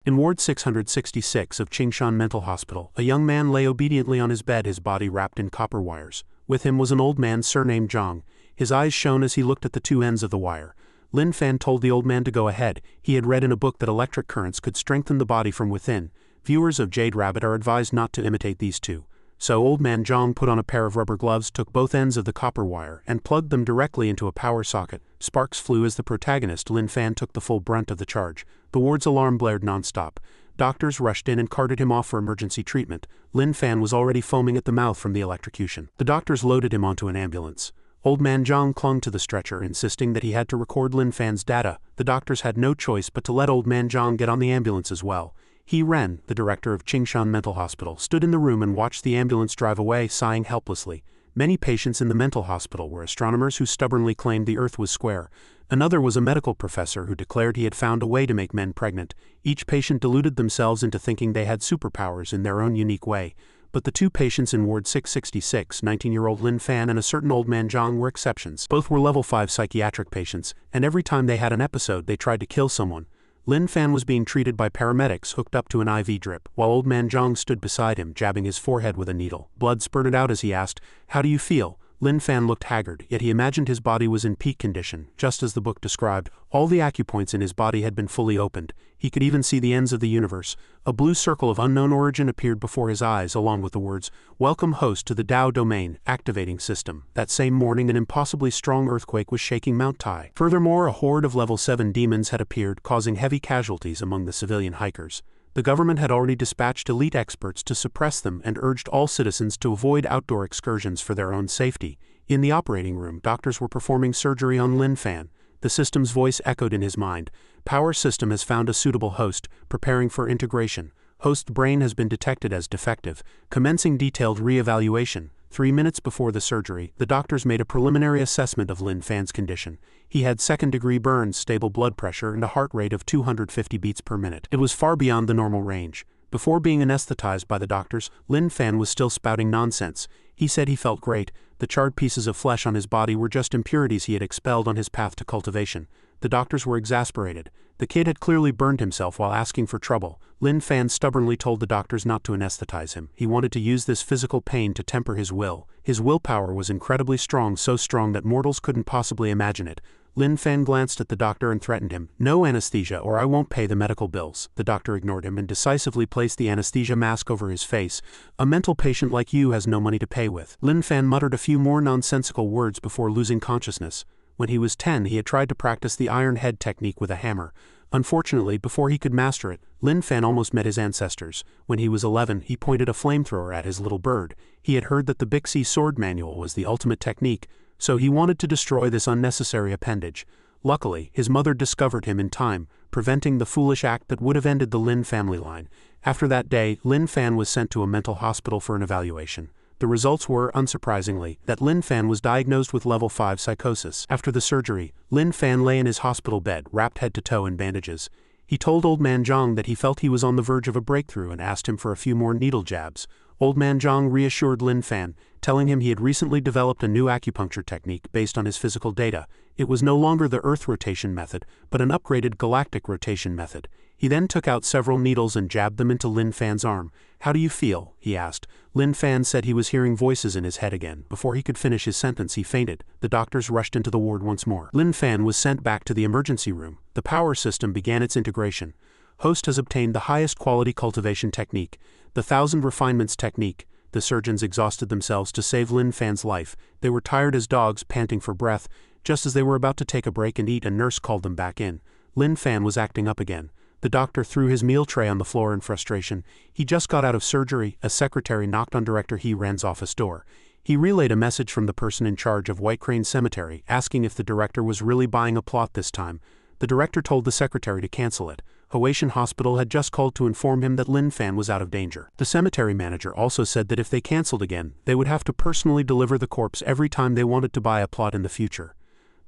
In Ward 666 of Qingshan Mental Hospital, a young man lay obediently on his bed, his body wrapped in copper wires. With him was an old man surnamed Zhang. His eyes shone as he looked at the two ends of the wire. Lin Fan told the old man to go ahead. He had read in a book that electric currents could strengthen the body from within. Viewers of Jade Rabbit are advised not to imitate these two. So old man Zhang put on a pair of rubber gloves, took both ends of the copper wire, and plugged them directly into a power socket. Sparks flew as the protagonist, Lin Fan, took the full brunt of the charge. The ward's alarm blared non-stop. Doctors rushed in and carted him off for emergency treatment. Lin Fan was already foaming at the mouth from the electrocution. The doctors loaded him onto an ambulance. Old man Zhang clung to the stretcher, insisting that he had to record Lin Fan's data. The doctors had no choice but to let old man Zhang get on the ambulance as well. He Ren, the director of Qingshan Mental Hospital, stood in the room and watched the ambulance drive away, sighing helplessly. Many patients in the mental hospital were astronomers who stubbornly claimed the Earth was square. Another was a medical professor who declared he had found a way to make men pregnant. Each patient deluded themselves into thinking they had superpowers in their own unique way. But the two patients in Ward 666, 19-year-old Lin Fan and a certain old man Zhang, were exceptions. Both were level 5 psychiatric patients, and every time they had an episode they tried to kill someone. Lin Fan was being treated by paramedics hooked up to an IV drip, while old man Zhang stood beside him, jabbing his forehead with a needle. Blood spurted out as he asked, "How do you feel?" Lin Fan looked haggard, yet he imagined his body was in peak condition, just as the book described. All the acupoints in his body had been fully opened. He could even see the ends of the universe. A blue circle of unknown origin appeared before his eyes, along with the words, "Welcome host to the Dao domain, activating system." That same morning an impossibly strong earthquake was shaking Mount Tai. Furthermore, a horde of level 7 demons had appeared, causing heavy casualties among the civilian hikers. The government had already dispatched elite experts to suppress them and urged all citizens to avoid outdoor excursions for their own safety. In the operating room, doctors were performing surgery on Lin Fan. The system's voice echoed in his mind. "Power system has found a suitable host, preparing for integration. Host brain has been detected as defective. Commencing detailed re-evaluation." 3 minutes before the surgery, the doctors made a preliminary assessment of Lin Fan's condition. He had second-degree burns, stable blood pressure, and a heart rate of 250 beats per minute. It was far beyond the normal range. Before being anesthetized by the doctors, Lin Fan was still spouting nonsense. He said he felt great. The charred pieces of flesh on his body were just impurities he had expelled on his path to cultivation. The doctors were exasperated. The kid had clearly burned himself while asking for trouble. Lin Fan stubbornly told the doctors not to anesthetize him. He wanted to use this physical pain to temper his will. His willpower was incredibly strong, so strong that mortals couldn't possibly imagine it. Lin Fan glanced at the doctor and threatened him. "No anesthesia or I won't pay the medical bills." The doctor ignored him and decisively placed the anesthesia mask over his face. "A mental patient like you has no money to pay with." Lin Fan muttered a few more nonsensical words before losing consciousness. When he was 10, he had tried to practice the iron head technique with a hammer. Unfortunately, before he could master it, Lin Fan almost met his ancestors. When he was 11, he pointed a flamethrower at his little bird. He had heard that the Bixi sword manual was the ultimate technique, so he wanted to destroy this unnecessary appendage. Luckily, his mother discovered him in time, preventing the foolish act that would have ended the Lin family line. After that day, Lin Fan was sent to a mental hospital for an evaluation. The results were, unsurprisingly, that Lin Fan was diagnosed with level 5 psychosis. After the surgery, Lin Fan lay in his hospital bed, wrapped head to toe in bandages. He told old man Zhang that he felt he was on the verge of a breakthrough and asked him for a few more needle jabs. Old man Zhang reassured Lin Fan, telling him he had recently developed a new acupuncture technique based on his physical data. It was no longer the Earth rotation method, but an upgraded galactic rotation method. He then took out several needles and jabbed them into Lin Fan's arm. "How do you feel?" he asked. Lin Fan said he was hearing voices in his head again. Before he could finish his sentence, he fainted. The doctors rushed into the ward once more. Lin Fan was sent back to the emergency room. The power system began its integration. Host has obtained the highest quality cultivation technique, the 1,000 refinements technique. The surgeons exhausted themselves to save Lin Fan's life. They were tired as dogs, panting for breath. Just as they were about to take a break and eat, a nurse called them back in. Lin Fan was acting up again. The doctor threw his meal tray on the floor in frustration. He just got out of surgery. A secretary knocked on Director He Ren's office door. He relayed a message from the person in charge of White Crane Cemetery, asking if the director was really buying a plot this time. The director told the secretary to cancel it. Hwation Hospital had just called to inform him that Lin Fan was out of danger. The cemetery manager also said that if they cancelled again, they would have to personally deliver the corpse every time they wanted to buy a plot in the future.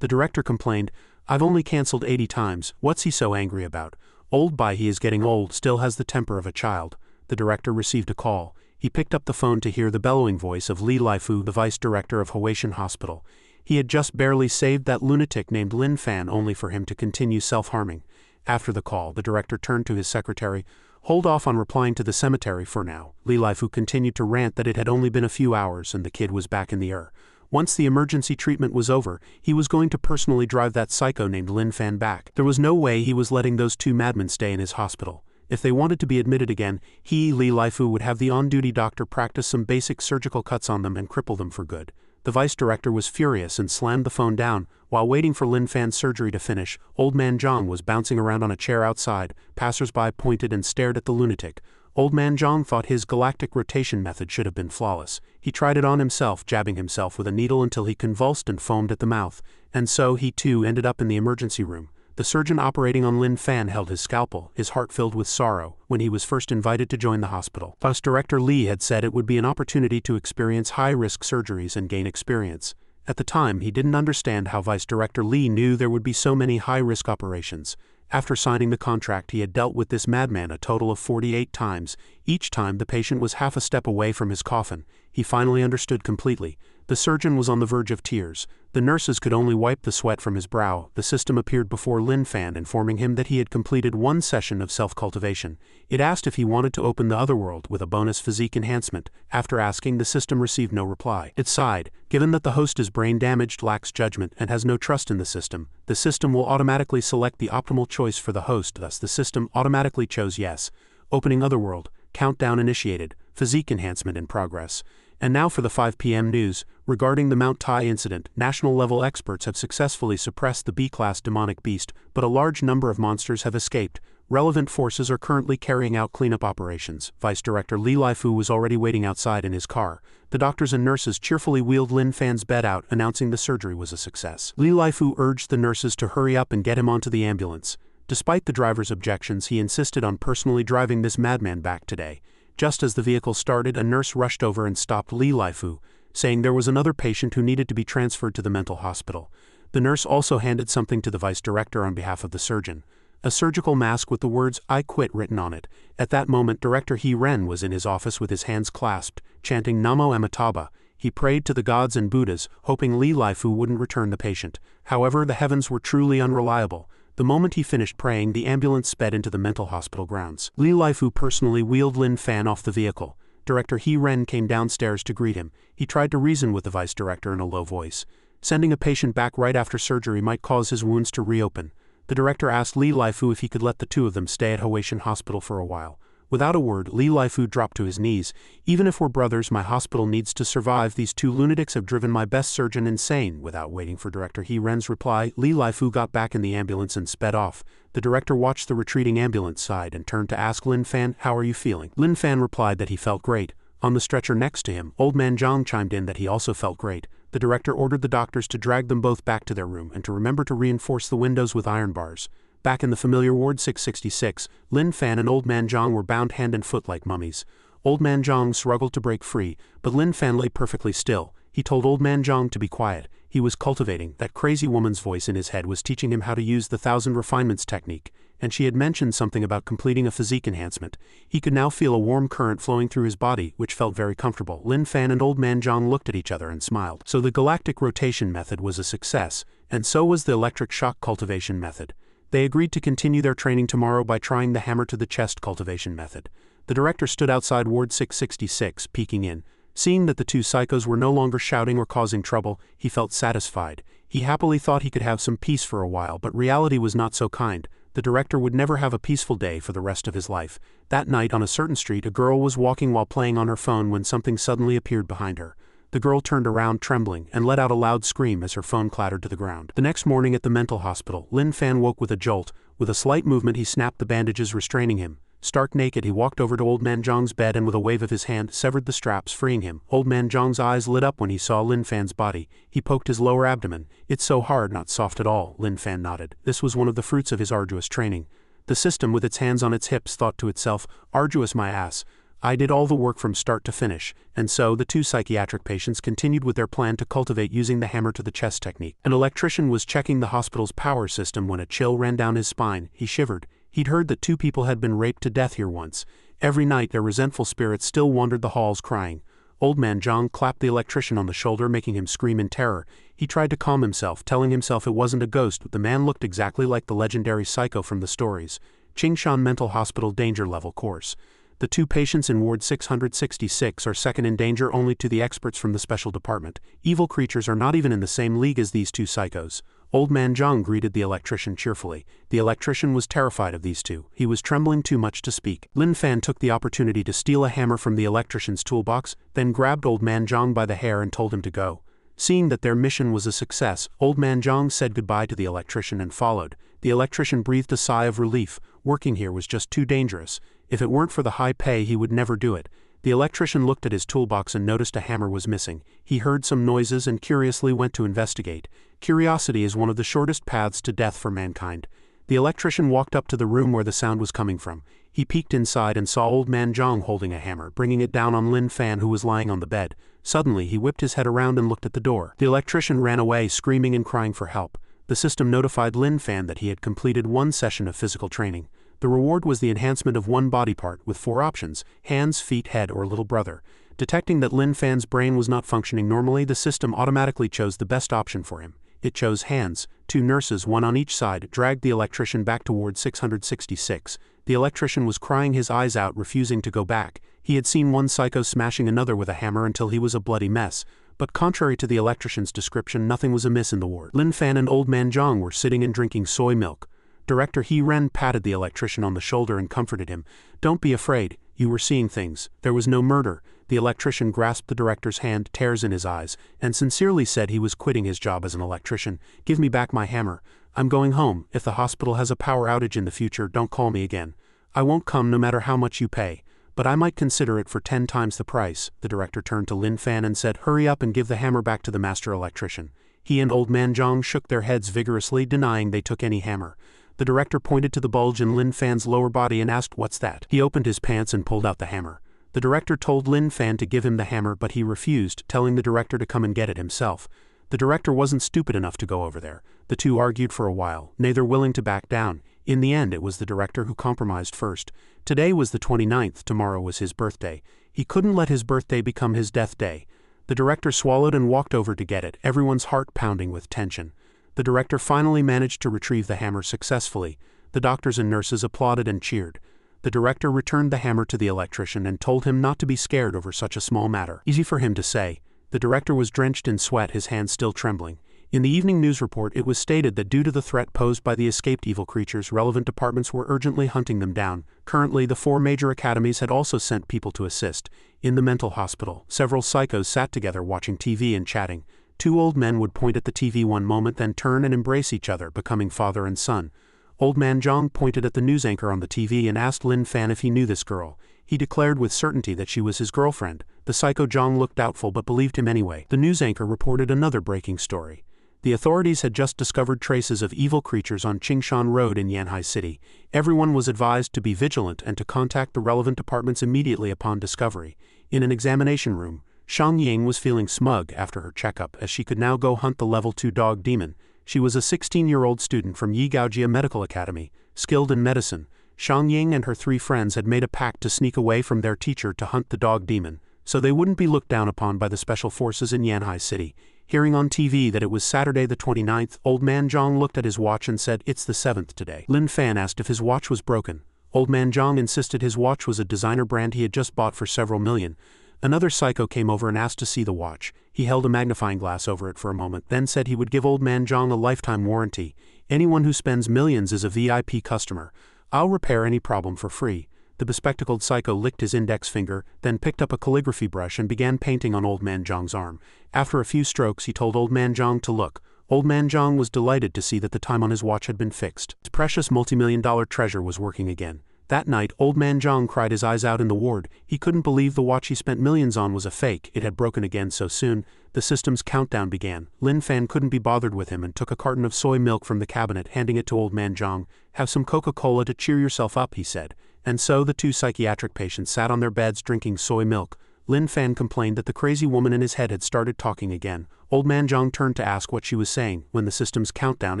The director complained, "I've only cancelled 80 times, what's he so angry about? Old Bai, he is getting old, still has the temper of a child." The director received a call. He picked up the phone to hear the bellowing voice of Li Laifu, the vice director of Hwation Hospital. He had just barely saved that lunatic named Lin Fan only for him to continue self-harming. After the call, the director turned to his secretary. "Hold off on replying to the cemetery for now." Li Laifu continued to rant that it had only been a few hours and the kid was back in the air. Once the emergency treatment was over, he was going to personally drive that psycho named Lin Fan back. There was no way he was letting those two madmen stay in his hospital. If they wanted to be admitted again, he, Li Laifu, would have the on-duty doctor practice some basic surgical cuts on them and cripple them for good. The vice director was furious and slammed the phone down. While waiting for Lin Fan's surgery to finish, Old Man Zhang was bouncing around on a chair outside. Passers-by pointed and stared at the lunatic. Old Man Zhang thought his galactic rotation method should have been flawless. He tried it on himself, jabbing himself with a needle until he convulsed and foamed at the mouth. And so he too ended up in the emergency room. The surgeon operating on Lin Fan held his scalpel, his heart filled with sorrow, when he was first invited to join the hospital. Vice Director Li had said it would be an opportunity to experience high-risk surgeries and gain experience. At the time, he didn't understand how Vice Director Li knew there would be so many high-risk operations. After signing the contract, he had dealt with this madman a total of 48 times. Each time the patient was half a step away from his coffin. He finally understood completely. The surgeon was on the verge of tears. The nurses could only wipe the sweat from his brow. The system appeared before Lin Fan, informing him that he had completed one session of self-cultivation. It asked if he wanted to open the otherworld with a bonus physique enhancement. After asking, the system received no reply. It sighed. Given that the host is brain-damaged, lacks judgment, and has no trust in the system will automatically select the optimal choice for the host. Thus, the system automatically chose yes. Opening otherworld. Countdown initiated. Physique enhancement in progress. And now for the 5 p.m. news. Regarding the Mount Tai incident, national-level experts have successfully suppressed the B-class demonic beast, but a large number of monsters have escaped. Relevant forces are currently carrying out cleanup operations. Vice Director Li Laifu was already waiting outside in his car. The doctors and nurses cheerfully wheeled Lin Fan's bed out, announcing the surgery was a success. Li Laifu urged the nurses to hurry up and get him onto the ambulance. Despite the driver's objections, he insisted on personally driving this madman back today. Just as the vehicle started, a nurse rushed over and stopped Li Laifu, saying there was another patient who needed to be transferred to the mental hospital. The nurse also handed something to the vice director on behalf of the surgeon. A surgical mask with the words, "I quit" written on it. At that moment, Director He Ren was in his office with his hands clasped, chanting Namo Amitabha. He prayed to the gods and Buddhas, hoping Li Laifu wouldn't return the patient. However, the heavens were truly unreliable. The moment he finished praying, the ambulance sped into the mental hospital grounds. Li Laifu personally wheeled Lin Fan off the vehicle. Director He Ren came downstairs to greet him. He tried to reason with the vice director in a low voice. Sending a patient back right after surgery might cause his wounds to reopen. The director asked Li Laifu if he could let the two of them stay at Huaishan Hospital for a while. Without a word, Li Laifu dropped to his knees. "Even if we're brothers, my hospital needs to survive. These two lunatics have driven my best surgeon insane." Without waiting for Director He Ren's reply, Li Laifu got back in the ambulance and sped off. The director watched the retreating ambulance side and turned to ask Lin Fan, "How are you feeling?" Lin Fan replied that he felt great. On the stretcher next to him, Old Man Zhang chimed in that he also felt great. The director ordered the doctors to drag them both back to their room and to remember to reinforce the windows with iron bars. Back in the familiar Ward 666, Lin Fan and Old Man Zhang were bound hand and foot like mummies. Old Man Zhang struggled to break free, but Lin Fan lay perfectly still. He told Old Man Zhang to be quiet. He was cultivating. That crazy woman's voice in his head was teaching him how to use the 1,000 refinements technique, and she had mentioned something about completing a physique enhancement. He could now feel a warm current flowing through his body, which felt very comfortable. Lin Fan and Old Man Zhang looked at each other and smiled. So the galactic rotation method was a success, and so was the electric shock cultivation method. They agreed to continue their training tomorrow by trying the hammer to the chest cultivation method. The director stood outside Ward 666, peeking in. Seeing that the two psychos were no longer shouting or causing trouble, he felt satisfied. He happily thought he could have some peace for a while, but reality was not so kind. The director would never have a peaceful day for the rest of his life. That night on a certain street, a girl was walking while playing on her phone when something suddenly appeared behind her. The girl turned around trembling and let out a loud scream as her phone clattered to the ground. The next morning at the mental hospital, Lin Fan woke with a jolt. With a slight movement, he snapped the bandages restraining him. Stark naked, he walked over to Old Man Zhang's bed and with a wave of his hand, severed the straps, freeing him. Old Man Zhang's eyes lit up when he saw Lin Fan's body. He poked his lower abdomen. "It's so hard, not soft at all," Lin Fan nodded. This was one of the fruits of his arduous training. The system, with its hands on its hips, thought to itself, "Arduous my ass. I did all the work from start to finish." And so, the two psychiatric patients continued with their plan to cultivate using the hammer to the chest technique. An electrician was checking the hospital's power system when a chill ran down his spine. He shivered. He'd heard that 2 people had been raped to death here once. Every night their resentful spirits still wandered the halls crying. Old Man Zhang clapped the electrician on the shoulder, making him scream in terror. He tried to calm himself, telling himself it wasn't a ghost, but the man looked exactly like the legendary psycho from the stories. Qingshan Mental Hospital Danger Level Course. The 2 patients in Ward 666 are second in danger only to the experts from the special department. Evil creatures are not even in the same league as these 2 psychos. Old Man Zhang greeted the electrician cheerfully. The electrician was terrified of these 2. He was trembling too much to speak. Lin Fan took the opportunity to steal a hammer from the electrician's toolbox, then grabbed Old Man Zhang by the hair and told him to go. Seeing that their mission was a success, Old Man Zhang said goodbye to the electrician and followed. The electrician breathed a sigh of relief. Working here was just too dangerous. If it weren't for the high pay, he would never do it. The electrician looked at his toolbox and noticed a hammer was missing. He heard some noises and curiously went to investigate. Curiosity is one of the shortest paths to death for mankind. The electrician walked up to the room where the sound was coming from. He peeked inside and saw Old Man Zhang holding a hammer, bringing it down on Lin Fan, who was lying on the bed. Suddenly, he whipped his head around and looked at the door. The electrician ran away, screaming and crying for help. The system notified Lin Fan that he had completed 1 session of physical training. The reward was the enhancement of 1 body part, with 4 options: hands, feet, head, or little brother. Detecting that Lin Fan's brain was not functioning normally, the system automatically chose the best option for him. It chose hands. 2 nurses, 1 on each side, dragged the electrician back to Ward 666. The electrician was crying his eyes out, refusing to go back. He had seen 1 psycho smashing another with a hammer until he was a bloody mess. But contrary to the electrician's description, nothing was amiss in the ward. Lin Fan and Old Man Zhang were sitting and drinking soy milk. Director He Ren patted the electrician on the shoulder and comforted him. "Don't be afraid, you were seeing things. There was no murder." The electrician grasped the director's hand, tears in his eyes, and sincerely said he was quitting his job as an electrician. "Give me back my hammer. I'm going home. If the hospital has a power outage in the future, don't call me again. I won't come no matter how much you pay. But I might consider it for 10 times the price." The director turned to Lin Fan and said, "Hurry up and give the hammer back to the master electrician." He and Old Man Zhang shook their heads vigorously, denying they took any hammer. The director pointed to the bulge in Lin Fan's lower body and asked, "What's that?" He opened his pants and pulled out the hammer. The director told Lin Fan to give him the hammer, but he refused, telling the director to come and get it himself. The director wasn't stupid enough to go over there. The 2 argued for a while, neither willing to back down. In the end, it was the director who compromised first. Today was the 29th, tomorrow was his birthday. He couldn't let his birthday become his death day. The director swallowed and walked over to get it, everyone's heart pounding with tension. The director finally managed to retrieve the hammer successfully. The doctors and nurses applauded and cheered. The director returned the hammer to the electrician and told him not to be scared over such a small matter. Easy for him to say. The director was drenched in sweat, his hands still trembling. In the evening news report, it was stated that due to the threat posed by the escaped evil creatures, relevant departments were urgently hunting them down. Currently, the 4 major academies had also sent people to assist. In the mental hospital, several psychos sat together watching TV and chatting. 2 old men would point at the TV one moment, then turn and embrace each other, becoming father and son. Old Man Zhang pointed at the news anchor on the TV and asked Lin Fan if he knew this girl. He declared with certainty that she was his girlfriend. The psycho Zhang looked doubtful but believed him anyway. The news anchor reported another breaking story. The authorities had just discovered traces of evil creatures on Qingshan Road in Yanhai City. Everyone was advised to be vigilant and to contact the relevant departments immediately upon discovery. In an examination room, Shang Ying was feeling smug after her checkup, as she could now go hunt the level 2 dog demon. She was a 16-year-old student from Yigaojia Medical Academy, skilled in medicine. Shang Ying and her 3 friends had made a pact to sneak away from their teacher to hunt the dog demon, so they wouldn't be looked down upon by the special forces in Yanhai City. Hearing on TV that it was Saturday the 29th, Old Man Zhang looked at his watch and said, "It's the 7th today." Lin Fan asked if his watch was broken. Old Man Zhang insisted his watch was a designer brand he had just bought for several million. Another psycho came over and asked to see the watch. He held a magnifying glass over it for a moment, then said he would give Old Man Zhang a lifetime warranty. "Anyone who spends millions is a VIP customer. I'll repair any problem for free." The bespectacled psycho licked his index finger, then picked up a calligraphy brush and began painting on Old Man Zhang's arm. After a few strokes, he told Old Man Zhang to look. Old Man Zhang was delighted to see that the time on his watch had been fixed. His precious multi-million-dollar treasure was working again. That night, Old Man Zhang cried his eyes out in the ward. He couldn't believe the watch he spent millions on was a fake. It had broken again so soon. The system's countdown began. Lin Fan couldn't be bothered with him and took a carton of soy milk from the cabinet, handing it to Old Man Zhang. "Have some Coca-Cola to cheer yourself up," he said. And so the 2 psychiatric patients sat on their beds drinking soy milk. Lin Fan complained that the crazy woman in his head had started talking again. Old Man Zhang turned to ask what she was saying. When the system's countdown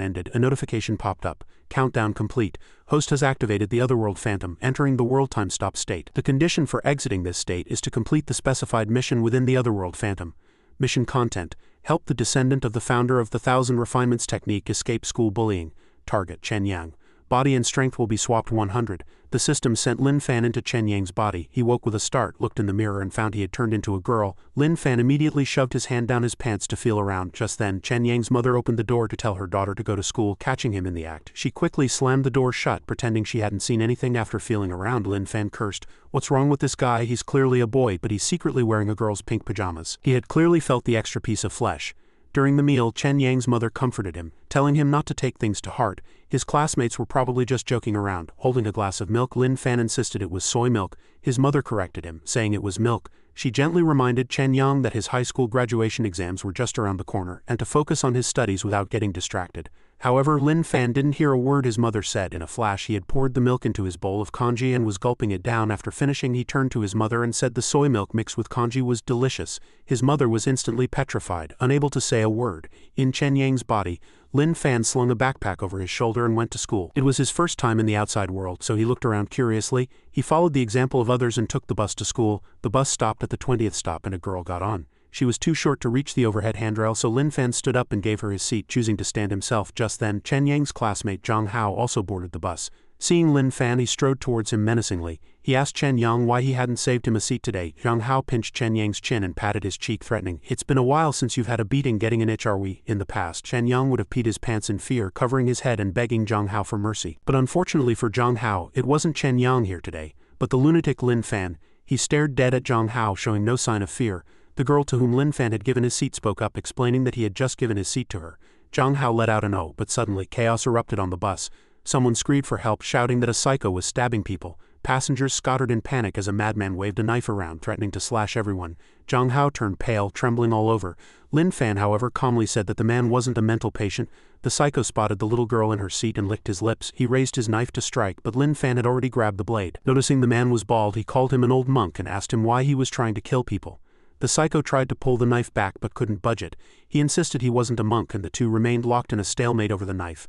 ended, a notification popped up. Countdown complete. Host has activated the otherworld phantom, entering the world time stop state. The condition for exiting this state is to complete the specified mission within the otherworld phantom. Mission content: help the descendant of the founder of the Thousand Refinements technique escape school bullying. Target: Chen Yang. Body and strength will be swapped 100. The system sent Lin Fan into Chen Yang's body. He woke with a start, looked in the mirror and found he had turned into a girl. Lin Fan immediately shoved his hand down his pants to feel around. Just then, Chen Yang's mother opened the door to tell her daughter to go to school, catching him in the act. She quickly slammed the door shut, pretending she hadn't seen anything. After feeling around, Lin Fan cursed, "What's wrong with this guy? He's clearly a boy, but he's secretly wearing a girl's pink pajamas." He had clearly felt the extra piece of flesh. During the meal, Chen Yang's mother comforted him, telling him not to take things to heart. His classmates were probably just joking around. Holding a glass of milk, Lin Fan insisted it was soy milk. His mother corrected him, saying it was milk. She gently reminded Chen Yang that his high school graduation exams were just around the corner, and to focus on his studies without getting distracted. However, Lin Fan didn't hear a word his mother said. In a flash, he had poured the milk into his bowl of congee and was gulping it down. After finishing, he turned to his mother and said the soy milk mixed with congee was delicious. His mother was instantly petrified, unable to say a word. In Chen Yang's body, Lin Fan slung a backpack over his shoulder and went to school. It was his first time in the outside world, so he looked around curiously. He followed the example of others and took the bus to school. The bus stopped at the 20th stop and a girl got on. She was too short to reach the overhead handrail, so Lin Fan stood up and gave her his seat, choosing to stand himself. Just then, Chen Yang's classmate Zhang Hao also boarded the bus. Seeing Lin Fan, he strode towards him menacingly. He asked Chen Yang why he hadn't saved him a seat today. Zhang Hao pinched Chen Yang's chin and patted his cheek, threatening, "It's been a while since you've had a beating. Getting an itch, are we?" In the past, Chen Yang would have peed his pants in fear, covering his head and begging Zhang Hao for mercy. But unfortunately for Zhang Hao, it wasn't Chen Yang here today, but the lunatic Lin Fan. He stared dead at Zhang Hao, showing no sign of fear. The girl to whom Lin Fan had given his seat spoke up, explaining that he had just given his seat to her. Zhang Hao let out an "oh," but suddenly chaos erupted on the bus. Someone screamed for help, shouting that a psycho was stabbing people. Passengers scattered in panic as a madman waved a knife around, threatening to slash everyone. Zhang Hao turned pale, trembling all over. Lin Fan, however, calmly said that the man wasn't a mental patient. The psycho spotted the little girl in her seat and licked his lips. He raised his knife to strike, but Lin Fan had already grabbed the blade. Noticing the man was bald, he called him an old monk and asked him why he was trying to kill people. The psycho tried to pull the knife back but couldn't budge it. He insisted he wasn't a monk, and the two remained locked in a stalemate over the knife.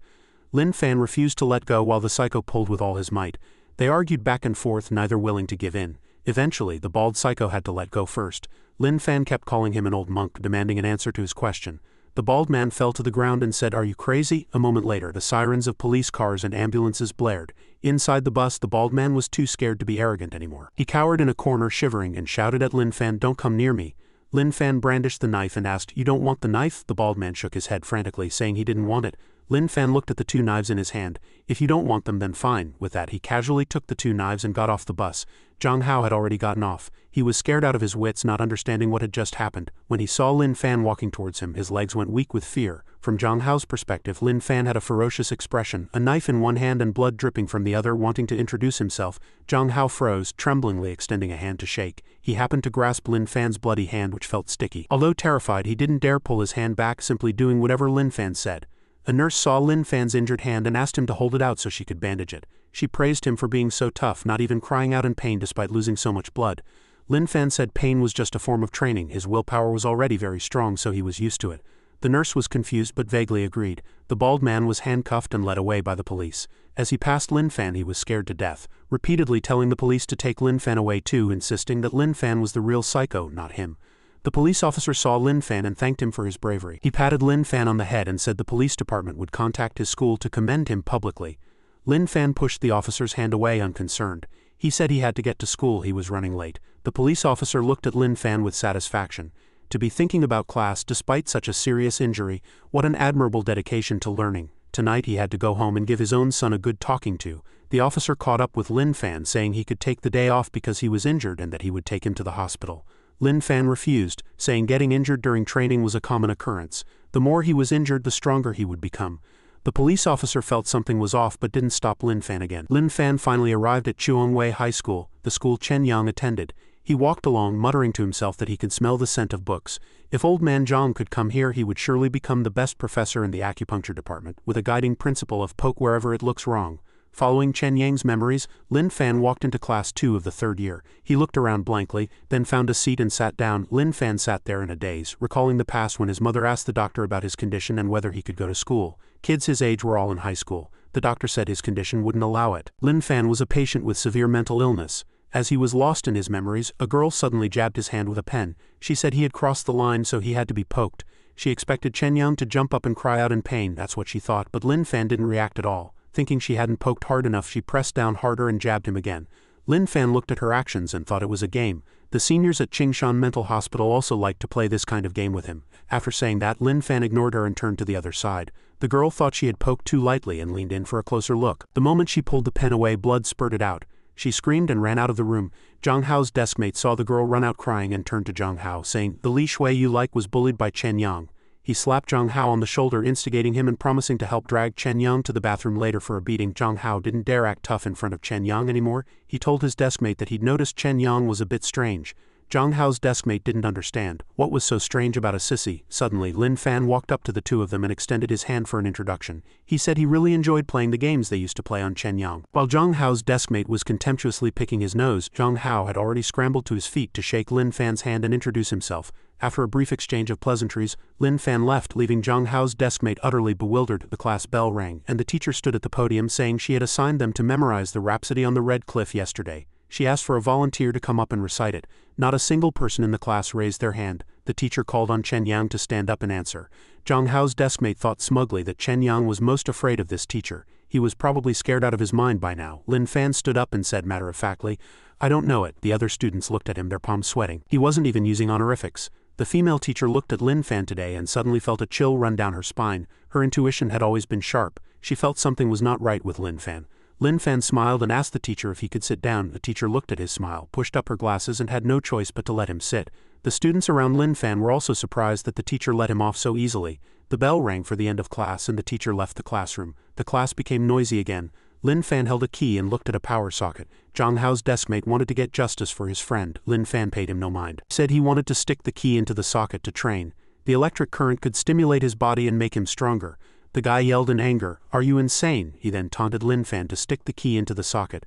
Lin Fan refused to let go while the psycho pulled with all his might. They argued back and forth, neither willing to give in. Eventually, the bald psycho had to let go first. Lin Fan kept calling him an old monk, demanding an answer to his question. The bald man fell to the ground and said, "Are you crazy?" A moment later, the sirens of police cars and ambulances blared. Inside the bus, the bald man was too scared to be arrogant anymore. He cowered in a corner, shivering, and shouted at Lin Fan, "Don't come near me." Lin Fan brandished the knife and asked, "You don't want the knife?" The bald man shook his head frantically, saying he didn't want it. Lin Fan looked at the two knives in his hand. "If you don't want them, then fine." With that, he casually took the two knives and got off the bus. Zhang Hao had already gotten off. He was scared out of his wits, not understanding what had just happened. When he saw Lin Fan walking towards him, his legs went weak with fear. From Zhang Hao's perspective, Lin Fan had a ferocious expression, a knife in one hand and blood dripping from the other. Wanting to introduce himself, Zhang Hao froze, tremblingly extending a hand to shake. He happened to grasp Lin Fan's bloody hand, which felt sticky. Although terrified, he didn't dare pull his hand back, simply doing whatever Lin Fan said. A nurse saw Lin Fan's injured hand and asked him to hold it out so she could bandage it. She praised him for being so tough, not even crying out in pain despite losing so much blood. Lin Fan said pain was just a form of training. His willpower was already very strong, so he was used to it. The nurse was confused but vaguely agreed. The bald man was handcuffed and led away by the police. As he passed Lin Fan, he was scared to death, repeatedly telling the police to take Lin Fan away too, insisting that Lin Fan was the real psycho, not him. The police officer saw Lin Fan and thanked him for his bravery. He patted Lin Fan on the head and said the police department would contact his school to commend him publicly. Lin Fan pushed the officer's hand away, unconcerned. He said he had to get to school, he was running late. The police officer looked at Lin Fan with satisfaction. To be thinking about class despite such a serious injury, what an admirable dedication to learning. Tonight he had to go home and give his own son a good talking to. The officer caught up with Lin Fan, saying he could take the day off because he was injured and that he would take him to the hospital. Lin Fan refused, saying getting injured during training was a common occurrence. The more he was injured, the stronger he would become. The police officer felt something was off but didn't stop Lin Fan again. Lin Fan finally arrived at Chuangwei High School, the school Chen Yang attended. He walked along, muttering to himself that he could smell the scent of books. If old man Zhang could come here, he would surely become the best professor in the acupuncture department, with a guiding principle of poke wherever it looks wrong. Following Chen Yang's memories, Lin Fan walked into class 2 of the 3rd year. He looked around blankly, then found a seat and sat down. Lin Fan sat there in a daze, recalling the past when his mother asked the doctor about his condition and whether he could go to school. Kids his age were all in high school. The doctor said his condition wouldn't allow it. Lin Fan was a patient with severe mental illness. As he was lost in his memories, a girl suddenly jabbed his hand with a pen. She said he had crossed the line, so he had to be poked. She expected Chen Yang to jump up and cry out in pain, that's what she thought, but Lin Fan didn't react at all. Thinking she hadn't poked hard enough, she pressed down harder and jabbed him again. Lin Fan looked at her actions and thought it was a game. The seniors at Qingshan Mental Hospital also liked to play this kind of game with him. After saying that, Lin Fan ignored her and turned to the other side. The girl thought she had poked too lightly and leaned in for a closer look. The moment she pulled the pen away, blood spurted out. She screamed and ran out of the room. Zhang Hao's deskmate saw the girl run out crying and turned to Zhang Hao, saying, "The Li Shui you like was bullied by Chen Yang." He slapped Zhang Hao on the shoulder, instigating him and promising to help drag Chen Yang to the bathroom later for a beating. Zhang Hao didn't dare act tough in front of Chen Yang anymore. He told his deskmate that he'd noticed Chen Yang was a bit strange. Zhang Hao's deskmate didn't understand. What was so strange about a sissy? Suddenly, Lin Fan walked up to the two of them and extended his hand for an introduction. He said he really enjoyed playing the games they used to play on Chen Yang. While Zhang Hao's deskmate was contemptuously picking his nose, Zhang Hao had already scrambled to his feet to shake Lin Fan's hand and introduce himself. After a brief exchange of pleasantries, Lin Fan left, leaving Zhang Hao's deskmate utterly bewildered. The class bell rang, and the teacher stood at the podium saying she had assigned them to memorize the Rhapsody on the Red Cliff yesterday. She asked for a volunteer to come up and recite it. Not a single person in the class raised their hand. The teacher called on Chen Yang to stand up and answer. Zhang Hao's deskmate thought smugly that Chen Yang was most afraid of this teacher. He was probably scared out of his mind by now. Lin Fan stood up and said matter-of-factly, "I don't know it." The other students looked at him, their palms sweating. He wasn't even using honorifics. The female teacher looked at Lin Fan today and suddenly felt a chill run down her spine. Her intuition had always been sharp. She felt something was not right with Lin Fan. Lin Fan smiled and asked the teacher if he could sit down. The teacher looked at his smile, pushed up her glasses and had no choice but to let him sit. The students around Lin Fan were also surprised that the teacher let him off so easily. The bell rang for the end of class and the teacher left the classroom. The class became noisy again. Lin Fan held a key and looked at a power socket. Zhang Hao's deskmate wanted to get justice for his friend. Lin Fan paid him no mind. He said he wanted to stick the key into the socket to train. The electric current could stimulate his body and make him stronger. The guy yelled in anger, "Are you insane?" He then taunted Lin Fan to stick the key into the socket.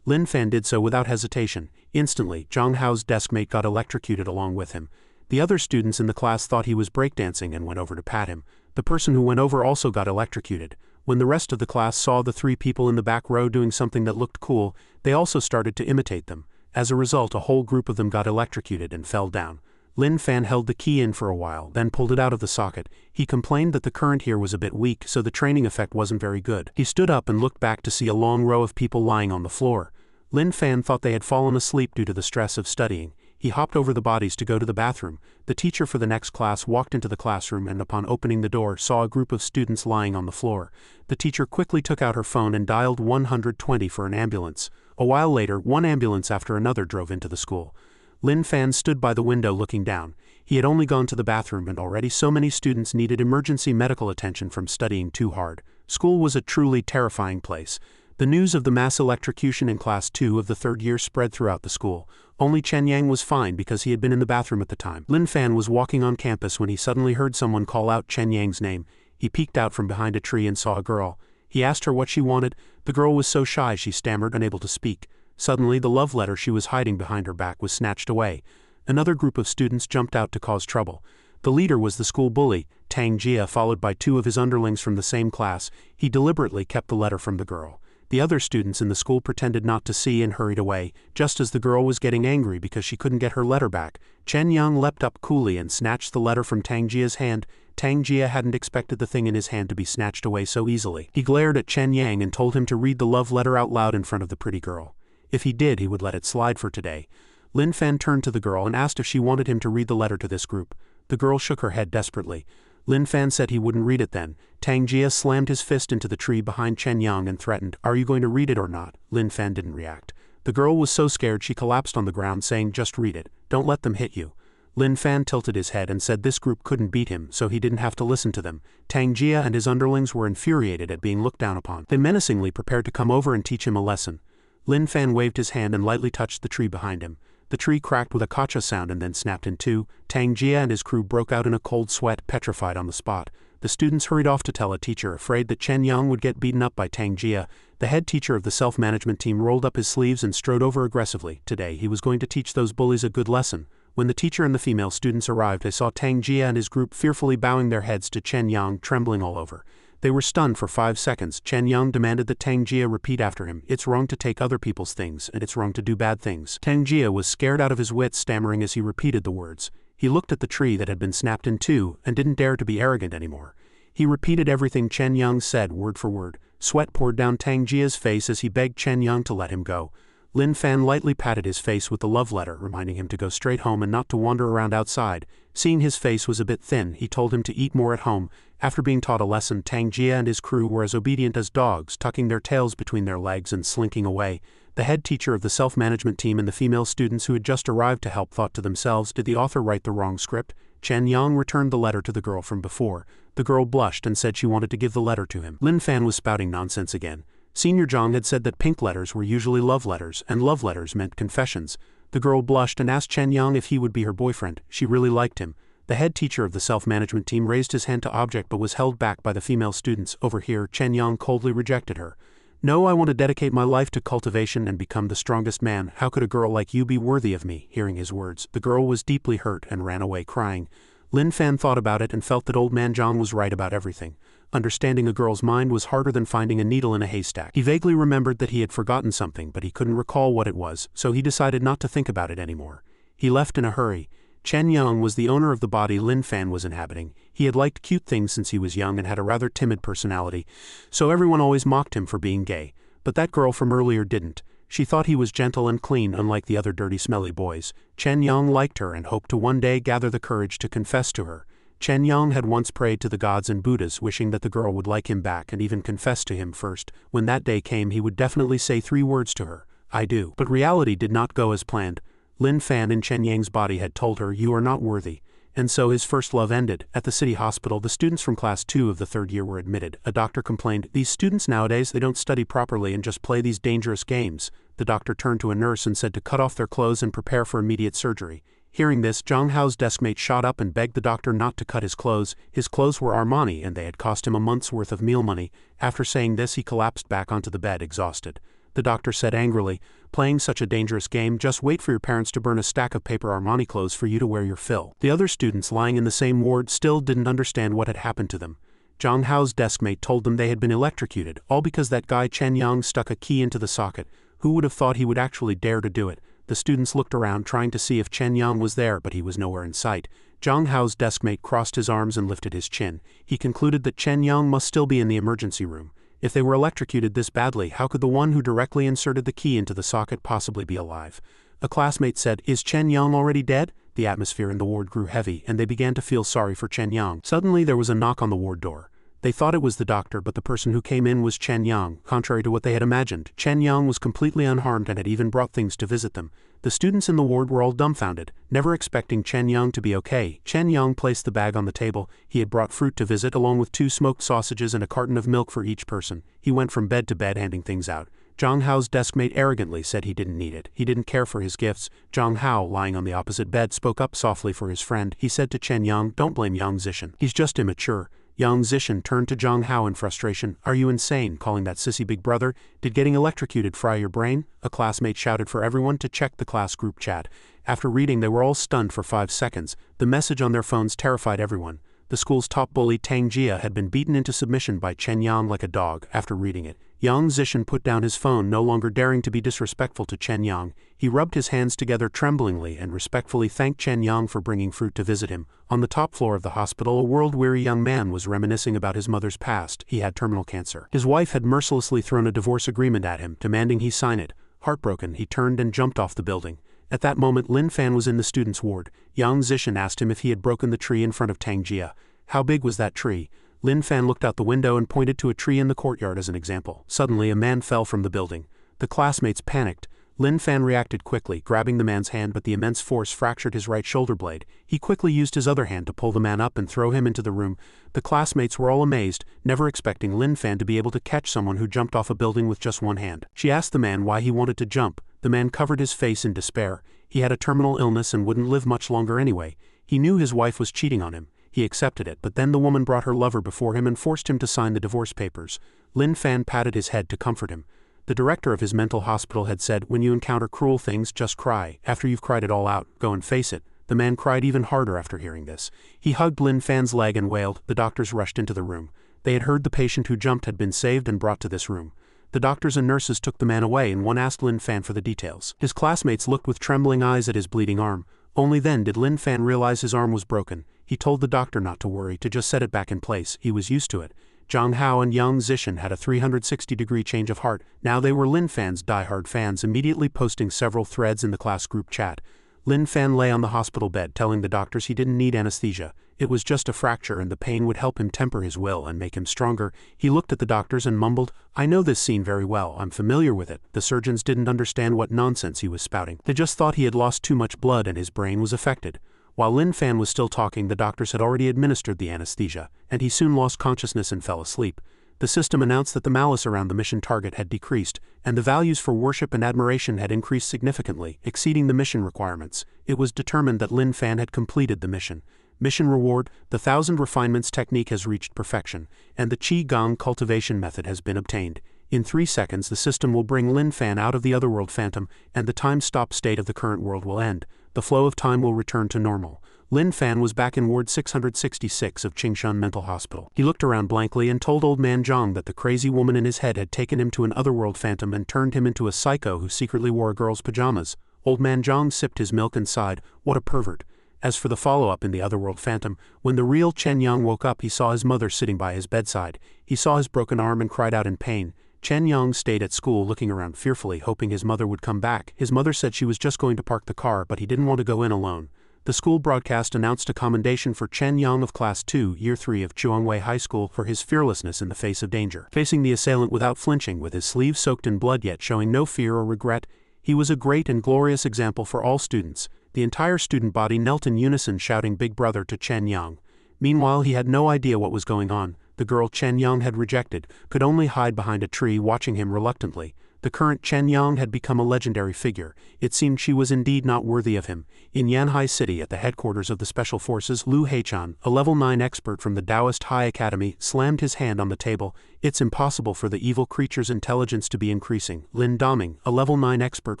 Lin Fan did so without hesitation. Instantly, Zhang Hao's deskmate got electrocuted along with him. The other students in the class thought he was breakdancing and went over to pat him. The person who went over also got electrocuted. When the rest of the class saw the three people in the back row doing something that looked cool, they also started to imitate them. As a result, a whole group of them got electrocuted and fell down. Lin Fan held the key in for a while, then pulled it out of the socket. He complained that the current here was a bit weak, so the training effect wasn't very good. He stood up and looked back to see a long row of people lying on the floor. Lin Fan thought they had fallen asleep due to the stress of studying. He hopped over the bodies to go to the bathroom. The teacher for the next class walked into the classroom and upon opening the door saw a group of students lying on the floor. The teacher quickly took out her phone and dialed 120 for an ambulance. A while later, one ambulance after another drove into the school. Lin Fan stood by the window looking down. He had only gone to the bathroom and already so many students needed emergency medical attention from studying too hard. School was a truly terrifying place. The news of the mass electrocution in class 2 of the 3rd year spread throughout the school. Only Chen Yang was fine because he had been in the bathroom at the time. Lin Fan was walking on campus when he suddenly heard someone call out Chen Yang's name. He peeked out from behind a tree and saw a girl. He asked her what she wanted. The girl was so shy she stammered, unable to speak. Suddenly, the love letter she was hiding behind her back was snatched away. Another group of students jumped out to cause trouble. The leader was the school bully, Tang Jia, followed by two of his underlings from the same class. He deliberately kept the letter from the girl. The other students in the school pretended not to see and hurried away, just as the girl was getting angry because she couldn't get her letter back. Chen Yang leapt up coolly and snatched the letter from Tang Jia's hand. Tang Jia hadn't expected the thing in his hand to be snatched away so easily. He glared at Chen Yang and told him to read the love letter out loud in front of the pretty girl. If he did, he would let it slide for today. Lin Fan turned to the girl and asked if she wanted him to read the letter to this group. The girl shook her head desperately. Lin Fan said he wouldn't read it then. Tang Jia slammed his fist into the tree behind Chen Yang and threatened, "Are you going to read it or not?" Lin Fan didn't react. The girl was so scared she collapsed on the ground saying, "Just read it. Don't let them hit you." Lin Fan tilted his head and said this group couldn't beat him, so he didn't have to listen to them. Tang Jia and his underlings were infuriated at being looked down upon. They menacingly prepared to come over and teach him a lesson. Lin Fan waved his hand and lightly touched the tree behind him. The tree cracked with a kacha sound and then snapped in two. Tang Jia and his crew broke out in a cold sweat, petrified on the spot. The students hurried off to tell a teacher, afraid that Chen Yang would get beaten up by Tang Jia. The head teacher of the self-management team rolled up his sleeves and strode over aggressively. Today he was going to teach those bullies a good lesson. When the teacher and the female students arrived, they saw Tang Jia and his group fearfully bowing their heads to Chen Yang, trembling all over. They were stunned for 5 seconds. Chen Yang demanded that Tang Jia repeat after him. It's wrong to take other people's things, and it's wrong to do bad things. Tang Jia was scared out of his wits, stammering as he repeated the words. He looked at the tree that had been snapped in two, and didn't dare to be arrogant anymore. He repeated everything Chen Yang said, word for word. Sweat poured down Tang Jia's face as he begged Chen Yang to let him go. Lin Fan lightly patted his face with the love letter, reminding him to go straight home and not to wander around outside. Seeing his face was a bit thin, he told him to eat more at home. After being taught a lesson, Tang Jia and his crew were as obedient as dogs, tucking their tails between their legs and slinking away. The head teacher of the self-management team and the female students who had just arrived to help thought to themselves, did the author write the wrong script? Chen Yang returned the letter to the girl from before. The girl blushed and said she wanted to give the letter to him. Lin Fan was spouting nonsense again. Senior Zhang had said that pink letters were usually love letters, and love letters meant confessions. The girl blushed and asked Chen Yang if he would be her boyfriend. She really liked him. The head teacher of the self-management team raised his hand to object but was held back by the female students. Over here, Chen Yang coldly rejected her. No, I want to dedicate my life to cultivation and become the strongest man. How could a girl like you be worthy of me? Hearing his words, the girl was deeply hurt and ran away crying. Lin Fan thought about it and felt that old man Zhang was right about everything. Understanding a girl's mind was harder than finding a needle in a haystack. He vaguely remembered that he had forgotten something, but he couldn't recall what it was, so he decided not to think about it anymore. He left in a hurry. Chen Yang was the owner of the body Lin Fan was inhabiting. He had liked cute things since he was young and had a rather timid personality, so everyone always mocked him for being gay. But that girl from earlier didn't. She thought he was gentle and clean, unlike the other dirty, smelly boys. Chen Yang liked her and hoped to one day gather the courage to confess to her. Chen Yang had once prayed to the gods and Buddhas, wishing that the girl would like him back and even confess to him first. When that day came, he would definitely say 3 words to her. I do. But reality did not go as planned. Lin Fan in Chen Yang's body had told her, you are not worthy. And so his first love ended. At the city hospital, the students from class 2 of the 3rd year were admitted. A doctor complained, these students nowadays, they don't study properly and just play these dangerous games. The doctor turned to a nurse and said to cut off their clothes and prepare for immediate surgery. Hearing this, Zhang Hao's deskmate shot up and begged the doctor not to cut his clothes. His clothes were Armani and they had cost him a month's worth of meal money. After saying this, he collapsed back onto the bed, exhausted. The doctor said angrily, playing such a dangerous game, just wait for your parents to burn a stack of paper Armani clothes for you to wear your fill. The other students lying in the same ward still didn't understand what had happened to them. Zhang Hao's deskmate told them they had been electrocuted, all because that guy Chen Yang stuck a key into the socket. Who would have thought he would actually dare to do it? The students looked around trying to see if Chen Yang was there, but he was nowhere in sight. Zhang Hao's deskmate crossed his arms and lifted his chin. He concluded that Chen Yang must still be in the emergency room. If they were electrocuted this badly, how could the one who directly inserted the key into the socket possibly be alive? A classmate said, is Chen Yang already dead? The atmosphere in the ward grew heavy, and they began to feel sorry for Chen Yang. Suddenly there was a knock on the ward door. They thought it was the doctor, but the person who came in was Chen Yang. Contrary to what they had imagined, Chen Yang was completely unharmed and had even brought things to visit them. The students in the ward were all dumbfounded, never expecting Chen Yang to be okay. Chen Yang placed the bag on the table. He had brought fruit to visit, along with 2 smoked sausages and a carton of milk for each person. He went from bed to bed handing things out. Zhang Hao's deskmate arrogantly said he didn't need it. He didn't care for his gifts. Zhang Hao, lying on the opposite bed, spoke up softly for his friend. He said to Chen Yang, don't blame Yang Zishan. He's just immature. Yang Zishan turned to Zhang Hao in frustration. Are you insane, calling that sissy big brother? Did getting electrocuted fry your brain? A classmate shouted for everyone to check the class group chat. After reading, they were all stunned for 5 seconds. The message on their phones terrified everyone. The school's top bully Tang Jia had been beaten into submission by Chen Yang like a dog. After reading it, Yang Zishan put down his phone, no longer daring to be disrespectful to Chen Yang. He rubbed his hands together tremblingly and respectfully thanked Chen Yang for bringing fruit to visit him. On the top floor of the hospital, a world-weary young man was reminiscing about his mother's past. He had terminal cancer. His wife had mercilessly thrown a divorce agreement at him, demanding he sign it. Heartbroken, he turned and jumped off the building. At that moment, Lin Fan was in the students' ward. Yang Zishan asked him if he had broken the tree in front of Tang Jia. How big was that tree? Lin Fan looked out the window and pointed to a tree in the courtyard as an example. Suddenly, a man fell from the building. The classmates panicked. Lin Fan reacted quickly, grabbing the man's hand, but the immense force fractured his right shoulder blade. He quickly used his other hand to pull the man up and throw him into the room. The classmates were all amazed, never expecting Lin Fan to be able to catch someone who jumped off a building with just one hand. She asked the man why he wanted to jump. The man covered his face in despair. He had a terminal illness and wouldn't live much longer anyway. He knew his wife was cheating on him. He accepted it, but then the woman brought her lover before him and forced him to sign the divorce papers. Lin Fan patted his head to comfort him. The director of his mental hospital had said, "When you encounter cruel things, just cry. After you've cried it all out, go and face it." The man cried even harder after hearing this. He hugged Lin Fan's leg and wailed. The doctors rushed into the room. They had heard the patient who jumped had been saved and brought to this room. The doctors and nurses took the man away, and one asked Lin Fan for the details. His classmates looked with trembling eyes at his bleeding arm. Only then did Lin Fan realize his arm was broken. He told the doctor not to worry, to just set it back in place. He was used to it. Zhang Hao and Yang Zishan had a 360-degree change of heart. Now they were Lin Fan's die-hard fans, immediately posting several threads in the class group chat. Lin Fan lay on the hospital bed, telling the doctors he didn't need anesthesia. It was just a fracture and the pain would help him temper his will and make him stronger. He looked at the doctors and mumbled, "I know this scene very well, I'm familiar with it." The surgeons didn't understand what nonsense he was spouting. They just thought he had lost too much blood and his brain was affected. While Lin Fan was still talking, the doctors had already administered the anesthesia, and he soon lost consciousness and fell asleep. The system announced that the malice around the mission target had decreased, and the values for worship and admiration had increased significantly, exceeding the mission requirements. It was determined that Lin Fan had completed the mission. Mission reward: the 1,000 refinements technique has reached perfection, and the Qi Gong cultivation method has been obtained. In 3 seconds the system will bring Lin Fan out of the otherworld phantom, and the time-stop state of the current world will end. The flow of time will return to normal. Lin Fan was back in Ward 666 of Qingshan Mental Hospital. He looked around blankly and told Old Man Zhang that the crazy woman in his head had taken him to an otherworld phantom and turned him into a psycho who secretly wore a girl's pajamas. Old Man Zhang sipped his milk and sighed, "What a pervert." As for the follow-up in the otherworld phantom, when the real Chen Yang woke up, he saw his mother sitting by his bedside. He saw his broken arm and cried out in pain. Chen Yang stayed at school looking around fearfully, hoping his mother would come back. His mother said she was just going to park the car, but he didn't want to go in alone. The school broadcast announced a commendation for Chen Yang of Class 2, Year 3 of Chuangwei High School for his fearlessness in the face of danger. Facing the assailant without flinching, with his sleeves soaked in blood yet showing no fear or regret, he was a great and glorious example for all students. The entire student body knelt in unison, shouting "Big Brother" to Chen Yang. Meanwhile, he had no idea what was going on. The girl Chen Yang had rejected could only hide behind a tree, watching him reluctantly. The current Chen Yang had become a legendary figure. It seemed she was indeed not worthy of him. In Yanhai City, at the headquarters of the Special Forces, Lu Heichan, a level 9 expert from the Taoist High Academy, slammed his hand on the table. "It's impossible for the evil creature's intelligence to be increasing." Lin Daming, a level 9 expert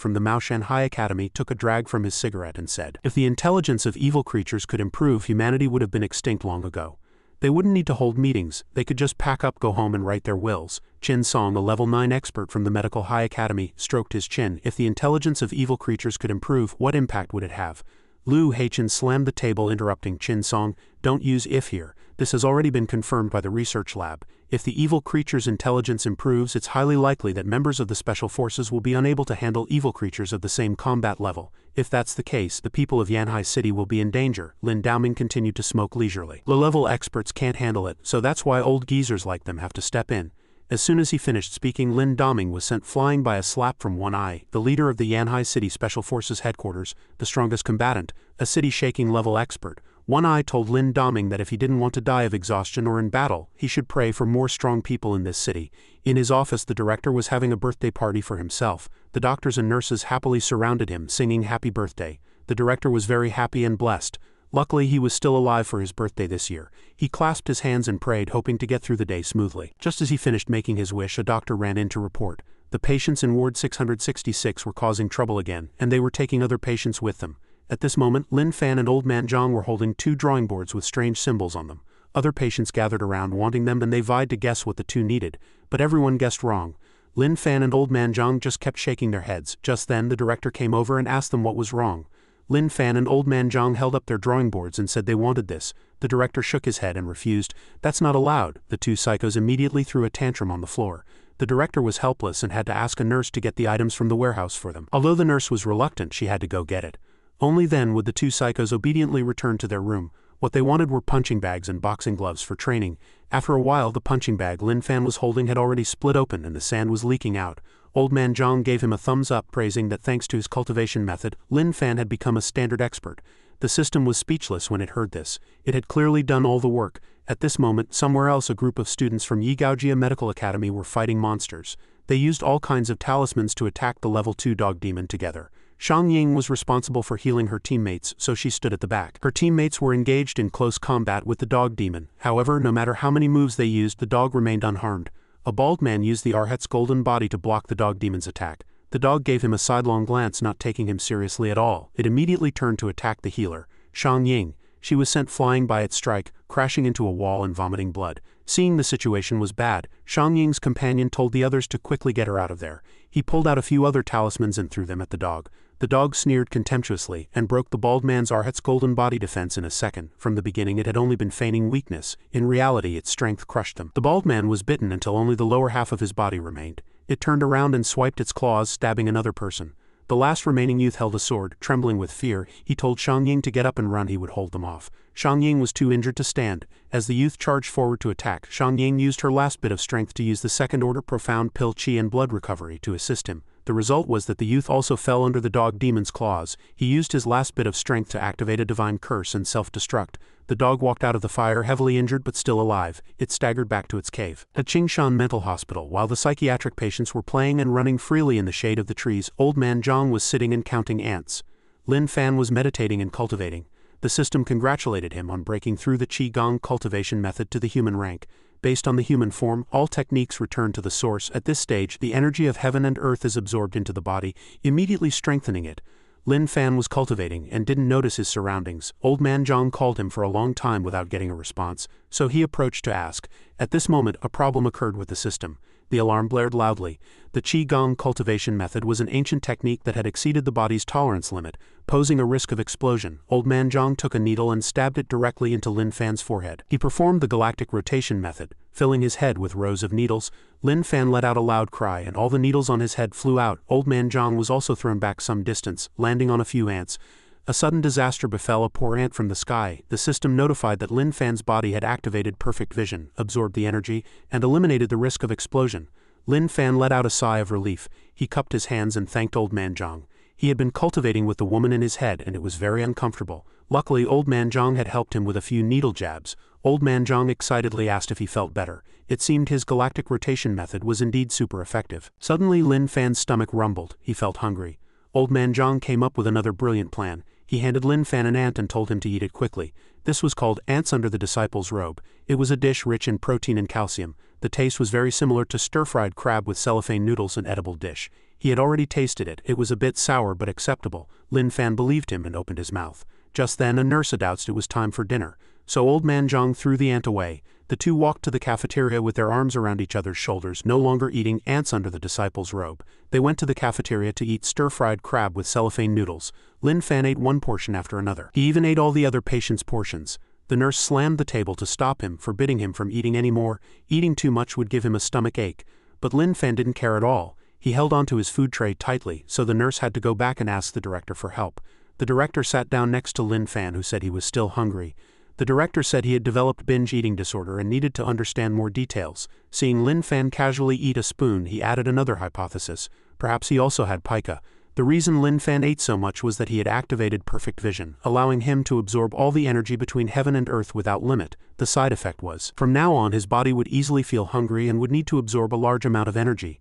from the Maoshan High Academy, took a drag from his cigarette and said, "If the intelligence of evil creatures could improve, humanity would have been extinct long ago. They wouldn't need to hold meetings, they could just pack up, go home and write their wills." Qin Song, a level 9 expert from the Medical High Academy, stroked his chin. "If the intelligence of evil creatures could improve, what impact would it have?" Lu Heichan slammed the table, interrupting Qin Song. "Don't use 'if' here. This has already been confirmed by the research lab. If the evil creature's intelligence improves, it's highly likely that members of the Special Forces will be unable to handle evil creatures of the same combat level. If that's the case, the people of Yanhai City will be in danger." Lin Daoming continued to smoke leisurely. "Low-level experts can't handle it, so that's why old geezers like them have to step in." As soon as he finished speaking, Lin Daoming was sent flying by a slap from One Eye, the leader of the Yanhai City Special Forces headquarters, the strongest combatant, a city-shaking level expert. One Eye told Lin Daoming that if he didn't want to die of exhaustion or in battle, he should pray for more strong people in this city. In his office, the director was having a birthday party for himself. The doctors and nurses happily surrounded him, singing "Happy Birthday." The director was very happy and blessed. Luckily, he was still alive for his birthday this year. He clasped his hands and prayed, hoping to get through the day smoothly. Just as he finished making his wish, a doctor ran in to report. The patients in Ward 666 were causing trouble again, and they were taking other patients with them. At this moment, Lin Fan and Old Man Zhang were holding 2 drawing boards with strange symbols on them. Other patients gathered around wanting them, and they vied to guess what the two needed, but everyone guessed wrong. Lin Fan and Old Man Zhang just kept shaking their heads. Just then, the director came over and asked them what was wrong. Lin Fan and Old Man Zhang held up their drawing boards and said they wanted this. The director shook his head and refused. "That's not allowed." The 2 psychos immediately threw a tantrum on the floor. The director was helpless and had to ask a nurse to get the items from the warehouse for them. Although the nurse was reluctant, she had to go get it. Only then would the 2 psychos obediently return to their room. What they wanted were punching bags and boxing gloves for training. After a while, the punching bag Lin Fan was holding had already split open and the sand was leaking out. Old Man Zhang gave him a thumbs up, praising that thanks to his cultivation method, Lin Fan had become a standard expert. The system was speechless when it heard this. It had clearly done all the work. At this moment, somewhere else, a group of students from Yigaojia Medical Academy were fighting monsters. They used all kinds of talismans to attack the level 2 dog demon together. Shang Ying was responsible for healing her teammates, so she stood at the back. Her teammates were engaged in close combat with the dog demon. However, no matter how many moves they used, the dog remained unharmed. A bald man used the Arhat's golden body to block the dog demon's attack. The dog gave him a sidelong glance, not taking him seriously at all. It immediately turned to attack the healer, Shang Ying. She was sent flying by its strike, crashing into a wall and vomiting blood. Seeing the situation was bad, Shang Ying's companion told the others to quickly get her out of there. He pulled out a few other talismans and threw them at the dog. The dog sneered contemptuously and broke the bald man's Arhat's golden body defense in a second. From the beginning it had only been feigning weakness. In reality its strength crushed them. The bald man was bitten until only the lower half of his body remained. It turned around and swiped its claws, stabbing another person. The last remaining youth held a sword. Trembling with fear, he told Shang Ying to get up and run. He would hold them off. Shang Ying was too injured to stand. As the youth charged forward to attack, Shang Ying used her last bit of strength to use the second-order profound pill chi and blood recovery to assist him. The result was that the youth also fell under the dog demon's claws. He used his last bit of strength to activate a divine curse and self-destruct. The dog walked out of the fire heavily injured but still alive. It staggered back to its cave. At Qingshan Mental Hospital, while the psychiatric patients were playing and running freely in the shade of the trees, old man Zhang was sitting and counting ants. Lin Fan was meditating and cultivating. The system congratulated him on breaking through the Qigong cultivation method to the human rank. Based on the human form, all techniques return to the source. At this stage, the energy of heaven and earth is absorbed into the body, immediately strengthening it. Lin Fan was cultivating and didn't notice his surroundings. Old man Zhang called him for a long time without getting a response, so he approached to ask. At this moment, a problem occurred with the system. The alarm blared loudly. The Qigong cultivation method was an ancient technique that had exceeded the body's tolerance limit, posing a risk of explosion. Old man Zhang took a needle and stabbed it directly into Lin Fan's forehead. He performed the galactic rotation method, filling his head with rows of needles. Lin Fan let out a loud cry and all the needles on his head flew out. Old man Zhang was also thrown back some distance, landing on a few ants. A sudden disaster befell a poor ant from the sky. The system notified that Lin Fan's body had activated perfect vision, absorbed the energy, and eliminated the risk of explosion. Lin Fan let out a sigh of relief. He cupped his hands and thanked old man Zhang. He had been cultivating with the woman in his head and it was very uncomfortable. Luckily, old man Zhang had helped him with a few needle jabs. Old man Zhang excitedly asked if he felt better. It seemed his galactic rotation method was indeed super effective. Suddenly Lin Fan's stomach rumbled. He felt hungry. Old man Zhang came up with another brilliant plan. He handed Lin Fan an ant and told him to eat it quickly. This was called ants under the disciple's robe. It was a dish rich in protein and calcium. The taste was very similar to stir-fried crab with cellophane noodles, an edible dish. He had already tasted it. It was a bit sour but acceptable. Lin Fan believed him and opened his mouth. Just then a nurse announced it was time for dinner. So old man Zhang threw the ant away. The two walked to the cafeteria with their arms around each other's shoulders, no longer eating ants under the disciple's robe. They went to the cafeteria to eat stir-fried crab with cellophane noodles. Lin Fan ate one portion after another. He even ate all the other patients' portions. The nurse slammed the table to stop him, forbidding him from eating any more. Eating too much would give him a stomach ache. But Lin Fan didn't care at all. He held onto his food tray tightly, so the nurse had to go back and ask the director for help. The director sat down next to Lin Fan, who said he was still hungry. The director said he had developed binge eating disorder and needed to understand more details. Seeing Lin Fan casually eat a spoon, he added another hypothesis. Perhaps he also had pica. The reason Lin Fan ate so much was that he had activated perfect vision, allowing him to absorb all the energy between heaven and earth without limit. The side effect was, from now on his body would easily feel hungry and would need to absorb a large amount of energy.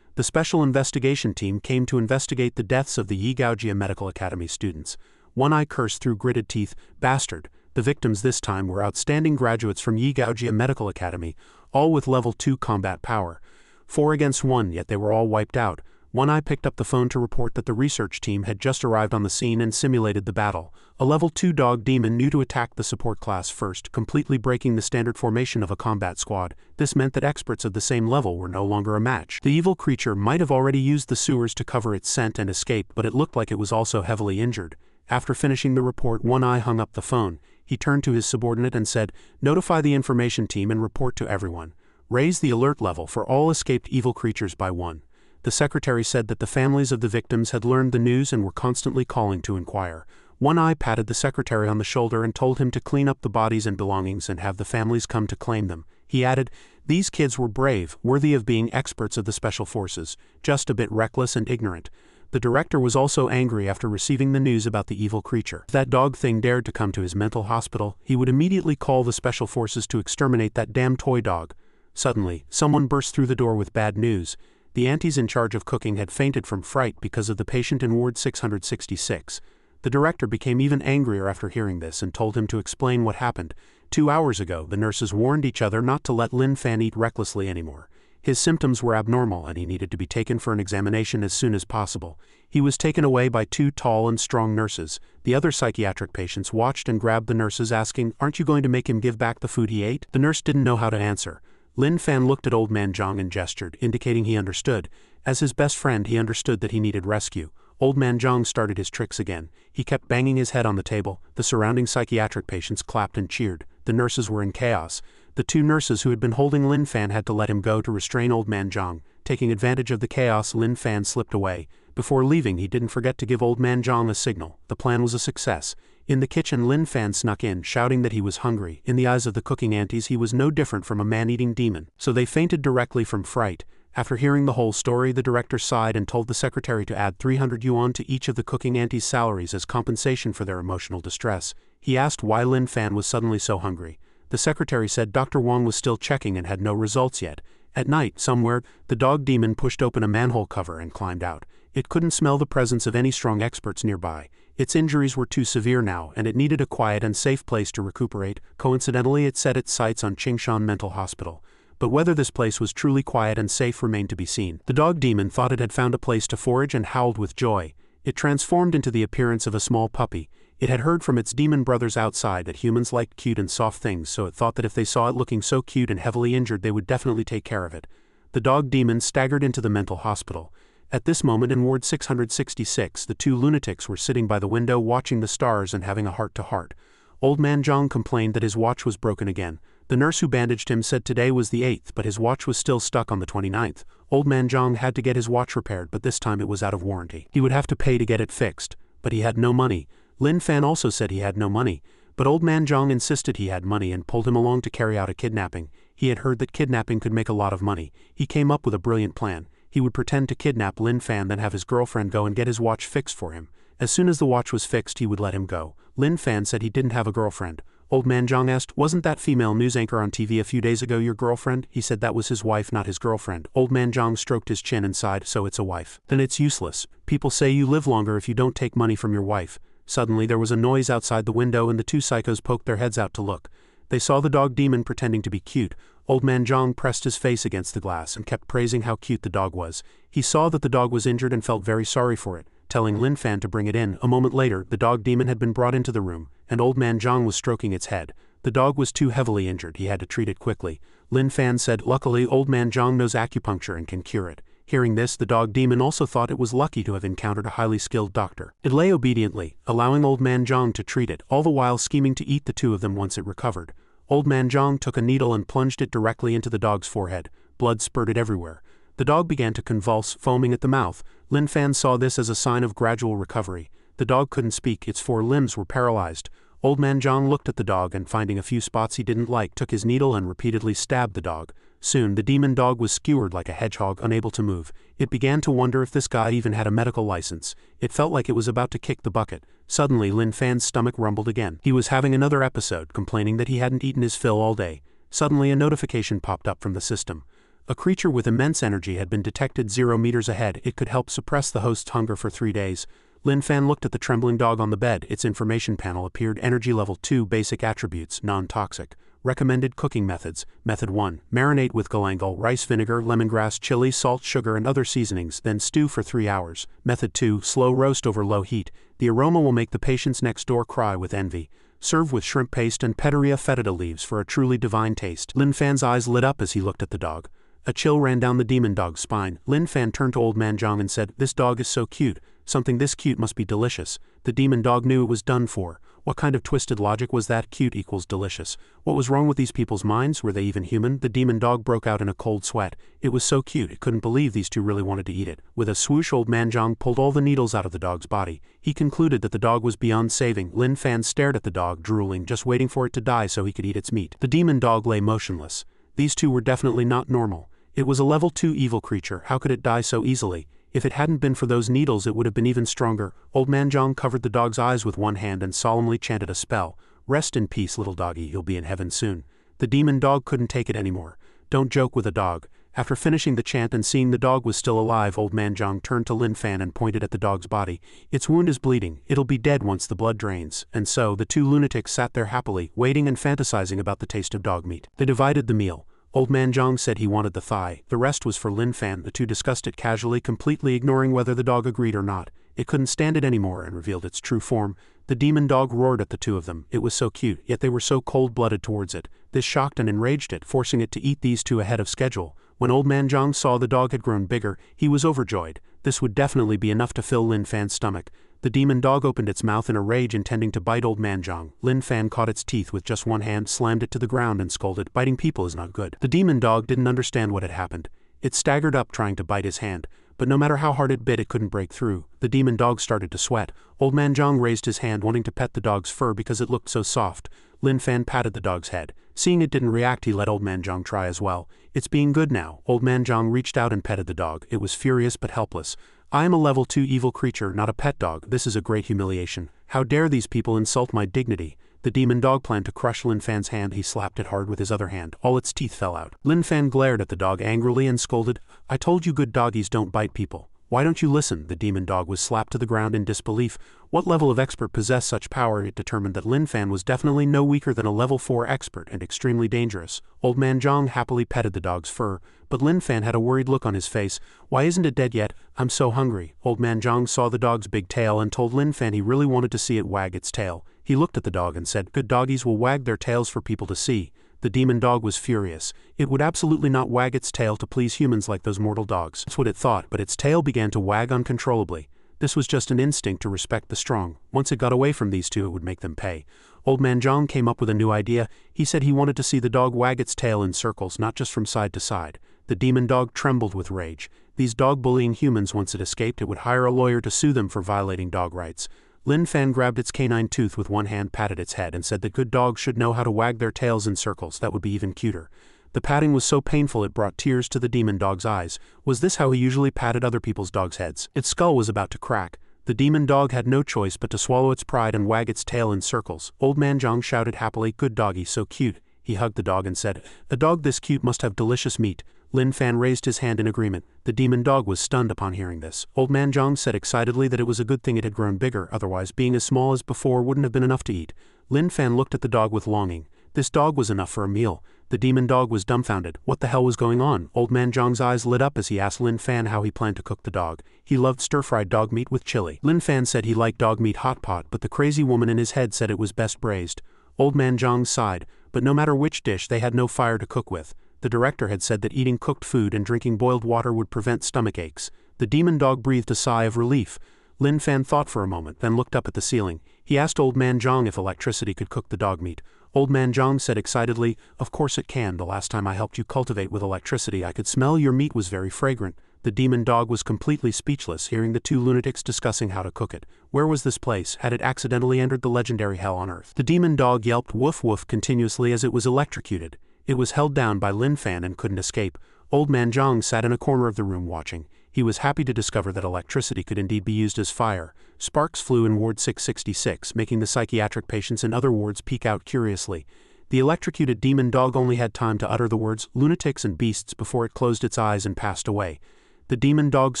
The special investigation team came to investigate the deaths of the Yigaojia Medical Academy students. One Eye cursed through gritted teeth, bastard. The victims this time were outstanding graduates from Yigaojia Medical Academy, all with level 2 combat power. 4 against 1, yet they were all wiped out. One Eye picked up the phone to report that the research team had just arrived on the scene and simulated the battle. A level 2 dog demon knew to attack the support class first, completely breaking the standard formation of a combat squad. This meant that experts of the same level were no longer a match. The evil creature might have already used the sewers to cover its scent and escape, but it looked like it was also heavily injured. After finishing the report, One Eye hung up the phone. He turned to his subordinate and said, "Notify the information team and report to everyone. Raise the alert level for all escaped evil creatures by 1. The secretary said that the families of the victims had learned the news and were constantly calling to inquire. One Eye patted the secretary on the shoulder and told him to clean up the bodies and belongings and have the families come to claim them. He added, "These kids were brave, worthy of being experts of the special forces, just a bit reckless and ignorant." The director was also angry after receiving the news about the evil creature. If that dog thing dared to come to his mental hospital, he would immediately call the special forces to exterminate that damn toy dog. Suddenly, someone burst through the door with bad news. The aunties in charge of cooking had fainted from fright because of the patient in Ward 666. The director became even angrier after hearing this and told him to explain what happened. 2 hours ago, the nurses warned each other not to let Lin Fan eat recklessly anymore. His symptoms were abnormal and he needed to be taken for an examination as soon as possible. He was taken away by 2 tall and strong nurses. The other psychiatric patients watched and grabbed the nurses, asking, "Aren't you going to make him give back the food he ate?" The nurse didn't know how to answer. Lin Fan looked at Old Man Zhang and gestured, indicating he understood. As his best friend, he understood that he needed rescue. Old Man Zhang started his tricks again. He kept banging his head on the table. The surrounding psychiatric patients clapped and cheered. The nurses were in chaos. The 2 nurses who had been holding Lin Fan had to let him go to restrain Old Man Zhang. Taking advantage of the chaos, Lin Fan slipped away. Before leaving, he didn't forget to give Old Man Zhang a signal. The plan was a success. In the kitchen, Lin Fan snuck in, shouting that he was hungry. In the eyes of the cooking aunties, he was no different from a man-eating demon. So they fainted directly from fright. After hearing the whole story, the director sighed and told the secretary to add 300 yuan to each of the cooking aunties' salaries as compensation for their emotional distress. He asked why Lin Fan was suddenly so hungry. The secretary said Dr. Wang was still checking and had no results yet. At night, somewhere, the dog demon pushed open a manhole cover and climbed out. It couldn't smell the presence of any strong experts nearby. Its injuries were too severe now, and it needed a quiet and safe place to recuperate. Coincidentally, it set its sights on Qingshan Mental Hospital. But whether this place was truly quiet and safe remained to be seen. The dog demon thought it had found a place to forage and howled with joy. It transformed into the appearance of a small puppy. It had heard from its demon brothers outside that humans liked cute and soft things, so it thought that if they saw it looking so cute and heavily injured, they would definitely take care of it. The dog demon staggered into the mental hospital. At this moment in Ward 666, the 2 lunatics were sitting by the window watching the stars and having a heart-to-heart. Old Man Zhang complained that his watch was broken again. The nurse who bandaged him said today was the 8th, but his watch was still stuck on the 29th. Old Man Zhang had to get his watch repaired, but this time it was out of warranty. He would have to pay to get it fixed, but he had no money. Lin Fan also said he had no money, but Old Man Zhang insisted he had money and pulled him along to carry out a kidnapping. He had heard that kidnapping could make a lot of money. He came up with a brilliant plan. He would pretend to kidnap Lin Fan, then have his girlfriend go and get his watch fixed for him. As soon as the watch was fixed, he would let him go. Lin Fan said he didn't have a girlfriend. Old Man Zhang asked, "Wasn't that female news anchor on TV a few days ago your girlfriend?" He said that was his wife, not his girlfriend. Old Man Zhang stroked his chin and sighed, "So it's a wife. Then it's useless. People say you live longer if you don't take money from your wife." Suddenly there was a noise outside the window and the 2 psychos poked their heads out to look. They saw the dog demon pretending to be cute. Old Man Zhang pressed his face against the glass and kept praising how cute the dog was. He saw that the dog was injured and felt very sorry for it, telling Lin Fan to bring it in. A moment later, the dog demon had been brought into the room, and Old Man Zhang was stroking its head. The dog was too heavily injured, he had to treat it quickly. Lin Fan said, "Luckily, Old Man Zhang knows acupuncture and can cure it." Hearing this, the dog demon also thought it was lucky to have encountered a highly skilled doctor. It lay obediently, allowing Old Man Zhang to treat it, all the while scheming to eat the 2 of them once it recovered. Old Man Zhang took a needle and plunged it directly into the dog's forehead. Blood spurted everywhere. The dog began to convulse, foaming at the mouth. Lin Fan saw this as a sign of gradual recovery. The dog couldn't speak, its 4 limbs were paralyzed. Old Man Zhang looked at the dog and, finding a few spots he didn't like, took his needle and repeatedly stabbed the dog. Soon, the demon dog was skewered like a hedgehog, unable to move. It began to wonder if this guy even had a medical license. It felt like it was about to kick the bucket. Suddenly, Lin Fan's stomach rumbled again. He was having another episode, complaining that he hadn't eaten his fill all day. Suddenly, a notification popped up from the system. A creature with immense energy had been detected 0 meters ahead. It could help suppress the host's hunger for 3 days. Lin Fan looked at the trembling dog on the bed. Its information panel appeared. Energy level 2, basic attributes, non-toxic. Recommended cooking methods. Method 1. Marinate with galangal, rice vinegar, lemongrass, chili, salt, sugar and other seasonings, then stew for 3 hours. Method 2. Slow roast over low heat. The aroma will make the patients next door cry with envy. Serve with shrimp paste and Petaria fetida leaves for a truly divine taste. Lin Fan's eyes lit up as he looked at the dog. A chill ran down the demon dog's spine. Lin Fan turned to Old Man Zhang and said, "This dog is so cute. Something this cute must be delicious." The demon dog knew it was done for. What kind of twisted logic was that? Cute equals delicious. What was wrong with these people's minds? Were they even human? The demon dog broke out in a cold sweat. It was so cute, it couldn't believe these 2 really wanted to eat it. With a swoosh, Old Man Zhang pulled all the needles out of the dog's body. He concluded that the dog was beyond saving. Lin Fan stared at the dog, drooling, just waiting for it to die so he could eat its meat. The demon dog lay motionless. These 2 were definitely not normal. It was a level 2 evil creature. How could it die so easily? If it hadn't been for those needles, it would have been even stronger. Old Man Zhang covered the dog's eyes with one hand and solemnly chanted a spell. "Rest in peace, little doggy, you'll be in heaven soon." The demon dog couldn't take it anymore. "Don't joke with a dog. After finishing the chant and seeing the dog was still alive, Old Man Zhang turned to Lin Fan and pointed at the dog's body. Its wound is bleeding. It'll be dead once the blood drains. And so, the two lunatics sat there happily, waiting and fantasizing about the taste of dog meat. They divided the meal. Old Man Zhang said he wanted the thigh. The rest was for Lin Fan. The two discussed it casually, completely ignoring whether the dog agreed or not. It couldn't stand it anymore and revealed its true form. The demon dog roared at the two of them. It was so cute, yet they were so cold-blooded towards it. This shocked and enraged it, forcing it to eat these two ahead of schedule. When Old Man Zhang saw the dog had grown bigger, he was overjoyed. This would definitely be enough to fill Lin Fan's stomach. The demon dog opened its mouth in a rage, intending to bite Old Man Zhang. Lin Fan caught its teeth with just one hand, slammed it to the ground and scolded, "Biting people is not good." The demon dog didn't understand what had happened. It staggered up trying to bite his hand, but no matter how hard it bit, it couldn't break through. The demon dog started to sweat. Old Man Zhang raised his hand, wanting to pet the dog's fur because it looked so soft. Lin Fan patted the dog's head. Seeing it didn't react, he let Old Man Zhang try as well. "It's being good now." Old Man Zhang reached out and petted the dog. It was furious but helpless. "I am a level 2 evil creature, not a pet dog. This is a great humiliation. How dare these people insult my dignity?" The demon dog planned to crush Lin Fan's hand. He slapped it hard with his other hand. All its teeth fell out. Lin Fan glared at the dog angrily and scolded, "I told you good doggies don't bite people. Why don't you listen?" The demon dog was slapped to the ground in disbelief. What level of expert possessed such power? It determined that Lin Fan was definitely no weaker than a level 4 expert and extremely dangerous. Old Man Zhang happily petted the dog's fur, but Lin Fan had a worried look on his face. "Why isn't it dead yet? I'm so hungry." Old Man Zhang saw the dog's big tail and told Lin Fan he really wanted to see it wag its tail. He looked at the dog and said, "Good doggies will wag their tails for people to see." The demon dog was furious. It would absolutely not wag its tail to please humans like those mortal dogs. That's what it thought, but its tail began to wag uncontrollably. This was just an instinct to respect the strong. Once it got away from these two, it would make them pay. Old Man Zhang came up with a new idea. He said he wanted to see the dog wag its tail in circles, not just from side to side. The demon dog trembled with rage. These dog bullying humans, once it escaped, it would hire a lawyer to sue them for violating dog rights. Lin Fan grabbed its canine tooth with one hand, patted its head, and said that good dogs should know how to wag their tails in circles. That would be even cuter. The patting was so painful it brought tears to the demon dog's eyes. Was this how he usually patted other people's dogs' heads? Its skull was about to crack. The demon dog had no choice but to swallow its pride and wag its tail in circles. Old Man Zhang shouted happily, "Good doggy, so cute." He hugged the dog and said, "A dog this cute must have delicious meat." Lin Fan raised his hand in agreement. The demon dog was stunned upon hearing this. Old Man Zhang said excitedly that it was a good thing it had grown bigger, otherwise being as small as before wouldn't have been enough to eat. Lin Fan looked at the dog with longing. This dog was enough for a meal. The demon dog was dumbfounded. What the hell was going on? Old Man Zhang's eyes lit up as he asked Lin Fan how he planned to cook the dog. He loved stir-fried dog meat with chili. Lin Fan said he liked dog meat hot pot, but the crazy woman in his head said it was best braised. Old Man Zhang sighed, but no matter which dish, they had no fire to cook with. The director had said that eating cooked food and drinking boiled water would prevent stomach aches. The demon dog breathed a sigh of relief. Lin Fan thought for a moment, then looked up at the ceiling. He asked Old Man Zhang if electricity could cook the dog meat. Old Man Zhang said excitedly, "Of course it can. The last time I helped you cultivate with electricity, I could smell your meat was very fragrant." The demon dog was completely speechless, hearing the two lunatics discussing how to cook it. Where was this place? Had it accidentally entered the legendary hell on Earth? The demon dog yelped woof woof continuously as it was electrocuted. It was held down by Lin Fan and couldn't escape. Old Man Zhang sat in a corner of the room watching. He was happy to discover that electricity could indeed be used as fire. Sparks flew in Ward 666, making the psychiatric patients in other wards peek out curiously. The electrocuted demon dog only had time to utter the words lunatics and beasts before it closed its eyes and passed away. The demon dog's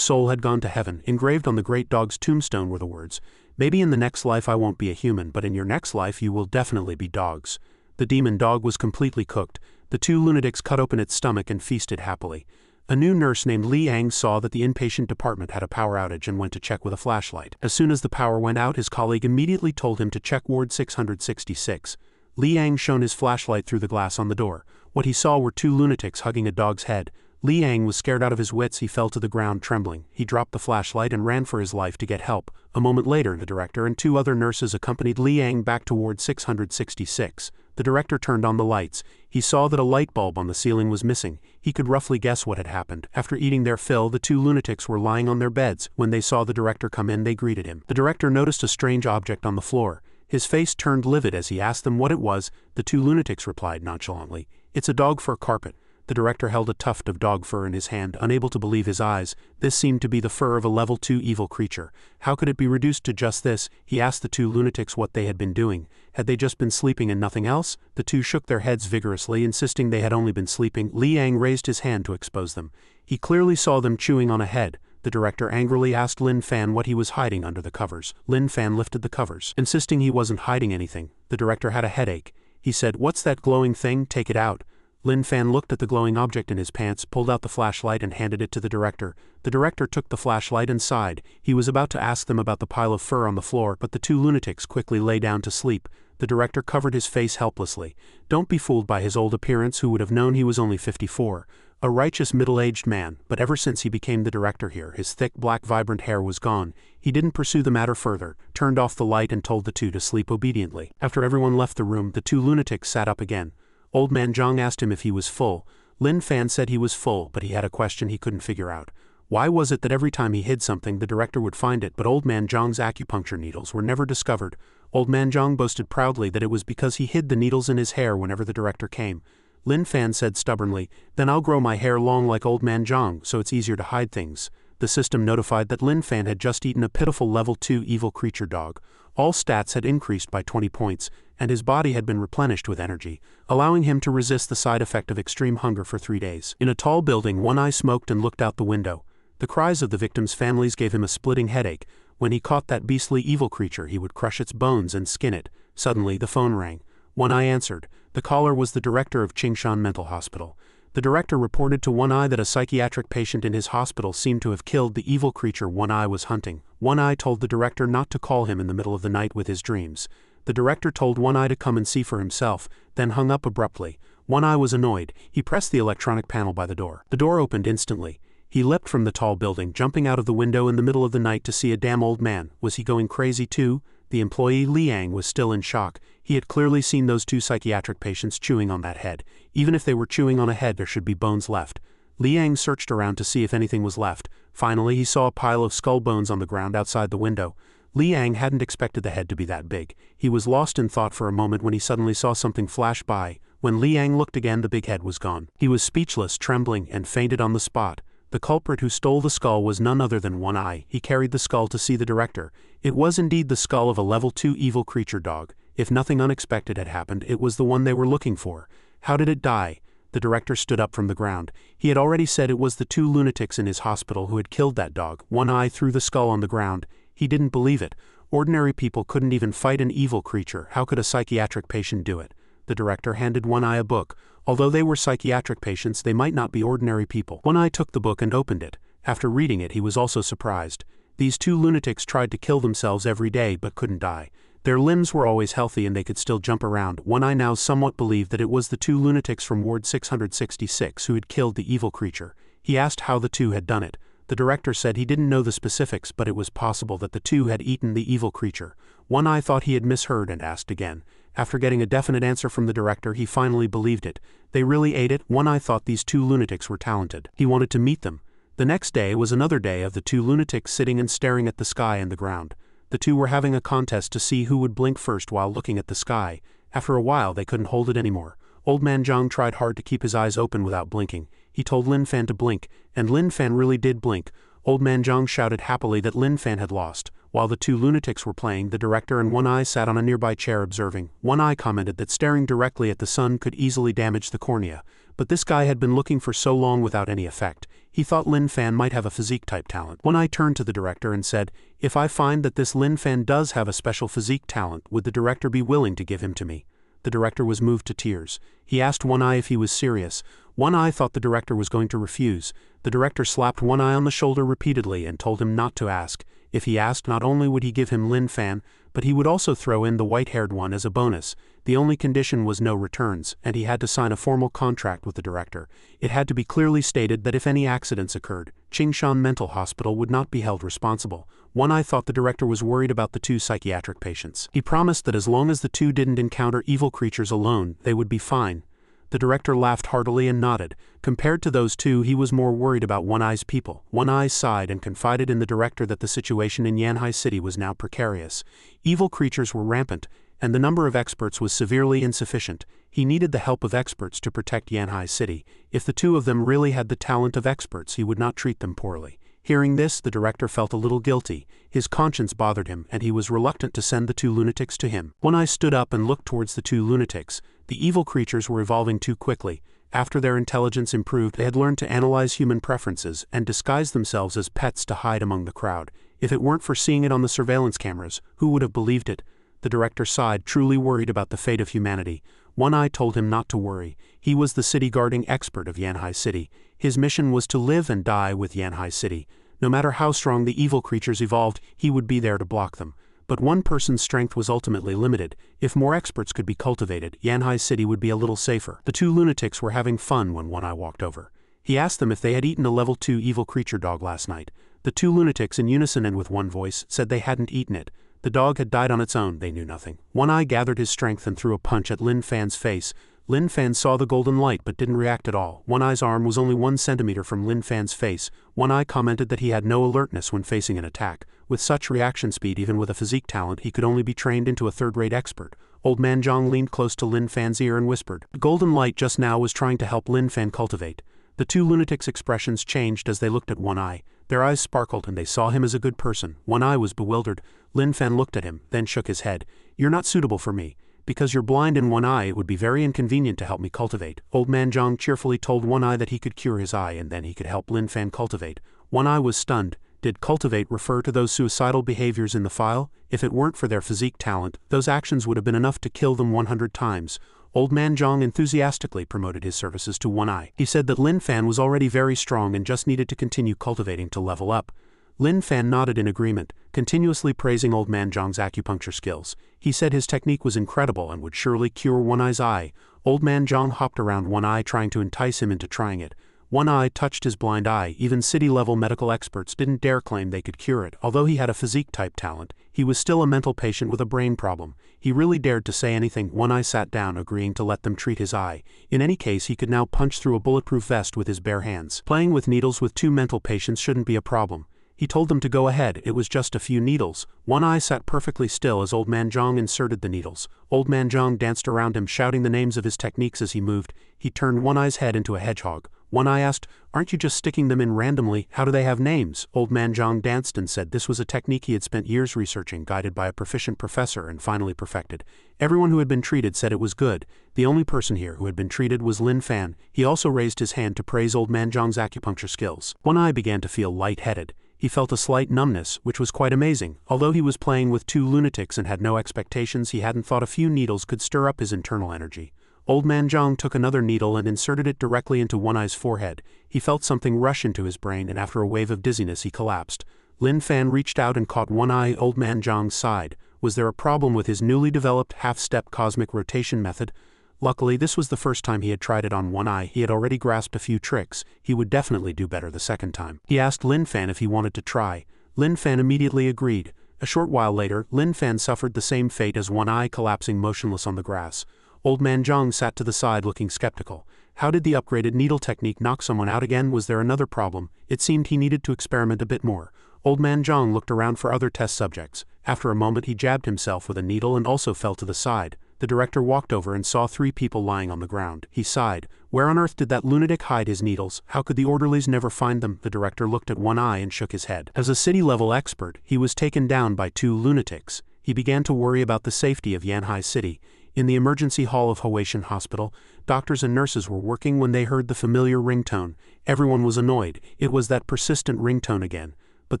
soul had gone to heaven. Engraved on the great dog's tombstone were the words, "Maybe in the next life I won't be a human, but in your next life you will definitely be dogs." The demon dog was completely cooked. The two lunatics cut open its stomach and feasted happily. A new nurse named Li Yang saw that the inpatient department had a power outage and went to check with a flashlight. As soon as the power went out, his colleague immediately told him to check Ward 666. Li Yang shone his flashlight through the glass on the door. What he saw were two lunatics hugging a dog's head. Li Yang was scared out of his wits. He fell to the ground trembling. He dropped the flashlight and ran for his life to get help. A moment later, the director and two other nurses accompanied Li Yang back to Ward 666. The director turned on the lights. He saw that a light bulb on the ceiling was missing. He could roughly guess what had happened. After eating their fill, the two lunatics were lying on their beds. When they saw the director come in, they greeted him. The director noticed a strange object on the floor. His face turned livid as he asked them what it was. The two lunatics replied nonchalantly, "It's a dog fur carpet." The director held a tuft of dog fur in his hand, unable to believe his eyes. This seemed to be the fur of a level 2 evil creature. How could it be reduced to just this? He asked the two lunatics what they had been doing. Had they just been sleeping and nothing else? The two shook their heads vigorously, insisting they had only been sleeping. Liang raised his hand to expose them. He clearly saw them chewing on a head. The director angrily asked Lin Fan what he was hiding under the covers. Lin Fan lifted the covers, insisting he wasn't hiding anything. The director had a headache. He said, "What's that glowing thing? Take it out." Lin Fan looked at the glowing object in his pants, pulled out the flashlight and handed it to the director. The director took the flashlight and sighed. He was about to ask them about the pile of fur on the floor, but the two lunatics quickly lay down to sleep. The director covered his face helplessly. Don't be fooled by his old appearance. Who would have known he was only 54? A righteous middle-aged man, but ever since he became the director here, his thick black vibrant hair was gone. He didn't pursue the matter further, turned off the light and told the two to sleep obediently. After everyone left the room, the two lunatics sat up again. Old Man Zhang asked him if he was full. Lin Fan said he was full, but he had a question he couldn't figure out. Why was it that every time he hid something the director would find it, but Old Man Zhang's acupuncture needles were never discovered? Old Man Zhang boasted proudly that it was because he hid the needles in his hair whenever the director came. Lin Fan said stubbornly, "Then I'll grow my hair long like Old Man Zhang, so it's easier to hide things." The system notified that Lin Fan had just eaten a pitiful level 2 evil creature dog. All stats had increased by 20 points, and his body had been replenished with energy, allowing him to resist the side effect of extreme hunger for 3 days. In a tall building, One Eye smoked and looked out the window. The cries of the victims' families gave him a splitting headache. When he caught that beastly evil creature, he would crush its bones and skin it. Suddenly, the phone rang. One Eye answered. The caller was the director of Qingshan Mental Hospital. The director reported to One Eye that a psychiatric patient in his hospital seemed to have killed the evil creature One Eye was hunting. One Eye told the director not to call him in the middle of the night with his dreams. The director told One Eye to come and see for himself, then hung up abruptly. One Eye was annoyed. He pressed the electronic panel by the door. The door opened instantly. He leapt from the tall building, jumping out of the window in the middle of the night to see a damn old man. Was he going crazy too? The employee Liang was still in shock. He had clearly seen those two psychiatric patients chewing on that head. Even if they were chewing on a head, there should be bones left. Liang searched around to see if anything was left. Finally, he saw a pile of skull bones on the ground outside the window. Liang hadn't expected the head to be that big. He was lost in thought for a moment when he suddenly saw something flash by. When Liang looked again, the big head was gone. He was speechless, trembling, and fainted on the spot. The culprit who stole the skull was none other than One Eye. He carried the skull to see the director. It was indeed the skull of a level 2 evil creature dog. If nothing unexpected had happened, it was the one they were looking for. How did it die? The director stood up from the ground. He had already said it was the two lunatics in his hospital who had killed that dog. One Eye threw the skull on the ground. He didn't believe it. Ordinary people couldn't even fight an evil creature. How could a psychiatric patient do it? The director handed One Eye a book. Although they were psychiatric patients, they might not be ordinary people. One Eye took the book and opened it. After reading it, he was also surprised. These two lunatics tried to kill themselves every day but couldn't die. Their limbs were always healthy and they could still jump around. One Eye now somewhat believed that it was the two lunatics from Ward 666 who had killed the evil creature. He asked how the two had done it. The director said he didn't know the specifics, but it was possible that the two had eaten the evil creature. One Eye thought he had misheard and asked again. After getting a definite answer from the director, he finally believed it. They really ate it. One Eye thought these two lunatics were talented. He wanted to meet them. The next day was another day of the two lunatics sitting and staring at the sky and the ground. The two were having a contest to see who would blink first while looking at the sky. After a while, they couldn't hold it anymore. Old Man Zhang tried hard to keep his eyes open without blinking. He told Lin Fan to blink, and Lin Fan really did blink. Old Man Zhang shouted happily that Lin Fan had lost. While the two lunatics were playing, the director and One Eye sat on a nearby chair observing. One Eye commented that staring directly at the sun could easily damage the cornea. But this guy had been looking for so long without any effect. He thought Lin Fan might have a physique-type talent. One Eye turned to the director and said, "If I find that this Lin Fan does have a special physique talent, would the director be willing to give him to me?" The director was moved to tears. He asked One Eye if he was serious. One Eye thought the director was going to refuse. The director slapped One Eye on the shoulder repeatedly and told him not to ask. If he asked, not only would he give him Lin Fan, but he would also throw in the white-haired one as a bonus. The only condition was no returns, and he had to sign a formal contract with the director. It had to be clearly stated that if any accidents occurred, Qingshan Mental Hospital would not be held responsible. One Eye thought the director was worried about the two psychiatric patients. He promised that as long as the two didn't encounter evil creatures alone, they would be fine. The director laughed heartily and nodded. Compared to those two, he was more worried about One Eye's people. One Eye sighed and confided in the director that the situation in Yanhai City was now precarious. Evil creatures were rampant, and the number of experts was severely insufficient. He needed the help of experts to protect Yanhai City. If the two of them really had the talent of experts, he would not treat them poorly. Hearing this, the director felt a little guilty. His conscience bothered him, and he was reluctant to send the two lunatics to him. One Eye stood up and looked towards the two lunatics. The evil creatures were evolving too quickly. After their intelligence improved, they had learned to analyze human preferences and disguise themselves as pets to hide among the crowd. If it weren't for seeing it on the surveillance cameras, who would have believed it? The director sighed, truly worried about the fate of humanity. One Eye told him not to worry. He was the city guarding expert of Yanhai City. His mission was to live and die with Yanhai City. No matter how strong the evil creatures evolved, he would be there to block them. But one person's strength was ultimately limited. If more experts could be cultivated, Yanhai City would be a little safer. The two lunatics were having fun when One Eye walked over. He asked them if they had eaten a level 2 evil creature dog last night. The two lunatics, in unison and with one voice, said they hadn't eaten it. The dog had died on its own, they knew nothing. One Eye gathered his strength and threw a punch at Lin Fan's face. Lin Fan saw the golden light but didn't react at all. One Eye's arm was only 1 centimeter from Lin Fan's face. One Eye commented that he had no alertness when facing an attack. With such reaction speed, even with a physique talent, he could only be trained into a third-rate expert. Old Man Zhang leaned close to Lin Fan's ear and whispered. The golden light just now was trying to help Lin Fan cultivate. The two lunatics' expressions changed as they looked at One Eye. Their eyes sparkled and they saw him as a good person. One Eye was bewildered. Lin Fan looked at him, then shook his head. You're not suitable for me. Because you're blind in one eye, it would be very inconvenient to help me cultivate. Old Man Zhang cheerfully told One Eye that he could cure his eye and then he could help Lin Fan cultivate. One Eye was stunned. Did cultivate refer to those suicidal behaviors in the file? If it weren't for their physique talent, those actions would have been enough to kill them 100 times. Old Man Zhang enthusiastically promoted his services to One Eye. He said that Lin Fan was already very strong and just needed to continue cultivating to level up. Lin Fan nodded in agreement, continuously praising Old Man Zhang's acupuncture skills. He said his technique was incredible and would surely cure One Eye's eye. Old Man Zhang hopped around One Eye trying to entice him into trying it. One Eye touched his blind eye. Even city-level medical experts didn't dare claim they could cure it. Although he had a physique-type talent, he was still a mental patient with a brain problem. He really dared to say anything. One Eye sat down, agreeing to let them treat his eye. In any case, he could now punch through a bulletproof vest with his bare hands. Playing with needles with two mental patients shouldn't be a problem. He told them to go ahead, it was just a few needles. One Eye sat perfectly still as Old Man Zhang inserted the needles. Old Man Zhang danced around him, shouting the names of his techniques as he moved. He turned One Eye's head into a hedgehog. One Eye asked, aren't you just sticking them in randomly? How do they have names? Old Man Zhang danced and said this was a technique he had spent years researching, guided by a proficient professor and finally perfected. Everyone who had been treated said it was good. The only person here who had been treated was Lin Fan. He also raised his hand to praise Old Man Zhang's acupuncture skills. One Eye began to feel light-headed. He felt a slight numbness, which was quite amazing. Although he was playing with two lunatics and had no expectations, he hadn't thought a few needles could stir up his internal energy. Old Man Zhang took another needle and inserted it directly into One Eye's forehead. He felt something rush into his brain and after a wave of dizziness he collapsed. Lin Fan reached out and caught One Eye. Old Man Zhang's side. Was there a problem with his newly developed half-step cosmic rotation method? Luckily, this was the first time he had tried it on One Eye. He had already grasped a few tricks. He would definitely do better the second time. He asked Lin Fan if he wanted to try. Lin Fan immediately agreed. A short while later, Lin Fan suffered the same fate as One Eye, collapsing motionless on the grass. Old Man Zhang sat to the side looking skeptical. How did the upgraded needle technique knock someone out again? Was there another problem? It seemed he needed to experiment a bit more. Old Man Zhang looked around for other test subjects. After a moment he jabbed himself with a needle and also fell to the side. The director walked over and saw 3 people lying on the ground. He sighed. Where on earth did that lunatic hide his needles? How could the orderlies never find them? The director looked at One Eye and shook his head. As a city-level expert, he was taken down by 2 lunatics. He began to worry about the safety of Yanhai City. In the emergency hall of Huaishan Hospital, doctors and nurses were working when they heard the familiar ringtone. Everyone was annoyed. It was that persistent ringtone again. But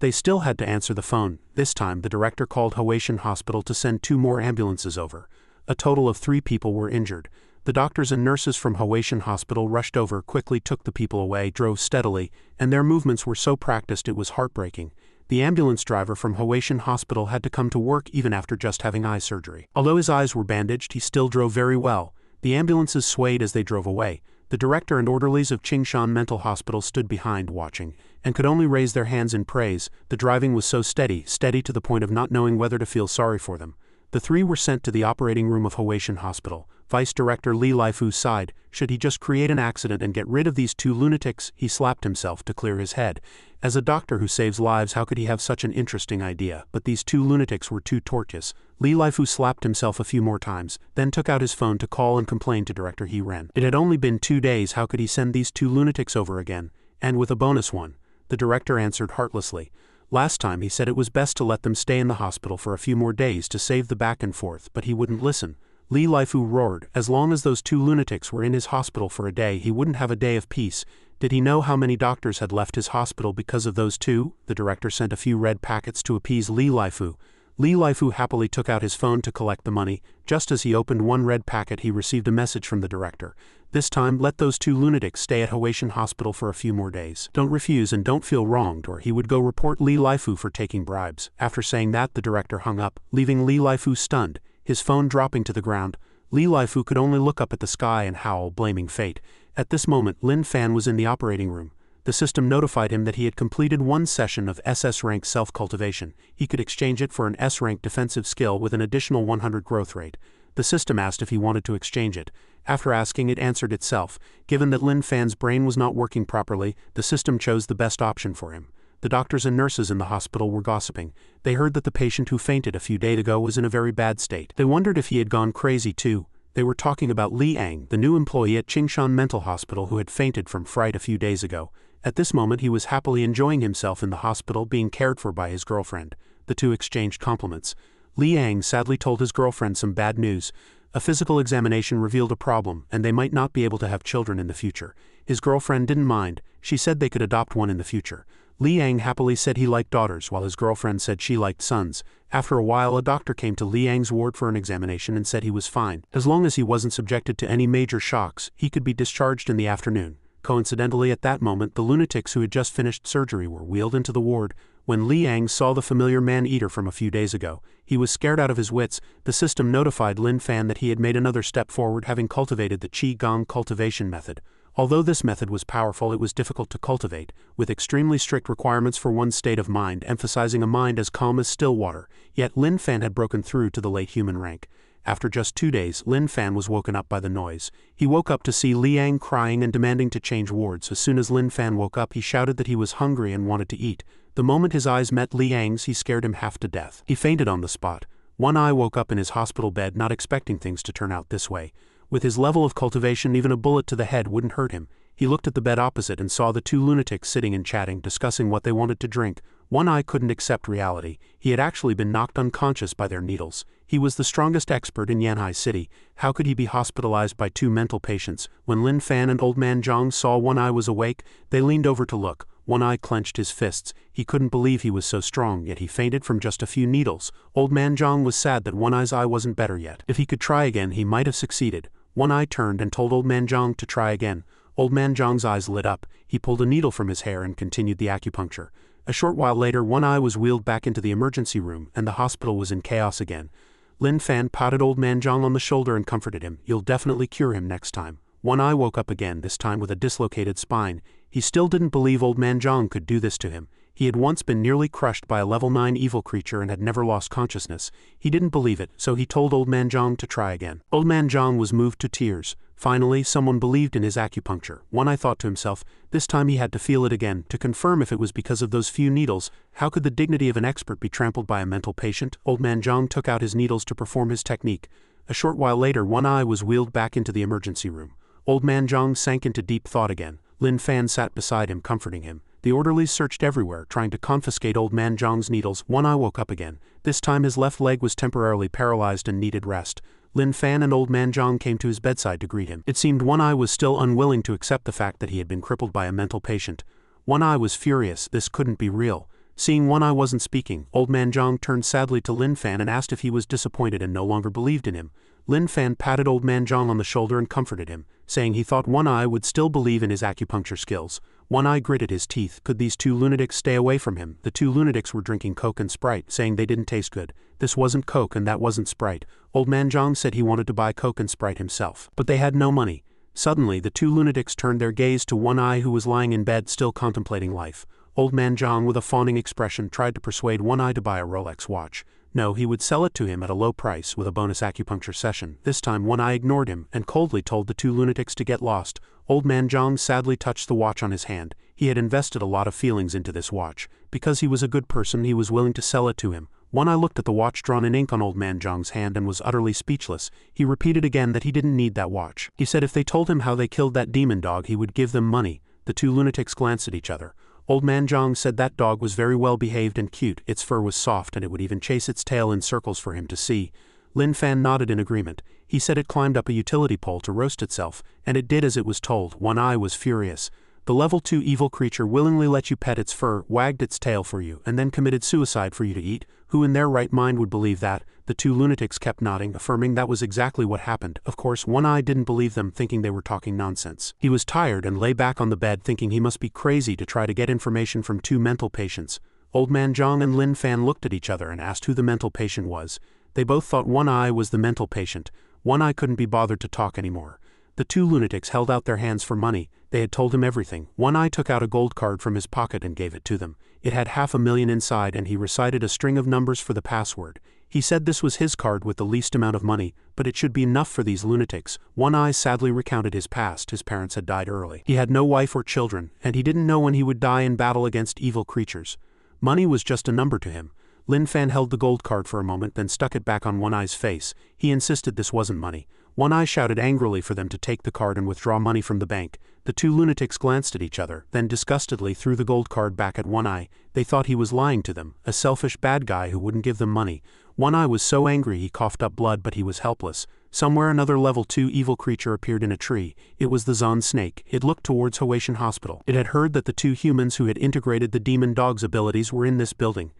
they still had to answer the phone. This time, the director called Huaishan Hospital to send 2 more ambulances over. A total of 3 people were injured. The doctors and nurses from Huaishan Hospital rushed over, quickly took the people away, drove steadily, and their movements were so practiced it was heartbreaking. The ambulance driver from Huaishan Hospital had to come to work even after just having eye surgery. Although his eyes were bandaged, he still drove very well. The ambulances swayed as they drove away. The director and orderlies of Qingshan Mental Hospital stood behind, watching, and could only raise their hands in praise. The driving was so steady to the point of not knowing whether to feel sorry for them. The 3 were sent to the operating room of Huaishan Hospital. Vice Director Li Laifu sighed. Should he just create an accident and get rid of these 2 lunatics? He slapped himself to clear his head. As a doctor who saves lives, how could he have such an interesting idea? But these 2 lunatics were too tortuous. Li Laifu slapped himself a few more times, then took out his phone to call and complain to Director He Ren. It had only been 2 days, how could he send these 2 lunatics over again, and with a bonus one? The director answered heartlessly. Last time he said it was best to let them stay in the hospital for a few more days to save the back and forth, but he wouldn't listen. Li Laifu roared, as long as those 2 lunatics were in his hospital for a day he wouldn't have a day of peace. Did he know how many doctors had left his hospital because of those 2? The director sent a few red packets to appease Li Laifu. Li Laifu happily took out his phone to collect the money. Just as he opened one red packet he received a message from the director. This time, let those 2 lunatics stay at Huaishan Hospital for a few more days. Don't refuse and don't feel wronged, or he would go report Li Laifu for taking bribes. After saying that, the director hung up, leaving Li Laifu stunned, his phone dropping to the ground. Li Laifu could only look up at the sky and howl, blaming fate. At this moment, Lin Fan was in the operating room. The system notified him that he had completed 1 session of SS rank self-cultivation. He could exchange it for an S rank defensive skill with an additional 100 growth rate. The system asked if he wanted to exchange it. After asking, it answered itself. Given that Lin Fan's brain was not working properly, the system chose the best option for him. The doctors and nurses in the hospital were gossiping. They heard that the patient who fainted a few days ago was in a very bad state. They wondered if he had gone crazy too. They were talking about Li Ang, the new employee at Qingshan Mental Hospital who had fainted from fright a few days ago. At this moment he was happily enjoying himself in the hospital, being cared for by his girlfriend. The 2 exchanged compliments. Li Ang sadly told his girlfriend some bad news. A physical examination revealed a problem, and they might not be able to have children in the future. His girlfriend didn't mind. She said they could adopt one in the future. Li Ang happily said he liked daughters, while his girlfriend said she liked sons. After a while, a doctor came to Li Ang's ward for an examination and said he was fine. As long as he wasn't subjected to any major shocks, he could be discharged in the afternoon. Coincidentally, at that moment, the lunatics who had just finished surgery were wheeled into the ward. When Li Ang saw the familiar man-eater from a few days ago, he was scared out of his wits. The system notified Lin Fan that he had made another step forward, having cultivated the Qi Gong cultivation method. Although this method was powerful, it was difficult to cultivate, with extremely strict requirements for one's state of mind, emphasizing a mind as calm as still water. Yet Lin Fan had broken through to the late human rank. After just 2 days, Lin Fan was woken up by the noise. He woke up to see Li Ang crying and demanding to change wards. As soon as Lin Fan woke up, he shouted that he was hungry and wanted to eat. The moment his eyes met Li Ang's, he scared him half to death. He fainted on the spot. One Eye woke up in his hospital bed, not expecting things to turn out this way. With his level of cultivation, even a bullet to the head wouldn't hurt him. He looked at the bed opposite and saw the 2 lunatics sitting and chatting, discussing what they wanted to drink. One Eye couldn't accept reality. He had actually been knocked unconscious by their needles. He was the strongest expert in Yanhai City. How could he be hospitalized by 2 mental patients? When Lin Fan and Old Man Zhang saw One Eye was awake, they leaned over to look. One Eye clenched his fists. He couldn't believe he was so strong, yet he fainted from just a few needles. Old Man Zhang was sad that One Eye's eye wasn't better yet. If he could try again, he might have succeeded. One Eye turned and told Old Man Zhang to try again. Old Man Zhang's eyes lit up. He pulled a needle from his hair and continued the acupuncture. A short while later, One Eye was wheeled back into the emergency room, and the hospital was in chaos again. Lin Fan patted Old Man Zhang on the shoulder and comforted him. You'll definitely cure him next time. One Eye woke up again, this time with a dislocated spine. He still didn't believe Old Man Zhang could do this to him. He had once been nearly crushed by a level 9 evil creature and had never lost consciousness. He didn't believe it, so he told Old Man Zhang to try again. Old Man Zhang was moved to tears. Finally, someone believed in his acupuncture. One Eye thought to himself, this time he had to feel it again, to confirm if it was because of those few needles. How could the dignity of an expert be trampled by a mental patient? Old Man Zhang took out his needles to perform his technique. A short while later, One Eye was wheeled back into the emergency room. Old Man Zhang sank into deep thought again. Lin Fan sat beside him, comforting him. The orderlies searched everywhere, trying to confiscate Old Man Zhang's needles. One Eye woke up again. This time his left leg was temporarily paralyzed and needed rest. Lin Fan and Old Man Zhang came to his bedside to greet him. It seemed One Eye was still unwilling to accept the fact that he had been crippled by a mental patient. One Eye was furious. This couldn't be real. Seeing One Eye wasn't speaking, Old Man Zhang turned sadly to Lin Fan and asked if he was disappointed and no longer believed in him. Lin Fan patted Old Man Zhang on the shoulder and comforted him, saying he thought One Eye would still believe in his acupuncture skills. One Eye gritted his teeth. Could these 2 lunatics stay away from him? The 2 lunatics were drinking Coke and Sprite, saying they didn't taste good. This wasn't Coke and that wasn't Sprite. Old Man Zhang said he wanted to buy Coke and Sprite himself, but they had no money. Suddenly, the 2 lunatics turned their gaze to One Eye, who was lying in bed still contemplating life. Old Man Zhang, with a fawning expression, tried to persuade One Eye to buy a Rolex watch. No, he would sell it to him at a low price with a bonus acupuncture session. This time One Eye ignored him and coldly told the 2 lunatics to get lost. Old Man Zhang sadly touched the watch on his hand. He had invested a lot of feelings into this watch. Because he was a good person, he was willing to sell it to him. One Eye looked at the watch drawn in ink on Old Man Zhang's hand and was utterly speechless. He repeated again that he didn't need that watch. He said if they told him how they killed that demon dog he would give them money. The two lunatics glanced at each other. Old Man Zhang said that dog was very well behaved and cute, its fur was soft and it would even chase its tail in circles for him to see. Lin Fan nodded in agreement. He said it climbed up a utility pole to roast itself, and it did as it was told. One Eye was furious. The level 2 evil creature willingly let you pet its fur, wagged its tail for you, and then committed suicide for you to eat. Who in their right mind would believe that? The two lunatics kept nodding, affirming that was exactly what happened. Of course, One Eye didn't believe them, thinking they were talking nonsense. He was tired and lay back on the bed thinking he must be crazy to try to get information from two mental patients. Old Man Zhang and Lin Fan looked at each other and asked who the mental patient was. They both thought One Eye was the mental patient. One Eye couldn't be bothered to talk anymore. The two lunatics held out their hands for money. They had told him everything. One Eye took out a gold card from his pocket and gave it to them. It had $500,000 inside and he recited a string of numbers for the password. He said this was his card with the least amount of money, but it should be enough for these lunatics. One Eye sadly recounted his past. His parents had died early. He had no wife or children, and he didn't know when he would die in battle against evil creatures. Money was just a number to him. Lin Fan held the gold card for a moment, then stuck it back on One Eye's face. He insisted this wasn't money. One Eye shouted angrily for them to take the card and withdraw money from the bank. The two lunatics glanced at each other, then disgustedly threw the gold card back at One Eye. They thought he was lying to them, a selfish bad guy who wouldn't give them money. One Eye was so angry he coughed up blood, but he was helpless. Somewhere another level 2 evil creature appeared in a tree. It was the Zon snake. It looked towards Hoatian Hospital. It had heard that the two humans who had integrated the demon dog's abilities were in this building.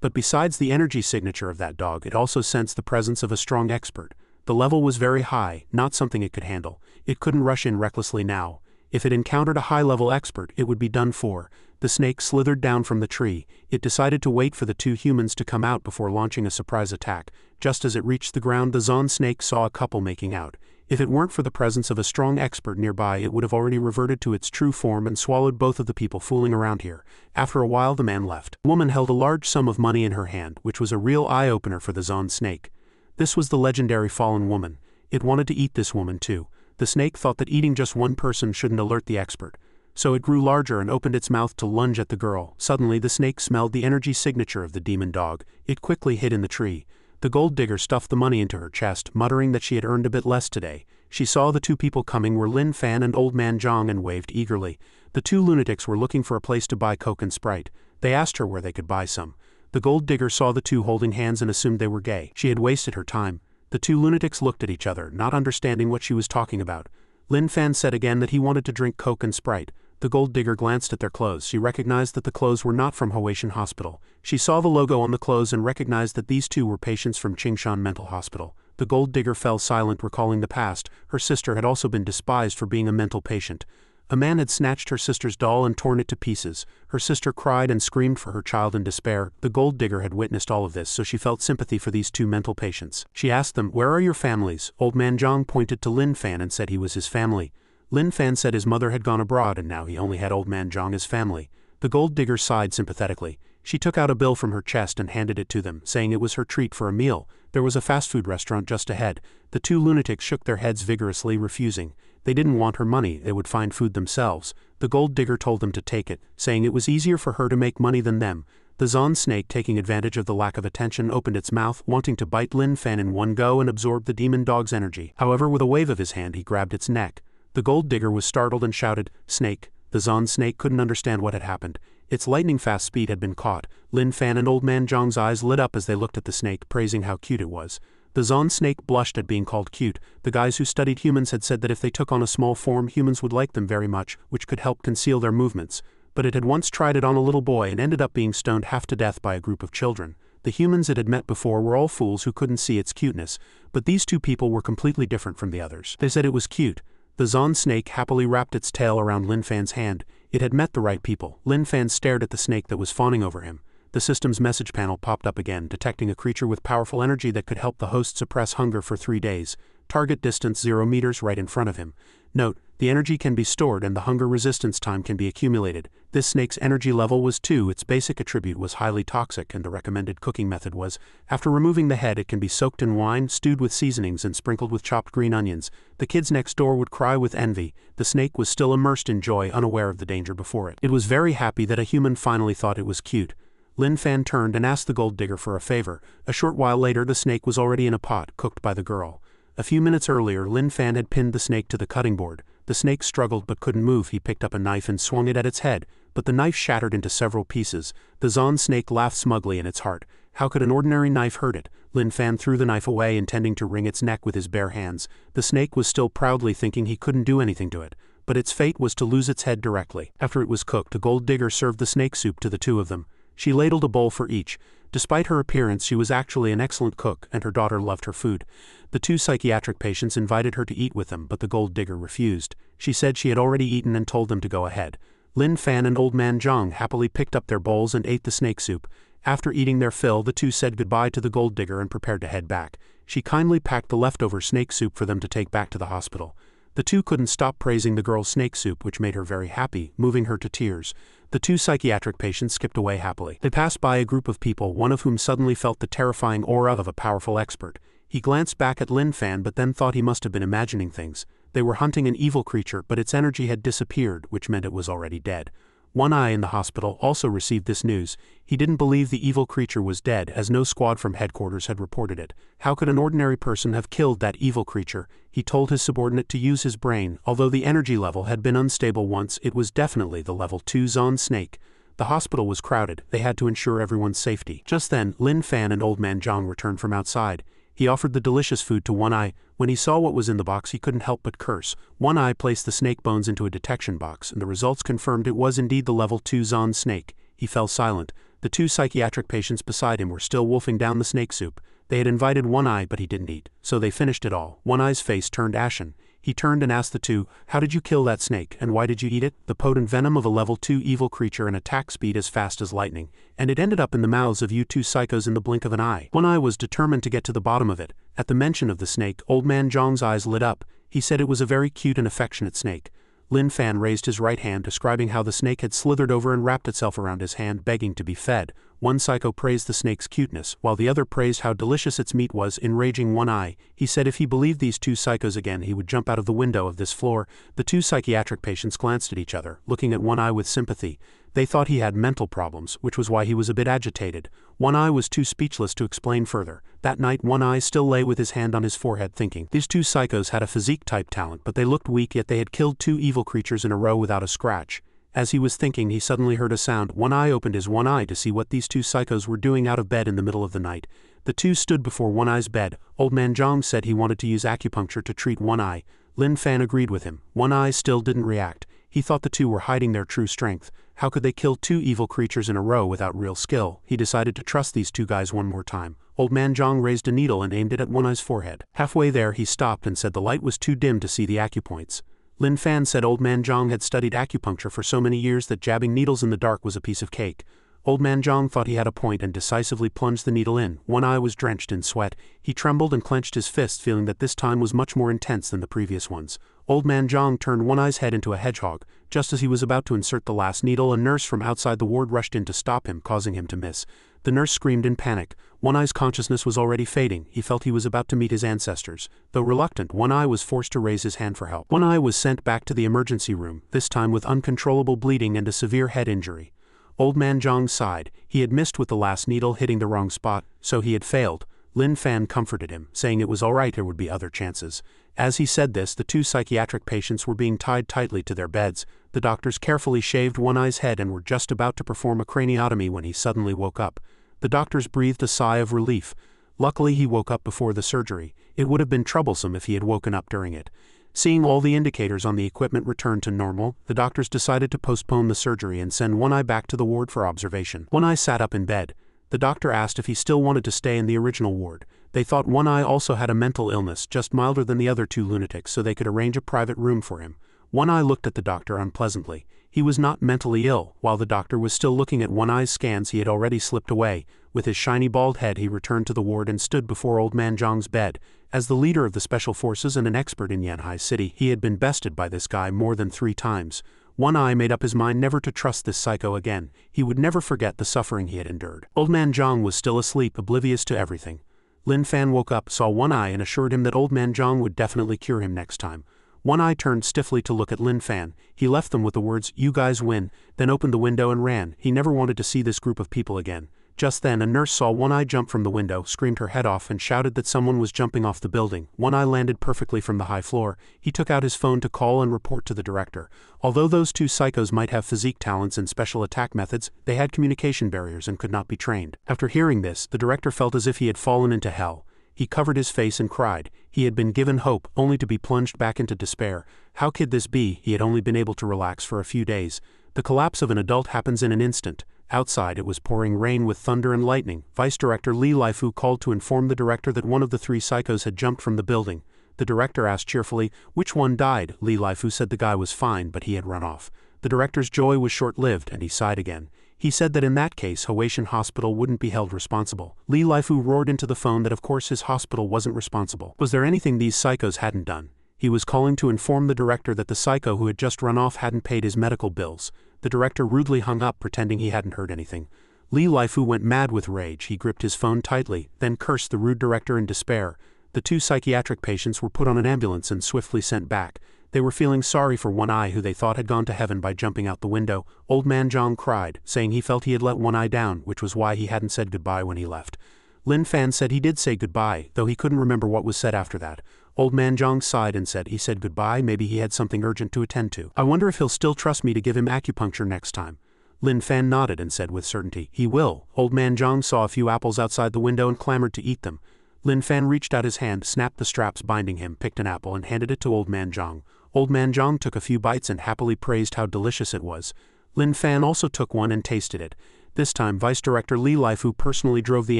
But besides the energy signature of that dog, it also sensed the presence of a strong expert. The level was very high, not something it could handle. It couldn't rush in recklessly now. If it encountered a high-level expert, it would be done for. The snake slithered down from the tree. It decided to wait for the two humans to come out before launching a surprise attack. Just as it reached the ground, the Zon snake saw a couple making out. If it weren't for the presence of a strong expert nearby, it would have already reverted to its true form and swallowed both of the people fooling around here. After a while, the man left. The woman held a large sum of money in her hand, which was a real eye-opener for the Zon snake. This was the legendary fallen woman. It wanted to eat this woman too. The snake thought that eating just one person shouldn't alert the expert. So it grew larger and opened its mouth to lunge at the girl. Suddenly the snake smelled the energy signature of the demon dog. It quickly hid in the tree. The gold digger stuffed the money into her chest, muttering that she had earned a bit less today. She saw the two people coming were Lin Fan and Old Man Zhang and waved eagerly. The two lunatics were looking for a place to buy Coke and Sprite. They asked her where they could buy some. The gold digger saw the two holding hands and assumed they were gay. She had wasted her time. The two lunatics looked at each other, not understanding what she was talking about. Lin Fan said again that he wanted to drink Coke and Sprite. The gold digger glanced at their clothes. She recognized that the clothes were not from Hoatian Hospital. She saw the logo on the clothes and recognized that these two were patients from Qingshan Mental Hospital. The gold digger fell silent, recalling the past. Her sister had also been despised for being a mental patient. A man had snatched her sister's doll and torn it to pieces. Her sister cried and screamed for her child in despair. The gold digger had witnessed all of this, so she felt sympathy for these two mental patients. She asked them, "Where are your families?" Old Man Zhang pointed to Lin Fan and said he was his family. Lin Fan said his mother had gone abroad and now he only had Old Man Zhang as family. The gold digger sighed sympathetically. She took out a bill from her chest and handed it to them, saying it was her treat for a meal. There was a fast food restaurant just ahead. The two lunatics shook their heads vigorously, refusing. They didn't want her money, they would find food themselves. The gold digger told them to take it, saying it was easier for her to make money than them. The Zon snake, taking advantage of the lack of attention, opened its mouth, wanting to bite Lin Fan in one go and absorb the demon dog's energy. However, with a wave of his hand, he grabbed its neck. The gold digger was startled and shouted, "Snake!" The Zon snake couldn't understand what had happened. Its lightning-fast speed had been caught. Lin Fan and Old Man Zhang's eyes lit up as they looked at the snake, praising how cute it was. The Zon snake blushed at being called cute. The guys who studied humans had said that if they took on a small form, humans would like them very much, which could help conceal their movements. But it had once tried it on a little boy and ended up being stoned half to death by a group of children. The humans it had met before were all fools who couldn't see its cuteness, but these two people were completely different from the others. They said it was cute. The Zon snake happily wrapped its tail around Lin Fan's hand. It had met the right people. Lin Fan stared at the snake that was fawning over him. The system's message panel popped up again, detecting a creature with powerful energy that could help the host suppress hunger for 3 days. Target distance 0 meters right in front of him. Note, the energy can be stored and the hunger resistance time can be accumulated. This snake's energy level was 2, its basic attribute was highly toxic, and the recommended cooking method was, after removing the head, it can be soaked in wine, stewed with seasonings, and sprinkled with chopped green onions. The kids next door would cry with envy. The snake was still immersed in joy, unaware of the danger before it. It was very happy that a human finally thought it was cute. Lin Fan turned and asked the gold digger for a favor. A short while later the snake was already in a pot, cooked by the girl. A few minutes earlier Lin Fan had pinned the snake to the cutting board. The snake struggled but couldn't move. He picked up a knife and swung it at its head, but the knife shattered into several pieces. The Zon snake laughed smugly in its heart. How could an ordinary knife hurt it? Lin Fan threw the knife away, intending to wring its neck with his bare hands. The snake was still proudly thinking he couldn't do anything to it, but its fate was to lose its head directly. After it was cooked, a gold digger served the snake soup to the two of them. She ladled a bowl for each. Despite her appearance, she was actually an excellent cook, and her daughter loved her food. The two psychiatric patients invited her to eat with them, but the gold digger refused. She said she had already eaten and told them to go ahead. Lin Fan and Old Man Zhang happily picked up their bowls and ate the snake soup. After eating their fill, the two said goodbye to the gold digger and prepared to head back. She kindly packed the leftover snake soup for them to take back to the hospital. The two couldn't stop praising the girl's snake soup, which made her very happy, moving her to tears. The two psychiatric patients skipped away happily. They passed by a group of people, one of whom suddenly felt the terrifying aura of a powerful expert. He glanced back at Lin Fan but then thought he must have been imagining things. They were hunting an evil creature, but its energy had disappeared, which meant it was already dead. One Eye in the hospital also received this news. He didn't believe the evil creature was dead, as no squad from headquarters had reported it. How could an ordinary person have killed that evil creature? He told his subordinate to use his brain. Although the energy level had been unstable once, it was definitely the level 2 Zon snake. The hospital was crowded. They had to ensure everyone's safety. Just then, Lin Fan and Old Man Zhang returned from outside. He offered the delicious food to One Eye. When he saw what was in the box, he couldn't help but curse. One Eye placed the snake bones into a detection box, and the results confirmed it was indeed the level 2 Zon snake. He fell silent. The two psychiatric patients beside him were still wolfing down the snake soup. They had invited One Eye, but he didn't eat, so they finished it all. One Eye's face turned ashen. He turned and asked the two, "How did you kill that snake, and why did you eat it?" The potent venom of a level 2 evil creature and attack speed as fast as lightning, and it ended up in the mouths of you two psychos in the blink of an eye. One Eye was determined to get to the bottom of it. At the mention of the snake, Old Man Zhang's eyes lit up. He said it was a very cute and affectionate snake. Lin Fan raised his right hand, describing how the snake had slithered over and wrapped itself around his hand, begging to be fed. One psycho praised the snake's cuteness, while the other praised how delicious its meat was, enraging One Eye. He said if he believed these two psychos again, he would jump out of the window of this floor. The two psychiatric patients glanced at each other, looking at One Eye with sympathy. They thought he had mental problems, which was why he was a bit agitated. One Eye was too speechless to explain further. That night, One Eye still lay with his hand on his forehead, thinking. These two psychos had a physique-type talent, but they looked weak, yet they had killed two evil creatures in a row without a scratch. As he was thinking, he suddenly heard a sound. One Eye opened his one eye to see what these two psychos were doing out of bed in the middle of the night. The two stood before One Eye's bed. Old Man Zhang said he wanted to use acupuncture to treat One Eye. Lin Fan agreed with him. One Eye still didn't react. He thought the two were hiding their true strength. How could they kill two evil creatures in a row without real skill? He decided to trust these two guys one more time. Old Man Zhang raised a needle and aimed it at One Eye's forehead. Halfway there, he stopped and said the light was too dim to see the acupoints. Lin Fan said Old Man Zhang had studied acupuncture for so many years that jabbing needles in the dark was a piece of cake. Old Man Zhang thought he had a point and decisively plunged the needle in. One Eye was drenched in sweat. He trembled and clenched his fist, feeling that this time was much more intense than the previous ones. Old Man Zhang turned One Eye's head into a hedgehog. Just as he was about to insert the last needle, a nurse from outside the ward rushed in to stop him, causing him to miss. The nurse screamed in panic. One Eye's consciousness was already fading. He felt he was about to meet his ancestors. Though reluctant, One Eye was forced to raise his hand for help. One Eye was sent back to the emergency room, this time with uncontrollable bleeding and a severe head injury. Old Man Zhang sighed. He had missed with the last needle hitting the wrong spot, so he had failed. Lin Fan comforted him, saying it was all right, there would be other chances. As he said this, the two psychiatric patients were being tied tightly to their beds. The doctors carefully shaved One Eye's head and were just about to perform a craniotomy when he suddenly woke up. The doctors breathed a sigh of relief. Luckily, he woke up before the surgery. It would have been troublesome if he had woken up during it. Seeing all the indicators on the equipment return to normal, the doctors decided to postpone the surgery and send One Eye back to the ward for observation. One Eye sat up in bed. The doctor asked if he still wanted to stay in the original ward. They thought One Eye also had a mental illness, just milder than the other two lunatics, so they could arrange a private room for him. One Eye looked at the doctor unpleasantly. He was not mentally ill. While the doctor was still looking at One Eye's scans, he had already slipped away. With his shiny bald head, he returned to the ward and stood before Old Man Zhang's bed. As the leader of the special forces and an expert in Yanhai City, he had been bested by this guy more than 3 times. One Eye made up his mind never to trust this psycho again. He would never forget the suffering he had endured. Old Man Zhang was still asleep, oblivious to everything. Lin Fan woke up, saw One Eye, and assured him that Old Man Zhang would definitely cure him next time. One Eye turned stiffly to look at Lin Fan. He left them with the words, "You guys win," then opened the window and ran. He never wanted to see this group of people again. Just then a nurse saw One Eye jump from the window, screamed her head off and shouted that someone was jumping off the building. One Eye landed perfectly from the high floor. He took out his phone to call and report to the director. Although those two psychos might have physique talents and special attack methods, they had communication barriers and could not be trained. After hearing this, the director felt as if he had fallen into hell. He covered his face and cried. He had been given hope, only to be plunged back into despair. How could this be? He had only been able to relax for a few days. The collapse of an adult happens in an instant. Outside it was pouring rain with thunder and lightning. Vice Director Li Laifu called to inform the director that one of the three psychos had jumped from the building. The director asked cheerfully, "Which one died?" Li Laifu said the guy was fine, but he had run off. The director's joy was short-lived, and he sighed again. He said that in that case Haitian Hospital wouldn't be held responsible. Li Laifu roared into the phone that of course his hospital wasn't responsible. Was there anything these psychos hadn't done? He was calling to inform the director that the psycho who had just run off hadn't paid his medical bills. The director rudely hung up, pretending he hadn't heard anything. Li Laifu went mad with rage. He gripped his phone tightly, then cursed the rude director in despair. The two psychiatric patients were put on an ambulance and swiftly sent back. They were feeling sorry for One Eye, who they thought had gone to heaven by jumping out the window. Old Man Zhang cried, saying he felt he had let One Eye down, which was why he hadn't said goodbye when he left. Lin Fan said he did say goodbye, though he couldn't remember what was said after that. Old Man Zhang sighed and said he said goodbye, maybe he had something urgent to attend to. I wonder if he'll still trust me to give him acupuncture next time. Lin Fan nodded and said with certainty, he will. Old Man Zhang saw a few apples outside the window and clamored to eat them. Lin Fan reached out his hand, snapped the straps binding him, picked an apple and handed it to Old Man Zhang. Old Man Zhang took a few bites and happily praised how delicious it was. Lin Fan also took one and tasted it. This time, Vice Director Li Laifu personally drove the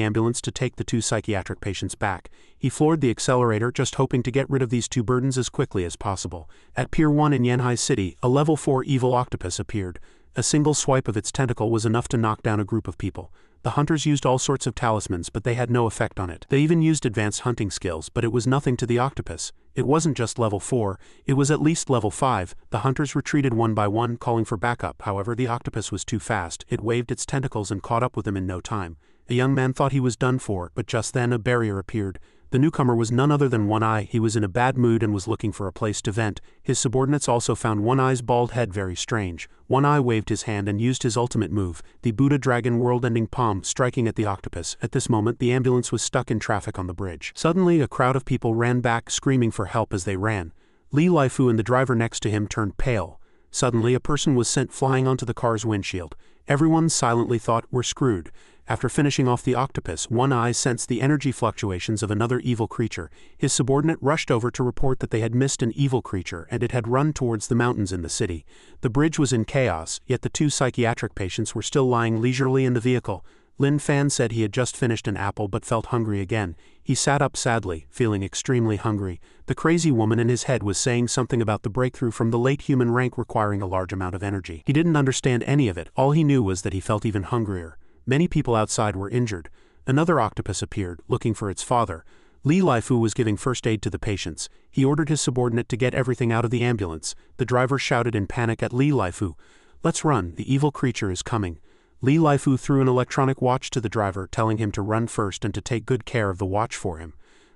ambulance to take the two psychiatric patients back. He floored the accelerator, just hoping to get rid of these two burdens as quickly as possible. At Pier 1 in Yanhai City, a level 4 evil octopus appeared. A single swipe of its tentacle was enough to knock down a group of people. The hunters used all sorts of talismans, but they had no effect on it. They even used advanced hunting skills, but it was nothing to the octopus. It wasn't just level 4, it was at least level 5. The hunters retreated one by one, calling for backup. However, the octopus was too fast. It waved its tentacles and caught up with them in no time. The young man thought he was done for, but just then a barrier appeared. The newcomer was none other than One Eye. He was in a bad mood and was looking for a place to vent. His subordinates also found One Eye's bald head very strange. One Eye waved his hand and used his ultimate move, the Buddha Dragon world-ending palm, striking at the octopus. At this moment, the ambulance was stuck in traffic on the bridge. Suddenly, a crowd of people ran back, screaming for help as they ran. Li Laifu and the driver next to him turned pale. Suddenly, a person was sent flying onto the car's windshield. Everyone silently thought, we're screwed. After finishing off the octopus, One Eye sensed the energy fluctuations of another evil creature. His subordinate rushed over to report that they had missed an evil creature and it had run towards the mountains in the city. The bridge was in chaos, yet the two psychiatric patients were still lying leisurely in the vehicle. Lin Fan said he had just finished an apple but felt hungry again. He sat up sadly, feeling extremely hungry. The crazy woman in his head was saying something about the breakthrough from the late human rank requiring a large amount of energy. He didn't understand any of it. All he knew was that he felt even hungrier. Many people outside were injured. Another octopus appeared, looking for its father. Li Laifu was giving first aid to the patients. He ordered his subordinate to get everything out of the ambulance. The driver shouted in panic at Li Laifu, "Let's run, the evil creature is coming." Li Laifu threw an electronic watch to the driver, telling him to run first and to take good care of the watch for him.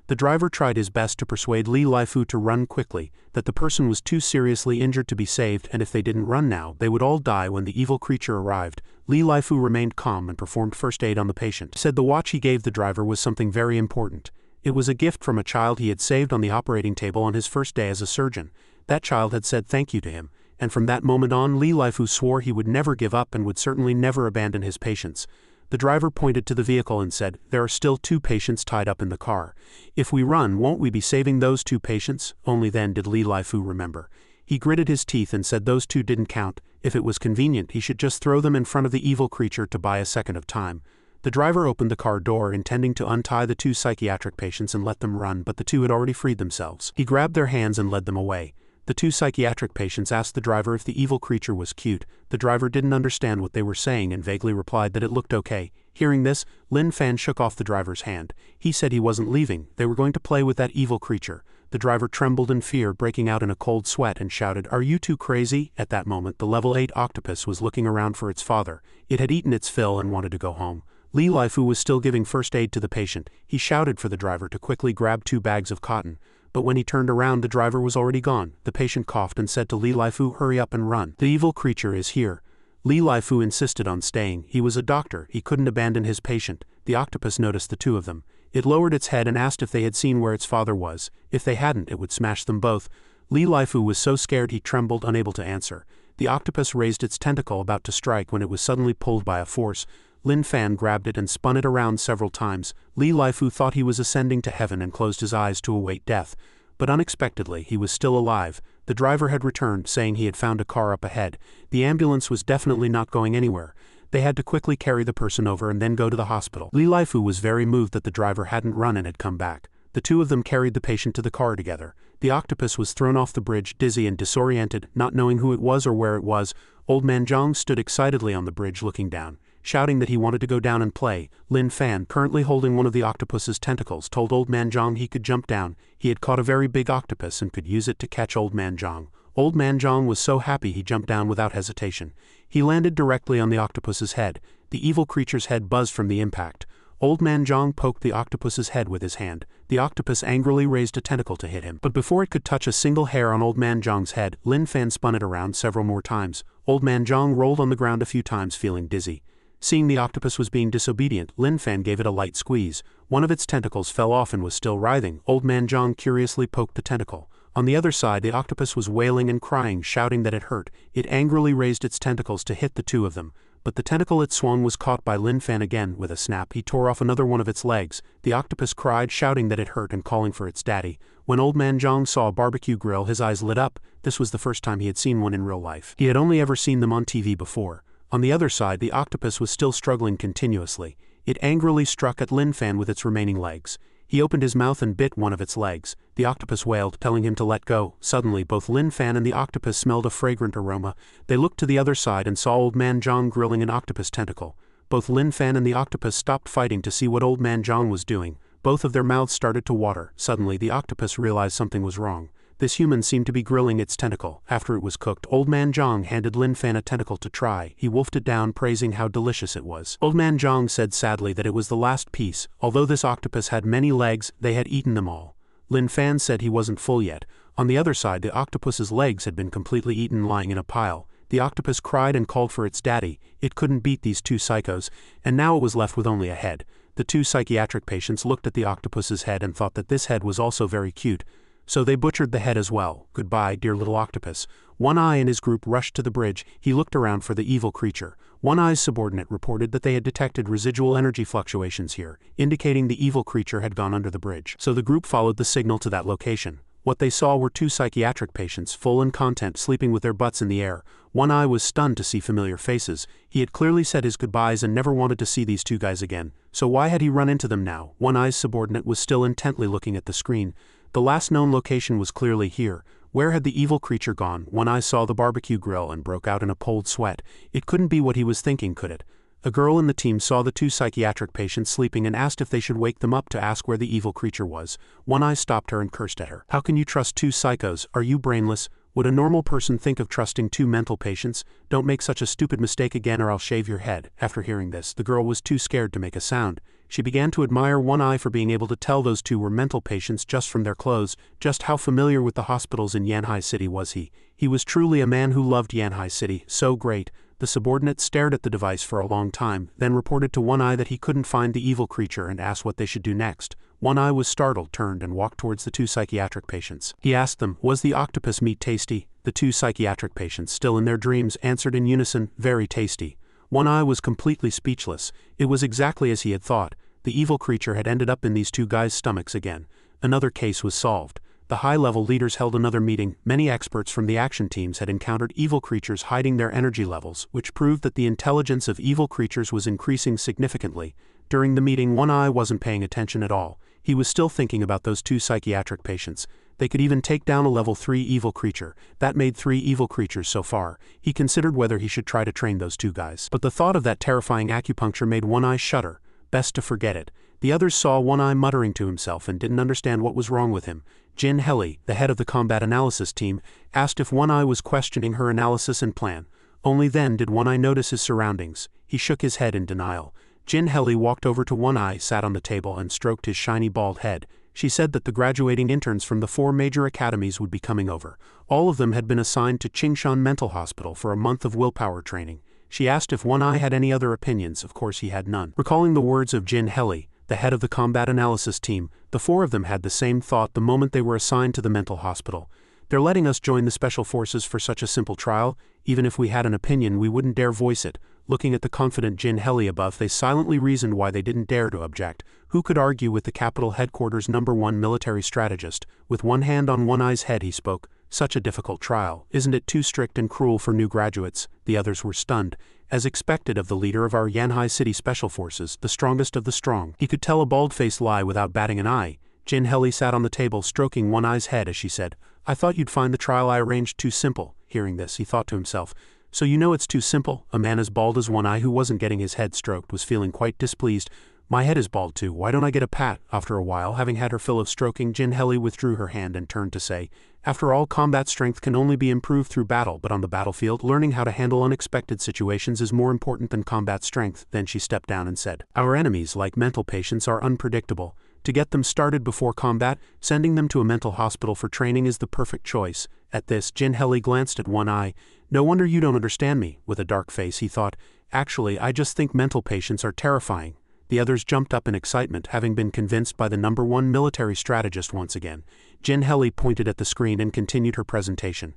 The driver tried his best to persuade Li Laifu to run quickly, that the person was too seriously injured to be saved, and if they didn't run now, they would all die when the evil creature arrived. Li Laifu remained calm and performed first aid on the patient. He said the watch he gave the driver was something very important. It was a gift from a child he had saved on the operating table on his first day as a surgeon. That child had said thank you to him, and from that moment on Li Laifu swore he would never give up and would certainly never abandon his patients. The driver pointed to the vehicle and said, "There are still 2 patients tied up in the car. If we run, won't we be saving those 2 patients?" Only then did Li Laifu remember. He gritted his teeth and said those 2 didn't count. If it was convenient, he should just throw them in front of the evil creature to buy a second of time. The driver opened the car door, intending to untie the 2 psychiatric patients and let them run, but the 2 had already freed themselves. He grabbed their hands and led them away. The 2 psychiatric patients asked the driver if the evil creature was cute. The driver didn't understand what they were saying and vaguely replied that it looked okay. Hearing this, Lin Fan shook off the driver's hand. He said he wasn't leaving, they were going to play with that evil creature. The driver trembled in fear, breaking out in a cold sweat, and shouted, "Are you two crazy?" At that moment, the level 8 octopus was looking around for its father. It had eaten its fill and wanted to go home. Li Laifu was still giving first aid to the patient. He shouted for the driver to quickly grab 2 bags of cotton. but when he turned around the driver was already gone. The patient coughed and said to Li Laifu, "Hurry up and run. The evil creature is here." Li Laifu insisted on staying. He was a doctor, he couldn't abandon his patient. The octopus noticed the two of them. It lowered its head and asked if they had seen where its father was. If they hadn't, it would smash them both. Li Laifu was so scared he trembled, unable to answer. The octopus raised its tentacle about to strike when it was suddenly pulled by a force. Lin Fan grabbed it and spun it around several times. Li Laifu thought he was ascending to heaven and closed his eyes to await death. But unexpectedly, he was still alive. The driver had returned, saying he had found a car up ahead. The ambulance was definitely not going anywhere. They had to quickly carry the person over and then go to the hospital. Li Laifu was very moved that the driver hadn't run and had come back. The two of them carried the patient to the car together. The octopus was thrown off the bridge, dizzy and disoriented, not knowing who it was or where it was. Old Man Zhang stood excitedly on the bridge looking down, shouting that he wanted to go down and play. Lin Fan, currently holding one of the octopus's tentacles, told Old Man Zhang he could jump down. He had caught a very big octopus and could use it to catch Old Man Zhang. Old Man Zhang was so happy he jumped down without hesitation. He landed directly on the octopus's head. The evil creature's head buzzed from the impact. Old Man Zhang poked the octopus's head with his hand. The octopus angrily raised a tentacle to hit him. But before it could touch a single hair on Old Man Zhang's head, Lin Fan spun it around several more times. Old Man Zhang rolled on the ground a few times, feeling dizzy. Seeing the octopus was being disobedient, Lin Fan gave it a light squeeze. One of its tentacles fell off and was still writhing. Old Man Zhang curiously poked the tentacle. On the other side, the octopus was wailing and crying, shouting that it hurt. It angrily raised its tentacles to hit the two of them. But the tentacle it swung was caught by Lin Fan again. With a snap, he tore off another one of its legs. The octopus cried, shouting that it hurt and calling for its daddy. When Old Man Zhang saw a barbecue grill, his eyes lit up. This was the first time he had seen one in real life. He had only ever seen them on TV before. On the other side, the octopus was still struggling continuously. It angrily struck at Lin Fan with its remaining legs. He opened his mouth and bit one of its legs. The octopus wailed, telling him to let go. Suddenly, both Lin Fan and the octopus smelled a fragrant aroma. They looked to the other side and saw Old Man Zhang grilling an octopus tentacle. Both Lin Fan and the octopus stopped fighting to see what Old Man Zhang was doing. Both of their mouths started to water. Suddenly, the octopus realized something was wrong. This human seemed to be grilling its tentacle. After it was cooked, Old Man Zhang handed Lin Fan a tentacle to try. He wolfed it down, praising how delicious it was. Old Man Zhang said sadly that it was the last piece. Although this octopus had many legs, they had eaten them all. Lin Fan said he wasn't full yet. On the other side, the octopus's legs had been completely eaten, lying in a pile. The octopus cried and called for its daddy. It couldn't beat these two psychos, and now it was left with only a head. The two psychiatric patients looked at the octopus's head and thought that this head was also very cute. So they butchered the head as well. Goodbye, dear little octopus. One Eye and his group rushed to the bridge. He looked around for the evil creature. One Eye's subordinate reported that they had detected residual energy fluctuations here, indicating the evil creature had gone under the bridge. So the group followed the signal to that location. What they saw were two psychiatric patients, full and content, sleeping with their butts in the air. One Eye was stunned to see familiar faces. He had clearly said his goodbyes and never wanted to see these two guys again. So why had he run into them now? One Eye's subordinate was still intently looking at the screen. The last known location was clearly here. Where had the evil creature gone? One Eye saw the barbecue grill and broke out in a cold sweat. It couldn't be what he was thinking, could it? A girl in the team saw the two psychiatric patients sleeping and asked if they should wake them up to ask where the evil creature was. One Eye stopped her and cursed at her. How can you trust two psychos? Are you brainless? Would a normal person think of trusting two mental patients? Don't make such a stupid mistake again or I'll shave your head. After hearing this, the girl was too scared to make a sound. She began to admire One Eye for being able to tell those two were mental patients just from their clothes. Just how familiar with the hospitals in Yanhai City was he? He was truly a man who loved Yanhai City, so great. The subordinate stared at the device for a long time, then reported to One Eye that he couldn't find the evil creature and asked what they should do next. One Eye was startled, turned and walked towards the two psychiatric patients. He asked them, was the octopus meat tasty? The two psychiatric patients, still in their dreams, answered in unison, very tasty. One Eye was completely speechless. It was exactly as he had thought. The evil creature had ended up in these two guys' stomachs again. Another case was solved. The high-level leaders held another meeting. Many experts from the action teams had encountered evil creatures hiding their energy levels, which proved that the intelligence of evil creatures was increasing significantly. During the meeting, One Eye wasn't paying attention at all. He was still thinking about those two psychiatric patients. They could even take down a level 3 evil creature. That made 3 evil creatures so far. He considered whether he should try to train those two guys. But the thought of that terrifying acupuncture made One Eye shudder. Best to forget it. The others saw One Eye muttering to himself and didn't understand what was wrong with him. Jin Heli, the head of the combat analysis team, asked if One Eye was questioning her analysis and plan. Only then did One Eye notice his surroundings. He shook his head in denial. Jin Heli walked over to One Eye, sat on the table and stroked his shiny bald head. She said that the graduating interns from the 4 major academies would be coming over. All of them had been assigned to Qingshan Mental Hospital for a month of willpower training. She asked if One Eye had any other opinions. Of course he had none. Recalling the words of Jin Heli, the head of the combat analysis team, the 4 of them had the same thought the moment they were assigned to the mental hospital. They're letting us join the special forces for such a simple trial? Even if we had an opinion, we wouldn't dare voice it. Looking at the confident Jin Heli above, they silently reasoned why they didn't dare to object. Who could argue with the capital headquarters' #1 military strategist? With one hand on One Eye's head he spoke. Such a difficult trial. Isn't it too strict and cruel for new graduates? The others were stunned. As expected of the leader of our Yanhai City Special Forces, the strongest of the strong. He could tell a bald-faced lie without batting an eye. Jin Heli sat on the table stroking One Eye's head as she said, "I thought you'd find the trial I arranged too simple." Hearing this, he thought to himself, "So you know it's too simple?" A man as bald as One Eye who wasn't getting his head stroked was feeling quite displeased. "My head is bald too, why don't I get a pat?" After a while, having had her fill of stroking, Jin Heli withdrew her hand and turned to say, "After all, combat strength can only be improved through battle, but on the battlefield, learning how to handle unexpected situations is more important than combat strength." Then she stepped down and said, "Our enemies, like mental patients, are unpredictable. To get them started before combat, sending them to a mental hospital for training is the perfect choice." At this, Jin Heli glanced at One Eye. "No wonder you don't understand me." With a dark face, he thought, "Actually, I just think mental patients are terrifying." The others jumped up in excitement, having been convinced by the #1 military strategist once again. Jin Heli pointed at the screen and continued her presentation.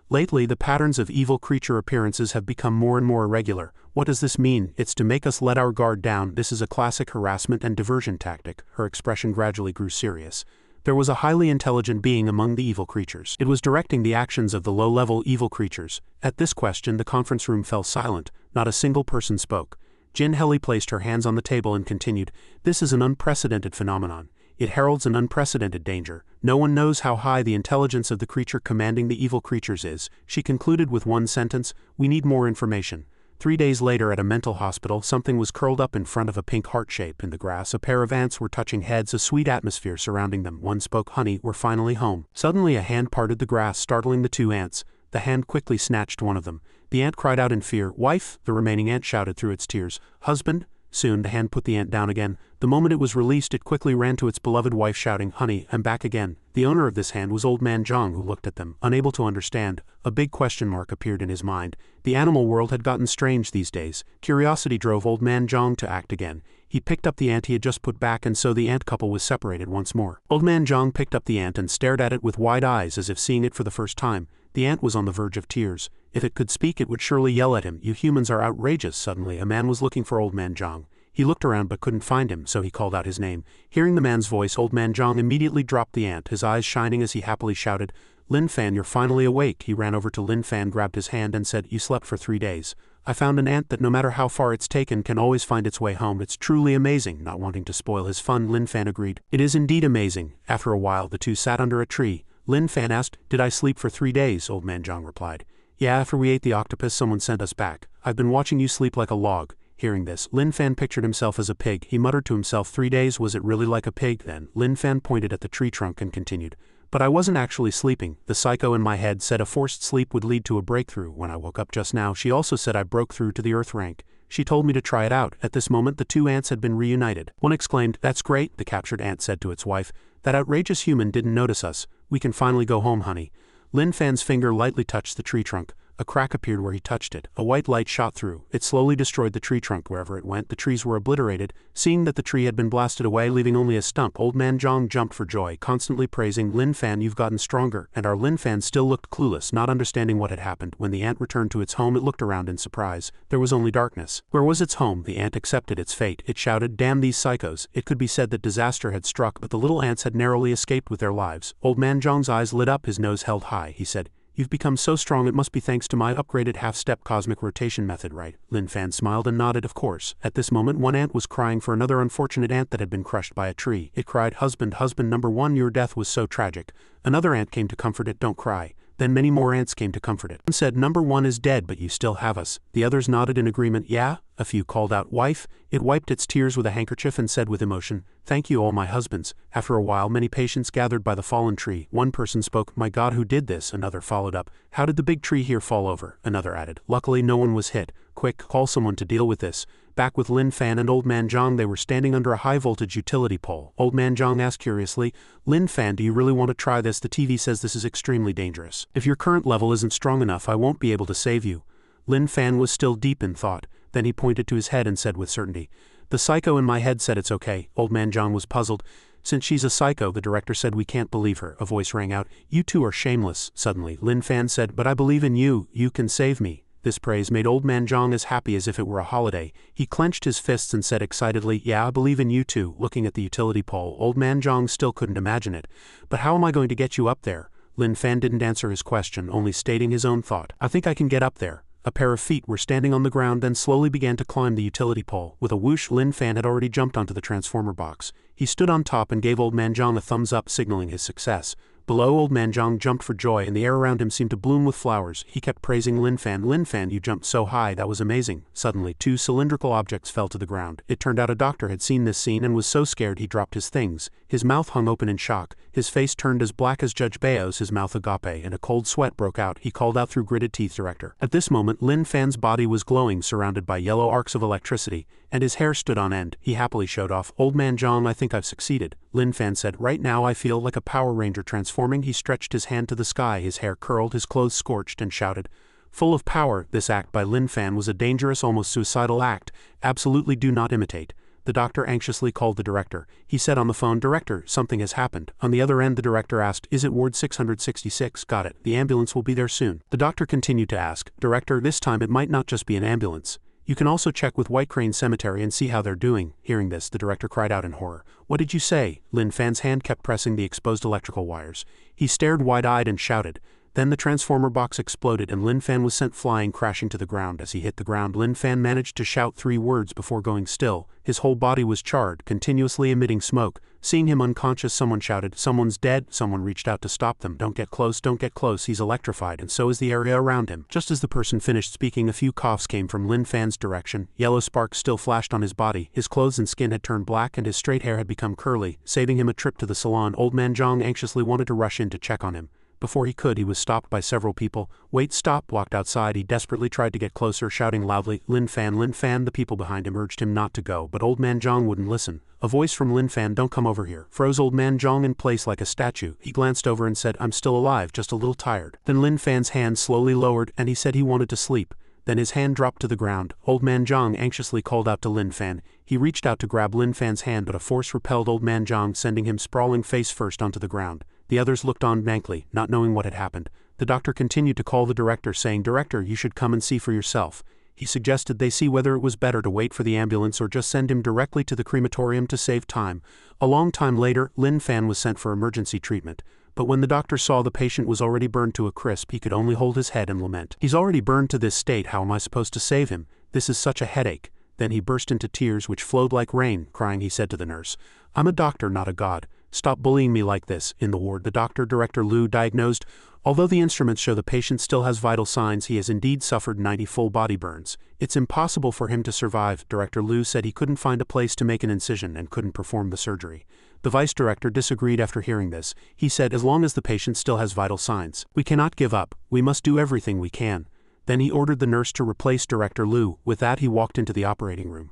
"Lately, the patterns of evil creature appearances have become more and more irregular. What does this mean? It's to make us let our guard down. This is a classic harassment and diversion tactic." Her expression gradually grew serious. There was a highly intelligent being among the evil creatures. It was directing the actions of the low-level evil creatures. At this question, the conference room fell silent. Not a single person spoke. Jin Heli placed her hands on the table and continued, "This is an unprecedented phenomenon. It heralds an unprecedented danger. No one knows how high the intelligence of the creature commanding the evil creatures is." She concluded with one sentence, "We need more information." 3 days later at a mental hospital, something was curled up in front of a pink heart shape in the grass. A pair of ants were touching heads, a sweet atmosphere surrounding them. One spoke, "Honey, we're finally home." Suddenly a hand parted the grass, startling the 2 ants. The hand quickly snatched one of them. The ant cried out in fear, "Wife!" The remaining ant shouted through its tears, "Husband!" Soon the hand put the ant down again. The moment it was released, it quickly ran to its beloved wife shouting, "Honey, I'm back again." The owner of this hand was Old Man Zhang, who looked at them, unable to understand. A big question mark appeared in his mind. The animal world had gotten strange these days. Curiosity drove Old Man Zhang to act again. He picked up the ant he had just put back, and so the ant couple was separated once more. Old Man Zhang picked up the ant and stared at it with wide eyes as if seeing it for the first time. The ant was on the verge of tears. If it could speak, it would surely yell at him, "You humans are outrageous." Suddenly, a man was looking for Old Man Zhang. He looked around but couldn't find him, so he called out his name. Hearing the man's voice, Old Man Zhang immediately dropped the ant, his eyes shining as he happily shouted, "Lin Fan, you're finally awake." He ran over to Lin Fan, grabbed his hand and said, "You slept for 3 days. I found an ant that no matter how far it's taken can always find its way home. It's truly amazing." Not wanting to spoil his fun, Lin Fan agreed. "It is indeed amazing." After a while, the two sat under a tree. Lin Fan asked, "Did I sleep for 3 days?" Old Man Zhang replied, "Yeah, after we ate the octopus, someone sent us back. I've been watching you sleep like a log." Hearing this, Lin Fan pictured himself as a pig. He muttered to himself, 3 days, was it really like a pig then? Lin Fan pointed at the tree trunk and continued, "But I wasn't actually sleeping. The psycho in my head said a forced sleep would lead to a breakthrough. When I woke up just now, she also said I broke through to the Earth rank. She told me to try it out." At this moment, the 2 ants had been reunited. One exclaimed, "That's great." The captured ant said to its wife, "That outrageous human didn't notice us. We can finally go home, honey." Lin Fan's finger lightly touched the tree trunk. A crack appeared where he touched it. A white light shot through. It slowly destroyed the tree trunk wherever it went. The trees were obliterated. Seeing that the tree had been blasted away, leaving only a stump, Old Man Zhang jumped for joy, constantly praising, "Lin Fan, you've gotten stronger." And our Lin Fan still looked clueless, not understanding what had happened. When the ant returned to its home, it looked around in surprise. There was only darkness. Where was its home? The ant accepted its fate. It shouted, "Damn these psychos." It could be said that disaster had struck, but the little ants had narrowly escaped with their lives. Old Man Zhang's eyes lit up, his nose held high. He said, "You've become so strong, it must be thanks to my upgraded half-step cosmic rotation method, right?" Lin Fan smiled and nodded, "Of course." At this moment, one ant was crying for another unfortunate ant that had been crushed by a tree. It cried, "Husband, husband #1, your death was so tragic." Another ant came to comfort it, "Don't cry." Then many more ants came to comfort it. One said, "#1 is dead, but you still have us." The others nodded in agreement. "Yeah?" A few called out, "Wife." It wiped its tears with a handkerchief and said with emotion, "Thank you, all my husbands." After a while, many patients gathered by the fallen tree. One person spoke, "My God, who did this?" Another followed up, "How did the big tree here fall over?" Another added, "Luckily no one was hit. Quick, call someone to deal with this." Back with Lin Fan and Old Man Zhang, they were standing under a high-voltage utility pole. Old Man Zhang asked curiously, "Lin Fan, do you really want to try this? The TV says this is extremely dangerous. If your current level isn't strong enough, I won't be able to save you." Lin Fan was still deep in thought. Then he pointed to his head and said with certainty, "The psycho in my head said it's okay." Old Man Zhang was puzzled. "Since she's a psycho," the director said, "we can't believe her." A voice rang out, "You two are shameless." Suddenly, Lin Fan said, "But I believe in you. You can save me." This praise made Old Man Zhang as happy as if it were a holiday. He clenched his fists and said excitedly, "Yeah, I believe in you too." Looking at the utility pole, Old Man Zhang still couldn't imagine it. "But how am I going to get you up there?" Lin Fan didn't answer his question, only stating his own thought. "I think I can get up there." A pair of feet were standing on the ground, then slowly began to climb the utility pole. With a whoosh, Lin Fan had already jumped onto the transformer box. He stood on top and gave Old Man Zhang a thumbs up, signaling his success. Below, Old Man Zhang jumped for joy, and the air around him seemed to bloom with flowers. He kept praising Lin Fan. "Lin Fan, you jumped so high, that was amazing." Suddenly, two cylindrical objects fell to the ground. It turned out a doctor had seen this scene and was so scared he dropped his things. His mouth hung open in shock. His face turned as black as Judge Bao's, his mouth agape, and a cold sweat broke out. He called out through gritted teeth, "Director." At this moment, Lin Fan's body was glowing, surrounded by yellow arcs of electricity, and his hair stood on end. He happily showed off. "Old Man Zhang, I think I've succeeded." Lin Fan said, "Right now I feel like a Power Ranger transforming." He stretched his hand to the sky, his hair curled, his clothes scorched, and shouted, "Full of power." This act by Lin Fan was a dangerous, almost suicidal act. Absolutely do not imitate. The doctor anxiously called the director. He said on the phone, "Director, something has happened." On the other end, the director asked, "Is it Ward 666? Got it. The ambulance will be there soon." The doctor continued to ask, "Director, this time it might not just be an ambulance. You can also check with White Crane Cemetery and see how they're doing." Hearing this, the director cried out in horror. "What did you say?" Lin Fan's hand kept pressing the exposed electrical wires. He stared wide-eyed and shouted. Then the transformer box exploded and Lin Fan was sent flying, crashing to the ground. As he hit the ground, Lin Fan managed to shout 3 words before going still. His whole body was charred, continuously emitting smoke. Seeing him unconscious, someone shouted, "Someone's dead." Someone reached out to stop them. "Don't get close, don't get close, he's electrified, and so is the area around him." Just as the person finished speaking, a few coughs came from Lin Fan's direction. Yellow sparks still flashed on his body. His clothes and skin had turned black and his straight hair had become curly, saving him a trip to the salon. Old Man Zhang anxiously wanted to rush in to check on him. Before he could, he was stopped by several people. "Wait, stop!" Walked outside. He desperately tried to get closer, shouting loudly, "Lin Fan, Lin Fan!" The people behind him urged him not to go, but Old Man Zhang wouldn't listen. A voice from Lin Fan, "Don't come over here," froze Old Man Zhang in place like a statue. He glanced over and said, "I'm still alive, just a little tired." Then Lin Fan's hand slowly lowered, and he said he wanted to sleep. Then his hand dropped to the ground. Old Man Zhang anxiously called out to Lin Fan. He reached out to grab Lin Fan's hand, but a force repelled Old Man Zhang, sending him sprawling face first onto the ground. The others looked on blankly, not knowing what had happened. The doctor continued to call the director, saying, "Director, you should come and see for yourself." He suggested they see whether it was better to wait for the ambulance or just send him directly to the crematorium to save time. A long time later, Lin Fan was sent for emergency treatment. But when the doctor saw the patient was already burned to a crisp, he could only hold his head and lament. "He's already burned to this state, how am I supposed to save him? This is such a headache." Then he burst into tears which flowed like rain. Crying, he said to the nurse, "I'm a doctor, not a god. Stop bullying me like this." In the ward, the doctor, Director Liu, diagnosed, "Although the instruments show the patient still has vital signs, he has indeed suffered 90 full body burns. It's impossible for him to survive." Director Liu said he couldn't find a place to make an incision and couldn't perform the surgery. The vice director disagreed after hearing this. He said, "As long as the patient still has vital signs, we cannot give up. We must do everything we can." Then he ordered the nurse to replace Director Liu. With that, he walked into the operating room.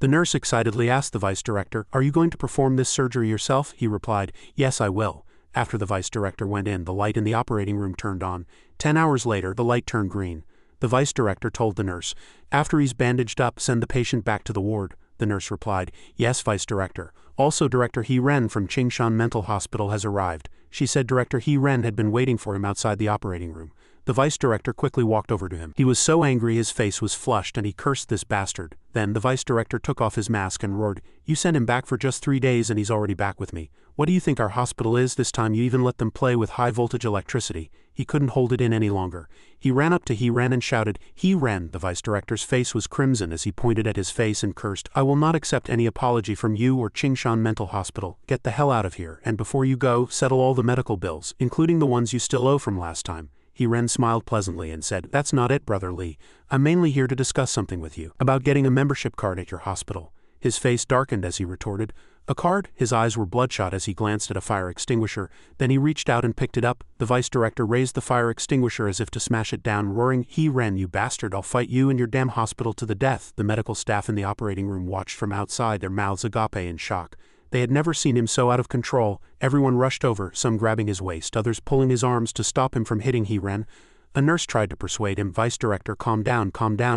The nurse excitedly asked the vice director, "Are you going to perform this surgery yourself?" He replied, "Yes, I will." After the vice director went in, the light in the operating room turned on. 10 hours later, the light turned green. The vice director told the nurse, "After he's bandaged up, send the patient back to the ward." The nurse replied, "Yes, vice director. Also, Director He Ren from Qingshan Mental Hospital has arrived." She said Director He Ren had been waiting for him outside the operating room. The vice director quickly walked over to him. He was so angry his face was flushed and he cursed this bastard. Then the vice director took off his mask and roared, "You sent him back for just 3 days and he's already back with me. What do you think our hospital is? This time you even let them play with high voltage electricity." He couldn't hold it in any longer. He ran up to He Ren and shouted, "He Ren!" The vice director's face was crimson as he pointed at his face and cursed, "I will not accept any apology from you or Qingshan Mental Hospital. Get the hell out of here, and before you go, settle all the medical bills, including the ones you still owe from last time." He Ren smiled pleasantly and said, "That's not it, Brother Li. I'm mainly here to discuss something with you about getting a membership card at your hospital." His face darkened as he retorted, A card? His eyes were bloodshot as he glanced at a fire extinguisher, then he reached out and picked it up. The vice director raised the fire extinguisher as if to smash it down, roaring, "He ran, you bastard, I'll fight you and your damn hospital to the death." The medical staff in the operating room watched from outside, their mouths agape in shock. They had never seen him so out of control. Everyone rushed over, some grabbing his waist, others pulling his arms to stop him from hitting He-Ren. A nurse tried to persuade him, "Vice director, calm down,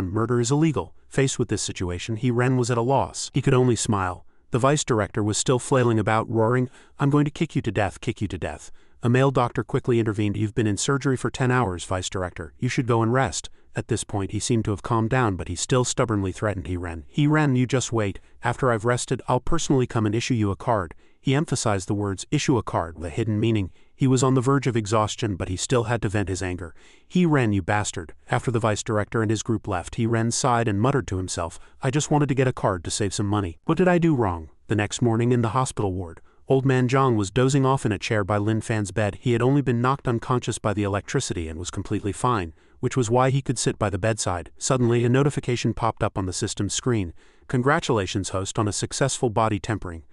murder is illegal." Faced with this situation, He-Ren was at a loss. He could only smile. The vice director was still flailing about, roaring, "I'm going to kick you to death, kick you to death." A male doctor quickly intervened. "You've been in surgery for 10 hours, vice director. You should go and rest." At this point he seemed to have calmed down, but he still stubbornly threatened He-Ren. "He-Ren, you just wait. After I've rested, I'll personally come and issue you a card." He emphasized the words, "issue a card," with a hidden meaning. He was on the verge of exhaustion, but he still had to vent his anger. "He-Ren, you bastard." After the vice director and his group left, He-Ren sighed and muttered to himself, "I just wanted to get a card to save some money. What did I do wrong?" The next morning in the hospital ward, Old Man Zhang was dozing off in a chair by Lin Fan's bed. He had only been knocked unconscious by the electricity and was completely fine, which was why he could sit by the bedside. Suddenly, a notification popped up on the system's screen. "Congratulations, host, on a successful body tempering.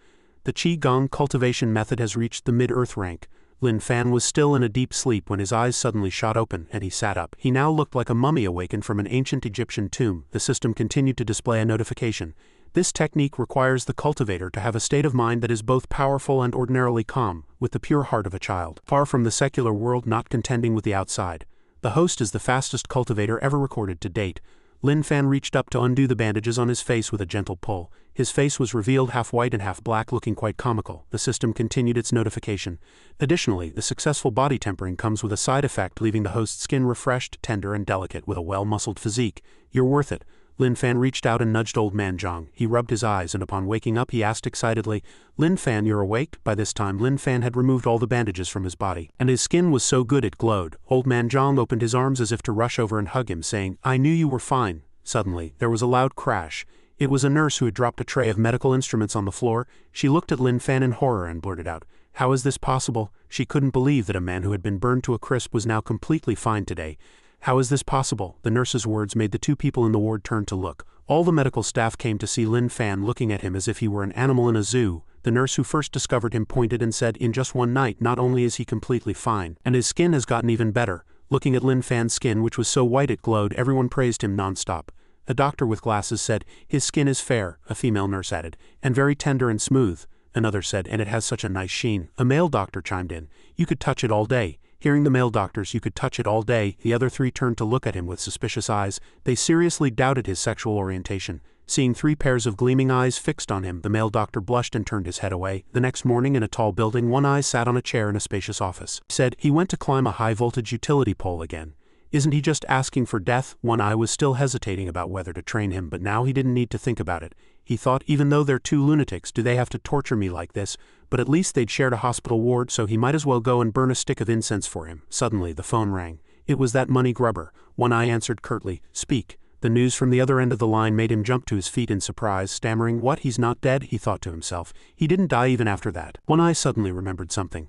The Qigong cultivation method has reached the mid-earth rank." Lin Fan was still in a deep sleep when his eyes suddenly shot open, and he sat up. He now looked like a mummy awakened from an ancient Egyptian tomb. The system continued to display a notification. "This technique requires the cultivator to have a state of mind that is both powerful and ordinarily calm, with the pure heart of a child, far from the secular world, not contending with the outside. The host is the fastest cultivator ever recorded to date." Lin Fan reached up to undo the bandages on his face with a gentle pull. His face was revealed half white and half black, looking quite comical. The system continued its notification. "Additionally, the successful body tempering comes with a side effect, leaving the host's skin refreshed, tender, and delicate, with a well-muscled physique. You're worth it." Lin Fan reached out and nudged Old Man Zhang. He rubbed his eyes, and upon waking up he asked excitedly, "Lin Fan, you're awake?" By this time Lin Fan had removed all the bandages from his body, and his skin was so good it glowed. Old Man Zhang opened his arms as if to rush over and hug him, saying, "I knew you were fine." Suddenly, there was a loud crash. It was a nurse who had dropped a tray of medical instruments on the floor. She looked at Lin Fan in horror and blurted out, "How is this possible?" She couldn't believe that a man who had been burned to a crisp was now completely fine today. "How is this possible?" The nurse's words made the two people in the ward turn to look. All the medical staff came to see Lin Fan looking at him as if he were an animal in a zoo. The nurse who first discovered him pointed and said, "In just one night, not only is he completely fine, and his skin has gotten even better." Looking at Lin Fan's skin, which was so white it glowed, everyone praised him non-stop. A doctor with glasses said, "His skin is fair," a female nurse added, "and very tender and smooth." Another said, "And it has such a nice sheen." A male doctor chimed in, "You could touch it all day." Hearing the male doctors, "You could touch it all day," the other three turned to look at him with suspicious eyes. They seriously doubted his sexual orientation. Seeing 3 pairs of gleaming eyes fixed on him, the male doctor blushed and turned his head away. The next morning in a tall building, One Eye sat on a chair in a spacious office. He said, "He went to climb a high-voltage utility pole again. Isn't he just asking for death?" One Eye was still hesitating about whether to train him, but now he didn't need to think about it. He thought, even though they're 2 lunatics, do they have to torture me like this? But at least they'd shared a hospital ward, so he might as well go and burn a stick of incense for him. Suddenly the phone rang. It was that money grubber. One Eye answered curtly, "Speak." The news from the other end of the line made him jump to his feet in surprise, stammering, "What, he's not dead?" he thought to himself. He didn't die even after that. One Eye suddenly remembered something.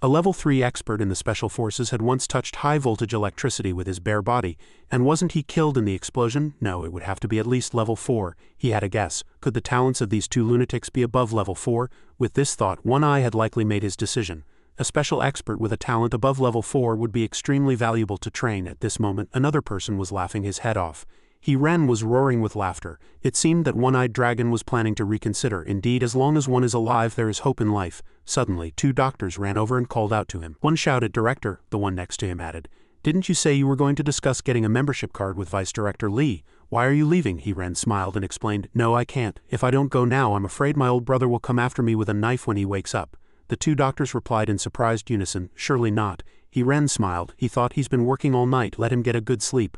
A level 3 expert in the special forces had once touched high-voltage electricity with his bare body, and wasn't he killed in the explosion? No, it would have to be at least level 4. He had a guess. Could the talents of these 2 lunatics be above level 4? With this thought, One Eye had likely made his decision. A special expert with a talent above level 4 would be extremely valuable to train. At this moment, another person was laughing his head off. He-Ren was roaring with laughter. It seemed that One-Eyed Dragon was planning to reconsider. Indeed, as long as one is alive, there is hope in life. Suddenly, 2 doctors ran over and called out to him. One shouted, "Director," the one next to him added. "Didn't you say you were going to discuss getting a membership card with Vice Director Li? Why are you leaving?" He-Ren smiled and explained, "No, I can't. If I don't go now, I'm afraid my old brother will come after me with a knife when he wakes up." The 2 doctors replied in surprised unison, "Surely not." He-Ren smiled. He thought, he's been working all night, let him get a good sleep.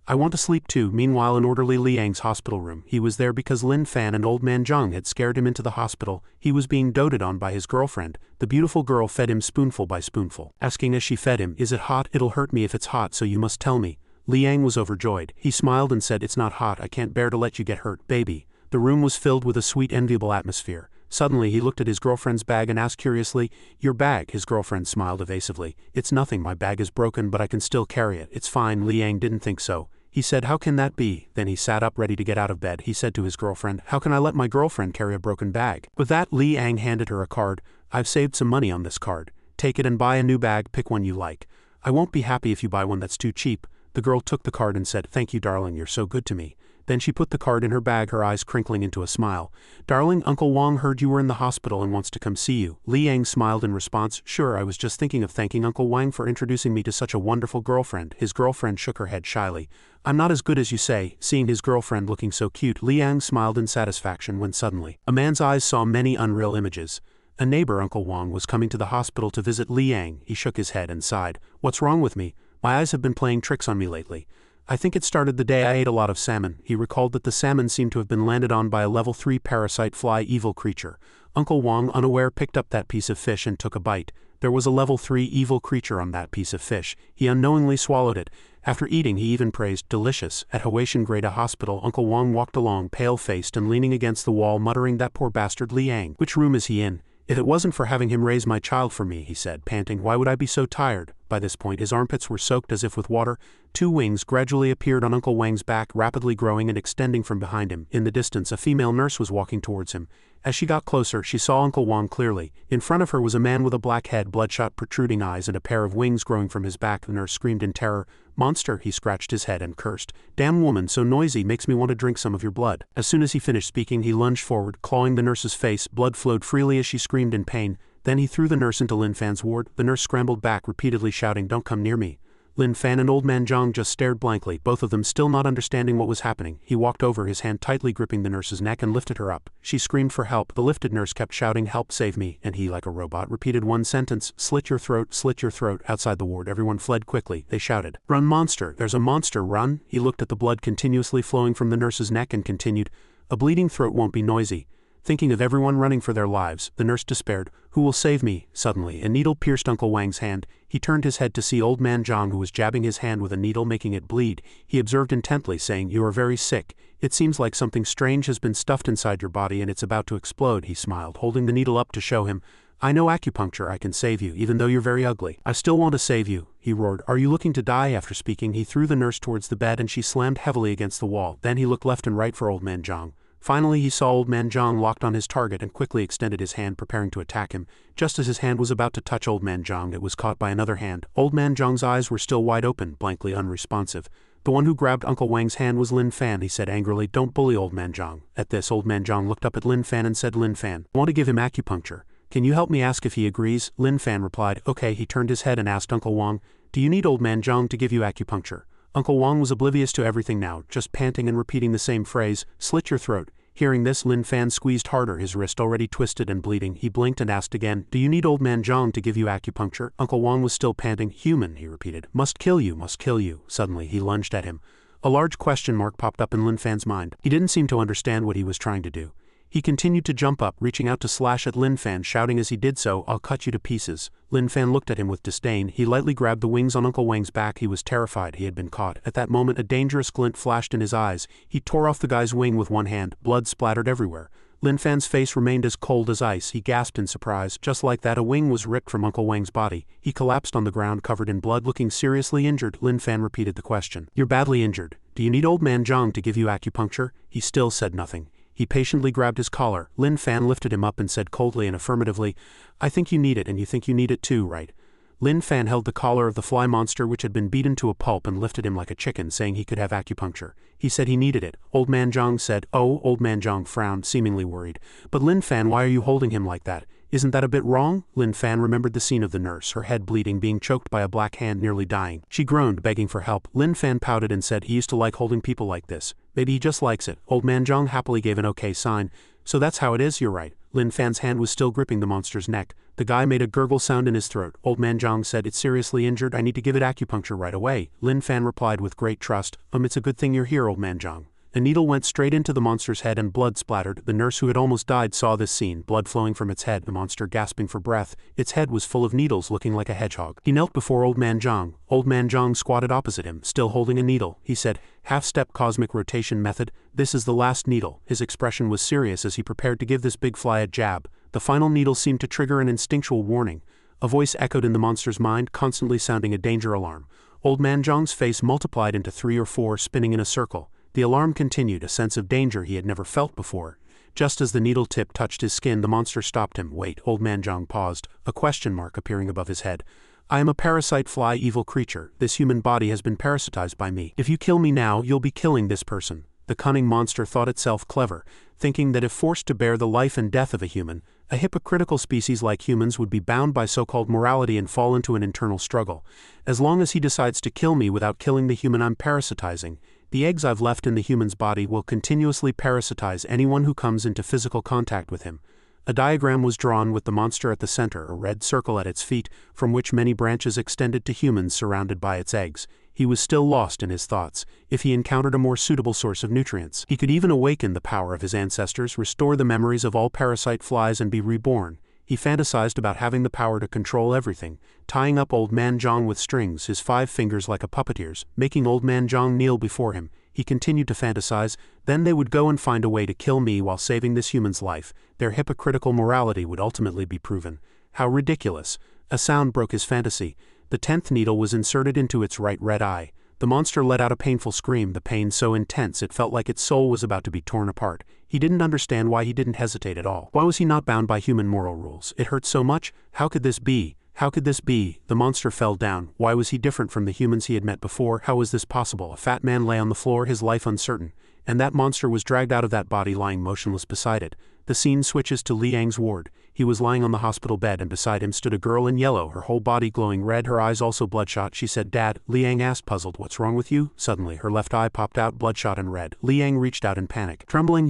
"I want to sleep too." Meanwhile, in orderly Liang's hospital room, he was there because Lin Fan and Old Man Zhang had scared him into the hospital. He was being doted on by his girlfriend. The beautiful girl fed him spoonful by spoonful, asking as she fed him, "Is it hot? It'll hurt me if it's hot, so you must tell me." Liang was overjoyed. He smiled and said, "It's not hot. I can't bear to let you get hurt, baby." The room was filled with a sweet, enviable atmosphere. Suddenly, he looked at his girlfriend's bag and asked curiously, "Your bag?" His girlfriend smiled evasively. "It's nothing. My bag is broken, but I can still carry it. It's fine." Liang didn't think so. He said, "How can that be?" Then he sat up ready to get out of bed. He said to his girlfriend, "How can I let my girlfriend carry a broken bag?" With that, Li Ang handed her a card. "I've saved some money on this card. Take it and buy a new bag, pick one you like. I won't be happy if you buy one that's too cheap." The girl took the card and said, "Thank you, darling, you're so good to me." Then she put the card in her bag, her eyes crinkling into a smile. "Darling, Uncle Wang heard you were in the hospital and wants to come see you." Li Ang smiled in response. "Sure, I was just thinking of thanking Uncle Wang for introducing me to such a wonderful girlfriend." His girlfriend shook her head shyly. "I'm not as good as you say." Seeing his girlfriend looking so cute, Li Ang smiled in satisfaction when suddenly, a man's eyes saw many unreal images. A neighbor, Uncle Wang, was coming to the hospital to visit Li Ang. He shook his head and sighed. "What's wrong with me? My eyes have been playing tricks on me lately. I think it started the day I ate a lot of salmon." He recalled that the salmon seemed to have been landed on by a level 3 parasite fly evil creature. Uncle Wang, unaware, picked up that piece of fish and took a bite. There was a level 3 evil creature on that piece of fish. He unknowingly swallowed it. After eating, he even praised, "Delicious." At Huaishan Grade Hospital, Uncle Wang walked along, pale-faced and leaning against the wall, muttering, "That poor bastard Li Ang. Which room is he in? If it wasn't for having him raise my child for me," he said, panting, "why would I be so tired?" By this point his armpits were soaked as if with water. 2 wings gradually appeared on Uncle Wang's back, rapidly growing and extending from behind him. In the distance, a female nurse was walking towards him. As she got closer, she saw Uncle Wang clearly. In front of her was a man with a black head, bloodshot protruding eyes, and a pair of wings growing from his back. The nurse screamed in terror. "Monster!" He scratched his head and cursed. "Damn woman, so noisy, makes me want to drink some of your blood." As soon as he finished speaking, he lunged forward, clawing the nurse's face. Blood flowed freely as she screamed in pain. Then he threw the nurse into Lin Fan's ward. The nurse scrambled back, repeatedly shouting, "Don't come near me." Lin Fan and Old Man Zhang just stared blankly, both of them still not understanding what was happening. He walked over, his hand tightly gripping the nurse's neck, and lifted her up. She screamed for help. The lifted nurse kept shouting, "Help, save me," and he, like a robot, repeated one sentence, "Slit your throat, slit your throat." Outside the ward, everyone fled quickly. They shouted, "Run, monster! There's a monster, run!" He looked at the blood continuously flowing from the nurse's neck and continued, "A bleeding throat won't be noisy." Thinking of everyone running for their lives, the nurse despaired, "Who will save me?" Suddenly, a needle pierced Uncle Wang's hand. He turned his head to see Old Man Zhang, who was jabbing his hand with a needle, making it bleed. He observed intently, saying, "You are very sick. It seems like something strange has been stuffed inside your body and it's about to explode." He smiled, holding the needle up to show him, "I know acupuncture. I can save you, even though you're very ugly." "I still want to save you," he roared. "Are you looking to die?" After speaking, he threw the nurse towards the bed and she slammed heavily against the wall. Then he looked left and right for Old Man Zhang. Finally he saw Old Man Zhang locked on his target and quickly extended his hand, preparing to attack him. Just as his hand was about to touch Old Man Zhang, it was caught by another hand. Old Man Zhang's eyes were still wide open, blankly unresponsive. The one who grabbed Uncle Wang's hand was Lin Fan. He said angrily, "Don't bully Old Man Zhang." At this, Old Man Zhang looked up at Lin Fan and said, "Lin Fan, I want to give him acupuncture. Can you help me ask if he agrees?" Lin Fan replied, "Okay." He turned his head and asked Uncle Wang, "Do you need Old Man Zhang to give you acupuncture?" Uncle Wang was oblivious to everything now, just panting and repeating the same phrase, "Slit your throat." Hearing this, Lin Fan squeezed harder, his wrist already twisted and bleeding. He blinked and asked again, "Do you need Old Man Zhang to give you acupuncture?" Uncle Wang was still panting. "Human," he repeated. "Must kill you, must kill you." Suddenly, he lunged at him. A large question mark popped up in Lin Fan's mind. He didn't seem to understand what he was trying to do. He continued to jump up, reaching out to slash at Lin Fan, shouting as he did so, "I'll cut you to pieces." Lin Fan looked at him with disdain. He lightly grabbed the wings on Uncle Wang's back. He was terrified he had been caught. At that moment, a dangerous glint flashed in his eyes. He tore off the guy's wing with one hand. Blood splattered everywhere. Lin Fan's face remained as cold as ice. He gasped in surprise. Just like that, a wing was ripped from Uncle Wang's body. He collapsed on the ground, covered in blood, looking seriously injured. Lin Fan repeated the question. "You're badly injured. Do you need Old Man Zhang to give you acupuncture?" He still said nothing. He patiently grabbed his collar. Lin Fan lifted him up and said coldly and affirmatively, "I think you need it, and you think you need it too, right?" Lin Fan held the collar of the fly monster, which had been beaten to a pulp, and lifted him like a chicken, saying he could have acupuncture. He said he needed it. Old Man Zhang said, "Oh." Old Man Zhang frowned, seemingly worried. "But Lin Fan, why are you holding him like that? Isn't that a bit wrong?" Lin Fan remembered the scene of the nurse, her head bleeding, being choked by a black hand, nearly dying. She groaned, begging for help. Lin Fan pouted and said he used to like holding people like this. Maybe he just likes it. Old Man Zhang happily gave an okay sign. "So that's how it is, you're right." Lin Fan's hand was still gripping the monster's neck. The guy made a gurgle sound in his throat. Old Man Zhang said, "It's seriously injured. I need to give it acupuncture right away." Lin Fan replied with great trust, "It's a good thing you're here, Old Man Zhang." A needle went straight into the monster's head and blood splattered. The nurse who had almost died saw this scene, blood flowing from its head, the monster gasping for breath. Its head was full of needles, looking like a hedgehog. He knelt before Old Man Zhang. Old Man Zhang squatted opposite him, still holding a needle. He said, "Half-step cosmic rotation method. This is the last needle." His expression was serious as he prepared to give this big fly a jab. The final needle seemed to trigger an instinctual warning. A voice echoed in the monster's mind, constantly sounding a danger alarm. Old Man Zhang's face multiplied into 3 or 4, spinning in a circle. The alarm continued, a sense of danger he had never felt before. Just as the needle tip touched his skin, the monster stopped him. Wait, Old Man Zhang paused, a question mark appearing above his head. I am a parasite fly evil creature. This human body has been parasitized by me. If you kill me now, you'll be killing this person. The cunning monster thought itself clever, thinking that if forced to bear the life and death of a human, a hypocritical species like humans would be bound by so-called morality and fall into an internal struggle. As long as he decides to kill me without killing the human I'm parasitizing, the eggs I've left in the human's body will continuously parasitize anyone who comes into physical contact with him. A diagram was drawn with the monster at the center, a red circle at its feet, from which many branches extended to humans surrounded by its eggs. He was still lost in his thoughts. If he encountered a more suitable source of nutrients, he could even awaken the power of his ancestors, restore the memories of all parasite flies and be reborn. He fantasized about having the power to control everything, tying up Old Man Zhang with strings, his 5 fingers like a puppeteer's, making Old Man Zhang kneel before him. He continued to fantasize, then they would go and find a way to kill me while saving this human's life. Their hypocritical morality would ultimately be proven. How ridiculous. A sound broke his fantasy. The 10th needle was inserted into its right red eye. The monster let out a painful scream, the pain so intense it felt like its soul was about to be torn apart. He didn't understand why he didn't hesitate at all. Why was he not bound by human moral rules? It hurt so much? How could this be? How could this be? The monster fell down. Why was he different from the humans he had met before? How was this possible? A fat man lay on the floor, his life uncertain. And that monster was dragged out of that body, lying motionless beside it. The scene switches to Liang's ward. He was lying on the hospital bed, and beside him stood a girl in yellow, her whole body glowing red, her eyes also bloodshot. She said, "Dad." Liang asked, puzzled, "What's wrong with you?" Suddenly, her left eye popped out, bloodshot and red. Liang reached out in panic. Trembling,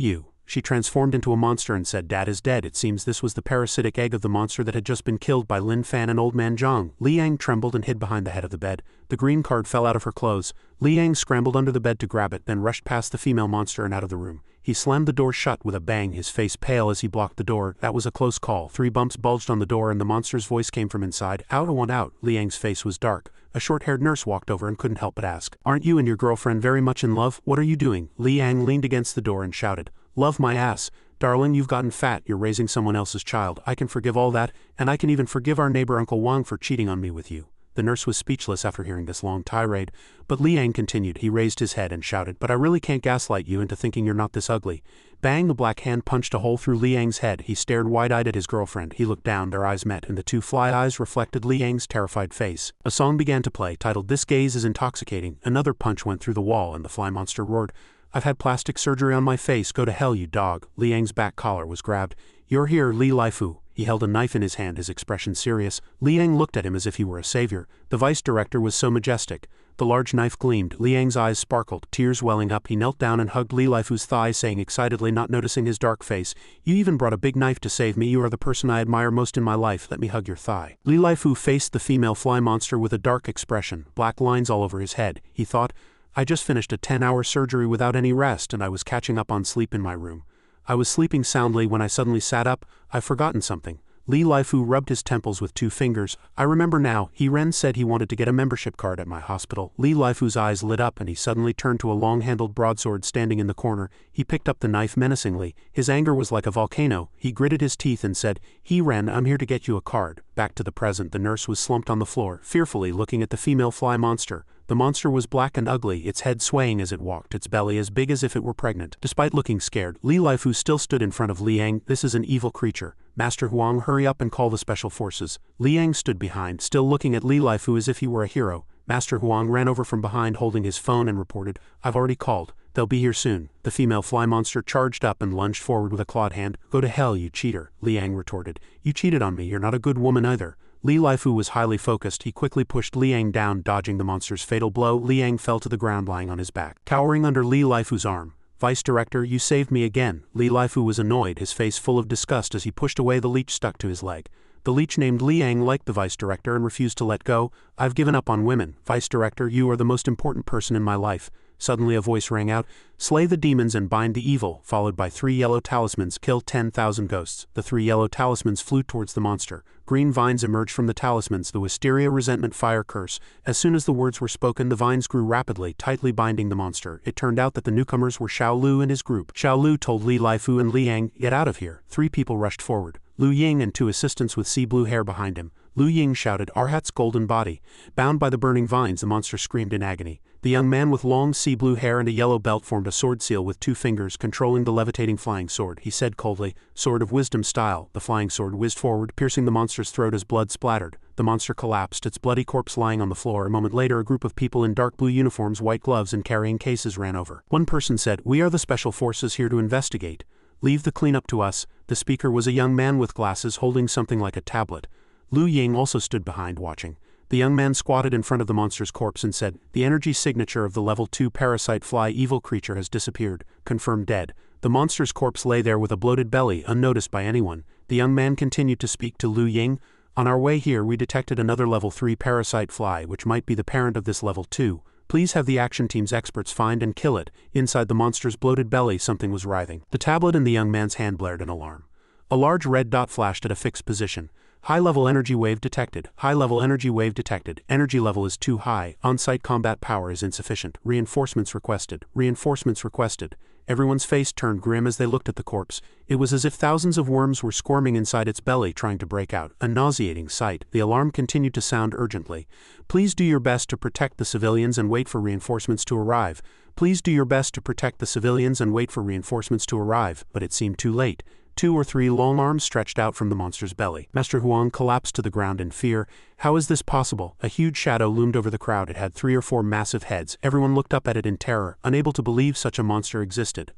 She transformed into a monster and said, "Dad is dead." It seems this was the parasitic egg of the monster that had just been killed by Lin Fan and Old Man Zhang. Liang trembled and hid behind the head of the bed. The green card fell out of her clothes. Liang scrambled under the bed to grab it, then rushed past the female monster and out of the room. He slammed the door shut with a bang, his face pale as he blocked the door. That was a close call. 3 bumps bulged on the door and the monster's voice came from inside. "Out, I want out." Liang's face was dark. A short-haired nurse walked over and couldn't help but ask, "Aren't you and your girlfriend very much in love? What are you doing?" Liang leaned against the door and shouted, "Love my ass. Darling, you've gotten fat, you're raising someone else's child. I can forgive all that, and I can even forgive our neighbor Uncle Wang for cheating on me with you." The nurse was speechless after hearing this long tirade, but Liang continued. He raised his head and shouted, "But I really can't gaslight you into thinking you're not this ugly." Bang, the black hand punched a hole through Liang's head. He stared wide-eyed at his girlfriend. He looked down, their eyes met, and the 2 fly eyes reflected Liang's terrified face. A song began to play, titled "This Gaze is Intoxicating." Another punch went through the wall and the fly monster roared, "I've had plastic surgery on my face, go to hell you dog." Liang's back collar was grabbed. "You're here, Li Laifu." He held a knife in his hand, his expression serious. Liang looked at him as if he were a savior. The vice director was so majestic. The large knife gleamed. Liang's eyes sparkled, tears welling up. He knelt down and hugged Li Laifu's thigh, saying excitedly, not noticing his dark face, "You even brought a big knife to save me. You are the person I admire most in my life. Let me hug your thigh." Li Laifu faced the female fly monster with a dark expression, black lines all over his head. He thought, "I just finished a 10-hour surgery without any rest, and I was catching up on sleep in my room. I was sleeping soundly when I suddenly sat up. I've forgotten something." Li Laifu rubbed his temples with 2 fingers. "I remember now. Ren said he wanted to get a membership card at my hospital." Li Laifu's eyes lit up and he suddenly turned to a long-handled broadsword standing in the corner. He picked up the knife menacingly. His anger was like a volcano. He gritted his teeth and said, "Ren, I'm here to get you a card." Back to the present, the nurse was slumped on the floor, fearfully looking at the female fly monster. The monster was black and ugly, its head swaying as it walked, its belly as big as if it were pregnant. Despite looking scared, Li Laifu still stood in front of Liang. "This is an evil creature. Master Huang, hurry up and call the special forces." Liang stood behind, still looking at Li Laifu as if he were a hero. Master Huang ran over from behind holding his phone and reported, "I've already called. They'll be here soon." The female fly monster charged up and lunged forward with a clawed hand. "Go to hell, you cheater," Liang retorted. "You cheated on me, you're not a good woman either." Li Laifu was highly focused. He quickly pushed Liang down, dodging the monster's fatal blow. Liang fell to the ground lying on his back, cowering under Li Laifu's arm. "Vice Director, you saved me again." Li Laifu was annoyed, his face full of disgust as he pushed away the leech stuck to his leg. The leech named Liang liked the Vice Director and refused to let go. "I've given up on women. Vice Director, you are the most important person in my life." Suddenly a voice rang out, "Slay the demons and bind the evil," followed by 3 yellow talismans, "Kill 10,000 ghosts." The 3 yellow talismans flew towards the monster. Green vines emerged from the talismans, the wisteria, resentment, fire, curse. As soon as the words were spoken, the vines grew rapidly, tightly binding the monster. It turned out that the newcomers were Xiao Lu and his group. Xiao Lu told Li Laifu and Liang, "Get out of here." 3 people rushed forward. Lu Ying and 2 assistants with sea blue hair behind him. Lu Ying shouted, "Arhat's golden body." Bound by the burning vines, the monster screamed in agony. The young man with long sea blue hair and a yellow belt formed a sword seal with 2 fingers controlling the levitating flying sword. He said coldly, "Sword of wisdom style." The flying sword whizzed forward, piercing the monster's throat as blood splattered. The monster collapsed, its bloody corpse lying on the floor. A moment later, a group of people in dark blue uniforms, white gloves, and carrying cases ran over. One person said, "We are the special forces here to investigate. Leave the cleanup to us." The speaker was a young man with glasses holding something like a tablet. Lu Ying also stood behind, watching. The young man squatted in front of the monster's corpse and said, "The energy signature of the level 2 parasite fly evil creature has disappeared, confirmed dead." The monster's corpse lay there with a bloated belly, unnoticed by anyone. The young man continued to speak to Lu Ying. "On our way here we detected another level 3 parasite fly which might be the parent of this level 2. Please have the action team's experts find and kill it." Inside the monster's bloated belly something was writhing. The tablet in the young man's hand blared an alarm. A large red dot flashed at a fixed position. "High-level energy wave detected. High-level energy wave detected. Energy level is too high. On-site combat power is insufficient. Reinforcements requested. Reinforcements requested." Everyone's face turned grim as they looked at the corpse. It was as if thousands of worms were squirming inside its belly trying to break out. A nauseating sight. The alarm continued to sound urgently. "Please do your best to protect the civilians and wait for reinforcements to arrive. Please do your best to protect the civilians and wait for reinforcements to arrive." But it seemed too late. 2 or 3 long arms stretched out from the monster's belly. Master Huang collapsed to the ground in fear. How is this possible? A huge shadow loomed over the crowd. It had 3 or 4 massive heads. Everyone looked up at it in terror, unable to believe such a monster existed.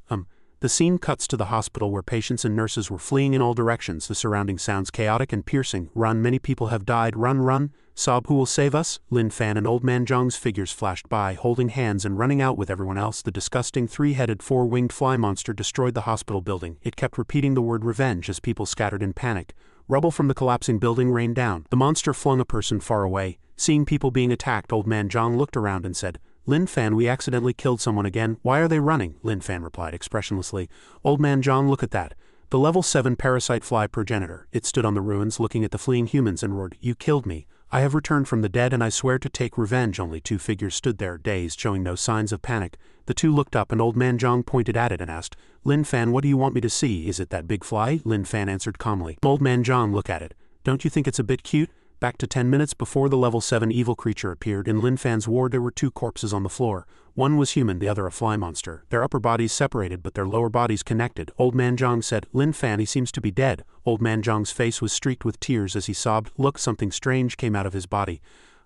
The scene cuts to the hospital where patients and nurses were fleeing in all directions. The surrounding sounds chaotic and piercing. "Run, many people have died. Run, run." Sob, "Who will save us?" Lin Fan and Old Man Zhang's figures flashed by, holding hands and running out with everyone else. The disgusting 3-headed 4-winged fly monster destroyed the hospital building. It kept repeating the word revenge as people scattered in panic. Rubble from the collapsing building rained down. The monster flung a person far away. Seeing people being attacked, Old Man Zhang looked around and said, "Lin Fan, we accidentally killed someone again. Why are they running?" Lin Fan replied expressionlessly. "Old Man Zhang, look at that. The level 7 parasite fly progenitor." It stood on the ruins looking at the fleeing humans and roared, "You killed me. I have returned from the dead and I swear to take revenge." Only 2 figures stood there, dazed, showing no signs of panic. The 2 looked up and Old Man Zhang pointed at it and asked, "Lin Fan, what do you want me to see? Is it that big fly?" Lin Fan answered calmly. Old Man Zhang, look at it. Don't you think it's a bit cute? Back to 10 minutes before the level 7 evil creature appeared. In Lin Fan's ward there were 2 corpses on the floor. One was human, the other a fly monster. Their upper bodies separated but their lower bodies connected. Old Man Zhang said, "Lin Fan, he seems to be dead." Old Man Zhang's face was streaked with tears as he sobbed. "Look, something strange came out of his body.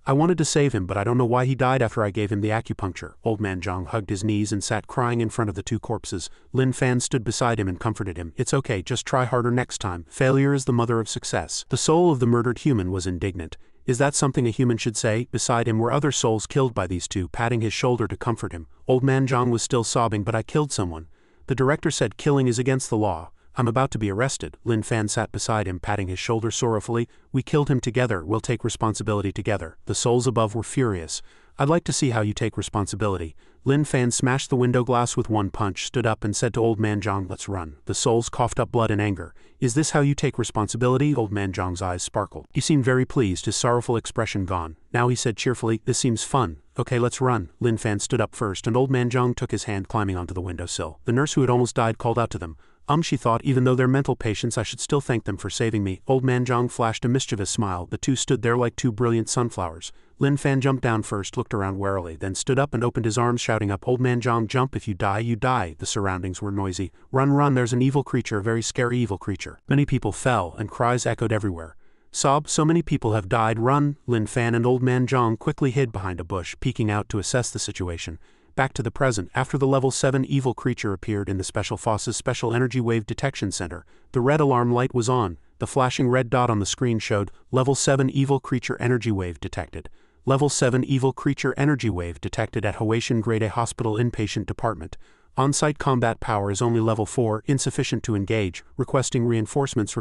I wanted to save him, but I don't know why he died after I gave him the acupuncture." Old Man Zhang hugged his knees and sat crying in front of the 2 corpses. Lin Fan stood beside him and comforted him. "It's okay, just try harder next time. Failure is the mother of success." The soul of the murdered human was indignant. "Is that something a human should say?" Beside him were other souls killed by these 2, patting his shoulder to comfort him. Old Man Zhang was still sobbing, "But I killed someone." The director said, "Killing is against the law. I'm about to be arrested." Lin Fan sat beside him, patting his shoulder sorrowfully. "We killed him together. We'll take responsibility together." The souls above were furious. "I'd like to see how you take responsibility." Lin Fan smashed the window glass with 1 punch, stood up and said to Old Man Zhang, "Let's run." The souls coughed up blood in anger. "Is this how you take responsibility?" Old Man Zhang's eyes sparkled. He seemed very pleased, his sorrowful expression gone. Now he said cheerfully, "This seems fun. Okay, let's run." Lin Fan stood up first and Old Man Zhang took his hand, climbing onto the windowsill. The nurse who had almost died called out to them. She thought, even though they're mental patients, I should still thank them for saving me." Old Man Zhang flashed a mischievous smile. The 2 stood there like 2 brilliant sunflowers. Lin Fan jumped down first, looked around warily, then stood up and opened his arms, shouting up, "Old Man Zhang, jump. If you die, you die." The surroundings were noisy. "Run, run, there's an evil creature, a very scary evil creature." Many people fell, and cries echoed everywhere. "Sob, so many people have died. Run." Lin Fan and Old Man Zhang quickly hid behind a bush, peeking out to assess the situation. Back to the present, after the level 7 evil creature appeared in the Special Forces Special Energy Wave Detection Center, the red alarm light was on. The flashing red dot on the screen showed, "Level 7 evil creature energy wave detected." Level 7 evil creature energy wave detected at Haitian Grade A Hospital Inpatient Department. On-site combat power is only level 4, insufficient to engage. Requesting reinforcements.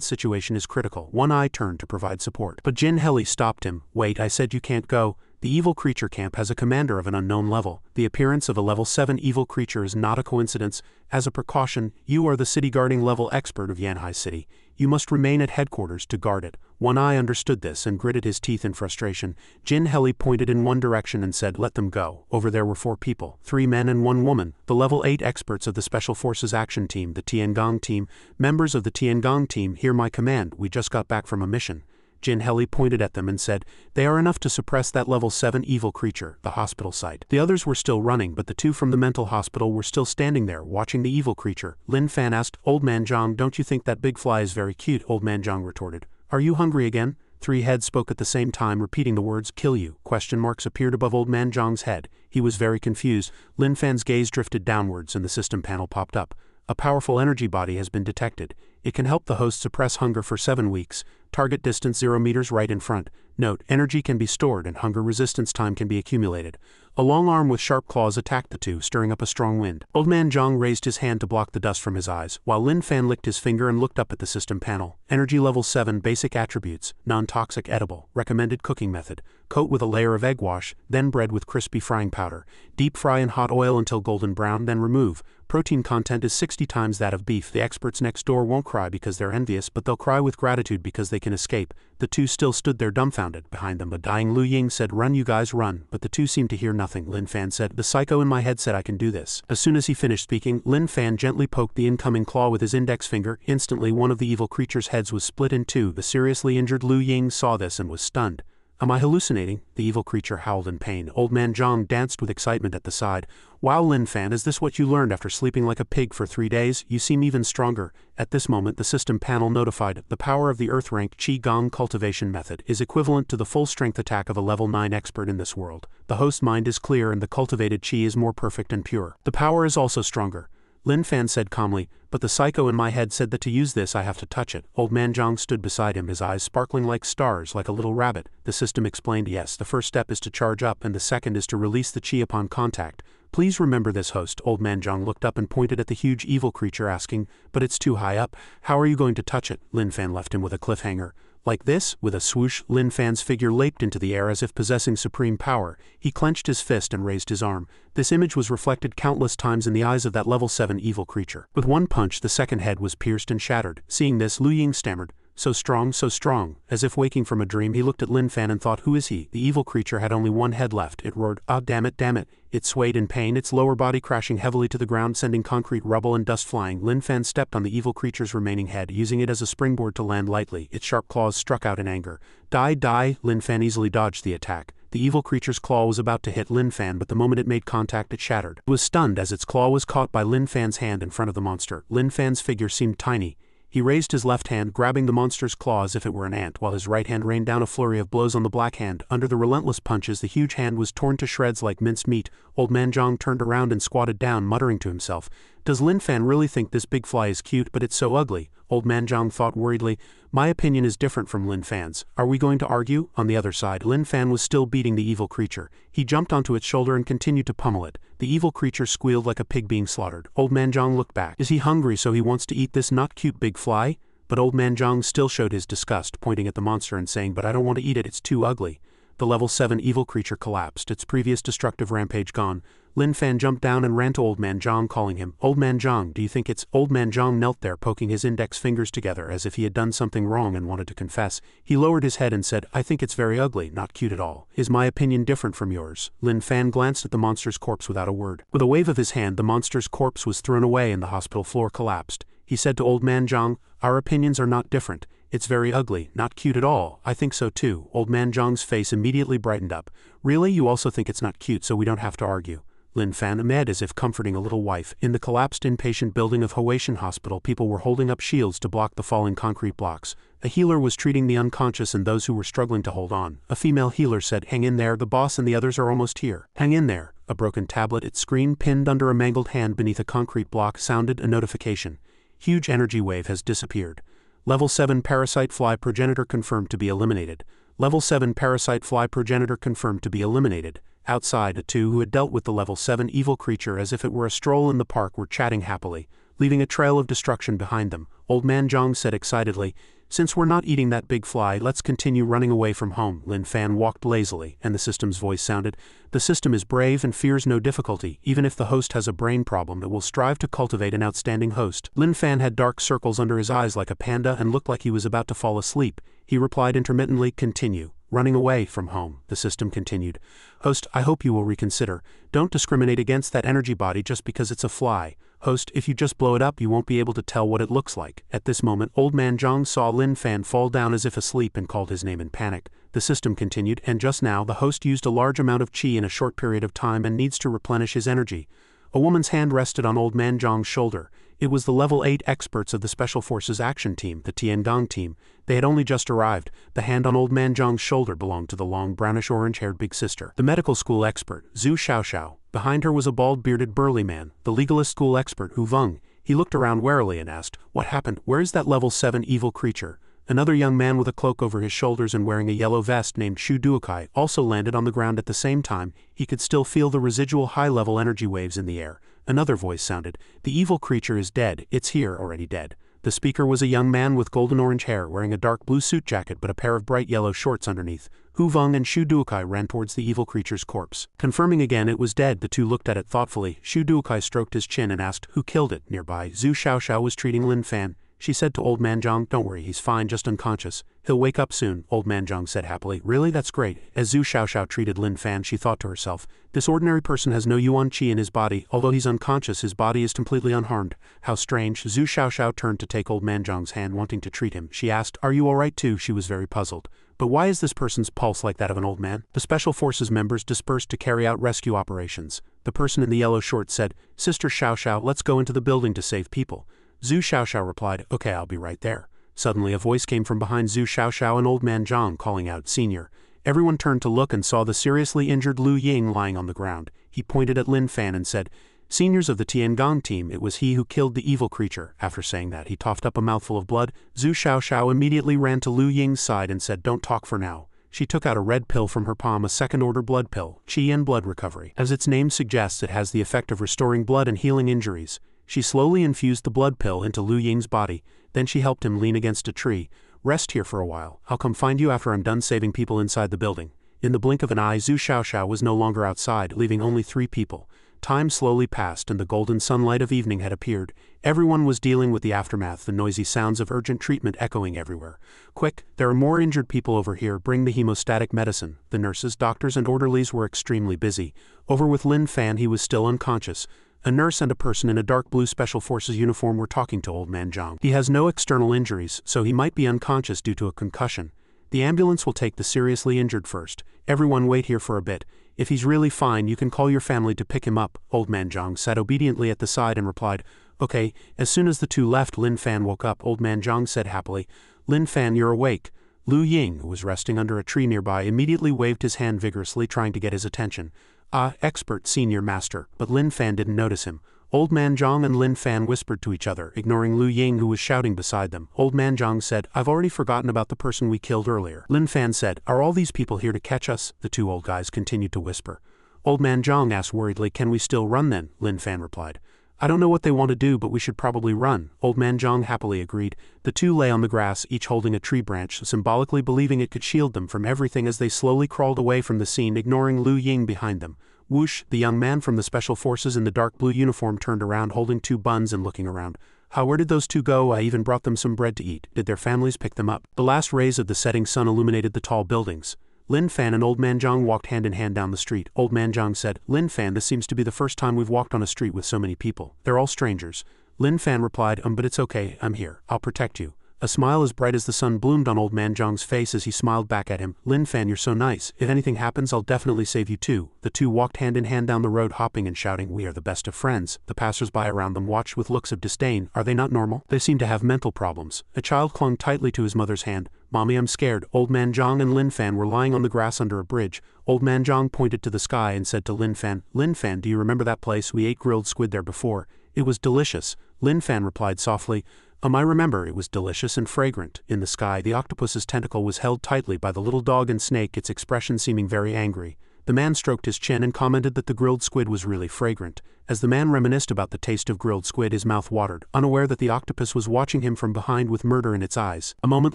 Situation is critical. One Eye turned to provide support. But Jin Heli stopped him. "Wait, I said you can't go. The evil creature camp has a commander of an unknown level. The appearance of a level 7 evil creature is not a coincidence. As a precaution, you are the city guarding level expert of Yanhai City. You must remain at headquarters to guard it. One Eye understood this and gritted his teeth in frustration. Jin Heli pointed in one direction and said, "Let them go." Over there were 4 people, 3 men and 1 woman, the level 8 experts of the Special Forces Action Team, the Tiangong team. Members of the Tiangong team, hear my command, we just got back from a mission. Jin Heli pointed at them and said, "They are enough to suppress that level 7 evil creature, the hospital site." The others were still running, but the 2 from the mental hospital were still standing there, watching the evil creature. Lin Fan asked, "Old Man Zhang, don't you think that big fly is very cute?" Old Man Zhang retorted, "Are you hungry again?" 3 heads spoke at the same time, repeating the words, "Kill you." Question marks appeared above Old Man Zhang's head. He was very confused. Lin Fan's gaze drifted downwards and the system panel popped up. A powerful energy body has been detected. It can help the host suppress hunger for 7 weeks. Target distance 0 meters right in front. Note, energy can be stored and hunger resistance time can be accumulated. A long arm with sharp claws attacked the 2, stirring up a strong wind. Old Man Zhang raised his hand to block the dust from his eyes, while Lin Fan licked his finger and looked up at the system panel. Energy level 7 basic attributes, non-toxic edible, recommended cooking method. Coat with a layer of egg wash, then bread with crispy frying powder. Deep fry in hot oil until golden brown, then remove. Protein content is 60 times that of beef. The experts next door won't cry because they're envious, but they'll cry with gratitude because they can escape. The 2 still stood there dumbfounded. Behind them, a dying Lu Ying said, "Run you guys, run," but the 2 seemed to hear nothing. Lin Fan said, "The psycho in my head said I can do this." As soon as he finished speaking, Lin Fan gently poked the incoming claw with his index finger. Instantly, one of the evil creature's heads was split in 2. The seriously injured Lu Ying saw this and was stunned. "Am I hallucinating?" The evil creature howled in pain. Old Man Zhang danced with excitement at the side. "Wow, Lin Fan, is this what you learned after sleeping like a pig for 3 days? You seem even stronger." At this moment, the system panel notified, "The power of the Earth-rank Qi Gong cultivation method is equivalent to the full-strength attack of a level 9 expert in this world. The host mind is clear and the cultivated Qi is more perfect and pure. The power is also stronger." Lin Fan said calmly, "But the psycho in my head said that to use this I have to touch it." Old Man Zhang stood beside him, his eyes sparkling like stars, like a little rabbit. The system explained, "Yes, the first step is to charge up and the second is to release the Qi upon contact. Please remember this, host." Old Man Zhang looked up and pointed at the huge evil creature, asking, "But it's too high up. How are you going to touch it?" Lin Fan left him with a cliffhanger. Like this, with a swoosh, Lin Fan's figure leaped into the air as if possessing supreme power. He clenched his fist and raised his arm. This image was reflected countless times in the eyes of that level 7 evil creature. With one punch, the second head was pierced and shattered. Seeing this, Lu Ying stammered, so strong, so strong." As if waking from a dream, he looked at Lin Fan and thought, "Who is he?" The evil creature had only 1 head left. It roared, "Ah, damn it, damn it." It swayed in pain, its lower body crashing heavily to the ground, sending concrete rubble and dust flying. Lin Fan stepped on the evil creature's remaining head, using it as a springboard to land lightly. Its sharp claws struck out in anger. "Die, die!" Lin Fan easily dodged the attack. The evil creature's claw was about to hit Lin Fan, but the moment it made contact, it shattered. It was stunned as its claw was caught by Lin Fan's hand in front of the monster. Lin Fan's figure seemed tiny. He raised his left hand, grabbing the monster's claw as if it were an ant, while his right hand rained down a flurry of blows on the black hand. Under the relentless punches, the huge hand was torn to shreds like minced meat. Old Man Zhang turned around and squatted down, muttering to himself, "Does Lin Fan really think this big fly is cute, but it's so ugly?" Old Man Zhang thought worriedly, "My opinion is different from Lin Fan's. Are we going to argue?" On the other side, Lin Fan was still beating the evil creature. He jumped onto its shoulder and continued to pummel it. The evil creature squealed like a pig being slaughtered. Old Man Zhang looked back. Is he hungry so he wants to eat this not cute big fly? But Old Man Zhang still showed his disgust, pointing at the monster and saying, "But I don't want to eat it, it's too ugly." The level 7 evil creature collapsed, its previous destructive rampage gone. Lin Fan jumped down and ran to Old Man Zhang, calling him, "Old Man Zhang, do you think it's—" Old Man Zhang knelt there, poking his index fingers together as if he had done something wrong and wanted to confess. He lowered his head and said, "I think it's very ugly, not cute at all. Is my opinion different from yours?" Lin Fan glanced at the monster's corpse without a word. With a wave of his hand, the monster's corpse was thrown away and the hospital floor collapsed. He said to Old Man Zhang, "Our opinions are not different. It's very ugly, not cute at all. I think so too." Old Man Zhang's face immediately brightened up. "Really? You also think it's not cute, so we don't have to argue?" Lin Fan amid as if comforting a little wife. In the collapsed inpatient building of Huaishan Hospital, people were holding up shields to block the falling concrete blocks. A healer was treating the unconscious and those who were struggling to hold on. A female healer said, "Hang in there, the boss and the others are almost here." "Hang in there." A broken tablet, its screen pinned under a mangled hand beneath a concrete block, sounded a notification. Huge energy wave has disappeared. Level 7 parasite fly progenitor confirmed to be eliminated. Level 7 parasite fly progenitor confirmed to be eliminated. Outside, the 2 who had dealt with the level 7 evil creature as if it were a stroll in the park were chatting happily, leaving a trail of destruction behind them. Old Man Zhang said excitedly, Since we're not eating that big fly, let's continue running away from home. Lin Fan walked lazily, and the system's voice sounded. The system is brave and fears no difficulty. Even if the host has a brain problem, it will strive to cultivate an outstanding host. Lin Fan had dark circles under his eyes like a panda and looked like he was about to fall asleep. He replied intermittently, continue. Running away from home, the system continued. Host, I hope you will reconsider. Don't discriminate against that energy body just because it's a fly. Host, if you just blow it up, you won't be able to tell what it looks like. At this moment, Old Man Zhang saw Lin Fan fall down as if asleep and called his name in panic. The system continued, and just now the host used a large amount of qi in a short period of time and needs to replenish his energy. A woman's hand rested on Old Man Zhang's shoulder. It was the level 8 experts of the Special Forces Action Team, the Tiangong team. They had only just arrived. The hand on Old Man Zhang's shoulder belonged to the long brownish-orange-haired big sister, the medical school expert, Zhu Xiaoxiao. Behind her was a bald-bearded burly man, the legalist school expert, Hu Veng. He looked around warily and asked, "What happened? Where is that level 7 evil creature?" Another young man with a cloak over his shoulders and wearing a yellow vest named Shu Duokai also landed on the ground at the same time. He could still feel the residual high-level energy waves in the air. Another voice sounded, "The evil creature is dead. It's here, already dead." The speaker was a young man with golden-orange hair wearing a dark blue suit jacket but a pair of bright yellow shorts underneath. Hu Veng and Shu Duokai ran towards the evil creature's corpse. Confirming again it was dead, the two looked at it thoughtfully. Shu Duokai stroked his chin and asked, "Who killed it?" Nearby, Zhu Xiaoxiao was treating Lin Fan. She said to Old Man Zhang, "Don't worry, he's fine, just unconscious. He'll wake up soon," Old Man Zhang said happily. "Really? That's great." As Zhu Xiaoxiao treated Lin Fan, she thought to herself, "This ordinary person has no yuan qi in his body. Although he's unconscious, his body is completely unharmed. How strange." Zhu Xiaoxiao turned to take Old Man Zhang's hand, wanting to treat him. She asked, "Are you all right too?" She was very puzzled. "But why is this person's pulse like that of an old man?" The Special Forces members dispersed to carry out rescue operations. The person in the yellow shorts said, "Sister Xiaoxiao, let's go into the building to save people." Zhu Xiaoxiao replied, "Okay, I'll be right there." Suddenly a voice came from behind Zhu Xiaoxiao and Old Man Zhang calling out, "Senior." Everyone turned to look and saw the seriously injured Lu Ying lying on the ground. He pointed at Lin Fan and said, "Seniors of the Tiangong team, it was he who killed the evil creature." After saying that, he coughed up a mouthful of blood. Zhu Xiaoxiao immediately ran to Lu Ying's side and said, "Don't talk for now." She took out a red pill from her palm, a second-order blood pill, Qi and blood recovery. As its name suggests, it has the effect of restoring blood and healing injuries. She slowly infused the blood pill into Lu Ying's body, then she helped him lean against a tree. "Rest here for a while. I'll come find you after I'm done saving people inside the building." In the blink of an eye, Zhu Xiaoxiao was no longer outside, leaving only 3 people. Time slowly passed and the golden sunlight of evening had appeared. Everyone was dealing with the aftermath, the noisy sounds of urgent treatment echoing everywhere. "Quick, there are more injured people over here, bring the hemostatic medicine." The nurses, doctors and orderlies were extremely busy. Over with Lin Fan, he was still unconscious. A nurse and a person in a dark blue Special Forces uniform were talking to Old Man Zhang. He has no external injuries, so he might be unconscious due to a concussion. The ambulance will take the seriously injured first. Everyone wait here for a bit. If he's really fine, you can call your family to pick him up. Old Man Zhang sat obediently at the side and replied, "Okay." As soon as the two left, Lin Fan woke up. Old Man Zhang said happily, "Lin Fan, you're awake." Lu Ying, who was resting under a tree nearby, immediately waved his hand vigorously, trying to get his attention. "Ah, expert, senior master." But Lin Fan didn't notice him. Old Man Zhang and Lin Fan whispered to each other, ignoring Lu Ying who was shouting beside them. Old Man Zhang said, "I've already forgotten about the person we killed earlier." Lin Fan said, "Are all these people here to catch us?" The two old guys continued to whisper. Old Man Zhang asked worriedly, "Can we still run then?" Lin Fan replied, "I don't know what they want to do, but we should probably run." Old Man Zhang happily agreed. The two lay on the grass, each holding a tree branch, symbolically believing it could shield them from everything as they slowly crawled away from the scene, ignoring Lu Ying behind them. Whoosh, the young man from the Special Forces in the dark blue uniform turned around holding 2 buns and looking around. "Where did those 2 go? I even brought them some bread to eat. Did their families pick them up?" The last rays of the setting sun illuminated the tall buildings. Lin Fan and Old Man Zhang walked hand in hand down the street. Old Man Zhang said, "Lin Fan, this seems to be the first time we've walked on a street with so many people. They're all strangers." Lin Fan replied, "But it's okay, I'm here. I'll protect you." A smile as bright as the sun bloomed on Old Man Zhang's face as he smiled back at him. "Lin Fan, you're so nice. If anything happens, I'll definitely save you too." The two walked hand in hand down the road, hopping and shouting, "We are the best of friends." The passers-by around them watched with looks of disdain. Are they not normal? They seem to have mental problems. A child clung tightly to his mother's hand. "Mommy, I'm scared." Old Man Zhang and Lin Fan were lying on the grass under a bridge. Old Man Zhang pointed to the sky and said to Lin Fan, "Lin Fan, do you remember that place? We ate grilled squid there before. It was delicious." Lin Fan replied softly, I remember. It was delicious and fragrant." In the sky, the octopus's tentacle was held tightly by the little dog and snake, its expression seeming very angry. The man stroked his chin and commented that the grilled squid was really fragrant. As the man reminisced about the taste of grilled squid, his mouth watered, unaware that the octopus was watching him from behind with murder in its eyes. A moment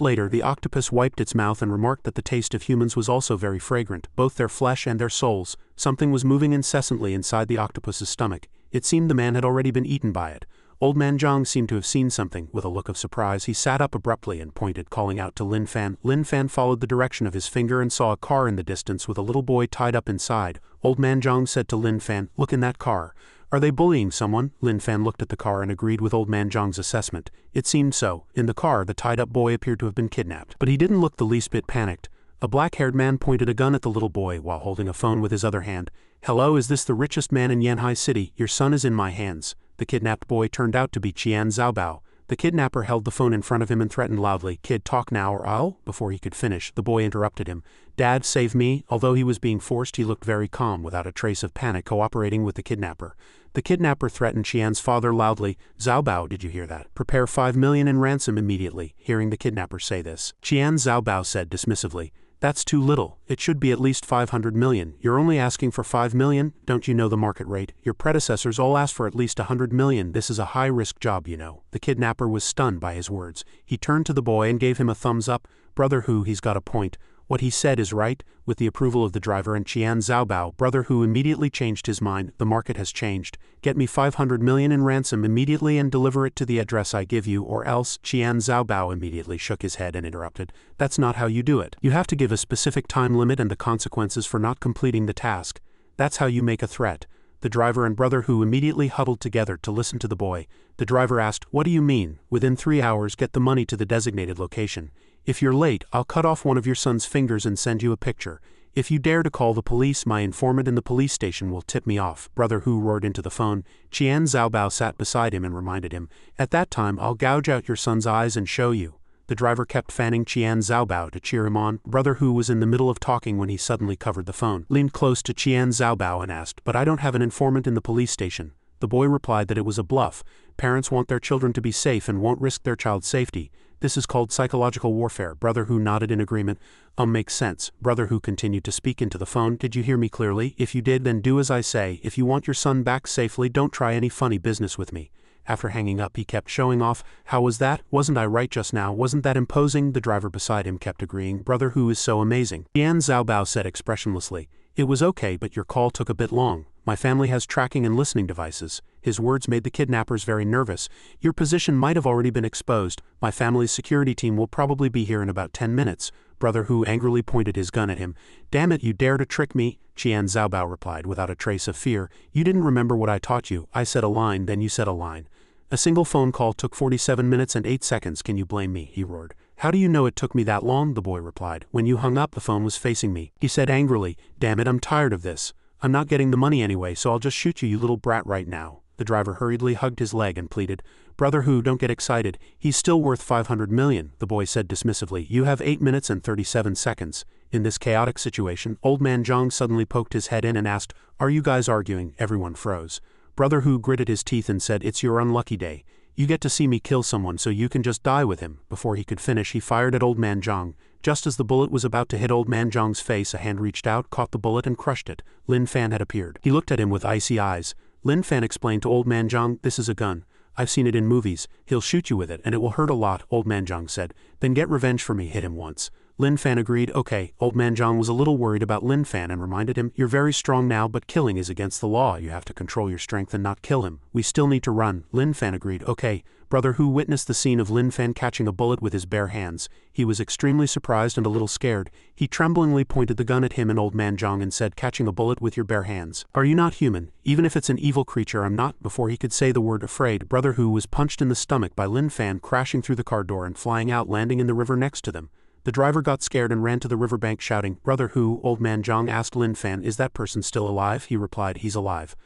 later, the octopus wiped its mouth and remarked that the taste of humans was also very fragrant, both their flesh and their souls. Something was moving incessantly inside the octopus's stomach. It seemed the man had already been eaten by it. Old Man Zhang seemed to have seen something. With a look of surprise, he sat up abruptly and pointed, calling out to Lin Fan. Lin Fan followed the direction of his finger and saw a car in the distance with a little boy tied up inside. Old Man Zhang said to Lin Fan, "Look in that car. Are they bullying someone?" Lin Fan looked at the car and agreed with Old Man Zhang's assessment. It seemed so. In the car, the tied-up boy appeared to have been kidnapped. But he didn't look the least bit panicked. A black-haired man pointed a gun at the little boy while holding a phone with his other hand. "Hello, is this the richest man in Yanhai City? Your son is in my hands." The kidnapped boy turned out to be Qian Zhaobao. The kidnapper held the phone in front of him and threatened loudly, "Kid, talk now or I'll—" Before he could finish, the boy interrupted him. "Dad, save me." Although he was being forced, he looked very calm, without a trace of panic, cooperating with the kidnapper. The kidnapper threatened Qian's father loudly. "Zhaobao, did you hear that? Prepare 5 million in ransom immediately." Hearing the kidnapper say this, Qian Zhaobao said dismissively, "That's too little. It should be at least 500 million. You're only asking for 5 million? Don't you know the market rate? Your predecessors all asked for at least 100 million. This is a high-risk job, you know." The kidnapper was stunned by his words. He turned to the boy and gave him a thumbs up. "Brother Hu, he's got a point. What he said is right." With the approval of the driver and Qian Zhaobao, Brother Hu immediately changed his mind. "The market has changed. Get me 500 million in ransom immediately and deliver it to the address I give you, or else." Qian Zhaobao immediately shook his head and interrupted. "That's not how you do it. You have to give a specific time limit and the consequences for not completing the task. That's how you make a threat." The driver and Brother Hu immediately huddled together to listen to the boy. The driver asked, "What do you mean? Within 3 hours, get the money to the designated location. If you're late, I'll cut off one of your son's fingers and send you a picture. If you dare to call the police, my informant in the police station will tip me off." Brother Hu roared into the phone. Qian Zhaobao sat beside him and reminded him, "At that time, I'll gouge out your son's eyes and show you." The driver kept fanning Qian Zhaobao to cheer him on. Brother Hu was in the middle of talking when he suddenly covered the phone, leaned close to Qian Zhaobao and asked, "But I don't have an informant in the police station." The boy replied that it was a bluff. Parents want their children to be safe and won't risk their child's safety. This is called psychological warfare. Brother Hu nodded in agreement. Makes sense." Brother Hu continued to speak into the phone. "Did you hear me clearly? If you did, then do as I say. If you want your son back safely, don't try any funny business with me." After hanging up, he kept showing off. "How was that? Wasn't I right just now? Wasn't that imposing?" The driver beside him kept agreeing. "Brother Hu is so amazing." Qian Zhaobao said expressionlessly, "It was okay, but your call took a bit long. My family has tracking and listening devices." His words made the kidnappers very nervous. "Your position might have already been exposed. My family's security team will probably be here in about 10 minutes. Brother Hu angrily pointed his gun at him. "Damn it, you dare to trick me?" Qian Zhaobao replied without a trace of fear. "You didn't remember what I taught you. I said a line, then you said a line. A single phone call took 47 minutes and 8 seconds. Can you blame me?" he roared. "How do you know it took me that long?" the boy replied. "When you hung up, the phone was facing me." He said angrily, "Damn it, I'm tired of this. I'm not getting the money anyway, so I'll just shoot you, you little brat, right now." The driver hurriedly hugged his leg and pleaded, "Brother Hu, don't get excited. He's still worth 500 million, the boy said dismissively. "You have 8 minutes and 37 seconds. In this chaotic situation, Old Man Zhang suddenly poked his head in and asked, "Are you guys arguing?" Everyone froze. Brother Hu gritted his teeth and said, "It's your unlucky day. You get to see me kill someone so you can just die with him." Before he could finish, he fired at Old Man Zhang. Just as the bullet was about to hit Old Man Zhang's face, a hand reached out, caught the bullet and crushed it. Lin Fan had appeared. He looked at him with icy eyes. Lin Fan explained to Old Man Zhang, "This is a gun. I've seen it in movies. He'll shoot you with it, and it will hurt a lot." Old Man Zhang said, "Then get revenge for me, hit him once." Lin Fan agreed. "Okay." Old Man Zhang was a little worried about Lin Fan and reminded him, "You're very strong now, but killing is against the law. You have to control your strength and not kill him. We still need to run." Lin Fan agreed. "Okay." Brother Hu witnessed the scene of Lin Fan catching a bullet with his bare hands. He was extremely surprised and a little scared. He tremblingly pointed the gun at him and Old Man Zhang and said, "Catching a bullet with your bare hands. Are you not human? Even if it's an evil creature, I'm not." Before he could say the word afraid, Brother Hu was punched in the stomach by Lin Fan, crashing through the car door and flying out, landing in the river next to them. The driver got scared and ran to the riverbank shouting, "Brother Hu." Old Man Zhang asked Lin Fan, "Is that person still alive?" He replied, "He's alive.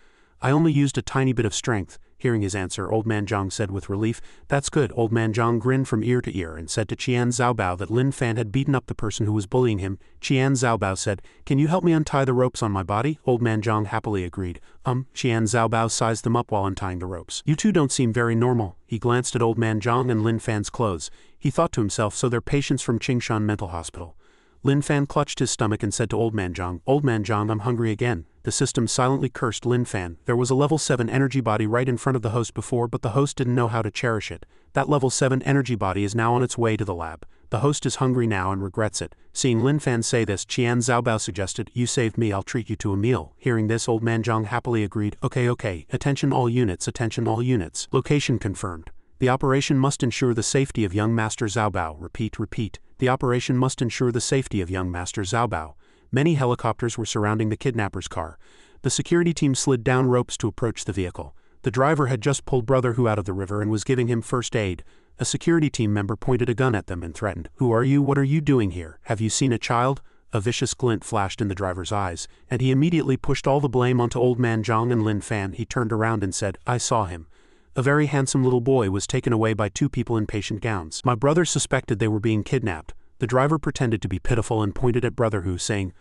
I only used a tiny bit of strength." Hearing his answer, Old Man Zhang said with relief, "That's good." Old Man Zhang grinned from ear to ear and said to Qian Zhaobao that Lin Fan had beaten up the person who was bullying him. Qian Zhaobao said, "Can you help me untie the ropes on my body?" Old Man Zhang happily agreed. Qian Zhaobao sized them up while untying the ropes. "You two don't seem very normal." He glanced at Old Man Zhang and Lin Fan's clothes. He thought to himself, so they're patients from Qingshan Mental Hospital. Lin Fan clutched his stomach and said to Old Man Zhang, "Old Man Zhang, I'm hungry again." The system silently cursed Lin Fan. There was a level 7 energy body right in front of the host before, but the host didn't know how to cherish it. That level 7 energy body is now on its way to the lab. The host is hungry now and regrets it. Seeing Lin Fan say this, Qian Zhaobao suggested, "You saved me, I'll treat you to a meal." Hearing this, Old Man Zhang happily agreed, Okay. Attention all units, attention all units. Location confirmed. The operation must ensure the safety of young Master Zhaobao. Repeat. The operation must ensure the safety of young Master Zhaobao. Many helicopters were surrounding the kidnapper's car. The security team slid down ropes to approach the vehicle. The driver had just pulled Brother Hu out of the river and was giving him first aid. A security team member pointed a gun at them and threatened, "Who are you? What are you doing here? Have you seen a child?" A vicious glint flashed in the driver's eyes, and he immediately pushed all the blame onto Old Man Zhang and Lin Fan. He turned around and said, "I saw him. A very handsome little boy was taken away by 2 people in patient gowns. My brother suspected they were being kidnapped." The driver pretended to be pitiful and pointed at Brother Hu, saying,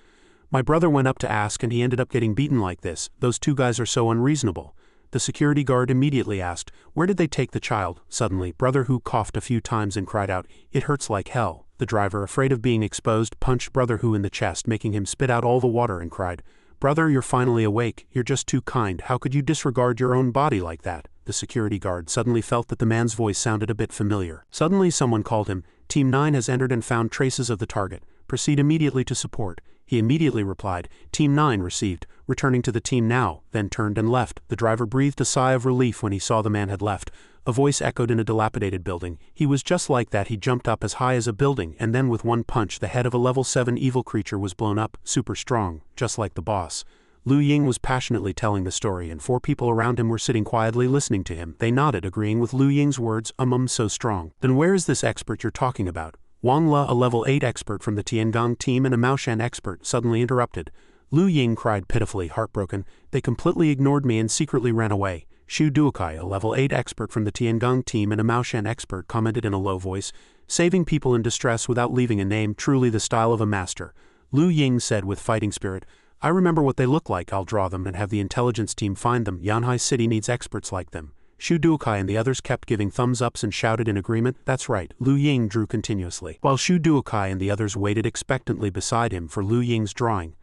"My brother went up to ask and he ended up getting beaten like this. Those 2 guys are so unreasonable." The security guard immediately asked, "Where did they take the child?" Suddenly, Brother Hu coughed a few times and cried out, "It hurts like hell." The driver, afraid of being exposed, punched Brother Hu in the chest, making him spit out all the water and cried, "Brother, you're finally awake. You're just too kind. How could you disregard your own body like that?" The security guard suddenly felt that the man's voice sounded a bit familiar. Suddenly someone called him, "Team 9 has entered and found traces of the target. Proceed immediately to support." He immediately replied, "Team 9 received, returning to the team now," then turned and left. The driver breathed a sigh of relief when he saw the man had left. A voice echoed in a dilapidated building. He was just like that. He jumped up as high as a building, and then with one punch the head of a level 7 evil creature was blown up, super strong, just like the boss. Lu Ying was passionately telling the story, and 4 people around him were sitting quietly listening to him. They nodded, agreeing with Lu Ying's words, so strong. "Then where is this expert you're talking about?" Wang Le, a level 8 expert from the Tiangong team and a Maoshan expert, suddenly interrupted. Lu Ying cried pitifully, heartbroken. "They completely ignored me and secretly ran away." Xu Duokai, a level 8 expert from the Tiangong team and a Maoshan expert, commented in a low voice, "Saving people in distress without leaving a name, truly the style of a master." Lu Ying said with fighting spirit, "I remember what they look like. I'll draw them and have the intelligence team find them. Yanhai City needs experts like them." Xu Duokai and the others kept giving thumbs-ups and shouted in agreement, "That's right." Lu Ying drew continuously, while Xu Duokai and the others waited expectantly beside him for Lu Ying's drawing.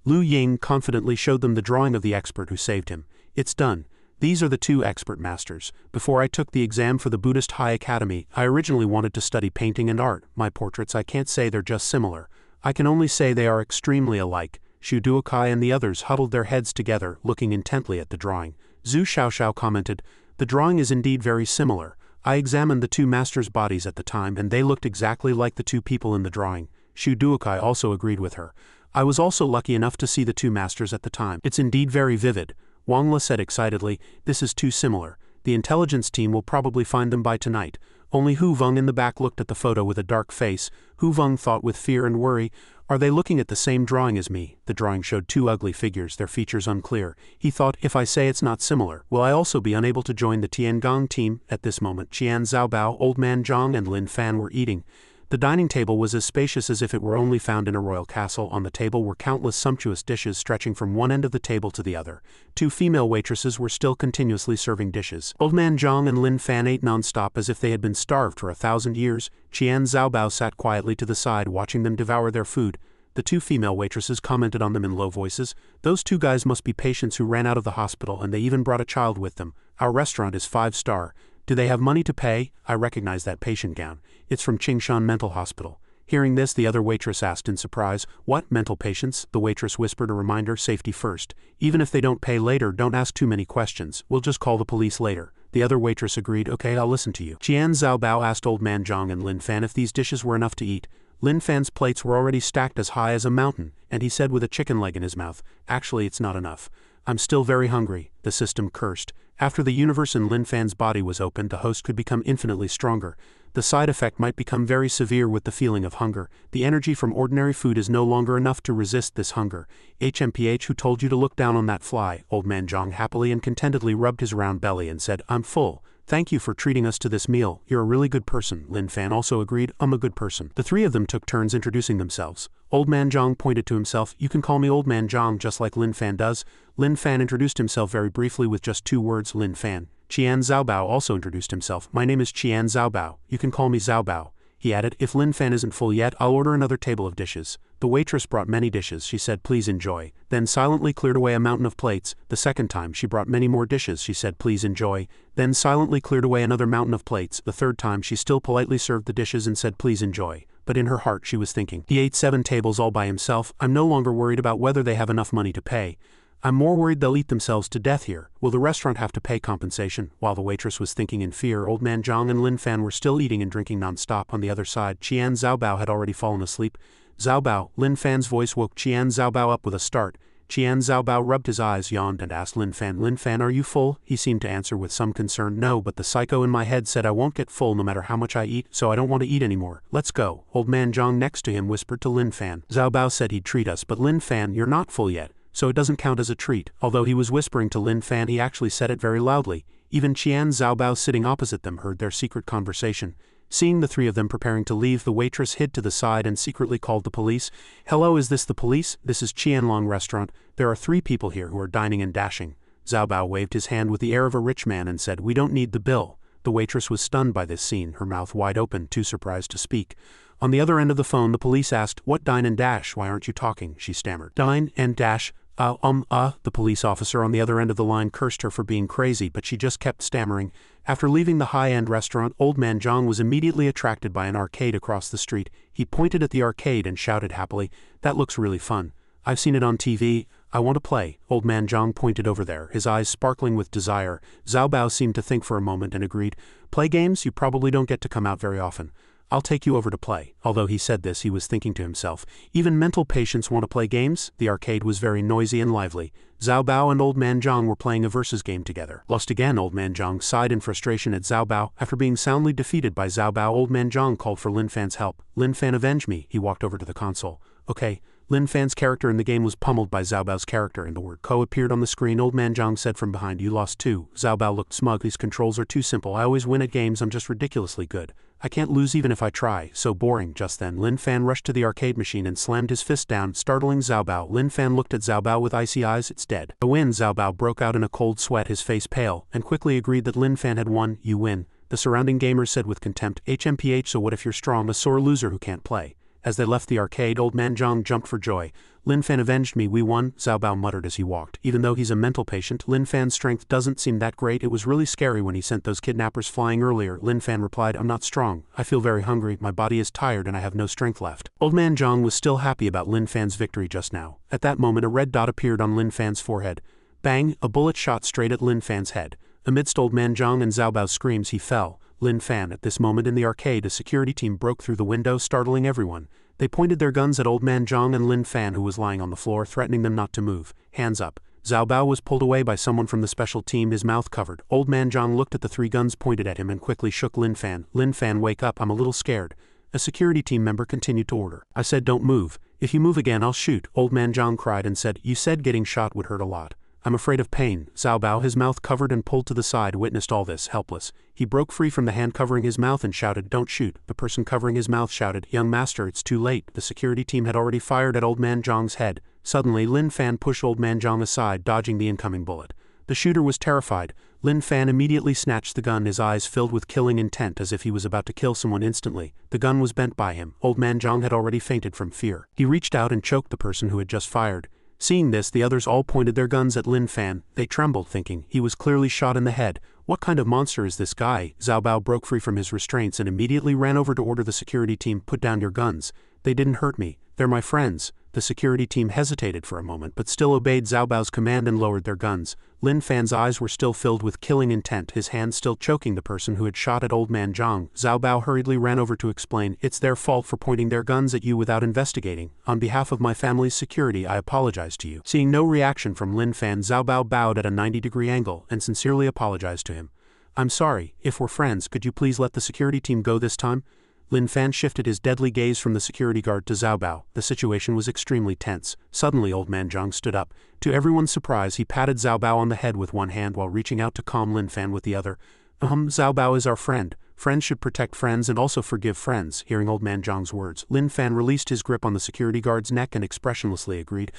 Lu Ying confidently showed them the drawing of the expert who saved him. "It's done. These are the 2 expert masters. Before I took the exam for the Buddhist High Academy, I originally wanted to study painting and art. My portraits, I can't say they're just similar. I can only say they are extremely alike." Xu Duokai and the others huddled their heads together, looking intently at the drawing. Zhu Xiaoxiao commented, "The drawing is indeed very similar. I examined the 2 masters' bodies at the time and they looked exactly like the 2 people in the drawing." Xu Duokai also agreed with her. "I was also lucky enough to see the 2 masters at the time. It's indeed very vivid." Wang Le said excitedly, "This is too similar. The intelligence team will probably find them by tonight." Only Hu Veng in the back looked at the photo with a dark face. Hu Veng thought with fear and worry, "Are they looking at the same drawing as me?" The drawing showed 2 ugly figures, their features unclear. He thought, "If I say it's not similar, will I also be unable to join the Tiangong team?" At this moment, Qian Zhaobao, Old Man Zhang and Lin Fan were eating. The dining table was as spacious as if it were only found in a royal castle. On the table were countless sumptuous dishes stretching from one end of the table to the other. 2 female waitresses were still continuously serving dishes. Old Man Zhang and Lin Fan ate non-stop as if they had been starved for 1,000 years. Qian Zhaobao sat quietly to the side watching them devour their food. The 2 female waitresses commented on them in low voices. "Those 2 guys must be patients who ran out of the hospital, and they even brought a child with them. Our restaurant is 5-star. Do they have money to pay? I recognize that patient gown. It's from Qingshan Mental Hospital." Hearing this, the other waitress asked in surprise, "What, mental patients?" The waitress whispered a reminder, "Safety first. Even if they don't pay later, don't ask too many questions. We'll just call the police later." The other waitress agreed, "Okay, I'll listen to you." Qian Zhaobao asked Old Man Zhang and Lin Fan if these dishes were enough to eat. Lin Fan's plates were already stacked as high as a mountain, and he said with a chicken leg in his mouth, "Actually, it's not enough. I'm still very hungry." The system cursed. After the universe in Lin Fan's body was opened, the host could become infinitely stronger. The side effect might become very severe with the feeling of hunger. The energy from ordinary food is no longer enough to resist this hunger. "HMPH, who told you to look down on that fly?" Old Man Zhang happily and contentedly rubbed his round belly and said, "I'm full. Thank you for treating us to this meal. You're a really good person." Lin Fan also agreed, "I'm a good person." The 3 of them took turns introducing themselves. Old Man Zhang pointed to himself, "You can call me Old Man Zhang just like Lin Fan does." Lin Fan introduced himself very briefly with just 2 words, Lin Fan. Qian Zhaobao also introduced himself, "My name is Qian Zhaobao. You can call me Zhaobao." He added, if Lin Fan isn't full yet, I'll order another table of dishes. The waitress brought many dishes. She said, please enjoy. Then silently cleared away a mountain of plates. The second time she brought many more dishes. She said, please enjoy. Then silently cleared away another mountain of plates. The third time she still politely served the dishes and said, please enjoy. But in her heart she was thinking, he ate 7 tables all by himself. I'm no longer worried about whether they have enough money to pay. I'm more worried they'll eat themselves to death here. Will the restaurant have to pay compensation? While the waitress was thinking in fear, Old Man Zhang and Lin Fan were still eating and drinking non-stop. On the other side, Qian Zhaobao had already fallen asleep. Zhaobao, Lin Fan's voice woke Qian Zhaobao up with a start. Qian Zhaobao rubbed his eyes, yawned, and asked Lin Fan, are you full? He seemed to answer with some concern, no, but the psycho in my head said I won't get full no matter how much I eat, so I don't want to eat anymore. Let's go. Old Man Zhang next to him whispered to Lin Fan. Zhaobao said he'd treat us, but Lin Fan, you're not full yet, so it doesn't count as a treat. Although he was whispering to Lin Fan, he actually said it very loudly. Even Qian Zhaobao sitting opposite them heard their secret conversation. Seeing the three of them preparing to leave, the waitress hid to the side and secretly called the police. Hello, is this the police? This is Qianlong Restaurant. There are 3 people here who are dining and dashing. Zhaobao waved his hand with the air of a rich man and said, we don't need the bill. The waitress was stunned by this scene, her mouth wide open, too surprised to speak. On the other end of the phone, the police asked, what dine and dash? Why aren't you talking? She stammered. Dine and dash? The police officer on the other end of the line cursed her for being crazy, but she just kept stammering. After leaving the high-end restaurant, Old Man Zhang was immediately attracted by an arcade across the street. He pointed at the arcade and shouted happily, that looks really fun. I've seen it on TV. I want to play. Old Man Zhang pointed over there, his eyes sparkling with desire. Zhaobao seemed to think for a moment and agreed, play games? You probably don't get to come out very often. I'll take you over to play. Although he said this, he was thinking to himself, even mental patients want to play games? The arcade was very noisy and lively. Zhaobao and Old Man Zhang were playing a versus game together. Lost again, Old Man Zhang sighed in frustration at Zhaobao. After being soundly defeated by Zhaobao, Old Man Zhang called for Lin Fan's help. Lin Fan, avenge me. He walked over to the console. Okay. Lin Fan's character in the game was pummeled by Zhaobao's character, and the word Ko appeared on the screen. Old Man Zhang said from behind, you lost too. Zhaobao looked smug. These controls are too simple. I always win at games. I'm just ridiculously good. I can't lose even if I try. So boring. Just then, Lin Fan rushed to the arcade machine and slammed his fist down, startling Zhaobao. Lin Fan looked at Zhaobao with icy eyes. It's dead. A win. Zhaobao broke out in a cold sweat, his face pale, and quickly agreed that Lin Fan had won. You win. The surrounding gamers said with contempt, HMPH, so what if you're strong, a sore loser who can't play? As they left the arcade, Old Man Zhang jumped for joy. Lin Fan avenged me, we won, Zhaobao muttered as he walked. Even though he's a mental patient, Lin Fan's strength doesn't seem that great. It was really scary when he sent those kidnappers flying earlier. Lin Fan replied, I'm not strong. I feel very hungry, my body is tired and I have no strength left. Old Man Zhang was still happy about Lin Fan's victory just now. At that moment, a red dot appeared on Lin Fan's forehead. Bang, a bullet shot straight at Lin Fan's head. Amidst Old Man Zhang and Zhaobao's screams, he fell. Lin Fan, at this moment in the arcade, a security team broke through the window, startling everyone. They pointed their guns at Old Man Zhang and Lin Fan, who was lying on the floor, threatening them not to move. Hands up. Zhaobao was pulled away by someone from the special team, his mouth covered. Old Man Zhang looked at the 3 guns pointed at him and quickly shook Lin Fan. Lin Fan, wake up, I'm a little scared. A security team member continued to order. I said don't move. If you move again, I'll shoot. Old Man Zhang cried and said, you said getting shot would hurt a lot. I'm afraid of pain. Zhaobao, his mouth covered and pulled to the side, witnessed all this, helpless. He broke free from the hand covering his mouth and shouted, don't shoot. The person covering his mouth shouted, young master, it's too late. The security team had already fired at Old Man Zhang's head. Suddenly, Lin Fan pushed Old Man Zhang aside, dodging the incoming bullet. The shooter was terrified. Lin Fan immediately snatched the gun, his eyes filled with killing intent as if he was about to kill someone instantly. The gun was bent by him. Old Man Zhang had already fainted from fear. He reached out and choked the person who had just fired. Seeing this, the others all pointed their guns at Lin Fan. They trembled, thinking, he was clearly shot in the head. What kind of monster is this guy? Zhaobao broke free from his restraints and immediately ran over to order the security team, put down your guns. They didn't hurt me. They're my friends. The security team hesitated for a moment but still obeyed Zhaobao's command and lowered their guns. Lin Fan's eyes were still filled with killing intent, his hand still choking the person who had shot at Old Man Zhang. Zhaobao hurriedly ran over to explain, it's their fault for pointing their guns at you without investigating. On behalf of my family's security, I apologize to you. Seeing no reaction from Lin Fan, Zhaobao bowed at a 90-degree angle and sincerely apologized to him. I'm sorry. If we're friends, could you please let the security team go this time? Lin Fan shifted his deadly gaze from the security guard to Zhaobao. The situation was extremely tense. Suddenly, Old Man Zhang stood up. To everyone's surprise, he patted Zhaobao on the head with one hand while reaching out to calm Lin Fan with the other. Zhaobao is our friend. Friends should protect friends and also forgive friends. Hearing Old Man Zhang's words, Lin Fan released his grip on the security guard's neck and expressionlessly agreed,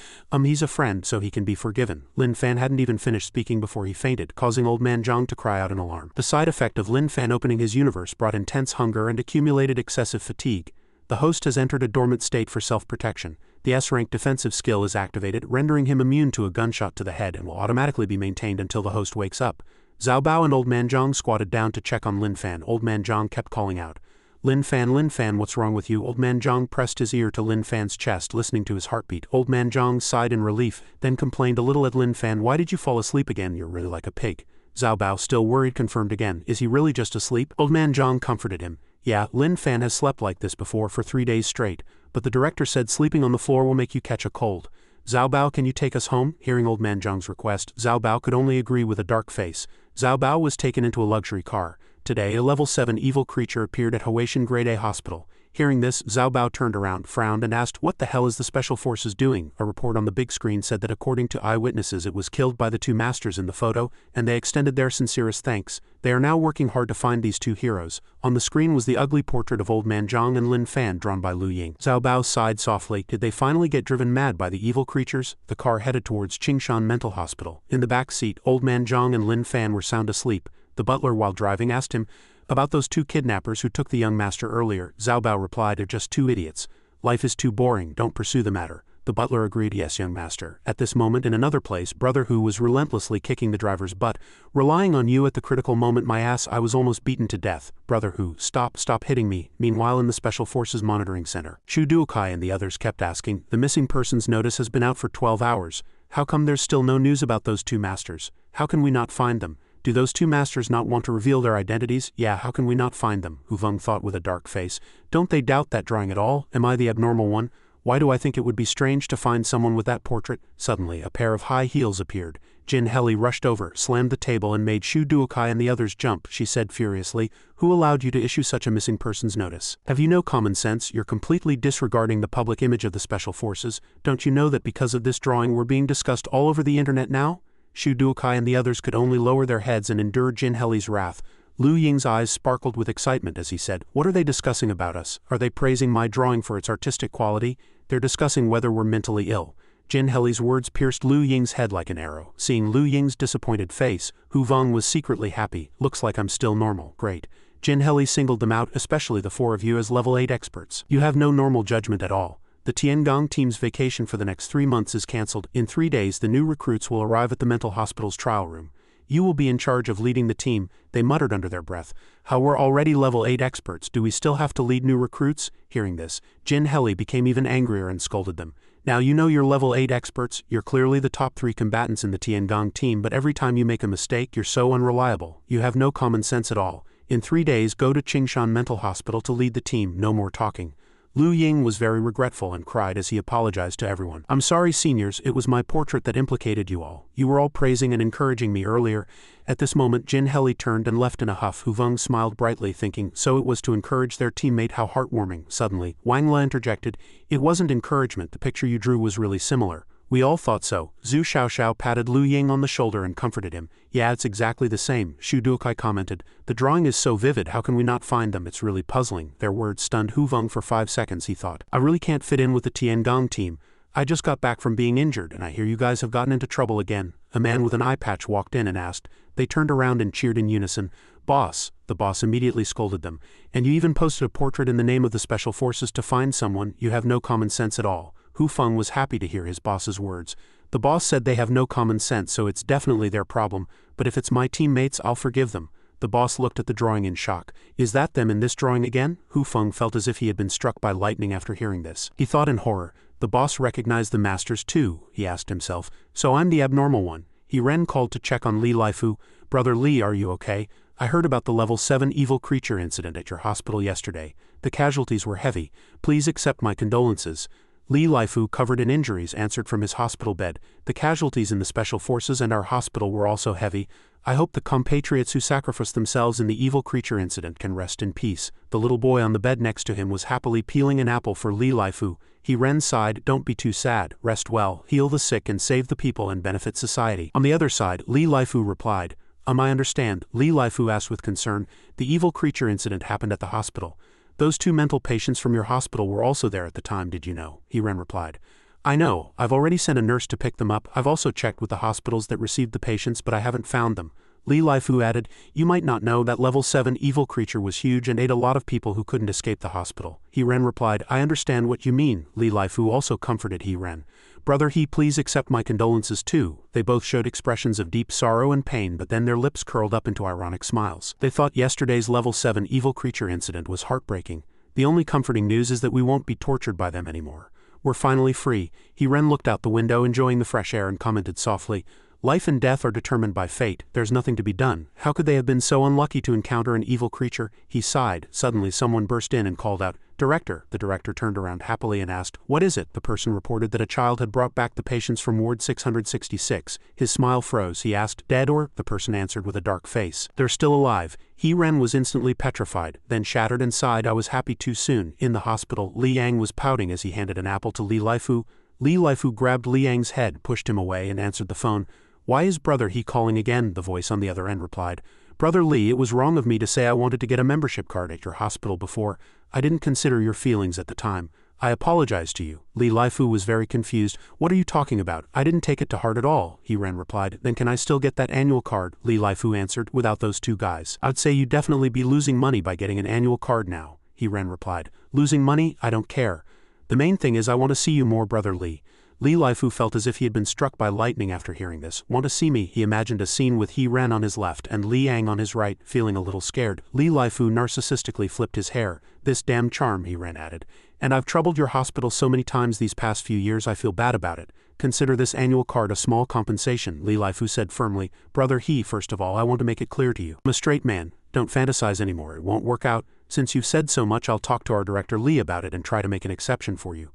he's a friend, so he can be forgiven. Lin Fan hadn't even finished speaking before he fainted, causing Old Man Zhang to cry out in alarm. The side effect of Lin Fan opening his universe brought intense hunger and accumulated excessive fatigue. The host has entered a dormant state for self-protection. The S-rank defensive skill is activated, rendering him immune to a gunshot to the head and will automatically be maintained until the host wakes up. Zhao Bao and Old Man Zhang squatted down to check on Lin Fan. Old Man Zhang kept calling out, Lin Fan, what's wrong with you? Old Man Zhang pressed his ear to Lin Fan's chest, listening to his heartbeat. Old Man Zhang sighed in relief, then complained a little at Lin Fan. Why did you fall asleep again? You're really like a pig. Zhao Bao, still worried, confirmed again. Is he really just asleep? Old Man Zhang comforted him. Yeah, Lin Fan has slept like this before for 3 days straight, but the director said sleeping on the floor will make you catch a cold. Zhao Bao, can you take us home? Hearing Old Man Zhang's request, Zhao Bao could only agree with a dark face. Zhao Bao was taken into a luxury car. Today, a level 7 evil creature appeared at Huaishan Grade A Hospital. Hearing this, Zhao Bao turned around, frowned, and asked, what the hell is the Special Forces doing? A report on the big screen said that according to eyewitnesses it was killed by the 2 masters in the photo, and they extended their sincerest thanks. They are now working hard to find these 2 heroes. On the screen was the ugly portrait of Old Man Zhang and Lin Fan drawn by Lu Ying. Zhao Bao sighed softly. Did they finally get driven mad by the evil creatures? The car headed towards Qingshan Mental Hospital. In the back seat, Old Man Zhang and Lin Fan were sound asleep. The butler, while driving, asked him about those 2 kidnappers who took the young master earlier. Zhao Bao replied, they're just 2 idiots. Life is too boring, don't pursue the matter. The butler agreed, yes, young master. At this moment, in another place, Brother Hu was relentlessly kicking the driver's butt. Relying on you at the critical moment, my ass, I was almost beaten to death. Brother Hu, stop hitting me. Meanwhile, in the Special Forces Monitoring Center, Shu Duokai and the others kept asking, the missing persons notice has been out for 12 hours. How come there's still no news about those 2 masters? How can we not find them? Do those 2 masters not want to reveal their identities? Yeah, how can we not find them? Hu Feng thought with a dark face. Don't they doubt that drawing at all? Am I the abnormal one? Why do I think it would be strange to find someone with that portrait? Suddenly, a pair of high heels appeared. Jin Heli rushed over, slammed the table, and made Shu Duokai and the others jump. She said furiously, who allowed you to issue such a missing persons notice? Have you no common sense? You're completely disregarding the public image of the Special Forces. Don't you know that because of this drawing we're being discussed all over the internet now? Shu Duokai and the others could only lower their heads and endure Jin Heli's wrath. Lu Ying's eyes sparkled with excitement as he said, what are they discussing about us? Are they praising my drawing for its artistic quality? They're discussing whether we're mentally ill. Jin Heli's words pierced Lu Ying's head like an arrow. Seeing Lu Ying's disappointed face, Hu Feng was secretly happy. Looks like I'm still normal. Great. Jin Heli singled them out, especially the 4 of you as level 8 experts. You have no normal judgment at all. The Tiangong team's vacation for the next 3 months is cancelled. In 3 days, the new recruits will arrive at the mental hospital's trial room. You will be in charge of leading the team, they muttered under their breath. How we're already level 8 experts, do we still have to lead new recruits? Hearing this, Jin Heli became even angrier and scolded them. Now you know you're level 8 experts, you're clearly the top 3 combatants in the Tiangong team, but every time you make a mistake, you're so unreliable. You have no common sense at all. In 3 days, go to Qingshan Mental Hospital to lead the team, no more talking. Lu Ying was very regretful and cried as he apologized to everyone. I'm sorry, seniors, it was my portrait that implicated you all. You were all praising and encouraging me earlier. At this moment, Jin Heli turned and left in a huff. Hu Feng smiled brightly, thinking, so it was to encourage their teammate, how heartwarming. Suddenly, Wang Le interjected, it wasn't encouragement, the picture you drew was really similar. We all thought so. Zhu Xiaoxiao patted Lu Ying on the shoulder and comforted him. Yeah, it's exactly the same, Shu Duokai commented. The drawing is so vivid, how can we not find them? It's really puzzling. Their words stunned Hu Feng for 5 seconds, he thought. I really can't fit in with the Tiangong team. I just got back from being injured, and I hear you guys have gotten into trouble again. A man with an eye patch walked in and asked. They turned around and cheered in unison. Boss, the boss immediately scolded them. And you even posted a portrait in the name of the Special Forces to find someone, you have no common sense at all. Hu Feng was happy to hear his boss's words. The boss said they have no common sense, so it's definitely their problem, but if it's my teammates, I'll forgive them. The boss looked at the drawing in shock. Is that them in this drawing again? Hu Feng felt as if he had been struck by lightning after hearing this. He thought in horror. The boss recognized the masters too, he asked himself. So I'm the abnormal one. He ran called to check on Li Laifu. Brother Li, are you okay? I heard about the level 7 evil creature incident at your hospital yesterday. The casualties were heavy. Please accept my condolences. Li Laifu, covered in injuries, answered from his hospital bed. The casualties in the Special Forces and our hospital were also heavy. I hope the compatriots who sacrificed themselves in the evil creature incident can rest in peace. The little boy on the bed next to him was happily peeling an apple for Li Laifu. He Ren sighed, don't be too sad, rest well, heal the sick and save the people and benefit society. On the other side, Li Laifu replied, I understand, Li Laifu asked with concern. The evil creature incident happened at the hospital. Those 2 mental patients from your hospital were also there at the time, did you know? Ren replied. I know, I've already sent a nurse to pick them up. I've also checked with the hospitals that received the patients, but I haven't found them. Li Laifu added, you might not know that level 7 evil creature was huge and ate a lot of people who couldn't escape the hospital. Ren replied, I understand what you mean. Li Laifu also comforted Ren. Brother please accept my condolences too. They both showed expressions of deep sorrow and pain, but then their lips curled up into ironic smiles. They thought yesterday's level 7 evil creature incident was heartbreaking. The only comforting news is that we won't be tortured by them anymore. We're finally free. Ren looked out the window enjoying the fresh air and commented softly, life and death are determined by fate. There's nothing to be done. How could they have been so unlucky to encounter an evil creature? He sighed. Suddenly someone burst in and called out, Director. The director turned around happily and asked, what is it? The person reported that a child had brought back the patients from Ward 666. His smile froze. He asked, dead or? The person answered with a dark face, they're still alive. Ren was instantly petrified, then shattered and sighed, I was happy too soon. In the hospital, Li Yang was pouting as he handed an apple to Li Laifu. Li Laifu grabbed Li Yang's head, pushed him away and answered the phone. Why is brother calling again? The voice on the other end replied. Brother Li, it was wrong of me to say I wanted to get a membership card at your hospital before. I didn't consider your feelings at the time. I apologize to you. Li Laifu was very confused. What are you talking about? I didn't take it to heart at all, Ren replied. Then can I still get that annual card? Li Laifu answered. Without those 2 guys, I'd say you'd definitely be losing money by getting an annual card now, Ren replied. Losing money? I don't care. The main thing is I want to see you more, brother Li. Li Laifu felt as if he had been struck by lightning after hearing this. Want to see me? He imagined a scene with Ren on his left and Li Yang on his right, feeling a little scared. Li Laifu narcissistically flipped his hair. This damn charm, Ren added. And I've troubled your hospital so many times these past few years I feel bad about it. Consider this annual card a small compensation, Li Laifu said firmly. Brother first of all I want to make it clear to you. I'm a straight man. Don't fantasize anymore, it won't work out. Since you've said so much I'll talk to our director Li about it and try to make an exception for you.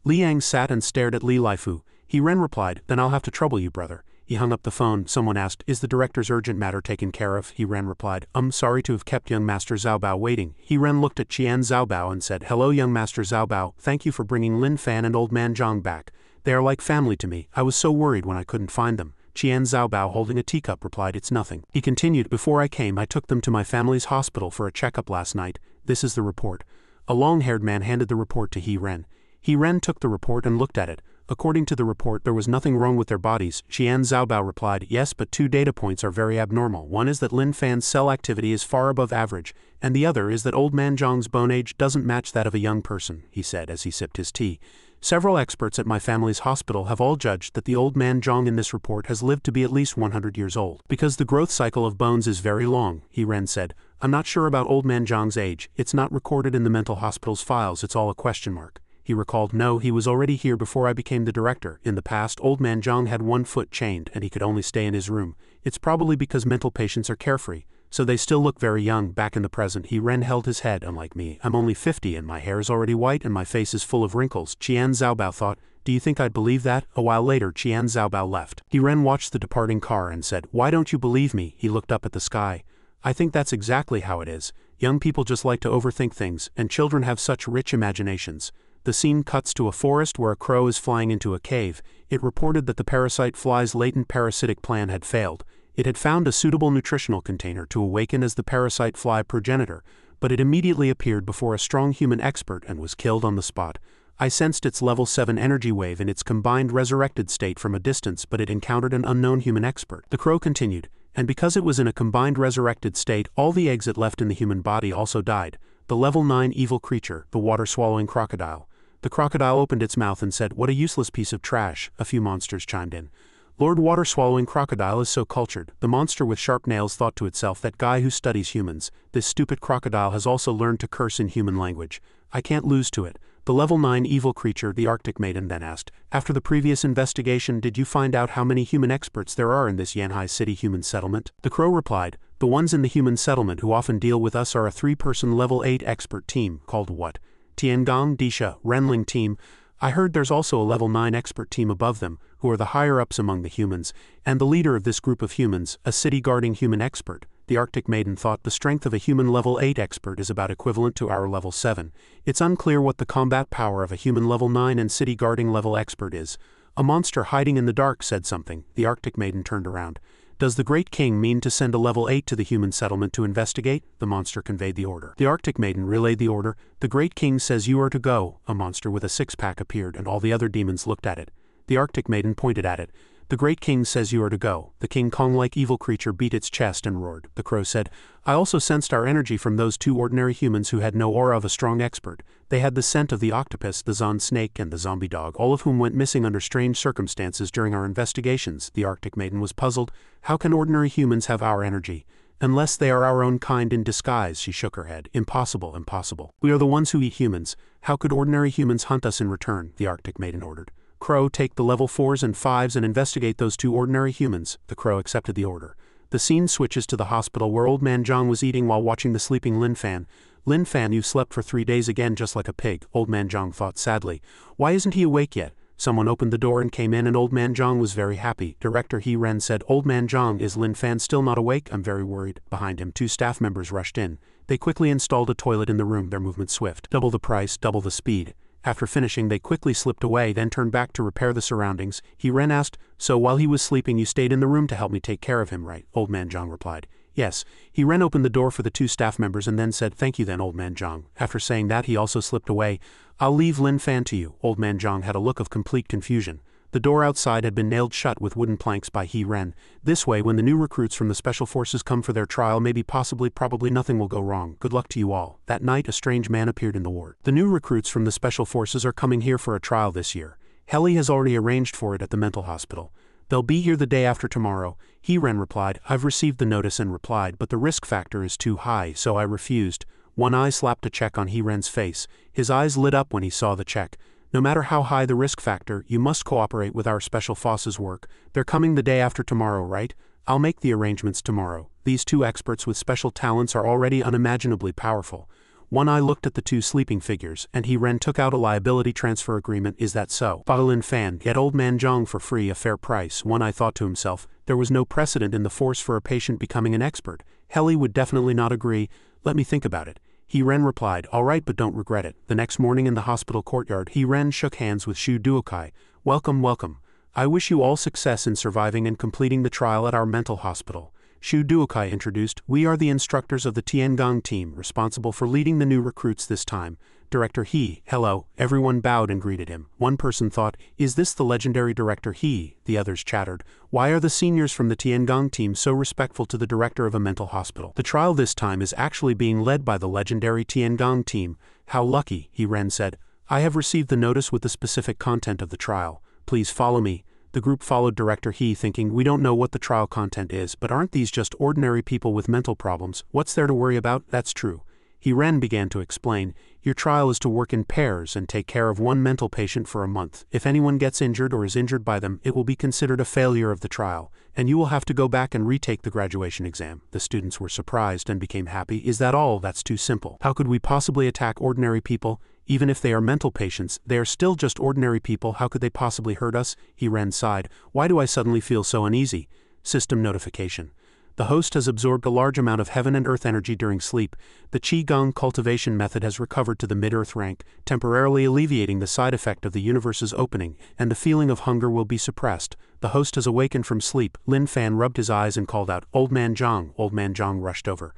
Li Yang sat and stared at Li Laifu. Ren replied, then I'll have to trouble you, brother. He hung up the phone. Someone asked, is the director's urgent matter taken care of? Ren replied, sorry to have kept young Master Xiaobao waiting. Ren looked at Qian Xiaobao and said, hello young Master Xiaobao, thank you for bringing Lin Fan and old man Zhang back. They are like family to me. I was so worried when I couldn't find them. Qian Xiaobao holding a teacup replied, it's nothing. He continued, before I came I took them to my family's hospital for a checkup last night. This is the report. A long-haired man handed the report to Ren. Ren took the report and looked at it. According to the report, there was nothing wrong with their bodies. Qian Xiaobao replied, yes, but 2 data points are very abnormal. One is that Lin Fan's cell activity is far above average, and the other is that old man Zhang's bone age doesn't match that of a young person, he said as he sipped his tea. Several experts at my family's hospital have all judged that the old man Zhang in this report has lived to be at least 100 years old. Because the growth cycle of bones is very long, Ren said. I'm not sure about old man Zhang's age. It's not recorded in the mental hospital's files. It's all a question mark. He recalled, no, he was already here before I became the director. In the past, old man Zhang had 1 foot chained and he could only stay in his room. It's probably because mental patients are carefree, so they still look very young. Back in the present, Ren held his head. Unlike me, I'm only 50 and my hair is already white and my face is full of wrinkles. Qian Xiaobao thought, do you think I'd believe that? A while later, Qian Xiaobao left. Ren watched the departing car and said, why don't you believe me? He looked up at the sky. I think that's exactly how it is. Young people just like to overthink things, and children have such rich imaginations. The scene cuts to a forest where a crow is flying into a cave. It reported that the parasite fly's latent parasitic plan had failed. It had found a suitable nutritional container to awaken as the parasite fly progenitor, but it immediately appeared before a strong human expert and was killed on the spot. I sensed its level 7 energy wave in its combined resurrected state from a distance, but it encountered an unknown human expert. The crow continued, and because it was in a combined resurrected state, all the eggs it left in the human body also died. The level 9 evil creature, the water-swallowing crocodile. The crocodile opened its mouth and said, what a useless piece of trash. A few monsters chimed in. Lord Water-swallowing crocodile is so cultured. The monster with sharp nails thought to itself, that guy who studies humans. This stupid crocodile has also learned to curse in human language. I can't lose to it. The level 9 evil creature, the Arctic maiden, then asked, after the previous investigation, did you find out how many human experts there are in this Yanhai City human settlement? The crow replied, the ones in the human settlement who often deal with us are a 3-person level 8 expert team, called what? Tiangong Disha Renling team. I heard there's also a level 9 expert team above them, who are the higher-ups among the humans, and the leader of this group of humans, a city-guarding human expert. The Arctic maiden thought the strength of a human level 8 expert is about equivalent to our level 7. It's unclear what the combat power of a human level 9 and city-guarding level expert is. A monster hiding in the dark said something. The Arctic maiden turned around. Does the Great King mean to send a level 8 to the human settlement to investigate? The monster conveyed the order. The Arctic Maiden relayed the order. The Great King says you are to go. A monster with a six-pack appeared and all the other demons looked at it. The Arctic Maiden pointed at it. The Great King says you are to go. The King Kong-like evil creature beat its chest and roared. The crow said, I also sensed our energy from those two ordinary humans who had no aura of a strong expert. They had the scent of the octopus, the Zon snake, and the zombie dog, all of whom went missing under strange circumstances during our investigations. The Arctic Maiden was puzzled. How can ordinary humans have our energy? Unless they are our own kind in disguise, she shook her head. Impossible, impossible. We are the ones who eat humans. How could ordinary humans hunt us in return? The Arctic Maiden ordered. Crow, take the level 4s and 5s and investigate those two ordinary humans. The crow accepted the order. The scene switches to the hospital where old man Zhang was eating while watching the sleeping Lin Fan. Lin Fan, you've slept for 3 days again just like a pig, old man Zhang thought sadly. Why isn't he awake yet? Someone opened the door and came in and old man Zhang was very happy. Director He Ren said, Old man Zhang, is Lin Fan still not awake? I'm very worried. Behind him, 2 staff members rushed in. They quickly installed a toilet in the room, their movement swift. Double the price, double the speed. After finishing they quickly slipped away, then turned back to repair the surroundings. He Ren asked, So while he was sleeping you stayed in the room to help me take care of him, right? Old man Zhang replied. Yes. He Ren opened the door for the 2 staff members and then said, Thank you then, old man Zhang. After saying that he also slipped away. I'll leave Lin Fan to you. Old man Zhang had a look of complete confusion. The door outside had been nailed shut with wooden planks by He Ren. This way, when the new recruits from the special forces come for their trial, maybe probably nothing will go wrong. Good luck to you all. That night, a strange man appeared in the ward. The new recruits from the special forces are coming here for a trial this year. Heli has already arranged for it at the mental hospital. They'll be here the day after tomorrow. He Ren replied, I've received the notice and replied, but the risk factor is too high, so I refused. One eye slapped a check on He Ren's face. His eyes lit up when he saw the check. No matter how high the risk factor, you must cooperate with our special forces work. They're coming the day after tomorrow, right? I'll make the arrangements tomorrow. These 2 experts with special talents are already unimaginably powerful. One eye looked at the 2 sleeping figures, and He Ren took out a liability transfer agreement. Is that so? Lin Fan, get old man Zhang for free, a fair price. One eye thought to himself, there was no precedent in the force for a patient becoming an expert. Heli would definitely not agree. Let me think about it. He Ren replied, all right, but don't regret it. The next morning in the hospital courtyard, He Ren shook hands with Shu Duokai. Welcome, welcome. I wish you all success in surviving and completing the trial at our mental hospital. Shu Duokai introduced, we are the instructors of the Tiangong team, responsible for leading the new recruits this time. Director He, hello. Everyone bowed and greeted him. One person thought, is this the legendary Director He? The others chattered. Why are the seniors from the Tiangong team so respectful to the director of a mental hospital? The trial this time is actually being led by the legendary Tiangong team. How lucky, He Ren said. I have received the notice with the specific content of the trial. Please follow me. The group followed Director He, thinking, we don't know what the trial content is, but aren't these just ordinary people with mental problems? What's there to worry about? That's true. He Ren began to explain, your trial is to work in pairs and take care of one mental patient for a month. If anyone gets injured or is injured by them, it will be considered a failure of the trial, and you will have to go back and retake the graduation exam. The students were surprised and became happy. Is that all? That's too simple. How could we possibly attack ordinary people? Even if they are mental patients, they are still just ordinary people. How could they possibly hurt us? He Ren sighed. Why do I suddenly feel so uneasy? System notification. The host has absorbed a large amount of heaven and earth energy during sleep. The Qigong cultivation method has recovered to the mid-earth rank, temporarily alleviating the side effect of the universe's opening, and the feeling of hunger will be suppressed. The host has awakened from sleep. Lin Fan rubbed his eyes and called out, Old man Zhang. Old man Zhang rushed over.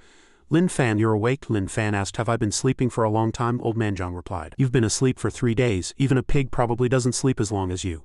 Lin Fan, you're awake? Lin Fan asked, have I been sleeping for a long time? Old man Zhang replied, you've been asleep for 3 days. Even a pig probably doesn't sleep as long as you.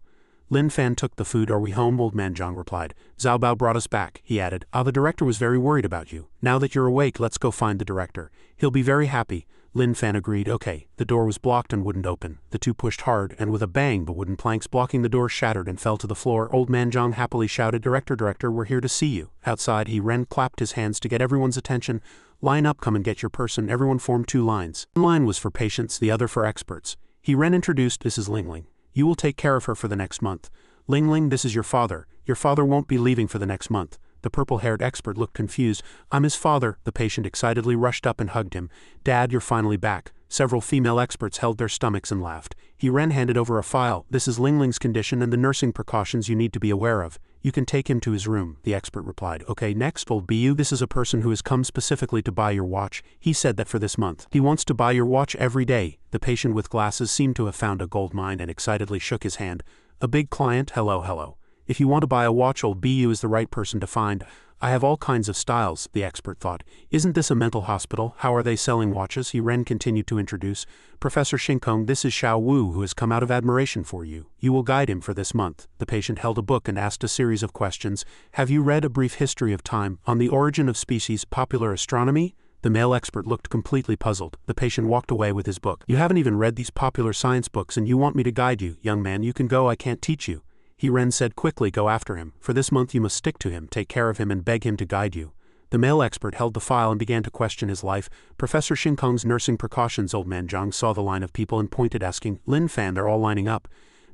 Lin Fan took the food. Are we home? Old man Zhang replied. Zhao Bao brought us back, he added. The director was very worried about you. Now that you're awake, let's go find the director. He'll be very happy. Lin Fan agreed. Okay. The door was blocked and wouldn't open. The 2 pushed hard, and with a bang, the wooden planks blocking the door shattered and fell to the floor. Old man Zhang happily shouted, Director, we're here to see you. Outside, He Ren clapped his hands to get everyone's attention. Line up, come and get your person. Everyone formed 2 lines. One line was for patients, the other for experts. He Ren introduced, this is Ling Ling. You will take care of her for the next month. Ling Ling, this is your father. Your father won't be leaving for the next month. The purple-haired expert looked confused. I'm his father. The patient excitedly rushed up and hugged him. Dad, you're finally back. Several female experts held their stomachs and laughed. He Ren handed over a file. This is Ling Ling's condition and the nursing precautions you need to be aware of. You can take him to his room, the expert replied. Okay, next will be you. This is a person who has come specifically to buy your watch. He said that for this month. He wants to buy your watch every day. The patient with glasses seemed to have found a gold mine and excitedly shook his hand. A big client, hello. If you want to buy a watch, old Bu is the right person to find. I have all kinds of styles, the expert thought. Isn't this a mental hospital? How are they selling watches? Ren continued to introduce. Professor Shinkong, this is Xiao Wu, who has come out of admiration for you. You will guide him for this month. The patient held a book and asked a series of questions. Have you read A Brief History of Time, On the Origin of Species, Popular Astronomy? The male expert looked completely puzzled. The patient walked away with his book. You haven't even read these popular science books and you want me to guide you? Young man, you can go, I can't teach you. Ren said quickly, go after him. For this month you must stick to him, take care of him and beg him to guide you. The male expert held the file and began to question his life. Professor Shinkong's nursing precautions. Old man Zhang saw the line of people and pointed, asking, Lin Fan, they're all lining up.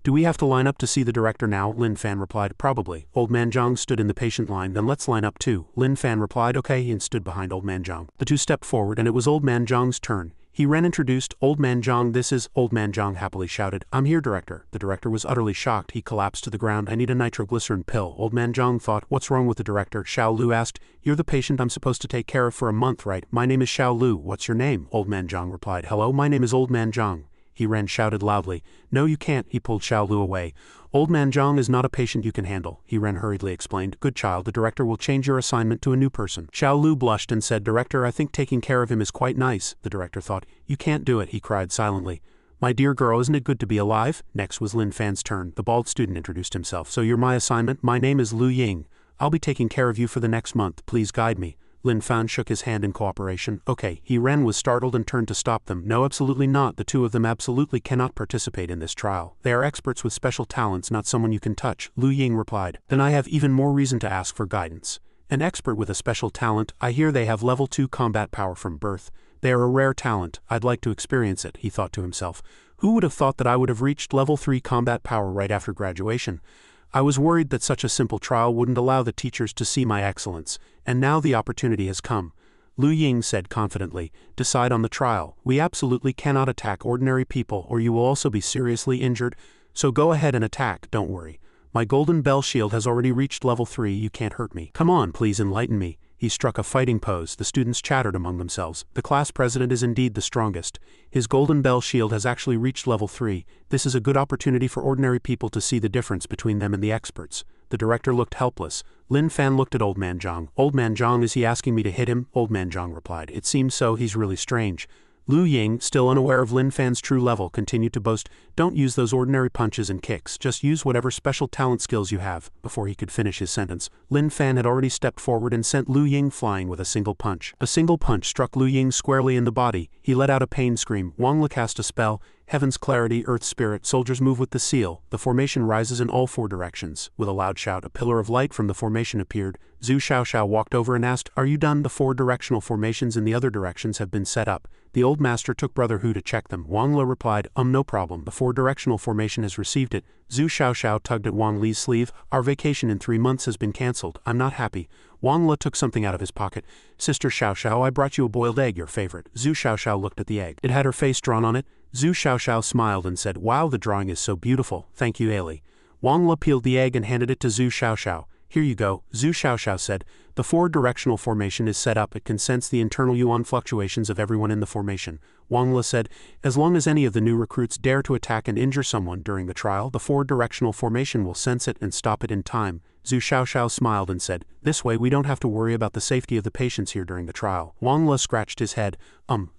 Do we have to line up to see the director now? Lin Fan replied, probably. Old man Zhang stood in the patient line. Then let's line up too. Lin Fan replied, okay, and stood behind Old man Zhang. The two stepped forward and it was Old man Zhang's turn. Ren introduced, Old man Zhang, this is, Old man Zhang happily shouted, I'm here, director. The director was utterly shocked. He collapsed to the ground. I need a nitroglycerin pill. Old man Zhang thought, what's wrong with the director? Xiao Lu asked, you're the patient I'm supposed to take care of for a month, right? My name is Xiao Lu. What's your name? Old man Zhang replied, hello, my name is Old man Zhang. Ren shouted loudly, no you can't. He pulled Xiao Lu away. Old man Zhang is not a patient you can handle. Ren hurriedly explained, good child, the director will change your assignment to a new person. Xiao Lu blushed and said, director, I think taking care of him is quite nice. The director thought, you can't do it, he cried silently. My dear girl, isn't it good to be alive? Next was Lin Fan's turn. The bald student introduced himself. So you're my assignment? My name is Lu Ying. I'll be taking care of you for the next month. Please guide me. Lin Fan shook his hand in cooperation. Okay. Ren was startled and turned to stop them. No, absolutely not. The two of them absolutely cannot participate in this trial. They are experts with special talents, not someone you can touch. Lu Ying replied. Then I have even more reason to ask for guidance. An expert with a special talent. I hear they have level 2 combat power from birth. They are a rare talent. I'd like to experience it, he thought to himself. Who would have thought that I would have reached level 3 combat power right after graduation? I was worried that such a simple trial wouldn't allow the teachers to see my excellence, and now the opportunity has come. Lu Ying said confidently, decide on the trial. We absolutely cannot attack ordinary people or you will also be seriously injured, so go ahead and attack, don't worry. My golden bell shield has already reached level 3, you can't hurt me. Come on, please enlighten me. He struck a fighting pose. The students chattered among themselves. The class president is indeed the strongest. His golden bell shield has actually reached level 3. This is a good opportunity for ordinary people to see the difference between them and the experts. The director looked helpless. Lin Fan looked at Old man Zhang. Old man Zhang, is he asking me to hit him? Old man Zhang replied. It seems so, he's really strange. Lu Ying, still unaware of Lin Fan's true level, continued to boast, don't use those ordinary punches and kicks, just use whatever special talent skills you have. Before he could finish his sentence, Lin Fan had already stepped forward and sent Lu Ying flying with a single punch. A single punch struck Lu Ying squarely in the body. He let out a pain scream. Wang Le cast a spell. Heaven's clarity, earth spirit, soldiers move with the seal. The formation rises in all 4 directions. With a loud shout, a pillar of light from the formation appeared. Zhu Xiaoxiao walked over and asked, are you done? The 4 directional formations in the other directions have been set up. The old master took Brother Hu to check them. Wang Le replied, no problem. The 4 directional formation has received it. Zhu Xiaoxiao tugged at Wang Li's sleeve. Our vacation in 3 months has been cancelled. I'm not happy. Wang Le took something out of his pocket. Sister Xiaoxiao, I brought you a boiled egg, your favorite. Zhu Xiaoxiao looked at the egg. It had her face drawn on it. Zhu Xiaoxiao smiled and said, wow, the drawing is so beautiful. Thank you, Ailey. Wang Le peeled the egg and handed it to Zhu Xiaoxiao. Here you go, Zhu Xiaoxiao said. The 4 directional formation is set up. It can sense the internal yuan fluctuations of everyone in the formation. Wang Le said, as long as any of the new recruits dare to attack and injure someone during the trial, the 4 directional formation will sense it and stop it in time. Zhu Xiaoxiao smiled and said, this way we don't have to worry about the safety of the patients here during the trial. Wang Le scratched his head.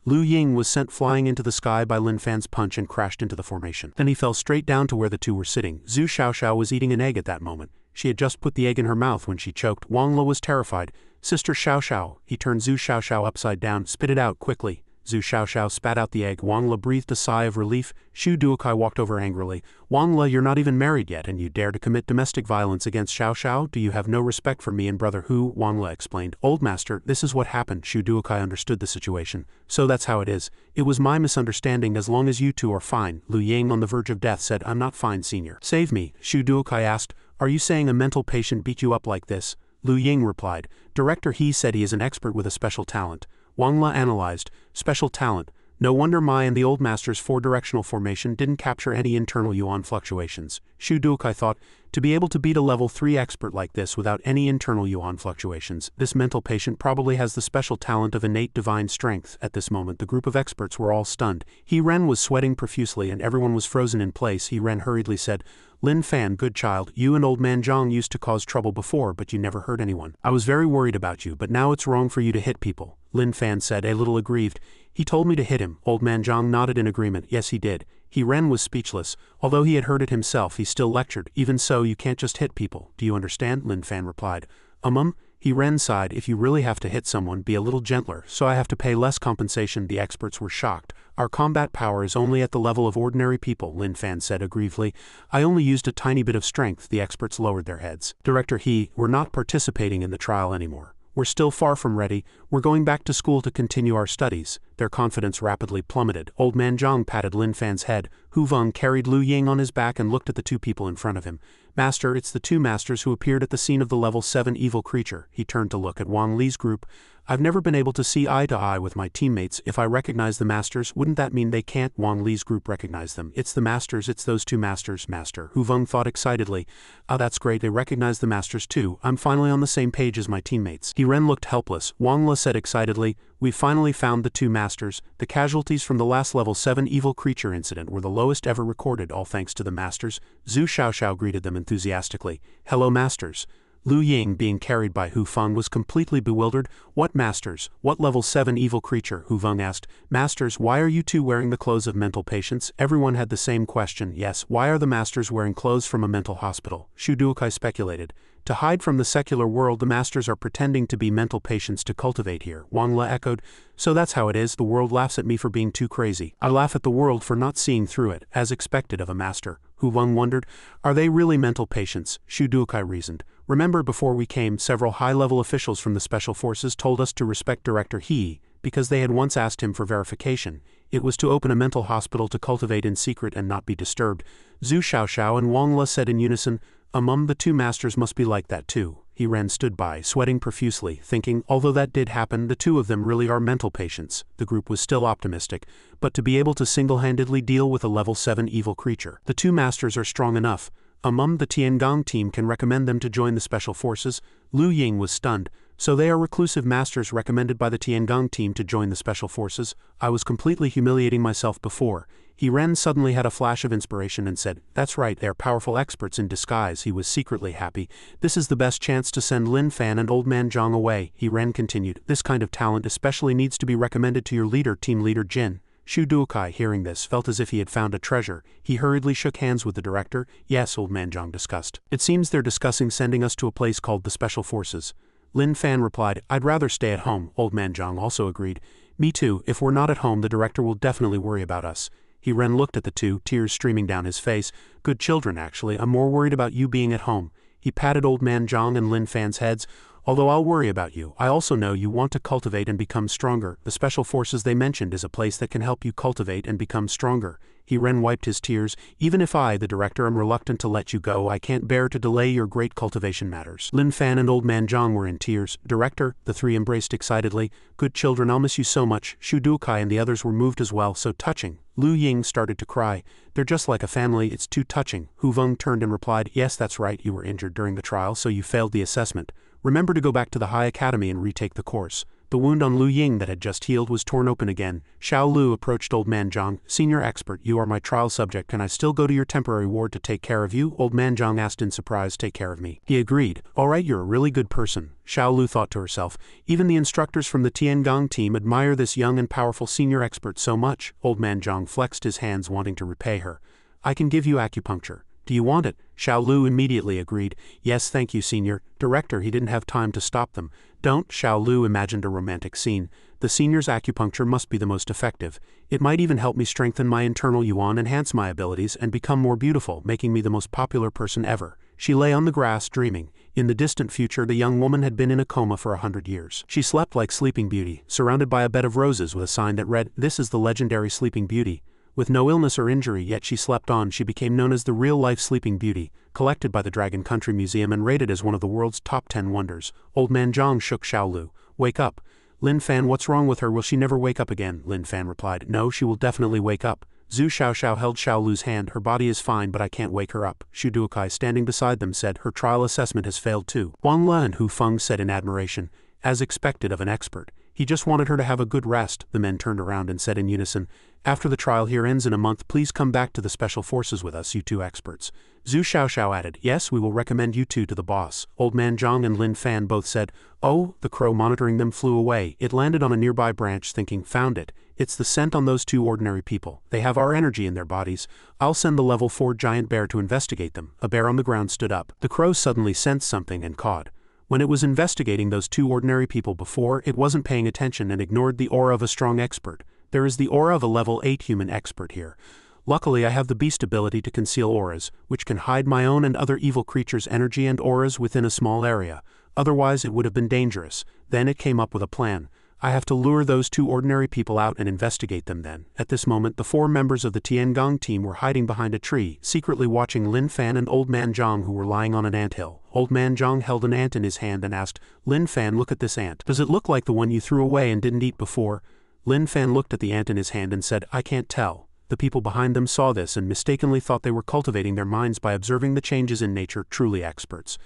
Lu Ying was sent flying into the sky by Lin Fan's punch and crashed into the formation. Then he fell straight down to where the two were sitting. Zhu Xiaoxiao was eating an egg at that moment. She had just put the egg in her mouth when she choked. Wang Le was terrified. Sister Xiaoxiao. He turned Zhu Xiaoxiao upside down. Spit it out, quickly. Zhu Xiaoxiao spat out the egg. Wang Le breathed a sigh of relief. Shu Duokai walked over angrily. Wang Le, you're not even married yet, and you dare to commit domestic violence against Xiaoxiao? Do you have no respect for me and Brother Hu? Wang Le explained. Old master, this is what happened. Shu Duokai understood the situation. So that's how it is. It was my misunderstanding. As long as you two are fine. Lu Ying, on the verge of death, said, I'm not fine, senior. Save me. Shu Duokai asked, are you saying a mental patient beat you up like this? Lu Ying replied, Director, he said he is an expert with a special talent. Wang Le analyzed, special talent. No wonder my and the old master's 4 directional formation didn't capture any internal yuan fluctuations. Shu Duokai thought, to be able to beat a level 3 expert like this without any internal yuan fluctuations, this mental patient probably has the special talent of innate divine strength. At this moment the group of experts were all stunned. He Ren was sweating profusely and everyone was frozen in place. He Ren hurriedly said, Lin Fan, good child, you and old man Zhang used to cause trouble before but you never hurt anyone. I was very worried about you, but now it's wrong for you to hit people. Lin Fan said, a little aggrieved. He told me to hit him. Old man Zhang nodded in agreement. Yes, he did. He Ren was speechless. Although he had heard it himself, he still lectured. Even so, you can't just hit people. Do you understand? Lin Fan replied. He Ren sighed. If you really have to hit someone, be a little gentler, so I have to pay less compensation. The experts were shocked. Our combat power is only at the level of ordinary people, Lin Fan said aggrievedly. I only used a tiny bit of strength. The experts lowered their heads. Director we're not participating in the trial anymore. We're still far from ready. We're going back to school to continue our studies. Their confidence rapidly plummeted. Old man Zhang patted Lin Fan's head. Hu Veng carried Lu Ying on his back and looked at the two people in front of him. Master, it's the two masters who appeared at the scene of the level 7 evil creature. He turned to look at Wang Li's group. I've never been able to see eye to eye with my teammates. If I recognize the masters, wouldn't that mean they can't? Wang Li's group recognize them. It's the masters, it's those two masters, master. Hu Veng thought excitedly. Oh, that's great, they recognize the masters too. I'm finally on the same page as my teammates. He Ren looked helpless. Wang La said excitedly, we finally found the two masters. The casualties from the last level 7 evil creature incident were the lowest ever recorded, all thanks to the masters. Zhu Xiaoxiao greeted them enthusiastically. Hello masters. Lu Ying, being carried by Hu Feng, was completely bewildered. What masters? What level 7 evil creature? Hu Feng asked. Masters, why are you two wearing the clothes of mental patients? Everyone had the same question. Yes, why are the masters wearing clothes from a mental hospital? Shu Duokai speculated. To hide from the secular world, the masters are pretending to be mental patients to cultivate here. Wang Le echoed. So that's how it is. The world laughs at me for being too crazy. I laugh at the world for not seeing through it, as expected of a master. Hu Veng wondered. Are they really mental patients? Shu Duokai reasoned. Remember, before we came, several high-level officials from the Special Forces told us to respect Director He, because they had once asked him for verification. It was to open a mental hospital to cultivate in secret and not be disturbed. Zhu Xiaoxiao and Wang Le said in unison, the two masters must be like that too. He Ren stood by, sweating profusely, thinking, although that did happen, the two of them really are mental patients. The group was still optimistic, but to be able to single-handedly deal with a level 7 evil creature, the two masters are strong enough. The Tiangong team can recommend them to join the Special Forces. Lu Ying was stunned. So they are reclusive masters recommended by the Tiangong team to join the Special Forces. I was completely humiliating myself before. He Ren suddenly had a flash of inspiration and said, that's right, they're powerful experts in disguise. He was secretly happy. This is the best chance to send Lin Fan and old man Zhang away. He Ren continued, this kind of talent especially needs to be recommended to your leader, team leader Jin. Shu Duokai, hearing this, felt as if he had found a treasure. He hurriedly shook hands with the director. Yes, old man Zhang discussed. It seems they're discussing sending us to a place called the Special Forces. Lin Fan replied, I'd rather stay at home. Old man Zhang also agreed. Me too, if we're not at home the director will definitely worry about us. He Ren looked at the two, tears streaming down his face. Good children, actually, I'm more worried about you being at home. He patted old man Zhang and Lin Fan's heads. Although I'll worry about you, I also know you want to cultivate and become stronger. The Special Forces they mentioned is a place that can help you cultivate and become stronger. He Ren wiped his tears. Even if I, the director, am reluctant to let you go, I can't bear to delay your great cultivation matters. Lin Fan and old man Zhang were in tears. Director, the three embraced excitedly. Good children, I'll miss you so much. Shu Duokai and the others were moved as well, so touching. Lu Ying started to cry. They're just like a family, it's too touching. Hu Veng turned and replied, yes, that's right, you were injured during the trial, so you failed the assessment. Remember to go back to the High Academy and retake the course. The wound on Lu Ying that had just healed was torn open again. Xiao Lu approached old man Zhang. Senior expert, you are my trial subject. Can I still go to your temporary ward to take care of you? Old man Zhang asked in surprise. Take care of me. He agreed. All right, you're a really good person. Xiao Lu thought to herself. Even the instructors from the Tiangong team admire this young and powerful senior expert so much. Old man Zhang flexed his hands, wanting to repay her. I can give you acupuncture. Do you want it? Xiao Lu immediately agreed. Yes, thank you, senior. Director, he didn't have time to stop them. Don't. Xiao Lu imagined a romantic scene. The senior's acupuncture must be the most effective. It might even help me strengthen my internal yuan, enhance my abilities, and become more beautiful, making me the most popular person ever. She lay on the grass, dreaming. In the distant future, the young woman had been in a coma for 100 years. She slept like Sleeping Beauty, surrounded by a bed of roses with a sign that read, "This is the legendary Sleeping Beauty." With no illness or injury, yet she slept on. She became known as the real-life Sleeping Beauty, collected by the Dragon Country Museum and rated as one of the world's top 10 wonders. Old man Zhang shook Xiao Lu. Wake up. Lin Fan, what's wrong with her? Will she never wake up again? Lin Fan replied. No, she will definitely wake up. Zhu Xiaoxiao held Xiaolu's hand. Her body is fine, but I can't wake her up. Xu Duokai, standing beside them, said her trial assessment has failed too. Wang Le and Hu Feng said in admiration, as expected of an expert. He just wanted her to have a good rest. The men turned around and said in unison, after the trial here ends in a month, please come back to the special forces with us, you two experts. Zhu Xiaoxiao added, yes, we will recommend you two to the boss. Old Man Zhang and Lin Fan both said, oh. The crow monitoring them flew away. It landed on a nearby branch, thinking, found it. It's the scent on those two ordinary people. They have our energy in their bodies. I'll send the level 4 giant bear to investigate them. A bear on the ground stood up. The crow suddenly sensed something and cawed. When it was investigating those two ordinary people before, it wasn't paying attention and ignored the aura of a strong expert. There is the aura of a level 8 human expert here. Luckily I have the beast ability to conceal auras, which can hide my own and other evil creatures' energy and auras within a small area. Otherwise it would have been dangerous. Then it came up with a plan. I have to lure those two ordinary people out and investigate them then. At this moment the 4 members of the Tiangong team were hiding behind a tree, secretly watching Lin Fan and Old Man Zhang, who were lying on an anthill. Old Man Zhang held an ant in his hand and asked, Lin Fan, look at this ant. Does it look like the one you threw away and didn't eat before? Lin Fan looked at the ant in his hand and said, I can't tell. The people behind them saw this and mistakenly thought they were cultivating their minds by observing the changes in nature, truly experts.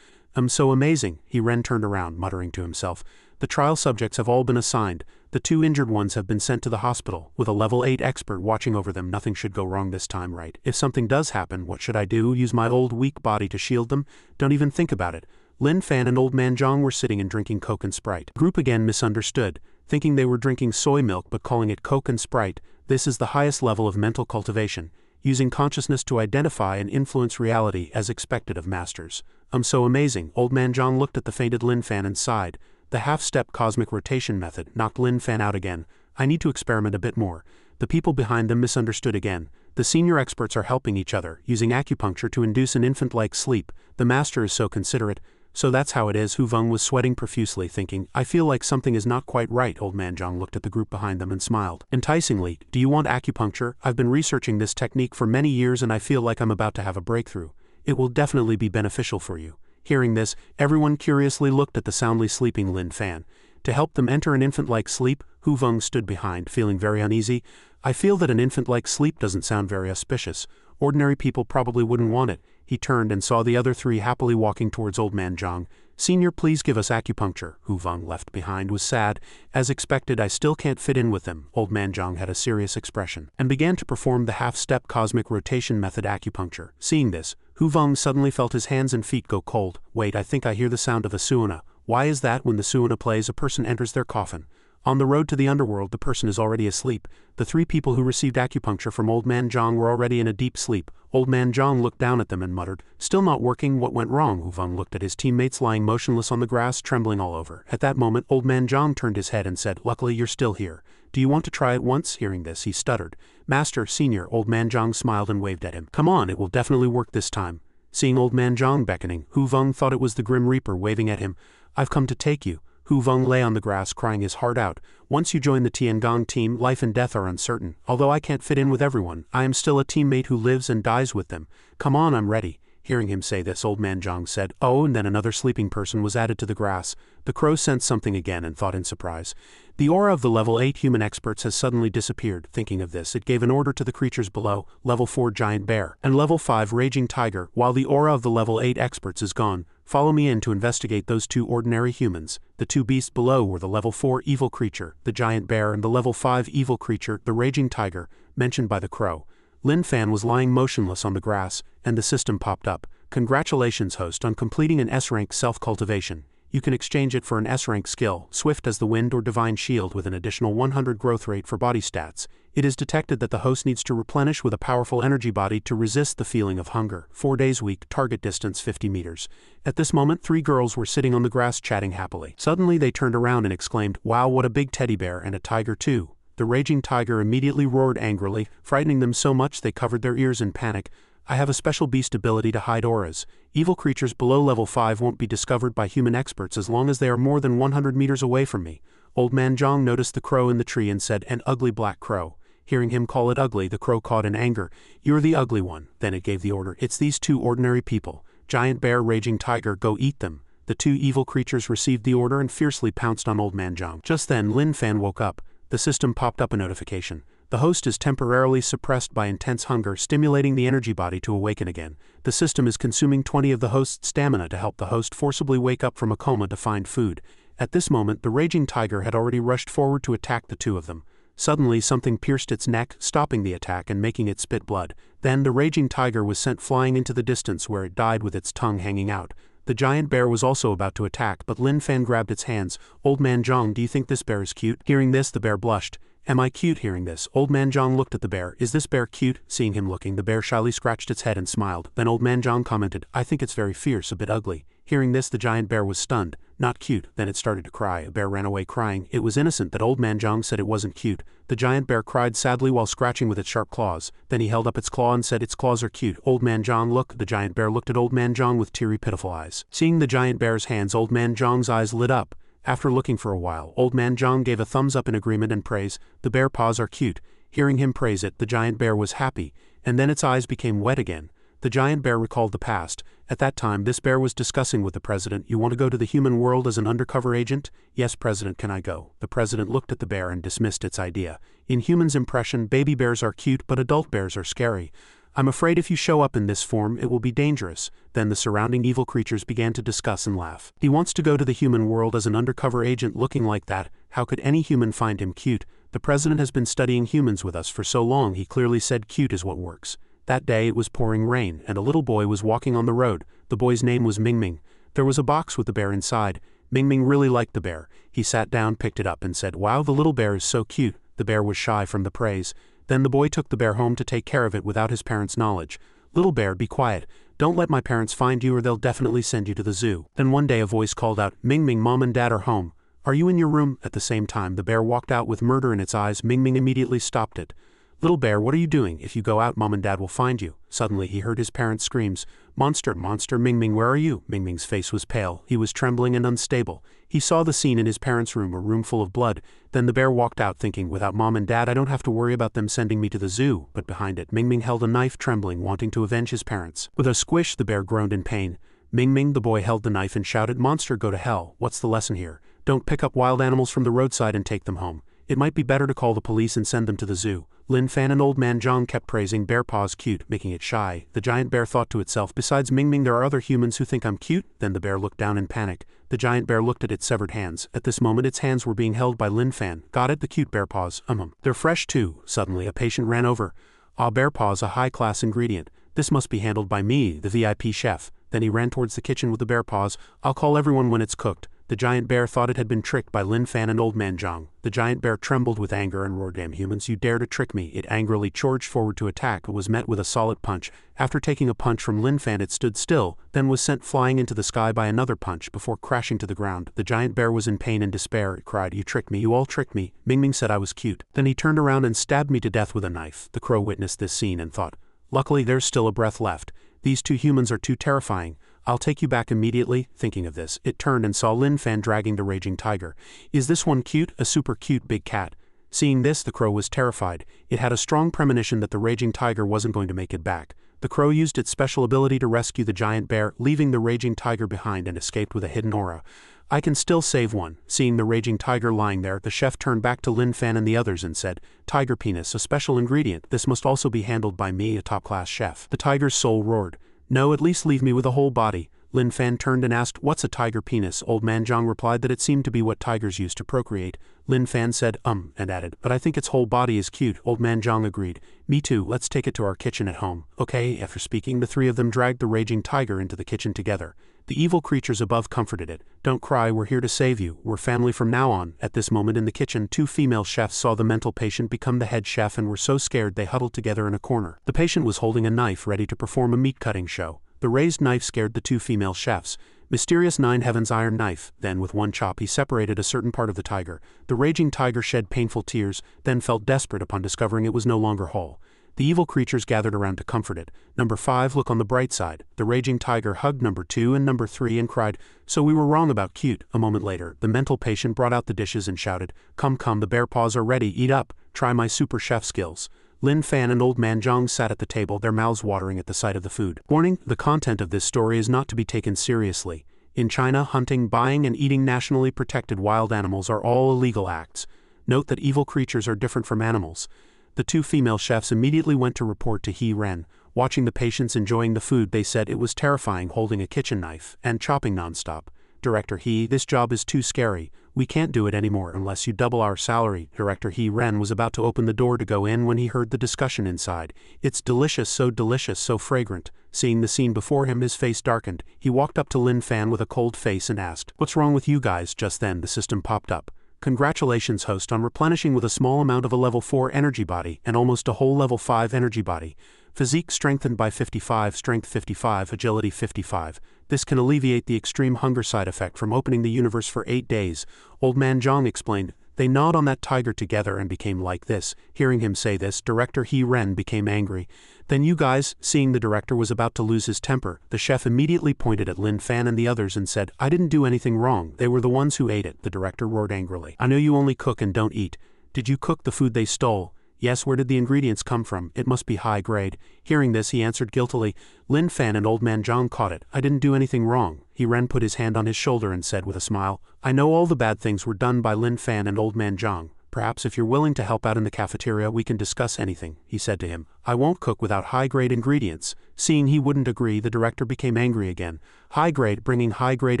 So amazing. He Ren turned around, muttering to himself. The trial subjects have all been assigned. The 2 injured ones have been sent to the hospital. With a level 8 expert watching over them, nothing should go wrong this time, right? If something does happen, what should I do? Use my old weak body to shield them? Don't even think about it. Lin Fan and Old Man Zhang were sitting and drinking Coke and Sprite. The group again misunderstood, thinking they were drinking soy milk but calling it Coke and Sprite. This is the highest level of mental cultivation, using consciousness to identify and influence reality as expected of masters. So amazing. Old Man Zhang looked at the fainted Lin Fan and sighed. The half-step cosmic rotation method knocked Lin Fan out again. I need to experiment a bit more. The people behind them misunderstood again. The senior experts are helping each other, using acupuncture to induce an infant-like sleep. The master is so considerate. So that's how it is. Hu Feng was sweating profusely, thinking, I feel like something is not quite right. Old Man Zhang looked at the group behind them and smiled. Enticingly, do you want acupuncture? I've been researching this technique for many years and I feel like I'm about to have a breakthrough. It will definitely be beneficial for you. Hearing this, everyone curiously looked at the soundly sleeping Lin Fan. To help them enter an infant-like sleep, Hu Feng stood behind, feeling very uneasy. I feel that an infant-like sleep doesn't sound very auspicious. Ordinary people probably wouldn't want it. He turned and saw the other 3 happily walking towards Old Man Zhang. Senior, please give us acupuncture. Hu Feng, left behind, was sad. As expected, I still can't fit in with them. Old Man Zhang had a serious expression, and began to perform the half-step cosmic rotation method acupuncture. Seeing this, Hu Feng suddenly felt his hands and feet go cold. Wait, I think I hear the sound of a suona. Why is that? When the suona plays, a person enters their coffin. On the road to the underworld, the person is already asleep. The 3 people who received acupuncture from Old Man Zhang were already in a deep sleep. Old Man Zhang looked down at them and muttered, still not working, what went wrong? Hu Feng looked at his teammates lying motionless on the grass, trembling all over. At that moment, Old Man Zhang turned his head and said, luckily you're still here. Do you want to try it once? Hearing this, he stuttered. Master, Senior. Old Man Zhang smiled and waved at him. Come on, it will definitely work this time. Seeing Old Man Zhang beckoning, Hu Feng thought it was the Grim Reaper waving at him. I've come to take you. Hu Feng lay on the grass crying his heart out. Once you join the Tiangong team, life and death are uncertain. Although I can't fit in with everyone, I am still a teammate who lives and dies with them. Come on, I'm ready. Hearing him say this, Old Man Zhang said, oh, and then another sleeping person was added to the grass. The crow sensed something again and thought in surprise. The aura of the level 8 human experts has suddenly disappeared. Thinking of this, it gave an order to the creatures below, level 4 giant bear, and level 5 raging tiger, while the aura of the level 8 experts is gone. Follow me in to investigate those 2 ordinary humans. The 2 beasts below were the level 4 evil creature, the giant bear, and the level 5 evil creature, the raging tiger, mentioned by the crow. Lin Fan was lying motionless on the grass, and the system popped up. Congratulations, host, on completing an S-rank self-cultivation. You can exchange it for an S-rank skill, Swift as the Wind or Divine Shield, with an additional 100 growth rate for body stats. It is detected that the host needs to replenish with a powerful energy body to resist the feeling of hunger. 4 days week, target distance 50 meters. At this moment, 3 girls were sitting on the grass chatting happily. Suddenly they turned around and exclaimed, wow, what a big teddy bear, and a tiger too. The raging tiger immediately roared angrily, frightening them so much they covered their ears in panic. I have a special beast ability to hide auras. Evil creatures below level 5 won't be discovered by human experts as long as they are more than 100 meters away from me. Old Man Zhang noticed the crow in the tree and said, an ugly black crow. Hearing him call it ugly, the crow cawed in anger. You're the ugly one. Then it gave the order. It's these 2 ordinary people. Giant bear, raging tiger, go eat them. The 2 evil creatures received the order and fiercely pounced on Old Man Zhang. Just then, Lin Fan woke up. The system popped up a notification. The host is temporarily suppressed by intense hunger, stimulating the energy body to awaken again. The system is consuming 20 of the host's stamina to help the host forcibly wake up from a coma to find food. At this moment, the raging tiger had already rushed forward to attack the two of them. Suddenly, something pierced its neck, stopping the attack and making it spit blood. Then, the raging tiger was sent flying into the distance, where it died with its tongue hanging out. The giant bear was also about to attack, but Lin Fan grabbed its hands. "Old man Zhang, do you think this bear is cute?" Hearing this, the bear blushed. "Am I cute?" Hearing this, Old man Zhang looked at the bear. "Is this bear cute?" Seeing him looking, the bear shyly scratched its head and smiled. Then Old man Zhang commented, "I think it's very fierce, a bit ugly." Hearing this, the giant bear was stunned. "Not cute." Then it started to cry. A bear ran away crying. It was innocent that Old man Zhang said it wasn't cute. The giant bear cried sadly while scratching with its sharp claws. Then he held up its claw and said, "Its claws are cute." "Old man Zhang, look." The giant bear looked at Old man Zhang with teary, pitiful eyes. Seeing the giant bear's hands, Old man Zhang's eyes lit up. After looking for a while, Old man Zhang gave a thumbs up in agreement and praise. "The bear paws are cute." Hearing him praise it, the giant bear was happy, and then its eyes became wet again. The giant bear recalled the past. At that time, this bear was discussing with the president, "You want to go to the human world as an undercover agent?" "Yes, President, can I go?" The president looked at the bear and dismissed its idea. "In humans' impression, baby bears are cute, but adult bears are scary. I'm afraid if you show up in this form, it will be dangerous." Then the surrounding evil creatures began to discuss and laugh. "He wants to go to the human world as an undercover agent looking like that. How could any human find him cute? The president has been studying humans with us for so long, he clearly said cute is what works." That day it was pouring rain, and a little boy was walking on the road. The boy's name was Mingming. There was a box with the bear inside. Mingming really liked the bear. He sat down, picked it up, and said, "Wow, the little bear is so cute." The bear was shy from the praise. Then the boy took the bear home to take care of it without his parents' knowledge. "Little bear, be quiet. Don't let my parents find you or they'll definitely send you to the zoo." Then one day a voice called out, "Mingming, Mom and Dad are home. Are you in your room?" At the same time, the bear walked out with murder in its eyes. Mingming immediately stopped it. "Little bear, what are you doing? If you go out, Mom and Dad will find you." Suddenly he heard his parents' screams. "Monster, monster, Mingming, where are you?" Mingming's face was pale. He was trembling and unstable. He saw the scene in his parents' room, a room full of blood. Then the bear walked out thinking, "Without Mom and Dad, I don't have to worry about them sending me to the zoo." But behind it, Mingming held a knife, trembling, wanting to avenge his parents. With a squish, the bear groaned in pain. "Mingming," the boy held the knife and shouted, "Monster, go to hell. What's the lesson here? Don't pick up wild animals from the roadside and take them home. It might be better to call the police and send them to the zoo." Lin Fan and Old Man Zhang kept praising Bear Paws cute, making it shy. The giant bear thought to itself, "Besides Mingming, there are other humans who think I'm cute." Then the bear looked down in panic. The giant bear looked at its severed hands. At this moment its hands were being held by Lin Fan. "Got it, the cute bear paws. They're fresh too." Suddenly a patient ran over. "Ah, bear paws, a high-class ingredient. This must be handled by me, the VIP chef." Then he ran towards the kitchen with the bear paws. "I'll call everyone when it's cooked." The giant bear thought it had been tricked by Lin Fan and Old Man Zhang. The giant bear trembled with anger and roared, "Damn humans, you dare to trick me." It angrily charged forward to attack, but was met with a solid punch. After taking a punch from Lin Fan, it stood still, then was sent flying into the sky by another punch before crashing to the ground. The giant bear was in pain and despair. It cried, "You tricked me, you all tricked me. Mingming said I was cute." Then he turned around and stabbed me to death with a knife. The crow witnessed this scene and thought, "Luckily there's still a breath left. These two humans are too terrifying. I'll take you back immediately." Thinking of this, it turned and saw Lin Fan dragging the raging tiger. "Is this one cute? A super cute big cat." Seeing this, the crow was terrified. It had a strong premonition that the raging tiger wasn't going to make it back. The crow used its special ability to rescue the giant bear, leaving the raging tiger behind, and escaped with a hidden aura. "I can still save one." Seeing the raging tiger lying there, the chef turned back to Lin Fan and the others and said, "Tiger penis, a special ingredient. This must also be handled by me, a top-class chef." The tiger's soul roared, "No, at least leave me with a whole body." Lin Fan turned and asked, "What's a tiger penis?" Old Man Zhang replied that it seemed to be what tigers use to procreate. Lin Fan said, and added, "But I think its whole body is cute." Old Man Zhang agreed. "Me too, let's take it to our kitchen at home." Okay. After speaking, the three of them dragged the raging tiger into the kitchen together. The evil creatures above comforted it. "Don't cry, we're here to save you. We're family from now on." At this moment in the kitchen, two female chefs saw the mental patient become the head chef and were so scared they huddled together in a corner. The patient was holding a knife ready to perform a meat-cutting show. The raised knife scared the two female chefs. Mysterious Nine Heavens iron knife. Then with one chop he separated a certain part of the tiger. The raging tiger shed painful tears, then felt desperate upon discovering it was no longer whole. The evil creatures gathered around to comfort it. Number 5, look on the bright side. The raging tiger hugged number 2 and number 3 and cried, "So we were wrong about cute." A moment later, the mental patient brought out the dishes and shouted, Come, the bear paws are ready, eat up, try my super chef skills." Lin Fan and Old Man Zhang sat at the table, their mouths watering at the sight of the food. Warning, the content of this story is not to be taken seriously. In China, hunting, buying, and eating nationally protected wild animals are all illegal acts. Note that evil creatures are different from animals. The two female chefs immediately went to report to He Ren. Watching the patients enjoying the food, they said it was terrifying holding a kitchen knife and chopping nonstop. Director He, this job is too scary. We can't do it anymore unless you double our salary. Director He Ren was about to open the door to go in when he heard the discussion inside. It's delicious, so fragrant. Seeing the scene before him, his face darkened. He walked up to Lin Fan with a cold face and asked, "What's wrong with you guys?" Just then the system popped up. "Congratulations, host, on replenishing with a small amount of a level 4 energy body and almost a whole level 5 energy body. Physique strengthened by 55, strength 55, agility 55. This can alleviate the extreme hunger side effect from opening the universe for 8 days. Old man Zhang explained. They gnawed on that tiger together and became like this. Hearing him say this, Director He Ren became angry. Then you guys, seeing the director was about to lose his temper, the chef immediately pointed at Lin Fan and the others and said, "I didn't do anything wrong, they were the ones who ate it." The director roared angrily. "I know you only cook and don't eat. Did you cook the food they stole?" "Yes." "Where did the ingredients come from?" "It must be high grade." Hearing this, he answered guiltily. Lin Fan and Old Man Zhang caught it. "I didn't do anything wrong." He Ren put his hand on his shoulder and said with a smile, "I know all the bad things were done by Lin Fan and Old Man Zhang. Perhaps if you're willing to help out in the cafeteria we can discuss anything," he said to him. "I won't cook without high-grade ingredients." Seeing he wouldn't agree, the director became angry again. "High-grade, bringing high-grade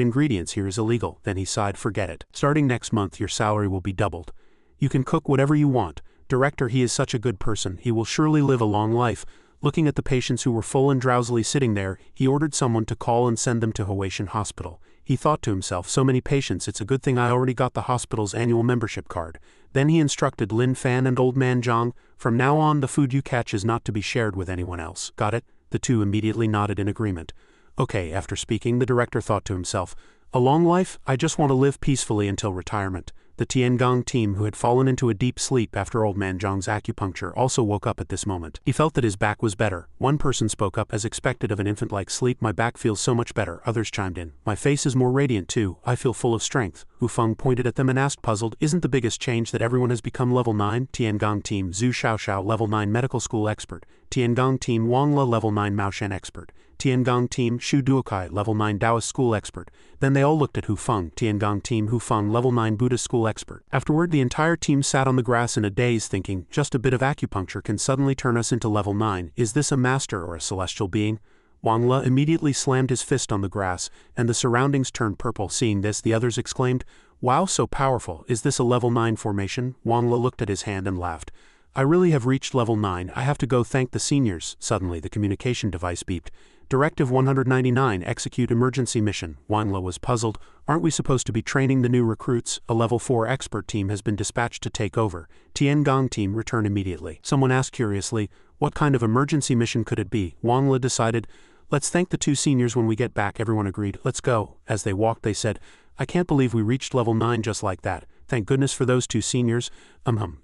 ingredients here is illegal." Then he sighed, "Forget it. Starting next month your salary will be doubled. You can cook whatever you want. Director, he is such a good person, he will surely live a long life." Looking at the patients who were full and drowsily sitting there, he ordered someone to call and send them to Huaishan Hospital. He thought to himself, so many patients, it's a good thing I already got the hospital's annual membership card. Then he instructed Lin Fan and Old Man Zhang, "From now on the food you catch is not to be shared with anyone else. Got it?" The two immediately nodded in agreement. "Okay." After speaking, the director thought to himself, "A long life? I just want to live peacefully until retirement." The Tiangong team, who had fallen into a deep sleep after Old Man Zhang's acupuncture, also woke up at this moment. He felt that his back was better. One person spoke up, "As expected of an infant-like sleep, my back feels so much better." Others chimed in, "My face is more radiant too. I feel full of strength." Hu Feng pointed at them and asked, puzzled, "Isn't the biggest change that everyone has become level 9? Tiangong team, Zhu Xiaoxiao, level 9 medical school expert. Tiangong team, Wang Le, level 9 Maoshan expert. Tiangong team, Shu Duokai, level 9 Taoist school expert." Then they all looked at Hu Feng. Tiangong team, Hu Feng, level 9 Buddhist school expert. Afterward, the entire team sat on the grass in a daze, thinking, just a bit of acupuncture can suddenly turn us into level 9. Is this a master or a celestial being? Wang Le immediately slammed his fist on the grass, and the surroundings turned purple. Seeing this, the others exclaimed, "Wow, so powerful. Is this a level 9 formation?" Wang Le looked at his hand and laughed. "I really have reached level 9. I have to go thank the seniors." Suddenly, the communication device beeped. "Directive 199, execute emergency mission." Wang Le was puzzled. "Aren't we supposed to be training the new recruits? A level 4 expert team has been dispatched to take over. Tiangong team, return immediately." Someone asked curiously, "What kind of emergency mission could it be?" Wang Le decided, "Let's thank the two seniors when we get back." Everyone agreed, "Let's go." As they walked, they said, "I can't believe we reached level 9 just like that. Thank goodness for those two seniors."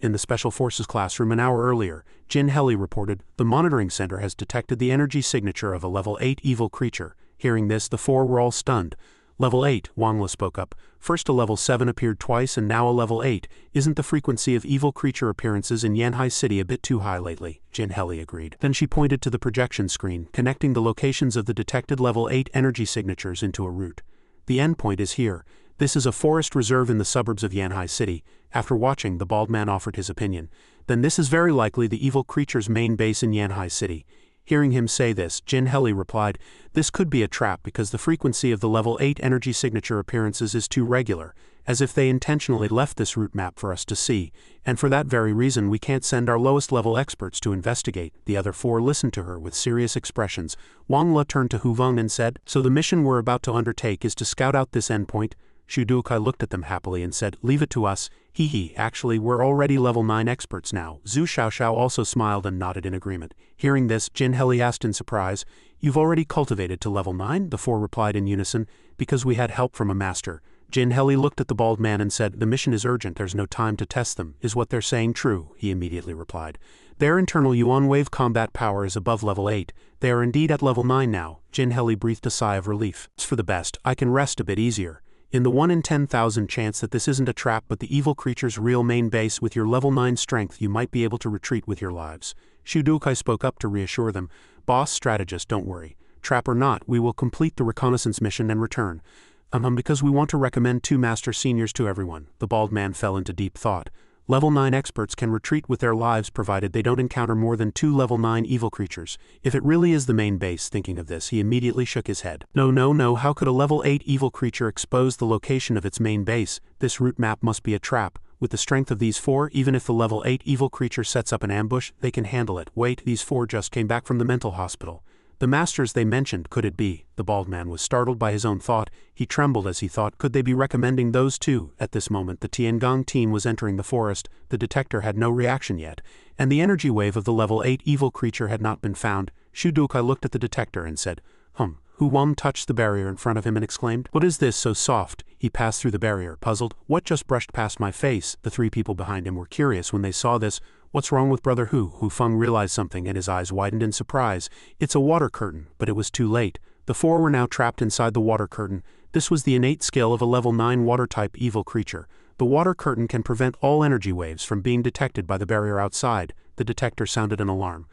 In the Special Forces classroom an hour earlier, Jin Heli reported, "The monitoring center has detected the energy signature of a level 8 evil creature." Hearing this, the four were all stunned. "Level 8, Wang Le spoke up. "First a level 7 appeared twice and now a level 8. Isn't the frequency of evil creature appearances in Yanhai City a bit too high lately?" Jin Heli agreed. Then she pointed to the projection screen, connecting the locations of the detected level 8 energy signatures into a route. "The endpoint is here. This is a forest reserve in the suburbs of Yanhai City." After watching, the bald man offered his opinion. "Then this is very likely the evil creature's main base in Yanhai City." Hearing him say this, Jin Heli replied, "This could be a trap because the frequency of the level 8 energy signature appearances is too regular, as if they intentionally left this route map for us to see, and for that very reason we can't send our lowest level experts to investigate." The other four listened to her with serious expressions. Wang Le turned to Hu Feng and said, "So the mission we're about to undertake is to scout out this endpoint?" Shu Duokai looked at them happily and said, "Leave it to us. Hee, actually we're already level 9 experts now." Zhu Xiaoxiao also smiled and nodded in agreement. Hearing this, Jin Heli asked in surprise, "You've already cultivated to level 9? The four replied in unison, "Because we had help from a master." Jin Heli looked at the bald man and said, "The mission is urgent, there's no time to test them. Is what they're saying true?" He immediately replied, "Their internal Yuan wave combat power is above level 8. They are indeed at level 9 now." Jin Heli breathed a sigh of relief. "It's for the best, I can rest a bit easier. In the 1 in 10,000 chance that this isn't a trap but the evil creature's real main base, with your level 9 strength you might be able to retreat with your lives." Shu Duokai spoke up to reassure them, "Boss strategist, don't worry. Trap or not, we will complete the reconnaissance mission and return. Because we want to recommend 2 master seniors to everyone." The bald man fell into deep thought. Level 9 experts can retreat with their lives provided they don't encounter more than 2 level 9 evil creatures. If it really is the main base, thinking of this, he immediately shook his head. No, how could a level 8 evil creature expose the location of its main base? This route map must be a trap. With the strength of these 4, even if the level 8 evil creature sets up an ambush, they can handle it. Wait, these 4 just came back from the mental hospital. The masters they mentioned, could it be? The bald man was startled by his own thought. He trembled as he thought, could they be recommending those two? At this moment the Tiangong team was entering the forest. The detector had no reaction yet, and the energy wave of the level 8 evil creature had not been found. Shu Dukai looked at the detector and said, Hu Wang touched the barrier in front of him and exclaimed, "What is this so soft?" He passed through the barrier, puzzled. What just brushed past my face? The 3 people behind him were curious when they saw this. What's wrong with Brother Hu? Hu Feng realized something and his eyes widened in surprise. It's a water curtain, but it was too late. The 4 were now trapped inside the water curtain. This was the innate skill of a level 9 water-type evil creature. The water curtain can prevent all energy waves from being detected by the barrier outside. The detector sounded an alarm.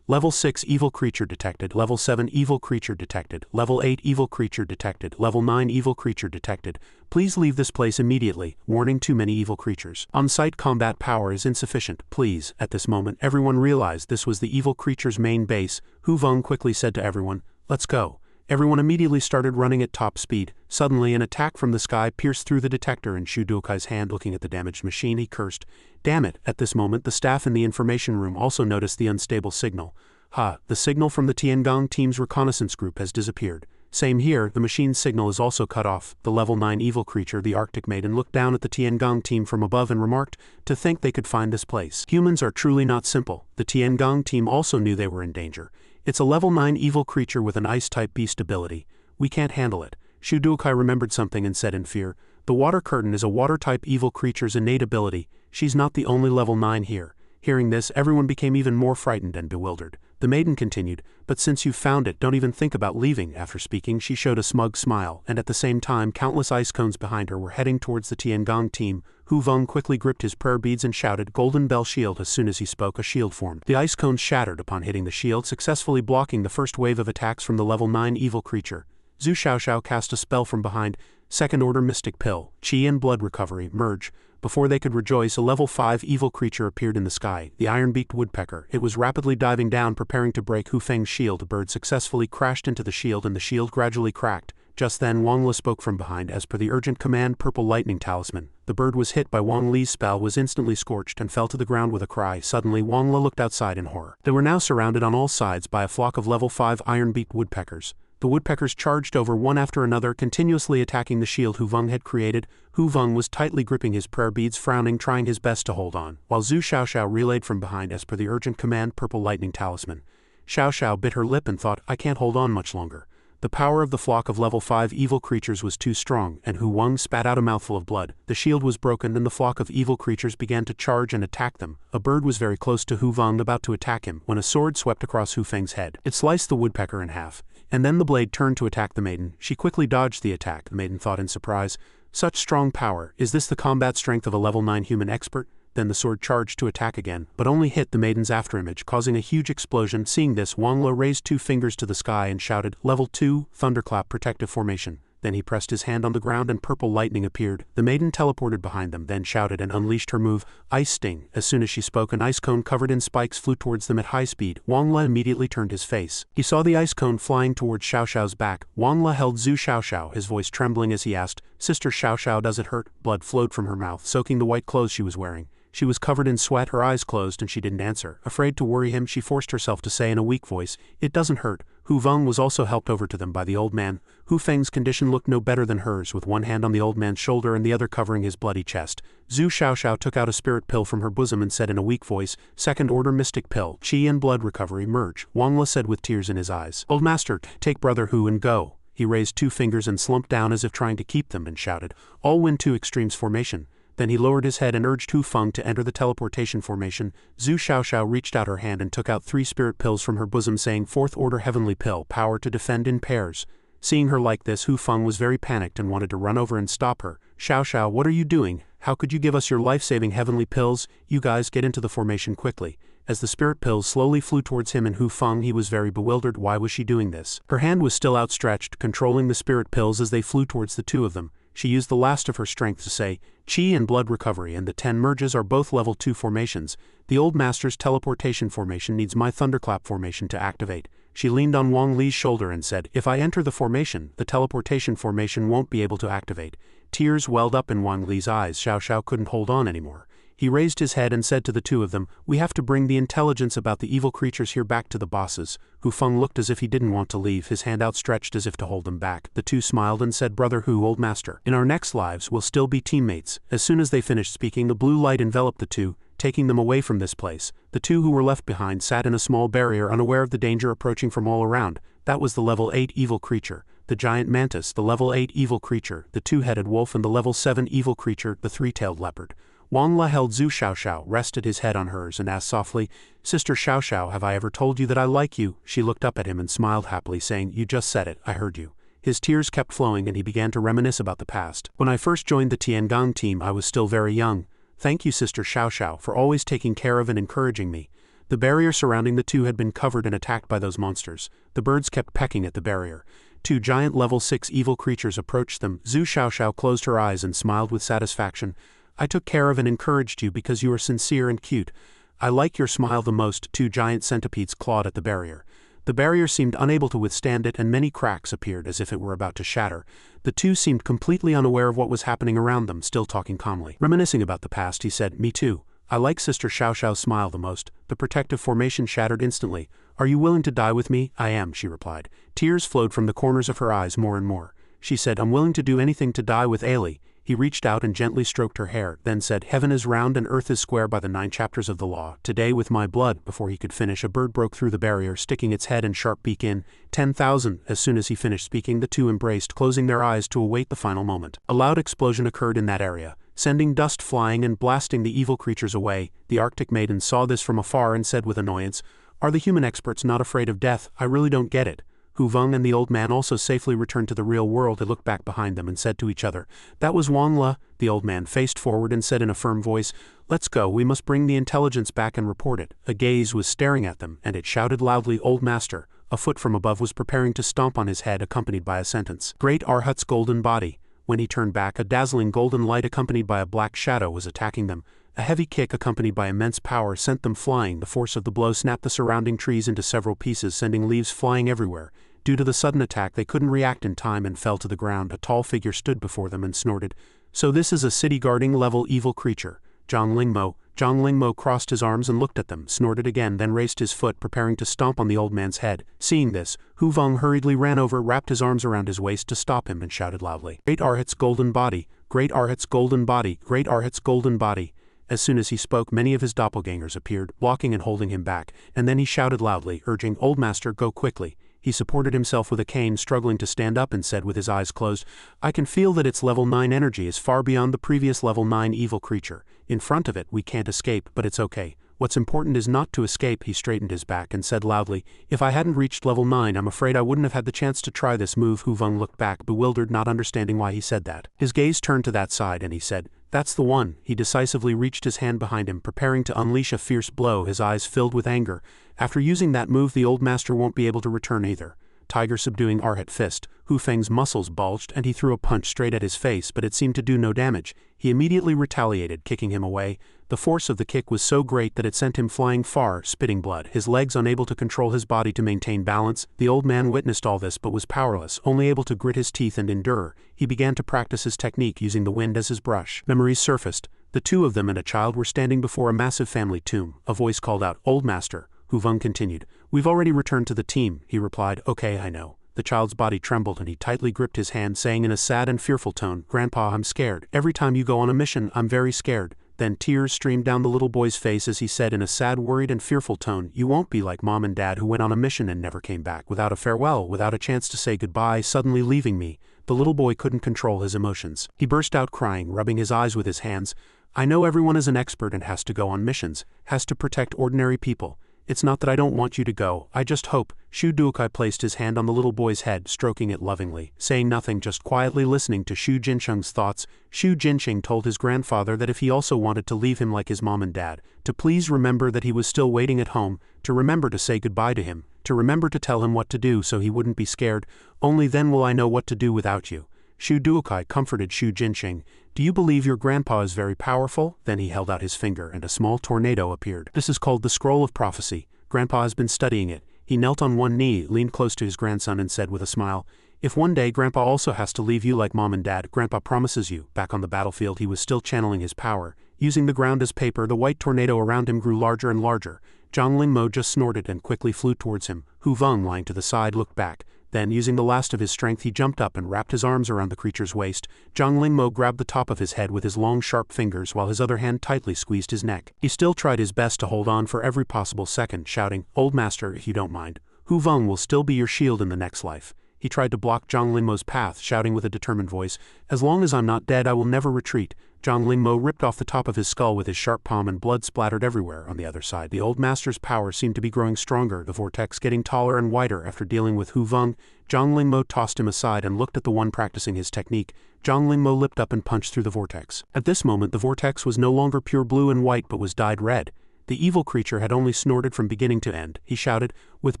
Level 6 evil creature detected, level 7 evil creature detected, level 8 evil creature detected, level 9 evil creature detected. Please leave this place immediately. Warning, too many evil creatures. On-site combat power is insufficient, please. At this moment everyone realized this was the evil creature's main base. Hu Veng quickly said to everyone, "Let's go." Everyone immediately started running at top speed. Suddenly an attack from the sky pierced through the detector in Shu Dokai's hand. Looking at the damaged machine, he cursed, "Damn it." At this moment the staff in the information room also noticed the unstable signal. The signal from the Tiangong team's reconnaissance group has disappeared. Same here, the machine's signal is also cut off. The level 9 evil creature, the Arctic Maiden, looked down at the Tiangong team from above and remarked, "To think they could find this place. Humans are truly not simple." The Tiangong team also knew they were in danger. It's a level 9 evil creature with an ice-type beast ability. We can't handle it. Shu Dukai remembered something and said in fear, "The water curtain is a water-type evil creature's innate ability. She's not the only level 9 here." Hearing this, everyone became even more frightened and bewildered. The maiden continued, "But since you've found it, don't even think about leaving." After speaking, she showed a smug smile, and at the same time countless ice cones behind her were heading towards the Tiangong team. Hu Veng quickly gripped his prayer beads and shouted, "Golden Bell Shield." As soon as he spoke, a shield formed. The ice cones shattered upon hitting the shield, successfully blocking the first wave of attacks from the level 9 evil creature. Zhu Xiaoxiao cast a spell from behind. Second order mystic pill, chi and blood recovery, merge. Before they could rejoice, a level 5 evil creature appeared in the sky, the iron-beaked woodpecker. It was rapidly diving down, preparing to break Hu Feng's shield. The bird successfully crashed into the shield and the shield gradually cracked. Just then Wang Le spoke from behind. As per the urgent command, purple lightning talisman. The bird was hit by Wang Li's spell, was instantly scorched and fell to the ground with a cry. Suddenly Wang Le looked outside in horror. They were now surrounded on all sides by a flock of level 5 iron-beaked woodpeckers. The woodpeckers charged over one after another, continuously attacking the shield Hu Veng had created. Hu Veng was tightly gripping his prayer beads, frowning, trying his best to hold on, while Zhu Xiaoxiao relayed from behind as per the urgent command, purple lightning talisman. Xiaoxiao bit her lip and thought, "I can't hold on much longer." The power of the flock of level 5 evil creatures was too strong, and Hu Weng spat out a mouthful of blood. The shield was broken and the flock of evil creatures began to charge and attack them. A bird was very close to Hu Veng, about to attack him, when a sword swept across Hu Feng's head. It sliced the woodpecker in half, and then the blade turned to attack the maiden. She quickly dodged the attack. The maiden thought in surprise, "Such strong power. Is this the combat strength of a level 9 human expert?" Then the sword charged to attack again, but only hit the maiden's afterimage, causing a huge explosion. Seeing this, Wang Le raised 2 fingers to the sky and shouted, "Level 2, Thunderclap Protective Formation." Then he pressed his hand on the ground and purple lightning appeared. The maiden teleported behind them, then shouted and unleashed her move, Ice Sting. As soon as she spoke, an ice cone covered in spikes flew towards them at high speed. Wang Le immediately turned his face. He saw the ice cone flying towards Xiaoxiao's back. Wang Le held Zhu Xiaoxiao, his voice trembling as he asked, "Sister Xiaoxiao, does it hurt?" Blood flowed from her mouth, soaking the white clothes she was wearing. She was covered in sweat, her eyes closed, and she didn't answer. Afraid to worry him, she forced herself to say in a weak voice, "It doesn't hurt." Hu Veng was also helped over to them by the old man. Hu Feng's condition looked no better than hers, with one hand on the old man's shoulder and the other covering his bloody chest. Zhu Xiaoxiao took out a spirit pill from her bosom and said in a weak voice, "Second order mystic pill, chi and blood recovery, merge." Wang Le said with tears in his eyes, "Old master, take Brother Hu and go." He raised 2 fingers and slumped down as if trying to keep them and shouted, "All Wind 2 Extremes formation." Then he lowered his head and urged Hu Feng to enter the teleportation formation. Zhu Xiaoxiao reached out her hand and took out 3 spirit pills from her bosom, saying, "Fourth order heavenly pill, power to defend in pairs." Seeing her like this, Hu Feng was very panicked and wanted to run over and stop her. "Xiaoxiao, what are you doing? How could you give us your life-saving heavenly pills? You guys get into the formation quickly." As the spirit pills slowly flew towards him and Hu Feng, he was very bewildered. Why was she doing this? Her hand was still outstretched, controlling the spirit pills as they flew towards the 2 of them. She used the last of her strength to say, "Chi and blood recovery and the 10 merges are both level 2 formations. The old master's teleportation formation needs my thunderclap formation to activate." She leaned on Wang Li's shoulder and said, "If I enter the formation, the teleportation formation won't be able to activate." Tears welled up in Wang Li's eyes. Xiao Xiao couldn't hold on anymore. He raised his head and said to the two of them, "We have to bring the intelligence about the evil creatures here back to the bosses." Hu Feng looked as if he didn't want to leave, his hand outstretched as if to hold them back. The two smiled and said, "Brother Hu, old master, in our next lives we'll still be teammates." As soon as they finished speaking, the blue light enveloped the two, taking them away from this place. The two who were left behind sat in a small barrier, unaware of the danger approaching from all around. That was the level 8 evil creature, the giant mantis, the level 8 evil creature, the two-headed wolf, and the level 7 evil creature, the three-tailed leopard. Wang La held Zhu Xiaoxiao, rested his head on hers, and asked softly, "Sister Xiaoxiao, have I ever told you that I like you?" She looked up at him and smiled happily, saying, "You just said it, I heard you." His tears kept flowing and he began to reminisce about the past. "When I first joined the Tiangang team, I was still very young. Thank you, Sister Xiaoxiao, for always taking care of and encouraging me." The barrier surrounding the two had been covered and attacked by those monsters. The birds kept pecking at the barrier. Two giant level 6 evil creatures approached them. Zhu Xiaoxiao closed her eyes and smiled with satisfaction. "I took care of and encouraged you because you are sincere and cute. I like your smile the most." Two giant centipedes clawed at the barrier. The barrier seemed unable to withstand it and many cracks appeared as if it were about to shatter. The two seemed completely unaware of what was happening around them, still talking calmly. Reminiscing about the past, he said, "Me too. I like Sister Xiaoxiao's smile the most." The protective formation shattered instantly. "Are you willing to die with me?" "I am," she replied. Tears flowed from the corners of her eyes more and more. She said, "I'm willing to do anything to die with Ailey." He reached out and gently stroked her hair, then said, "Heaven is round and earth is square by the 9 chapters of the law. Today with my blood." Before he could finish, a bird broke through the barrier, sticking its head and sharp beak in. 10,000. As soon as he finished speaking, the two embraced, closing their eyes to await the final moment. A loud explosion occurred in that area, sending dust flying and blasting the evil creatures away. The Arctic maiden saw this from afar and said with annoyance, "Are the human experts not afraid of death? I really don't get it." Hu Feng and the old man also safely returned to the real world. They looked back behind them and said to each other, "That was Wang La." The old man faced forward and said in a firm voice, "Let's go, we must bring the intelligence back and report it." A gaze was staring at them, and it shouted loudly, "Old master." A foot from above was preparing to stomp on his head, accompanied by a sentence. Great Arhat's golden body. When he turned back, a dazzling golden light accompanied by a black shadow was attacking them. A heavy kick accompanied by immense power sent them flying. The force of the blow snapped the surrounding trees into several pieces, sending leaves flying everywhere. Due to the sudden attack, they couldn't react in time and fell to the ground. A tall figure stood before them and snorted, "So this is a city-guarding level evil creature." Zhang Lingmo crossed his arms and looked at them, snorted again, then raised his foot, preparing to stomp on the old man's head. Seeing this, Hu Feng hurriedly ran over, wrapped his arms around his waist to stop him, and shouted loudly, "Great Arhat's golden body! Great Arhat's golden body! Great Arhat's golden body!" As soon as he spoke, many of his doppelgangers appeared, blocking and holding him back, and then he shouted loudly, urging, "Old master, go quickly." He supported himself with a cane, struggling to stand up, and said with his eyes closed, "I can feel that its level 9 energy is far beyond the previous level 9 evil creature. In front of it, we can't escape, but it's okay. What's important is not to escape." He straightened his back and said loudly, "If I hadn't reached level 9, I'm afraid I wouldn't have had the chance to try this move." Hu Feng looked back, bewildered, not understanding why he said that. His gaze turned to that side and he said, "That's the one." He decisively reached his hand behind him, preparing to unleash a fierce blow, his eyes filled with anger. After using that move, the old master won't be able to return either. Tiger subduing Arhat fist. Hu Feng's muscles bulged and he threw a punch straight at his face, but it seemed to do no damage. He immediately retaliated, kicking him away. The force of the kick was so great that it sent him flying far, spitting blood, his legs unable to control his body to maintain balance. The old man witnessed all this but was powerless, only able to grit his teeth and endure. He began to practice his technique using the wind as his brush. Memories surfaced. The two of them and a child were standing before a massive family tomb. A voice called out, "Old master." Hu Feng continued, "We've already returned to the team." He replied, "Okay, I know." The child's body trembled and he tightly gripped his hand, saying in a sad and fearful tone, "Grandpa, I'm scared. Every time you go on a mission, I'm very scared." Then tears streamed down the little boy's face as he said in a sad, worried and fearful tone, "You won't be like Mom and Dad who went on a mission and never came back, without a farewell, without a chance to say goodbye, suddenly leaving me." The little boy couldn't control his emotions. He burst out crying, rubbing his eyes with his hands. "I know everyone is an expert and has to go on missions, has to protect ordinary people. It's not that I don't want you to go, I just hope." Shu Duokai placed his hand on the little boy's head, stroking it lovingly, saying nothing, just quietly listening to Shu Jinsheng's thoughts. Shu Jinsheng told his grandfather that if he also wanted to leave him like his mom and dad, to please remember that he was still waiting at home, to remember to say goodbye to him, to remember to tell him what to do so he wouldn't be scared. "Only then will I know what to do without you." Shu Duokai comforted Shu Jinxing. Do you believe your grandpa is very powerful? Then he held out his finger and a small tornado appeared. This is called the Scroll of Prophecy. Grandpa has been studying it. He knelt on one knee, leaned close to his grandson and said with a smile, if one day Grandpa also has to leave you like Mom and Dad, Grandpa promises you. Back on the battlefield he was still channeling his power. Using the ground as paper, the white tornado around him grew larger and larger. Zhang Lingmo just snorted and quickly flew towards him. Hu Veng, lying to the side, looked back. Then, using the last of his strength, he jumped up and wrapped his arms around the creature's waist. Zhang Lingmo grabbed the top of his head with his long sharp fingers while his other hand tightly squeezed his neck. He still tried his best to hold on for every possible second, shouting, Old Master, if you don't mind. Hu Veng will still be your shield in the next life. He tried to block Zhang Lingmo's path, shouting with a determined voice, as long as I'm not dead I will never retreat. Zhang Lingmo ripped off the top of his skull with his sharp palm and blood splattered everywhere. On the other side, the old master's power seemed to be growing stronger, the vortex getting taller and wider. After dealing with Hu Veng, Zhang Lingmo tossed him aside and looked at the one practicing his technique. Zhang Lingmo leapt up and punched through the vortex. At this moment the vortex was no longer pure blue and white but was dyed red. The evil creature had only snorted from beginning to end. He shouted, with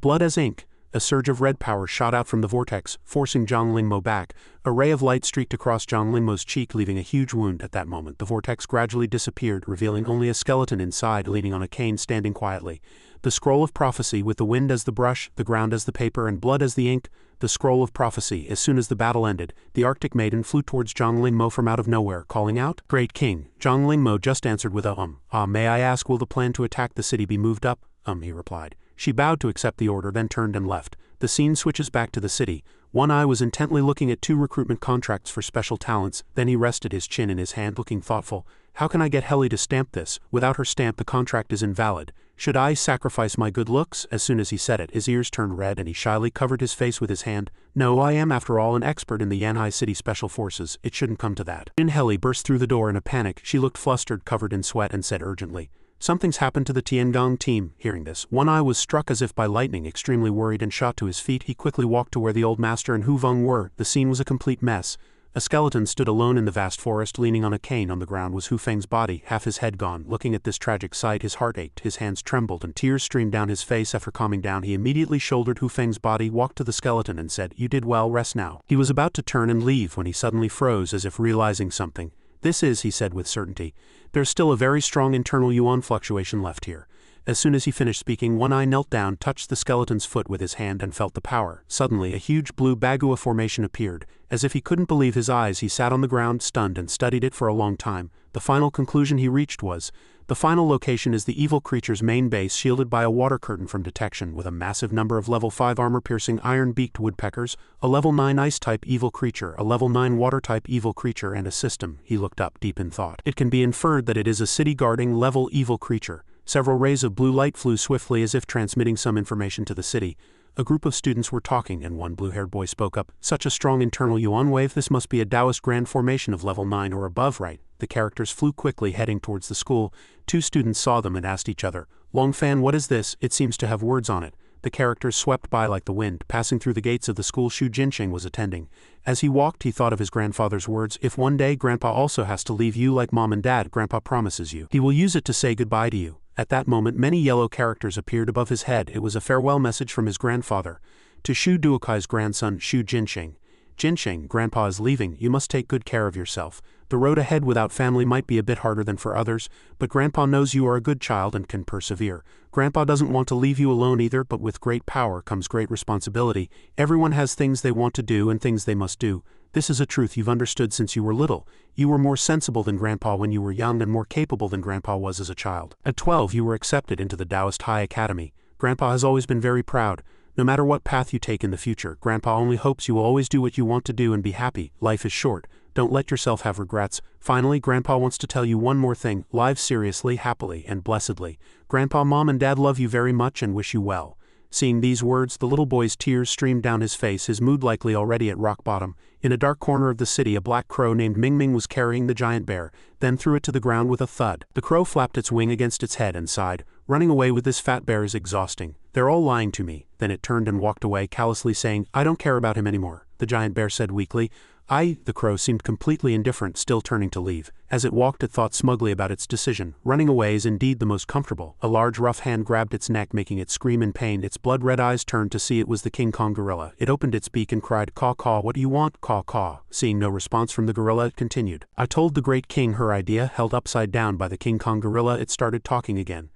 blood as ink. A surge of red power shot out from the vortex, forcing Zhang Lingmo back. A ray of light streaked across Zhang Lingmo's cheek, leaving a huge wound. At that moment, the vortex gradually disappeared, revealing only a skeleton inside, leaning on a cane, standing quietly. The Scroll of Prophecy, with the wind as the brush, the ground as the paper, and blood as the ink. The Scroll of Prophecy. As soon as the battle ended, the Arctic Maiden flew towards Zhang Lingmo from out of nowhere, calling out, Great King. Zhang Lingmo just answered with a may I ask, will the plan to attack the city be moved up? He replied. She bowed to accept the order, then turned and left. The scene switches back to the city. One eye was intently looking at 2 recruitment contracts for special talents, then he rested his chin in his hand, looking thoughtful. How can I get Helly to stamp this? Without her stamp the contract is invalid. Should I sacrifice my good looks? As soon as he said it, his ears turned red and he shyly covered his face with his hand. No, I am after all an expert in the Yanhai City Special Forces. It shouldn't come to that. Jin Helly burst through the door in a panic. She looked flustered, covered in sweat, and said urgently, Something's happened to the Tiangong team. Hearing this, One Eye was struck as if by lightning. Extremely worried and shot to his feet, he quickly walked to where the old master and Hu Veng were. The scene was a complete mess. A skeleton stood alone in the vast forest, leaning on a cane. On the ground was Hu Feng's body, half his head gone. Looking at this tragic sight, his heart ached, his hands trembled, and tears streamed down his face. After calming down, he immediately shouldered Hu Feng's body, walked to the skeleton, and said, You did well, rest now. He was about to turn and leave when he suddenly froze, as if realizing something. This is, he said with certainty, there's still a very strong internal yuan fluctuation left here. As soon as he finished speaking, One Eye knelt down, touched the skeleton's foot with his hand, and felt the power. Suddenly, a huge blue Bagua formation appeared. As if he couldn't believe his eyes, he sat on the ground, stunned, and studied it for a long time. The final conclusion he reached was, the final location is the evil creature's main base, shielded by a water curtain from detection, with a massive number of level 5 armor-piercing iron-beaked woodpeckers, a level 9 ice-type evil creature, a level 9 water-type evil creature, and a system. He looked up, deep in thought. It can be inferred that it is a city-guarding level evil creature. Several rays of blue light flew swiftly as if transmitting some information to the city. A group of students were talking, and one blue-haired boy spoke up. Such a strong internal yuan wave, this must be a Taoist grand formation of level 9 or above, right? The characters flew quickly, heading towards the school. 2 students saw them and asked each other, Lin Fan, what is this? It seems to have words on it. The characters swept by like the wind, passing through the gates of the school Shu Jinxing was attending. As he walked, he thought of his grandfather's words, if one day Grandpa also has to leave you like Mom and Dad, Grandpa promises you. He will use it to say goodbye to you. At that moment, many yellow characters appeared above his head. It was a farewell message from his grandfather to Shu Duokai's grandson, Shu Jinxing. Jinxing, Grandpa is leaving. You must take good care of yourself. The road ahead without family might be a bit harder than for others, but Grandpa knows you are a good child and can persevere. Grandpa doesn't want to leave you alone either, but with great power comes great responsibility. Everyone has things they want to do and things they must do. This is a truth you've understood since you were little. You were more sensible than Grandpa when you were young and more capable than Grandpa was as a child. At 12 you were accepted into the Taoist High Academy. Grandpa has always been very proud. No matter what path you take in the future, Grandpa only hopes you will always do what you want to do and be happy. Life is short. Don't let yourself have regrets. Finally, Grandpa wants to tell you one more thing. Live seriously, happily, and blessedly. Grandpa, Mom, and Dad love you very much and wish you well. Seeing these words, the little boy's tears streamed down his face, his mood likely already at rock bottom. In a dark corner of the city, a black crow named Ming Ming was carrying the giant bear, then threw it to the ground with a thud. The crow flapped its wing against its head and sighed. Running away with this fat bear is exhausting. They're all lying to me. Then it turned and walked away, callously saying, I don't care about him anymore. The giant bear said weakly, The crow seemed completely indifferent, still turning to leave. As it walked, it thought smugly about its decision. Running away is indeed the most comfortable. A large rough hand grabbed its neck, making it scream in pain. Its blood-red eyes turned to see it was the King Kong gorilla. It opened its beak and cried, "Caw caw, what do you want? Caw caw." Seeing no response from the gorilla, it continued. I told the great king her idea. Held upside down by the King Kong gorilla, it started talking again.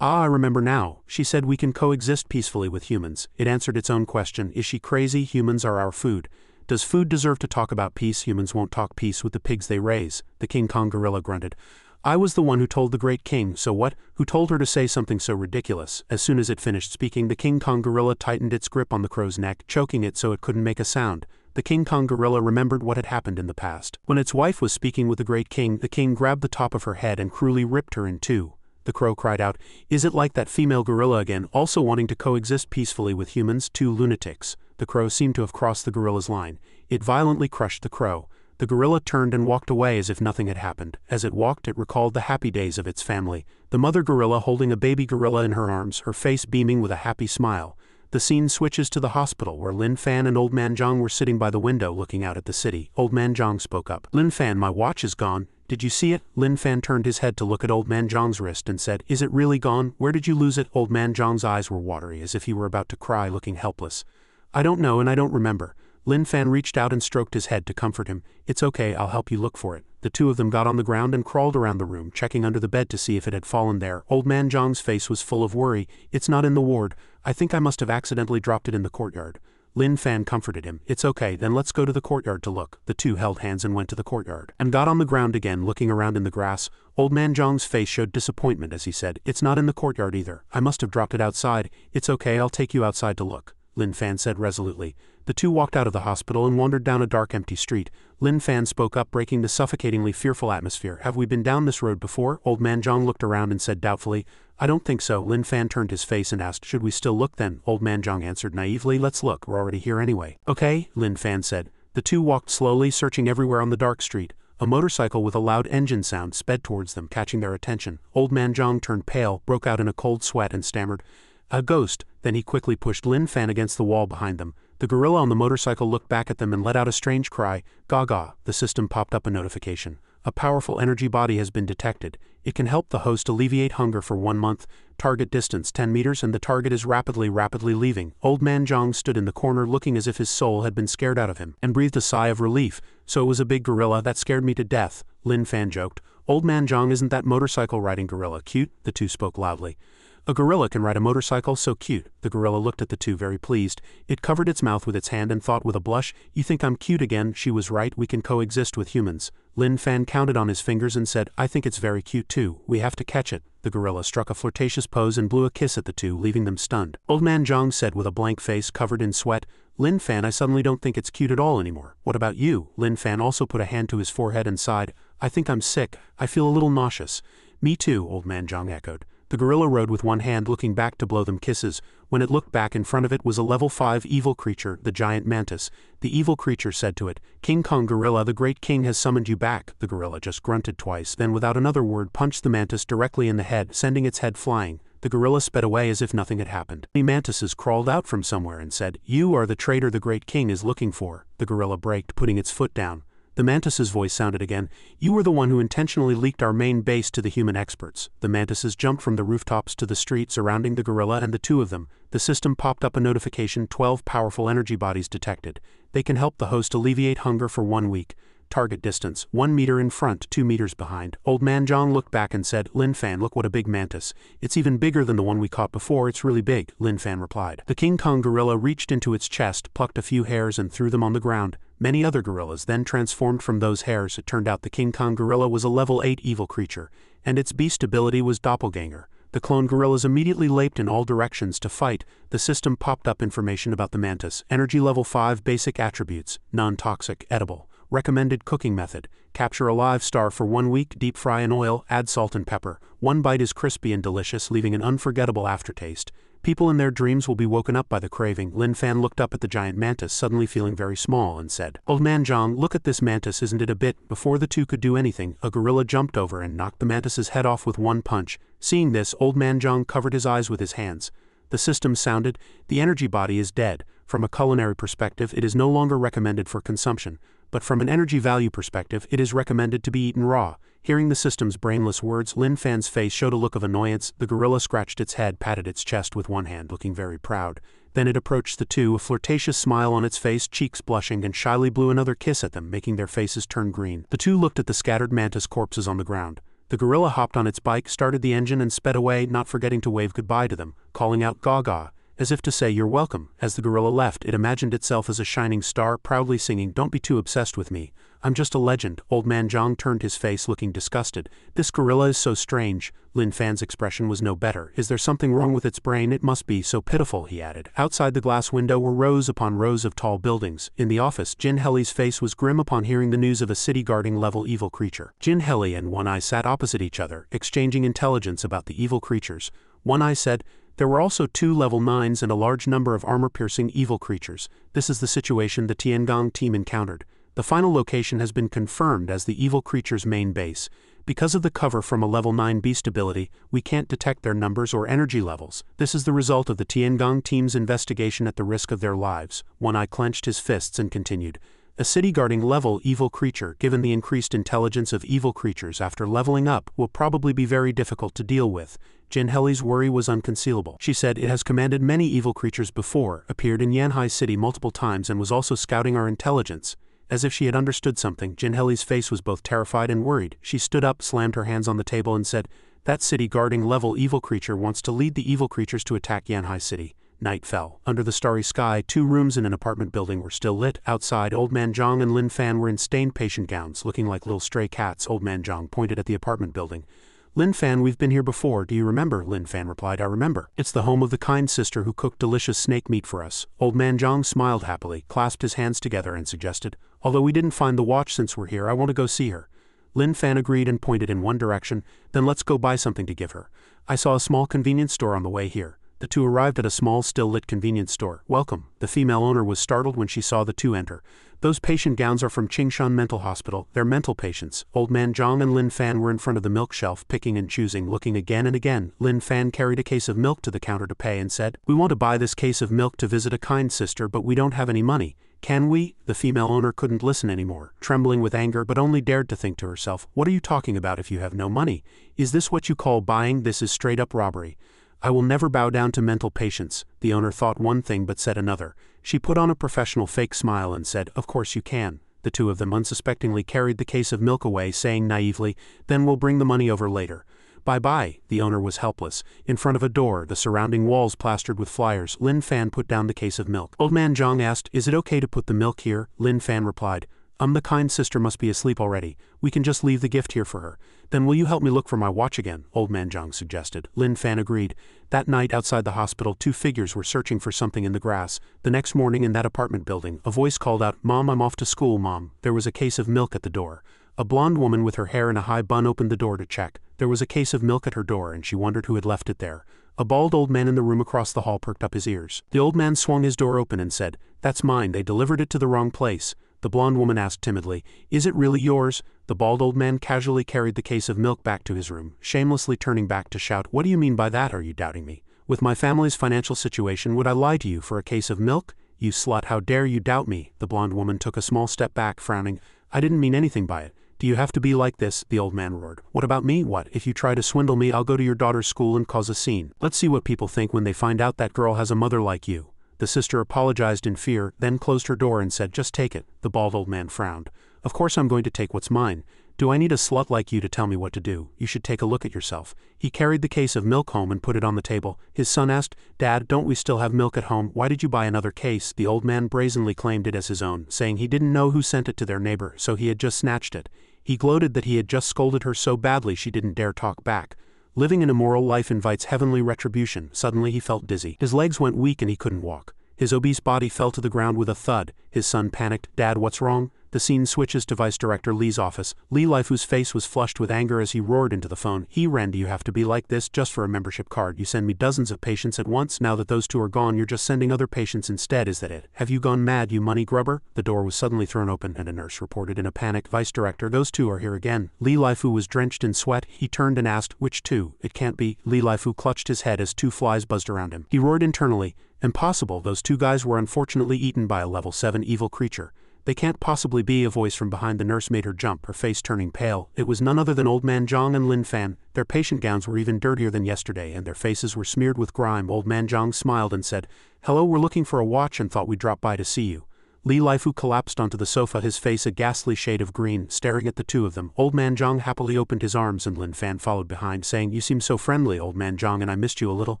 I remember now. She said we can coexist peacefully with humans. It answered its own question. Is she crazy? Humans are our food. Does food deserve to talk about peace? Humans won't talk peace with the pigs they raise. The King Kong gorilla grunted. I was the one who told the great king. So what? Who told her to say something so ridiculous? As soon as it finished speaking, the King Kong gorilla tightened its grip on the crow's neck, choking it so it couldn't make a sound. The King Kong gorilla remembered what had happened in the past. When its wife was speaking with the great king, the king grabbed the top of her head and cruelly ripped her in two. The crow cried out, "Is it like that female gorilla again, also wanting to coexist peacefully with humans, two lunatics?" The crow seemed to have crossed the gorilla's line. It violently crushed the crow. The gorilla turned and walked away as if nothing had happened. As it walked, it recalled the happy days of its family. The mother gorilla holding a baby gorilla in her arms, her face beaming with a happy smile. The scene switches to the hospital, where Lin Fan and Old Man Zhang were sitting by the window looking out at the city. Old Man Zhang spoke up. "Lin Fan, my watch is gone. Did you see it?" Lin Fan turned his head to look at Old Man Zhang's wrist and said, "Is it really gone? Where did you lose it?" Old Man Zhang's eyes were watery, as if he were about to cry, looking helpless. "I don't know and I don't remember." Lin Fan reached out and stroked his head to comfort him. "It's okay, I'll help you look for it." The two of them got on the ground and crawled around the room, checking under the bed to see if it had fallen there. Old Man Zhang's face was full of worry. "It's not in the ward. I think I must have accidentally dropped it in the courtyard." Lin Fan comforted him. "It's okay, then let's go to the courtyard to look." The two held hands and went to the courtyard, and got on the ground again, looking around in the grass. Old Man Zhang's face showed disappointment as he said, "It's not in the courtyard either. I must have dropped it outside." "It's okay, I'll take you outside to look," Lin Fan said resolutely. The two walked out of the hospital and wandered down a dark, empty street. Lin Fan spoke up, breaking the suffocatingly fearful atmosphere. "Have we been down this road before?" Old Man Zhang looked around and said doubtfully, "I don't think so." Lin Fan turned his face and asked, "Should we still look then?" Old Man Zhang answered naively, "Let's look, we're already here anyway." "Okay," Lin Fan said. The two walked slowly, searching everywhere on the dark street. A motorcycle with a loud engine sound sped towards them, catching their attention. Old Man Zhang turned pale, broke out in a cold sweat and stammered, "A ghost." Then he quickly pushed Lin Fan against the wall behind them. The gorilla on the motorcycle looked back at them and let out a strange cry. Gaga. The system popped up a notification. A powerful energy body has been detected. It can help the host alleviate hunger for 1 month. Target distance 10 meters and the target is rapidly leaving. Old Man Zhang stood in the corner looking as if his soul had been scared out of him, and breathed a sigh of relief. "So it was a big gorilla that scared me to death," Lin Fan joked. "Old Man Zhang, isn't that motorcycle riding gorilla cute?" The two spoke loudly. "A gorilla can ride a motorcycle, so cute." The gorilla looked at the two, very pleased. It covered its mouth with its hand and thought with a blush, "You think I'm cute again?" She was right, we can coexist with humans. Lin Fan counted on his fingers and said, "I think it's very cute too. We have to catch it." The gorilla struck a flirtatious pose and blew a kiss at the two, leaving them stunned. Old Man Zhang said with a blank face covered in sweat, "Lin Fan, I suddenly don't think it's cute at all anymore. What about you?" Lin Fan also put a hand to his forehead and sighed, "I think I'm sick. I feel a little nauseous." "Me too," Old Man Zhang echoed. The gorilla rode with one hand, looking back to blow them kisses. When it looked back, in front of it was a level 5 evil creature, the giant mantis. The evil creature said to it, "King Kong gorilla, the great king has summoned you back." The gorilla just grunted twice, then without another word punched the mantis directly in the head, sending its head flying. The gorilla sped away as if nothing had happened. The mantises crawled out from somewhere and said, "You are the traitor the great king is looking for." The gorilla braked, putting its foot down. The mantis's voice sounded again, "You were the one who intentionally leaked our main base to the human experts." The mantises jumped from the rooftops to the street surrounding the gorilla and the two of them. The system popped up a notification, 12 powerful energy bodies detected. They can help the host alleviate hunger for 1 week. Target distance, 1 meter in front, 2 meters behind. Old Man Zhang looked back and said, "Lin Fan, look what a big mantis. It's even bigger than the one we caught before, it's really big," Lin Fan replied. The King Kong gorilla reached into its chest, plucked a few hairs and threw them on the ground. Many other gorillas then transformed from those hairs. It turned out the King Kong gorilla was a level 8 evil creature, and its beast ability was doppelganger. The clone gorillas immediately leaped in all directions to fight. The system popped up information about the mantis. Energy level 5 basic attributes, non-toxic, edible. Recommended cooking method, capture a live star for 1 week, deep fry in oil, add salt and pepper. 1 bite is crispy and delicious, leaving an unforgettable aftertaste. People in their dreams will be woken up by the craving. Lin Fan looked up at the giant mantis, suddenly feeling very small, and said, "Old Man Zhang, look at this mantis, isn't it a bit?" Before the two could do anything, a gorilla jumped over and knocked the mantis's head off with one punch. Seeing this, Old Man Zhang covered his eyes with his hands. The system sounded, "The energy body is dead. From a culinary perspective, it is no longer recommended for consumption. but from an energy value perspective, it is recommended to be eaten raw. Hearing the system's brainless words, Lin Fan's face showed a look of annoyance. The gorilla scratched its head, patted its chest with one hand, looking very proud. Then it approached the two, a flirtatious smile on its face, cheeks blushing, and shyly blew another kiss at them, making their faces turn green. The two looked at the scattered mantis corpses on the ground. The gorilla hopped on its bike, started the engine, and sped away, not forgetting to wave goodbye to them, calling out "Gaga," as if to say "You're welcome." As the gorilla left, it imagined itself as a shining star, proudly singing, "Don't be too obsessed with me. I'm just a legend." Old Man Zhang turned his face, looking disgusted. "This gorilla is so strange." Lin Fan's expression was no better. "Is there something wrong with its brain? It must be so pitiful," he added. Outside the glass window were rows upon rows of tall buildings. In the office, Jin Heli's face was grim upon hearing the news of a city-guarding level evil creature. Jin Heli and One Eye sat opposite each other, exchanging intelligence about the evil creatures. One Eye said, "There were also 2 level 9s and a large number of armor-piercing evil creatures. This is the situation the Tiangong team encountered. The final location has been confirmed as the evil creature's main base. Because of the cover from a level 9 beast ability, we can't detect their numbers or energy levels. This is the result of the Tiangong team's investigation at the risk of their lives." One Eye clenched his fists and continued, "A city-guarding level evil creature, given the increased intelligence of evil creatures after leveling up, will probably be very difficult to deal with." Jin Heli's worry was unconcealable. She said, "It has commanded many evil creatures before, appeared in Yanhai City multiple times, and was also scouting our intelligence." As if she had understood something, Jin Heli's face was both terrified and worried. She stood up, slammed her hands on the table, and said, "That city-guarding level evil creature wants to lead the evil creatures to attack Yanhai City." Night fell. Under the starry sky, 2 rooms in an apartment building were still lit. Outside, Old Man Zhang and Lin Fan were in stained patient gowns, looking like little stray cats. Old Man Zhang pointed at the apartment building. "Lin Fan, we've been here before, do you remember?" Lin Fan replied, "I remember. It's the home of the kind sister who cooked delicious snake meat for us." Old Man Zhang smiled happily, clasped his hands together, and suggested, "Although we didn't find the watch since we're here, I want to go see her." Lin Fan agreed and pointed in one direction. "Then let's go buy something to give her. I saw a small convenience store on the way here." The two arrived at a small, still-lit convenience store. "Welcome." The female owner was startled when she saw the two enter. "Those patient gowns are from Qingshan Mental Hospital. They're mental patients." Old Man Zhang and Lin Fan were in front of the milk shelf, picking and choosing, looking again and again. Lin Fan carried a case of milk to the counter to pay and said, "We want to buy this case of milk to visit a kind sister, but we don't have any money. Can we?" The female owner couldn't listen anymore, trembling with anger, but only dared to think to herself, "What are you talking about if you have no money? Is this what you call buying? This is straight-up robbery. I will never bow down to mental patients." The owner thought one thing but said another. She put on a professional fake smile and said, "Of course you can." The two of them unsuspectingly carried the case of milk away, saying naively, "Then we'll bring the money over later." "Bye-bye." The owner was helpless. In front of a door, the surrounding walls plastered with flyers, Lin Fan put down the case of milk. Old Man Zhang asked, "Is it okay to put the milk here?" Lin Fan replied, "The kind sister must be asleep already. We can just leave the gift here for her." "Then will you help me look for my watch again?" Old Man Zhang suggested. Lin Fan agreed. That night outside the hospital, 2 figures were searching for something in the grass. The next morning in that apartment building, a voice called out, "Mom, I'm off to school, Mom." There was a case of milk at the door. A blonde woman with her hair in a high bun opened the door to check. There was a case of milk at her door, and she wondered who had left it there. A bald old man in the room across the hall perked up his ears. The old man swung his door open and said, "That's mine. They delivered it to the wrong place." The blonde woman asked timidly, "Is it really yours?" The bald old man casually carried the case of milk back to his room, shamelessly turning back to shout, "What do you mean by that? Are you doubting me? With my family's financial situation, would I lie to you for a case of milk? You slut, how dare you doubt me?" The blonde woman took a small step back, frowning. "I didn't mean anything by it. Do you have to be like this?" the old man roared. "What about me? What, if you try to swindle me, I'll go to your daughter's school and cause a scene. Let's see what people think when they find out that girl has a mother like you." The sister apologized in fear, then closed her door and said, "Just take it." The bald old man frowned. "Of course I'm going to take what's mine. Do I need a slut like you to tell me what to do? You should take a look at yourself." He carried the case of milk home and put it on the table. His son asked, "Dad, don't we still have milk at home? Why did you buy another case?" The old man brazenly claimed it as his own, saying he didn't know who sent it to their neighbor, so he had just snatched it. He gloated that he had just scolded her so badly she didn't dare talk back. Living an immoral life invites heavenly retribution. Suddenly he felt dizzy. His legs went weak and he couldn't walk. His obese body fell to the ground with a thud. His son panicked, "Dad, what's wrong?" The scene switches to Vice Director Li's office. Li Laifu's face was flushed with anger as he roared into the phone. "Ren, do you have to be like this just for a membership card? You send me dozens of patients at once. Now that those 2 are gone, you're just sending other patients instead, is that it? Have you gone mad, you money grubber?" The door was suddenly thrown open and a nurse reported in a panic, "Vice Director, those 2 are here again." Li Laifu was drenched in sweat. He turned and asked, "Which 2? It can't be." Li Laifu clutched his head as 2 flies buzzed around him. He roared internally, "Impossible, those 2 guys were unfortunately eaten by a level 7 evil creature. "They can't possibly be," a voice from behind the nurse made her jump, her face turning pale. It was none other than Old Man Zhang and Lin Fan. Their patient gowns were even dirtier than yesterday, and their faces were smeared with grime. Old Man Zhang smiled and said, "Hello, we're looking for a watch and thought we'd drop by to see you." Li Laifu collapsed onto the sofa, his face a ghastly shade of green, staring at the two of them. Old Man Zhang happily opened his arms and Lin Fan followed behind, saying, "You seem so friendly, Old Man Zhang, and I missed you a little."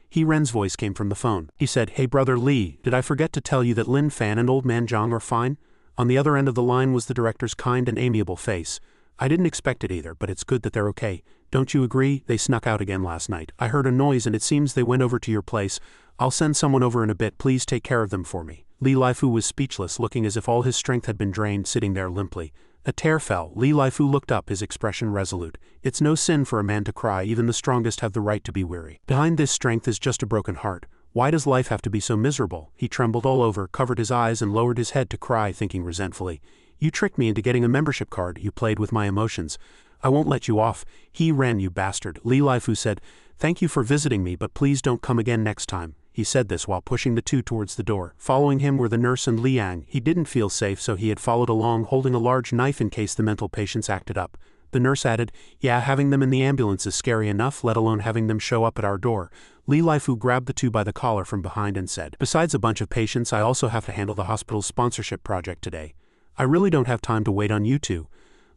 He Ren's voice came from the phone. He said, "Hey brother Li, did I forget to tell you that Lin Fan and Old Man Zhang are fine?" On the other end of the line was the director's kind and amiable face. "I didn't expect it either, but it's good that they're okay. Don't you agree? They snuck out again last night. I heard a noise and it seems they went over to your place. I'll send someone over in a bit, please take care of them for me." Li Laifu was speechless, looking as if all his strength had been drained, sitting there limply. A tear fell. Li Laifu looked up, his expression resolute. "It's no sin for a man to cry, even the strongest have the right to be weary. Behind this strength is just a broken heart. Why does life have to be so miserable?" He trembled all over, covered his eyes and lowered his head to cry, thinking resentfully, "You tricked me into getting a membership card, you played with my emotions. I won't let you off. He Ren, you bastard." Li Laifu said, "Thank you for visiting me, but please don't come again next time." He said this while pushing the two towards the door. Following him were the nurse and Liang. He didn't feel safe, so he had followed along, holding a large knife in case the mental patients acted up. The nurse added, "Yeah, having them in the ambulance is scary enough, let alone having them show up at our door." Li Laifu grabbed the two by the collar from behind and said, "Besides a bunch of patients, I also have to handle the hospital's sponsorship project today. I really don't have time to wait on you two."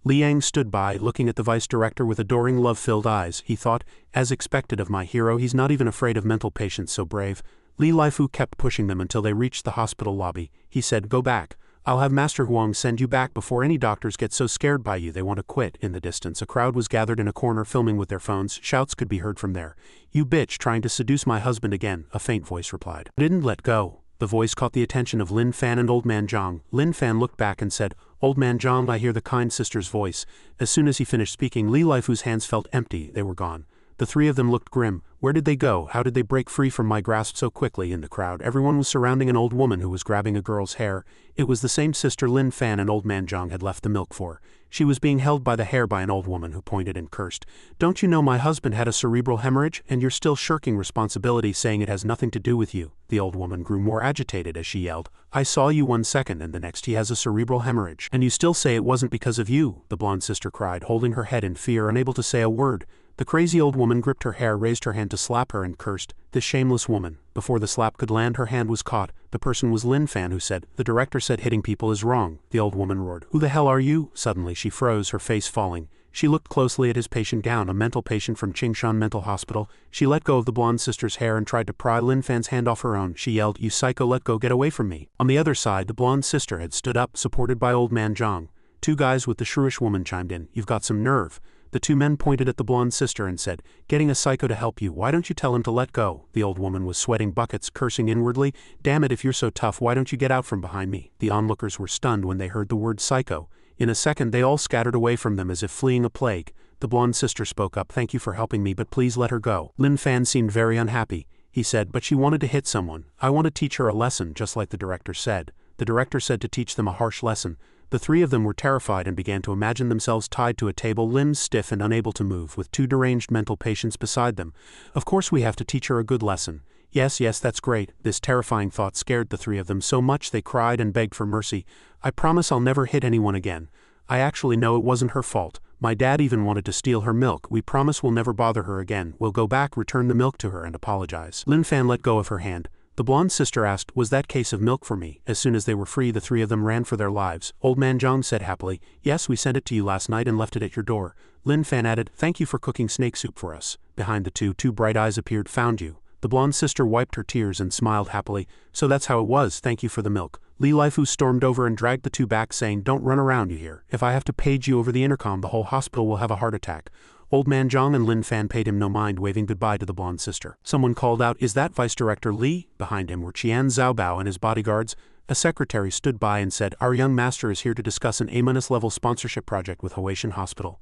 Liang stood by, looking at the vice director with adoring love-filled eyes. He thought, as expected of my hero, he's not even afraid of mental patients, so brave. Li Laifu kept pushing them until they reached the hospital lobby. He said, "Go back. I'll have Master Huang send you back before any doctors get so scared by you they want to quit." In the distance, a crowd was gathered in a corner filming with their phones. Shouts could be heard from there. "You bitch, trying to seduce my husband again," a faint voice replied. "Didn't let go." The voice caught the attention of Lin Fan and Old Man Zhang. Lin Fan looked back and said, "Old Man Zhang, I hear the kind sister's voice." As soon as he finished speaking, Li Laifu's hands felt empty. They were gone. The three of them looked grim. Where did they go? How did they break free from my grasp so quickly? In the crowd, everyone was surrounding an old woman who was grabbing a girl's hair. It was the same sister Lin Fan and Old Man Zhang had left the milk for. She was being held by the hair by an old woman who pointed and cursed. "Don't you know my husband had a cerebral hemorrhage, and you're still shirking responsibility, saying it has nothing to do with you?" The old woman grew more agitated as she yelled, "I saw you 1 second and the next he has a cerebral hemorrhage. And you still say it wasn't because of you?" the blonde sister cried, holding her head in fear, unable to say a word. The crazy old woman gripped her hair, raised her hand to slap her and cursed, "This shameless woman." Before the slap could land, her hand was caught. The person was Lin Fan, who said, "The director said hitting people is wrong." The old woman roared, "Who the hell are you?" Suddenly she froze, her face falling. She looked closely at his patient gown, a mental patient from Qingshan Mental Hospital. She let go of the blonde sister's hair and tried to pry Lin Fan's hand off her own. She yelled, "You psycho, let go, get away from me." On the other side, the blonde sister had stood up, supported by Old Man Zhang. Two guys with the shrewish woman chimed in, "You've got some nerve." The two men pointed at the blonde sister and said, "Getting a psycho to help you, why don't you tell him to let go?" The old woman was sweating buckets, cursing inwardly, "Damn it, if you're so tough, why don't you get out from behind me?" The onlookers were stunned when they heard the word psycho. In a second they all scattered away from them as if fleeing a plague. The blonde sister spoke up, "Thank you for helping me, but please let her go." Lin Fan seemed very unhappy. He said, "But she wanted to hit someone. I want to teach her a lesson, just like the director said." The director said to teach them a harsh lesson. The three of them were terrified and began to imagine themselves tied to a table, limbs stiff and unable to move, with two deranged mental patients beside them. "Of course we have to teach her a good lesson." Yes, that's great." This terrifying thought scared the three of them so much they cried and begged for mercy. "I promise I'll never hit anyone again. I actually know it wasn't her fault. My dad even wanted to steal her milk. We promise we'll never bother her again. We'll go back, return the milk to her, and apologize." Lin Fan let go of her hand. The blonde sister asked, "Was that case of milk for me?" As soon as they were free, the three of them ran for their lives. Old Man Zhang said happily, "Yes, we sent it to you last night and left it at your door." Lin Fan added, "Thank you for cooking snake soup for us." Behind the two bright eyes appeared, "Found you." The blonde sister wiped her tears and smiled happily. "So that's how it was, thank you for the milk." Li Laifu stormed over and dragged the two back, saying, "Don't run around, you hear? If I have to page you over the intercom, the whole hospital will have a heart attack." Old Man Zhang and Lin Fan paid him no mind, waving goodbye to the blonde sister. Someone called out, "Is that Vice Director Li?" Behind him were Qian Zhaobao and his bodyguards. A secretary stood by and said, "Our young master is here to discuss an A-level sponsorship project with Huaishan Hospital."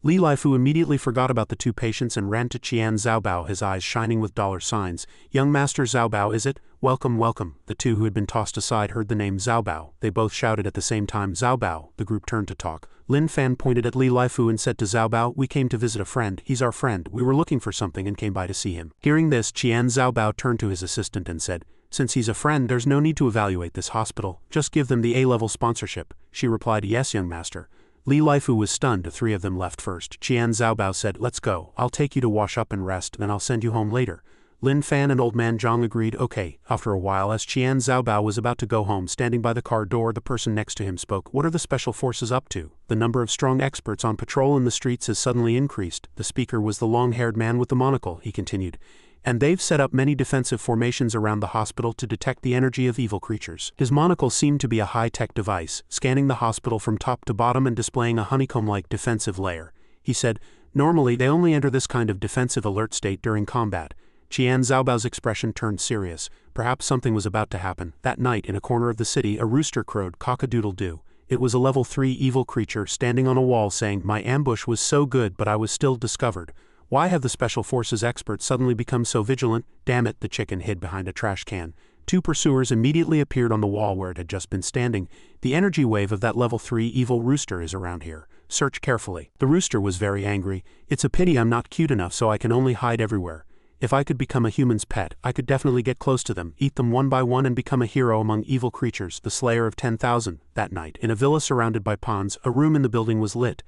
Li Laifu immediately forgot about the two patients and ran to Qian Zhaobao, his eyes shining with dollar signs. "Young Master Zhaobao, is it? Welcome, welcome." The two who had been tossed aside heard the name Zhaobao. They both shouted at the same time, "Zhaobao." The group turned to talk. Lin Fan pointed at Li Laifu and said to Zhaobao, "We came to visit a friend. He's our friend. We were looking for something and came by to see him." Hearing this, Qian Zhaobao turned to his assistant and said, Since he's a friend, there's no need to evaluate this hospital, just give them the A-level sponsorship. She replied, yes, young master. Li Laifu was stunned. The three of them left first. Qian Zhaobao said, let's go, I'll take you to wash up and rest, then I'll send you home later. Lin Fan and Old Man Zhang agreed, okay. After a while, as Qian Zhaobao was about to go home, standing by the car door, the person next to him spoke, what are the special forces up to? The number of strong experts on patrol in the streets has suddenly increased. The speaker was the long-haired man with the monocle, he continued. And they've set up many defensive formations around the hospital to detect the energy of evil creatures. His monocle seemed to be a high-tech device, scanning the hospital from top to bottom and displaying a honeycomb-like defensive layer. He said, normally they only enter this kind of defensive alert state during combat. Qian Zhaobao's expression turned serious. Perhaps something was about to happen. That night, in a corner of the city, a rooster crowed cock-a-doodle-doo. It was a level 3 evil creature standing on a wall saying, my ambush was so good but I was still discovered. Why have the Special Forces experts suddenly become so vigilant? Damn it, the chicken hid behind a trash can. 2 pursuers immediately appeared on the wall where it had just been standing. The energy wave of that level 3 evil rooster is around here. Search carefully. The rooster was very angry. It's a pity I'm not cute enough so I can only hide everywhere. If I could become a human's pet, I could definitely get close to them, eat them one by one and become a hero among evil creatures, the slayer of 10,000. That night, in a villa surrounded by ponds, a room in the building was lit.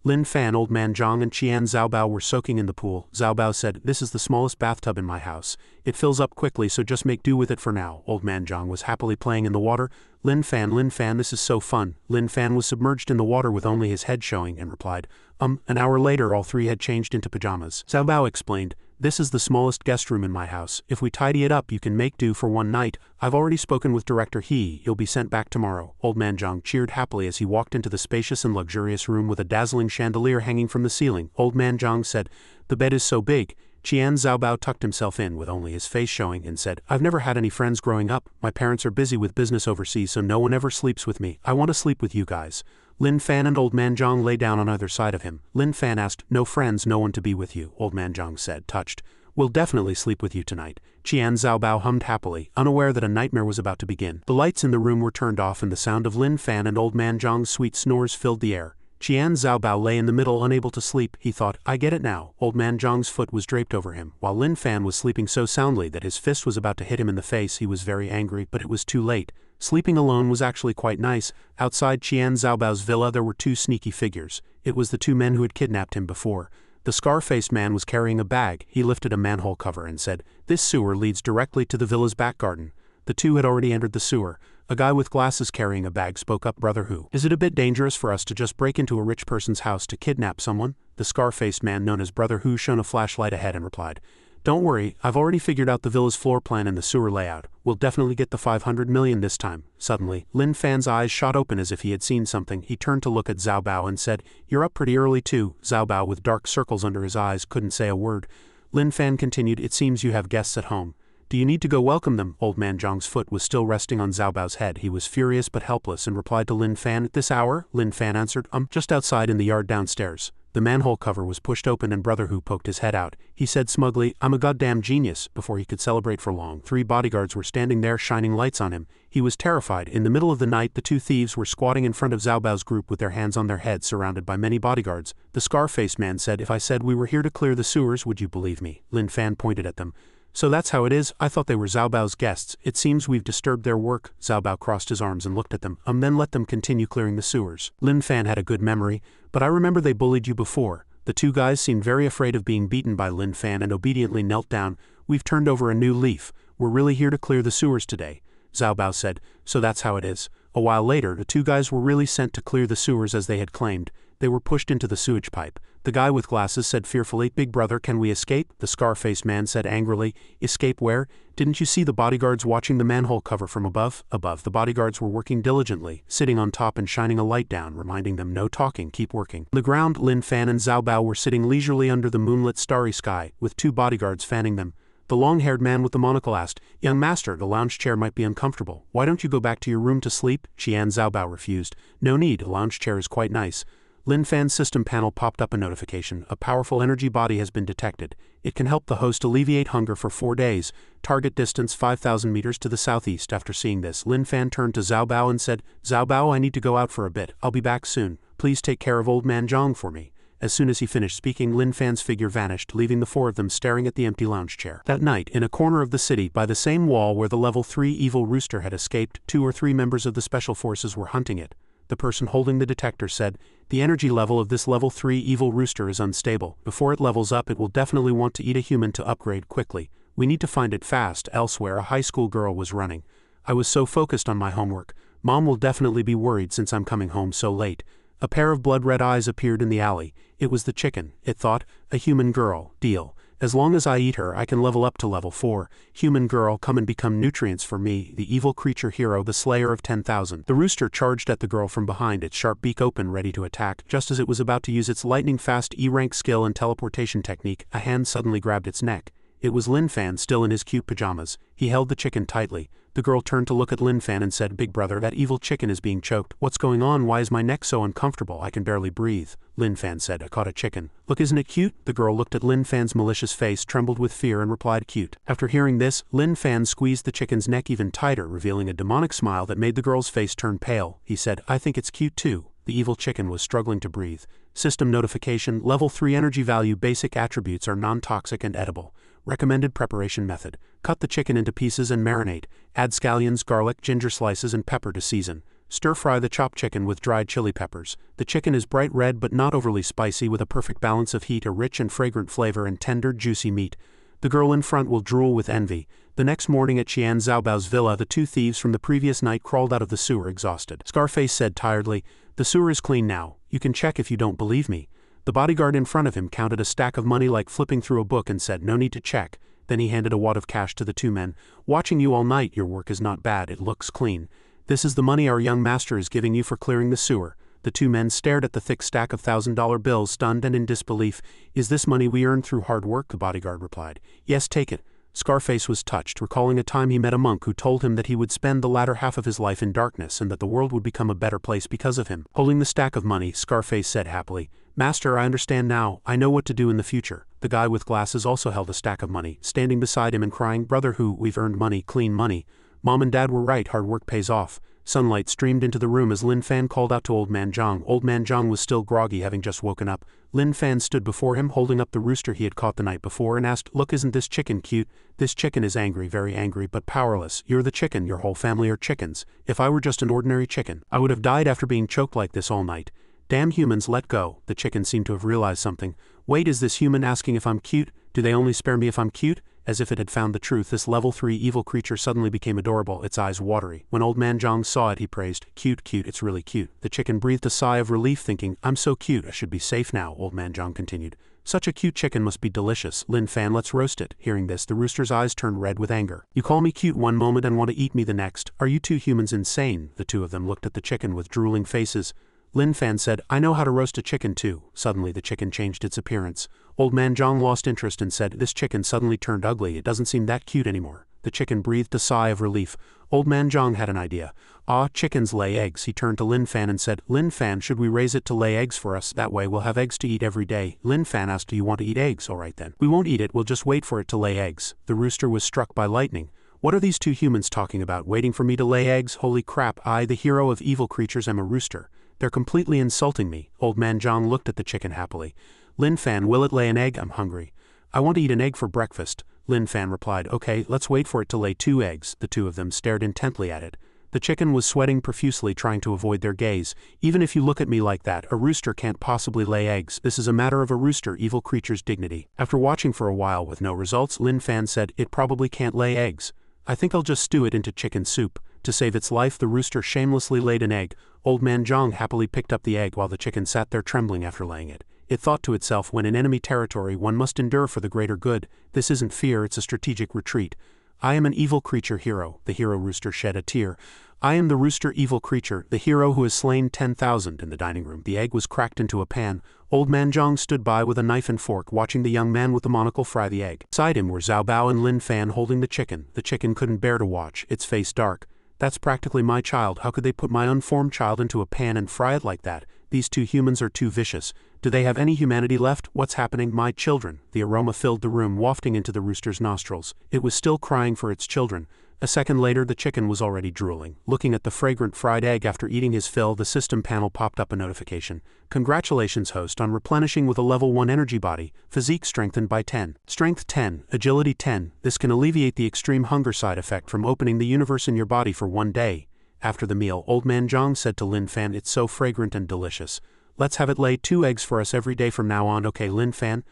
Lin Fan, Old Man Zhang and Qian Zhaobao were soaking in the pool. Zhaobao said, this is the smallest bathtub in my house. It fills up quickly so just make do with it for now. Old Man Zhang was happily playing in the water. Lin Fan, this is so fun. Lin Fan was submerged in the water with only his head showing and replied, an hour later all three had changed into pajamas. Zhaobao explained, this is the smallest guest room in my house. If we tidy it up you can make do for one night. I've already spoken with Director He, you'll be sent back tomorrow. Old Man Zhang cheered happily as he walked into the spacious and luxurious room with a dazzling chandelier hanging from the ceiling. Old Man Zhang said, the bed is so big. Qian Zhaobao tucked himself in with only his face showing and said, I've never had any friends growing up. My parents are busy with business overseas so no one ever sleeps with me. I want to sleep with you guys. Lin Fan and Old Man Zhang lay down on either side of him. Lin Fan asked, no friends, no one to be with you. Old Man Zhang said, touched, we'll definitely sleep with you tonight. Qian Zhaobao hummed happily, unaware that a nightmare was about to begin. The lights in the room were turned off and the sound of Lin Fan and Old Man Zhang's sweet snores filled the air. Qian Zhaobao lay in the middle unable to sleep. He thought, I get it now. Old Man Zhang's foot was draped over him, while Lin Fan was sleeping so soundly that his fist was about to hit him in the face. He was very angry, but it was too late. Sleeping alone was actually quite nice. Outside Qian Zhaobao's villa there were 2 sneaky figures. It was the 2 men who had kidnapped him before. The scar-faced man was carrying a bag. He lifted a manhole cover and said, this sewer leads directly to the villa's back garden. The 2 had already entered the sewer. A guy with glasses carrying a bag spoke up, Brother Who. Is it a bit dangerous for us to just break into a rich person's house to kidnap someone? The scar-faced man known as Brother Who shone a flashlight ahead and replied, don't worry, I've already figured out the villa's floor plan and the sewer layout. We'll definitely get the 500 million this time. Suddenly, Lin Fan's eyes shot open as if he had seen something. He turned to look at Zhaobao and said, you're up pretty early too. Zhaobao, with dark circles under his eyes, couldn't say a word. Lin Fan continued, it seems you have guests at home. Do you need to go welcome them? Old Man Zhang's foot was still resting on Zhaobao's head. He was furious but helpless and replied to Lin Fan, at this hour? Lin Fan answered, just outside in the yard downstairs. The manhole cover was pushed open and Brother Who poked his head out. He said smugly, I'm a goddamn genius. Before he could celebrate for long, 3 bodyguards were standing there shining lights on him. He was terrified. In the middle of the night, the 2 thieves were squatting in front of Zhaobao's group with their hands on their heads, surrounded by many bodyguards. The scar-faced man said, if I said we were here to clear the sewers, would you believe me? Lin Fan pointed at them. So that's how it is. I thought they were Zhaobao's guests. It seems we've disturbed their work. Zhaobao crossed his arms and looked at them. Then let them continue clearing the sewers. Lin Fan had a good memory, but I remember they bullied you before. The 2 guys seemed very afraid of being beaten by Lin Fan and obediently knelt down. We've turned over a new leaf. We're really here to clear the sewers today. Zhaobao said, so that's how it is. A while later, the 2 guys were really sent to clear the sewers as they had claimed. They were pushed into the sewage pipe. The guy with glasses said fearfully, big brother, can we escape? The scar-faced man said angrily, escape where? Didn't you see the bodyguards watching the manhole cover from above? Above, the bodyguards were working diligently, sitting on top and shining a light down, reminding them no talking, keep working. On the ground, Lin Fan and Zhaobao were sitting leisurely under the moonlit starry sky, with 2 bodyguards fanning them. The long-haired man with the monocle asked, young master, the lounge chair might be uncomfortable. Why don't you go back to your room to sleep? Qian Zhaobao refused. No need, a lounge chair is quite nice. Lin Fan's system panel popped up a notification. A powerful energy body has been detected. It can help the host alleviate hunger for 4 days. Target distance 5,000 meters to the southeast. After seeing this, Lin Fan turned to Zhaobao and said, Zhaobao, I need to go out for a bit. I'll be back soon. Please take care of Old Man Zhang for me. As soon as he finished speaking, Lin Fan's figure vanished, leaving the four of them staring at the empty lounge chair. That night, in a corner of the city, by the same wall where the level 3 evil rooster had escaped, 2 or 3 members of the special forces were hunting it. The person holding the detector said, "The energy level of this level 3 evil rooster is unstable. Before it levels up, it will definitely want to eat a human to upgrade quickly. We need to find it fast." Elsewhere, a high school girl was running. "I was so focused on my homework. Mom will definitely be worried since I'm coming home so late." A pair of blood-red eyes appeared in the alley. It was the chicken, it thought. A human girl. Deal. As long as I eat her, I can level up to level 4. Human girl, come and become nutrients for me, the evil creature hero, the slayer of 10,000. The rooster charged at the girl from behind, its sharp beak open, ready to attack. Just as it was about to use its lightning-fast E-rank skill and teleportation technique, a hand suddenly grabbed its neck. It was Lin Fan, still in his cute pajamas. He held the chicken tightly. The girl turned to look at Lin Fan and said, "Big brother, that evil chicken is being choked. What's going on? Why is my neck so uncomfortable? I can barely breathe." Lin Fan said, "I caught a chicken." "Look, isn't it cute?" The girl looked at Lin Fan's malicious face, trembled with fear, and replied, "Cute." After hearing this, Lin Fan squeezed the chicken's neck even tighter, revealing a demonic smile that made the girl's face turn pale. He said, "I think it's cute too." The evil chicken was struggling to breathe. System notification: level 3 energy value. Basic attributes are non-toxic and edible. Recommended preparation method: cut the chicken into pieces and marinate. Add scallions, garlic, ginger slices, and pepper to season. Stir-fry the chopped chicken with dried chili peppers. The chicken is bright red but not overly spicy, with a perfect balance of heat, a rich and fragrant flavor, and tender, juicy meat. The girl in front will drool with envy. The next morning at Qian Zhaobao's villa, the 2 thieves from the previous night crawled out of the sewer exhausted. Scarface said tiredly, "The sewer is clean now. You can check if you don't believe me." The bodyguard in front of him counted a stack of money like flipping through a book and said, "No need to check." Then he handed a wad of cash to the 2 men. "Watching you all night, your work is not bad, it looks clean. This is the money our young master is giving you for clearing the sewer." The 2 men stared at the thick stack of $1,000 bills, stunned and in disbelief. "Is this money we earned through hard work?" the bodyguard replied. "Yes, take it." Scarface was touched, recalling a time he met a monk who told him that he would spend the latter half of his life in darkness and that the world would become a better place because of him. Holding the stack of money, Scarface said happily, "Master, I understand now. I know what to do in the future." The guy with glasses also held a stack of money, standing beside him and crying, "Brother Who, we've earned money, clean money. Mom and Dad were right, hard work pays off." Sunlight streamed into the room as Lin Fan called out to Old Man Zhang. Old Man Zhang was still groggy, having just woken up. Lin Fan stood before him, holding up the rooster he had caught the night before, and asked, "Look, isn't this chicken cute?" "This chicken is angry, very angry, but powerless. You're the chicken, your whole family are chickens. If I were just an ordinary chicken, I would have died after being choked like this all night." "Damn humans, let go." The chicken seemed to have realized something. "Wait, is this human asking if I'm cute? Do they only spare me if I'm cute?" As if it had found the truth, this level 3 evil creature suddenly became adorable, its eyes watery. When Old Man Zhang saw it, he praised, "Cute, cute, it's really cute." The chicken breathed a sigh of relief, thinking, "I'm so cute, I should be safe now." Old Man Zhang continued, "Such a cute chicken must be delicious. Lin Fan, let's roast it." Hearing this, the rooster's eyes turned red with anger. "You call me cute one moment and want to eat me the next. Are you 2 humans insane?" The 2 of them looked at the chicken with drooling faces. Lin Fan said, "I know how to roast a chicken too." Suddenly the chicken changed its appearance. Old Man Zhang lost interest and said, "This chicken suddenly turned ugly, it doesn't seem that cute anymore." The chicken breathed a sigh of relief. Old Man Zhang had an idea. "Ah, chickens lay eggs." He turned to Lin Fan and said, "Lin Fan, should we raise it to lay eggs for us? That way we'll have eggs to eat every day." Lin Fan asked, "Do you want to eat eggs?" "All right then. We won't eat it, we'll just wait for it to lay eggs." The rooster was struck by lightning. "What are these 2 humans talking about, waiting for me to lay eggs? Holy crap, I, the hero of evil creatures, am a rooster. They're completely insulting me." Old Man Zhang looked at the chicken happily. "Lin Fan, will it lay an egg? I'm hungry." "I want to eat an egg for breakfast." Lin Fan replied, "Okay, let's wait for it to lay 2 eggs. The 2 of them stared intently at it. The chicken was sweating profusely, trying to avoid their gaze. "Even if you look at me like that, a rooster can't possibly lay eggs. This is a matter of a rooster, evil creature's dignity." After watching for a while with no results, Lin Fan said, "It probably can't lay eggs. I think I'll just stew it into chicken soup." To save its life, the rooster shamelessly laid an egg. Old Man Zhang happily picked up the egg while the chicken sat there trembling after laying it. It thought to itself, when in enemy territory one must endure for the greater good. This isn't fear, it's a strategic retreat. "I am an evil creature hero." The hero rooster shed a tear. "I am the rooster evil creature, the hero who has slain 10,000. In the dining room, the egg was cracked into a pan. Old Man Zhang stood by with a knife and fork, watching the young man with the monocle fry the egg. Beside him were Zhaobao and Lin Fan holding the chicken. The chicken couldn't bear to watch, its face dark. "That's practically my child. How could they put my unformed child into a pan and fry it like that?" These two humans are too vicious. Do they have any humanity left? What's happening? My children. The aroma filled the room, wafting into the rooster's nostrils. It was still crying for its children. A second later, the chicken was already drooling. Looking at the fragrant fried egg after eating his fill, the system panel popped up a notification. Congratulations, host, on replenishing with a level 1 energy body. Physique strengthened by 10. Strength 10. Agility 10. This can alleviate the extreme hunger side effect from opening the universe in your body for 1 day. After the meal, Old Man Zhang said to Lin Fan, "It's so fragrant and delicious. Let's have it lay 2 eggs for us every day from now on, okay, Lin Fan?"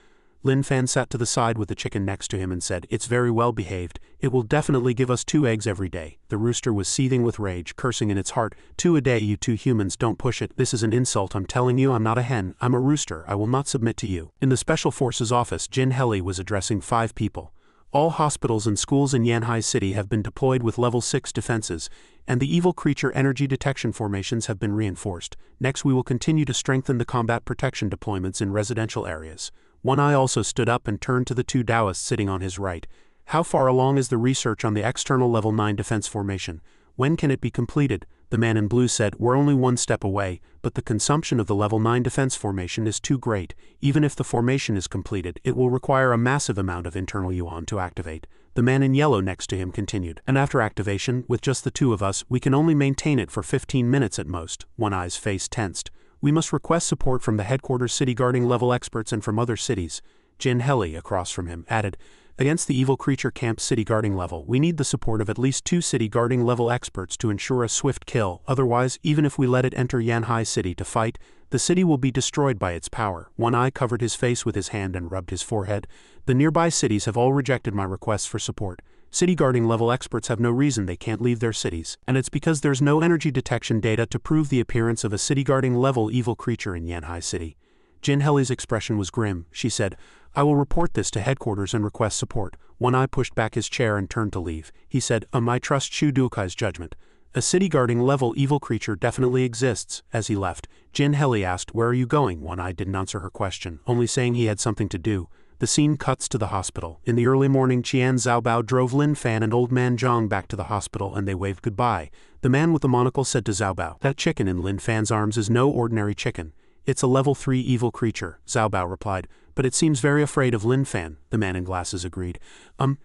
Lin Fan sat to the side with the chicken next to him and said, "It's very well behaved. It will definitely give us 2 eggs every day." The rooster was seething with rage, cursing in its heart, "2 a day, you 2 humans, don't push it. This is an insult. I'm telling you, I'm not a hen. I'm a rooster. I will not submit to you." In the Special Forces office, Jin Heli was addressing 5 people. All hospitals and schools in Yanhai City have been deployed with level 6 defenses, and the evil creature energy detection formations have been reinforced. Next, we will continue to strengthen the combat protection deployments in residential areas. One Eye also stood up and turned to the 2 Taoists sitting on his right. "How far along is the research on the external level 9 defense formation? When can it be completed?" The man in blue said, "We're only 1 step away, but the consumption of the level 9 defense formation is too great. Even if the formation is completed, it will require a massive amount of internal yuan to activate." The man in yellow next to him continued, "And after activation, with just the 2 of us, we can only maintain it for 15 minutes at most." One Eye's face tensed. "We must request support from the headquarters city guarding level experts and from other cities." Jin Heli, across from him, added, "Against the evil creature camp city guarding level, we need the support of at least 2 city guarding level experts to ensure a swift kill. Otherwise, even if we let it enter Yanhai City to fight, the city will be destroyed by its power." One Eye covered his face with his hand and rubbed his forehead. "The nearby cities have all rejected my requests for support. City guarding level experts have no reason they can't leave their cities, and it's because there's no energy detection data to prove the appearance of a city guarding level evil creature in Yanhai City." Jin Heli's expression was grim. She said, "I will report this to headquarters and request support." One Eye pushed back his chair and turned to leave. He said, "I trust Shu Dukai's judgment. A city guarding level evil creature definitely exists." As he left, Jin Heli asked, "Where are you going?" One Eye didn't answer her question, only saying he had something to do. The scene cuts to the hospital. In the early morning, Qian Zhaobao drove Lin Fan and Old Man Zhang back to the hospital and they waved goodbye. The man with the monocle said to Zhaobao, "That chicken in Lin Fan's arms is no ordinary chicken. It's a level 3 evil creature." Zhaobao replied, "But it seems very afraid of Lin Fan." The man in glasses agreed. Qian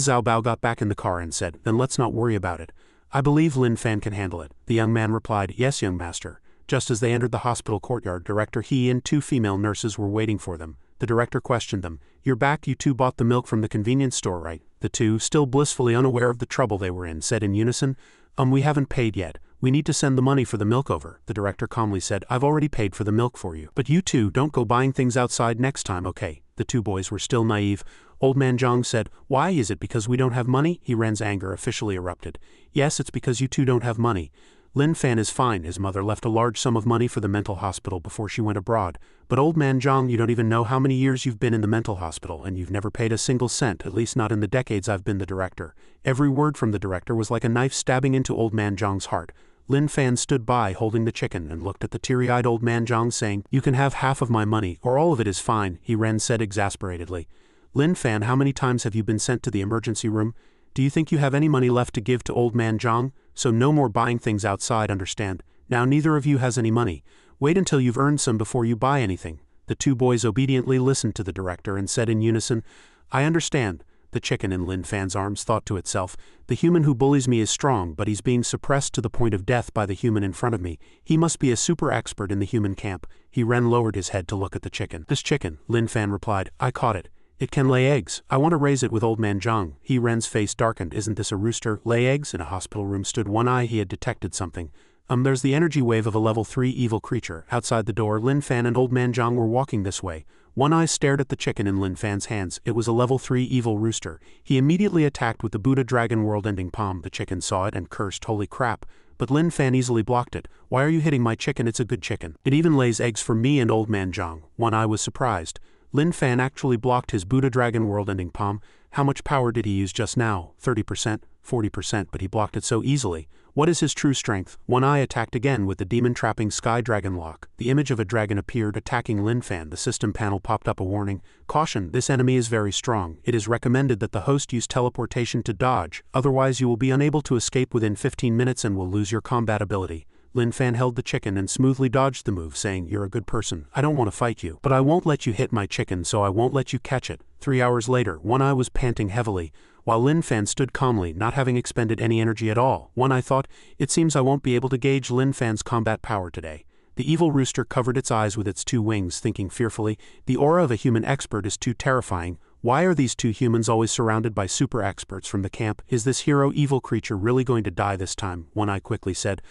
Zhaobao got back in the car and said, "Then let's not worry about it. I believe Lin Fan can handle it." The young man replied, "Yes, young master." Just as they entered the hospital courtyard, Director He and 2 female nurses were waiting for them. The director questioned them. "You're back, you 2 bought the milk from the convenience store, right?" The 2, still blissfully unaware of the trouble they were in, said in unison, We haven't paid yet. We need to send the money for the milk over." The director calmly said, "I've already paid for the milk for you. But you 2 don't go buying things outside next time, okay?" The 2 boys were still naive. Old Man Zhang said, "Why, is it because we don't have money?" He Ren's anger officially erupted. "Yes, it's because you 2 don't have money. Lin Fan is fine. His mother left a large sum of money for the mental hospital before she went abroad. But Old Man Zhang, you don't even know how many years you've been in the mental hospital, and you've never paid a single cent, at least not in the decades I've been the director." Every word from the director was like a knife stabbing into Old Man Zhang's heart. Lin Fan stood by holding the chicken and looked at the teary-eyed Old Man Zhang saying, "You can have half of my money, or all of it is fine," He Ren said exasperatedly. "Lin Fan, how many times have you been sent to the emergency room? Do you think you have any money left to give to Old Man Zhang? So no more buying things outside, understand? Now neither of you has any money. Wait until you've earned some before you buy anything." The 2 boys obediently listened to the director and said in unison, "I understand." The chicken in Lin Fan's arms thought to itself, "The human who bullies me is strong, but he's being suppressed to the point of death by the human in front of me. He must be a super expert in the human camp." He Ren lowered his head to look at the chicken. "This chicken," Lin Fan replied, "I caught it. It can lay eggs. I want to raise it with Old Man Zhang." He Ren's face darkened. "Isn't this a rooster? Lay eggs?" In a hospital room stood One Eye. He had detected something. There's the energy wave of a level 3 evil creature." Outside the door, Lin Fan and Old Man Zhang were walking this way. One Eye stared at the chicken in Lin Fan's hands. It was a level 3 evil rooster. He immediately attacked with the Buddha Dragon world-ending palm. The chicken saw it and cursed, "Holy crap." But Lin Fan easily blocked it. "Why are you hitting my chicken? It's a good chicken. It even lays eggs for me and Old Man Zhang." One Eye was surprised. Lin Fan actually blocked his Buddha Dragon world-ending palm. How much power did he use just now? 30%, 40%, but he blocked it so easily. What is his true strength? One Eye attacked again with the demon-trapping Sky Dragon Lock. The image of a dragon appeared, attacking Lin Fan. The system panel popped up a warning. "Caution, this enemy is very strong. It is recommended that the host use teleportation to dodge, otherwise you will be unable to escape within 15 minutes and will lose your combat ability." Lin Fan held the chicken and smoothly dodged the move, saying, "You're a good person. I don't want to fight you, but I won't let you hit my chicken, so I won't let you catch it." 3 hours later, One Eye was panting heavily, while Lin Fan stood calmly, not having expended any energy at all. One Eye thought, "It seems I won't be able to gauge Lin Fan's combat power today." The evil rooster covered its eyes with its 2 wings, thinking fearfully, "The aura of a human expert is too terrifying. Why are these 2 humans always surrounded by super experts from the camp? Is this hero evil creature really going to die this time?" One Eye quickly said,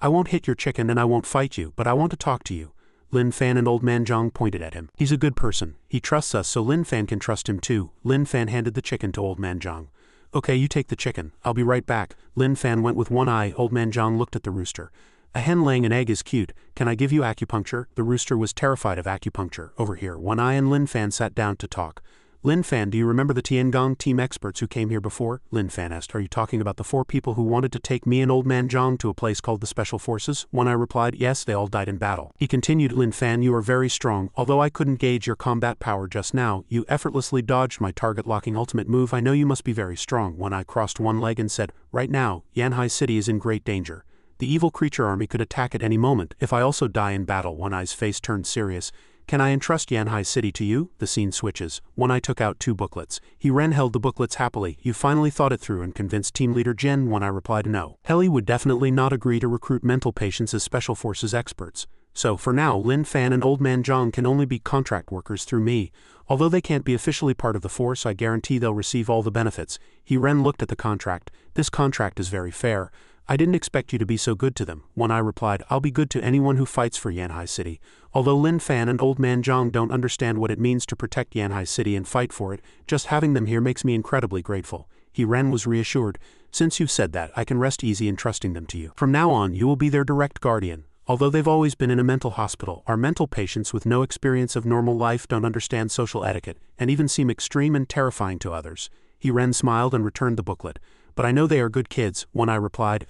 "I won't hit your chicken and I won't fight you, but I want to talk to you." Lin Fan and Old Man Zhang pointed at him. "He's a good person. He trusts us, so Lin Fan can trust him too." Lin Fan handed the chicken to Old Man Zhang. "Okay, you take the chicken. I'll be right back." Lin Fan went with One Eye. Old Man Zhang looked at the rooster. "A hen laying an egg is cute. Can I give you acupuncture?" The rooster was terrified of acupuncture. "Over here." One Eye and Lin Fan sat down to talk. "Lin Fan, do you remember the Tiangong team experts who came here before?" Lin Fan asked. "Are you talking about the 4 people who wanted to take me and Old Man Zhang to a place called the Special Forces?" One Eye replied, "Yes, they all died in battle." He continued, "Lin Fan, you are very strong. Although I couldn't gauge your combat power just now, you effortlessly dodged my target-locking ultimate move. I know you must be very strong." One Eye crossed one leg and said, "Right now, Yanhai City is in great danger. The evil creature army could attack at any moment. If I also die in battle." One Eye's face turned serious. "Can I entrust Yanhai City to you?" The scene switches. One Eye took out 2 booklets. He held the booklets happily. "You finally thought it through and convinced Team Leader Jen?" One Eye replied, "No. Helly would definitely not agree to recruit mental patients as Special Forces experts. So, for now, Lin Fan and Old Man Zhang can only be contract workers through me. Although they can't be officially part of the force, I guarantee they'll receive all the benefits." Ren looked at the contract. "This contract is very fair. I didn't expect you to be so good to them." One Eye replied, "I'll be good to anyone who fights for Yanhai City. Although Lin Fan and Old Man Zhang don't understand what it means to protect Yanhai City and fight for it, just having them here makes me incredibly grateful." Ren was reassured. "Since you've said that, I can rest easy in trusting them to you. From now on, you will be their direct guardian. Although they've always been in a mental hospital, our mental patients with no experience of normal life don't understand social etiquette, and even seem extreme and terrifying to others." Ren smiled and returned the booklet. "But I know they are good kids." One Eye replied,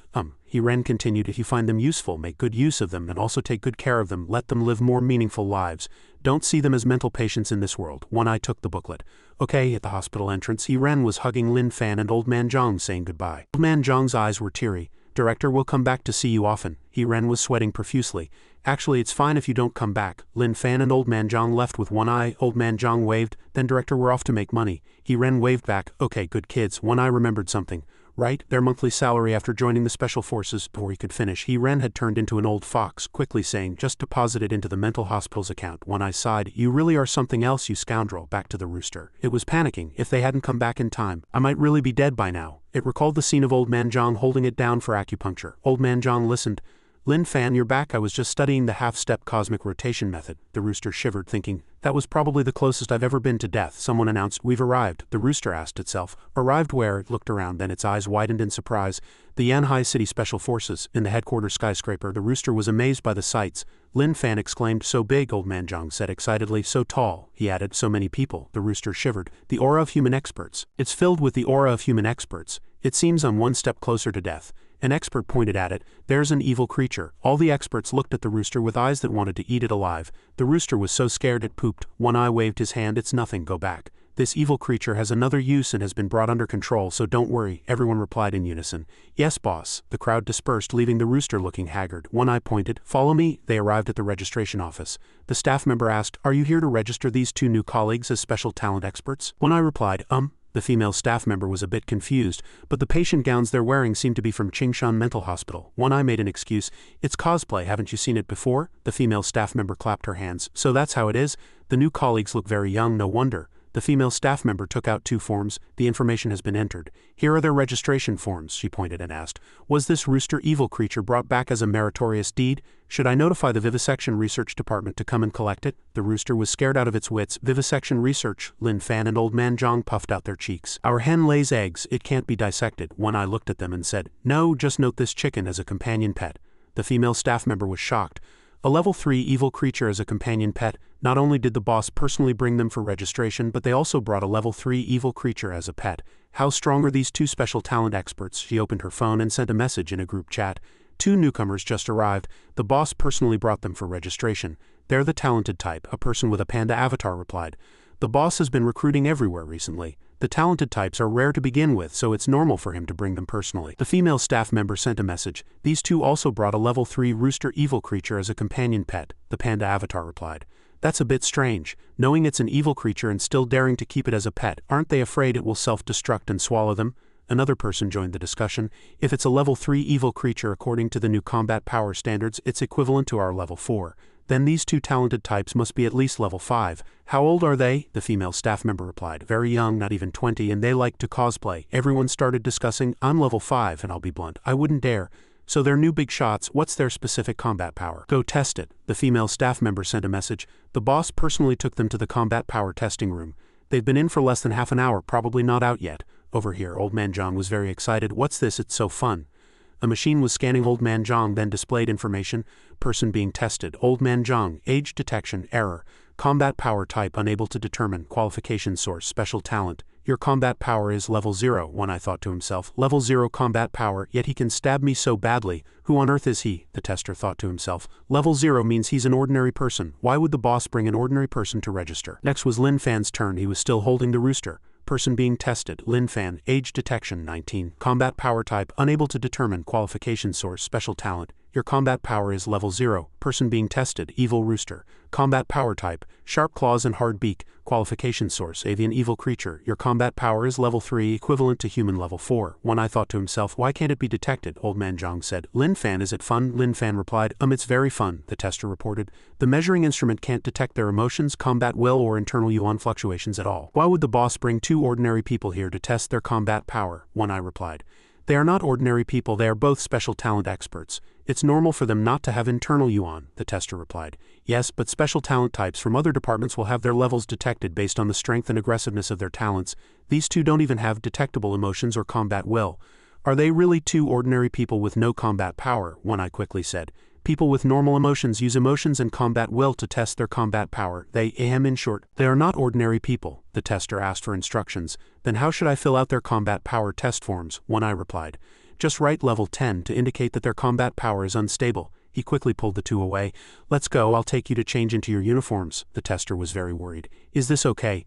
Ren continued, "If you find them useful, make good use of them and also take good care of them. Let them live more meaningful lives. Don't see them as mental patients in this world." One Eye took the booklet. "Okay." At the hospital entrance, Ren was hugging Lin Fan and Old Man Zhang, saying goodbye. Old Man Zhang's eyes were teary. "Director, we'll come back to see you often." Ren was sweating profusely. "Actually, it's fine if you don't come back." Lin Fan and Old Man Zhang left with One Eye. Old Man Zhang waved. "Then Director, we're off to make money." Ren waved back. "Okay, good kids." One Eye remembered something. "Right, their monthly salary after joining the Special Forces." Before he could finish, Ren had turned into an old fox, quickly saying, "Just deposit it into the mental hospital's account." One Eye sighed. "You really are something else, you scoundrel." Back to the rooster. It was panicking. If they hadn't come back in time, I might really be dead by now. It recalled the scene of Old Man Zhang holding it down for acupuncture. Old Man Zhang listened. "Lin Fan, you're back. I was just studying the half-step cosmic rotation method." The rooster shivered, thinking, "That was probably the closest I've ever been to death." Someone announced, "We've arrived." The rooster asked itself, "Arrived where?" It looked around, then its eyes widened in surprise. The Yanhai City Special Forces, in the headquarters skyscraper. The rooster was amazed by the sights. Lin Fan exclaimed, "So big," Old Man Zhang said excitedly. "So tall," he added, "so many people." The rooster shivered. "The aura of human experts. It's filled with the aura of human experts. It seems I'm one step closer to death." An expert pointed at it. "There's an evil creature." All the experts looked at the rooster with eyes that wanted to eat it alive. The rooster was so scared it pooped. One Eye waved his hand. "It's nothing, go back. This evil creature has another use and has been brought under control, so don't worry." Everyone replied in unison. "Yes, boss." The crowd dispersed, leaving the rooster looking haggard. One Eye pointed, "Follow me." They arrived at the registration office. The staff member asked, "Are you here to register these 2 new colleagues as special talent experts?" One Eye replied, The female staff member was a bit confused, but the patient gowns they're wearing seemed to be from Qingshan Mental Hospital. One Eye made an excuse. "It's cosplay, haven't you seen it before?" The female staff member clapped her hands. "So that's how it is? The new colleagues look very young, no wonder." The female staff member took out 2 forms. "The information has been entered. Here are their registration forms," she pointed and asked. "Was this rooster evil creature brought back as a meritorious deed? Should I notify the Vivisection Research Department to come and collect it?" The rooster was scared out of its wits. "Vivisection Research." Lin Fan and Old Man Zhang puffed out their cheeks. "Our hen lays eggs. It can't be dissected." One Eye looked at them and said, "No, just note this chicken as a companion pet." The female staff member was shocked. A level 3 evil creature as a companion pet. Not only did the boss personally bring them for registration, but they also brought a level 3 evil creature as a pet. How strong are these 2 special talent experts? She opened her phone and sent a message in a group chat. 2 newcomers just arrived. The boss personally brought them for registration. They're the talented type, a person with a panda avatar replied. The boss has been recruiting everywhere recently. The talented types are rare to begin with, so it's normal for him to bring them personally. The female staff member sent a message. These two also brought a level 3 rooster evil creature as a companion pet, the panda avatar replied. That's a bit strange, knowing it's an evil creature and still daring to keep it as a pet. Aren't they afraid it will self-destruct and swallow them? Another person joined the discussion. If it's a level 3 evil creature according to the new combat power standards, it's equivalent to our level 4. Then these two talented types must be at least level 5. How old are they? The female staff member replied. Very young, not even 20, and they like to cosplay. Everyone started discussing. I'm level 5 and I'll be blunt, I wouldn't dare. So they're new big shots. What's their specific combat power? Go test it. The female staff member sent a message. The boss personally took them to the combat power testing room. They've been in for less than half an hour, probably not out yet. Over here, Old Man Zhang was very excited. What's this? It's so fun. A machine was scanning Old Man Zhang, then displayed information. Person being tested. Old Man Zhang. Age detection. Error. Combat power type unable to determine. Qualification source. Special talent. Your combat power is level 0, one eye thought to himself. Level 0 combat power, yet he can stab me so badly. Who on earth is he? The tester thought to himself. Level 0 means he's an ordinary person. Why would the boss bring an ordinary person to register? Next was Lin Fan's turn. He was still holding the rooster. Person being tested. Lin Fan. Age detection 19. Combat power type unable to determine. Qualification source. Special talent. Your combat power is level 0. Person being tested. Evil rooster. Combat power type. Sharp claws and hard beak. Qualification source. Avian evil creature. Your combat power is level 3, equivalent to human level 4. One eye thought to himself, why can't it be detected? Old Man Zhang said. Lin Fan, is it fun? Lin Fan replied, it's very fun, the tester reported. The measuring instrument can't detect their emotions, combat will, or internal yuan fluctuations at all. Why would the boss bring two ordinary people here to test their combat power? One eye replied. They are not ordinary people, they are both special talent experts. It's normal for them not to have internal yuan, the tester replied. Yes, but special talent types from other departments will have their levels detected based on the strength and aggressiveness of their talents. These two don't even have detectable emotions or combat will. Are they really two ordinary people with no combat power? One eye quickly said. People with normal emotions use emotions and combat will to test their combat power. In short, they are not ordinary people. The tester asked for instructions. Then how should I fill out their combat power test forms? One eye replied. Just write level 10 to indicate that their combat power is unstable. He quickly pulled the two away. Let's go, I'll take you to change into your uniforms. The tester was very worried. Is this okay?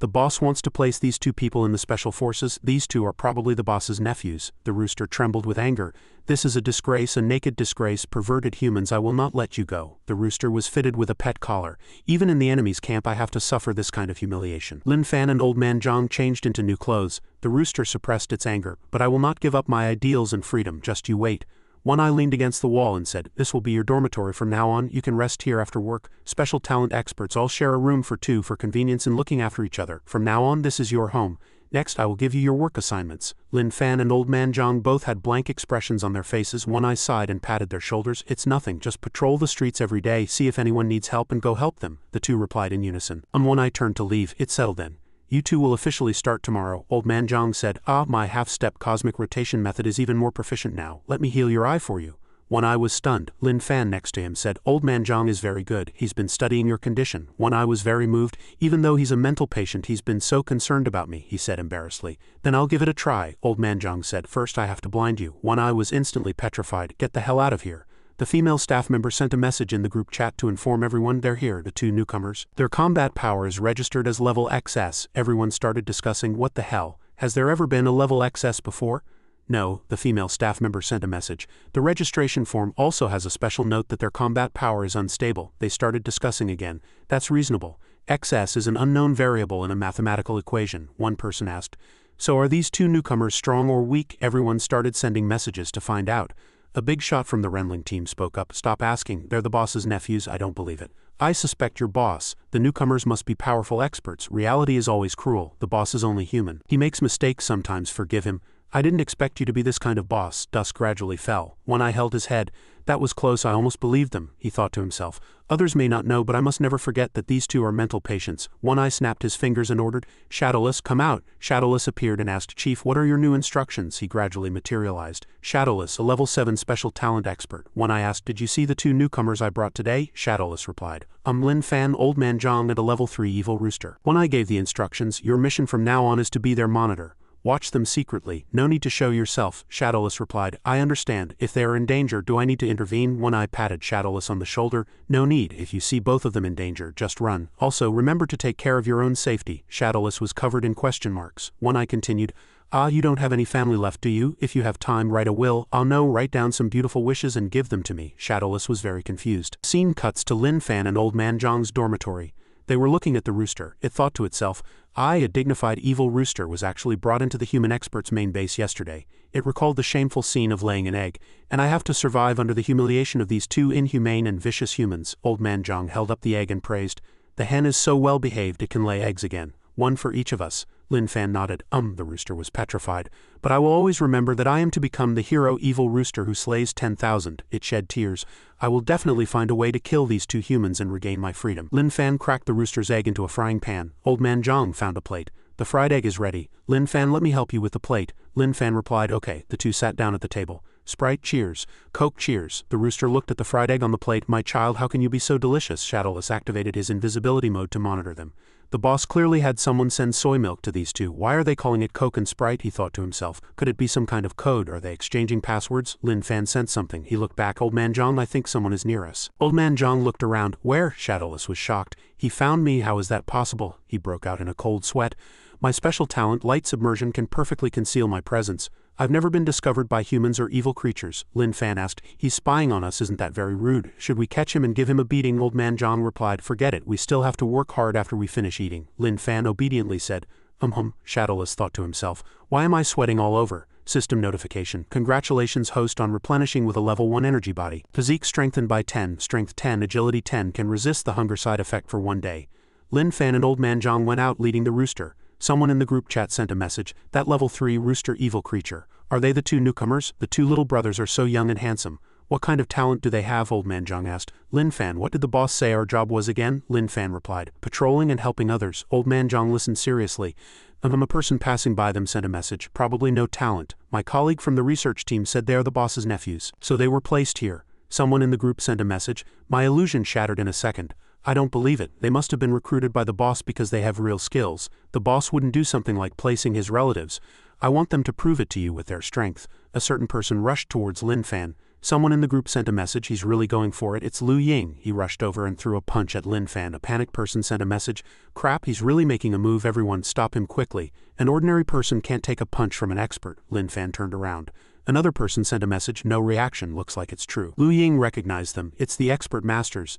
The boss wants to place these two people in the special forces. These two are probably the boss's nephews. The rooster trembled with anger. This is a disgrace, a naked disgrace. Perverted humans, I will not let you go. The rooster was fitted with a pet collar. Even in the enemy's camp I have to suffer this kind of humiliation. Lin Fan and Old Man Zhang changed into new clothes. The rooster suppressed its anger. But I will not give up my ideals and freedom, just you wait. One eye leaned against the wall and said, this will be your dormitory from now on, you can rest here after work. Special talent experts all share a room for two for convenience in looking after each other. From now on this is your home. Next I will give you your work assignments. Lin Fan and Old Man Zhang both had blank expressions on their faces. One eye sighed and patted their shoulders. It's nothing, just patrol the streets every day, see if anyone needs help and go help them. The two replied in unison. One eye turned to leave. It's settled then. You two will officially start tomorrow. Old Man Zhang said, my half-step cosmic rotation method is even more proficient now. Let me heal your eye for you. One eye was stunned. Lin Fan next to him said, Old Man Zhang is very good. He's been studying your condition. One eye was very moved. Even though he's a mental patient, he's been so concerned about me, he said embarrassedly. Then I'll give it a try. Old Man Zhang said, first I have to blind you. One eye was instantly petrified. Get the hell out of here. The female staff member sent a message in the group chat to inform everyone they're here, the two newcomers. Their combat power is registered as level XS. Everyone started discussing, what the hell? Has there ever been a level XS before? No, the female staff member sent a message. The registration form also has a special note that their combat power is unstable. They started discussing again. That's reasonable. XS is an unknown variable in a mathematical equation, one person asked. So are these two newcomers strong or weak? Everyone started sending messages to find out. A big shot from the Renling team spoke up. Stop asking, they're the boss's nephews, I don't believe it. I suspect your boss. The newcomers must be powerful experts. Reality is always cruel. The boss is only human. He makes mistakes sometimes, forgive him. I didn't expect you to be this kind of boss. Dusk gradually fell. One eye held his head. That was close, I almost believed them, he thought to himself. Others may not know, but I must never forget that these two are mental patients. One eye snapped his fingers and ordered, Shadowless, come out. Shadowless appeared and asked, Chief, what are your new instructions? He gradually materialized. Shadowless, a level 7 special talent expert. One eye asked, did you see the two newcomers I brought today? Shadowless replied. Lin Fan, Old Man Zhang, and a level 3 evil rooster. One eye gave the instructions. Your mission from now on is to be their monitor. Watch them secretly, no need to show yourself, Shadowless replied. I understand, if they are in danger do I need to intervene? One Eye patted Shadowless on the shoulder. No need, if you see both of them in danger, just run. Also remember to take care of your own safety. Shadowless was covered in question marks. One Eye continued, Ah, you don't have any family left, do you? If you have time, write a will. I'll know, write down some beautiful wishes and give them to me. Shadowless was very confused. Scene cuts to Lin Fan and Old Man Zhang's dormitory. They were looking at the rooster. It thought to itself, a dignified evil rooster was actually brought into the human expert's main base yesterday. It recalled the shameful scene of laying an egg, and I have to survive under the humiliation of these two inhumane and vicious humans. Old Man Zhang held up the egg and praised, The hen is so well behaved it can lay eggs again. One for each of us. Lin Fan nodded. The rooster was petrified. But I will always remember that I am to become the hero evil rooster who slays 10,000. It shed tears. I will definitely find a way to kill these two humans and regain my freedom. Lin Fan cracked the rooster's egg into a frying pan. Old Man Zhang found a plate. The fried egg is ready. Lin Fan, let me help you with the plate. Lin Fan replied, okay. The two sat down at the table. Sprite, cheers. Coke, cheers. The rooster looked at the fried egg on the plate. My child, how can you be so delicious? Shadowless activated his invisibility mode to monitor them. The boss clearly had someone send soy milk to these two. Why are they calling it Coke and Sprite? He thought to himself. Could it be some kind of code? Are they exchanging passwords? Lin Fan sensed something. He looked back. Old Man Zhang, I think someone is near us. Old Man Zhang looked around. Where? Shadowless was shocked. He found me. How is that possible? He broke out in a cold sweat. My special talent, light submersion, can perfectly conceal my presence. I've never been discovered by humans or evil creatures. Lin Fan asked, he's spying on us, isn't that very rude? Should we catch him and give him a beating? Old Man Zhang replied, forget it, we still have to work hard after we finish eating. Lin Fan obediently said, Shadowless thought to himself, why am I sweating all over? System notification. Congratulations host on replenishing with a level 1 energy body. Physique strengthened by 10, strength 10, agility 10, can resist the hunger side effect for 1 day. Lin Fan and Old Man Zhang went out leading the rooster. Someone in the group chat sent a message, that level 3 rooster evil creature. Are they the two newcomers? The two little brothers are so young and handsome. What kind of talent do they have? Old Man Zhang asked. Lin Fan, what did the boss say our job was again? Lin Fan replied, patrolling and helping others. Old Man Zhang listened seriously. A person passing by them sent a message, probably no talent. My colleague from the research team said they are the boss's nephews. So they were placed here. Someone in the group sent a message, my illusion shattered in a second. I don't believe it. They must have been recruited by the boss because they have real skills. The boss wouldn't do something like placing his relatives. I want them to prove it to you with their strength. A certain person rushed towards Lin Fan. Someone in the group sent a message, he's really going for it. It's Liu Ying. He rushed over and threw a punch at Lin Fan. A panicked person sent a message, crap, he's really making a move, everyone stop him quickly. An ordinary person can't take a punch from an expert. Lin Fan turned around. Another person sent a message, no reaction, looks like it's true. Liu Ying recognized them. It's the expert masters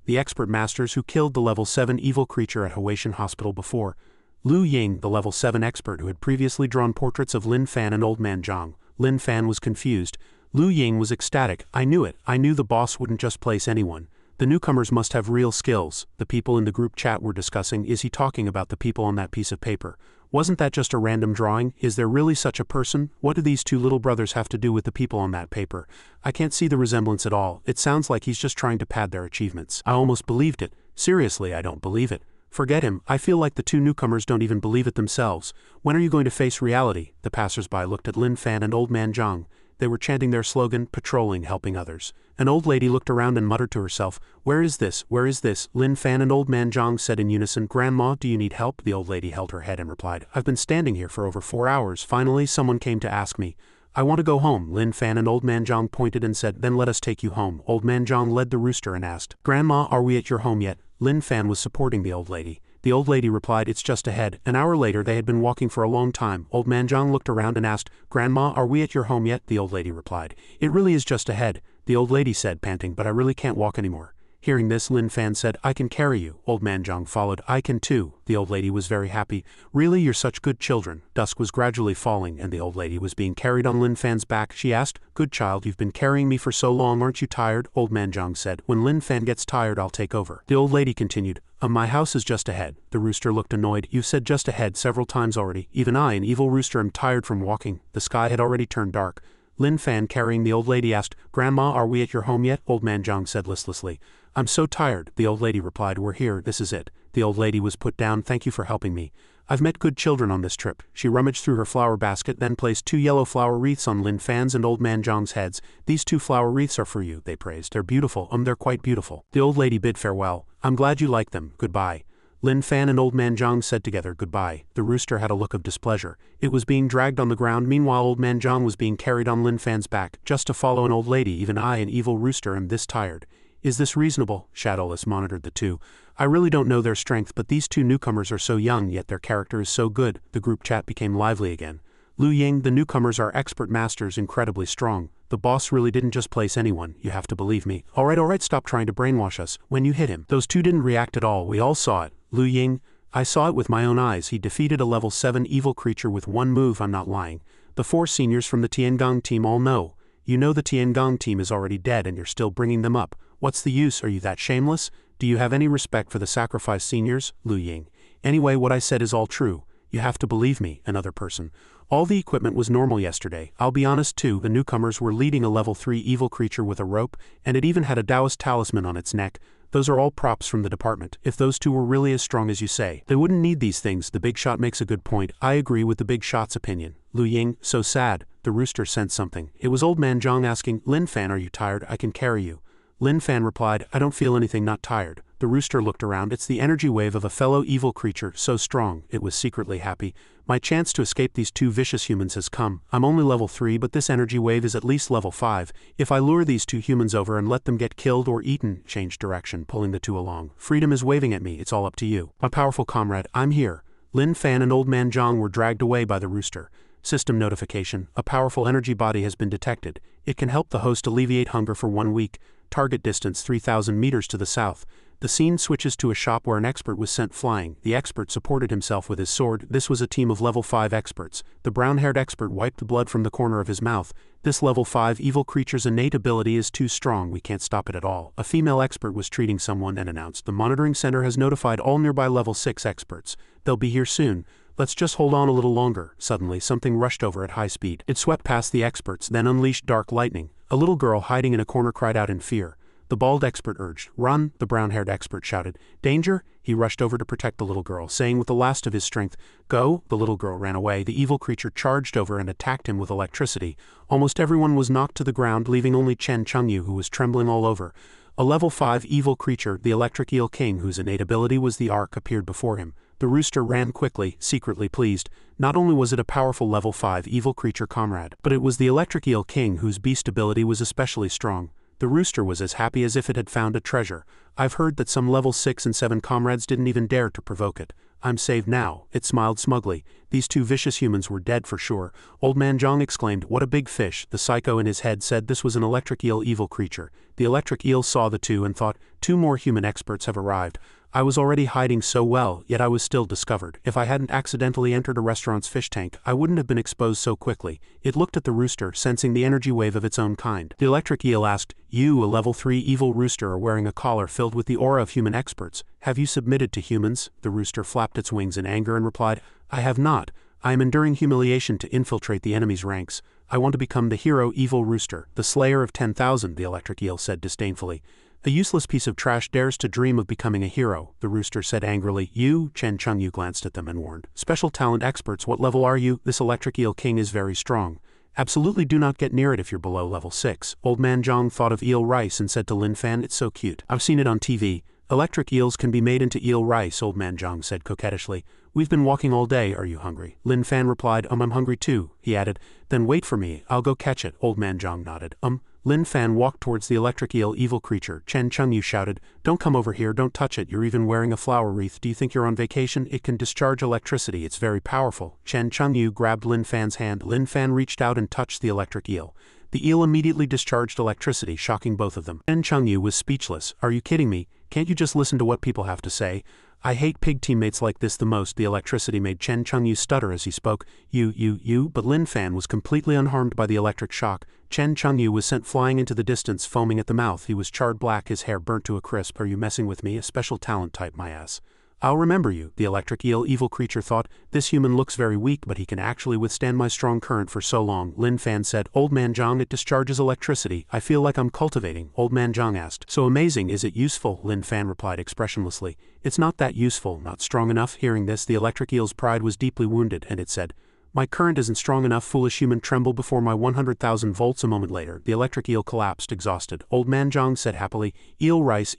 who killed the level 7 evil creature at Huaishan Hospital before. Liu Ying, the level 7 expert who had previously drawn portraits of Lin Fan and Old Man Zhang. Lin Fan was confused. Liu Ying was ecstatic. I knew it. I knew the boss wouldn't just place anyone. The newcomers must have real skills. The people in the group chat were discussing, is he talking about the people on that piece of paper? Wasn't that just a random drawing? Is there really such a person? What do these two little brothers have to do with the people on that paper? I can't see the resemblance at all. It sounds like he's just trying to pad their achievements. I almost believed it. Seriously, I don't believe it. Forget him. I feel like the two newcomers don't even believe it themselves. When are you going to face reality? The passers-by looked at Lin Fan and Old Man Zhang. They were chanting their slogan, patrolling, helping others. An old lady looked around and muttered to herself, where is this? Where is this? Lin Fan and Old Man Zhang said in unison, Grandma, do you need help? The old lady held her head and replied, I've been standing here for over 4 hours. Finally, someone came to ask me. I want to go home. Lin Fan and Old Man Zhang pointed and said, then let us take you home. Old Man Zhang led the rooster and asked, Grandma, are we at your home yet? Lin Fan was supporting the old lady. The old lady replied, it's just ahead. An hour later they had been walking for a long time. Old Man Zhang looked around and asked, Grandma, are we at your home yet? The old lady replied, it really is just ahead. The old lady said, panting, but I really can't walk anymore. Hearing this, Lin Fan said, I can carry you. Old Man Zhang followed, I can too. The old lady was very happy. Really, you're such good children. Dusk was gradually falling and the old lady was being carried on Lin Fan's back. She asked, good child, you've been carrying me for so long, aren't you tired? Old Man Zhang said, when Lin Fan gets tired, I'll take over. The old lady continued, my house is just ahead. The rooster looked annoyed. You've said just ahead several times already. Even I, an evil rooster, am tired from walking. The sky had already turned dark. Lin Fan, carrying the old lady, asked, Grandma, are we at your home yet? Old Man Zhang said listlessly, I'm so tired. The old lady replied, we're here, this is it. The old lady was put down. Thank you for helping me. I've met good children on this trip. She rummaged through her flower basket, then placed 2 yellow flower wreaths on Lin Fan's and Old Man Zhang's heads. These 2 flower wreaths are for you, they praised. They're beautiful. They're quite beautiful. The old lady bid farewell. I'm glad you like them. Goodbye. Lin Fan and Old Man Zhang said together goodbye. The rooster had a look of displeasure. It was being dragged on the ground, meanwhile Old Man Zhang was being carried on Lin Fan's back, just to follow an old lady. Even I, an evil rooster, am this tired. Is this reasonable? Shadowless monitored the two. I really don't know their strength, but these two newcomers are so young, yet their character is so good. The group chat became lively again. Lu Ying, the newcomers are expert masters, incredibly strong. The boss really didn't just place anyone, you have to believe me. Alright, stop trying to brainwash us. When you hit him, those two didn't react at all, we all saw it. Lu Ying, I saw it with my own eyes. He defeated a level 7 evil creature with one move, I'm not lying. The 4 seniors from the Tiangong team all know. You know the Tiangong team is already dead and you're still bringing them up. What's the use? Are you that shameless? Do you have any respect for the sacrificed seniors? Lu Ying. Anyway, what I said is all true. You have to believe me. Another person. All the equipment was normal yesterday. I'll be honest too, the newcomers were leading a level 3 evil creature with a rope, and it even had a Taoist talisman on its neck. Those are all props from the department. If those two were really as strong as you say, they wouldn't need these things. The big shot makes a good point. I agree with the big shot's opinion. Lu Ying, so sad. The rooster sensed something. It was Old Man Zhang asking, Lin Fan, are you tired? I can carry you. Lin Fan replied, I don't feel anything, not tired. The rooster looked around. It's the energy wave of a fellow evil creature, so strong. It was secretly happy. My chance to escape these two vicious humans has come. I'm only level 3, but this energy wave is at least level 5. If I lure these two humans over and let them get killed or eaten, change direction, pulling the two along. Freedom is waving at me, it's all up to you. My powerful comrade, I'm here. Lin Fan and Old Man Zhang were dragged away by the rooster. System notification. A powerful energy body has been detected. It can help the host alleviate hunger for 1 week. Target distance 3,000 meters to the south. The scene switches to a shop where an expert was sent flying. The expert supported himself with his sword. This was a team of level 5 experts. The brown-haired expert wiped the blood from the corner of his mouth. This level 5 evil creature's innate ability is too strong, we can't stop it at all. A female expert was treating someone and announced, the monitoring center has notified all nearby level 6 experts. They'll be here soon. Let's just hold on a little longer. Suddenly, something rushed over at high speed. It swept past the experts, then unleashed dark lightning. A little girl hiding in a corner cried out in fear. The bald expert urged, run, the brown-haired expert shouted. Danger? He rushed over to protect the little girl, saying with the last of his strength, go. The little girl ran away. The evil creature charged over and attacked him with electricity. Almost everyone was knocked to the ground, leaving only Chen Chengyu, who was trembling all over. A level 5 evil creature, the Electric Eel King, whose innate ability was the arc, appeared before him. The rooster ran quickly, secretly pleased. Not only was it a powerful level 5 evil creature comrade, but it was the Electric Eel King whose beast ability was especially strong. The rooster was as happy as if it had found a treasure. I've heard that some level 6 and 7 comrades didn't even dare to provoke it. I'm saved now. It smiled smugly. These two vicious humans were dead for sure. Old Man Zhang exclaimed, what a big fish. The psycho in his head said this was an electric eel evil creature. The electric eel saw the two and thought, 2 more human experts have arrived. I was already hiding so well, yet I was still discovered. If I hadn't accidentally entered a restaurant's fish tank, I wouldn't have been exposed so quickly. It looked at the rooster, sensing the energy wave of its own kind. The electric eel asked, you, a level 3 evil rooster, are wearing a collar filled with the aura of human experts. Have you submitted to humans? The rooster flapped its wings in anger and replied, I have not. I am enduring humiliation to infiltrate the enemy's ranks. I want to become the hero evil rooster, the slayer of 10,000, the electric eel said disdainfully. A useless piece of trash dares to dream of becoming a hero, the rooster said angrily. You, Chen Chengyu glanced at them and warned. Special talent experts, what level are you? This electric eel king is very strong. Absolutely do not get near it if you're below level 6. Old Man Zhang thought of eel rice and said to Lin Fan, it's so cute. I've seen it on TV. Electric eels can be made into eel rice, Old Man Zhang said coquettishly. We've been walking all day, are you hungry? Lin Fan replied, I'm hungry too. He added, then wait for me, I'll go catch it. Old Man Zhang nodded. Lin Fan walked towards the electric eel evil creature. Chen Chengyu shouted, don't come over here, don't touch it, you're even wearing a flower wreath. Do you think you're on vacation? It can discharge electricity, it's very powerful. Chen Chengyu grabbed Lin Fan's hand. Lin Fan reached out and touched the electric eel. The eel immediately discharged electricity, shocking both of them. Chen Chengyu was speechless. Are you kidding me? Can't you just listen to what people have to say? I hate pig teammates like this the most. The electricity made Chen Chengyu stutter as he spoke. But Lin Fan was completely unharmed by the electric shock. Chen Chengyu was sent flying into the distance, foaming at the mouth. He was charred black, his hair burnt to a crisp. Are you messing with me? A special talent type, my ass. I'll remember you, the electric eel evil creature thought. This human looks very weak, but he can actually withstand my strong current for so long. Lin Fan said, Old Man Zhang, it discharges electricity. I feel like I'm cultivating. Old Man Zhang asked, so amazing, is it useful? Lin Fan replied expressionlessly. It's not that useful, not strong enough. Hearing this, the electric eel's pride was deeply wounded, and it said, My current isn't strong enough. Foolish human trembled before my 100,000 volts. A moment later, the electric eel collapsed, exhausted. Old Man Zhang said happily, eel rice,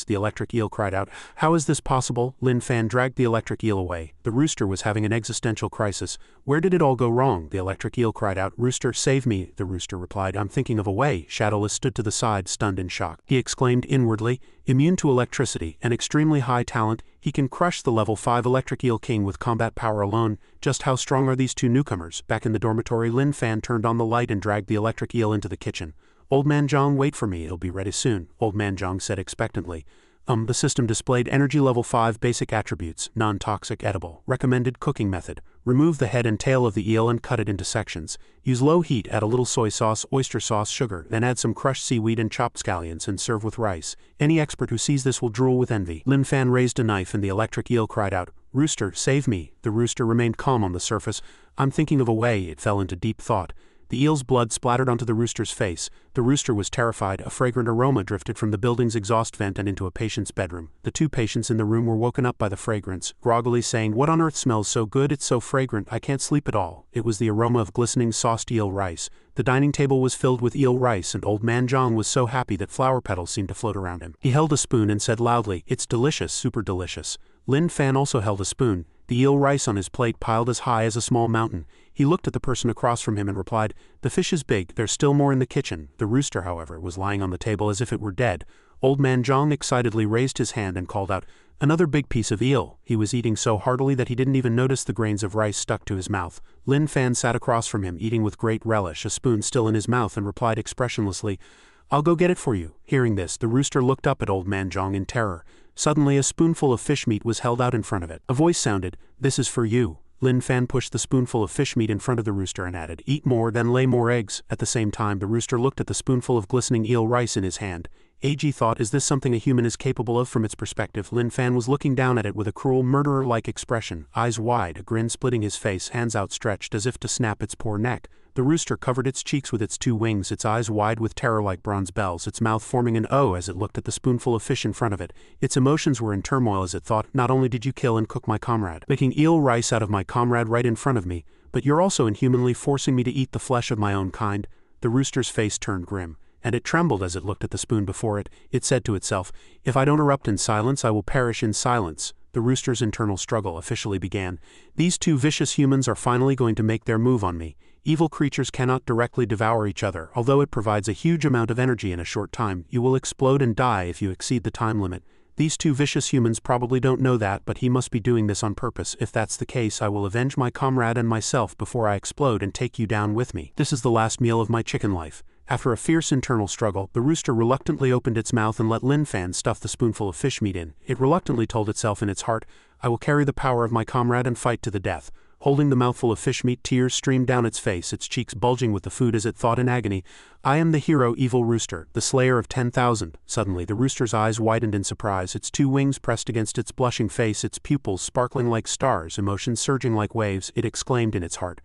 the electric eel cried out. How is this possible? Lin Fan dragged the electric eel away. The rooster was having an existential crisis. Where did it all go wrong? The electric eel cried out. Rooster, save me, the rooster replied. I'm thinking of a way. Shadowless stood to the side, stunned in shock. He exclaimed inwardly, immune to electricity, an extremely high talent, he can crush the level 5 electric eel king with combat power alone. Just how strong are these two newcomers? Back in the dormitory, Lin Fan turned on the light and dragged the electric eel into the kitchen. Old Man Zhang, wait for me, it'll be ready soon, Old Man Zhang said expectantly. The system displayed energy level 5 basic attributes, non-toxic, edible, recommended cooking method. Remove the head and tail of the eel and cut it into sections. Use low heat, add a little soy sauce, oyster sauce, sugar, then add some crushed seaweed and chopped scallions and serve with rice. Any expert who sees this will drool with envy. Lin Fan raised a knife and the electric eel cried out, Rooster, save me. The rooster remained calm on the surface. I'm thinking of a way. It fell into deep thought. The eel's blood splattered onto the rooster's face. The rooster was terrified. A fragrant aroma drifted from the building's exhaust vent and into a patient's bedroom. The two patients in the room were woken up by the fragrance, groggily saying, what on earth smells so good? It's so fragrant, I can't sleep at all. It was the aroma of glistening sauced eel rice. The dining table was filled with eel rice and Old Man Zhang was so happy that flower petals seemed to float around him. He held a spoon and said loudly, it's delicious, super delicious. Lin Fan also held a spoon. The eel rice on his plate piled as high as a small mountain. He looked at the person across from him and replied, the fish is big, there's still more in the kitchen. The rooster, however, was lying on the table as if it were dead. Old Man Zhang excitedly raised his hand and called out, another big piece of eel. He was eating so heartily that he didn't even notice the grains of rice stuck to his mouth. Lin Fan sat across from him, eating with great relish, a spoon still in his mouth, and replied expressionlessly, I'll go get it for you. Hearing this, the rooster looked up at Old Man Zhang in terror. Suddenly a spoonful of fish meat was held out in front of it. A voice sounded, this is for you. Lin Fan pushed the spoonful of fish meat in front of the rooster and added, eat more, then lay more eggs. At the same time, the rooster looked at the spoonful of glistening eel rice in his hand. AG thought, is this something a human is capable of? From its perspective, Lin Fan was looking down at it with a cruel, murderer-like expression, eyes wide, a grin splitting his face, hands outstretched as if to snap its poor neck. The rooster covered its cheeks with its two wings, its eyes wide with terror like bronze bells, its mouth forming an O as it looked at the spoonful of fish in front of it. Its emotions were in turmoil as it thought, not only did you kill and cook my comrade, making eel rice out of my comrade right in front of me, but you're also inhumanly forcing me to eat the flesh of my own kind. The rooster's face turned grim, and it trembled as it looked at the spoon before it. It said to itself, if I don't erupt in silence, I will perish in silence. The rooster's internal struggle officially began. These two vicious humans are finally going to make their move on me. Evil creatures cannot directly devour each other, although it provides a huge amount of energy in a short time. You will explode and die if you exceed the time limit. These two vicious humans probably don't know that, but he must be doing this on purpose. If that's the case, I will avenge my comrade and myself before I explode and take you down with me. This is the last meal of my chicken life. After a fierce internal struggle, the rooster reluctantly opened its mouth and let Lin Fan stuff the spoonful of fish meat in. It reluctantly told itself in its heart, I will carry the power of my comrade and fight to the death. Holding the mouthful of fish meat, tears streamed down its face, its cheeks bulging with the food as it thought in agony, I am the hero, evil rooster, the slayer of 10,000. Suddenly, the rooster's eyes widened in surprise, its two wings pressed against its blushing face, its pupils sparkling like stars, emotions surging like waves. It exclaimed in its heart,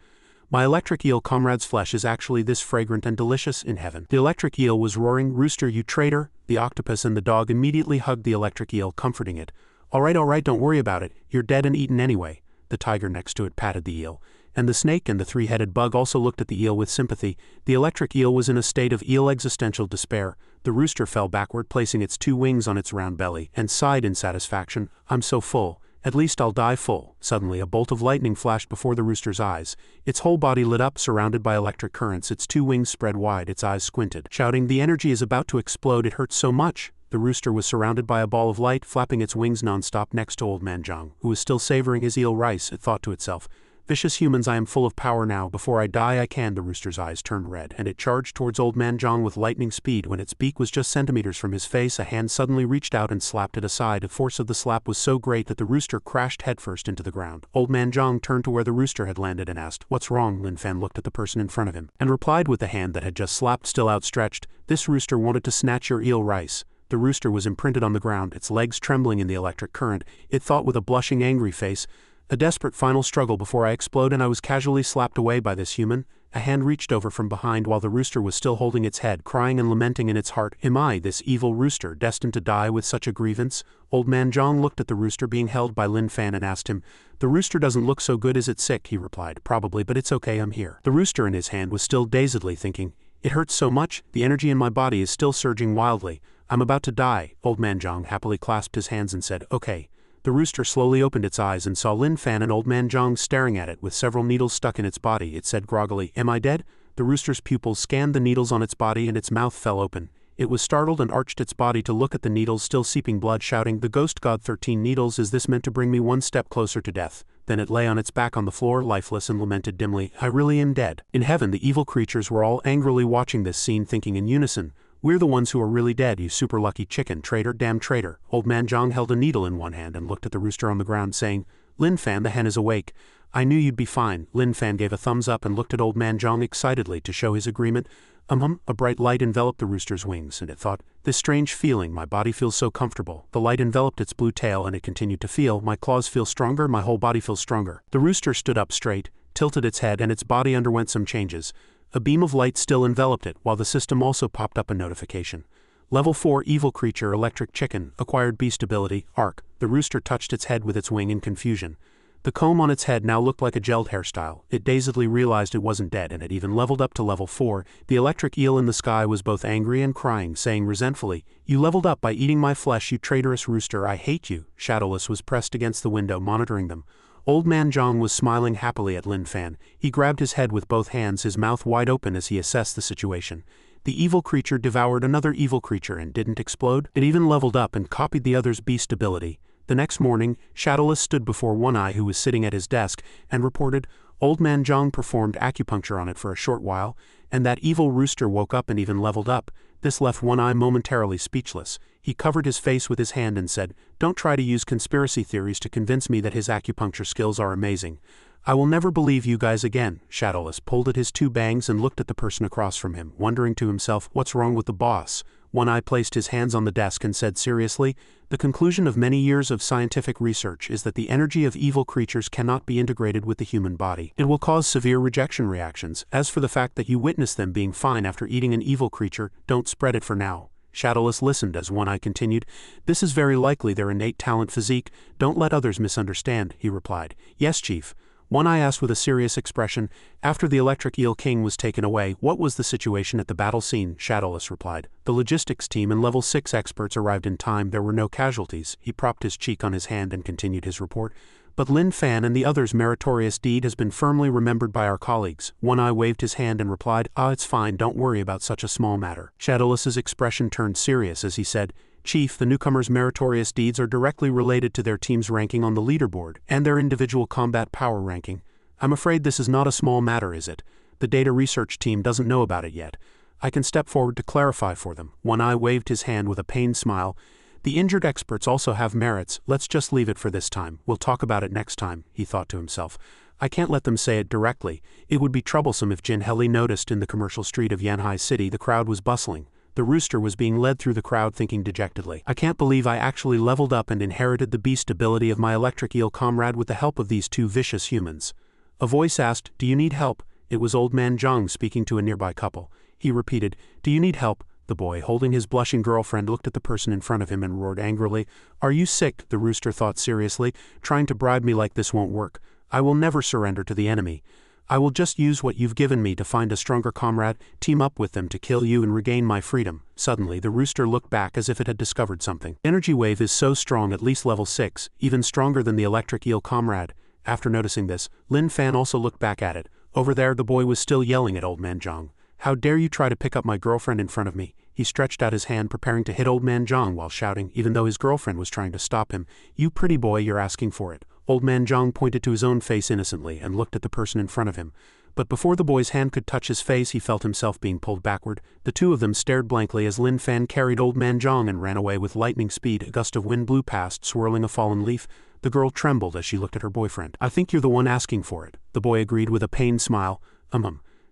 my electric eel comrade's flesh is actually this fragrant and delicious in heaven. The electric eel was roaring, Rooster, you traitor! The octopus and the dog immediately hugged the electric eel, comforting it. All right, don't worry about it, you're dead and eaten anyway. The tiger next to it patted the eel, and the snake and the three-headed bug also looked at the eel with sympathy. The electric eel was in a state of eel existential despair. The rooster fell backward, placing its two wings on its round belly, and sighed in satisfaction, I'm so full. At least I'll die full. Suddenly a bolt of lightning flashed before the rooster's eyes. Its whole body lit up, surrounded by electric currents, its two wings spread wide, its eyes squinted. Shouting, the energy is about to explode, it hurts so much. The rooster was surrounded by a ball of light, flapping its wings non-stop next to Old Man Zhang, who was still savoring his eel rice. It thought to itself, vicious humans, I am full of power now. Before I die I can. The rooster's eyes turned red, and it charged towards Old Man Zhang with lightning speed. When its beak was just centimeters from his face, a hand suddenly reached out and slapped it aside. The force of the slap was so great that the rooster crashed headfirst into the ground. Old Man Zhang turned to where the rooster had landed and asked, what's wrong? Lin Fan looked at the person in front of him, and replied with the hand that had just slapped still outstretched, this rooster wanted to snatch your eel rice. The rooster was imprinted on the ground, its legs trembling in the electric current. It thought with a blushing, angry face, a desperate final struggle before I explode and I was casually slapped away by this human. A hand reached over from behind while the rooster was still holding its head, crying and lamenting in its heart, "Am I, this evil rooster, destined to die with such a grievance?" Old Man Zhang looked at the rooster being held by Lin Fan and asked him. "The rooster doesn't look so good. Is it sick?" he replied. "Probably, but it's okay, I'm here." The rooster in his hand was still dazedly thinking, "It hurts so much, the energy in my body is still surging wildly. I'm about to die." Old Man Zhang happily clasped his hands and said, "Okay." The rooster slowly opened its eyes and saw Lin Fan and Old Man Zhang staring at it with several needles stuck in its body. It said groggily, "Am I dead?" The rooster's pupils scanned the needles on its body and its mouth fell open. It was startled and arched its body to look at the needles still seeping blood, shouting, "The ghost god, 13 needles, is this meant to bring me one step closer to death?" Then it lay on its back on the floor, lifeless, and lamented dimly, "I really am dead." In heaven, the evil creatures were all angrily watching this scene, thinking in unison, "We're the ones who are really dead, you super lucky chicken, traitor, damn traitor." Old Man Zhang held a needle in one hand and looked at the rooster on the ground, saying, "Lin Fan, the hen is awake. I knew you'd be fine." Lin Fan gave a thumbs up and looked at Old Man Zhang excitedly to show his agreement. A bright light enveloped the rooster's wings, and it thought, "This strange feeling, my body feels so comfortable." The light enveloped its blue tail and it continued to feel, "My claws feel stronger, my whole body feels stronger." The rooster stood up straight, tilted its head, and its body underwent some changes. A beam of light still enveloped it, while the system also popped up a notification. Level 4 Evil Creature Electric Chicken, Acquired Beast Ability, Arc. The rooster touched its head with its wing in confusion. The comb on its head now looked like a gelled hairstyle. It dazedly realized it wasn't dead and it even leveled up to level 4. The electric eel in the sky was both angry and crying, saying resentfully, "You leveled up by eating my flesh, you traitorous rooster, I hate you." Shadowless was pressed against the window, monitoring them. Old Man Zhang was smiling happily at Lin Fan. He grabbed his head with both hands, his mouth wide open as he assessed the situation. The evil creature devoured another evil creature and didn't explode. It even leveled up and copied the other's beast ability. The next morning, Shadowless stood before One Eye, who was sitting at his desk, and reported, "Old Man Zhang performed acupuncture on it for a short while, and that evil rooster woke up and even leveled up." This left One Eye momentarily speechless. He covered his face with his hand and said, "Don't try to use conspiracy theories to convince me that his acupuncture skills are amazing. I will never believe you guys again." Shadowless pulled at his two bangs and looked at the person across from him, wondering to himself, "What's wrong with the boss?" One Eye placed his hands on the desk and said seriously, "The conclusion of many years of scientific research is that the energy of evil creatures cannot be integrated with the human body. It will cause severe rejection reactions. As for the fact that you witnessed them being fine after eating an evil creature, don't spread it for now." Shadowless listened as One Eye continued, "This is very likely their innate talent physique. Don't let others misunderstand," he replied. "Yes, Chief." One Eye asked with a serious expression, "After the Electric Eel King was taken away, what was the situation at the battle scene?" Shadowless replied, "The logistics team and level 6 experts arrived in time. There were no casualties." He propped his cheek on his hand and continued his report. "But Lin Fan and the others' meritorious deed has been firmly remembered by our colleagues." One Eye waved his hand and replied, "It's fine, don't worry about such a small matter." Shadowless's expression turned serious as he said, "Chief, the newcomers' meritorious deeds are directly related to their team's ranking on the leaderboard, and their individual combat power ranking. I'm afraid this is not a small matter, is it? The data research team doesn't know about it yet. I can step forward to clarify for them." One Eye waved his hand with a pained smile. "The injured experts also have merits. Let's just leave it for this time. We'll talk about it next time," he thought to himself. "I can't let them say it directly. It would be troublesome if Jin Heli noticed." In the commercial street of Yanhai City, the crowd was bustling. The rooster was being led through the crowd, thinking dejectedly, "I can't believe I actually leveled up and inherited the beast ability of my electric eel comrade with the help of these two vicious humans." A voice asked, "Do you need help?" It was Old Man Zhang speaking to a nearby couple. He repeated, "Do you need help?" The boy, holding his blushing girlfriend, looked at the person in front of him and roared angrily, "Are you sick?" The rooster thought seriously, "Trying to bribe me like this won't work. I will never surrender to the enemy. I will just use what you've given me to find a stronger comrade, team up with them to kill you and regain my freedom." Suddenly, the rooster looked back as if it had discovered something. Energy wave is so strong, at least level 6, even stronger than the electric eel comrade. After noticing this, Lin Fan also looked back at it. Over there, the boy was still yelling at Old Man Zhang. "How dare you try to pick up my girlfriend in front of me?" He stretched out his hand, preparing to hit Old Man Zhang while shouting, even though his girlfriend was trying to stop him, "You pretty boy, you're asking for it." Old Man Zhang pointed to his own face innocently and looked at the person in front of him. But before the boy's hand could touch his face, he felt himself being pulled backward. The two of them stared blankly as Lin Fan carried Old Man Zhang and ran away with lightning speed. A gust of wind blew past, swirling a fallen leaf. The girl trembled as she looked at her boyfriend. "I think you're the one asking for it," the boy agreed with a pained smile.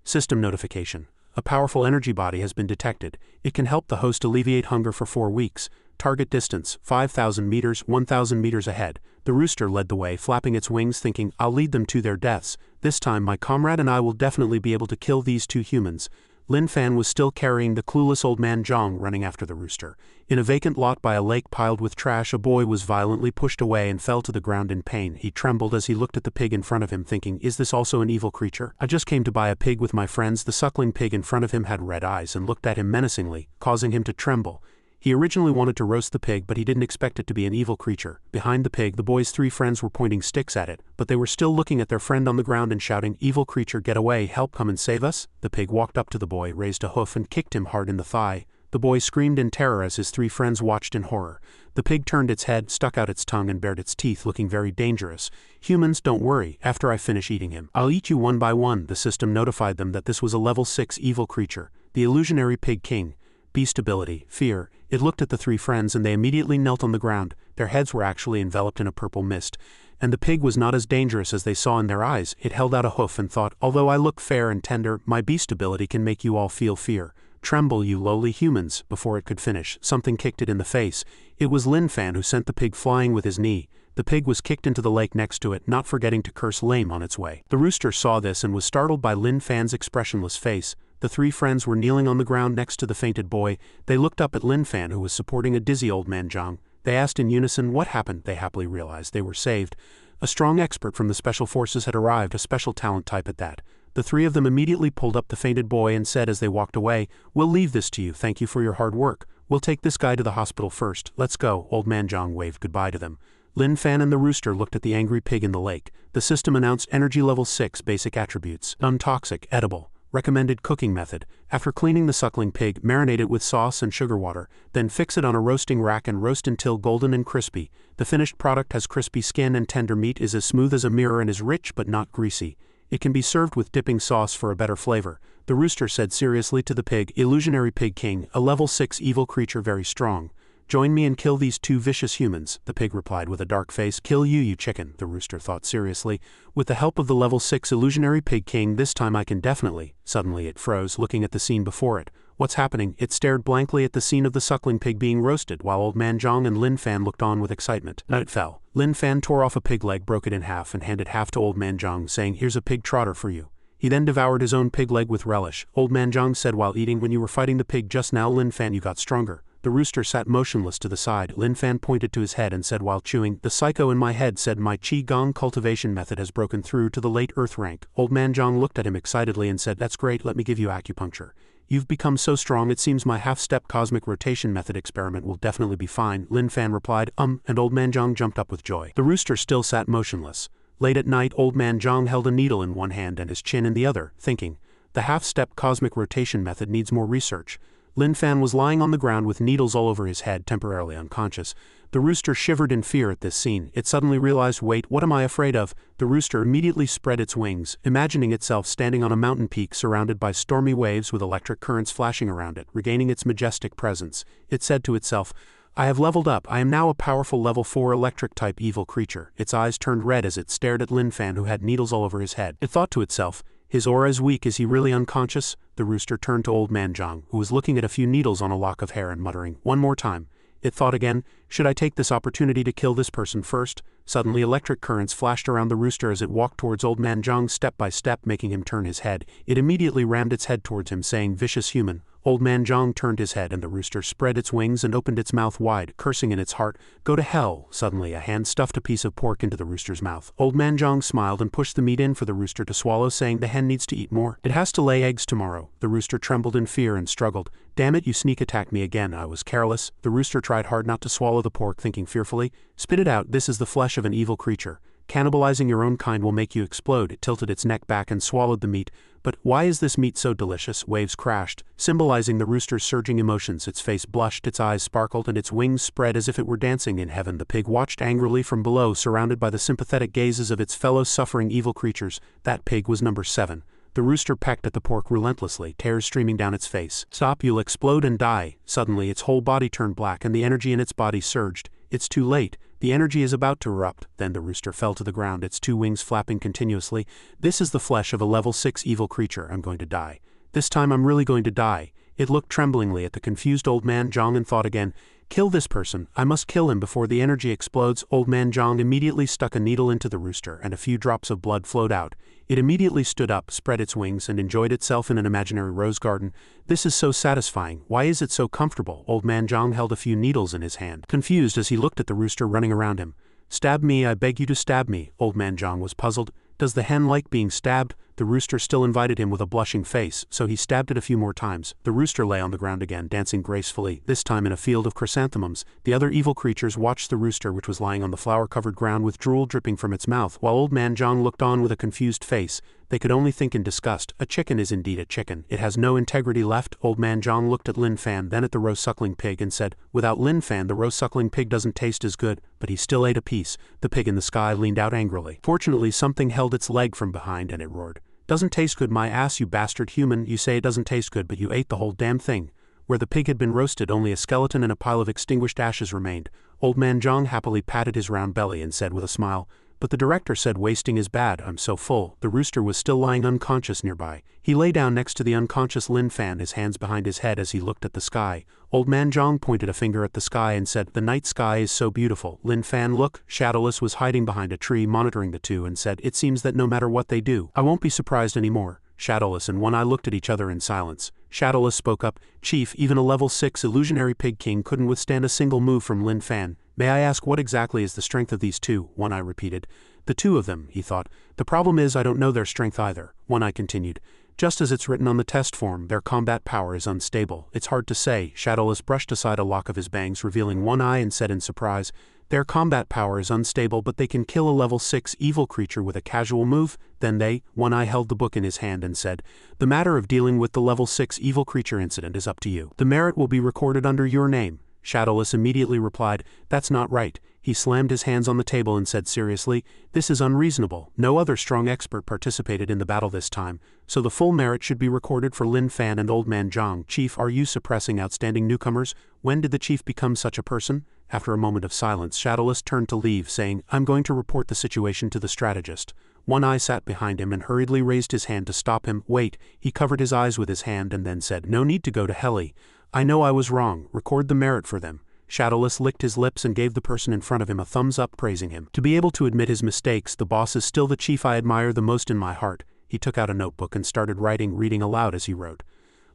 System notification. A powerful energy body has been detected. It can help the host alleviate hunger for 4 weeks. target distance, 5,000 meters, 1,000 meters ahead. The rooster led the way, flapping its wings, thinking, I'll lead them to their deaths. This time my comrade and I will definitely be able to kill these two humans. Lin Fan was still carrying the clueless old man Zhang running after the rooster. In a vacant lot by a lake piled with trash, a boy was violently pushed away and fell to the ground in pain. He trembled as he looked at the pig in front of him, thinking, is this also an evil creature? I just came to buy a pig with my friends. The suckling pig in front of him had red eyes and looked at him menacingly, causing him to tremble. He originally wanted to roast the pig, but he didn't expect it to be an evil creature. Behind the pig, the boy's three friends were pointing sticks at it, but they were still looking at their friend on the ground and shouting, evil creature, get away, help, come and save us. The pig walked up to the boy, raised a hoof and kicked him hard in the thigh. The boy screamed in terror as his three friends watched in horror. The pig turned its head, stuck out its tongue and bared its teeth, looking very dangerous. Humans, don't worry, after I finish eating him, I'll eat you one by one. The system notified them that this was a level 6 evil creature, the illusionary pig king. Beast ability, fear. It looked at the three friends and they immediately knelt on the ground. Their heads were actually enveloped in a purple mist. And the pig was not as dangerous as they saw in their eyes. It held out a hoof and thought, although I look fair and tender, my beast ability can make you all feel fear. Tremble, you lowly humans. Before it could finish, something kicked it in the face. It was Lin Fan who sent the pig flying with his knee. The pig was kicked into the lake next to it, not forgetting to curse lame on its way. The rooster saw this and was startled by Lin Fan's expressionless face. The three friends were kneeling on the ground next to the fainted boy. They looked up at Lin Fan, who was supporting a dizzy old man Zhang. They asked in unison what happened. They happily realized they were saved. A strong expert from the special forces had arrived, a special talent type at that. The three of them immediately pulled up the fainted boy and said as they walked away, we'll leave this to you, thank you for your hard work. We'll take this guy to the hospital first. Let's go. Old man Zhang waved goodbye to them. Lin Fan and the rooster looked at the angry pig in the lake. The system announced energy level 6 basic attributes, non-toxic, edible. Recommended cooking method. After cleaning the suckling pig, marinate it with sauce and sugar water, then fix it on a roasting rack and roast until golden and crispy. The finished product has crispy skin and tender meat, is as smooth as a mirror and is rich but not greasy. It can be served with dipping sauce for a better flavor. The rooster said seriously to the pig, illusionary pig king, a level 6 evil creature very strong. Join me and kill these two vicious humans, the pig replied with a dark face. Kill you, you chicken, the rooster thought seriously. With the help of the level 6 illusionary pig king, this time I can definitely. Suddenly it froze, looking at the scene before it. What's happening? It stared blankly at the scene of the suckling pig being roasted, while old man Zhang and Lin Fan looked on with excitement. Night fell. Lin Fan tore off a pig leg, broke it in half, and handed half to old man Zhang, saying, here's a pig trotter for you. He then devoured his own pig leg with relish. Old man Zhang said while eating, when you were fighting the pig just now, Lin Fan, you got stronger. The rooster sat motionless to the side. Lin Fan pointed to his head and said while chewing, the psycho in my head said my Qigong cultivation method has broken through to the late earth rank. Old man Zhang looked at him excitedly and said, that's great, let me give you acupuncture. You've become so strong it seems my half-step cosmic rotation method experiment will definitely be fine. Lin Fan replied, and old man Zhang jumped up with joy. The rooster still sat motionless. Late at night, old man Zhang held a needle in one hand and his chin in the other, thinking, the half-step cosmic rotation method needs more research. Lin Fan was lying on the ground with needles all over his head, temporarily unconscious. The rooster shivered in fear at this scene. It suddenly realized, wait, what am I afraid of? The rooster immediately spread its wings, imagining itself standing on a mountain peak surrounded by stormy waves with electric currents flashing around it, regaining its majestic presence. It said to itself, I have leveled up. I am now a powerful level 4 electric-type evil creature. Its eyes turned red as it stared at Lin Fan, who had needles all over his head. It thought to itself, his aura is weak, is he really unconscious? The rooster turned to old man Zhang, who was looking at a few needles on a lock of hair and muttering, one more time. It thought again, should I take this opportunity to kill this person first? Suddenly electric currents flashed around the rooster as it walked towards old man Zhang step by step, making him turn his head. It immediately rammed its head towards him, saying, vicious human. Old man Zhang turned his head and the rooster spread its wings and opened its mouth wide, cursing in its heart, go to hell. Suddenly a hand stuffed a piece of pork into the rooster's mouth. Old man Zhang smiled and pushed the meat in for the rooster to swallow, saying the hen needs to eat more. It has to lay eggs tomorrow. The rooster trembled in fear and struggled. Damn it, you sneak attacked me again. I was careless. The rooster tried hard not to swallow the pork, thinking fearfully, spit it out, this is the flesh of an evil creature. Cannibalizing your own kind will make you explode. It tilted its neck back and swallowed the meat. But why is this meat so delicious? Waves crashed, symbolizing the rooster's surging emotions. Its face blushed, its eyes sparkled, and its wings spread as if it were dancing in heaven. The pig watched angrily from below, surrounded by the sympathetic gazes of its fellow suffering evil creatures. That pig was number 7. The rooster pecked at the pork relentlessly, tears streaming down its face. Stop, you'll explode and die. Suddenly its whole body turned black and the energy in its body surged. It's too late. The energy is about to erupt. Then the rooster fell to the ground, its two wings flapping continuously. This is the flesh of a level 6 evil creature. I'm going to die. This time I'm really going to die. It looked tremblingly at the confused Old Man Zhang and thought again, "Kill this person, I must kill him before the energy explodes." Old Man Zhang immediately stuck a needle into the rooster and a few drops of blood flowed out. It immediately stood up, spread its wings, and enjoyed itself in an imaginary rose garden. "This is so satisfying. Why is it so comfortable?" Old Man Zhang held a few needles in his hand, confused as he looked at the rooster running around him. "Stab me, I beg you to stab me." Old Man Zhang was puzzled. Does the hen like being stabbed? The rooster still invited him with a blushing face, so he stabbed it a few more times. The rooster lay on the ground again, dancing gracefully, this time in a field of chrysanthemums. The other evil creatures watched the rooster, which was lying on the flower-covered ground with drool dripping from its mouth, while Old Man Zhang looked on with a confused face. They could only think in disgust. A chicken is indeed a chicken. It has no integrity left. Old Man Zhang looked at Lin Fan, then at the rose-suckling pig, and said, "Without Lin Fan, the rose-suckling pig doesn't taste as good," but he still ate a piece. The pig in the sky leaned out angrily. Fortunately, something held its leg from behind, and it roared, "Doesn't taste good, my ass, you bastard human. You say it doesn't taste good, but you ate the whole damn thing." Where the pig had been roasted, only a skeleton and a pile of extinguished ashes remained. Old Man Zhang happily patted his round belly and said with a smile, "But the director said wasting is bad. I'm so full." The rooster was still lying unconscious nearby. He lay down next to the unconscious Lin Fan, his hands behind his head as he looked at the sky. Old Man Zhang pointed a finger at the sky and said, "The night sky is so beautiful." Lin Fan, look. Shadowless was hiding behind a tree monitoring the two and said, "It seems that no matter what they do, I won't be surprised anymore." Shadowless and One Eye looked at each other in silence. Shadowless spoke up, "Chief, even a level 6 illusionary pig king couldn't withstand a single move from Lin Fan. May I ask what exactly is the strength of these two?" One Eye repeated. "The two of them," he thought. "The problem is I don't know their strength either." One Eye continued. "Just as it's written on the test form, their combat power is unstable. It's hard to say." Shadowless brushed aside a lock of his bangs, revealing one eye, and said in surprise, "Their combat power is unstable, but they can kill a level 6 evil creature with a casual move. Then they..." One Eye held the book in his hand and said, "The matter of dealing with the level 6 evil creature incident is up to you. The merit will be recorded under your name." Shadowless immediately replied, "That's not right." He slammed his hands on the table and said seriously, "This is unreasonable. No other strong expert participated in the battle this time, so the full merit should be recorded for Lin Fan and Old Man Zhang. Chief, are you suppressing outstanding newcomers? When did the chief become such a person?" After a moment of silence, Shadowless turned to leave, saying, "I'm going to report the situation to the strategist." One Eye sat behind him and hurriedly raised his hand to stop him. "Wait." He covered his eyes with his hand and then said, "No need to go to Heli. I know I was wrong. Record the merit for them." Shadowless licked his lips and gave the person in front of him a thumbs up, praising him. "To be able to admit his mistakes, the boss is still the chief I admire the most in my heart." He took out a notebook and started writing, reading aloud as he wrote.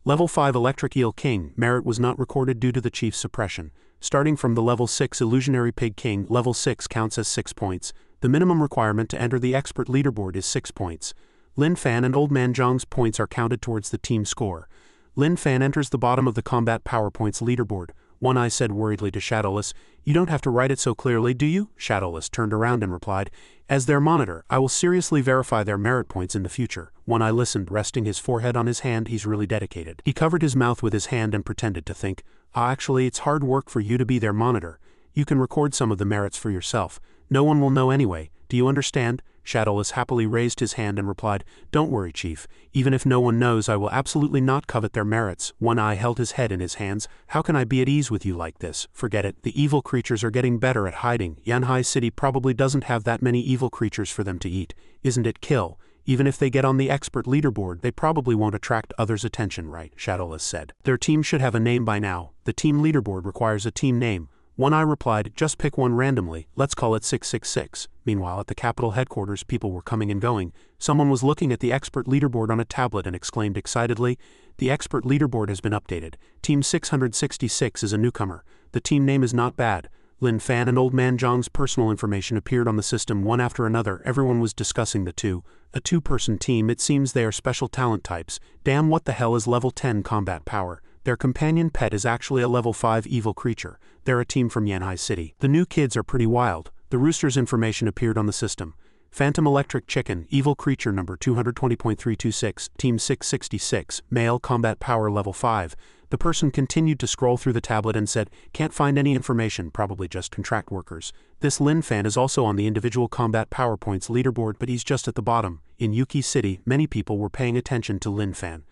Level 5 Electric Eel King, merit was not recorded due to the chief's suppression. Starting from the level 6 Illusionary Pig King, level 6 counts as 6 points. The minimum requirement to enter the expert leaderboard is 6 points. Lin Fan and Old Man Zhang's points are counted towards the team score. Lin Fan enters the bottom of the combat power points leaderboard. One Eye said worriedly to Shadowless, "You don't have to write it so clearly, do you?" Shadowless turned around and replied, "As their monitor, I will seriously verify their merit points in the future." One Eye listened, resting his forehead on his hand. He's really dedicated. He covered his mouth with his hand and pretended to think, Actually, it's hard work for you to be their monitor. You can record some of the merits for yourself. No one will know anyway. Do you understand?" Shadowless happily raised his hand and replied, "Don't worry, Chief. Even if no one knows, I will absolutely not covet their merits." One Eye held his head in his hands. "How can I be at ease with you like this? Forget it. The evil creatures are getting better at hiding. Yanhai City probably doesn't have that many evil creatures for them to eat. Isn't it, Kill? Even if they get on the expert leaderboard, they probably won't attract others' attention, right?" Shadowless said. "Their team should have a name by now. The team leaderboard requires a team name." One Eye replied, "Just pick one randomly. Let's call it 666. Meanwhile, at the capital headquarters, people were coming and going. Someone was looking at the expert leaderboard on a tablet and exclaimed excitedly, "The expert leaderboard has been updated. Team 666 is a newcomer. The team name is not bad." Lin Fan and Old Man Zhang's personal information appeared on the system one after another. Everyone was discussing the two. A two-person team, it seems they are special talent types. Damn, what the hell is level 10 combat power? Their companion pet is actually a level 5 evil creature. They're a team from Yanhai City. The new kids are pretty wild. The rooster's information appeared on the system. Phantom Electric Chicken, evil creature number 220.326, team 666, male, combat power level 5. The person continued to scroll through the tablet and said, "Can't find any information, probably just contract workers." This Lin Fan is also on the individual combat power points leaderboard, but he's just at the bottom. In Yuki City, many people were paying attention to Lin Fan.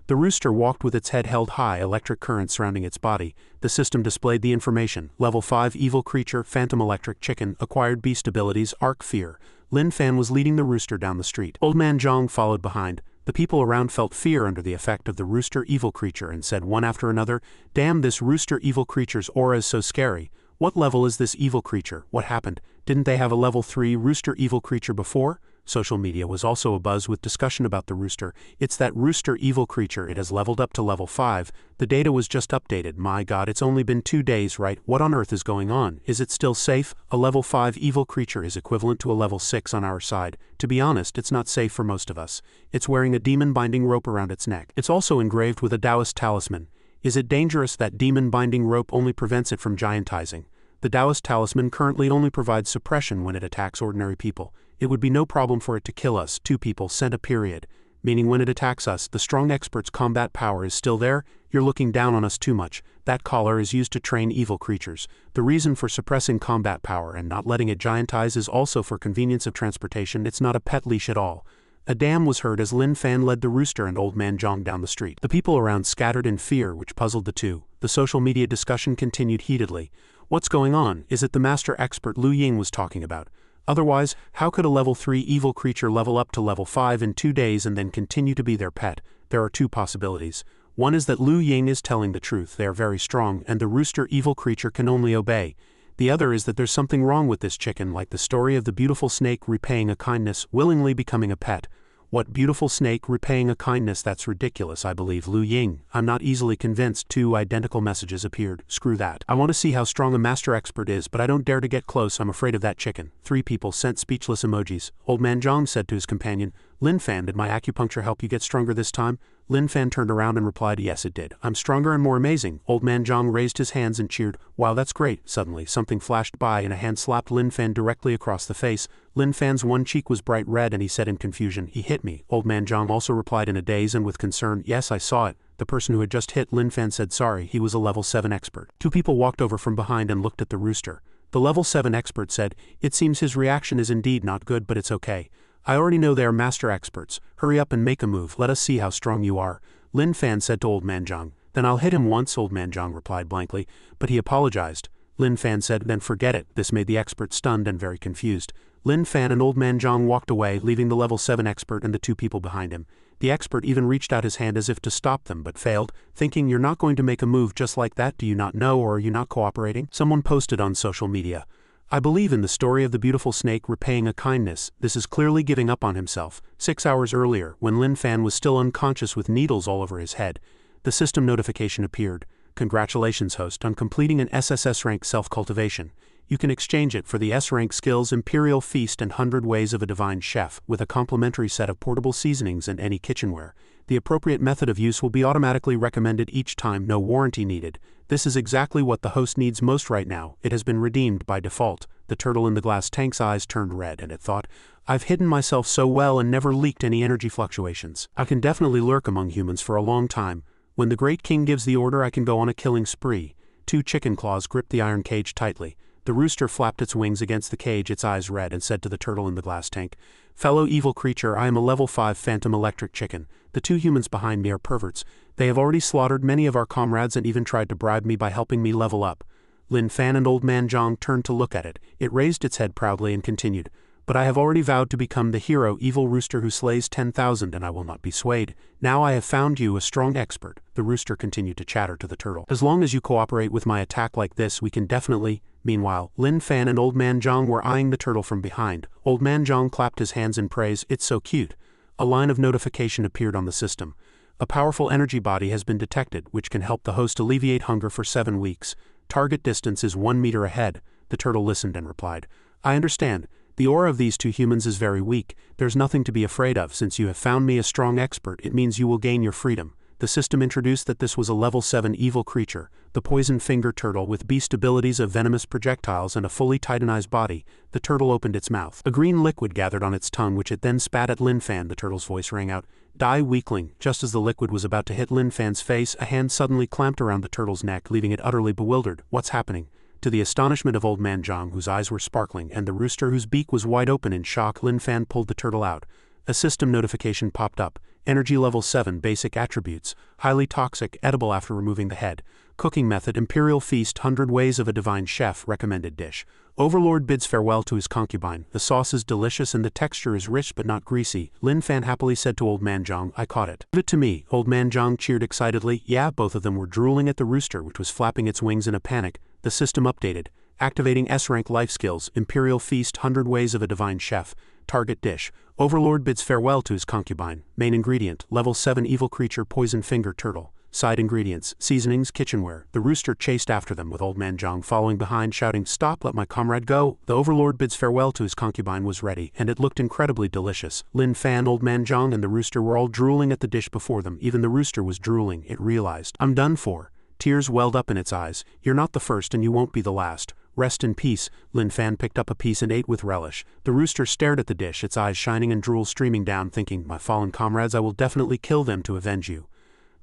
The rooster walked with its head held high, electric current surrounding its body. The system displayed the information. Level 5 evil creature, Phantom Electric Chicken, acquired beast abilities, Arc Fear. Lin Fan was leading the rooster down the street. Old Man Zhang followed behind. The people around felt fear under the effect of the rooster evil creature and said one after another, "Damn, this rooster evil creature's aura is so scary. What level is this evil creature? What happened? Didn't they have a level 3 rooster evil creature before?" Social media was also abuzz with discussion about the rooster. "It's that rooster evil creature, it has leveled up to level 5. The data was just updated. My god, it's only been 2 days, right? What on earth is going on? Is it still safe? A level 5 evil creature is equivalent to a level 6 on our side. To be honest, it's not safe for most of us. It's wearing a demon binding rope around its neck. It's also engraved with a Taoist talisman. Is it dangerous? That demon binding rope only prevents it from giantizing. The Taoist talisman currently only provides suppression when it attacks ordinary people. It would be no problem for it to kill us. 2 people sent a period. Meaning when it attacks us, the strong expert's combat power is still there. You're looking down on us too much. That collar is used to train evil creatures. The reason for suppressing combat power and not letting it giantize is also for convenience of transportation. It's not a pet leash at all. A damn was heard as Lin Fan led the rooster and old man Zhang down the street. The people around scattered in fear, which puzzled the two. The social media discussion continued heatedly. What's going on? Is it the master expert Lu Ying was talking about? Otherwise, how could a level 3 evil creature level up to level 5 in 2 days and then continue to be their pet? There are 2 possibilities. One is that Lu Ying is telling the truth, they are very strong, and the rooster evil creature can only obey. The other is that there's something wrong with this chicken, like the story of the beautiful snake repaying a kindness, willingly becoming a pet. What beautiful snake repaying a kindness? That's ridiculous, I believe Lu Ying. I'm not easily convinced. 2 identical messages appeared. Screw that. I want to see how strong a master expert is, but I don't dare to get close. I'm afraid of that chicken. 3 people sent speechless emojis. Old man Zhang said to his companion, "Lin Fan, did my acupuncture help you get stronger this time?" Lin Fan turned around and replied, "Yes, it did. I'm stronger and more amazing." Old man Zhang raised his hands and cheered. "Wow, that's great." Suddenly, something flashed by and a hand slapped Lin Fan directly across the face. Lin Fan's one cheek was bright red and he said in confusion, "He hit me." Old man Zhang also replied in a daze and with concern, "Yes, I saw it." The person who had just hit Lin Fan said sorry, he was a level 7 expert. 2 people walked over from behind and looked at the rooster. The level 7 expert said, "It seems his reaction is indeed not good, but it's okay. I already know they are master experts. Hurry up and make a move. Let us see how strong you are." Lin Fan said to Old man Zhang. "Then I'll hit him once," Old man Zhang replied blankly, but he apologized. Lin Fan said, "Then forget it." This made the expert stunned and very confused. Lin Fan and Old man Zhang walked away, leaving the level 7 expert and the 2 people behind him. The expert even reached out his hand as if to stop them but failed, thinking, "You're not going to make a move just like that, do you not know, or are you not cooperating?" Someone posted on social media, "I believe in the story of the beautiful snake repaying a kindness. This is clearly giving up on himself." 6 hours earlier, when Lin Fan was still unconscious with needles all over his head, the system notification appeared. "Congratulations, host, on completing an SSS rank self-cultivation. You can exchange it for the S-rank skills Imperial Feast and 100 Ways of a Divine Chef with a complimentary set of portable seasonings and any kitchenware. The appropriate method of use will be automatically recommended each time, no warranty needed. This is exactly what the host needs most right now. It has been redeemed by default." The turtle in the glass tank's eyes turned red and it thought, "I've hidden myself so well and never leaked any energy fluctuations. I can definitely lurk among humans for a long time. When the Great King gives the order, I can go on a killing spree." 2 chicken claws gripped the iron cage tightly. The rooster flapped its wings against the cage, its eyes red, and said to the turtle in the glass tank, "Fellow evil creature, I am a level 5 phantom electric chicken. The 2 humans behind me are perverts. They have already slaughtered many of our comrades and even tried to bribe me by helping me level up." Lin Fan and Old man Zhang turned to look at it. It raised its head proudly and continued, "But I have already vowed to become the hero evil rooster who slays 10,000 and I will not be swayed. Now I have found you a strong expert." The rooster continued to chatter to the turtle. "As long as you cooperate with my attack like this, we can definitely..." Meanwhile, Lin Fan and Old man Zhang were eyeing the turtle from behind. Old man Zhang clapped his hands in praise. "It's so cute." A line of notification appeared on the system. "A powerful energy body has been detected, which can help the host alleviate hunger for 7 weeks. Target distance is 1 meter ahead." The turtle listened and replied, "I understand. The aura of these 2 humans is very weak. There's nothing to be afraid of. Since you have found me a strong expert, it means you will gain your freedom." The system introduced that this was a level 7 evil creature, the poison finger turtle with beast abilities of venomous projectiles and a fully titanized body. The turtle opened its mouth. A green liquid gathered on its tongue, which it then spat at Lin Fan. The turtle's voice rang out, "Die, weakling." Just as the liquid was about to hit Lin Fan's face, a hand suddenly clamped around the turtle's neck, leaving it utterly bewildered. "What's happening?" To the astonishment of Old man Zhang, whose eyes were sparkling, and the rooster whose beak was wide open in shock, Lin Fan pulled the turtle out. A system notification popped up. Energy level 7 basic attributes. Highly toxic, edible after removing the head. Cooking method Imperial Feast 100 Ways of a Divine Chef recommended dish. Overlord bids farewell to his concubine. The sauce is delicious and the texture is rich but not greasy. Lin Fan happily said to Old Man Zhang, I caught it. Give it to me. Old Man Zhang cheered excitedly. Yeah, both of them were drooling at the rooster, which was flapping its wings in a panic. The system updated. Activating S-rank life skills. Imperial feast, 100 ways of a divine chef. Target dish. Overlord bids farewell to his concubine. Main ingredient, level 7 evil creature poison finger turtle. Side ingredients, seasonings, kitchenware. The rooster chased after them with Old Man Zhang following behind shouting, Stop, let my comrade go. The Overlord bids farewell to his concubine was ready, and it looked incredibly delicious. Lin Fan, Old Man Zhang and the rooster were all drooling at the dish before them. Even the rooster was drooling, it realized. I'm done for. Tears welled up in its eyes. You're not the first and you won't be the last. Rest in peace. Lin Fan picked up a piece and ate with relish. The rooster stared at the dish, its eyes shining and drool streaming down, thinking, My fallen comrades, I will definitely kill them to avenge you.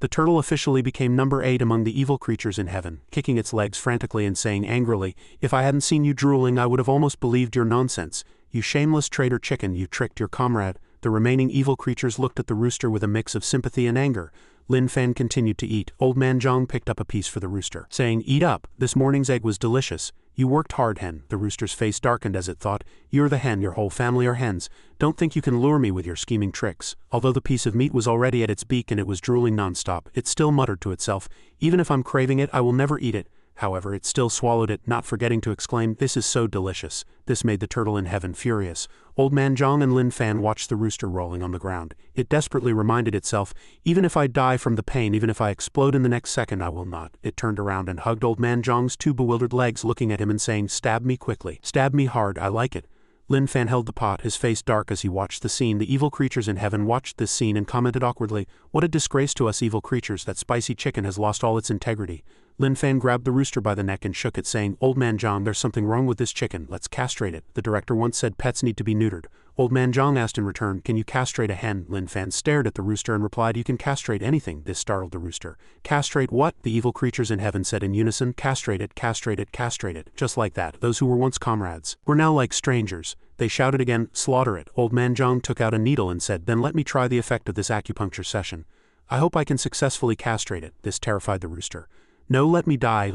The turtle officially became number 8 among the evil creatures in heaven, kicking its legs frantically and saying angrily, If I hadn't seen you drooling, I would have almost believed your nonsense. You shameless traitor chicken, you tricked your comrade. The remaining evil creatures looked at the rooster with a mix of sympathy and anger. Lin Fan continued to eat. Old Man Zhang picked up a piece for the rooster, saying, Eat up, this morning's egg was delicious. You worked hard, hen. The rooster's face darkened as it thought, You're the hen, your whole family are hens. Don't think you can lure me with your scheming tricks. Although the piece of meat was already at its beak and it was drooling nonstop, it still muttered to itself, Even if I'm craving it, I will never eat it. However, it still swallowed it, not forgetting to exclaim, This is so delicious. This made the turtle in heaven furious. Old Man Zhang and Lin Fan watched the rooster rolling on the ground. It desperately reminded itself, Even if I die from the pain, even if I explode in the next second, I will not. It turned around and hugged Old Man Zhang's 2 bewildered legs, looking at him and saying, Stab me quickly. Stab me hard, I like it. Lin Fan held the pot, his face dark as he watched the scene. The evil creatures in heaven watched this scene and commented awkwardly, What a disgrace to us evil creatures, that spicy chicken has lost all its integrity. Lin Fan grabbed the rooster by the neck and shook it, saying, Old Man Zhang, there's something wrong with this chicken, let's castrate it. The director once said pets need to be neutered. Old Man Zhang asked in return, Can you castrate a hen? Lin Fan stared at the rooster and replied, You can castrate anything. This startled the rooster. Castrate what? The evil creatures in heaven said in unison, Castrate it, castrate it, castrate it. Just like that, those who were once comrades were now like strangers. They shouted again, Slaughter it. Old Man Zhang took out a needle and said, Then let me try the effect of this acupuncture session. I hope I can successfully castrate it. This terrified the rooster. No, let me die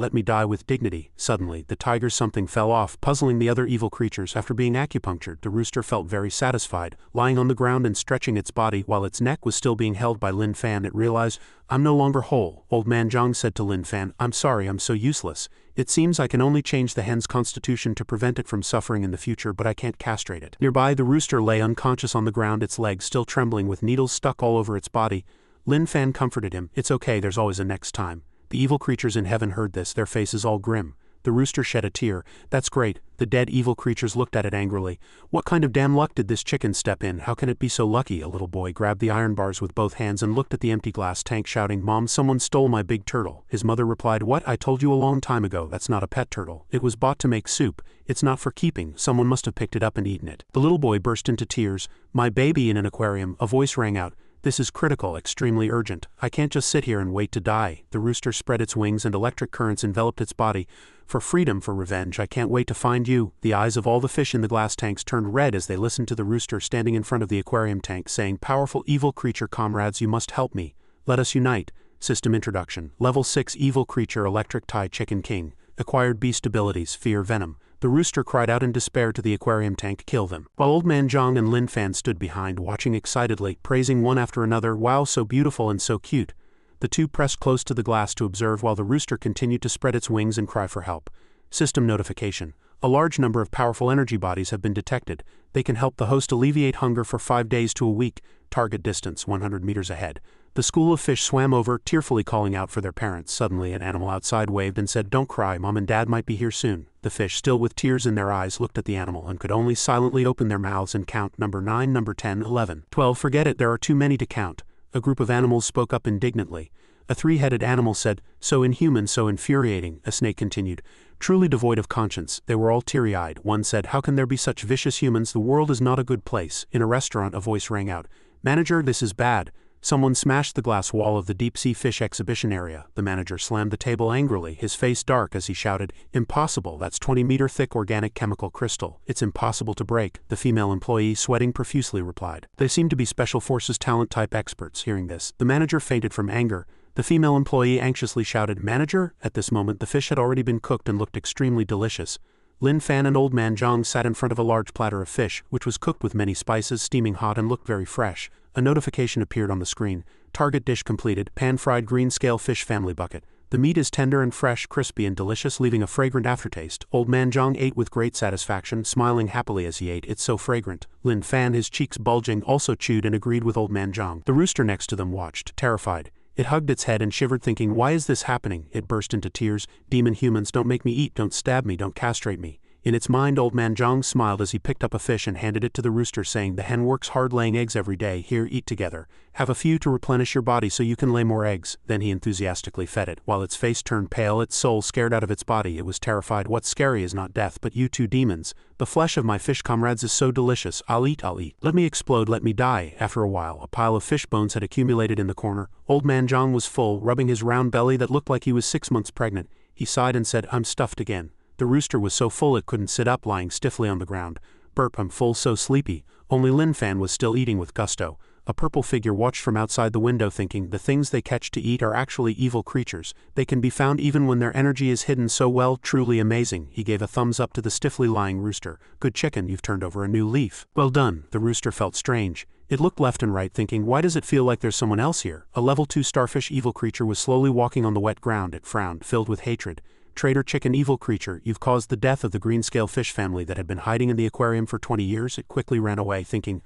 with dignity. Suddenly, the tiger's something fell off, puzzling the other evil creatures. After being acupunctured, the rooster felt very satisfied. Lying on the ground and stretching its body while its neck was still being held by Lin Fan, it realized, I'm no longer whole. Old Man Zhang said to Lin Fan, I'm sorry, I'm so useless. It seems I can only change the hen's constitution to prevent it from suffering in the future, but I can't castrate it. Nearby, the rooster lay unconscious on the ground, its legs still trembling with needles stuck all over its body. Lin Fan comforted him. It's okay, there's always a next time. The evil creatures in heaven heard this, their faces all grim. The rooster shed a tear. That's great. The dead evil creatures looked at it angrily. What kind of damn luck did this chicken step in? How can it be so lucky? A little boy grabbed the iron bars with both hands and looked at the empty glass tank, shouting, Mom, someone stole my big turtle. His mother replied, What? I told you a long time ago, that's not a pet turtle. It was bought to make soup. It's not for keeping. Someone must have picked it up and eaten it. The little boy burst into tears. My baby in an aquarium. A voice rang out. This is critical, extremely urgent. I can't just sit here and wait to die. The rooster spread its wings and electric currents enveloped its body. For freedom, for revenge, I can't wait to find you. The eyes of all the fish in the glass tanks turned red as they listened to the rooster standing in front of the aquarium tank saying, Powerful evil creature comrades, you must help me. Let us unite. System introduction. Level 6 evil creature electric Thai chicken king. Acquired beast abilities, fear, venom. The rooster cried out in despair to the aquarium tank, Kill them. While Old Man Zhang and Lin Fan stood behind, watching excitedly, praising one after another, Wow, so beautiful and so cute. The two pressed close to the glass to observe while the rooster continued to spread its wings and cry for help. System notification. A large number of powerful energy bodies have been detected. They can help the host alleviate hunger for 5 days to a week. Target distance 100 meters ahead. The school of fish swam over, tearfully calling out for their parents. Suddenly, an animal outside waved and said, Don't cry, Mom and Dad might be here soon. The fish, still with tears in their eyes, looked at the animal and could only silently open their mouths and count number 9, number 10, 11, 12. Forget it, there are too many to count. A group of animals spoke up indignantly. A 3-headed animal said, So inhuman, so infuriating. A snake continued, Truly devoid of conscience. They were all teary-eyed. One said, How can there be such vicious humans? The world is not a good place. In a restaurant, a voice rang out, Manager, this is bad. Someone smashed the glass wall of the deep-sea fish exhibition area. The manager slammed the table angrily, his face dark as he shouted, Impossible, that's 20-meter-thick organic chemical crystal. It's impossible to break. The female employee, sweating profusely, replied. They seem to be special forces talent-type experts. Hearing this, the manager fainted from anger. The female employee anxiously shouted, Manager? At this moment, the fish had already been cooked and looked extremely delicious. Lin Fan and Old Man Zhang sat in front of a large platter of fish, which was cooked with many spices, steaming hot and looked very fresh. A notification appeared on the screen. Target dish completed, pan-fried green-scale fish family bucket. The meat is tender and fresh, crispy and delicious, leaving a fragrant aftertaste. Old Man Zhang ate with great satisfaction, smiling happily as he ate. It's so fragrant. Lin Fan, his cheeks bulging, also chewed and agreed with Old Man Zhang. The rooster next to them watched, terrified. It hugged its head and shivered, thinking, why is this happening? It burst into tears. Demon humans, don't make me eat, don't stab me, don't castrate me. In its mind, Old Man Zhang smiled as he picked up a fish and handed it to the rooster, saying, the hen works hard laying eggs every day. Here, eat together. Have a few to replenish your body so you can lay more eggs. Then he enthusiastically fed it. While its face turned pale, its soul scared out of its body. It was terrified. What's scary is not death, but you two demons. The flesh of my fish comrades is so delicious. I'll eat. Let me explode, let me die. After a while, a pile of fish bones had accumulated in the corner. Old Man Zhang was full, rubbing his round belly that looked like he was 6 months pregnant. He sighed and said, I'm stuffed again. The rooster was so full it couldn't sit up, lying stiffly on the ground. Burp, I'm full, so sleepy. Only Lin Fan was still eating with gusto. A purple figure watched from outside the window, thinking, the things they catch to eat are actually evil creatures. They can be found even when their energy is hidden so well, truly amazing. He gave a thumbs up to the stiffly lying rooster. Good chicken, you've turned over a new leaf. Well done. The rooster felt strange. It looked left and right, thinking, why does it feel like there's someone else here? A level 2 starfish evil creature was slowly walking on the wet ground. It frowned, filled with hatred. Traitor chicken evil creature, you've caused the death of the green-scale fish family that had been hiding in the aquarium for 20 years. It quickly ran away, thinking,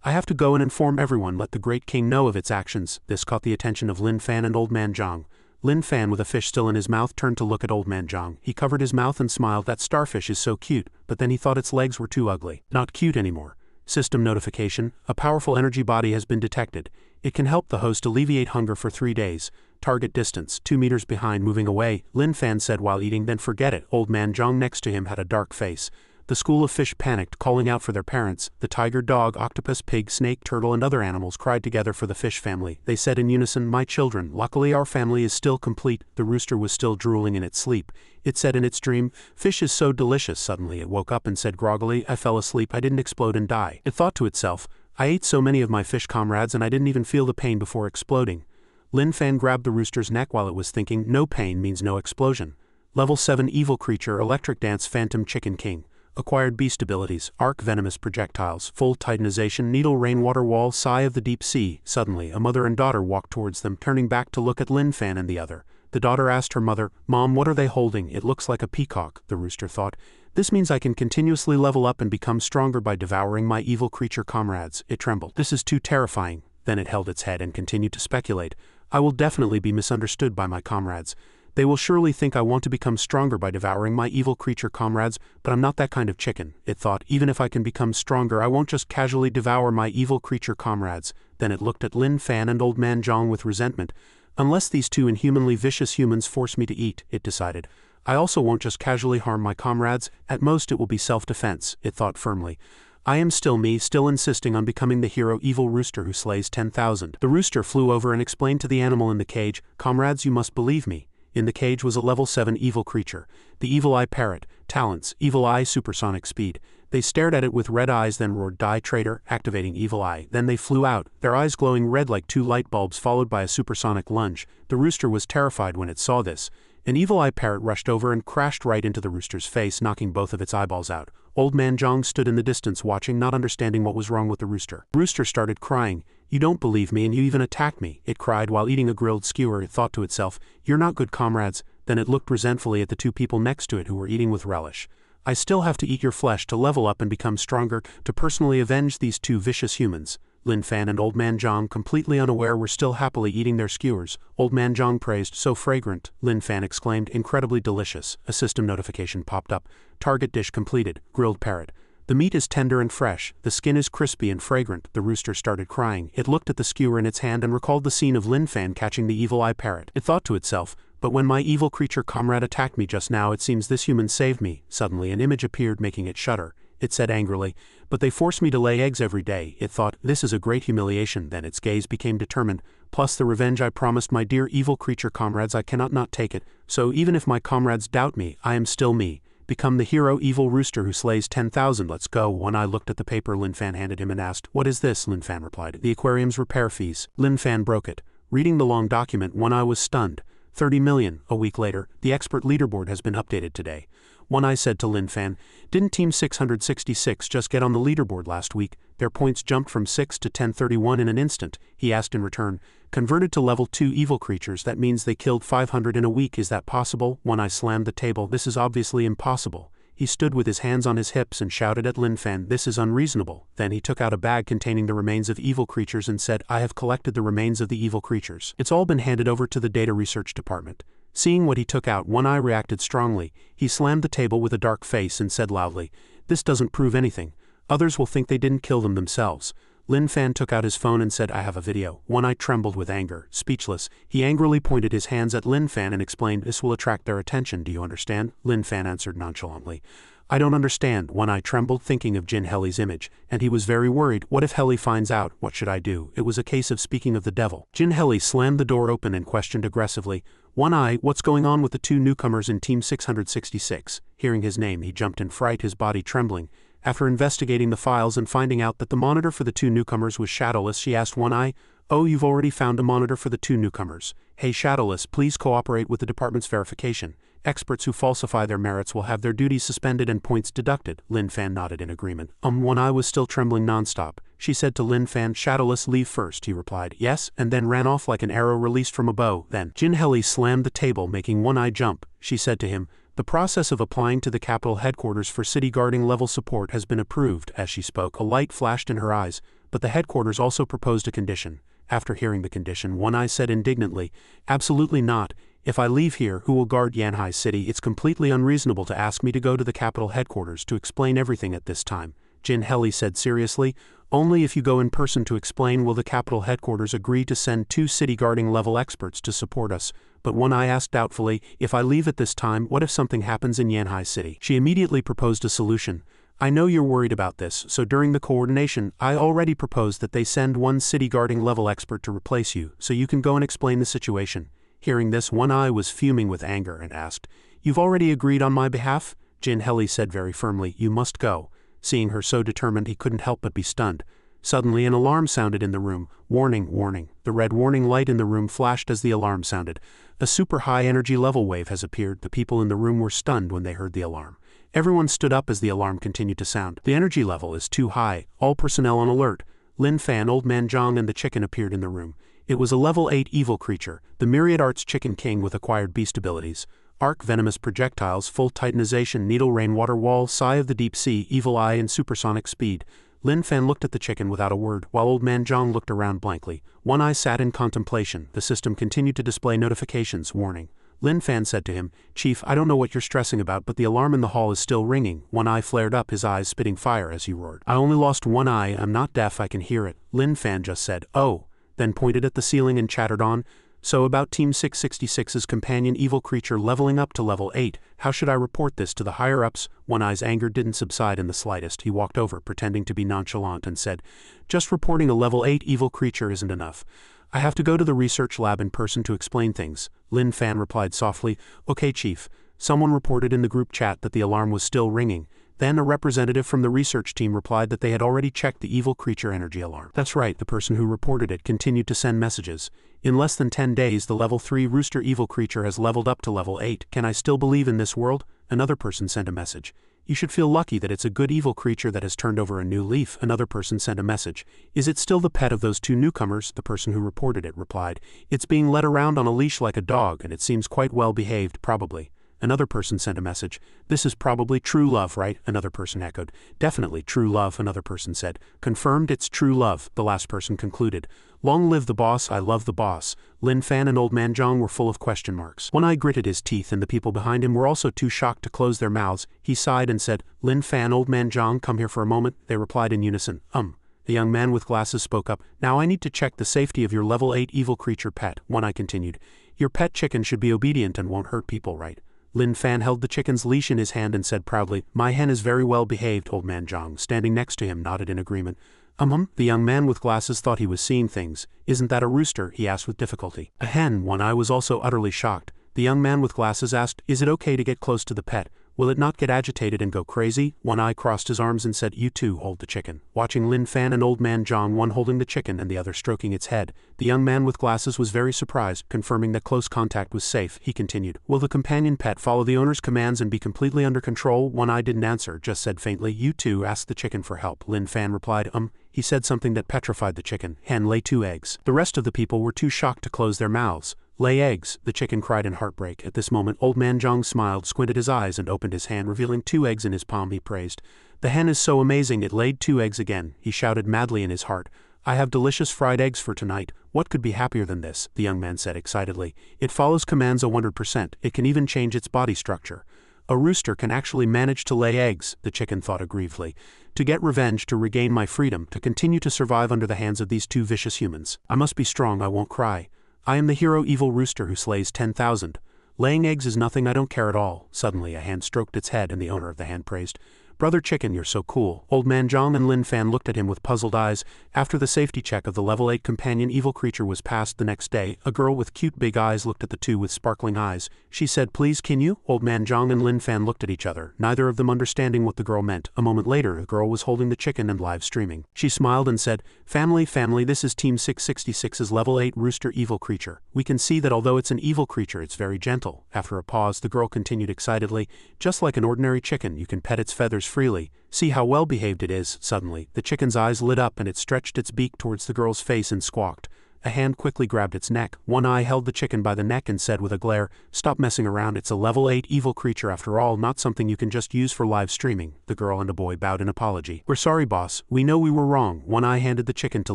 I have to go and inform everyone, let the great king know of its actions. This caught the attention of Lin Fan and Old Man Zhang. Lin Fan, with a fish still in his mouth, turned to look at Old Man Zhang. He covered his mouth and smiled. That starfish is so cute, but then he thought its legs were too ugly. Not cute anymore. System notification, a powerful energy body has been detected. It can help the host alleviate hunger for 3 days. Target distance, 2 meters behind, moving away, Lin Fan said while eating. Then forget it. Old Man Zhang next to him had a dark face. The school of fish panicked, calling out for their parents. The tiger, dog, octopus, pig, snake, turtle and other animals cried together for the fish family. They said in unison, my children, luckily our family is still complete. The rooster was still drooling in its sleep. It said in its dream, fish is so delicious. Suddenly it woke up and said groggily, I fell asleep, I didn't explode and die. It thought to itself, I ate so many of my fish comrades and I didn't even feel the pain before exploding. Lin Fan grabbed the rooster's neck while it was thinking, no pain means no explosion. Level 7 evil creature, electric dance, phantom chicken king. Acquired beast abilities, arc venomous projectiles, full titanization, needle rainwater wall, sigh of the deep sea. Suddenly a mother and daughter walked towards them, turning back to look at Lin Fan and the other. The daughter asked her mother, Mom, what are they holding? It looks like a peacock. The rooster thought, this means I can continuously level up and become stronger by devouring my evil creature comrades. It trembled. This is too terrifying. Then it held its head and continued to speculate. I will definitely be misunderstood by my comrades. They will surely think I want to become stronger by devouring my evil creature comrades, but I'm not that kind of chicken. It thought, even if I can become stronger, I won't just casually devour my evil creature comrades. Then it looked at Lin Fan and Old Man Zhang with resentment. Unless these two inhumanly vicious humans force me to eat, it decided. I also won't just casually harm my comrades. At most it will be self-defense, it thought firmly. I am still me, still insisting on becoming the hero evil rooster who slays 10,000. The rooster flew over and explained to the animal in the cage, comrades, you must believe me. In the cage was a level 7 evil creature. The evil eye parrot, talents, evil eye supersonic speed. They stared at it with red eyes, then roared, die traitor, activating evil eye. Then they flew out, their eyes glowing red like 2 light bulbs, followed by a supersonic lunge. The rooster was terrified when it saw this. An evil eye parrot rushed over and crashed right into the rooster's face, knocking both of its eyeballs out. Old Man Zhang stood in the distance watching, not understanding what was wrong with the rooster. The rooster started crying. You don't believe me and you even attacked me, it cried while eating a grilled skewer. It thought to itself, you're not good comrades. Then it looked resentfully at the 2 people next to it who were eating with relish. I still have to eat your flesh to level up and become stronger, to personally avenge these 2 vicious humans. Lin Fan and Old Man Zhang, completely unaware, were still happily eating their skewers. Old Man Zhang praised, so fragrant. Lin Fan exclaimed, incredibly delicious. A system notification popped up. Target dish completed, grilled parrot. The meat is tender and fresh, the skin is crispy and fragrant. The rooster started crying. It looked at the skewer in its hand and recalled the scene of Lin Fan catching the evil eye parrot. It thought to itself, but when my evil creature comrade attacked me just now, it seems this human saved me. Suddenly an image appeared, making it shudder. It said angrily, but they force me to lay eggs every day. It thought, this is a great humiliation. Then its gaze became determined. Plus the revenge I promised my dear evil creature comrades, I cannot not take it. So even if my comrades doubt me, I am still me. Become the hero evil rooster who slays 10,000. Let's go. One Eye looked at the paper Lin Fan handed him and asked, what is this? Lin Fan replied, the aquarium's repair fees. Lin Fan broke it. Reading the long document, One Eye was stunned. 30 million. A week later, the expert leaderboard has been updated today. One Eye said to Lin Fan. Didn't Team 666 just get on the leaderboard last week? Their points jumped from 6 to 1031 in an instant, he asked in return. Converted to level 2 evil creatures, that means they killed 500 in a week. Is that possible? One Eye slammed the table. This is obviously impossible. He stood with his hands on his hips and shouted at Lin Fan, this is unreasonable. Then he took out a bag containing the remains of evil creatures and said, I have collected the remains of the evil creatures. It's all been handed over to the data research department. Seeing what he took out, One Eye reacted strongly. He slammed the table with a dark face and said loudly, this doesn't prove anything. Others will think they didn't kill them themselves. Lin Fan took out his phone and said, I have a video. One Eye trembled with anger. Speechless, he angrily pointed his hands at Lin Fan and explained, this will attract their attention, do you understand? Lin Fan answered nonchalantly. I don't understand. One Eye trembled, thinking of Jin Heli's image, and he was very worried. What if Heli finds out? What should I do? It was a case of speaking of the devil. Jin Heli slammed the door open and questioned aggressively, One Eye, what's going on with the two newcomers in Team 666? Hearing his name, he jumped in fright, his body trembling. After investigating the files and finding out that the monitor for the two newcomers was shadowless, she asked One Eye, oh, you've already found a monitor for the two newcomers. Hey Shadowless, please cooperate with the department's verification. Experts who falsify their merits will have their duties suspended and points deducted. Lin Fan nodded in agreement. One Eye was still trembling nonstop. She said to Lin Fan, Shadowless, leave first, he replied. Yes, and then ran off like an arrow released from a bow. Then Jin Heli slammed the table, making One Eye jump. She said to him, the process of applying to the capital headquarters for city guarding level support has been approved. As she spoke, a light flashed in her eyes, but the headquarters also proposed a condition. After hearing the condition, One Eye said indignantly, absolutely not. If I leave here, who will guard Yanhai City? It's completely unreasonable to ask me to go to the capital headquarters to explain everything at this time. Jin Heli said seriously, only if you go in person to explain will the capital headquarters agree to send 2 city guarding level experts to support us. But One Eye asked doubtfully, if I leave at this time, what if something happens in Yanhai City? She immediately proposed a solution. I know you're worried about this, so during the coordination, I already proposed that they send 1 city guarding level expert to replace you, so you can go and explain the situation. Hearing this, One Eye was fuming with anger and asked, you've already agreed on my behalf? Jin Heli said very firmly, you must go. Seeing her so determined, he couldn't help but be stunned. Suddenly an alarm sounded in the room. Warning, warning. The red warning light in the room flashed as the alarm sounded. A super high energy level wave has appeared. The people in the room were stunned when they heard the alarm. Everyone stood up as the alarm continued to sound. The energy level is too high. All personnel on alert. Lin Fan, Old Man Zhang and the chicken appeared in the room. It was a level 8 evil creature, the Myriad Arts Chicken King with acquired beast abilities. Arc venomous projectiles, full titanization, needle rainwater wall, sigh of the deep sea, evil eye and supersonic speed. Lin Fan looked at the chicken without a word, while Old Man Zhang looked around blankly. One Eye sat in contemplation. The system continued to display notifications, warning. Lin Fan said to him, Chief, I don't know what you're stressing about, but the alarm in the hall is still ringing. One Eye flared up, his eyes spitting fire as he roared. I only lost one eye, I'm not deaf, I can hear it. Lin Fan just said, oh, then pointed at the ceiling and chattered on. So about Team 666's companion evil creature leveling up to level 8, how should I report this to the higher-ups? One Eye's anger didn't subside in the slightest. He walked over, pretending to be nonchalant, and said, just reporting a level 8 evil creature isn't enough. I have to go to the research lab in person to explain things. Lin Fan replied softly, okay, Chief. Someone reported in the group chat that the alarm was still ringing. Then a representative from the research team replied that they had already checked the evil creature energy alarm. That's right, the person who reported it continued to send messages. In less than 10 days, the level 3 rooster evil creature has leveled up to level 8. Can I still believe in this world? Another person sent a message. You should feel lucky that it's a good evil creature that has turned over a new leaf. Another person sent a message. Is it still the pet of those 2 newcomers? The person who reported it replied. It's being led around on a leash like a dog, and it seems quite well behaved, probably. Another person sent a message. This is probably true love, right? Another person echoed. Definitely true love, another person said. Confirmed it's true love, the last person concluded. Long live the boss, I love the boss. Lin Fan and Old Man Zhang were full of question marks. One Eye gritted his teeth and the people behind him were also too shocked to close their mouths. He sighed and said, Lin Fan, Old Man Zhang, come here for a moment. They replied in unison, The young man with glasses spoke up. Now I need to check the safety of your level 8 evil creature pet. One Eye continued. Your pet chicken should be obedient and won't hurt people, right? Lin Fan held the chicken's leash in his hand and said proudly, My hen is very well behaved. Old Man Zhang, standing next to him, nodded in agreement. The young man with glasses thought he was seeing things. Isn't that a rooster? He asked with difficulty. A hen. One Eye was also utterly shocked. The young man with glasses asked, Is it okay to get close to the pet? Will it not get agitated and go crazy? One Eye crossed his arms and said, you too hold the chicken. Watching Lin Fan and Old Man Zhang, one holding the chicken and the other stroking its head, the young man with glasses was very surprised. Confirming that close contact was safe, he continued, will the companion pet follow the owner's commands and be completely under control? One Eye didn't answer, just said faintly, you too asked the chicken for help. Lin Fan replied, He said something that petrified the chicken. Hen lay 2 eggs. The rest of the people were too shocked to close their mouths. Lay eggs, the chicken cried in heartbreak. At this moment, Old Man Zhang smiled, squinted his eyes, and opened his hand, revealing 2 eggs in his palm. He praised, the hen is so amazing, it laid 2 eggs again. He shouted madly in his heart, I have delicious fried eggs for tonight. What could be happier than this? The young man said excitedly. It follows commands 100%. It can even change its body structure. A rooster can actually manage to lay eggs, the chicken thought aggrievedly. To get revenge, to regain my freedom, to continue to survive under the hands of these 2 vicious humans. I must be strong, I won't cry. I am the hero evil rooster who slays 10,000. Laying eggs is nothing, I don't care at all. Suddenly a hand stroked its head and the owner of the hand praised, Brother Chicken, you're so cool. Old Man Zhang and Lin Fan looked at him with puzzled eyes. After the safety check of the level 8 companion evil creature was passed the next day, a girl with cute big eyes looked at the two with sparkling eyes. She said, please can you? Old Man Zhang and Lin Fan looked at each other, neither of them understanding what the girl meant. A moment later, the girl was holding the chicken and live streaming. She smiled and said, family, this is Team 666's level 8 rooster evil creature. We can see that although it's an evil creature, it's very gentle. After a pause, the girl continued excitedly, just like an ordinary chicken, you can pet its feathers freely. See how well behaved it is. Suddenly, the chicken's eyes lit up and it stretched its beak towards the girl's face and squawked. A hand quickly grabbed its neck. One eye held the chicken by the neck and said with a glare, stop messing around, it's a level 8 evil creature after all, not something you can just use for live streaming. The girl and a boy bowed in apology. We're sorry, boss. We know we were wrong. One eye handed the chicken to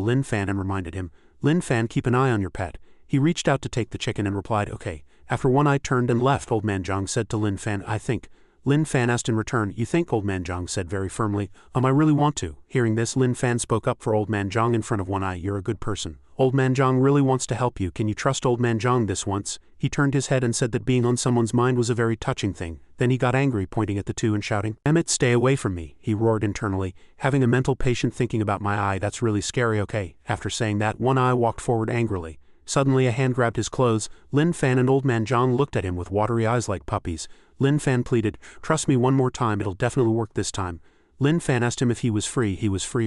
Lin Fan and reminded him, Lin Fan, keep an eye on your pet. He reached out to take the chicken and replied, okay. After One Eye turned and left, Old Man Zhang said to Lin Fan, I think. Lin Fan asked in return, you think? Old Man Zhang said very firmly, I really want to. Hearing this, Lin Fan spoke up for Old Man Zhang in front of One Eye, you're a good person. Old Man Zhang really wants to help you. Can you trust Old Man Zhang this once? He turned his head and said that being on someone's mind was a very touching thing. Then he got angry, pointing at the two and shouting, damn it, stay away from me, he roared internally. Having a mental patient thinking about my eye, that's really scary, okay? After saying that, One Eye walked forward angrily. Suddenly a hand grabbed his clothes. Lin Fan and Old Man Zhang looked at him with watery eyes like puppies. Lin Fan pleaded, trust me one more time, it'll definitely work this time. Lin Fan asked him if he was free,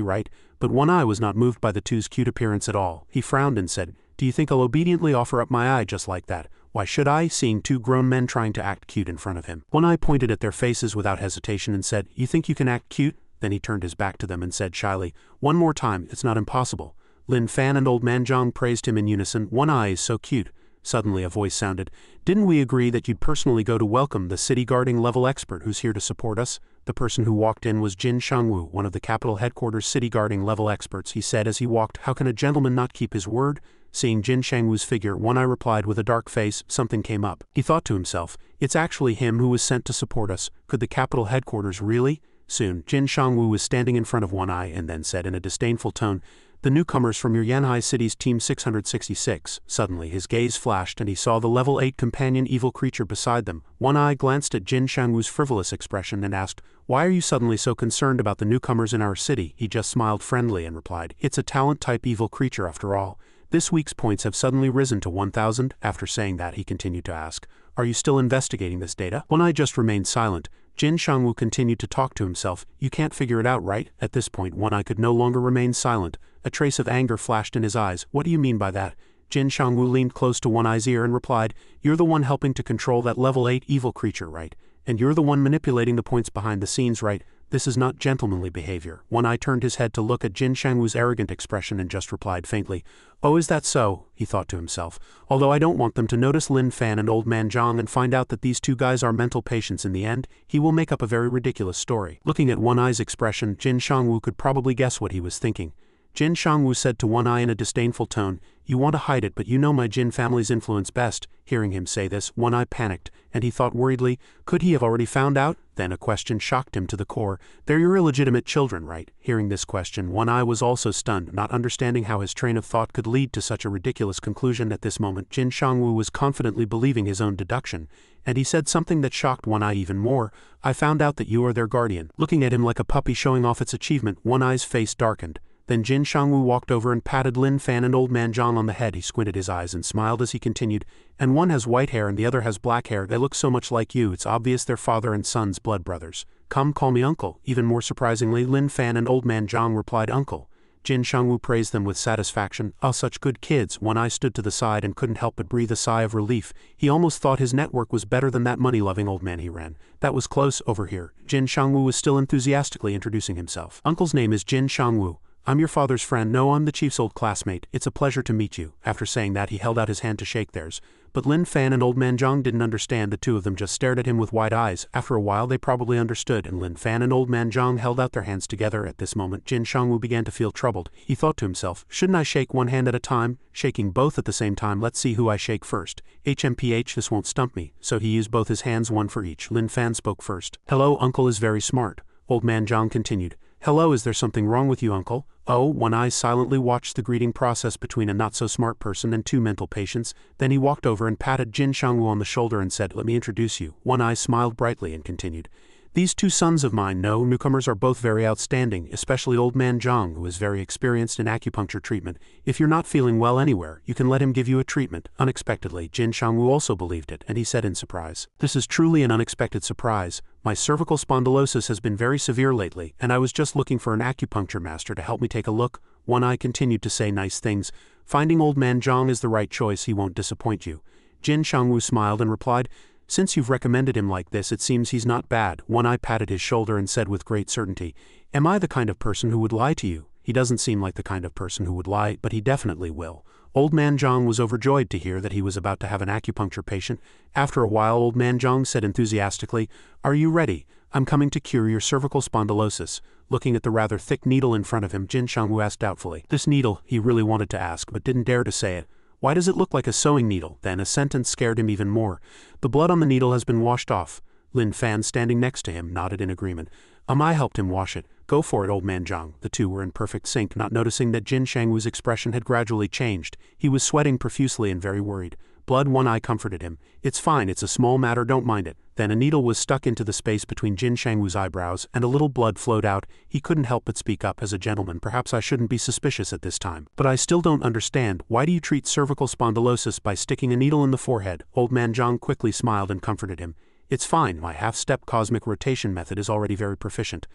right? But One Eye was not moved by the two's cute appearance at all. He frowned and said, do you think I'll obediently offer up my eye just like that? Why should I? Seeing two grown men trying to act cute in front of him. One Eye pointed at their faces without hesitation and said, you think you can act cute? Then he turned his back to them and said shyly, one more time, it's not impossible. Lin Fan and Old Man Zhang praised him in unison, One Eye is so cute. Suddenly a voice sounded, didn't we agree that you'd personally go to welcome the city guarding level expert who's here to support us? The person who walked in was Jin Shangwu, one of the capital headquarters city guarding level experts. He said as he walked, how can a gentleman not keep his word? Seeing Jin Shangwu's figure, One Eye replied with a dark face, something came up. He thought to himself, it's actually him who was sent to support us. Could the capital headquarters really? Soon, Jin Shangwu was standing in front of One Eye and then said in a disdainful tone, the newcomers from your Yanhai City's Team 666. Suddenly his gaze flashed and he saw the level 8 companion evil creature beside them. One Eye glanced at Jin Shangwu's frivolous expression and asked, why are you suddenly so concerned about the newcomers in our city? He just smiled friendly and replied, it's a talent-type evil creature after all. This week's points have suddenly risen to 1,000. After saying that, he continued to ask, are you still investigating this data? One Eye just remained silent. Jin Shangwu continued to talk to himself, you can't figure it out, right? At this point, One Eye could no longer remain silent. A trace of anger flashed in his eyes. What do you mean by that? Jin Shangwu leaned close to One Eye's ear and replied, you're the one helping to control that level 8 evil creature, right? And you're the one manipulating the points behind the scenes, right? This is not gentlemanly behavior. One Eye turned his head to look at Jin Shangwu's arrogant expression and just replied faintly, oh, is that so? He thought to himself. Although I don't want them to notice Lin Fan and Old Man Zhang and find out that these two guys are mental patients in the end, he will make up a very ridiculous story. Looking at One Eye's expression, Jin Shangwu could probably guess what he was thinking. Jin Shangwu said to One Eye in a disdainful tone, you want to hide it, but you know my Jin family's influence best. Hearing him say this, One Eye panicked, and he thought worriedly, could he have already found out? Then a question shocked him to the core, they're your illegitimate children, right? Hearing this question, One Eye was also stunned, not understanding how his train of thought could lead to such a ridiculous conclusion. At this moment, Jin Shangwu was confidently believing his own deduction, and he said something that shocked One Eye even more, I found out that you are their guardian. Looking at him like a puppy showing off its achievement, One Eye's face darkened. Then Jin Shangwu walked over and patted Lin Fan and Old Man Zhang on the head. He squinted his eyes and smiled as he continued, "And one has white hair and the other has black hair. They look so much like you, it's obvious they're father and son's blood brothers. Come, call me uncle." Even more surprisingly, Lin Fan and Old Man Zhang replied uncle. Jin Shangwu praised them with satisfaction. "Oh, such good kids." One Eye stood to the side and couldn't help but breathe a sigh of relief. He almost thought his network was better than that money-loving old man he ran. "That was close, over here." Jin Shangwu was still enthusiastically introducing himself. "Uncle's name is Jin Shangwu. I'm your father's friend. No, I'm the chief's old classmate. It's a pleasure to meet you." After saying that, he held out his hand to shake theirs. But Lin Fan and Old Man Zhang didn't understand. The two of them just stared at him with wide eyes. After a while they probably understood, and Lin Fan and Old Man Zhang held out their hands together. At this moment Jin Shangwu began to feel troubled. He thought to himself, shouldn't I shake one hand at a time? Shaking both at the same time, let's see who I shake first. HMPH, this won't stump me. So he used both his hands, one for each. Lin Fan spoke first. "Hello, uncle is very smart." Old Man Zhang continued. "Hello, is there something wrong with you, uncle?" "Oh." One Eye silently watched the greeting process between a not-so-smart person and two mental patients. Then he walked over and patted Jin Shangwu on the shoulder and said, "Let me introduce you." One Eye smiled brightly and continued. "These two sons of mine, no newcomers, are both very outstanding, especially Old Man Zhang, who is very experienced in acupuncture treatment. If you're not feeling well anywhere, you can let him give you a treatment." Unexpectedly, Jin Shangwu also believed it, and he said in surprise, "This is truly an unexpected surprise. My cervical spondylosis has been very severe lately, and I was just looking for an acupuncture master to help me take a look." One Eye continued to say nice things. "Finding Old Man Zhang is the right choice. He won't disappoint you." Jin Shangwu smiled and replied, "Since you've recommended him like this, it seems he's not bad." One Eye patted his shoulder and said with great certainty, "Am I the kind of person who would lie to you?" "He doesn't seem like the kind of person who would lie, but he definitely will." Old Man Zhang was overjoyed to hear that he was about to have an acupuncture patient. After a while Old Man Zhang said enthusiastically, "Are you ready? I'm coming to cure your cervical spondylosis." Looking at the rather thick needle in front of him, Jin Shangwu asked doubtfully. This needle, he really wanted to ask but didn't dare to say it. "Why does it look like a sewing needle?" Then a sentence scared him even more. "The blood on the needle has been washed off." Lin Fan, standing next to him, nodded in agreement. I helped him wash it." "Go for it, Old Man Zhang." The two were in perfect sync, not noticing that Jin Shangwu's expression had gradually changed. He was sweating profusely and very worried. "Blood?" One Eye comforted him. "It's fine, it's a small matter, don't mind it." Then a needle was stuck into the space between Jin Shangwu's eyebrows, and a little blood flowed out. He couldn't help but speak up. "As a gentleman, perhaps I shouldn't be suspicious at this time. But I still don't understand, why do you treat cervical spondylosis by sticking a needle in the forehead?" Old Man Zhang quickly smiled and comforted him. "It's fine, my half-step cosmic rotation method is already very proficient.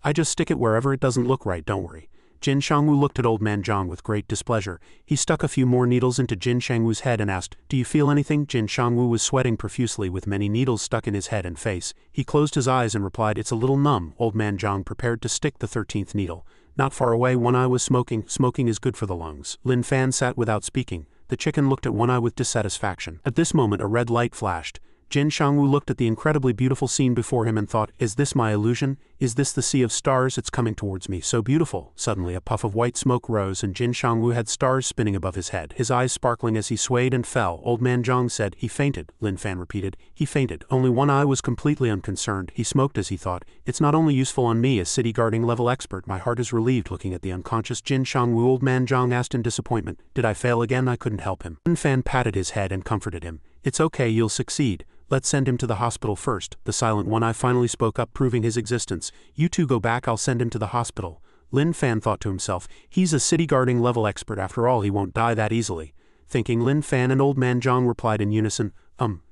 I just stick it wherever it doesn't look right, don't worry." Jin Shangwu looked at Old Man Zhang with great displeasure. He stuck a few more needles into Jin Shangwu's head and asked, "Do you feel anything?" Jin Shangwu was sweating profusely with many needles stuck in his head and face. He closed his eyes and replied, "It's a little numb." Old Man Zhang prepared to stick the 13th needle. Not far away, One Eye was smoking. Smoking is good for the lungs. Lin Fan sat without speaking. The chicken looked at One Eye with dissatisfaction. At this moment a red light flashed. Jin Shangwu looked at the incredibly beautiful scene before him and thought, is this my illusion? Is this the sea of stars? It's coming towards me, so beautiful. Suddenly a puff of white smoke rose and Jin Shangwu had stars spinning above his head, his eyes sparkling as he swayed and fell. Old Man Zhang said, "He fainted." Lin Fan repeated, "He fainted." Only One Eye was completely unconcerned. He smoked as he thought, "It's not only useful on me, a city guarding level expert." My heart is relieved. Looking at the unconscious Jin Shangwu, Old Man Zhang asked in disappointment, "Did I fail again?" I couldn't help him. Lin Fan patted his head and comforted him. "It's okay, you'll succeed. Let's send him to the hospital first." The silent One Eye finally spoke up, proving his existence. "You two go back, I'll send him to the hospital." Lin Fan thought to himself, he's a city guarding level expert after all, he won't die that easily. Thinking, Lin Fan and Old Man Zhang replied in unison,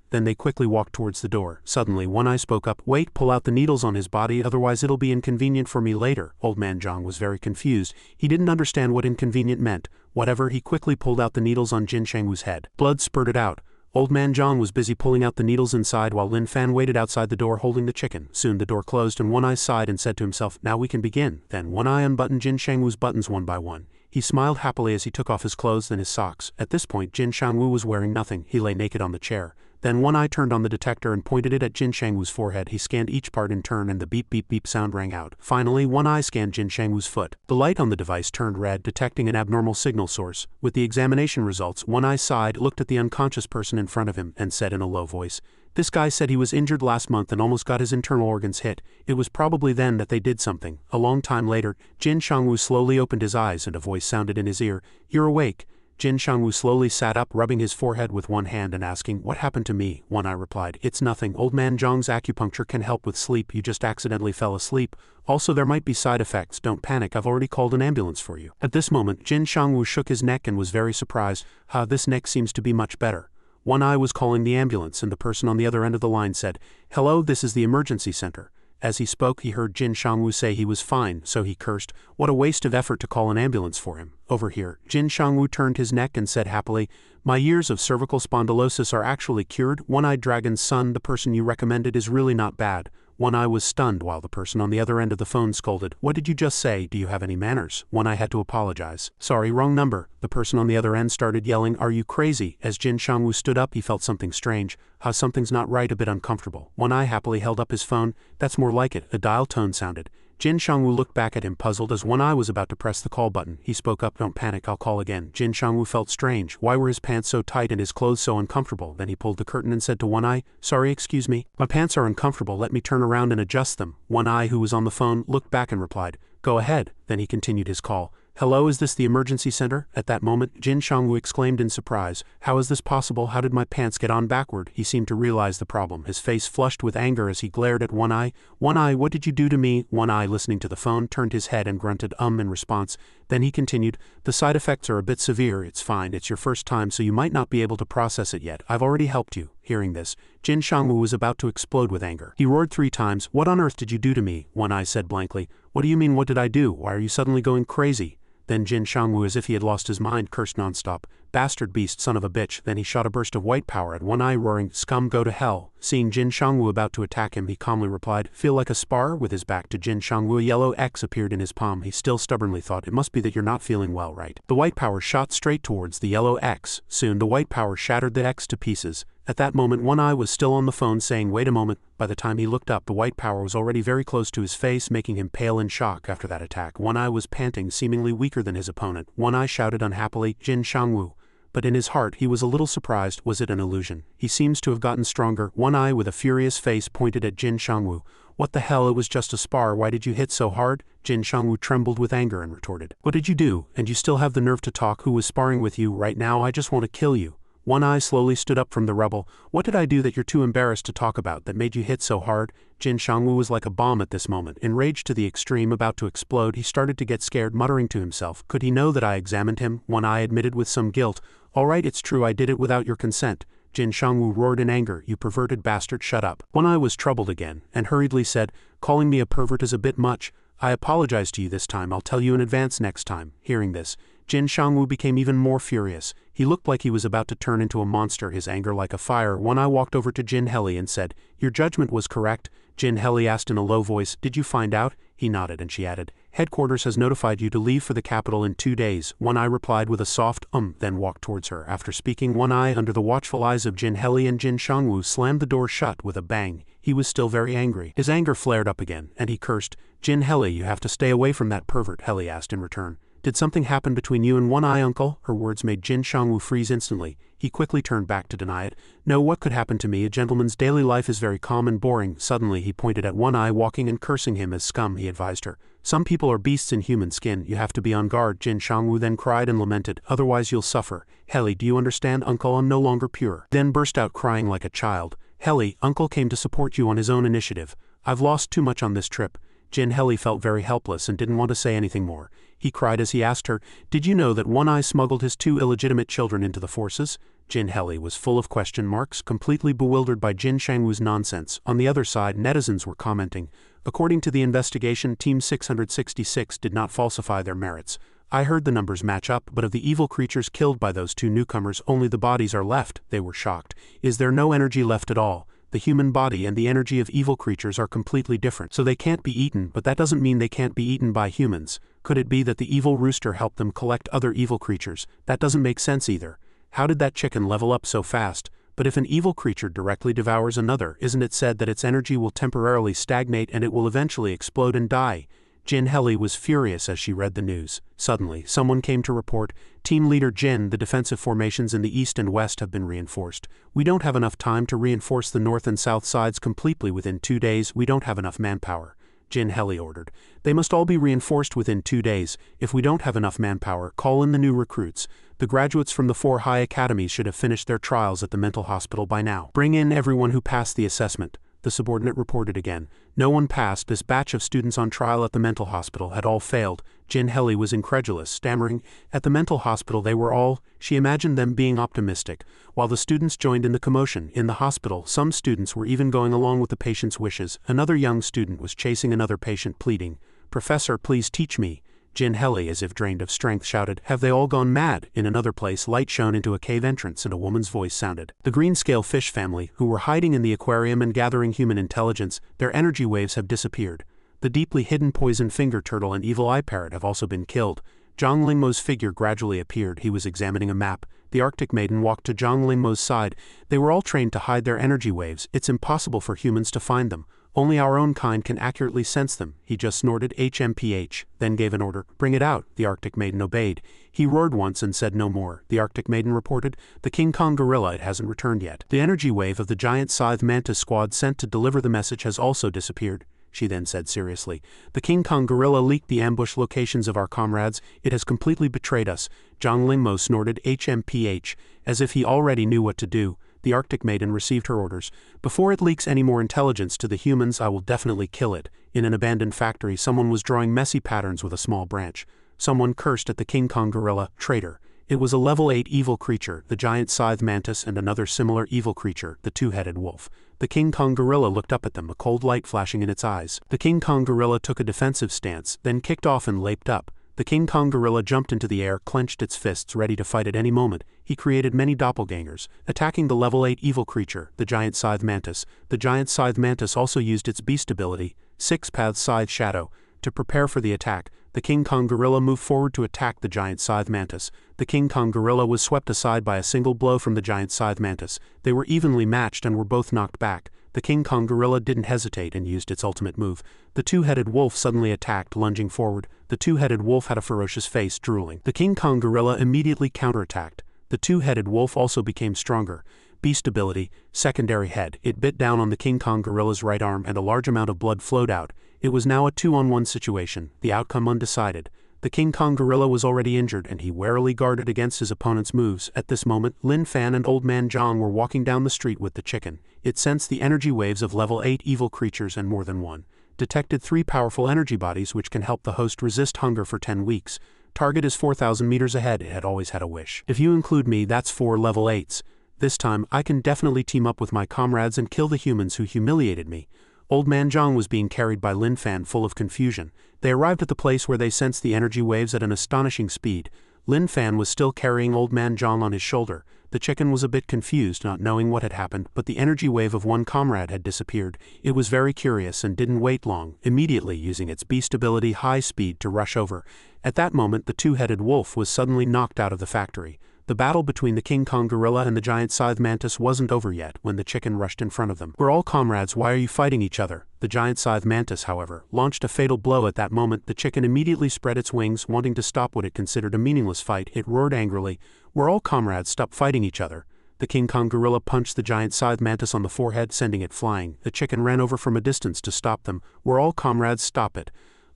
Then they quickly walked towards the door. Suddenly One Eye spoke up, "Wait, pull out the needles on his body, otherwise it'll be inconvenient for me later." Old Man Zhang was very confused. He didn't understand what inconvenient meant. Whatever, he quickly pulled out the needles on Jin Shangwu's head. Blood spurted out. Old Man Zhang was busy pulling out the needles inside while Lin Fan waited outside the door holding the chicken. Soon the door closed and One Eye sighed and said to himself, "Now we can begin." Then One Eye unbuttoned Jin Shangwu's buttons one by one. He smiled happily as he took off his clothes and his socks. At this point Jin Shangwu was wearing nothing. He lay naked on the chair. Then One Eye turned on the detector and pointed it at Jin Shangwu's forehead. He scanned each part in turn and the beep beep beep sound rang out. Finally, One Eye scanned Jin Shangwu's foot. The light on the device turned red, detecting an abnormal signal source. With the examination results, One Eye sighed, looked at the unconscious person in front of him, and said in a low voice, "This guy said he was injured last month and almost got his internal organs hit. It was probably then that they did something." A long time later, Jin Shangwu slowly opened his eyes and a voice sounded in his ear, "You're awake." Jin Shangwu slowly sat up, rubbing his forehead with one hand and asking, "What happened to me?" One Eye replied, "It's nothing. Old man Zhang's acupuncture can help with sleep. You just accidentally fell asleep. Also, there might be side effects. Don't panic. I've already called an ambulance for you." At this moment, Jin Shangwu shook his neck and was very surprised. This neck seems to be much better." One Eye was calling the ambulance, and the person on the other end of the line said, "Hello, this is the emergency center." As he spoke, he heard Jin Shangwu say he was fine, so he cursed, "What a waste of effort to call an ambulance for him." Over here, Jin Shangwu turned his neck and said happily, "My years of cervical spondylosis are actually cured. One-Eyed Dragon's son, the person you recommended, is really not bad." One Eye was stunned while the person on the other end of the phone scolded, "What did you just say? Do you have any manners?" One Eye had to apologize. "Sorry, wrong number." The person on the other end started yelling, "Are you crazy?" As Jin Shangwu stood up, he felt something strange. Something's not right, a bit uncomfortable. One Eye happily held up his phone. "That's more like it." A dial tone sounded. Jin Shangwu looked back at him puzzled. As One Eye was about to press the call button, he spoke up, "Don't panic, I'll call again." Jin Shangwu felt strange. Why were his pants so tight and his clothes so uncomfortable? Then he pulled the curtain and said to One Eye, "Sorry, excuse me. My pants are uncomfortable, let me turn around and adjust them." One Eye, who was on the phone, looked back and replied, "Go ahead." Then he continued his call. "Hello, is this the emergency center?" At that moment, Jin Shangwu exclaimed in surprise, "How is this possible? How did my pants get on backward?" He seemed to realize the problem. His face flushed with anger as he glared at One Eye. "One Eye, what did you do to me?" One Eye, listening to the phone, turned his head and grunted in response. Then he continued, "The side effects are a bit severe. It's fine. It's your first time, so you might not be able to process it yet. I've already helped you." Hearing this, Jin Shangwu was about to explode with anger. He roared 3 times, "What on earth did you do to me?" One Eye said blankly, "What do you mean, what did I do? Why are you suddenly going crazy?" Then Jin Shangwu, as if he had lost his mind, cursed nonstop, "Bastard beast, son of a bitch." Then he shot a burst of white power at One Eye, roaring, "Scum, go to hell." Seeing Jin Shangwu about to attack him, he calmly replied, "Feel like a spar?" With his back to Jin Shangwu, a yellow X appeared in his palm. He still stubbornly thought, "It must be that you're not feeling well, right?" The white power shot straight towards the yellow X. Soon the white power shattered the X to pieces. At that moment, One Eye was still on the phone saying, "Wait a moment." By the time he looked up, the white power was already very close to his face, making him pale in shock. After that attack, One Eye was panting, seemingly weaker than his opponent. One Eye shouted unhappily, "Jin Shangwu." But in his heart he was a little surprised. Was it an illusion? He seems to have gotten stronger. One Eye, with a furious face, pointed at Jin Shangwu. "What the hell, it was just a spar. Why did you hit so hard?" Jin Shangwu trembled with anger and retorted, "What did you do? And you still have the nerve to talk? Who was sparring with you? Right now I just want to kill you." One Eye slowly stood up from the rubble. "What did I do that you're too embarrassed to talk about, that made you hit so hard?" Jin Shangwu was like a bomb at this moment. Enraged to the extreme, about to explode, he started to get scared, muttering to himself, "Could he know that I examined him?" One Eye admitted with some guilt, "All right, it's true, I did it without your consent." Jin Shangwu roared in anger, "You perverted bastard, shut up." One Eye was troubled again, and hurriedly said, "Calling me a pervert is a bit much. I apologize to you this time. I'll tell you in advance next time." Hearing this, Jin Shangwu became even more furious. He looked like he was about to turn into a monster, his anger like a fire. One Eye walked over to Jin Heli and said, "Your judgment was correct." Jin Heli asked in a low voice, "Did you find out?" He nodded and she added, "Headquarters has notified you to leave for the capital in 2 days. One Eye replied with a soft then walked towards her. After speaking, One Eye, under the watchful eyes of Jin Heli and Jin Shangwu, slammed the door shut with a bang. He was still very angry. His anger flared up again, and he cursed, "Jin Heli, you have to stay away from that pervert." Heli asked in return, "Did something happen between you and One Eye, uncle?" Her words made Jin Shangwu freeze instantly. He quickly turned back to deny it. "No, what could happen to me? A gentleman's daily life is very calm and boring." Suddenly he pointed at One Eye walking and cursing him as scum. He advised her, "Some people are beasts in human skin. You have to be on guard." Jin Shangwu then cried and lamented, "Otherwise you'll suffer." "Heli, do you understand, uncle? I'm no longer pure." Then burst out crying like a child. "Heli, uncle came to support you on his own initiative. I've lost too much on this trip." Jin Heli felt very helpless and didn't want to say anything more. He cried as he asked her, "Did you know that One Eye smuggled his 2 illegitimate children into the forces?" Jin Heli was full of question marks, completely bewildered by Jin Shangwu's nonsense. On the other side, netizens were commenting, "According to the investigation, Team 666 did not falsify their merits. I heard the numbers match up, but of the evil creatures killed by those 2 newcomers, only the bodies are left." They were shocked. "Is there no energy left at all? The human body and the energy of evil creatures are completely different, so they can't be eaten, but that doesn't mean they can't be eaten by humans. Could it be that the evil rooster helped them collect other evil creatures? That doesn't make sense either. How did that chicken level up so fast? But if an evil creature directly devours another, isn't it said that its energy will temporarily stagnate and it will eventually explode and die?" Jin Heli was furious as she read the news. Suddenly, someone came to report, "Team Leader Jin, the defensive formations in the east and west have been reinforced. We don't have enough time to reinforce the north and south sides completely within 2 days. We don't have enough manpower." Jin Heli ordered. "They must all be reinforced within 2 days. If we don't have enough manpower, call in the new recruits. The graduates from the 4 high academies should have finished their trials at the mental hospital by now. Bring in everyone who passed the assessment," the subordinate reported again. No one passed. This batch of students on trial at the mental hospital had all failed. Jin Heli was incredulous, stammering. At the mental hospital they were all, she imagined them being optimistic, while the students joined in the commotion. In the hospital, some students were even going along with the patient's wishes. Another young student was chasing another patient, pleading, "Professor, please teach me." Jin Heli, as if drained of strength, shouted, "Have they all gone mad?" In another place, light shone into a cave entrance and a woman's voice sounded. The green-scale fish family, who were hiding in the aquarium and gathering human intelligence, their energy waves have disappeared. The deeply hidden poison finger turtle and evil eye parrot have also been killed. Zhang Lingmo's figure gradually appeared. He was examining a map. The Arctic maiden walked to Zhang Lingmo's side. They were all trained to hide their energy waves. It's impossible for humans to find them. Only our own kind can accurately sense them. He just snorted HMPH, then gave an order. "Bring it out." The Arctic maiden obeyed. He roared once and said no more. The Arctic maiden reported, "The King Kong gorilla, it hasn't returned yet. The energy wave of the giant scythe mantis squad sent to deliver the message has also disappeared." She then said seriously, "The King Kong gorilla leaked the ambush locations of our comrades. It has completely betrayed us." Zhang Lingmo snorted HMPH, as if he already knew what to do. The Arctic maiden received her orders. "Before it leaks any more intelligence to the humans, I will definitely kill it." In an abandoned factory, someone was drawing messy patterns with a small branch. Someone cursed at the King Kong gorilla, "Traitor." It was a level 8 evil creature, the giant scythe mantis, and another similar evil creature, the two-headed wolf. The King Kong gorilla looked up at them, a cold light flashing in its eyes. The King Kong gorilla took a defensive stance, then kicked off and leaped up. The King Kong gorilla jumped into the air, clenched its fists, ready to fight at any moment. He created many doppelgangers, attacking the level 8 evil creature, the giant scythe mantis. The giant scythe mantis also used its beast ability, 6-path scythe shadow, to prepare for the attack. The King Kong gorilla moved forward to attack the giant scythe mantis. The King Kong gorilla was swept aside by a single blow from the giant scythe mantis. They were evenly matched and were both knocked back. The King Kong gorilla didn't hesitate and used its ultimate move. The two-headed wolf suddenly attacked, lunging forward. The two-headed wolf had a ferocious face, drooling. The King Kong gorilla immediately counterattacked. The two-headed wolf also became stronger. Beast ability, secondary head. It bit down on the King Kong gorilla's right arm and a large amount of blood flowed out. It was now a 2-on-1 situation, the outcome undecided. The King Kong gorilla was already injured and he warily guarded against his opponent's moves. At this moment, Lin Fan and Old Man Zhang were walking down the street with the chicken. It sensed the energy waves of level 8 evil creatures and more than one. Detected 3 powerful energy bodies which can help the host resist hunger for 10 weeks. Target is 4,000 meters ahead. It had always had a wish. "If you include me, that's 4 level 8s. This time, I can definitely team up with my comrades and kill the humans who humiliated me." Old Man Zhang was being carried by Lin Fan, full of confusion. They arrived at the place where they sensed the energy waves at an astonishing speed. Lin Fan was still carrying Old Man Zhang on his shoulder. The chicken was a bit confused, not knowing what had happened, but the energy wave of one comrade had disappeared. It was very curious and didn't wait long, immediately using its beast ability high speed to rush over. At that moment, the two-headed wolf was suddenly knocked out of the factory. The battle between the King Kong gorilla and the giant scythe mantis wasn't over yet when the chicken rushed in front of them. "We're all comrades, why are you fighting each other?" The giant scythe mantis, however, launched a fatal blow. At that moment, the chicken immediately spread its wings, wanting to stop what it considered a meaningless fight. It roared angrily, "We're all comrades, stop fighting each other." The King Kong gorilla punched the giant scythe mantis on the forehead, sending it flying. The chicken ran over from a distance to stop them. "We're all comrades, stop it.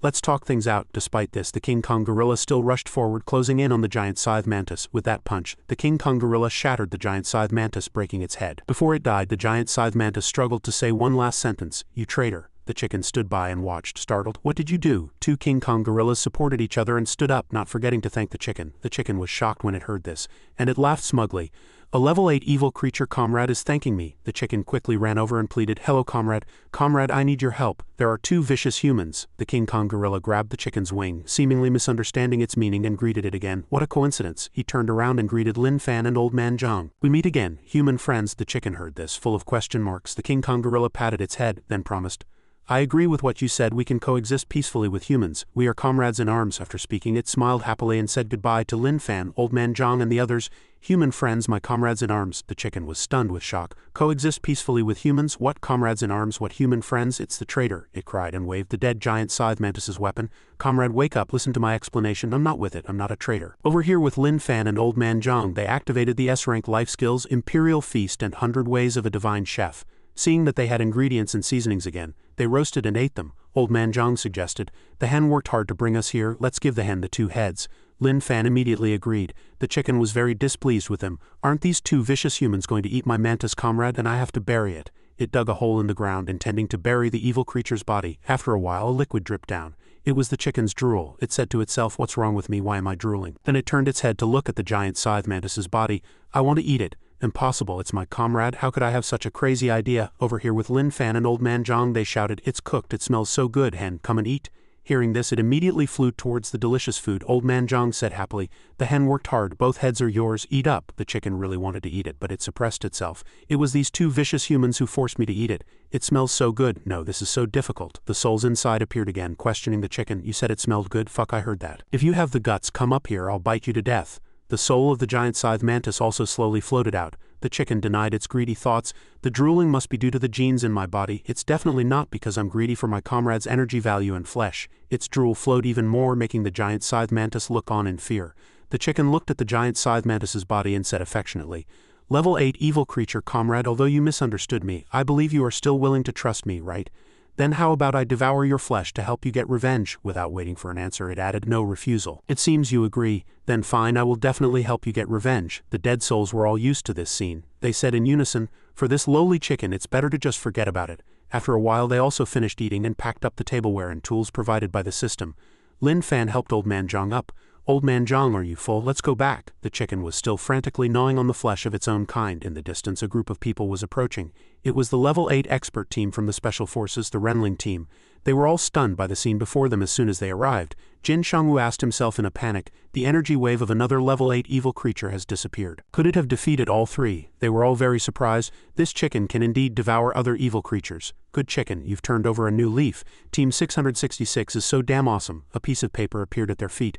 Let's talk things out." Despite this, the King Kong gorilla still rushed forward, closing in on the giant scythe mantis. With that punch, the King Kong gorilla shattered the giant scythe mantis, breaking its head. Before it died, the giant scythe mantis struggled to say one last sentence, "You traitor." The chicken stood by and watched, startled. "What did you do?" 2 King Kong gorillas supported each other and stood up, not forgetting to thank the chicken. The chicken was shocked when it heard this, and it laughed smugly. "A level 8 evil creature comrade is thanking me." The chicken quickly ran over and pleaded, "Hello comrade. Comrade, I need your help. There are 2 vicious humans." The King Kong gorilla grabbed the chicken's wing, seemingly misunderstanding its meaning, and greeted it again. What a coincidence. He turned around and greeted Lin Fan and Old Man Zhang. "We meet again, human friends." The chicken heard this, full of question marks. The King Kong gorilla patted its head, then promised, "I agree with what you said. We can coexist peacefully with humans. We are comrades in arms." After speaking, it smiled happily and said goodbye to Lin Fan, Old Man Zhang and the others. "Human friends, my comrades in arms." The chicken was stunned with shock. "Coexist peacefully with humans? What comrades in arms? What human friends? It's the traitor," it cried and waved the dead giant scythe mantis's weapon. "Comrade, wake up, listen to my explanation. I'm not with it, I'm not a traitor." Over here with Lin Fan and Old Man Zhang, they activated the S-rank life skills Imperial Feast and 100 Ways of a Divine Chef. Seeing that they had ingredients and seasonings again, they roasted and ate them. Old Man Zhang suggested, "The hen worked hard to bring us here, let's give the hen the 2 heads." Lin Fan immediately agreed. The chicken was very displeased with him. "Aren't these 2 vicious humans going to eat my mantis comrade, and I have to bury it?" It dug a hole in the ground, intending to bury the evil creature's body. After a while, a liquid dripped down. It was the chicken's drool. It said to itself, "What's wrong with me? Why am I drooling?" Then it turned its head to look at the giant scythe mantis's body. "I want to eat it." "Impossible, it's my comrade. How could I have such a crazy idea?" Over here with Lin Fan and Old Man Zhang, they shouted, "It's cooked, it smells so good, hen, come and eat." Hearing this, it immediately flew towards the delicious food. Old Man Zhang said happily, "The hen worked hard, both heads are yours, eat up." The chicken really wanted to eat it, but it suppressed itself. "It was these 2 vicious humans who forced me to eat it. It smells so good. No, this is so difficult." The souls inside appeared again, questioning the chicken. "You said it smelled good? Fuck, I heard that. If you have the guts, come up here, I'll bite you to death." The soul of the giant scythe mantis also slowly floated out. The chicken denied its greedy thoughts. "The drooling must be due to the genes in my body. It's definitely not because I'm greedy for my comrade's energy value and flesh." Its drool flowed even more, making the giant scythe mantis look on in fear. The chicken looked at the giant scythe mantis's body and said affectionately, "Level 8 evil creature comrade, although you misunderstood me, I believe you are still willing to trust me, right? Then how about I devour your flesh to help you get revenge?" Without waiting for an answer, it added no refusal. "It seems you agree. Then fine, I will definitely help you get revenge." The dead souls were all used to this scene. They said in unison, "For this lowly chicken, it's better to just forget about it." After a while, they also finished eating and packed up the tableware and tools provided by the system. Lin Fan helped Old Man Zhang up. "Old Man Zhang, are you full? Let's go back." The chicken was still frantically gnawing on the flesh of its own kind. In the distance, a group of people was approaching. It was the level 8 expert team from the Special Forces, the Renling team. They were all stunned by the scene before them as soon as they arrived. Jin Shangwu asked himself in a panic, "The energy wave of another level 8 evil creature has disappeared. Could it have defeated all 3? They were all very surprised. This chicken can indeed devour other evil creatures. Good chicken, you've turned over a new leaf. Team 666 is so damn awesome." A piece of paper appeared at their feet.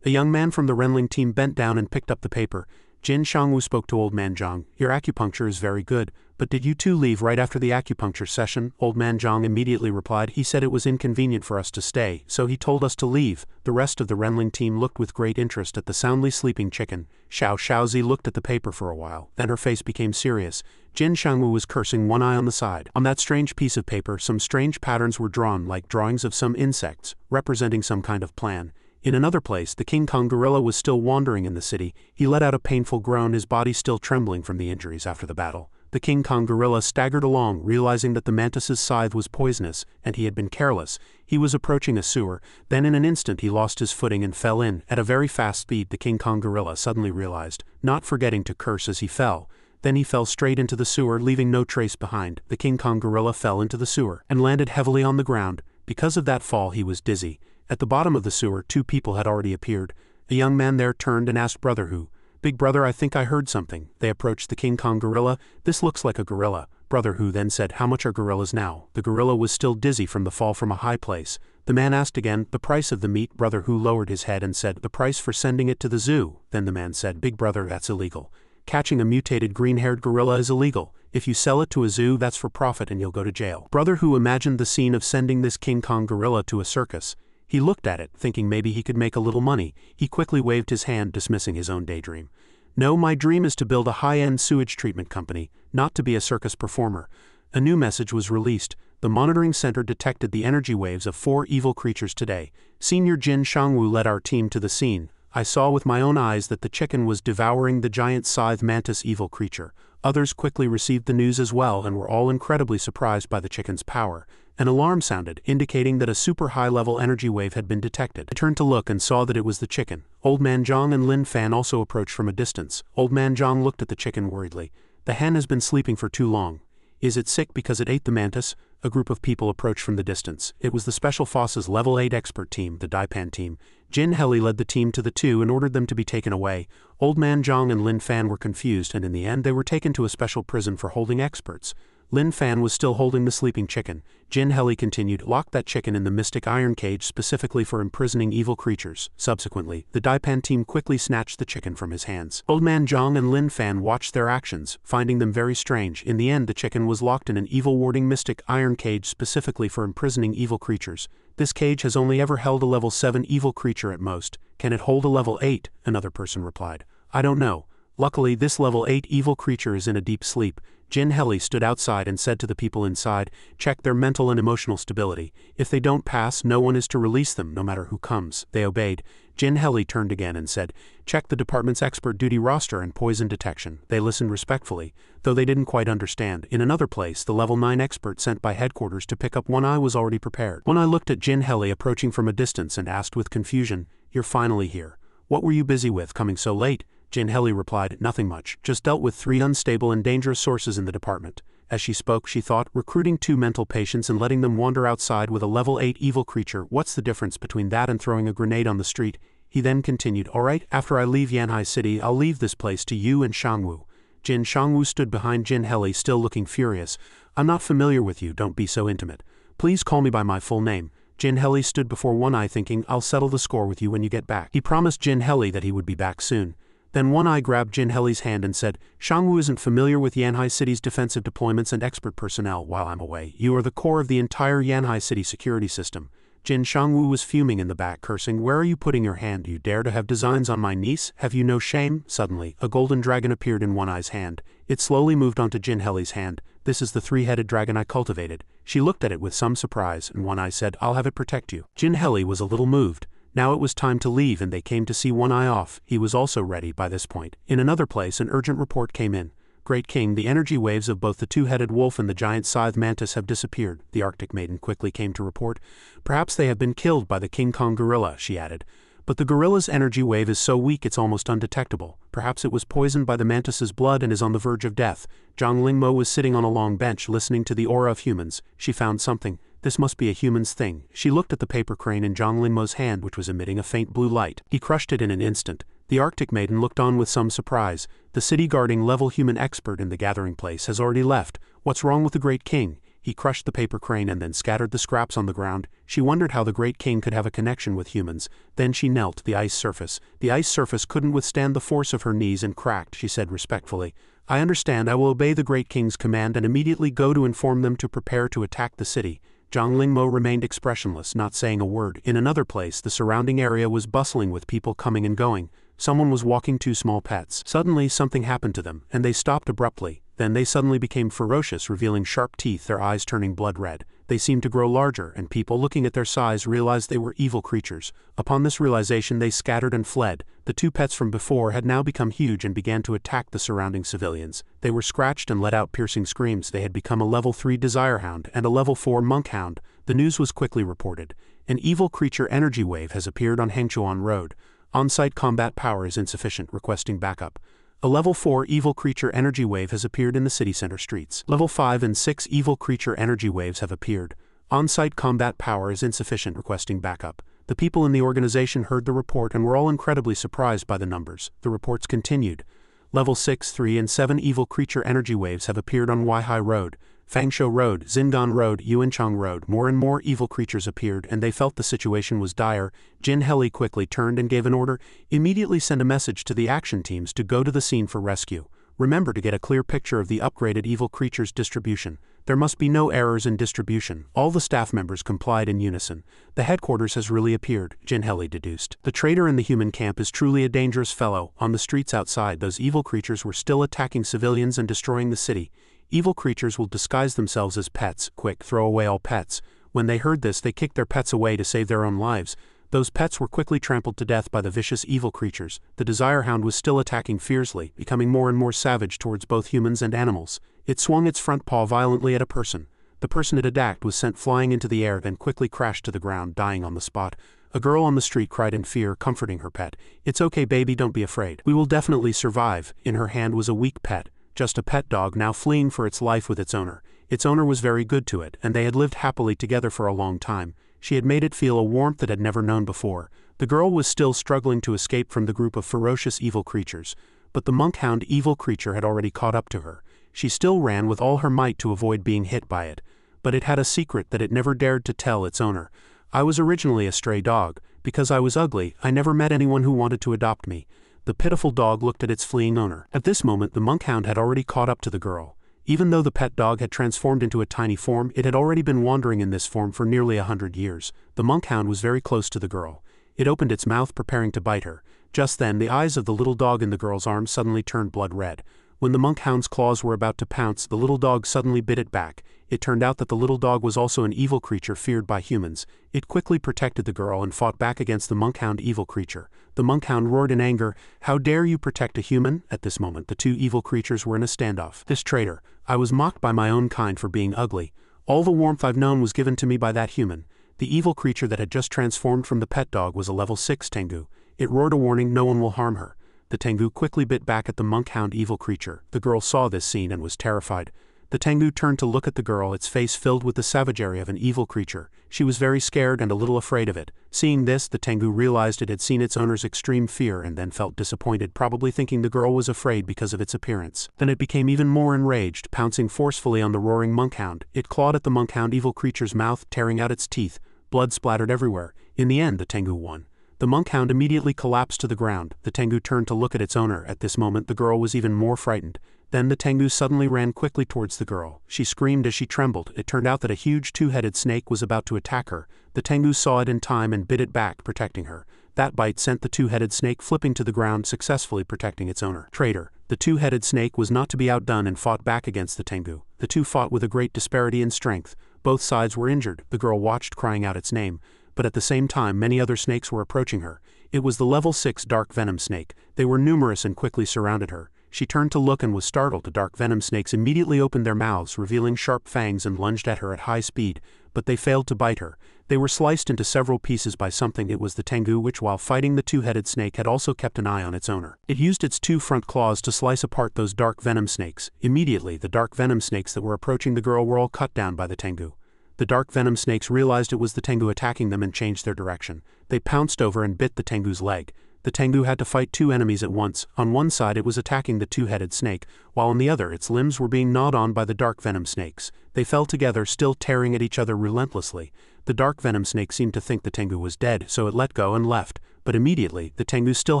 A young man from the Renling team bent down and picked up the paper. Jin Shangwu spoke to Old Man Zhang. "Your acupuncture is very good, but did you 2 leave right after the acupuncture session?" Old Man Zhang immediately replied, "He said it was inconvenient for us to stay, so he told us to leave." The rest of the Renling team looked with great interest at the soundly sleeping chicken. Xiao Shaozi looked at the paper for a while, then her face became serious. Jin Shangwu was cursing, one eye on the side. On that strange piece of paper, some strange patterns were drawn, like drawings of some insects, representing some kind of plan. In another place, the King Kong gorilla was still wandering in the city. He let out a painful groan, his body still trembling from the injuries after the battle. The King Kong gorilla staggered along, realizing that the mantis's scythe was poisonous, and he had been careless. He was approaching a sewer. Then in an instant he lost his footing and fell in. At a very fast speed, the King Kong gorilla suddenly realized, not forgetting to curse as he fell. Then he fell straight into the sewer, leaving no trace behind. The King Kong gorilla fell into the sewer, and landed heavily on the ground. Because of that fall, he was dizzy. At the bottom of the sewer, 2 people had already appeared. A young man there turned and asked Brother Hu, "Big brother, I think I heard something." They approached the King Kong gorilla. "This looks like a gorilla." Brother Hu then said, "How much are gorillas now?" The gorilla was still dizzy from the fall from a high place. The man asked again, "The price of the meat?" Brother Hu lowered his head and said, "The price for sending it to the zoo." Then the man said, "Big brother, that's illegal. Catching a mutated green-haired gorilla is illegal. If you sell it to a zoo, that's for profit and you'll go to jail." Brother Hu imagined the scene of sending this King Kong gorilla to a circus. He looked at it, thinking maybe he could make a little money. He quickly waved his hand, dismissing his own daydream. "No, my dream is to build a high-end sewage treatment company, not to be a circus performer." A new message was released. The monitoring center detected the energy waves of 4 evil creatures today. Senior Jin Shangwu led our team to the scene. "I saw with my own eyes that the chicken was devouring the giant scythe mantis evil creature." Others quickly received the news as well and were all incredibly surprised by the chicken's power. An alarm sounded, indicating that a super high-level energy wave had been detected. I turned to look and saw that it was the chicken. Old Man Zhang and Lin Fan also approached from a distance. Old Man Zhang looked at the chicken worriedly. "The hen has been sleeping for too long. Is it sick because it ate the mantis?" A group of people approached from the distance. It was the Special Forces Level 8 expert team, the Daipan team. Jin Heli led the team to the 2 and ordered them to be taken away. Old Man Zhang and Lin Fan were confused, and in the end they were taken to a special prison for holding experts. Lin Fan was still holding the sleeping chicken. Jin Heli continued, "Lock that chicken in the mystic iron cage specifically for imprisoning evil creatures." Subsequently, the Daipan team quickly snatched the chicken from his hands. Old Man Zhang and Lin Fan watched their actions, finding them very strange. In the end, the chicken was locked in an evil-warding mystic iron cage specifically for imprisoning evil creatures. "This cage has only ever held a level 7 evil creature at most. Can it hold a level 8? Another person replied. "I don't know. Luckily, this level 8 evil creature is in a deep sleep." Jin Heli stood outside and said to the people inside, "Check their mental and emotional stability. If they don't pass, no one is to release them, no matter who comes." They obeyed. Jin Heli turned again and said, "Check the department's expert duty roster and poison detection." They listened respectfully, though they didn't quite understand. In another place, the level 9 expert sent by headquarters to pick up One Eye was already prepared. One Eye looked at Jin Heli approaching from a distance and asked with confusion, "You're finally here. What were you busy with, coming so late?" Jin Heli replied, "Nothing much, just dealt with 3 unstable and dangerous sources in the department." As she spoke, she thought, recruiting 2 mental patients and letting them wander outside with a level 8 evil creature, what's the difference between that and throwing a grenade on the street? He then continued, "Alright, after I leave Yanhai City, I'll leave this place to you and Shangwu." Jin Shangwu stood behind Jin Heli, still looking furious. "I'm not familiar with you, don't be so intimate. Please call me by my full name." Jin Heli stood before One Eye thinking, "I'll settle the score with you when you get back." He promised Jin Heli that he would be back soon. Then One Eye grabbed Jin Heli's hand and said, "Shangwu isn't familiar with Yanhai City's defensive deployments and expert personnel while I'm away. You are the core of the entire Yanhai City security system." Jin Shangwu was fuming in the back, cursing, "Where are you putting your hand? You dare to have designs on my niece? Have you no shame?" Suddenly, a golden dragon appeared in One Eye's hand. It slowly moved onto Jin Heli's hand. "This is the 3-headed dragon I cultivated." She looked at it with some surprise, and One Eye said, "I'll have it protect you." Jin Heli was a little moved. Now it was time to leave and they came to see One Eye off. He was also ready by this point. In another place, an urgent report came in. "Great King, the energy waves of both the 2-headed wolf and the giant scythe mantis have disappeared." The Arctic maiden quickly came to report. "Perhaps they have been killed by the King Kong gorilla," she added. "But the gorilla's energy wave is so weak it's almost undetectable. Perhaps it was poisoned by the mantis's blood and is on the verge of death." Zhang Lingmo was sitting on a long bench listening to the aura of humans. She found something. This must be a human's thing. She looked at the paper crane in Zhang Lingmo's hand, which was emitting a faint blue light. He crushed it in an instant. The Arctic maiden looked on with some surprise. "The city guarding level human expert in the gathering place has already left. What's wrong with the Great King?" He crushed the paper crane and then scattered the scraps on the ground. She wondered how the Great King could have a connection with humans. Then she knelt the ice surface. The ice surface couldn't withstand the force of her knees and cracked. She said respectfully, "I understand. I will obey the Great King's command and immediately go to inform them to prepare to attack the city." Zhang Lingmo remained expressionless, not saying a word. In another place, the surrounding area was bustling with people coming and going. Someone was walking 2 small pets. Suddenly, something happened to them, and they stopped abruptly. Then they suddenly became ferocious, revealing sharp teeth, their eyes turning blood red. They seemed to grow larger, and people looking at their size realized they were evil creatures. Upon this realization, they scattered and fled. The 2 pets from before had now become huge and began to attack the surrounding civilians. They were scratched and let out piercing screams. They had become a level 3 desire hound and a level 4 monk hound. The news was quickly reported. An evil creature energy wave has appeared on Hengchuan Road. On-site combat power is insufficient, requesting backup. A level 4 evil creature energy wave has appeared in the city center streets. Level 5 and 6 evil creature energy waves have appeared. On-site combat power is insufficient, requesting backup. The people in the organization heard the report and were all incredibly surprised by the numbers. The reports continued. Level 6, 3 and 7 evil creature energy waves have appeared on Weihai Road, Fangsho Road, Xingan Road, Yuanchang Road. More and more evil creatures appeared, and they felt the situation was dire. Jin Heli quickly turned and gave an order. "Immediately send a message to the action teams to go to the scene for rescue. Remember to get a clear picture of the upgraded evil creatures distribution. There must be no errors in distribution." All the staff members complied in unison. "The headquarters has really appeared," Jin Heli deduced. "The traitor in the human camp is truly a dangerous fellow." On the streets outside, those evil creatures were still attacking civilians and destroying the city. "Evil creatures will disguise themselves as pets. Quick, throw away all pets." When they heard this, they kicked their pets away to save their own lives. Those pets were quickly trampled to death by the vicious evil creatures. The desire hound was still attacking fiercely, becoming more and more savage towards both humans and animals. It swung its front paw violently at a person. The person it attacked was sent flying into the air, then quickly crashed to the ground, dying on the spot. A girl on the street cried in fear, comforting her pet. "It's okay, baby, don't be afraid. We will definitely survive." In her hand was a weak pet. Just a pet dog now fleeing for its life with its owner. Its owner was very good to it, and they had lived happily together for a long time. She had made it feel a warmth it had never known before. The girl was still struggling to escape from the group of ferocious evil creatures, but the monkhound evil creature had already caught up to her. She still ran with all her might to avoid being hit by it, but it had a secret that it never dared to tell its owner. "I was originally a stray dog. Because I was ugly, I never met anyone who wanted to adopt me." The pitiful dog looked at its fleeing owner. At this moment, the monkhound had already caught up to the girl. Even though the pet dog had transformed into a tiny form, it had already been wandering in this form for nearly 100 years. The monkhound was very close to the girl. It opened its mouth, preparing to bite her. Just then, the eyes of the little dog in the girl's arms suddenly turned blood red. When the monk hound's claws were about to pounce, the little dog suddenly bit it back. It turned out that the little dog was also an evil creature feared by humans. It quickly protected the girl and fought back against the monkhound evil creature. The monkhound roared in anger, "How dare you protect a human?" At this moment, the two evil creatures were in a standoff. "This traitor! I was mocked by my own kind for being ugly. All the warmth I've known was given to me by that human." The evil creature that had just transformed from the pet dog was a level 6 Tengu. It roared a warning, "No one will harm her." The Tengu quickly bit back at the monkhound evil creature. The girl saw this scene and was terrified. The Tengu turned to look at the girl, its face filled with the savagery of an evil creature. She was very scared and a little afraid of it. Seeing this, the Tengu realized it had seen its owner's extreme fear and then felt disappointed, probably thinking the girl was afraid because of its appearance. Then it became even more enraged, pouncing forcefully on the roaring monkhound. It clawed at the monkhound evil creature's mouth, tearing out its teeth. Blood splattered everywhere. In the end, the Tengu won. The monkhound immediately collapsed to the ground. The Tengu turned to look at its owner. At this moment, the girl was even more frightened. Then the Tengu suddenly ran quickly towards the girl. She screamed as she trembled. It turned out that a huge two-headed snake was about to attack her. The Tengu saw it in time and bit it back, protecting her. That bite sent the two-headed snake flipping to the ground, successfully protecting its owner. Traitor! The two-headed snake was not to be outdone and fought back against the Tengu. The two fought with a great disparity in strength. Both sides were injured. The girl watched, crying out its name. But at the same time, many other snakes were approaching her. It was the level 6 dark venom snake. They were numerous and quickly surrounded her. She turned to look and was startled. The dark venom snakes immediately opened their mouths, revealing sharp fangs, and lunged at her at high speed, but they failed to bite her. They were sliced into several pieces by something. It was the Tengu, which while fighting the two-headed snake had also kept an eye on its owner. It used its two front claws to slice apart those dark venom snakes. Immediately, the dark venom snakes that were approaching the girl were all cut down by the Tengu. The dark venom snakes realized it was the Tengu attacking them and changed their direction. They pounced over and bit the Tengu's leg. The Tengu had to fight two enemies at once. On one side it was attacking the two-headed snake, while on the other its limbs were being gnawed on by the dark venom snakes. They fell together, still tearing at each other relentlessly. The dark venom snake seemed to think the Tengu was dead, so it let go and left. But immediately, the Tengu still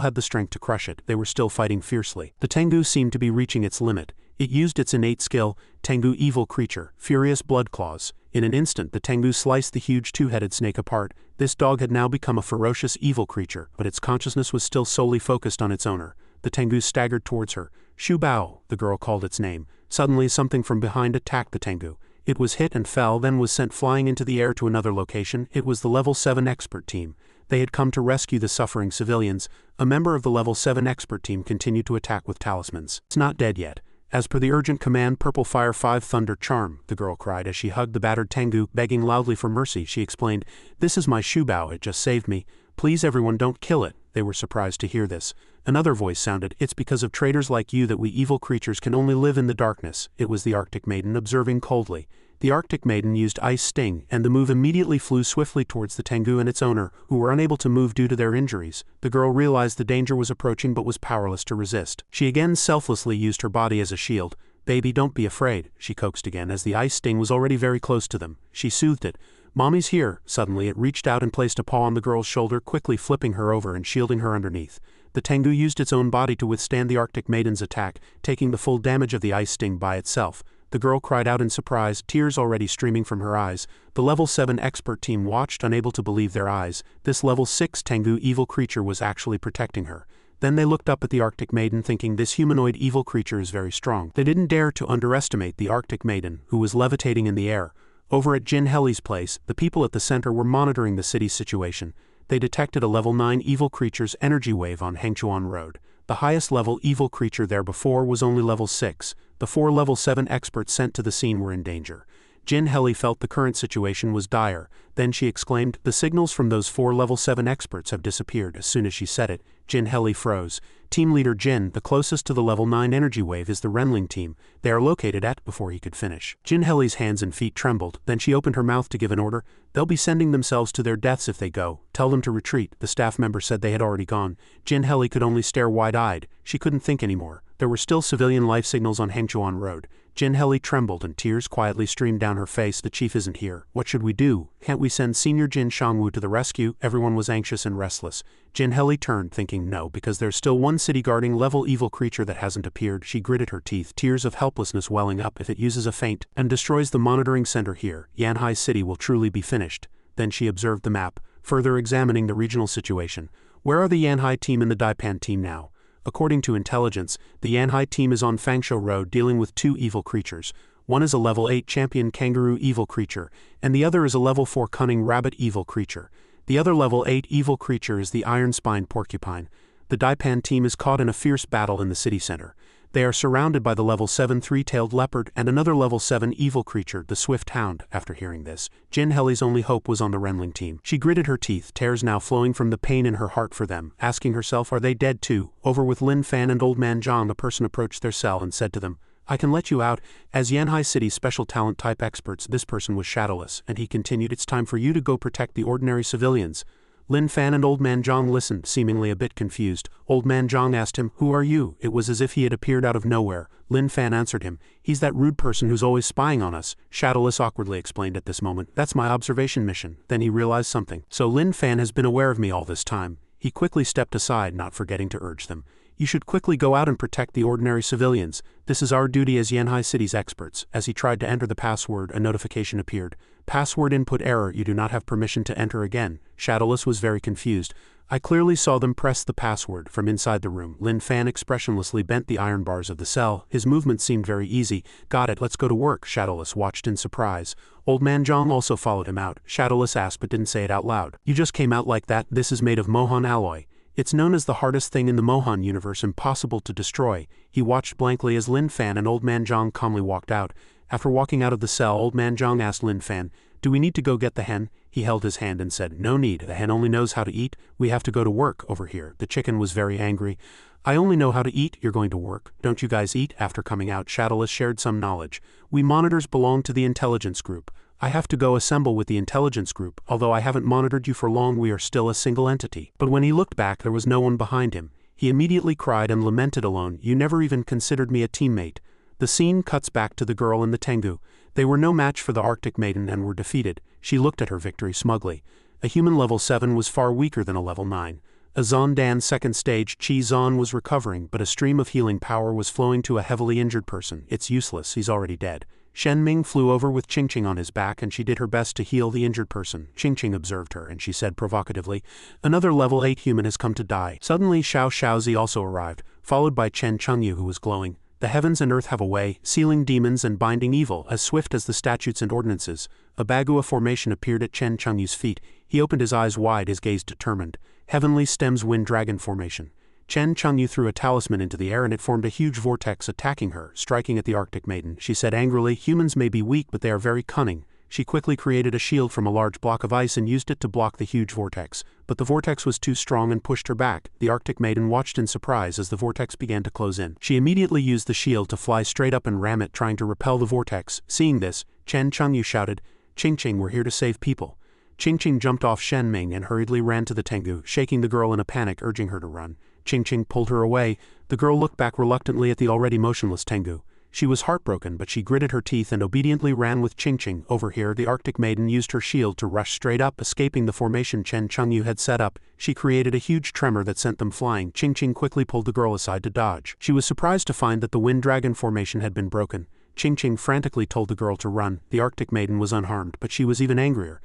had the strength to crush it. They were still fighting fiercely. The Tengu seemed to be reaching its limit. It used its innate skill, Tengu Evil Creature, Furious Blood Claws. In an instant the Tengu sliced the huge two-headed snake apart. This dog had now become a ferocious evil creature, but its consciousness was still solely focused on its owner. The Tengu staggered towards her. "Shu Bao," the girl called its name. Suddenly something from behind attacked the Tengu. It was hit and fell, then was sent flying into the air to another location. It was the level 7 expert team. They had come to rescue the suffering civilians. A member of the level 7 expert team continued to attack with talismans. "It's not dead yet. As per the urgent command, Purple Fire 5 Thunder Charm," the girl cried as she hugged the battered Tengu, begging loudly for mercy. She explained, "This is my Shubao, it just saved me. Please everyone don't kill it." They were surprised to hear this. Another voice sounded, "It's because of traitors like you that we evil creatures can only live in the darkness." It was the Arctic Maiden, observing coldly. The Arctic Maiden used Ice Sting, and the move immediately flew swiftly towards the Tengu and its owner, who were unable to move due to their injuries. The girl realized the danger was approaching but was powerless to resist. She again selflessly used her body as a shield. "Baby, don't be afraid," she coaxed again as the Ice Sting was already very close to them. She soothed it. "Mommy's here." Suddenly it reached out and placed a paw on the girl's shoulder, quickly flipping her over and shielding her underneath. The Tengu used its own body to withstand the Arctic Maiden's attack, taking the full damage of the Ice Sting by itself. The girl cried out in surprise, tears already streaming from her eyes. The level 7 expert team watched, unable to believe their eyes. This level 6 Tengu evil creature was actually protecting her. Then they looked up at the Arctic Maiden, thinking this humanoid evil creature is very strong. They didn't dare to underestimate the Arctic Maiden, who was levitating in the air. Over at Jin Heli's place, the people at the center were monitoring the city's situation. They detected a level 9 evil creature's energy wave on Hengchuan Road. The highest level evil creature there before was only level 6. The 4 level 7 experts sent to the scene were in danger. Jin Heli felt the current situation was dire. Then she exclaimed, "The signals from those 4 level 7 experts have disappeared." As soon as she said it, Jin Heli froze. Team leader Jin, the closest to the level 9 energy wave is the Renling team. They are located at, before he could finish. Jin Heli's hands and feet trembled. Then she opened her mouth to give an order. "They'll be sending themselves to their deaths if they go. Tell them to retreat." The staff member said they had already gone. Jin Heli could only stare wide-eyed. She couldn't think anymore. There were still civilian life signals on Hengchuan Road. Jin Heli trembled and tears quietly streamed down her face. "The chief isn't here. What should we do? Can't we send Senior Jin Shangwu to the rescue?" Everyone was anxious and restless. Jin Heli turned, thinking no, because there's still one city-guarding level evil creature that hasn't appeared. She gritted her teeth, tears of helplessness welling up. If it uses a feint and destroys the monitoring center here, Yanhai City will truly be finished. Then she observed the map, further examining the regional situation. Where are the Yanhai team and the Daipan team now? According to intelligence, the Yanhai team is on Fangsho Road dealing with 2 evil creatures. One is a level 8 champion kangaroo evil creature, and the other is a level 4 cunning rabbit evil creature. The other level 8 evil creature is the iron-spined porcupine. The Daipan team is caught in a fierce battle in the city center. They are surrounded by the level 7 three-tailed leopard and another level 7 evil creature, the swift hound. After hearing this, Jin Heli's only hope was on the Renling team. She gritted her teeth, tears now flowing from the pain in her heart for them, asking herself, are they dead too? Over with Lin Fan and Old Man Zhang, a person approached their cell and said to them, I can let you out. As Yanhai City's special talent type experts, this person was shadowless, and he continued, it's time for you to go protect the ordinary civilians. Lin Fan and Old Man Zhang listened, seemingly a bit confused. Old Man Zhang asked him, who are you? It was as if he had appeared out of nowhere. Lin Fan answered him, he's that rude person who's always spying on us. Shadowless awkwardly explained at this moment, that's my observation mission. Then he realized something. So Lin Fan has been aware of me all this time. He quickly stepped aside, not forgetting to urge them. You should quickly go out and protect the ordinary civilians. This is our duty as Yanhai City's experts. As he tried to enter the password, a notification appeared. Password input error, you do not have permission to enter again. Shadowless was very confused. I clearly saw them press the password from inside the room. Lin Fan expressionlessly bent the iron bars of the cell. His movement seemed very easy. Got it, let's go to work. Shadowless watched in surprise. Old Man Zhang also followed him out. Shadowless asked but didn't say it out loud. You just came out like that? This is made of Mohan alloy. It's known as the hardest thing in the Mohan universe, impossible to destroy. He watched blankly as Lin Fan and Old Man Zhang calmly walked out. After walking out of the cell, Old Man Zhang asked Lin Fan, do we need to go get the hen? He held his hand and said, no need, the hen only knows how to eat. We have to go to work over here. The chicken was very angry. I only know how to eat, you're going to work. Don't you guys eat? After coming out, Shadowless shared some knowledge. We monitors belong to the intelligence group. I have to go assemble with the intelligence group. Although I haven't monitored you for long, we are still a single entity. But when he looked back, there was no one behind him. He immediately cried and lamented alone, you never even considered me a teammate. The scene cuts back to the girl and the Tengu. They were no match for the Arctic Maiden and were defeated. She looked at her victory smugly. A human level 7 was far weaker than a level 9. A Zondan's second stage, Chi Zon was recovering, but a stream of healing power was flowing to a heavily injured person. It's useless, he's already dead. Shen Ming flew over with Qing Qing on his back and she did her best to heal the injured person. Qing Qing observed her and she said provocatively, another level 8 human has come to die. Suddenly Xiao Xiaozi also arrived, followed by Chen Chengyu who was glowing. The heavens and earth have a way, sealing demons and binding evil, as swift as the statutes and ordinances. A Bagua formation appeared at Chen Chengyu's feet. He opened his eyes wide, his gaze determined. Heavenly Stems Wind Dragon formation. Chen Chengyu threw a talisman into the air and it formed a huge vortex attacking her, striking at the Arctic Maiden. She said angrily, humans may be weak but they are very cunning. She quickly created a shield from a large block of ice and used it to block the huge vortex. But the vortex was too strong and pushed her back. The Arctic Maiden watched in surprise as the vortex began to close in. She immediately used the shield to fly straight up and ram it, trying to repel the vortex. Seeing this, Chen Chengyu shouted, Qing Qing, we're here to save people. Qing Qing jumped off Shen Ming and hurriedly ran to the Tengu, shaking the girl in a panic, urging her to run. Qing Qing pulled her away. The girl looked back reluctantly at the already motionless Tengu. She was heartbroken, but she gritted her teeth and obediently ran with Qing Qing. Over here, the Arctic Maiden used her shield to rush straight up, escaping the formation Chen Chengyu had set up. She created a huge tremor that sent them flying. Qing Qing quickly pulled the girl aside to dodge. She was surprised to find that the Wind Dragon formation had been broken. Qing Qing frantically told the girl to run. The Arctic Maiden was unharmed, but she was even angrier.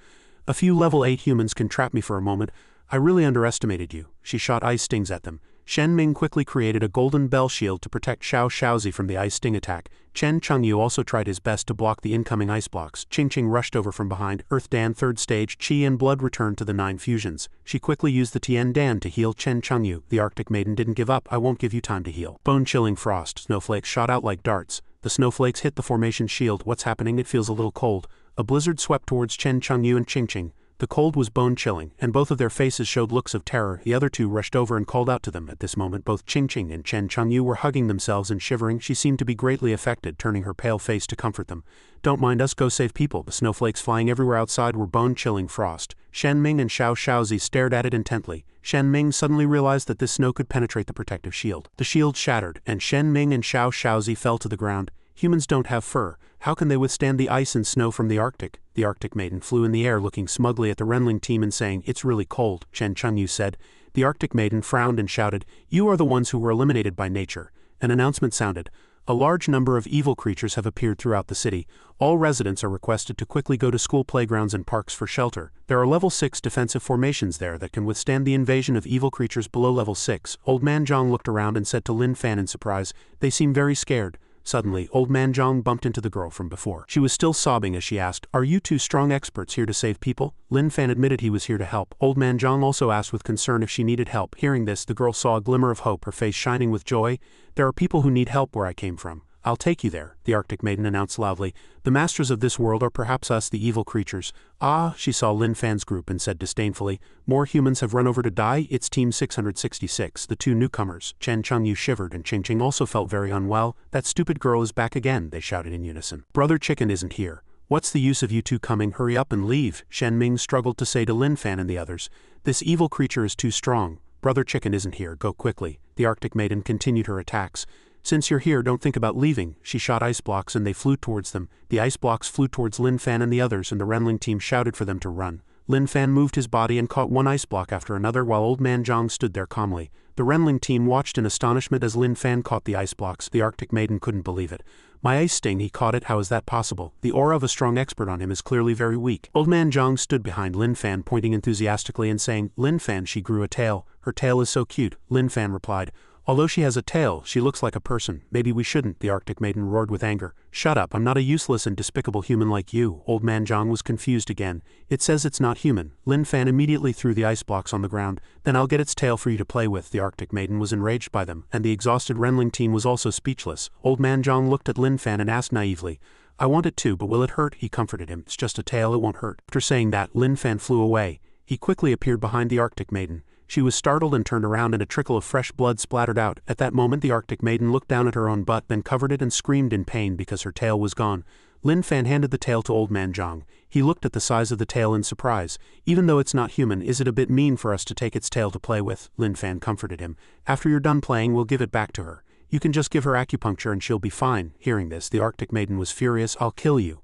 A few level 8 humans can trap me for a moment. I really underestimated you. She shot ice stings at them. Shen Ming quickly created a golden bell shield to protect Xiao Xiaozi from the ice sting attack. Chen Chengyu also tried his best to block the incoming ice blocks. Qing Qing rushed over from behind. Earth Dan third stage, Qi and blood returned to the 9 fusions. She quickly used the Tian Dan to heal Chen Chengyu. The Arctic Maiden didn't give up. I won't give you time to heal. Bone-chilling frost. Snowflakes shot out like darts. The snowflakes hit the formation shield. What's happening? It feels a little cold. A blizzard swept towards Chen Chengyu and Qing Qing. The cold was bone-chilling, and both of their faces showed looks of terror. The other two rushed over and called out to them. At this moment, both Qing Qing and Chen Chengyu were hugging themselves and shivering. She seemed to be greatly affected, turning her pale face to comfort them. Don't mind us, go save people. The snowflakes flying everywhere outside were bone-chilling frost. Shen Ming and Xiao Xiaozi stared at it intently. Shen Ming suddenly realized that this snow could penetrate the protective shield. The shield shattered, and Shen Ming and Xiao Xiaozi fell to the ground. Humans don't have fur. How can they withstand the ice and snow from the Arctic? The Arctic Maiden flew in the air looking smugly at the Renling team and saying, it's really cold, Chen Chengyu said. The Arctic Maiden frowned and shouted, you are the ones who were eliminated by nature. An announcement sounded. A large number of evil creatures have appeared throughout the city. All residents are requested to quickly go to school playgrounds and parks for shelter. There are level 6 defensive formations there that can withstand the invasion of evil creatures below level 6. Old Man Zhang looked around and said to Lin Fan in surprise, "They seem very scared." Suddenly, Old Man Zhang bumped into the girl from before. She was still sobbing as she asked, "Are you two strong experts here to save people?" Lin Fan admitted he was here to help. Old Man Zhang also asked with concern if she needed help. Hearing this, the girl saw a glimmer of hope, her face shining with joy. "There are people who need help where I came from. I'll take you there," the Arctic Maiden announced loudly. "The masters of this world are perhaps us, the evil creatures." "Ah," she saw Lin Fan's group and said disdainfully, "More humans have run over to die? It's Team 666, the two newcomers." Chen Chengyu shivered and Ching Ching also felt very unwell. "That stupid girl is back again," they shouted in unison. "Brother Chicken isn't here. What's the use of you two coming? Hurry up and leave," Shen Ming struggled to say to Lin Fan and the others. "This evil creature is too strong. Brother Chicken isn't here. Go quickly." The Arctic Maiden continued her attacks. "Since you're here, don't think about leaving." She shot ice blocks and they flew towards them. The ice blocks flew towards Lin Fan and the others, and the Renling team shouted for them to run. Lin Fan moved his body and caught one ice block after another while Old Man Zhang stood there calmly. The Renling team watched in astonishment as Lin Fan caught the ice blocks. The Arctic Maiden couldn't believe it. "My ice sting, he caught it, how is that possible? The aura of a strong expert on him is clearly very weak." Old Man Zhang stood behind Lin Fan, pointing enthusiastically and saying, "Lin Fan, she grew a tail. Her tail is so cute." Lin Fan replied, "Although she has a tail, she looks like a person. Maybe we shouldn't," the Arctic Maiden roared with anger. "Shut up, I'm not a useless and despicable human like you." Old Man Zhang was confused again. "It says it's not human." Lin Fan immediately threw the ice blocks on the ground. "Then I'll get its tail for you to play with." The Arctic Maiden was enraged by them, and the exhausted Renling team was also speechless. Old Man Zhang looked at Lin Fan and asked naively, "I want it too, but will it hurt?" He comforted him. "It's just a tail, it won't hurt." After saying that, Lin Fan flew away. He quickly appeared behind the Arctic Maiden. She was startled and turned around and a trickle of fresh blood splattered out. At that moment the Arctic Maiden looked down at her own butt, then covered it and screamed in pain because her tail was gone. Lin Fan handed the tail to Old Man Zhang. He looked at the size of the tail in surprise. "Even though it's not human, is it a bit mean for us to take its tail to play with?" Lin Fan comforted him. "After you're done playing, we'll give it back to her. You can just give her acupuncture and she'll be fine." Hearing this, the Arctic Maiden was furious. "I'll kill you."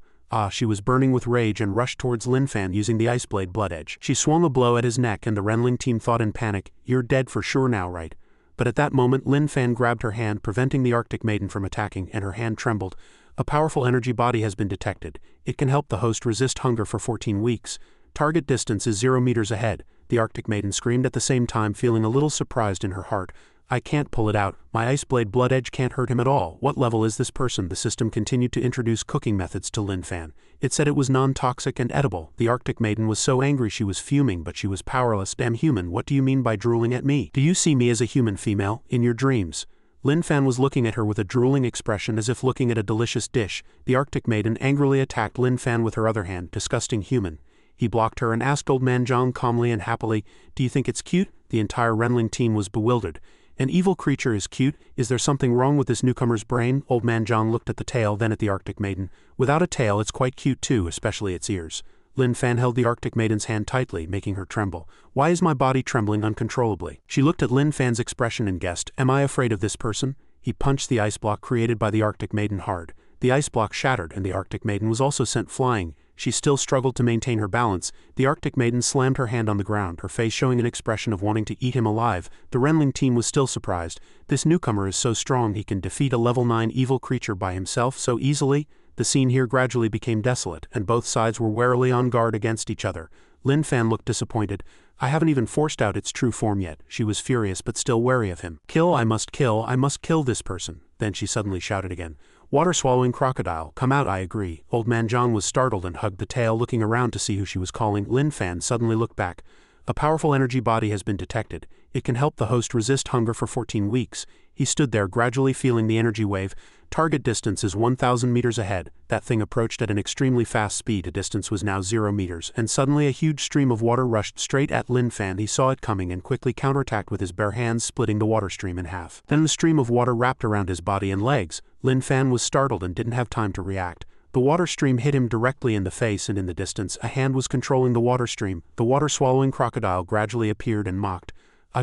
She was burning with rage and rushed towards Lin Fan using the ice blade blood edge. She swung a blow at his neck and the Renling team thought in panic, "You're dead for sure now, right?" But at that moment Lin Fan grabbed her hand, preventing the Arctic Maiden from attacking, and her hand trembled. "A powerful energy body has been detected. It can help the host resist hunger for 14 weeks. Target distance is 0 meters ahead." The Arctic Maiden screamed at the same time, feeling a little surprised in her heart. "I can't pull it out. My ice blade blood edge can't hurt him at all. What level is this person?" The system continued to introduce cooking methods to Lin Fan. It said it was non-toxic and edible. The Arctic Maiden was so angry she was fuming, but she was powerless. "Damn human, what do you mean by drooling at me? Do you see me as a human female, in your dreams?" Lin Fan was looking at her with a drooling expression as if looking at a delicious dish. The Arctic Maiden angrily attacked Lin Fan with her other hand. "Disgusting human." He blocked her and asked Old Man Zhang calmly and happily, "Do you think it's cute?" The entire Renling team was bewildered. "An evil creature is cute? Is there something wrong with this newcomer's brain?" Old Man Zhang looked at the tail, then at the Arctic Maiden. "Without a tail it's quite cute too, especially its ears." Lin Fan held the Arctic Maiden's hand tightly, making her tremble. "Why is my body trembling uncontrollably?" She looked at Lin Fan's expression and guessed, "Am I afraid of this person?" He punched the ice block created by the Arctic Maiden hard. The ice block shattered and the Arctic Maiden was also sent flying. She still struggled to maintain her balance. The Arctic Maiden slammed her hand on the ground, her face showing an expression of wanting to eat him alive. The Renling team was still surprised. "This newcomer is so strong he can defeat a level 9 evil creature by himself so easily?" The scene here gradually became desolate, and both sides were warily on guard against each other. Lin Fan looked disappointed. "I haven't even forced out its true form yet." She was furious but still wary of him. I must kill this person." Then she suddenly shouted again, "Water-swallowing crocodile, come out, I agree." Old Man Zhang was startled and hugged the tail, looking around to see who she was calling. Lin Fan suddenly looked back. "A powerful energy body has been detected. It can help the host resist hunger for 14 weeks. He stood there, gradually feeling the energy wave. Target distance is 1,000 meters ahead. That thing approached at an extremely fast speed. The distance was now 0 meters, and suddenly a huge stream of water rushed straight at Lin Fan. He saw it coming and quickly counterattacked with his bare hands, splitting the water stream in half. Then the stream of water wrapped around his body and legs. Lin Fan was startled and didn't have time to react. The water stream hit him directly in the face, and in the distance, a hand was controlling the water stream. The water-swallowing crocodile gradually appeared and mocked.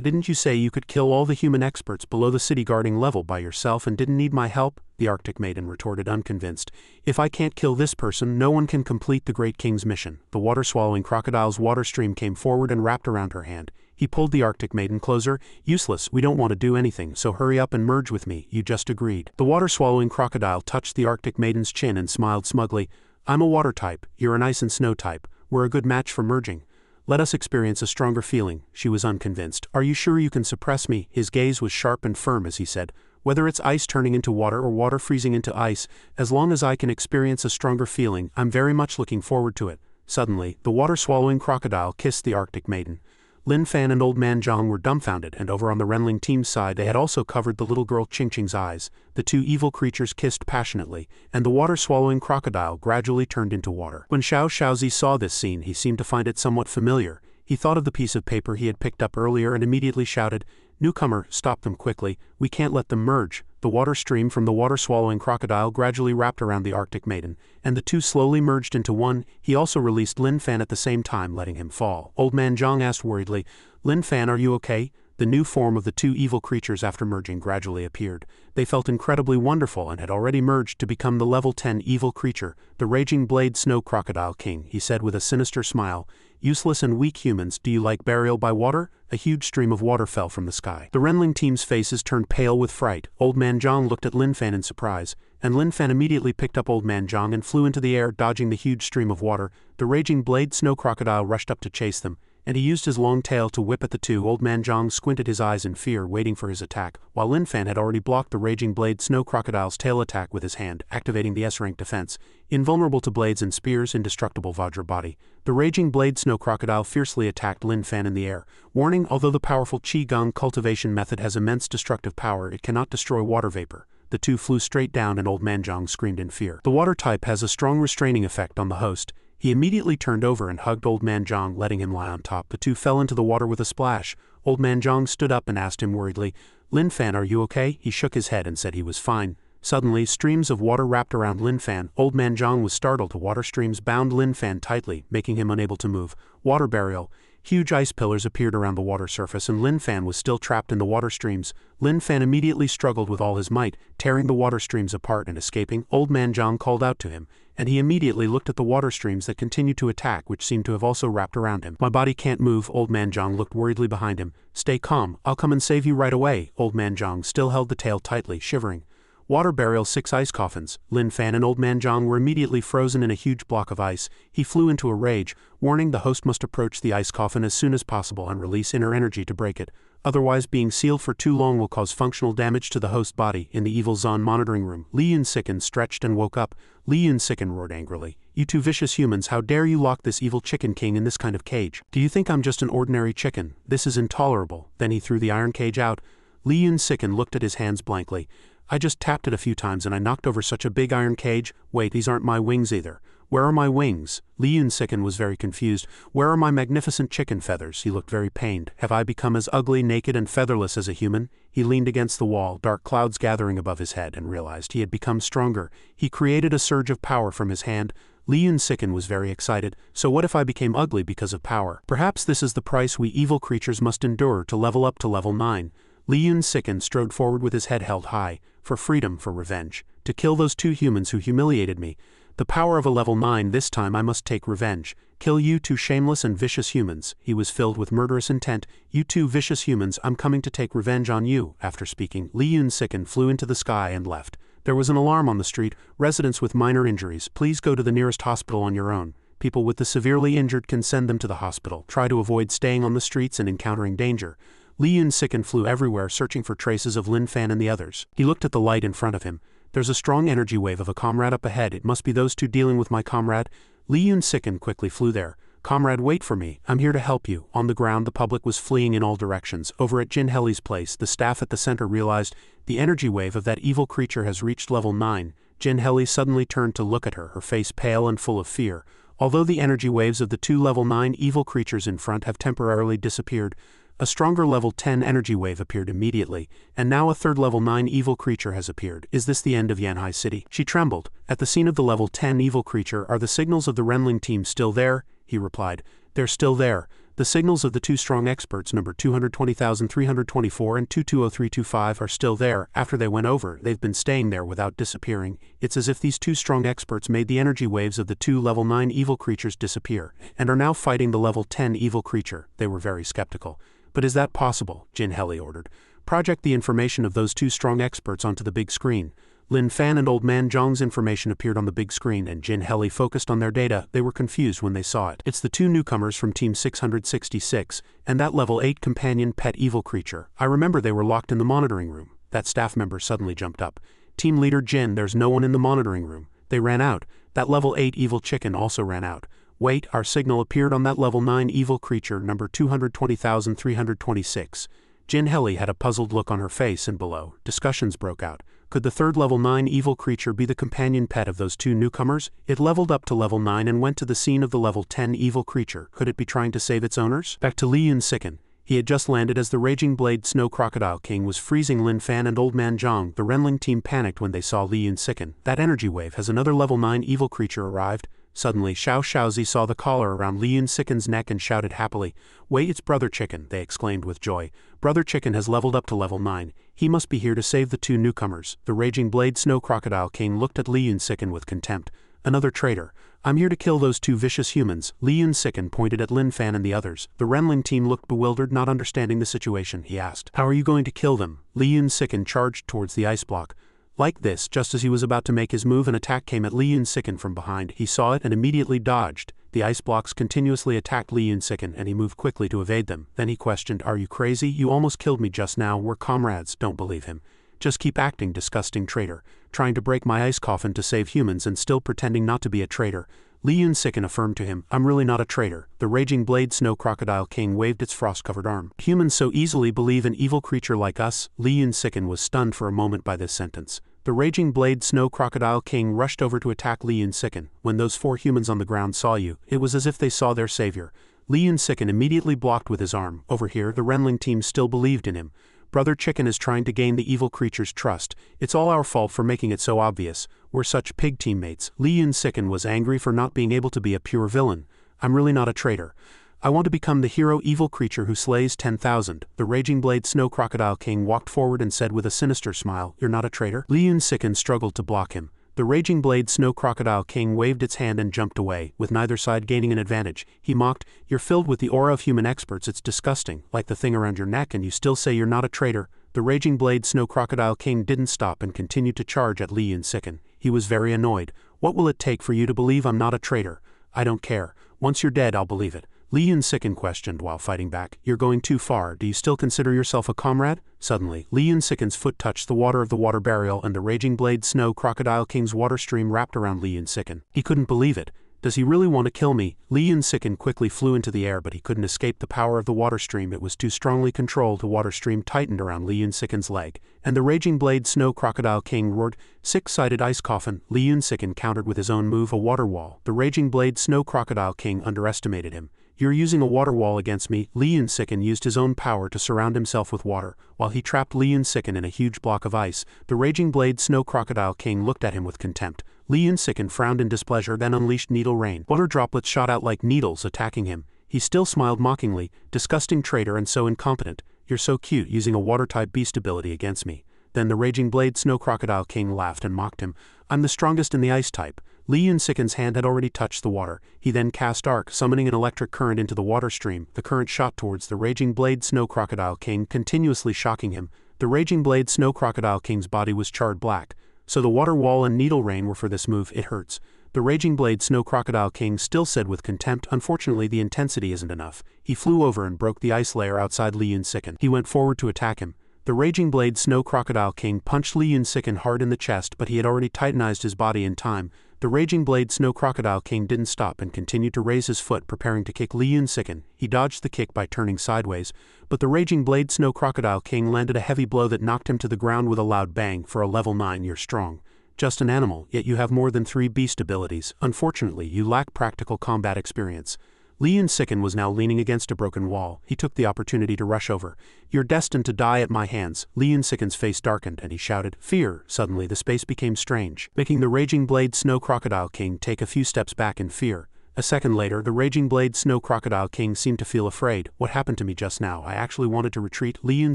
Didn't you say you could kill all the human experts below the city guarding level by yourself and didn't need my help?" The Arctic Maiden retorted, unconvinced. "If I can't kill this person, no one can complete the Great King's mission." The water-swallowing crocodile's water stream came forward and wrapped around her hand. He pulled the Arctic maiden closer. Useless, we don't want to do anything, so hurry up and merge with me, you just agreed. The water-swallowing crocodile touched the Arctic maiden's chin and smiled smugly. I'm a water type, you're an ice and snow type. We're a good match for merging. Let us experience a stronger feeling. She was unconvinced. Are you sure you can suppress me? His gaze was sharp and firm as he said, whether it's ice turning into water or water freezing into ice, as long as I can experience a stronger feeling, I'm very much looking forward to it. Suddenly, the water-swallowing crocodile kissed the Arctic maiden. Lin Fan and Old Man Zhang were dumbfounded, and over on the Renling team's side they had also covered the little girl Qingqing's eyes. The two evil creatures kissed passionately, and the water-swallowing crocodile gradually turned into water. When Xiao Shaozi saw this scene, he seemed to find it somewhat familiar. He thought of the piece of paper he had picked up earlier and immediately shouted, "Newcomer, stop them quickly, we can't let them merge." The water stream from the water-swallowing crocodile gradually wrapped around the Arctic maiden, and the two slowly merged into one. He also released Lin Fan at the same time, letting him fall. Old Man Zhang asked worriedly, "Lin Fan, are you okay?" The new form of the two evil creatures after merging gradually appeared. They felt incredibly wonderful and had already merged to become the level 10 evil creature, the Raging Blade Snow Crocodile King. He said with a sinister smile, "Useless and weak humans, do you like burial by water?" A huge stream of water fell from the sky. The Renling team's faces turned pale with fright. Old Man Zhang looked at Lin Fan in surprise, and Lin Fan immediately picked up Old Man Zhang and flew into the air, dodging the huge stream of water. The Raging Blade Snow Crocodile rushed up to chase them, and he used his long tail to whip at the two. Old Man Zhang squinted his eyes in fear, waiting for his attack, while Lin Fan had already blocked the Raging Blade Snow Crocodile's tail attack with his hand, activating the S-rank defense. Invulnerable to blades and spears, indestructible Vajra body, the Raging Blade Snow Crocodile fiercely attacked Lin Fan in the air. Warning: although the powerful Qigong cultivation method has immense destructive power, it cannot destroy water vapor. The two flew straight down and Old Man Zhang screamed in fear. The water type has a strong restraining effect on the host. He immediately turned over and hugged Old Man Zhang, letting him lie on top. The two fell into the water with a splash. Old Man Zhang stood up and asked him worriedly, "Lin Fan, are you okay?" He shook his head and said he was fine. Suddenly, streams of water wrapped around Lin Fan. Old Man Zhang was startled. The water streams bound Lin Fan tightly, making him unable to move. Water burial. Huge ice pillars appeared around the water surface, and Lin Fan was still trapped in the water streams. Lin Fan immediately struggled with all his might, tearing the water streams apart and escaping. Old Man Zhang called out to him, and he immediately looked at the water streams that continued to attack, which seemed to have also wrapped around him. "My body can't move." Old Man Zhang looked worriedly behind him. "Stay calm, I'll come and save you right away." Old Man Zhang still held the tail tightly, shivering. Water burial. 6 ice coffins. Lin Fan and Old Man Zhang were immediately frozen in a huge block of ice. He flew into a rage, warning the host must approach the ice coffin as soon as possible and release inner energy to break it. Otherwise, being sealed for too long will cause functional damage to the host body. In the evil Zon monitoring room, Li Yunsiken stretched and woke up. Li Yunsiken roared angrily, "You two vicious humans, how dare you lock this evil chicken king in this kind of cage? Do you think I'm just an ordinary chicken? This is intolerable." Then he threw the iron cage out. Li Yunsiken looked at his hands blankly. "I just tapped it a few times and I knocked over such a big iron cage. Wait, these aren't my wings either. Where are my wings?" Li Yunsiken was very confused. "Where are my magnificent chicken feathers?" He looked very pained. "Have I become as ugly, naked, and featherless as a human?" He leaned against the wall, dark clouds gathering above his head, and realized he had become stronger. He created a surge of power from his hand. Li Yunsiken was very excited. "So what if I became ugly because of power? Perhaps this is the price we evil creatures must endure to level up to level 9. Li Yunsiken strode forward with his head held high. "For freedom, for revenge. To kill those two humans who humiliated me. The power of a level 9, this time I must take revenge. Kill you two shameless and vicious humans." He was filled with murderous intent. "You two vicious humans, I'm coming to take revenge on you." After speaking, Li Yunsiken flew into the sky and left. There was an alarm on the street. "Residents with minor injuries, please go to the nearest hospital on your own. People with the severely injured can send them to the hospital. Try to avoid staying on the streets and encountering danger." Li Yunsiken flew everywhere, searching for traces of Lin Fan and the others. He looked at the light in front of him. "There's a strong energy wave of a comrade up ahead. It must be those two dealing with my comrade." Li Yunsiken quickly flew there. "Comrade, wait for me. I'm here to help you." On the ground, the public was fleeing in all directions. Over at Jin Heli's place, the staff at the center realized the energy wave of that evil creature has reached level 9. Jin Heli suddenly turned to look at her, her face pale and full of fear. Although the energy waves of the two level 9 evil creatures in front have temporarily disappeared, a stronger level 10 energy wave appeared immediately, and now a third level 9 evil creature has appeared. "Is this the end of Yanhai City?" She trembled. "At the scene of the level 10 evil creature, are the signals of the Renling team still there?" He replied, "They're still there. The signals of the two strong experts, number 220,324 and 220325, are still there. After they went over, they've been staying there without disappearing. It's as if these two strong experts made the energy waves of the two level 9 evil creatures disappear, and are now fighting the level 10 evil creature." They were very skeptical. But is that possible? Jin Heli ordered. Project the information of those two strong experts onto the big screen. Lin Fan and Old Man Zhang's information appeared on the big screen and Jin Heli focused on their data. They were confused when they saw it. It's the two newcomers from Team 666, and that level 8 companion pet evil creature. I remember they were locked in the monitoring room. That staff member suddenly jumped up. Team leader Jin, there's no one in the monitoring room. They ran out. That level 8 evil chicken also ran out. Wait, our signal appeared on that level 9 evil creature, number 220,326. Jin Heli had a puzzled look on her face, and below, discussions broke out. Could the third level 9 evil creature be the companion pet of those two newcomers? It leveled up to level 9 and went to the scene of the level 10 evil creature. Could it be trying to save its owners? Back to Lin Fan. He had just landed as the Raging Blade Snow Crocodile King was freezing Lin Fan and Old Man Zhang. The Renling team panicked when they saw Lin Fan. That energy wave, has another level 9 evil creature arrived? Suddenly, Xiao Xiaozi saw the collar around Lin Fan's neck and shouted happily, "Wait, it's Brother Chicken," they exclaimed with joy. Brother Chicken has leveled up to level 9. He must be here to save the two newcomers. The Raging Blade Snow Crocodile King looked at Lin Fan with contempt. Another traitor. I'm here to kill those two vicious humans. Lin Fan pointed at Lin Fan and the others. The Renling team looked bewildered, not understanding the situation. He asked, "How are you going to kill them?" Lin Fan charged towards the ice block. Like this, just as he was about to make his move, an attack came at Lin Fan from behind. He saw it and immediately dodged. The ice blocks continuously attacked Lin Fan and he moved quickly to evade them. Then he questioned, "Are you crazy? You almost killed me just now. We're comrades." Don't believe him. Just keep acting, disgusting traitor. Trying to break my ice coffin to save humans and still pretending not to be a traitor. Lin Fan affirmed to him, "I'm really not a traitor." The Raging Blade Snow Crocodile King waved its frost-covered arm. Humans so easily believe an evil creature like us? Lin Fan was stunned for a moment by this sentence. The Raging Blade Snow Crocodile King rushed over to attack Lin Fan. When those four humans on the ground saw you, it was as if they saw their savior. Lin Fan immediately blocked with his arm. Over here, the Renling team still believed in him. Brother Chicken is trying to gain the evil creature's trust. It's all our fault for making it so obvious. We're such pig teammates. Lin Fan was angry for not being able to be a pure villain. I'm really not a traitor. I want to become the hero evil creature who slays 10,000. The Raging Blade Snow Crocodile King walked forward and said with a sinister smile, "You're not a traitor?" Lin Fan struggled to block him. The Raging Blade Snow Crocodile King waved its hand and jumped away, with neither side gaining an advantage. He mocked, "You're filled with the aura of human experts. It's disgusting, like the thing around your neck, and you still say you're not a traitor." The Raging Blade Snow Crocodile King didn't stop and continued to charge at Lin Fan. He was very annoyed. "What will it take for you to believe I'm not a traitor?" "I don't care. Once you're dead, I'll believe it." Lin Fan questioned while fighting back. "You're going too far. Do you still consider yourself a comrade?" Suddenly, Lin Fan's foot touched the water of the water burial and the Raging Blade Snow Crocodile King's water stream wrapped around Lin Fan. He couldn't believe it. "Does he really want to kill me?" Lin Fan quickly flew into the air, but he couldn't escape the power of the water stream. It was too strongly controlled. The water stream tightened around Lin Fan's leg, and the Raging Blade Snow Crocodile King roared, "Six-sided ice coffin." Lin Fan countered with his own move, a water wall. The Raging Blade Snow Crocodile King underestimated him. "You're using a water wall against me." Lin Fan used his own power to surround himself with water, while he trapped Lin Fan in a huge block of ice. The Raging Blade Snow Crocodile King looked at him with contempt. Lin Fan frowned in displeasure, then unleashed needle rain. Water droplets shot out like needles, attacking him. He still smiled mockingly. "Disgusting traitor and so incompetent. You're so cute, using a water-type beast ability against me." Then the Raging Blade Snow Crocodile King laughed and mocked him. "I'm the strongest in the ice type." Lin Fan's hand had already touched the water. He then cast Arc, summoning an electric current into the water stream. The current shot towards the Raging Blade Snow Crocodile King, continuously shocking him. The Raging Blade Snow Crocodile King's body was charred black. So the water wall and needle rain were for this move. "It hurts." The Raging Blade Snow Crocodile King still said with contempt, "Unfortunately, the intensity isn't enough." He flew over and broke the ice layer outside Lin Fan. He went forward to attack him. The Raging Blade Snow Crocodile King punched Lin Fan hard in the chest, but he had already titanized his body in time. The Raging Blade Snow Crocodile King didn't stop and continued to raise his foot, preparing to kick Lin Fan. He dodged the kick by turning sideways, but the Raging Blade Snow Crocodile King landed a heavy blow that knocked him to the ground with a loud bang. "For a level 9, you're strong. Just an animal, yet you have more than 3 beast abilities. Unfortunately, you lack practical combat experience." Lin Fan was now leaning against a broken wall. He took the opportunity to rush over. "You're destined to die at my hands." Lin Fan's face darkened and he shouted, "Fear!" Suddenly the space became strange, making the Raging Blade Snow Crocodile King take a few steps back in fear. A second later, the Raging Blade Snow Crocodile King seemed to feel afraid. "What happened to me just now? I actually wanted to retreat." Lin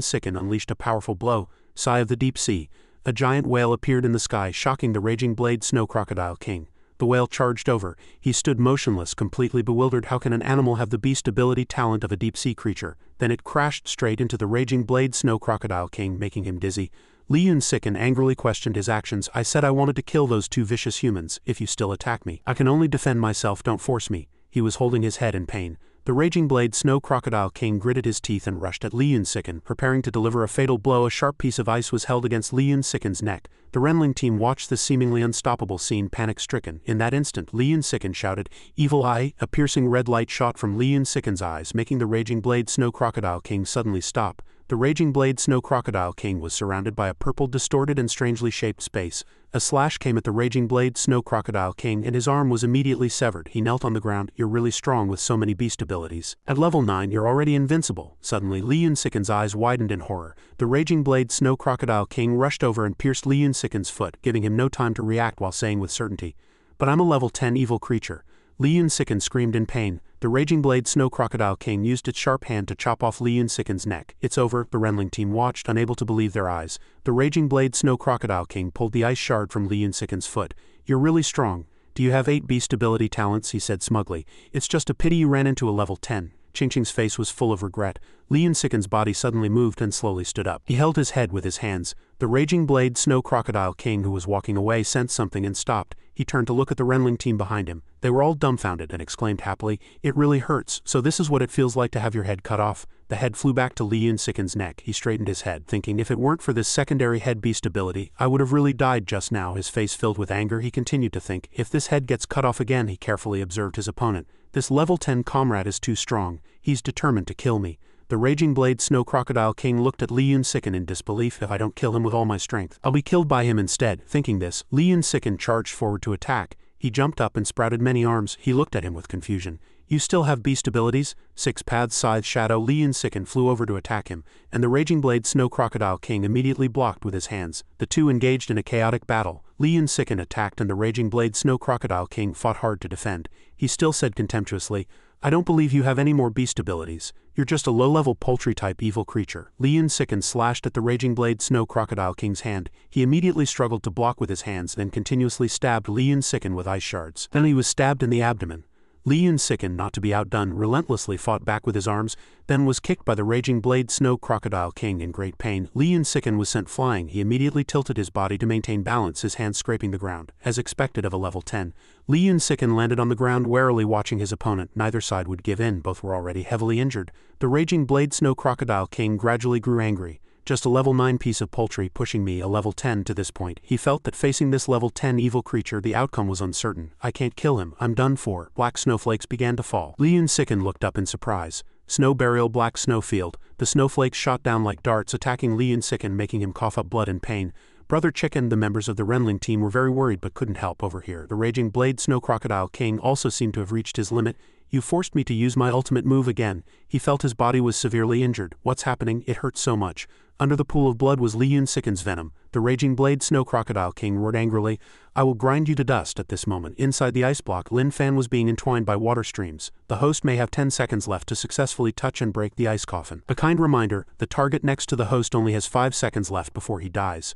Fan unleashed a powerful blow. Sigh of the deep sea. A giant whale appeared in the sky, shocking the Raging Blade Snow Crocodile King. The whale charged over. He stood motionless, completely bewildered. How can an animal have the beast ability talent of a deep-sea creature? Then it crashed straight into the raging blade snow crocodile king, making him dizzy. Li Yunsiken angrily questioned his actions. I said I wanted to kill those two vicious humans. If you still attack me, I can only defend myself. Don't force me. He was holding his head in pain. The raging blade snow crocodile king gritted his teeth and rushed at Li Yunsiken, preparing to deliver a fatal blow. A sharp piece of ice was held against Li Yunsiken's neck. The Renling team watched this seemingly unstoppable scene, panic-stricken. In that instant, Li Yunsiken shouted, "Evil eye!" A piercing red light shot from Li Yunsiken's eyes, making the raging blade snow crocodile king suddenly stop. The raging blade snow crocodile king was surrounded by a purple, distorted and strangely shaped space. A slash came at the raging blade snow crocodile king and his arm was immediately severed. He knelt on the ground. You're really strong with so many beast abilities. At level 9 you're already invincible. Suddenly Li Yunsiken's eyes widened in horror. The raging blade snow crocodile king rushed over and pierced Li Yunsiken's foot, giving him no time to react while saying with certainty, "But I'm a level 10 evil creature." Li Yunsiken screamed in pain. The raging blade snow crocodile king used its sharp hand to chop off Li Yunsiken's neck. It's over, the Renling team watched, unable to believe their eyes. The raging blade snow crocodile king pulled the ice shard from Li Yunsiken's foot. "You're really strong. Do you have 8 beast ability talents?" he said smugly. "It's just a pity you ran into a level 10. Ching's face was full of regret. Li Yunsiken's body suddenly moved and slowly stood up. He held his head with his hands. The raging blade snow crocodile king who was walking away sensed something and stopped. He turned to look at the Renling team behind him. They were all dumbfounded and exclaimed happily, "It really hurts. So this is what it feels like to have your head cut off." The head flew back to Li Yunsiken's neck. He straightened his head, thinking, if it weren't for this secondary head beast ability, I would have really died just now. His face filled with anger. He continued to think, if this head gets cut off again. He carefully observed his opponent. This level 10 comrade is too strong. He's determined to kill me. The raging blade snow crocodile king looked at Li Yunsiken in disbelief. If I don't kill him with all my strength, I'll be killed by him instead. Thinking this, Li Yunsiken charged forward to attack. He jumped up and sprouted many arms. He looked at him with confusion. "You still have beast abilities?" 6 paths, scythe, shadow. Li Yunsiken flew over to attack him, and the raging blade snow crocodile king immediately blocked with his hands. The two engaged in a chaotic battle. Li Yunsiken attacked and the raging blade snow crocodile king fought hard to defend. He still said contemptuously, "I don't believe you have any more beast abilities. You're just a low-level poultry-type evil creature." Li Yunsiken slashed at the raging blade snow crocodile king's hand. He immediately struggled to block with his hands, then continuously stabbed Li Yunsiken with ice shards. Then he was stabbed in the abdomen. Li Yunsiken, not to be outdone, relentlessly fought back with his arms, then was kicked by the raging blade snow crocodile king in great pain. Li Yunsiken was sent flying. He immediately tilted his body to maintain balance, his hands scraping the ground. As expected of a level 10, Li Yunsiken landed on the ground, warily watching his opponent. Neither side would give in. Both were already heavily injured. The raging blade snow crocodile king gradually grew angry. Just a level 9 piece of poultry pushing me a level 10 to this point. He felt that facing this level 10 evil creature, the outcome was uncertain. I can't kill him. I'm done for. Black snowflakes began to fall. Li Yunsiken looked up in surprise. Snow burial, black snowfield. The snowflakes shot down like darts, attacking Li Yunsiken, making him cough up blood in pain. Brother Chicken, the members of the Renling team were very worried but couldn't help over here. The raging blade snow crocodile king also seemed to have reached his limit. You forced me to use my ultimate move again. He felt his body was severely injured. What's happening? It hurts so much. Under the pool of blood was Li Yunsiken's venom. The raging blade snow crocodile king roared angrily, "I will grind you to dust." At this moment, inside the ice block, Lin Fan was being entwined by water streams. The host may have 10 seconds left to successfully touch and break the ice coffin. A kind reminder, the target next to the host only has 5 seconds left before he dies.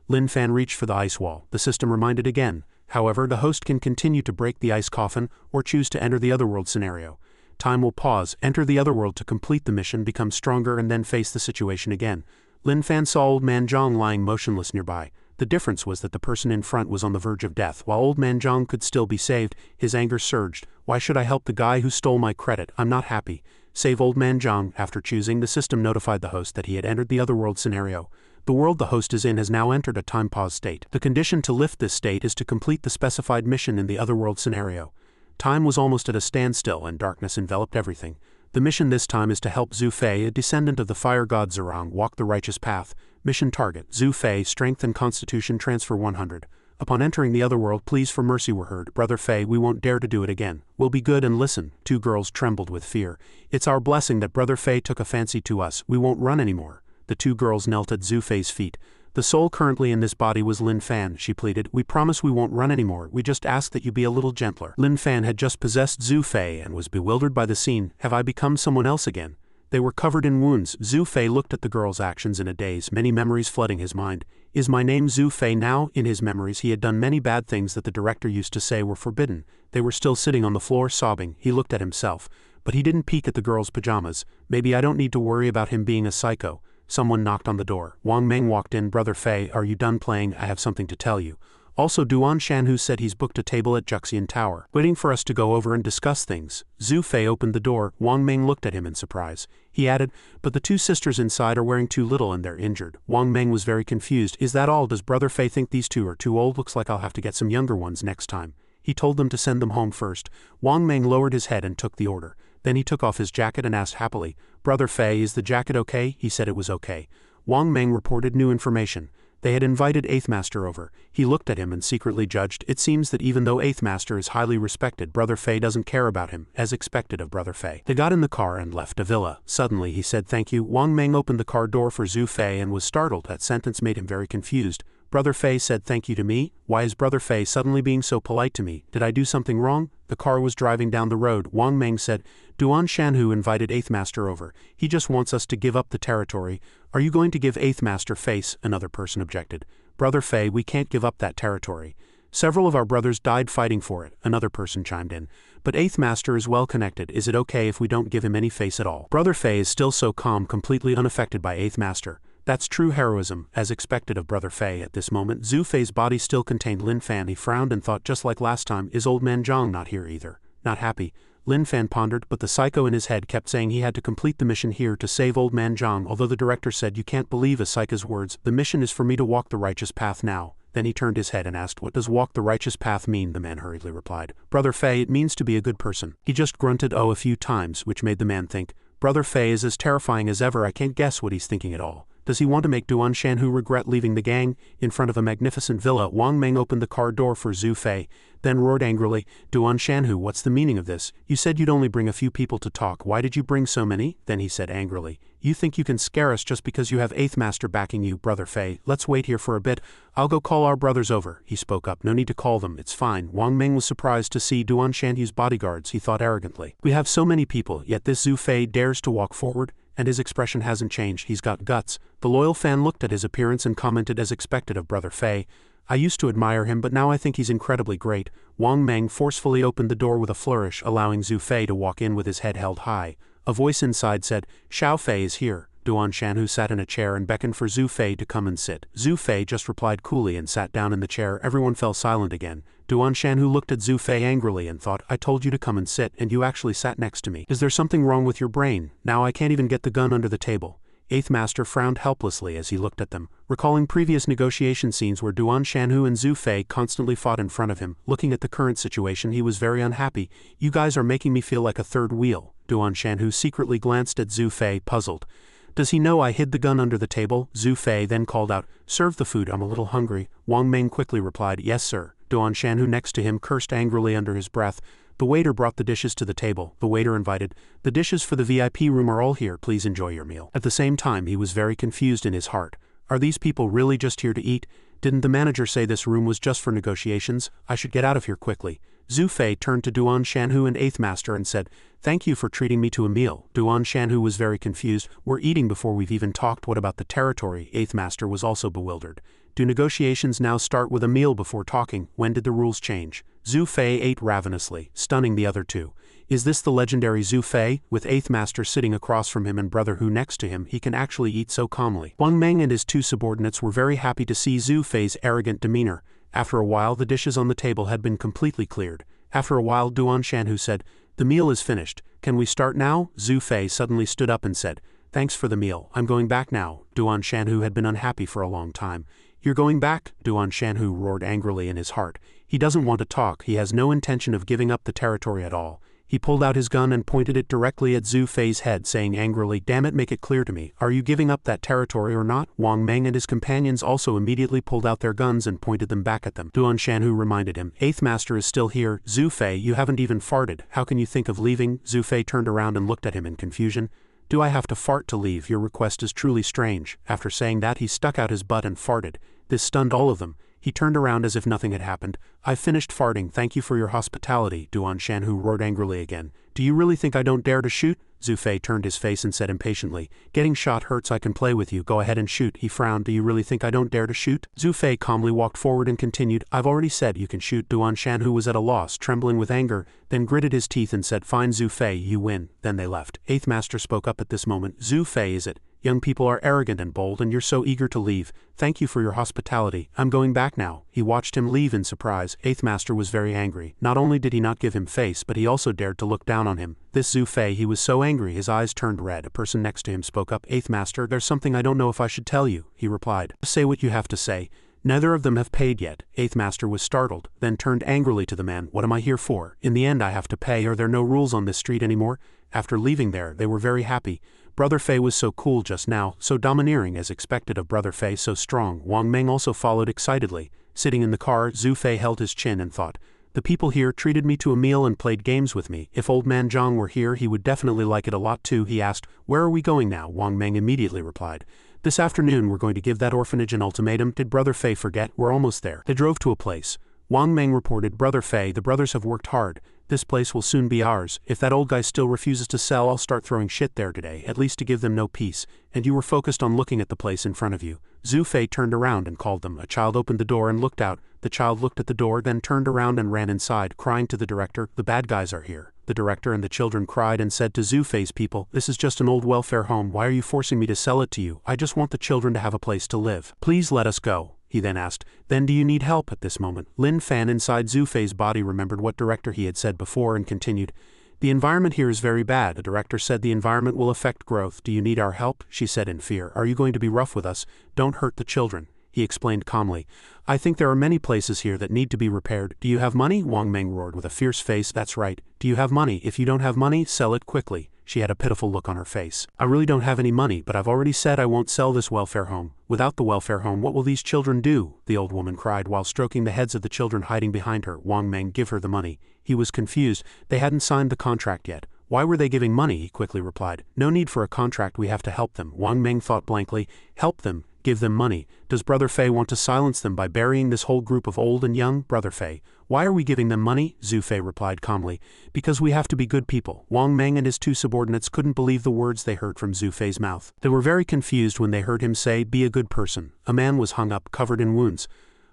Lin Fan reached for the ice wall. The system reminded again. However, the host can continue to break the ice coffin or choose to enter the otherworld scenario. Time will pause. Enter the otherworld to complete the mission, become stronger, and then face the situation again. Lin Fan saw Old Man Zhang lying motionless nearby. The difference was that the person in front was on the verge of death, while Old Man Zhang could still be saved. His anger surged. Why should I help the guy who stole my credit? I'm not happy. Save Old Man Zhang. After choosing, the system notified the host that he had entered the otherworld scenario. The world the host is in has now entered a time pause state. The condition to lift this state is to complete the specified mission in the otherworld scenario. Time was almost at a standstill and darkness enveloped everything. The mission this time is to help Zhu Fei, a descendant of the fire god Zerang, walk the righteous path. Mission target: Zhu Fei, strength and constitution transfer 100. Upon entering the otherworld, pleas for mercy were heard. Brother Fei, we won't dare to do it again. We'll be good and listen. 2 girls trembled with fear. It's our blessing that Brother Fei took a fancy to us. We won't run anymore. The 2 girls knelt at Zhu Fei's feet. The soul currently in this body was Lin Fan. She pleaded, "We promise we won't run anymore. We just ask that you be a little gentler." Lin Fan had just possessed Zhu Fei and was bewildered by the scene. Have I become someone else again? They were covered in wounds. Zhu Fei looked at the girl's actions in a daze, many memories flooding his mind. Is my name Zhu Fei now? In his memories he had done many bad things that the director used to say were forbidden. They were still sitting on the floor sobbing. He looked at himself. But he didn't peek at the girl's pajamas. Maybe I don't need to worry about him being a psycho. Someone knocked on the door. Wang Meng walked in. Brother Fei, are you done playing? I have something to tell you. Also, Duan Shanhu said he's booked a table at Juxian Tower, waiting for us to go over and discuss things. Zhu Fei opened the door. Wang Meng looked at him in surprise. He added, but the two sisters inside are wearing too little and they're injured. Wang Meng was very confused. Is that all? Does Brother Fei think these two are too old? Looks like I'll have to get some younger ones next time. He told them to send them home first. Wang Meng lowered his head and took the order. Then he took off his jacket and asked happily, Brother Fei, is the jacket okay? He said it was okay. Wang Meng reported new information. They had invited Eighth Master over. He looked at him and secretly judged. It seems that even though Eighth Master is highly respected, Brother Fei doesn't care about him, as expected of Brother Fei. They got in the car and left the villa. Suddenly he said thank you. Wang Meng opened the car door for Zhu Fei and was startled. That sentence made him very confused. Brother Fei said thank you to me? Why is Brother Fei suddenly being so polite to me? Did I do something wrong? The car was driving down the road. Wang Meng said, Duan Shanhu invited Eighth Master over. He just wants us to give up the territory. Are you going to give Eighth Master face? Another person objected. Brother Fei, we can't give up that territory. Several of our brothers died fighting for it, another person chimed in. But Eighth Master is well connected. Is it okay if we don't give him any face at all? Brother Fei is still so calm, completely unaffected by Eighth Master. That's true heroism, as expected of Brother Fei. At this moment, Zhu Fei's body still contained Lin Fan. He frowned and thought, just like last time, is old man Zhang not here either? Not happy. Lin Fan pondered, but the psycho in his head kept saying he had to complete the mission here to save old man Zhang. Although the director said you can't believe a psycho's words, the mission is for me to walk the righteous path now. Then he turned his head and asked, what does walk the righteous path mean? The man hurriedly replied, Brother Fei, it means to be a good person. He just grunted oh a few times, which made the man think, Brother Fei is as terrifying as ever. I can't guess what he's thinking at all. Does he want to make Duan Shanhu regret leaving the gang? In front of a magnificent villa, Wang Meng opened the car door for Zhu Fei, then roared angrily, Duan Shanhu, what's the meaning of this? You said you'd only bring a few people to talk. Why did you bring so many? Then he said angrily, you think you can scare us just because you have Eighth Master backing you? Brother Fei, let's wait here for a bit. I'll go call our brothers over. He spoke up. No need to call them, it's fine. Wang Meng was surprised to see Duan Shanhu's bodyguards. He thought arrogantly, we have so many people, yet this Zhu Fei dares to walk forward? And his expression hasn't changed. He's got guts. The loyal fan looked at his appearance and commented as expected of Brother Fei, I used to admire him, but now I think he's incredibly great. Wang Meng forcefully opened the door with a flourish, allowing Zhu Fei to walk in with his head held high. A voice inside said, Xiao Fei is here. Duan Shanhu sat in a chair and beckoned for Zhu Fei to come and sit. Zhu Fei just replied coolly and sat down in the chair. Everyone fell silent again. Duan Shanhu looked at Zhu Fei angrily and thought, I told you to come and sit, and you actually sat next to me. Is there something wrong with your brain? Now I can't even get the gun under the table. Eighth Master frowned helplessly as he looked at them, recalling previous negotiation scenes where Duan Shanhu and Zhu Fei constantly fought in front of him. Looking at the current situation, he was very unhappy. You guys are making me feel like a third wheel. Duan Shanhu secretly glanced at Zhu Fei, puzzled. Does he know I hid the gun under the table? Zhu Fei then called out, serve the food, I'm a little hungry. Wang Meng quickly replied, yes sir. Duan Shanhu next to him cursed angrily under his breath. The waiter brought the dishes to the table. The waiter invited, the dishes for the VIP room are all here, please enjoy your meal. At the same time he was very confused in his heart. Are these people really just here to eat? Didn't the manager say this room was just for negotiations? I should get out of here quickly. Zhu Fei turned to Duan Shanhu and Eighth Master and said, thank you for treating me to a meal. Duan Shanhu was very confused. We're eating before we've even talked. What about the territory? Eighth Master was also bewildered. Do negotiations now start with a meal before talking? When did the rules change? Zhu Fei ate ravenously, stunning the other two. Is this the legendary Zhu Fei? With Eighth Master sitting across from him and Brother Hu next to him, he can actually eat so calmly. Wang Meng and his two subordinates were very happy to see Zhu Fei's arrogant demeanor. After a while the dishes on the table had been completely cleared. After a while Duan Shanhu said, the meal is finished. Can we start now? Zhu Fei suddenly stood up and said, thanks for the meal. I'm going back now. Duan Shanhu had been unhappy for a long time. You're going back? Duan Shanhu roared angrily in his heart. He doesn't want to talk. He has no intention of giving up the territory at all. He pulled out his gun and pointed it directly at Zhu Fei's head, saying angrily, damn it, make it clear to me. Are you giving up that territory or not? Wang Meng and his companions also immediately pulled out their guns and pointed them back at them. Duan Shanhu reminded him, Eighth Master is still here. Zhu Fei, you haven't even farted. How can you think of leaving? Zhu Fei turned around and looked at him in confusion. Do I have to fart to leave? Your request is truly strange. After saying that, he stuck out his butt and farted. This stunned all of them. He turned around as if nothing had happened. I've finished farting, thank you for your hospitality. Duan Shanhu roared angrily again. Do you really think I don't dare to shoot? Zhu Fei turned his face and said impatiently, getting shot hurts. I can play with you, go ahead and shoot. He frowned. Do you really think I don't dare to shoot? Zhu Fei calmly walked forward and continued, I've already said you can shoot. Duan Shan, who was at a loss, trembling with anger, then gritted his teeth and said, fine Zhu Fei, you win. Then they left. Eighth Master spoke up at this moment. Zhu Fei, is it? Young people are arrogant and bold and you're so eager to leave. Thank you for your hospitality. I'm going back now. He watched him leave in surprise. Eighth Master was very angry. Not only did he not give him face, but he also dared to look down on him. This Zhu Fei, he was so angry his eyes turned red. A person next to him spoke up. Eighth Master, there's something I don't know if I should tell you, he replied. Say what you have to say. Neither of them have paid yet. Eighth Master was startled, then turned angrily to the man. What am I here for? In the end I have to pay. Are there no rules on this street anymore? After leaving there, they were very happy. Brother Fei was so cool just now, so domineering as expected of Brother Fei, so strong. Wang Meng also followed excitedly. Sitting in the car, Zhu Fei held his chin and thought, the people here treated me to a meal and played games with me. If old man Zhang were here he would definitely like it a lot too. He asked, where are we going now? Wang Meng immediately replied, this afternoon we're going to give that orphanage an ultimatum. Did Brother Fei forget? We're almost there. They drove to a place. Wang Meng reported, Brother Fei, the brothers have worked hard. This place will soon be ours. If that old guy still refuses to sell, I'll start throwing shit there today, at least to give them no peace. And you were focused on looking at the place in front of you. Zhu Fei turned around and called them. A child opened the door and looked out. The child looked at the door, then turned around and ran inside, crying to the director, the bad guys are here. The director and the children cried and said to Zhu Fei's people, this is just an old welfare home. Why are you forcing me to sell it to you? I just want the children to have a place to live. Please let us go. He then asked, then do you need help? At this moment, Lin Fan inside Zhu Fei's body remembered what director he had said before and continued, the environment here is very bad. The director said the environment will affect growth. Do you need our help? She said in fear. Are you going to be rough with us? Don't hurt the children. He explained calmly, I think there are many places here that need to be repaired. Do you have money? Wang Meng roared with a fierce face. That's right. Do you have money? If you don't have money, sell it quickly. She had a pitiful look on her face. I really don't have any money, but I've already said I won't sell this welfare home. Without the welfare home, what will these children do? The old woman cried while stroking the heads of the children hiding behind her. Wang Meng, give her the money. He was confused. They hadn't signed the contract yet. Why were they giving money? He quickly replied. No need for a contract, we have to help them. Wang Meng thought blankly. Help them? Give them money. Does Brother Fei want to silence them by burying this whole group of old and young? Brother Fei, why are we giving them money? Zhu Fei replied calmly, because we have to be good people. Wang Meng and his two subordinates couldn't believe the words they heard from Zhu Fei's mouth. They were very confused when they heard him say, be a good person. A man was hung up, covered in wounds.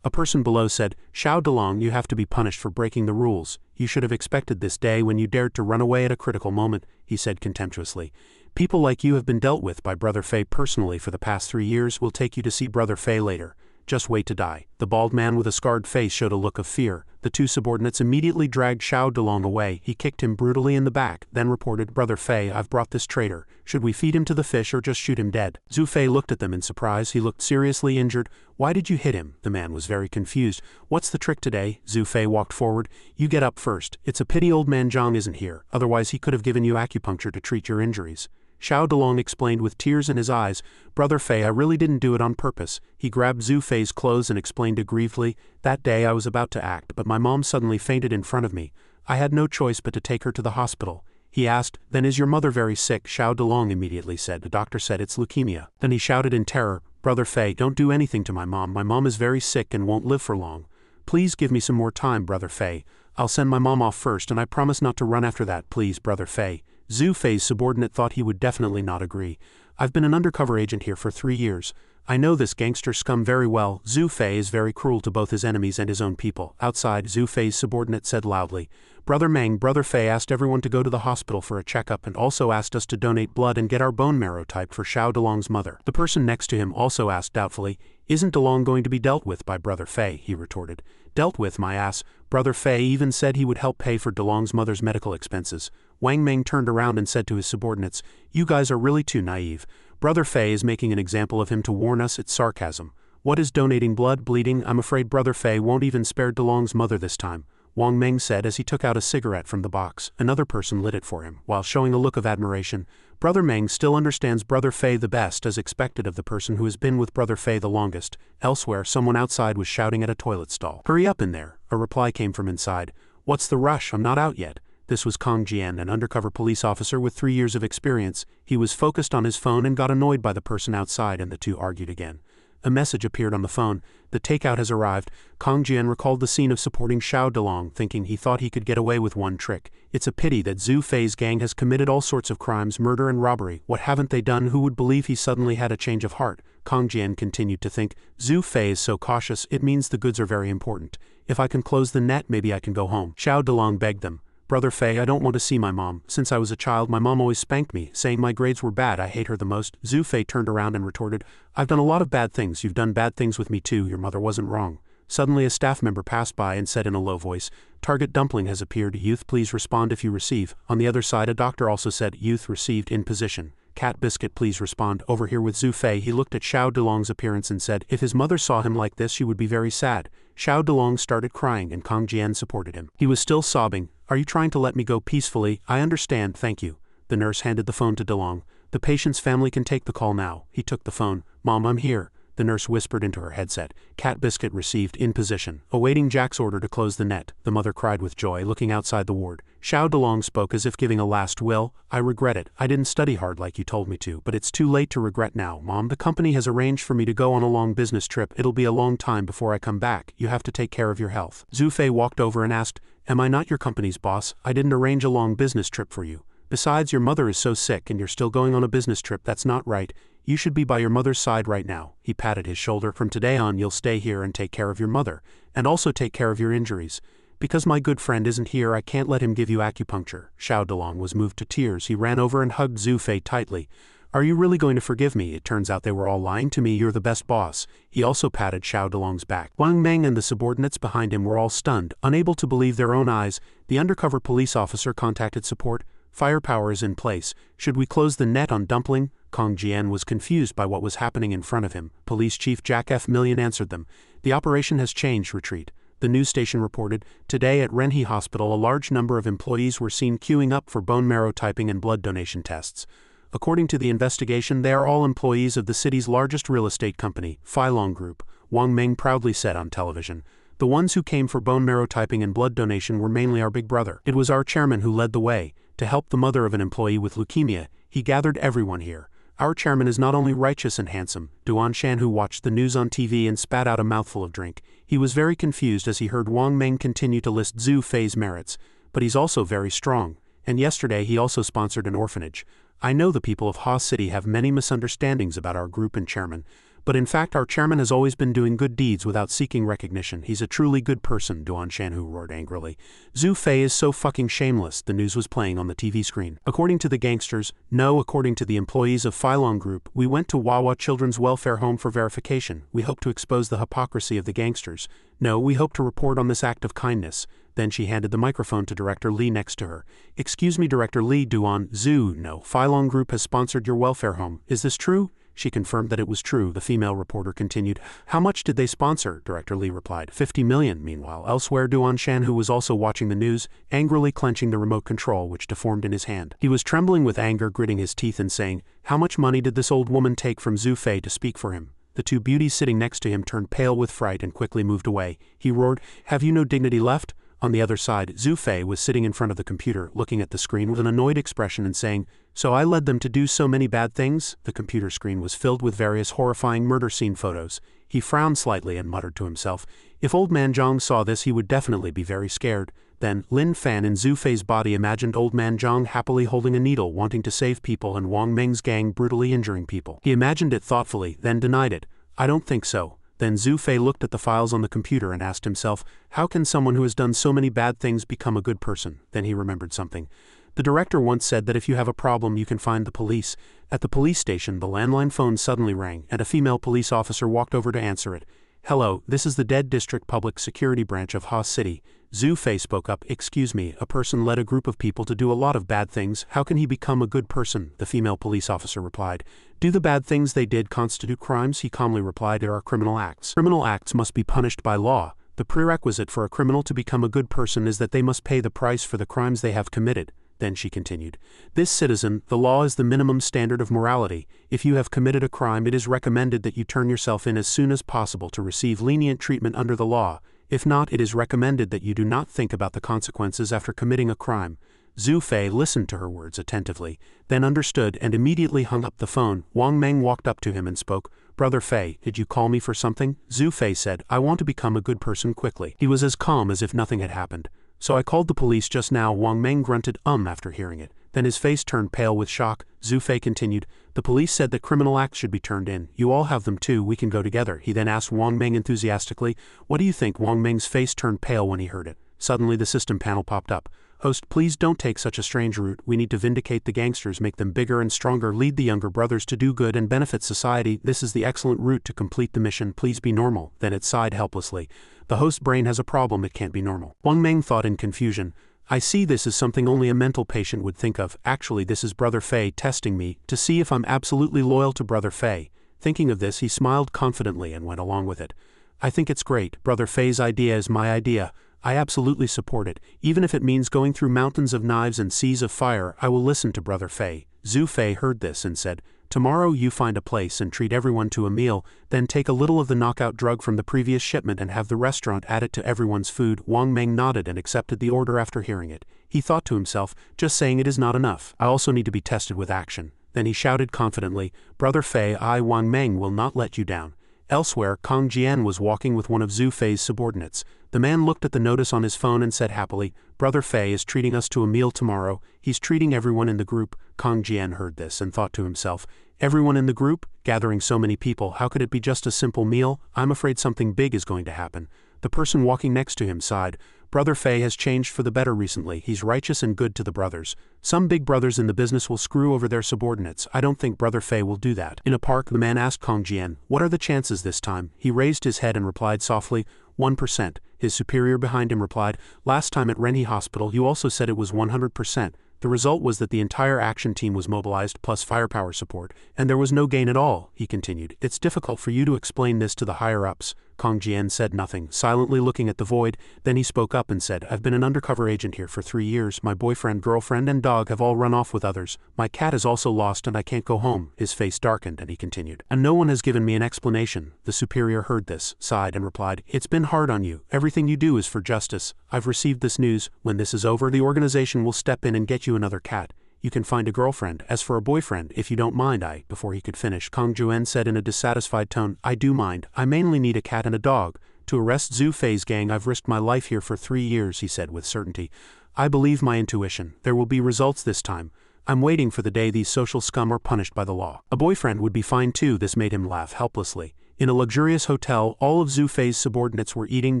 A person below said, Xiao Delong, you have to be punished for breaking the rules. You should have expected this day when you dared to run away at a critical moment, he said contemptuously. People like you have been dealt with by Brother Fei personally for the past 3 years. We'll take you to see Brother Fei later. Just wait to die. The bald man with a scarred face showed a look of fear. The two subordinates immediately dragged Xiao Delong away. He kicked him brutally in the back, then reported, Brother Fei, I've brought this traitor. Should we feed him to the fish or just shoot him dead? Zhu Fei looked at them in surprise. He looked seriously injured. Why did you hit him? The man was very confused. What's the trick today? Zhu Fei walked forward. You get up first. It's a pity old man Zhang isn't here. Otherwise he could have given you acupuncture to treat your injuries. Xiao Delong explained with tears in his eyes, Brother Fei, I really didn't do it on purpose. He grabbed Zhu Fei's clothes and explained aggrievedly, that day I was about to act, but my mom suddenly fainted in front of me. I had no choice but to take her to the hospital. He asked, then is your mother very sick? Xiao Delong immediately said, the doctor said it's leukemia. Then he shouted in terror, Brother Fei, don't do anything to my mom. My mom is very sick and won't live for long. Please give me some more time, Brother Fei. I'll send my mom off first and I promise not to run after that, please, Brother Fei. Zhu Fei's subordinate thought he would definitely not agree. I've been an undercover agent here for 3 years. I know this gangster scum very well. Zhu Fei is very cruel to both his enemies and his own people. Outside, Zhu Fei's subordinate said loudly, Brother Meng, Brother Fei asked everyone to go to the hospital for a checkup and also asked us to donate blood and get our bone marrow typed for Xiao Delong's mother. The person next to him also asked doubtfully, isn't Delong going to be dealt with by Brother Fei? He retorted. Dealt with, my ass. Brother Fei even said he would help pay for Delong's mother's medical expenses. Wang Meng turned around and said to his subordinates, you guys are really too naive. Brother Fei is making an example of him to warn us. It's sarcasm. What is donating blood, bleeding? I'm afraid Brother Fei won't even spare Delong's mother this time, Wang Meng said as he took out a cigarette from the box. Another person lit it for him, while showing a look of admiration. Brother Meng still understands Brother Fei the best, as expected of the person who has been with Brother Fei the longest. Elsewhere, someone outside was shouting at a toilet stall. Hurry up in there. A reply came from inside. What's the rush? I'm not out yet. This was Kong Jian, an undercover police officer with 3 years of experience. He was focused on his phone and got annoyed by the person outside, and the two argued again. A message appeared on the phone. The takeout has arrived. Kang Jian recalled the scene of supporting Xiao Delong, thinking he thought he could get away with one trick. It's a pity that Zhu Fei's gang has committed all sorts of crimes, murder and robbery. What haven't they done? Who would believe he suddenly had a change of heart? Kang Jian continued to think. Zhu Fei is so cautious, it means the goods are very important. If I can close the net, maybe I can go home. Xiao Delong begged them. Brother Fei, I don't want to see my mom. Since I was a child, my mom always spanked me, saying my grades were bad. I hate her the most. Zhu Fei turned around and retorted, I've done a lot of bad things. You've done bad things with me too. Your mother wasn't wrong. Suddenly a staff member passed by and said in a low voice, Target dumpling has appeared. Youth, please respond if you receive. On the other side, a doctor also said, Youth received in position. Cat Biscuit, please respond. Over here with Zhu Fei. He looked at Xiao Delong's appearance and said, if his mother saw him like this, she would be very sad. Xiao Delong started crying and Kang Jian supported him. He was still sobbing. Are you trying to let me go peacefully? I understand, thank you. The nurse handed the phone to Delong. The patient's family can take the call now. He took the phone. Mom, I'm here. The nurse whispered into her headset. Cat Biscuit received in position. Awaiting Jack's order to close the net, the mother cried with joy, looking outside the ward. Xiao Delong spoke as if giving a last will. I regret it. I didn't study hard like you told me to, but it's too late to regret now. Mom, the company has arranged for me to go on a long business trip. It'll be a long time before I come back. You have to take care of your health. Zhu Fei walked over and asked, Am I not your company's boss? I didn't arrange a long business trip for you. Besides, your mother is so sick and you're still going on a business trip. That's not right. You should be by your mother's side right now. He patted his shoulder. From today on, you'll stay here and take care of your mother, and also take care of your injuries. Because my good friend isn't here, I can't let him give you acupuncture. Xiao Delong was moved to tears. He ran over and hugged Zhu Fei tightly. Are you really going to forgive me? It turns out they were all lying to me. You're the best boss. He also patted Xiao Delong's back. Wang Meng and the subordinates behind him were all stunned, unable to believe their own eyes. The undercover police officer contacted support. Firepower is in place. Should we close the net on dumpling? Kang Jian was confused by what was happening in front of him. Police Chief Jack F. Million answered them. The operation has changed. Retreat. The news station reported, today at Renhe Hospital a large number of employees were seen queuing up for bone marrow typing and blood donation tests. According to the investigation, they are all employees of the city's largest real estate company, Filong Group, Wang Meng proudly said on television. The ones who came for bone marrow typing and blood donation were mainly our big brother. It was our chairman who led the way. To help the mother of an employee with leukemia, he gathered everyone here. Our chairman is not only righteous and handsome. Duan Shan, who watched the news on TV and spat out a mouthful of drink. He was very confused as he heard Wang Meng continue to list Zhu Fei's merits. But he's also very strong. And yesterday he also sponsored an orphanage. I know the people of Ha City have many misunderstandings about our group and chairman. But in fact our chairman has always been doing good deeds without seeking recognition. He's a truly good person, Duan Shanhu roared angrily. Zhu Fei is so fucking shameless, the news was playing on the TV screen. According to the gangsters, no, according to the employees of Filong Group, we went to Wawa Children's Welfare Home for verification. We hope to expose the hypocrisy of the gangsters. No, we hope to report on this act of kindness. Then she handed the microphone to Director Li next to her. Excuse me, Director Li, Duan, Zhu, no, Filong Group has sponsored your welfare home. Is this true? She confirmed that it was true. The female reporter continued, How much did they sponsor? Director Li replied, 50 million. Meanwhile, elsewhere, Duan Shan, who was also watching the news, angrily clenching the remote control which deformed in his hand. He was trembling with anger, gritting his teeth and saying, How much money did this old woman take from Zhu Fei to speak for him? The two beauties sitting next to him turned pale with fright and quickly moved away. He roared, Have you no dignity left? On the other side, Zhu Fei was sitting in front of the computer, looking at the screen with an annoyed expression and saying, So I led them to do so many bad things? The computer screen was filled with various horrifying murder scene photos. He frowned slightly and muttered to himself, If old man Zhang saw this he would definitely be very scared. Then, Lin Fan in Zhu Fei's body imagined old man Zhang happily holding a needle wanting to save people and Wang Meng's gang brutally injuring people. He imagined it thoughtfully, then denied it. I don't think so. Then Zhu Fei looked at the files on the computer and asked himself, how can someone who has done so many bad things become a good person? Then he remembered something. The director once said that if you have a problem you can find the police. At the police station the landline phone suddenly rang and a female police officer walked over to answer it. Hello, this is the Dead District Public Security Branch of Ha City. Zhu Fei spoke up. Excuse me, a person led a group of people to do a lot of bad things. How can he become a good person? The female police officer replied. Do the bad things they did constitute crimes? He calmly replied, There are criminal acts. Criminal acts must be punished by law. The prerequisite for a criminal to become a good person is that they must pay the price for the crimes they have committed. Then she continued, This citizen, the law is the minimum standard of morality. If you have committed a crime, it is recommended that you turn yourself in as soon as possible to receive lenient treatment under the law. If not, it is recommended that you do not think about the consequences after committing a crime. Zhu Fei listened to her words attentively, then understood and immediately hung up the phone. Wang Meng walked up to him and spoke, "Brother Fei, did you call me for something?" Zhu Fei said, "I want to become a good person quickly." He was as calm as if nothing had happened. "So I called the police just now." Wang Meng grunted, after hearing it. Then his face turned pale with shock. Zhu Fei continued, "The police said that criminal acts should be turned in. You all have them too, we can go together." He then asked Wang Meng enthusiastically, "What do you think?" Wang Meng's face turned pale when he heard it. Suddenly the system panel popped up. "Host, please don't take such a strange route. We need to vindicate the gangsters, make them bigger and stronger, lead the younger brothers to do good and benefit society. This is the excellent route to complete the mission. Please be normal." Then it sighed helplessly. "The host brain has a problem, it can't be normal." Wang Meng thought in confusion. "I see this is something only a mental patient would think of. Actually, this is Brother Fei testing me, to see if I'm absolutely loyal to Brother Fei." Thinking of this, he smiled confidently and went along with it. "I think it's great. Brother Fei's idea is my idea. I absolutely support it. Even if it means going through mountains of knives and seas of fire, I will listen to Brother Fei." Zhu Fei heard this and said, "Tomorrow you find a place and treat everyone to a meal, then take a little of the knockout drug from the previous shipment and have the restaurant add it to everyone's food." Wang Meng nodded and accepted the order after hearing it. He thought to himself, just saying it is not enough. I also need to be tested with action. Then he shouted confidently, "Brother Fei, I, Wang Meng, will not let you down." Elsewhere, Kang Jian was walking with one of Zhu Fei's subordinates. The man looked at the notice on his phone and said happily, "Brother Fei is treating us to a meal tomorrow. He's treating everyone in the group." Kang Jian heard this and thought to himself, "Everyone in the group? Gathering so many people, how could it be just a simple meal? I'm afraid something big is going to happen." The person walking next to him sighed. "Brother Fei has changed for the better recently. He's righteous and good to the brothers. Some big brothers in the business will screw over their subordinates. I don't think Brother Fei will do that." In a park, the man asked Kang Jian, "What are the chances this time?" He raised his head and replied softly, 1%. His superior behind him replied, "Last time at Renhe Hospital you also said it was 100%. The result was that the entire action team was mobilized plus firepower support, and there was no gain at all." He continued, "It's difficult for you to explain this to the higher-ups." Kang Jian said nothing, silently looking at the void. Then he spoke up and said, "I've been an undercover agent here for 3 years. My boyfriend, girlfriend, and dog have all run off with others. My cat is also lost and I can't go home." His face darkened and he continued, "And no one has given me an explanation." The superior heard this, sighed and replied, "It's been hard on you. Everything you do is for justice. I've received this news. When this is over, the organization will step in and get you another cat. You can find a girlfriend. As for a boyfriend, if you don't mind, I—" Before he could finish, Kang Juan said in a dissatisfied tone, "I do mind. I mainly need a cat and a dog. To arrest Zhu Fei's gang, I've risked my life here for 3 years," he said with certainty. "I believe my intuition. There will be results this time. I'm waiting for the day these social scum are punished by the law. A boyfriend would be fine too." This made him laugh helplessly. In a luxurious hotel, all of Zhu Fei's subordinates were eating,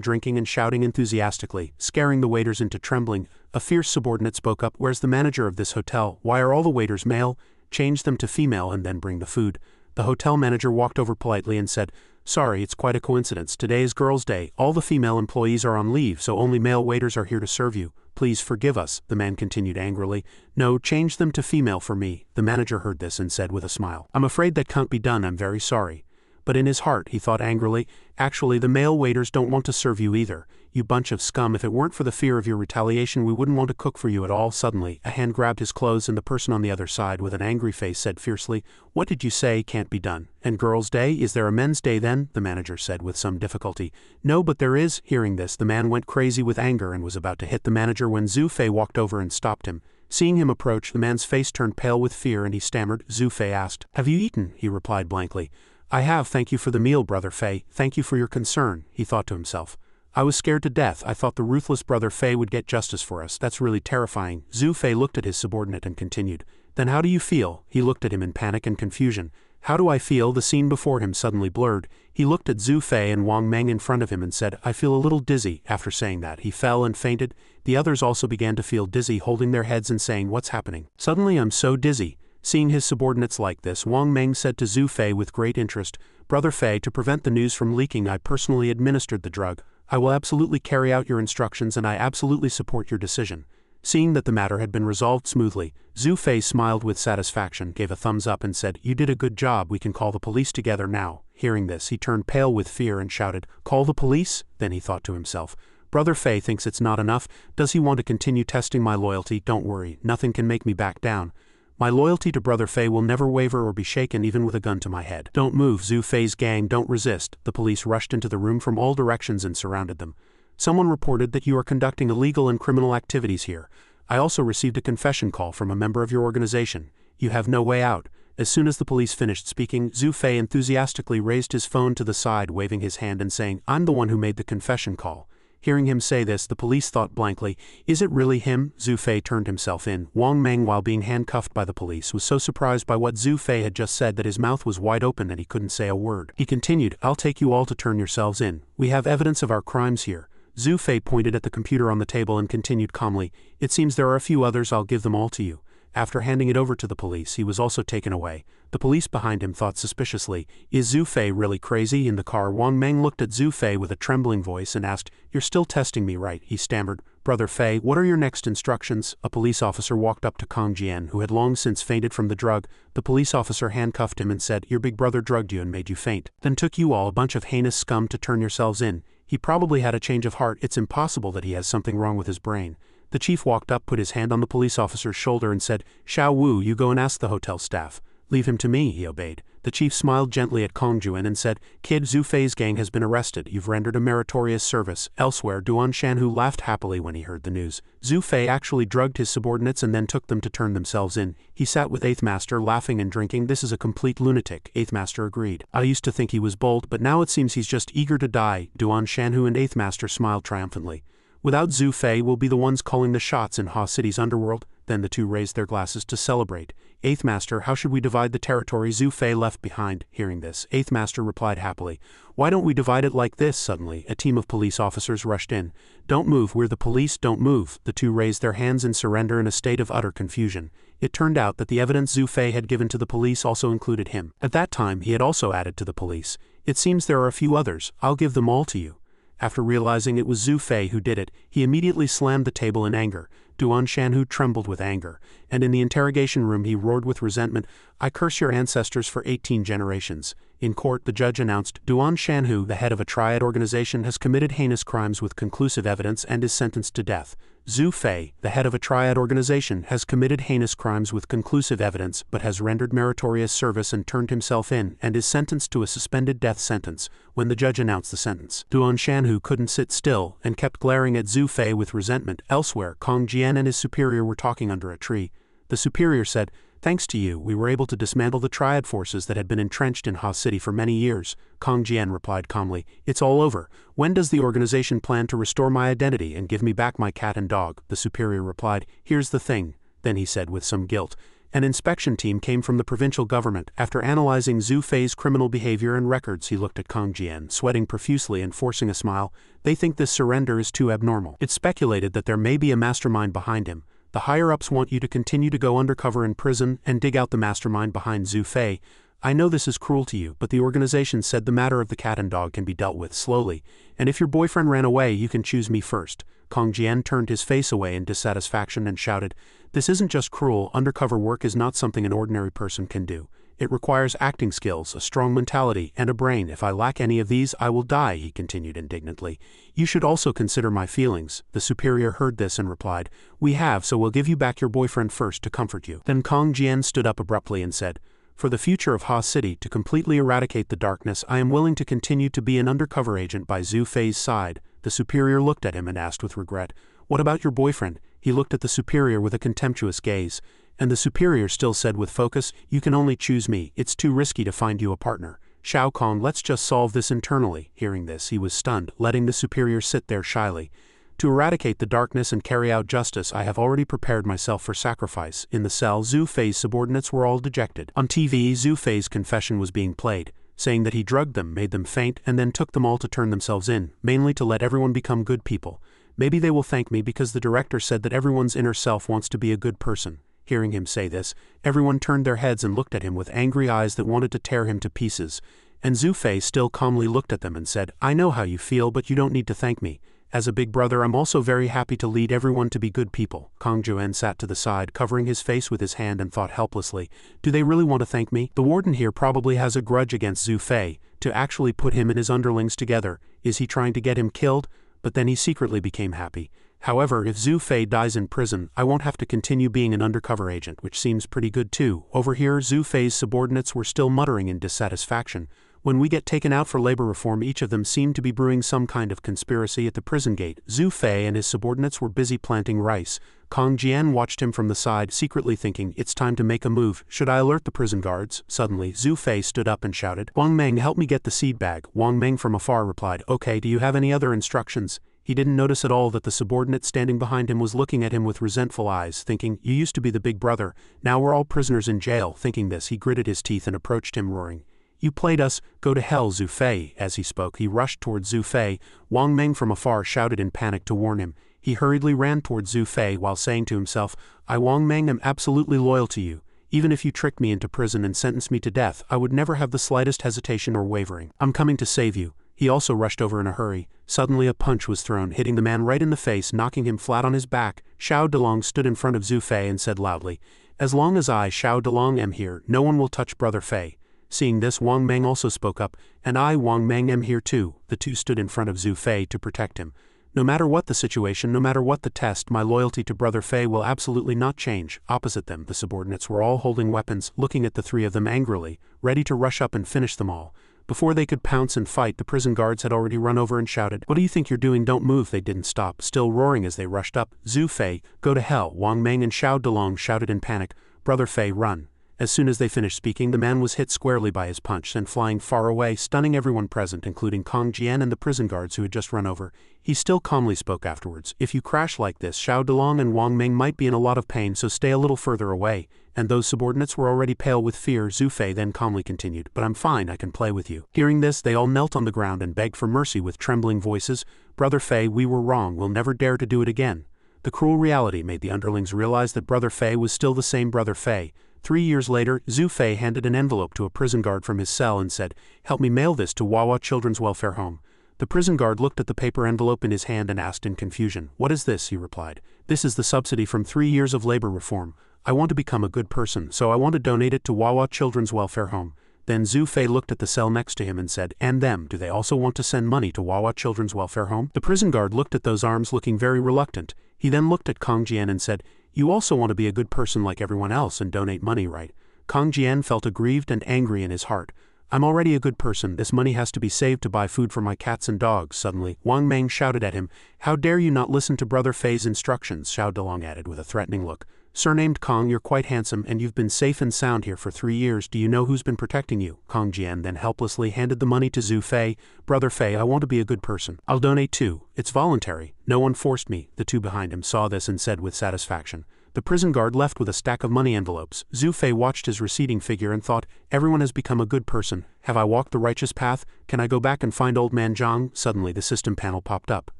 drinking, and shouting enthusiastically, scaring the waiters into trembling. A fierce subordinate spoke up, "Where's the manager of this hotel? Why are all the waiters male? Change them to female and then bring the food." The hotel manager walked over politely and said, "Sorry, it's quite a coincidence. Today is Girls' Day. All the female employees are on leave, so only male waiters are here to serve you. Please forgive us." The man continued angrily, "No, change them to female for me." The manager heard this and said with a smile, "I'm afraid that can't be done. I'm very sorry." But in his heart, he thought angrily, "Actually, the male waiters don't want to serve you either. You bunch of scum, if it weren't for the fear of your retaliation, we wouldn't want to cook for you at all." Suddenly, a hand grabbed his clothes and the person on the other side with an angry face said fiercely, "What did you say can't be done? And Girls' Day? Is there a Men's Day then?" The manager said with some difficulty. "No, but there is." Hearing this, the man went crazy with anger and was about to hit the manager when Zhu Fei walked over and stopped him. Seeing him approach, the man's face turned pale with fear and he stammered. Zhu Fei asked, "Have you eaten?" He replied blankly, "I have, thank you for the meal, Brother Fei. Thank you for your concern." He thought to himself, "I was scared to death. I thought the ruthless Brother Fei would get justice for us. That's really terrifying." Zhu Fei looked at his subordinate and continued, "Then how do you feel?" He looked at him in panic and confusion. "How do I feel?" The scene before him suddenly blurred. He looked at Zhu Fei and Wang Meng in front of him and said, "I feel a little dizzy." After saying that, he fell and fainted. The others also began to feel dizzy, holding their heads and saying, "What's happening?" "Suddenly I'm so dizzy." Seeing his subordinates like this, Wang Meng said to Zhu Fei with great interest, "Brother Fei, to prevent the news from leaking, I personally administered the drug. I will absolutely carry out your instructions and I absolutely support your decision." Seeing that the matter had been resolved smoothly, Zhu Fei smiled with satisfaction, gave a thumbs up and said, "You did a good job. We can call the police together now." Hearing this, he turned pale with fear and shouted, "Call the police?" Then he thought to himself, "Brother Fei thinks it's not enough. Does he want to continue testing my loyalty? Don't worry, nothing can make me back down. My loyalty to Brother Fei will never waver or be shaken even with a gun to my head." "Don't move, Zhu Fei's gang, don't resist." The police rushed into the room from all directions and surrounded them. "Someone reported that you are conducting illegal and criminal activities here. I also received a confession call from a member of your organization. You have no way out. As soon as the police finished speaking, Zhu Fei enthusiastically raised his phone to the side, waving his hand and saying, "I'm the one who made the confession call." Hearing him say this, the police thought blankly, "Is it really him?" Zhu Fei turned himself in. Wang Meng, while being handcuffed by the police, was so surprised by what Zhu Fei had just said that his mouth was wide open and he couldn't say a word. He continued, "I'll take you all to turn yourselves in. We have evidence of our crimes here." Zhu Fei pointed at the computer on the table and continued calmly, "It seems there are a few others. I'll give them all to you." After handing it over to the police, he was also taken away. The police behind him thought suspiciously, "Is Zhu Fei really crazy?" In the car, Wang Meng looked at Zhu Fei with a trembling voice and asked, "You're still testing me, right?" He stammered, "Brother Fei, what are your next instructions?" A police officer walked up to Kong Jian, who had long since fainted from the drug. The police officer handcuffed him and said, "Your big brother drugged you and made you faint. Then took you all, a bunch of heinous scum, to turn yourselves in. He probably had a change of heart. It's impossible that he has something wrong with his brain." The chief walked up, put his hand on the police officer's shoulder and said, "Xiao Wu, you go and ask the hotel staff." "Leave him to me," he obeyed. The chief smiled gently at Kong Juan and said, "Kid, Zhu Fei's gang has been arrested. You've rendered a meritorious service." Elsewhere, Duan Shanhu laughed happily when he heard the news. Zhu Fei actually drugged his subordinates and then took them to turn themselves in. He sat with Eighth Master, laughing and drinking. "This is a complete lunatic," Eighth Master agreed. "I used to think he was bold, but now it seems he's just eager to die." Duan Shanhu and Eighth Master smiled triumphantly. "Without Zhu Fei, we'll be the ones calling the shots in Ha City's underworld." Then the two raised their glasses to celebrate. "Eighth Master, how should we divide the territory Zhu Fei left behind?" Hearing this, Eighth Master replied happily, "Why don't we divide it like this?" Suddenly, a team of police officers rushed in. "Don't move, we're the police, don't move." The two raised their hands in surrender in a state of utter confusion. It turned out that the evidence Zhu Fei had given to the police also included him. At that time, he had also added to the police, "It seems there are a few others. I'll give them all to you." After realizing it was Zhu Fei who did it, he immediately slammed the table in anger. Duan Shanhu trembled with anger, and in the interrogation room he roared with resentment, "I curse your ancestors for 18 generations." In court, the judge announced, Duan Shanhu, the head of a triad organization, has committed heinous crimes with conclusive evidence and is sentenced to death. Zhu Fei, the head of a triad organization, has committed heinous crimes with conclusive evidence but has rendered meritorious service and turned himself in and is sentenced to a suspended death sentence. When the judge announced the sentence, Duan Shanhu couldn't sit still and kept glaring at Zhu Fei with resentment. Elsewhere, Kong Jian and his superior were talking under a tree. The superior said, "Thanks to you, we were able to dismantle the triad forces that had been entrenched in Ha City for many years." Kong Jian replied calmly, "It's all over. When does the organization plan to restore my identity and give me back my cat and dog?" The superior replied, "Here's the thing." Then he said with some guilt, "An inspection team came from the provincial government. After analyzing Zhu Fei's criminal behavior and records," he looked at Kong Jian, sweating profusely and forcing a smile, "they think this surrender is too abnormal. It's speculated that there may be a mastermind behind him. The higher-ups want you to continue to go undercover in prison and dig out the mastermind behind Zhu Fei. I know this is cruel to you, but the organization said the matter of the cat and dog can be dealt with slowly, and if your boyfriend ran away, you can choose me first." Kong Jian turned his face away in dissatisfaction and shouted, "This isn't just cruel. Undercover work is not something an ordinary person can do. It requires acting skills, a strong mentality, and a brain. If I lack any of these, I will die," he continued indignantly. "You should also consider my feelings." The superior heard this and replied, "We have, so we'll give you back your boyfriend first to comfort you." Then Kong Jian stood up abruptly and said, "For the future of Ha City, to completely eradicate the darkness, I am willing to continue to be an undercover agent by Zhu Fei's side." The superior looked at him and asked with regret, "What about your boyfriend?" He looked at the superior with a contemptuous gaze. And the superior still said with focus, "You can only choose me. It's too risky to find you a partner. Shao Kong, let's just solve this internally." Hearing this, he was stunned, letting the superior sit there shyly. "To eradicate the darkness and carry out justice, I have already prepared myself for sacrifice." In the cell, Zhu Fei's subordinates were all dejected. On TV, Zhu Fei's confession was being played, saying that he drugged them, made them faint, and then took them all to turn themselves in, mainly to let everyone become good people. "Maybe they will thank me because the director said that everyone's inner self wants to be a good person." Hearing him say this, everyone turned their heads and looked at him with angry eyes that wanted to tear him to pieces. And Zhu Fei still calmly looked at them and said, "I know how you feel, but you don't need to thank me. As a big brother, I'm also very happy to lead everyone to be good people." Kong Juan sat to the side, covering his face with his hand, and thought helplessly, "Do they really want to thank me? The warden here probably has a grudge against Zhu Fei, to actually put him and his underlings together. Is he trying to get him killed?" But then he secretly became happy. "However, if Zhu Fei dies in prison, I won't have to continue being an undercover agent, which seems pretty good too." Over here, Zhu Fei's subordinates were still muttering in dissatisfaction. "When we get taken out for labor reform, each of them seemed to be brewing some kind of conspiracy at the prison gate." Zhu Fei and his subordinates were busy planting rice. Kong Jian watched him from the side, secretly thinking, it's time to make a move. Should I alert the prison guards? Suddenly, Zhu Fei stood up and shouted, Wang Meng, help me get the seed bag. Wang Meng from afar replied, okay, do you have any other instructions? He didn't notice at all that the subordinate standing behind him was looking at him with resentful eyes, thinking, you used to be the big brother, now we're all prisoners in jail. Thinking this, he gritted his teeth and approached him, roaring, you played us, go to hell, Zhu Fei. As he spoke, he rushed towards Zhu Fei. Wang Meng from afar shouted in panic to warn him. He hurriedly ran towards Zhu Fei while saying to himself, I, Wang Meng, am absolutely loyal to you. Even if you tricked me into prison and sentenced me to death, I would never have the slightest hesitation or wavering. I'm coming to save you. He also rushed over in a hurry. Suddenly a punch was thrown, hitting the man right in the face, knocking him flat on his back. Xiao Delong stood in front of Zhu Fei and said loudly, as long as I, Xiao Delong, am here, no one will touch Brother Fei. Seeing this, Wang Meng also spoke up, and I, Wang Meng, am here too. The two stood in front of Zhu Fei to protect him. No matter what the situation, no matter what the test, my loyalty to Brother Fei will absolutely not change. Opposite them, the subordinates were all holding weapons, looking at the three of them angrily, ready to rush up and finish them all. Before they could pounce and fight, the prison guards had already run over and shouted, what do you think you're doing? Don't move. They didn't stop, still roaring as they rushed up. Zhu Fei, go to hell. Wang Meng and Xiao Delong shouted in panic, Brother Fei, run. As soon as they finished speaking, the man was hit squarely by his punch, sent flying far away, stunning everyone present, including Kong Jian and the prison guards who had just run over. He still calmly spoke afterwards, if you crash like this, Xiao Delong and Wang Meng might be in a lot of pain, so stay a little further away. And those subordinates were already pale with fear. Zhu Fei then calmly continued, but I'm fine, I can play with you. Hearing this, they all knelt on the ground and begged for mercy with trembling voices. Brother Fei, we were wrong, we'll never dare to do it again. The cruel reality made the underlings realize that Brother Fei was still the same Brother Fei. 3 years later, Zhu Fei handed an envelope to a prison guard from his cell and said, help me mail this to Wawa Children's Welfare Home. The prison guard looked at the paper envelope in his hand and asked in confusion, what is this? He replied, this is the subsidy from 3 years of labor reform. I want to become a good person, so I want to donate it to Wawa Children's Welfare Home. Then Zhu Fei looked at the cell next to him and said, and them, do they also want to send money to Wawa Children's Welfare Home? The prison guard looked at those arms, looking very reluctant. He then looked at Kong Jian and said, you also want to be a good person like everyone else and donate money, right? Kong Jian felt aggrieved and angry in his heart. I'm already a good person, this money has to be saved to buy food for my cats and dogs. Suddenly, Wang Meng shouted at him, how dare you not listen to Brother Fei's instructions? Xiao Delong added with a threatening look. Surnamed Kong, you're quite handsome and you've been safe and sound here for 3 years. Do you know who's been protecting you? Kong Jian then helplessly handed the money to Zhu Fei. Brother Fei, I want to be a good person. I'll donate too. It's voluntary. No one forced me. The two behind him saw this and said with satisfaction. The prison guard left with a stack of money envelopes. Zhu Fei watched his receding figure and thought, everyone has become a good person. Have I walked the righteous path? Can I go back and find old man Zhang? Suddenly the system panel popped up,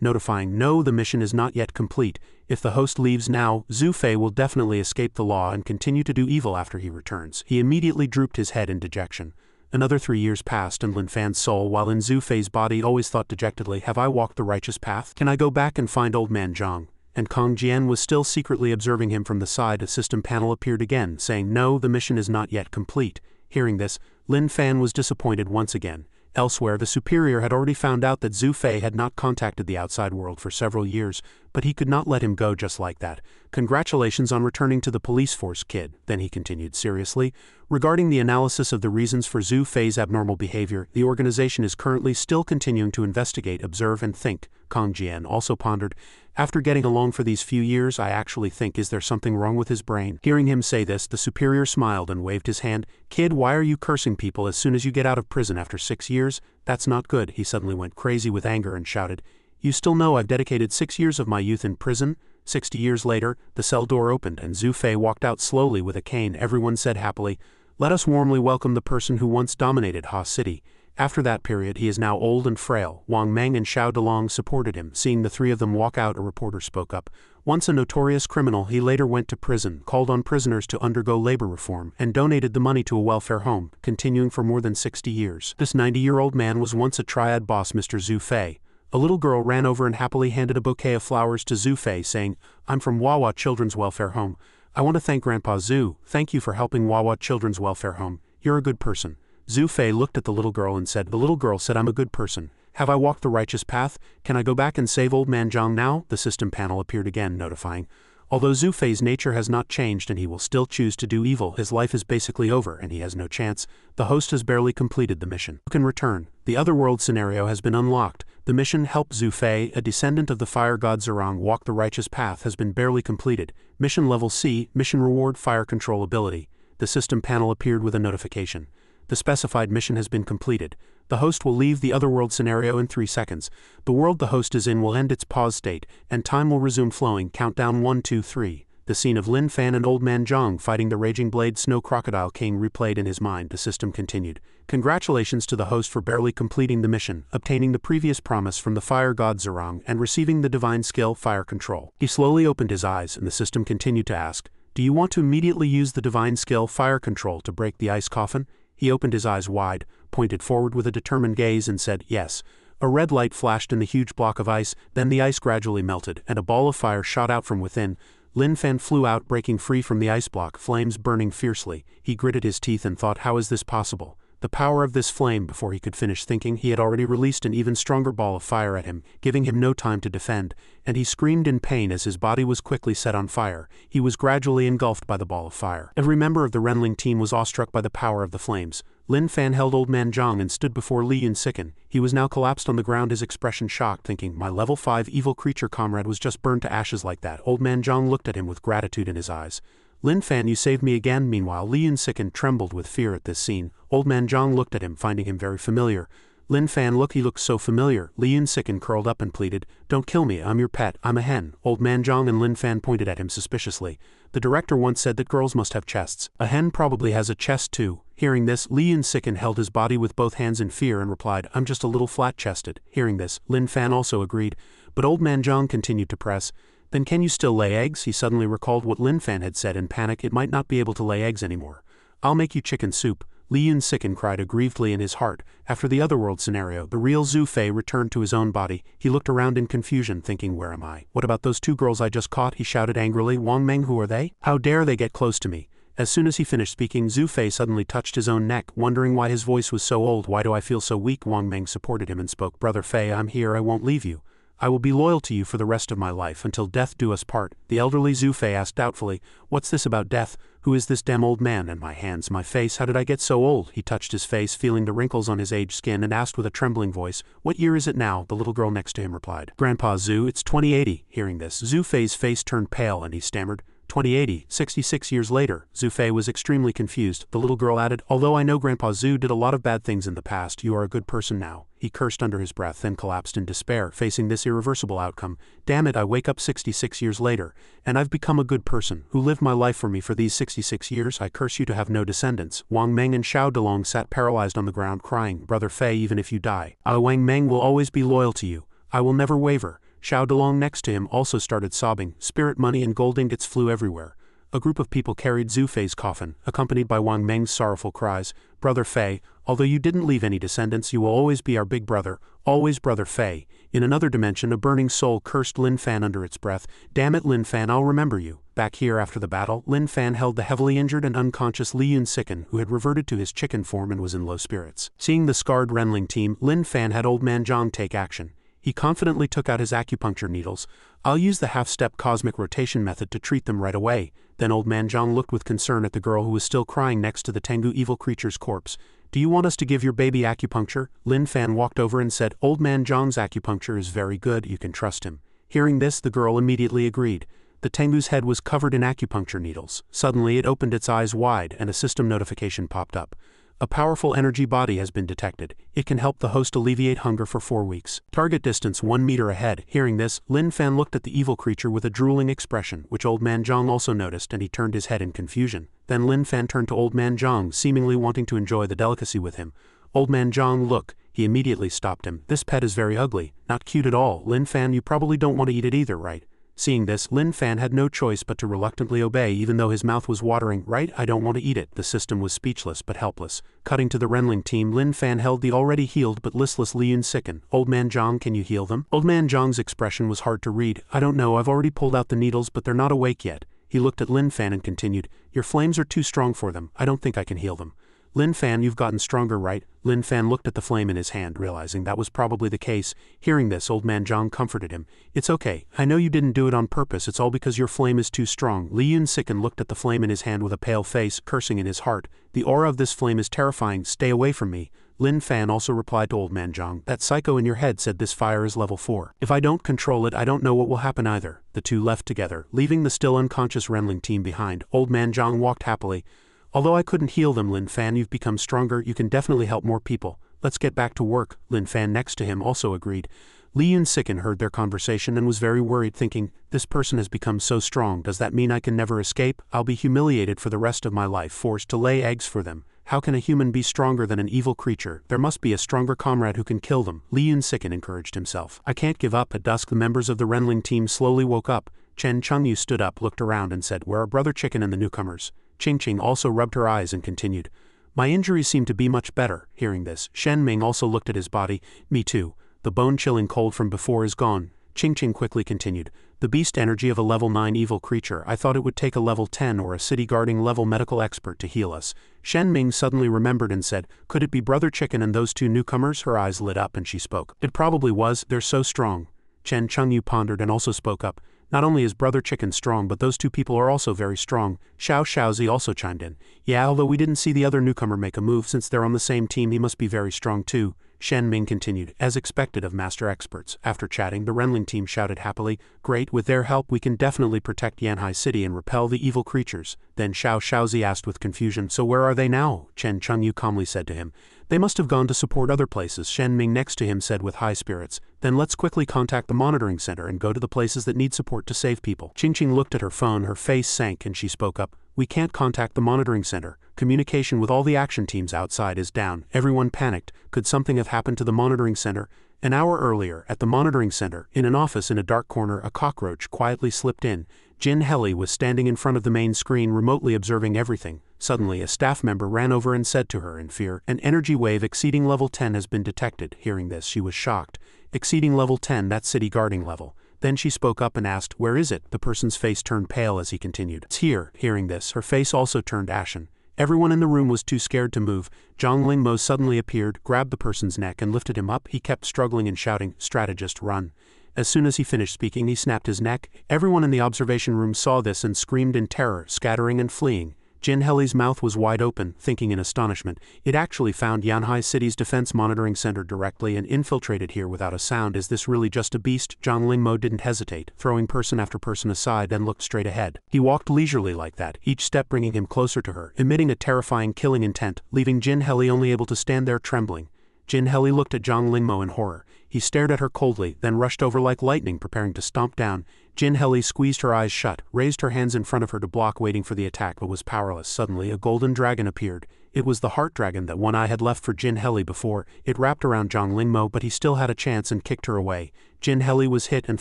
notifying, no, the mission is not yet complete. If the host leaves now, Zhu Fei will definitely escape the law and continue to do evil after he returns. He immediately drooped his head in dejection. Another 3 years passed and Lin Fan's soul, while in Zhu Fei's body, always thought dejectedly, have I walked the righteous path? Can I go back and find old man Zhang? And Kong Jian was still secretly observing him from the side. A system panel appeared again, saying, no, the mission is not yet complete. Hearing this, Lin Fan was disappointed once again. Elsewhere, the superior had already found out that Zhu Fei had not contacted the outside world for several years, but he could not let him go just like that. Congratulations on returning to the police force, kid. Then he continued seriously. Regarding the analysis of the reasons for Zhu Fei's abnormal behavior, the organization is currently still continuing to investigate, observe, and think. Kong Jian also pondered, after getting along for these few years, I actually think, is there something wrong with his brain? Hearing him say this, the superior smiled and waved his hand. Kid, why are you cursing people as soon as you get out of prison after 6 years? That's not good. He suddenly went crazy with anger and shouted, you still know I've dedicated 6 years of my youth in prison? 60 years later, the cell door opened and Zhu Fei walked out slowly with a cane. Everyone said happily, let us warmly welcome the person who once dominated Ha City. After that period, he is now old and frail. Wang Meng and Xiao Delong supported him. Seeing the three of them walk out, a reporter spoke up. Once a notorious criminal, he later went to prison, called on prisoners to undergo labor reform, and donated the money to a welfare home, continuing for more than 60 years. This 90-year-old man was once a triad boss, Mr. Zhu Fei. A little girl ran over and happily handed a bouquet of flowers to Zhu Fei, saying, I'm from Wawa Children's Welfare Home. I want to thank Grandpa Zhu. Thank you for helping Wawa Children's Welfare Home. You're a good person. Zhu Fei looked at the little girl and said, the little girl said, I'm a good person. Have I walked the righteous path? Can I go back and save old man Zhang now? The system panel appeared again, notifying, although Zhu Fei's nature has not changed and he will still choose to do evil, his life is basically over and he has no chance. The host has barely completed the mission. You can return. The otherworld scenario has been unlocked. The mission Help Zhu Fei, a descendant of the fire god Zerong, walk the righteous path has been barely completed. Mission Level C, Mission Reward Fire Control Ability. The system panel appeared with a notification. The specified mission has been completed. The host will leave the otherworld scenario in 3 seconds. The world the host is in will end its pause state, and time will resume flowing. Countdown 1, 2, 3. The scene of Lin Fan and Old Man Zhang fighting the Raging Blade Snow Crocodile King replayed in his mind. The system continued. Congratulations to the host for barely completing the mission, obtaining the previous promise from the fire god Zerong, and receiving the divine skill Fire Control. He slowly opened his eyes, and the system continued to ask, do you want to immediately use the divine skill Fire Control to break the ice coffin? He opened his eyes wide, pointed forward with a determined gaze, and said, yes. A red light flashed in the huge block of ice, then the ice gradually melted, and a ball of fire shot out from within. Lin Fan flew out, breaking free from the ice block, flames burning fiercely. He gritted his teeth and thought, how is this possible? The power of this flame. Before he could finish thinking, he had already released an even stronger ball of fire at him, giving him no time to defend, and he screamed in pain as his body was quickly set on fire. He was gradually engulfed by the ball of fire. Every member of the Renling team was awestruck by the power of the flames. Lin Fan held Old Man Zhang and stood before Li Yunsiken. He was now collapsed on the ground, his expression shocked, thinking, my level 5 evil creature comrade was just burned to ashes like that. Old Man Zhang looked at him with gratitude in his eyes. Lin Fan, you saved me again. Meanwhile, Li Yunsiken trembled with fear at this scene. Old Man Zhang looked at him, finding him very familiar. Lin Fan, look, he looks so familiar. Li Yunsiken curled up and pleaded, don't kill me, I'm your pet, I'm a hen. Old Man Zhang and Lin Fan pointed at him suspiciously. The director once said that girls must have chests. A hen probably has a chest too. Hearing this, Li Yunsiken held his body with both hands in fear and replied, I'm just a little flat-chested. Hearing this, Lin Fan also agreed, but Old Man Zhang continued to press. Then can you still lay eggs? He suddenly recalled what Lin Fan had said in panic, it might not be able to lay eggs anymore. I'll make you chicken soup. Li Yunsiken cried aggrievedly in his heart. After the otherworld scenario, the real Zhu Fei returned to his own body. He looked around in confusion, thinking, where am I? What about those 2 girls I just caught? He shouted angrily. Wang Meng, who are they? How dare they get close to me? As soon as he finished speaking, Zhu Fei suddenly touched his own neck, wondering why his voice was so old. Why do I feel so weak? Wang Meng supported him and spoke, Brother Fei, I'm here, I won't leave you. I will be loyal to you for the rest of my life, until death do us part. The elderly Zhu Fei asked doubtfully, what's this about death? Who is this damn old man? And my hands, my face, how did I get so old? He touched his face, feeling the wrinkles on his aged skin, and asked with a trembling voice, what year is it now? The little girl next to him replied, Grandpa Zhu, it's 2080. Hearing this, Zhu Fei's face turned pale and he stammered, 2080, 66 years later. Zhu Fei was extremely confused. The little girl added, although I know Grandpa Zhu did a lot of bad things in the past, you are a good person now. He cursed under his breath, then collapsed in despair, facing this irreversible outcome. Damn it, I wake up 66 years later, and I've become a good person, who lived my life for me for these 66 years. I curse you to have no descendants. Wang Meng and Xiao Delong sat paralyzed on the ground, crying, Brother Fei, even if you die, Wang Meng will always be loyal to you. I will never waver. Xiao Delong next to him also started sobbing. Spirit money and gold ingots flew everywhere. A group of people carried Zhu Fei's coffin, accompanied by Wang Meng's sorrowful cries, Brother Fei, although you didn't leave any descendants, you will always be our big brother, always Brother Fei. In another dimension, a burning soul cursed Lin Fan under its breath, damn it Lin Fan, I'll remember you. Back here after the battle, Lin Fan held the heavily injured and unconscious Li Yunsiken, who had reverted to his chicken form and was in low spirits. Seeing the scarred Renling team, Lin Fan had Old Man Zhang take action. He confidently took out his acupuncture needles. I'll use the half-step cosmic rotation method to treat them right away. Then Old Man Zhang looked with concern at the girl who was still crying next to the Tengu evil creature's corpse. Do you want us to give your baby acupuncture? Lin Fan walked over and said, Old Man Zhang's acupuncture is very good, you can trust him. Hearing this, the girl immediately agreed. The Tengu's head was covered in acupuncture needles. Suddenly it opened its eyes wide and a system notification popped up. A powerful energy body has been detected. It can help the host alleviate hunger for 4 weeks. Target distance 1 meter ahead. Hearing this, Lin Fan looked at the evil creature with a drooling expression, which Old Man Zhang also noticed, and he turned his head in confusion. Then Lin Fan turned to Old Man Zhang, seemingly wanting to enjoy the delicacy with him. Old Man Zhang, look. He immediately stopped him. This pet is very ugly. Not cute at all. Lin Fan, you probably don't want to eat it either, right? Seeing this, Lin Fan had no choice but to reluctantly obey, even though his mouth was watering. Right, I don't want to eat it. The system was speechless but helpless. Cutting to the Renling team, Lin Fan held the already healed but listless Li Yunsiken. Old Man Zhang, can you heal them? Old Man Zhang's expression was hard to read. I don't know, I've already pulled out the needles, but they're not awake yet. He looked at Lin Fan and continued, your flames are too strong for them. I don't think I can heal them. Lin Fan, you've gotten stronger, right? Lin Fan looked at the flame in his hand, realizing that was probably the case. Hearing this, Old Man Zhang comforted him. It's okay. I know you didn't do it on purpose. It's all because your flame is too strong. Li Yunsiken looked at the flame in his hand with a pale face, cursing in his heart. The aura of this flame is terrifying. Stay away from me. Lin Fan also replied to Old Man Zhang. That psycho in your head said this fire is level 4. If I don't control it, I don't know what will happen either. The two left together, leaving the still unconscious Renling team behind. Old Man Zhang walked happily. Although I couldn't heal them, Lin Fan, you've become stronger, you can definitely help more people. Let's get back to work. Lin Fan next to him also agreed. Li Yunsiken heard their conversation and was very worried, thinking, this person has become so strong, does that mean I can never escape? I'll be humiliated for the rest of my life, forced to lay eggs for them. How can a human be stronger than an evil creature? There must be a stronger comrade who can kill them. Li Yunsiken encouraged himself. I can't give up. At dusk the members of the Renling team slowly woke up. Chen Chengyu stood up, looked around and said, where are Brother Chicken and the newcomers? Qingqing also rubbed her eyes and continued. My injuries seem to be much better. Hearing this, Shen Ming also looked at his body. Me too. The bone-chilling cold from before is gone. Qingqing quickly continued. The beast energy of a level 9 evil creature. I thought it would take a level 10 or a city-guarding level medical expert to heal us. Shen Ming suddenly remembered and said, could it be Brother Chicken and those two newcomers? Her eyes lit up and she spoke. It probably was. They're so strong. Chen Chengyu pondered and also spoke up. Not only is Brother Chicken strong, but those two people are also very strong. Xiao Xiaozi also chimed in. Yeah, although we didn't see the other newcomer make a move, since they're on the same team, he must be very strong too. Shen Ming continued, as expected of master experts. After chatting, the Renling team shouted happily, great, with their help we can definitely protect Yanhai City and repel the evil creatures. Then Xiao Xiaozi asked with confusion, so where are they now? Chen Chengyu calmly said to him, they must have gone to support other places. Shen Ming next to him said with high spirits, then let's quickly contact the monitoring center and go to the places that need support to save people. Qingqing looked at her phone, her face sank and she spoke up, we can't contact the monitoring center. Communication with all the action teams outside is down. Everyone panicked. Could something have happened to the monitoring center? An hour earlier, at the monitoring center, in an office in a dark corner, a cockroach quietly slipped in. Jin Heli was standing in front of the main screen, remotely observing everything. Suddenly, a staff member ran over and said to her in fear, an energy wave exceeding level 10 has been detected. Hearing this, she was shocked. Exceeding level 10, that's city guarding level. Then she spoke up and asked, where is it? The person's face turned pale as he continued. It's here. Hearing this, her face also turned ashen. Everyone in the room was too scared to move. Zhang Lingmo suddenly appeared, grabbed the person's neck and lifted him up. He kept struggling and shouting, strategist, run. As soon as he finished speaking, he snapped his neck. Everyone in the observation room saw this and screamed in terror, scattering and fleeing. Jin Heli's mouth was wide open, thinking in astonishment. It actually found Yanhai City's defense monitoring center directly and infiltrated here without a sound. Is this really just a beast? Zhang Lingmo didn't hesitate, throwing person after person aside, then looked straight ahead. He walked leisurely like that, each step bringing him closer to her, emitting a terrifying killing intent, leaving Jin Heli only able to stand there trembling. Jin Heli looked at Zhang Lingmo in horror. He stared at her coldly, then rushed over like lightning, preparing to stomp down. Jin Heli squeezed her eyes shut, raised her hands in front of her to block, waiting for the attack, but was powerless. Suddenly, a golden dragon appeared. It was the heart dragon that One Eye had left for Jin Heli before. It wrapped around Zhang Lingmo, but he still had a chance and kicked her away. Jin Heli was hit and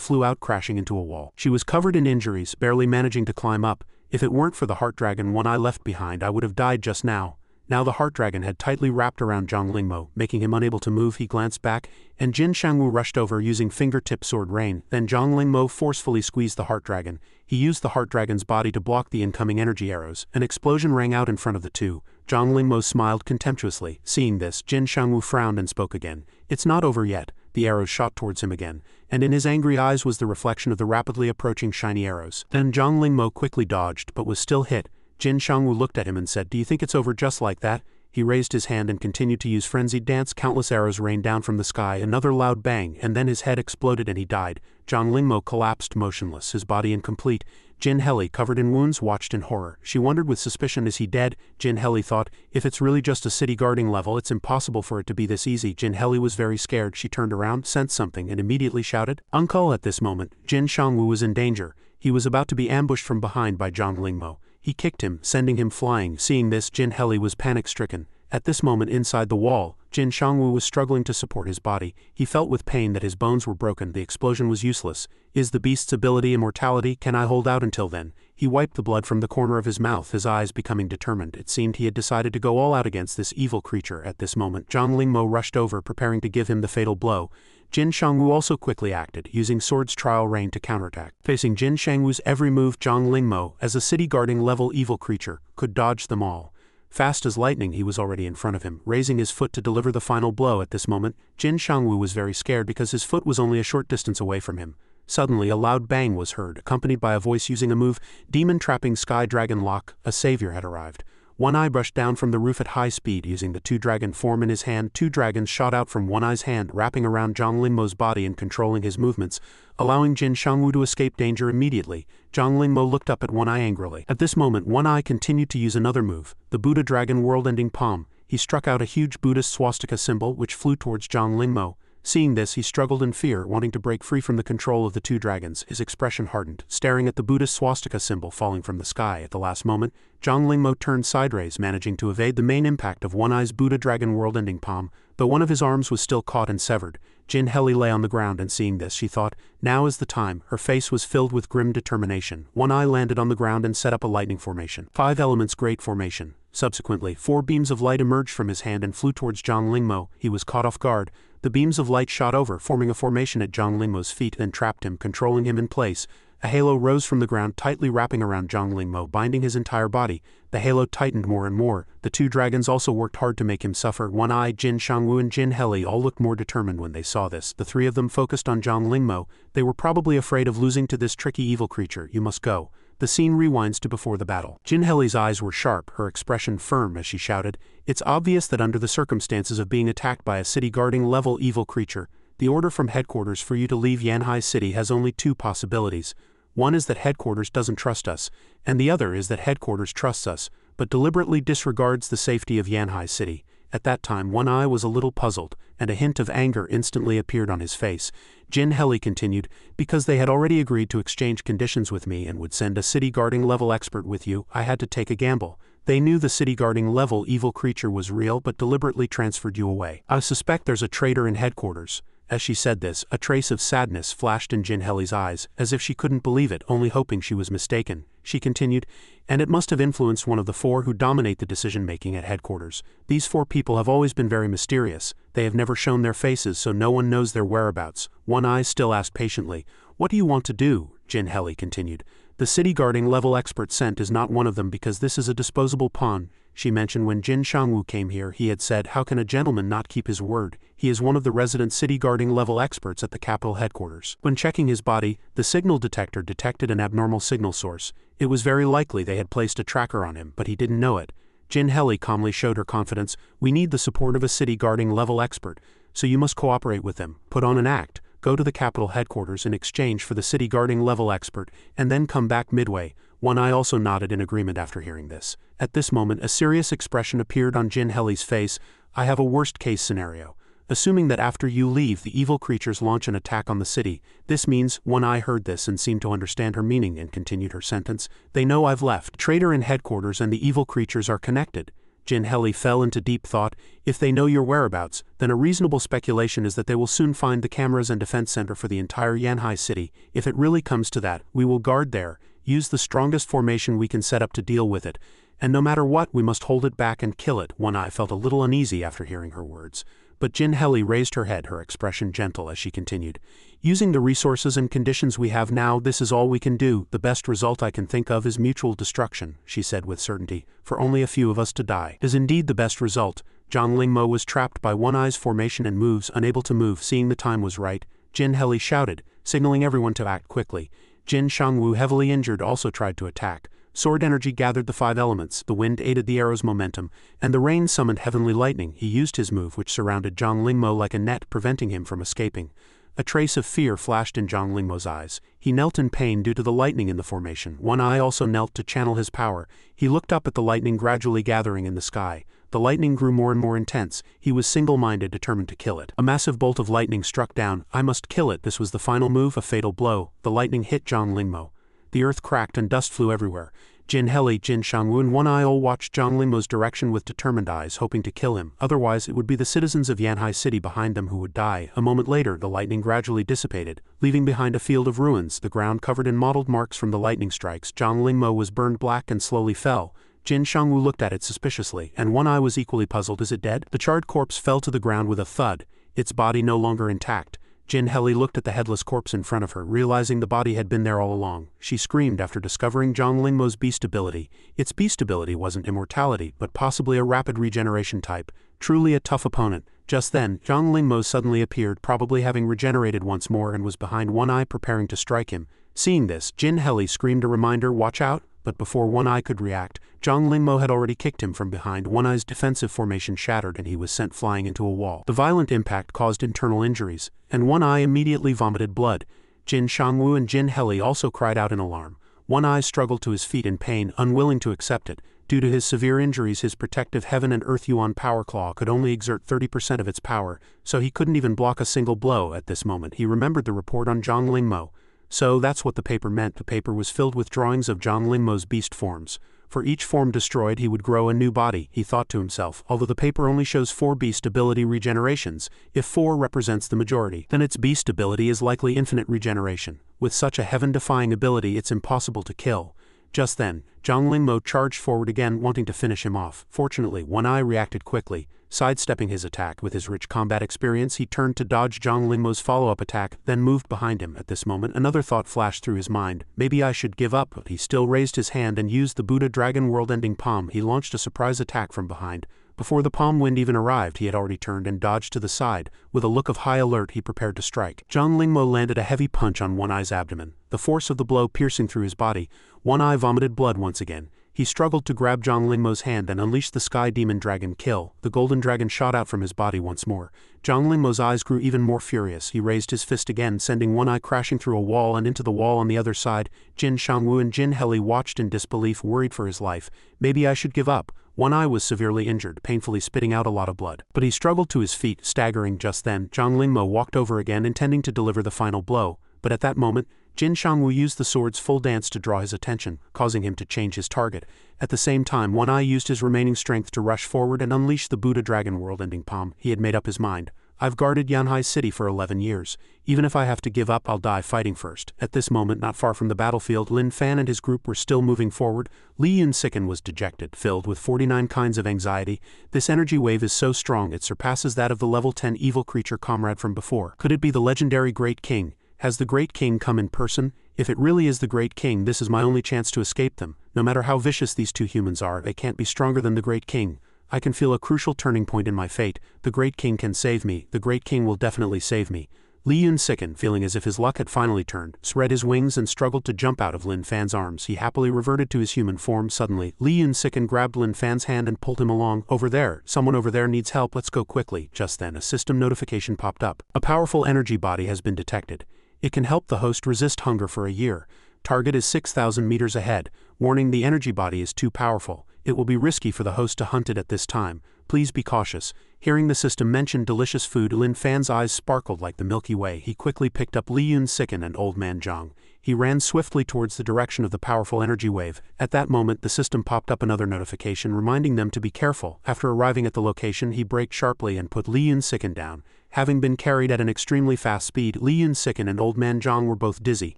flew out crashing into a wall. She was covered in injuries, barely managing to climb up. If it weren't for the heart dragon One Eye left behind, I would have died just now. Now the heart dragon had tightly wrapped around Zhang Lingmo, making him unable to move. He glanced back, and Jin Shangwu rushed over using fingertip sword rain. Then Zhang Lingmo forcefully squeezed the heart dragon. He used the heart dragon's body to block the incoming energy arrows. An explosion rang out in front of the two. Zhang Lingmo smiled contemptuously. Seeing this, Jin Shangwu frowned and spoke again. It's not over yet. The arrows shot towards him again, and in his angry eyes was the reflection of the rapidly approaching shiny arrows. Then Zhang Lingmo quickly dodged, but was still hit. Jin Shangwu looked at him and said, do you think it's over just like that? He raised his hand and continued to use frenzied dance. Countless arrows rained down from the sky, another loud bang, and then his head exploded and he died. Zhang Lingmo collapsed motionless, his body incomplete. Jin Heli, covered in wounds, watched in horror. She wondered with suspicion, is he dead? Jin Heli thought, if it's really just a city guarding level, it's impossible for it to be this easy. Jin Heli was very scared. She turned around, sensed something, and immediately shouted, Uncle! At this moment, Jin Shangwu was in danger. He was about to be ambushed from behind by Zhang Lingmo. He kicked him, sending him flying. Seeing this, Jin Heli was panic-stricken. At this moment, inside the wall, Jin Shangwu was struggling to support his body. He felt with pain that his bones were broken. The explosion was useless. Is the beast's ability immortality? Can I hold out until then? He wiped the blood from the corner of his mouth, his eyes becoming determined. It seemed he had decided to go all out against this evil creature. At this moment, Zhang Lingmo rushed over, preparing to give him the fatal blow. Jin Shangwu also quickly acted, using sword's trial rain to counterattack. Facing Jin Shangwu's every move, Zhang Lingmo, as a city-guarding level evil creature, could dodge them all. Fast as lightning, he was already in front of him, raising his foot to deliver the final blow. At this moment, Jin Shangwu was very scared because his foot was only a short distance away from him. Suddenly, a loud bang was heard, accompanied by a voice using a move, Demon Trapping Sky Dragon Lock. A savior had arrived. One Eye brushed down from the roof at high speed using the two-dragon form in his hand. Two dragons shot out from One Eye's hand, wrapping around Zhang Lingmo's body and controlling his movements, allowing Jin Shangwu to escape danger immediately. Zhang Lingmo looked up at One Eye angrily. At this moment, One Eye continued to use another move, the Buddha Dragon world-ending palm. He struck out a huge Buddhist swastika symbol which flew towards Zhang Lingmo. Seeing this, he struggled in fear, wanting to break free from the control of the two dragons. His expression hardened, staring at the Buddhist swastika symbol falling from the sky. At the last moment, Zhang Lingmo turned sideways, managing to evade the main impact of One Eye's Buddha Dragon world-ending palm, but one of his arms was still caught and severed. Jin Heli lay on the ground, and seeing this, she thought, now is the time. Her face was filled with grim determination. One Eye landed on the ground and set up a lightning formation. 5 elements great formation. Subsequently, 4 beams of light emerged from his hand and flew towards Zhang Lingmo. He was caught off guard. The beams of light shot over, forming a formation at Zhang Lingmo's feet, and trapped him, controlling him in place. A halo rose from the ground, tightly wrapping around Zhang Lingmo, binding his entire body. The halo tightened more and more. The two dragons also worked hard to make him suffer. One Eye, Jin Shangwu and Jin Heli all looked more determined when they saw this. The 3 of them focused on Zhang Lingmo. They were probably afraid of losing to this tricky evil creature. You must go. The scene rewinds to before the battle. Jin Heli's eyes were sharp, her expression firm as she shouted, "It's obvious that under the circumstances of being attacked by a city-guarding level evil creature, the order from headquarters for you to leave Yanhai City has only 2 possibilities. One is that headquarters doesn't trust us, and the other is that headquarters trusts us, but deliberately disregards the safety of Yanhai City." At that time, One Eye was a little puzzled, and a hint of anger instantly appeared on his face. Jin Heli continued, "Because they had already agreed to exchange conditions with me and would send a city-guarding level expert with you, I had to take a gamble. They knew the city-guarding level evil creature was real but deliberately transferred you away. I suspect there's a traitor in headquarters." As she said this, a trace of sadness flashed in Jin Heli's eyes, as if she couldn't believe it, only hoping she was mistaken. She continued, "And it must have influenced one of the 4 who dominate the decision-making at headquarters. These 4 people have always been very mysterious. They have never shown their faces, so no one knows their whereabouts." One Eye still asked patiently, "What do you want to do?" Jin Heli continued. "The city-guarding level expert sent is not one of them because this is a disposable pawn." She mentioned when Jin Shangwu came here, he had said, "How can a gentleman not keep his word?" He is one of the resident city-guarding level experts at the capital headquarters. When checking his body, the signal detector detected an abnormal signal source. It was very likely they had placed a tracker on him, but he didn't know it. Jin Heli calmly showed her confidence. "We need the support of a city-guarding level expert, so you must cooperate with them. Put on an act. Go to the capital headquarters in exchange for the city-guarding level expert, and then come back midway." One Eye also nodded in agreement after hearing this. At this moment, a serious expression appeared on Jin Heli's face. "I have a worst-case scenario. Assuming that after you leave, the evil creatures launch an attack on the city. This means," One Eye heard this and seemed to understand her meaning and continued her sentence, "they know I've left. Traitor in headquarters and the evil creatures are connected." Jin Heli fell into deep thought. "If they know your whereabouts, then a reasonable speculation is that they will soon find the cameras and defense center for the entire Yanhai City. If it really comes to that, we will guard there, use the strongest formation we can set up to deal with it, and no matter what, we must hold it back and kill it." One Eye felt a little uneasy after hearing her words, but Jin Heli raised her head, her expression gentle as she continued, "Using the resources and conditions we have now, this is all we can do. The best result I can think of is mutual destruction," she said with certainty, "for only a few of us to die." "Is indeed the best result." Zhang Lingmo was trapped by One Eye's formation and moves, unable to move. Seeing the time was right, Jin Heli shouted, signaling everyone to act quickly. Jin Shangwu, heavily injured, also tried to attack. Sword energy gathered the 5 elements, the wind aided the arrow's momentum, and the rain summoned heavenly lightning. He used his move, which surrounded Zhang Lingmo like a net, preventing him from escaping. A trace of fear flashed in Zhang Lingmo's eyes. He knelt in pain due to the lightning in the formation. One Eye also knelt to channel his power. He looked up at the lightning gradually gathering in the sky. The lightning grew more and more intense. He was single-minded, determined to kill it. A massive bolt of lightning struck down. "I must kill it." This was the final move, a fatal blow. The lightning hit Zhang Lingmo. The earth cracked and dust flew everywhere. Jin Heli, Jin Shangwu and One Eye all watched Zhang Lingmo's direction with determined eyes, hoping to kill him. Otherwise, it would be the citizens of Yanhai City behind them who would die. A moment later, the lightning gradually dissipated, leaving behind a field of ruins, the ground covered in mottled marks from the lightning strikes. Zhang Lingmo was burned black and slowly fell. Jin Shangwu looked at it suspiciously, and One Eye was equally puzzled. "Is it dead?" The charred corpse fell to the ground with a thud, its body no longer intact. Jin Heli looked at the headless corpse in front of her, realizing the body had been there all along. She screamed after discovering Zhang Lingmo's beast ability. Its beast ability wasn't immortality, but possibly a rapid regeneration type. Truly a tough opponent. Just then, Zhang Lingmo suddenly appeared, probably having regenerated once more, and was behind One Eye preparing to strike him. Seeing this, Jin Heli screamed a reminder, "Watch out!" But before One Eye could react, Zhang Lingmo had already kicked him from behind. One Eye's defensive formation shattered and he was sent flying into a wall. The violent impact caused internal injuries, and One Eye immediately vomited blood. Jin Shangwu and Jin Heli also cried out in alarm. One Eye struggled to his feet in pain, unwilling to accept it. Due to his severe injuries, his protective Heaven and Earth Yuan Power Claw could only exert 30% of its power, so he couldn't even block a single blow. At this moment he remembered the report on Zhang Lingmo. So that's what the paper meant. The paper was filled with drawings of Zhang Lingmo's beast forms. For each form destroyed he would grow a new body, he thought to himself. Although the paper only shows 4 beast ability regenerations, if 4 represents the majority, then its beast ability is likely infinite regeneration. With such a heaven-defying ability it's impossible to kill. Just then, Zhang Lingmo charged forward again, wanting to finish him off. Fortunately, One Eye reacted quickly. Sidestepping his attack with his rich combat experience, he turned to dodge Zhang Lingmo's follow-up attack, then moved behind him. At this moment another thought flashed through his mind. Maybe I should give up, but he still raised his hand and used the Buddha Dragon world-ending palm. He launched a surprise attack from behind. Before the palm wind even arrived, he had already turned and dodged to the side. With a look of high alert, he prepared to strike. Zhang Lingmo landed a heavy punch on One Eye's abdomen, the force of the blow piercing through his body. One Eye vomited blood once again. He struggled to grab Zhang Lingmo's hand and unleashed the Sky Demon Dragon Kill. The Golden Dragon shot out from his body once more. Zhang Lingmo's eyes grew even more furious. He raised his fist again, sending One Eye crashing through a wall and into the wall on the other side. Jin Shangwu and Jin Heli watched in disbelief, worried for his life. Maybe I should give up. One Eye was severely injured, painfully spitting out a lot of blood. But he struggled to his feet, staggering. Just then, Zhang Lingmo walked over again, intending to deliver the final blow. But at that moment, Jin Shangwu used the sword's full dance to draw his attention, causing him to change his target. At the same time, One Eye used his remaining strength to rush forward and unleash the Buddha Dragon world-ending palm. He had made up his mind. I've guarded Yanhai City for 11 years. Even if I have to give up, I'll die fighting first. At this moment, not far from the battlefield, Lin Fan and his group were still moving forward. Li Yun-siken was dejected, filled with 49 kinds of anxiety. This energy wave is so strong it surpasses that of the level 10 evil creature comrade from before. Could it be the legendary Great King? Has the Great King come in person? If it really is the Great King, this is my only chance to escape them. No matter how vicious these two humans are, they can't be stronger than the Great King. I can feel a crucial turning point in my fate. The Great King can save me. The Great King will definitely save me. Li Yun-siken, feeling as if his luck had finally turned, spread his wings and struggled to jump out of Lin Fan's arms. He happily reverted to his human form. Suddenly, Li Yun-siken grabbed Lin Fan's hand and pulled him along. Over there, someone over there needs help. Let's go quickly. Just then, a system notification popped up. A powerful energy body has been detected. It can help the host resist hunger for a year. Target is 6,000 meters ahead. Warning: the energy body is too powerful. It will be risky for the host to hunt it at this time. Please be cautious. Hearing the system mention delicious food, Lin Fan's eyes sparkled like the Milky Way. He quickly picked up Li Yun-siken and Old Man Zhang. He ran swiftly towards the direction of the powerful energy wave. At that moment, the system popped up another notification reminding them to be careful. After arriving at the location, he braked sharply and put Li Yun-siken down. Having been carried at an extremely fast speed, Li Yun-siken and Old Man Zhang were both dizzy.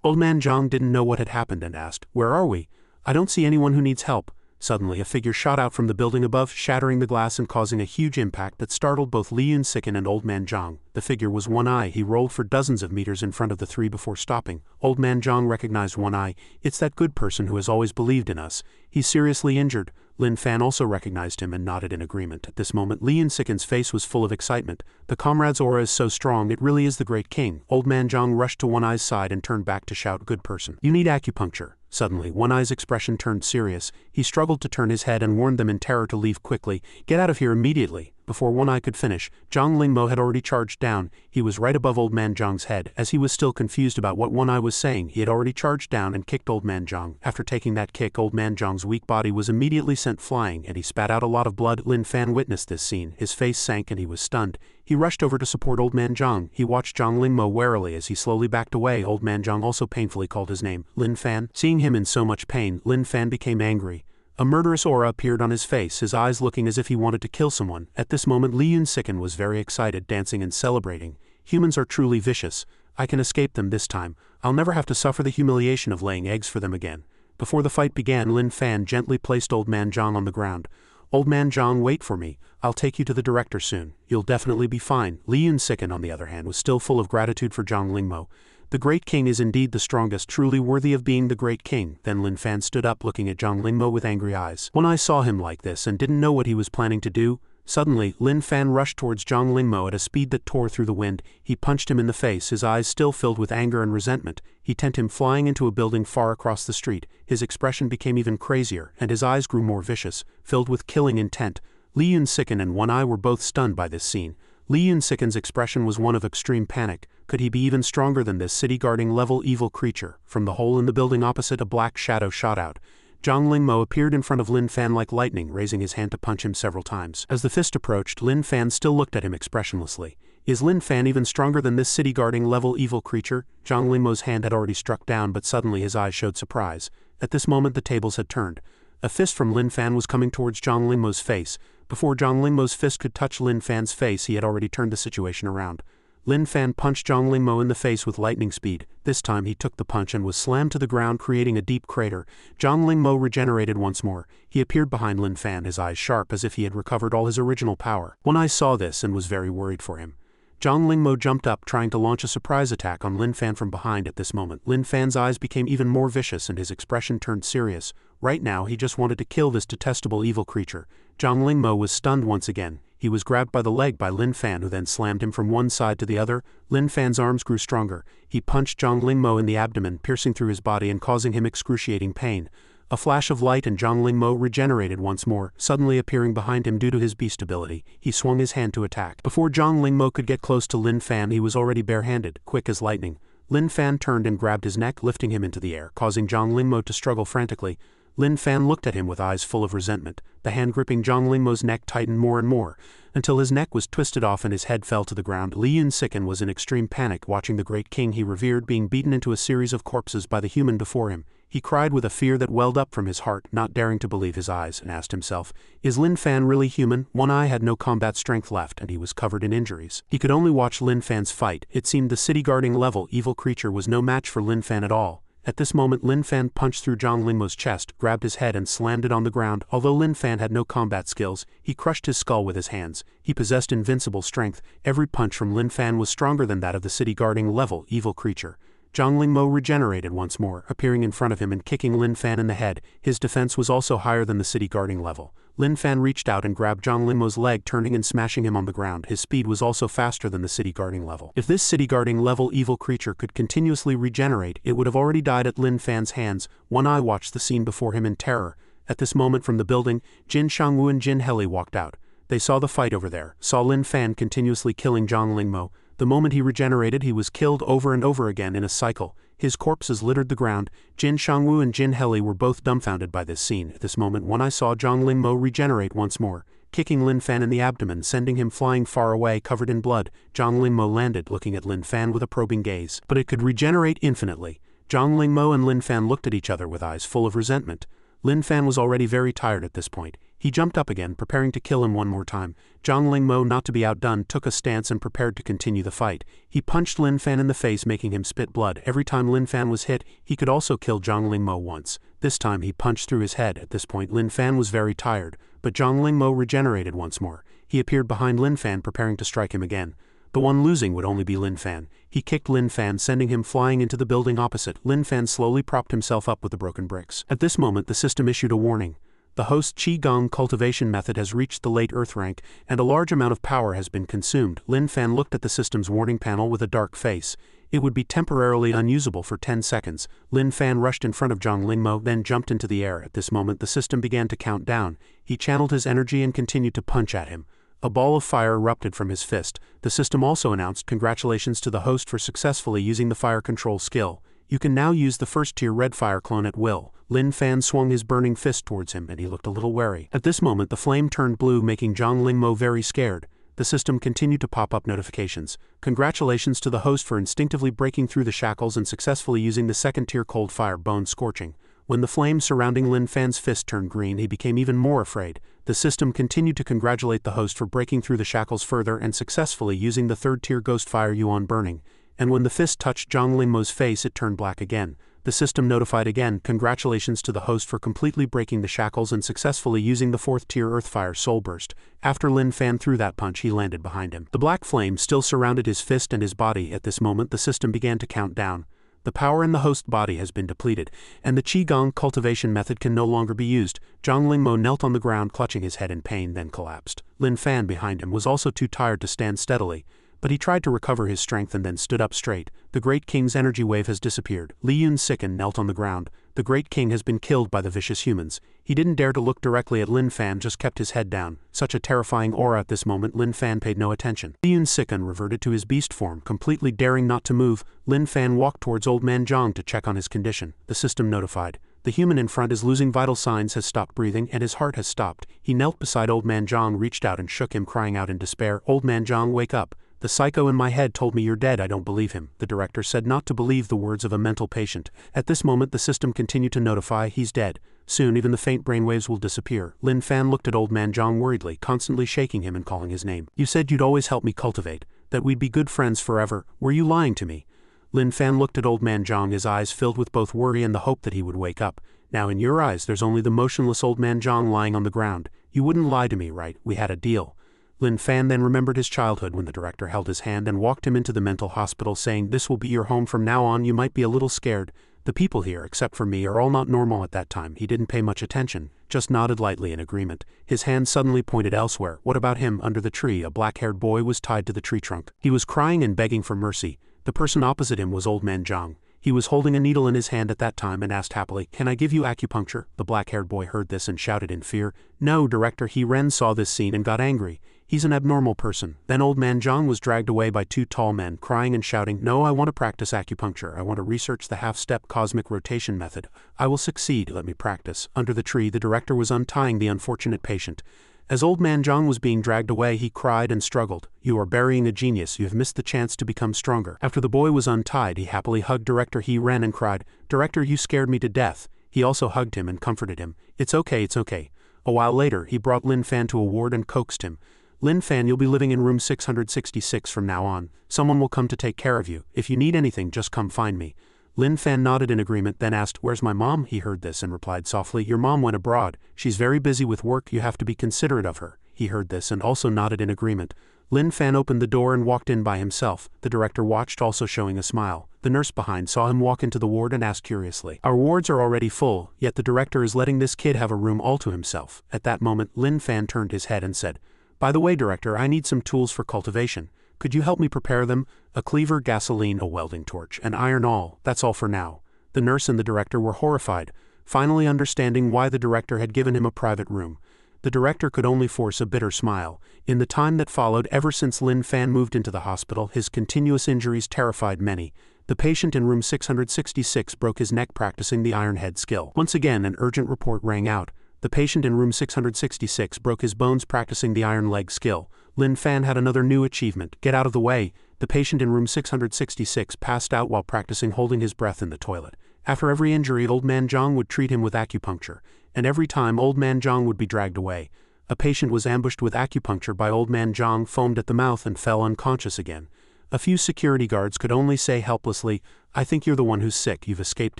Old Man Zhang didn't know what had happened and asked, "Where are we? I don't see anyone who needs help." Suddenly, a figure shot out from the building above, shattering the glass and causing a huge impact that startled both Li Yun-siken and Old Man Zhang. The figure was One Eye. He rolled for dozens of meters in front of the three before stopping. Old Man Zhang recognized One Eye. "It's that good person who has always believed in us. He's seriously injured." Lin Fan also recognized him and nodded in agreement. At this moment, Li Yun-siken's face was full of excitement. The comrade's aura is so strong, it really is the Great King. Old Man Zhang rushed to One Eye's side and turned back to shout, "Good person. You need acupuncture." Suddenly, One Eye's expression turned serious. He struggled to turn his head and warned them in terror to leave quickly. "Get out of here immediately." Before One Eye could finish, Zhang Lingmo had already charged down. He was right above Old Man Zhang's head. As he was still confused about what One Eye was saying, he had already charged down and kicked Old Man Zhang. After taking that kick, Old Man Zhang's weak body was immediately sent flying, and he spat out a lot of blood. Lin Fan witnessed this scene. His face sank and he was stunned. He rushed over to support Old Man Zhang. He watched Zhang Lingmo warily as he slowly backed away. Old Man Zhang also painfully called his name, Lin Fan. Seeing him in so much pain, Lin Fan became angry. A murderous aura appeared on his face, his eyes looking as if he wanted to kill someone. At this moment, Li Yun-siken was very excited, dancing and celebrating. Humans are truly vicious. I can escape them this time. I'll never have to suffer the humiliation of laying eggs for them again. Before the fight began, Lin Fan gently placed Old Man Zhang on the ground. "Old Man Zhang, wait for me. I'll take you to the director soon. You'll definitely be fine." Li Yun-siken, on the other hand, was still full of gratitude for Zhang Lingmo. "The Great King is indeed the strongest, truly worthy of being the Great King." Then Lin Fan stood up, looking at Zhang Lingmo with angry eyes. One Eye saw him like this and didn't know what he was planning to do. Suddenly, Lin Fan rushed towards Zhang Lingmo at a speed that tore through the wind. He punched him in the face, his eyes still filled with anger and resentment. He sent him flying into a building far across the street. His expression became even crazier, and his eyes grew more vicious, filled with killing intent. Li Yunsiken and One Eye were both stunned by this scene. Li Yunsiken's expression was one of extreme panic. Could he be even stronger than this city-guarding level evil creature? From the hole in the building opposite, a black shadow shot out. Zhang Lingmo appeared in front of Lin Fan like lightning, raising his hand to punch him several times. As the fist approached, Lin Fan still looked at him expressionlessly. Is Lin Fan even stronger than this city-guarding level evil creature? Zhang Lingmo's hand had already struck down, but suddenly his eyes showed surprise. At this moment the tables had turned. A fist from Lin Fan was coming towards Zhang Lingmo's face. Before Zhang Lingmo's fist could touch Lin Fan's face, he had already turned the situation around. Lin Fan punched Zhang Lingmo in the face with lightning speed. This time he took the punch and was slammed to the ground, creating a deep crater. Zhang Lingmo regenerated once more. He appeared behind Lin Fan, his eyes sharp as if he had recovered all his original power. One Eye saw this and was very worried for him. Zhang Lingmo jumped up, trying to launch a surprise attack on Lin Fan from behind. At this moment, Lin Fan's eyes became even more vicious and his expression turned serious. Right now he just wanted to kill this detestable evil creature. Zhang Lingmo was stunned once again. He was grabbed by the leg by Lin Fan, who then slammed him from one side to the other. Lin Fan's arms grew stronger. He punched Zhang Lingmo in the abdomen, piercing through his body and causing him excruciating pain. A flash of light and Zhang Lingmo regenerated once more, suddenly appearing behind him due to his beast ability. He swung his hand to attack. Before Zhang Lingmo could get close to Lin Fan, he was already barehanded, quick as lightning. Lin Fan turned and grabbed his neck, lifting him into the air, causing Zhang Lingmo to struggle frantically. Lin Fan looked at him with eyes full of resentment. The hand gripping Zhang Lingmo's neck tightened more and more, until his neck was twisted off and his head fell to the ground. Li Yunsiken was in extreme panic, watching the great king he revered being beaten into a series of corpses by the human before him. He cried with a fear that welled up from his heart, not daring to believe his eyes, and asked himself, is Lin Fan really human? One Eye had no combat strength left, and he was covered in injuries. He could only watch Lin Fan's fight. It seemed the city-guarding level evil creature was no match for Lin Fan at all. At this moment Lin Fan punched through Zhang Lingmo's chest, grabbed his head and slammed it on the ground. Although Lin Fan had no combat skills, he crushed his skull with his hands. He possessed invincible strength. Every punch from Lin Fan was stronger than that of the city-guarding level evil creature. Zhang Lingmo regenerated once more, appearing in front of him and kicking Lin Fan in the head. His defense was also higher than the city-guarding level. Lin Fan reached out and grabbed Zhang Lingmo's leg, turning and smashing him on the ground. His speed was also faster than the city-guarding level. If this city-guarding level evil creature could continuously regenerate, it would have already died at Lin Fan's hands. One Eye watched the scene before him in terror. At this moment from the building, Jin Shangwu and Jin Heli walked out. They saw the fight over there, saw Lin Fan continuously killing Zhang Lingmo. The moment he regenerated, he was killed over and over again in a cycle. His corpses littered the ground. Jin Shangwu and Jin Heli were both dumbfounded by this scene. At this moment One Eye saw Zhang Lingmo regenerate once more, kicking Lin Fan in the abdomen, sending him flying far away, covered in blood. Zhang Lingmo landed, looking at Lin Fan with a probing gaze. But it could regenerate infinitely. Zhang Lingmo and Lin Fan looked at each other with eyes full of resentment. Lin Fan was already very tired at this point. He jumped up again, preparing to kill him one more time. Zhang Lingmo, not to be outdone, took a stance and prepared to continue the fight. He punched Lin Fan in the face, making him spit blood. Every time Lin Fan was hit, he could also kill Zhang Lingmo once. This time he punched through his head. At this point Lin Fan was very tired, but Zhang Lingmo regenerated once more. He appeared behind Lin Fan, preparing to strike him again. The one losing would only be Lin Fan. He kicked Lin Fan, sending him flying into the building opposite. Lin Fan slowly propped himself up with the broken bricks. At this moment the system issued a warning. The host Qigong cultivation method has reached the late Earth rank, and a large amount of power has been consumed. Lin Fan looked at the system's warning panel with a dark face. It would be temporarily unusable for 10 seconds. Lin Fan rushed in front of Zhang Lingmo, then jumped into the air. At this moment the system began to count down. He channeled his energy and continued to punch at him. A ball of fire erupted from his fist. The system also announced congratulations to the host for successfully using the fire control skill. You can now use the first-tier red fire clone at will. Lin Fan swung his burning fist towards him, and he looked a little wary. At this moment the flame turned blue, making Zhang Lingmo very scared. The system continued to pop up notifications. Congratulations to the host for instinctively breaking through the shackles and successfully using the second-tier cold fire, bone scorching. When the flame surrounding Lin Fan's fist turned green, he became even more afraid. The system continued to congratulate the host for breaking through the shackles further and successfully using the third-tier ghost fire Yuan burning. And when the fist touched Zhang Lingmo's face, it turned black again. The system notified again, congratulations to the host for completely breaking the shackles and successfully using the 4th-tier Earthfire Soul Burst. After Lin Fan threw that punch, he landed behind him. The black flame still surrounded his fist and his body. At this moment the system began to count down. The power in the host body has been depleted, and the Qigong cultivation method can no longer be used. Zhang Lingmo knelt on the ground clutching his head in pain, then collapsed. Lin Fan behind him was also too tired to stand steadily, but he tried to recover his strength and then stood up straight. The Great King's energy wave has disappeared. Li Yun sickened knelt on the ground. The Great King has been killed by the vicious humans. He didn't dare to look directly at Lin Fan, just kept his head down. Such a terrifying aura at this moment, Lin Fan paid no attention. Li Yun sickened reverted to his beast form, completely daring not to move. Lin Fan walked towards Old Man Zhang to check on his condition. The system notified. The human in front is losing vital signs, has stopped breathing, and his heart has stopped. He knelt beside Old Man Zhang, reached out and shook him, crying out in despair, "Old Man Zhang, wake up. The psycho in my head told me you're dead. I don't believe him." The director said not to believe the words of a mental patient. At this moment the system continued to notify, "He's dead. Soon even the faint brainwaves will disappear." Lin Fan looked at Old Man Zhang worriedly, constantly shaking him and calling his name. "You said you'd always help me cultivate, that we'd be good friends forever. Were you lying to me?" Lin Fan looked at Old Man Zhang, his eyes filled with both worry and the hope that he would wake up. "Now in your eyes there's only the motionless Old Man Zhang lying on the ground. You wouldn't lie to me, right? We had a deal." Lin Fan then remembered his childhood when the director held his hand and walked him into the mental hospital, saying, "This will be your home from now on. You might be a little scared. The people here, except for me, are all not normal." At that time he didn't pay much attention, just nodded lightly in agreement. His hand suddenly pointed elsewhere. What about him? Under the tree a black-haired boy was tied to the tree trunk. He was crying and begging for mercy. The person opposite him was Old Man Zhang. He was holding a needle in his hand at that time and asked happily, "Can I give you acupuncture?" The black-haired boy heard this and shouted in fear, "No, director." He Ren saw this scene and got angry. He's an abnormal person. Then Old Man Zhang was dragged away by two tall men, crying and shouting, "No, I want to practice acupuncture. I want to research the half-step cosmic rotation method. I will succeed. Let me practice." Under the tree the director was untying the unfortunate patient. As Old Man Zhang was being dragged away he cried and struggled. "You are burying a genius. You have missed the chance to become stronger." After the boy was untied he happily hugged Director He Ren and cried, "Director, you scared me to death." He also hugged him and comforted him. "It's okay, it's okay." A while later he brought Lin Fan to a ward and coaxed him. "Lin Fan, you'll be living in room 666 from now on. Someone will come to take care of you. If you need anything, just come find me." Lin Fan nodded in agreement, then asked, "Where's my mom?" He heard this and replied softly, "Your mom went abroad. She's very busy with work. You have to be considerate of her." He heard this and also nodded in agreement. Lin Fan opened the door and walked in by himself. The director watched, also showing a smile. The nurse behind saw him walk into the ward and asked curiously, "Our wards are already full, yet the director is letting this kid have a room all to himself." At that moment Lin Fan turned his head and said, "By the way, director, I need some tools for cultivation. Could you help me prepare them? A cleaver, gasoline, a welding torch, and iron all. That's all for now." The nurse and the director were horrified, finally understanding why the director had given him a private room. The director could only force a bitter smile. In the time that followed, ever since Lin Fan moved into the hospital, his continuous injuries terrified many. The patient in room 666 broke his neck practicing the iron head skill. Once again an urgent report rang out. The patient in room 666 broke his bones practicing the iron leg skill. Lin Fan had another new achievement. "Get out of the way." The patient in room 666 passed out while practicing holding his breath in the toilet. After every injury Old Man Zhang would treat him with acupuncture, and every time Old Man Zhang would be dragged away. A patient was ambushed with acupuncture by Old Man Zhang, foamed at the mouth and fell unconscious again. A few security guards could only say helplessly, "I think you're the one who's sick. You've escaped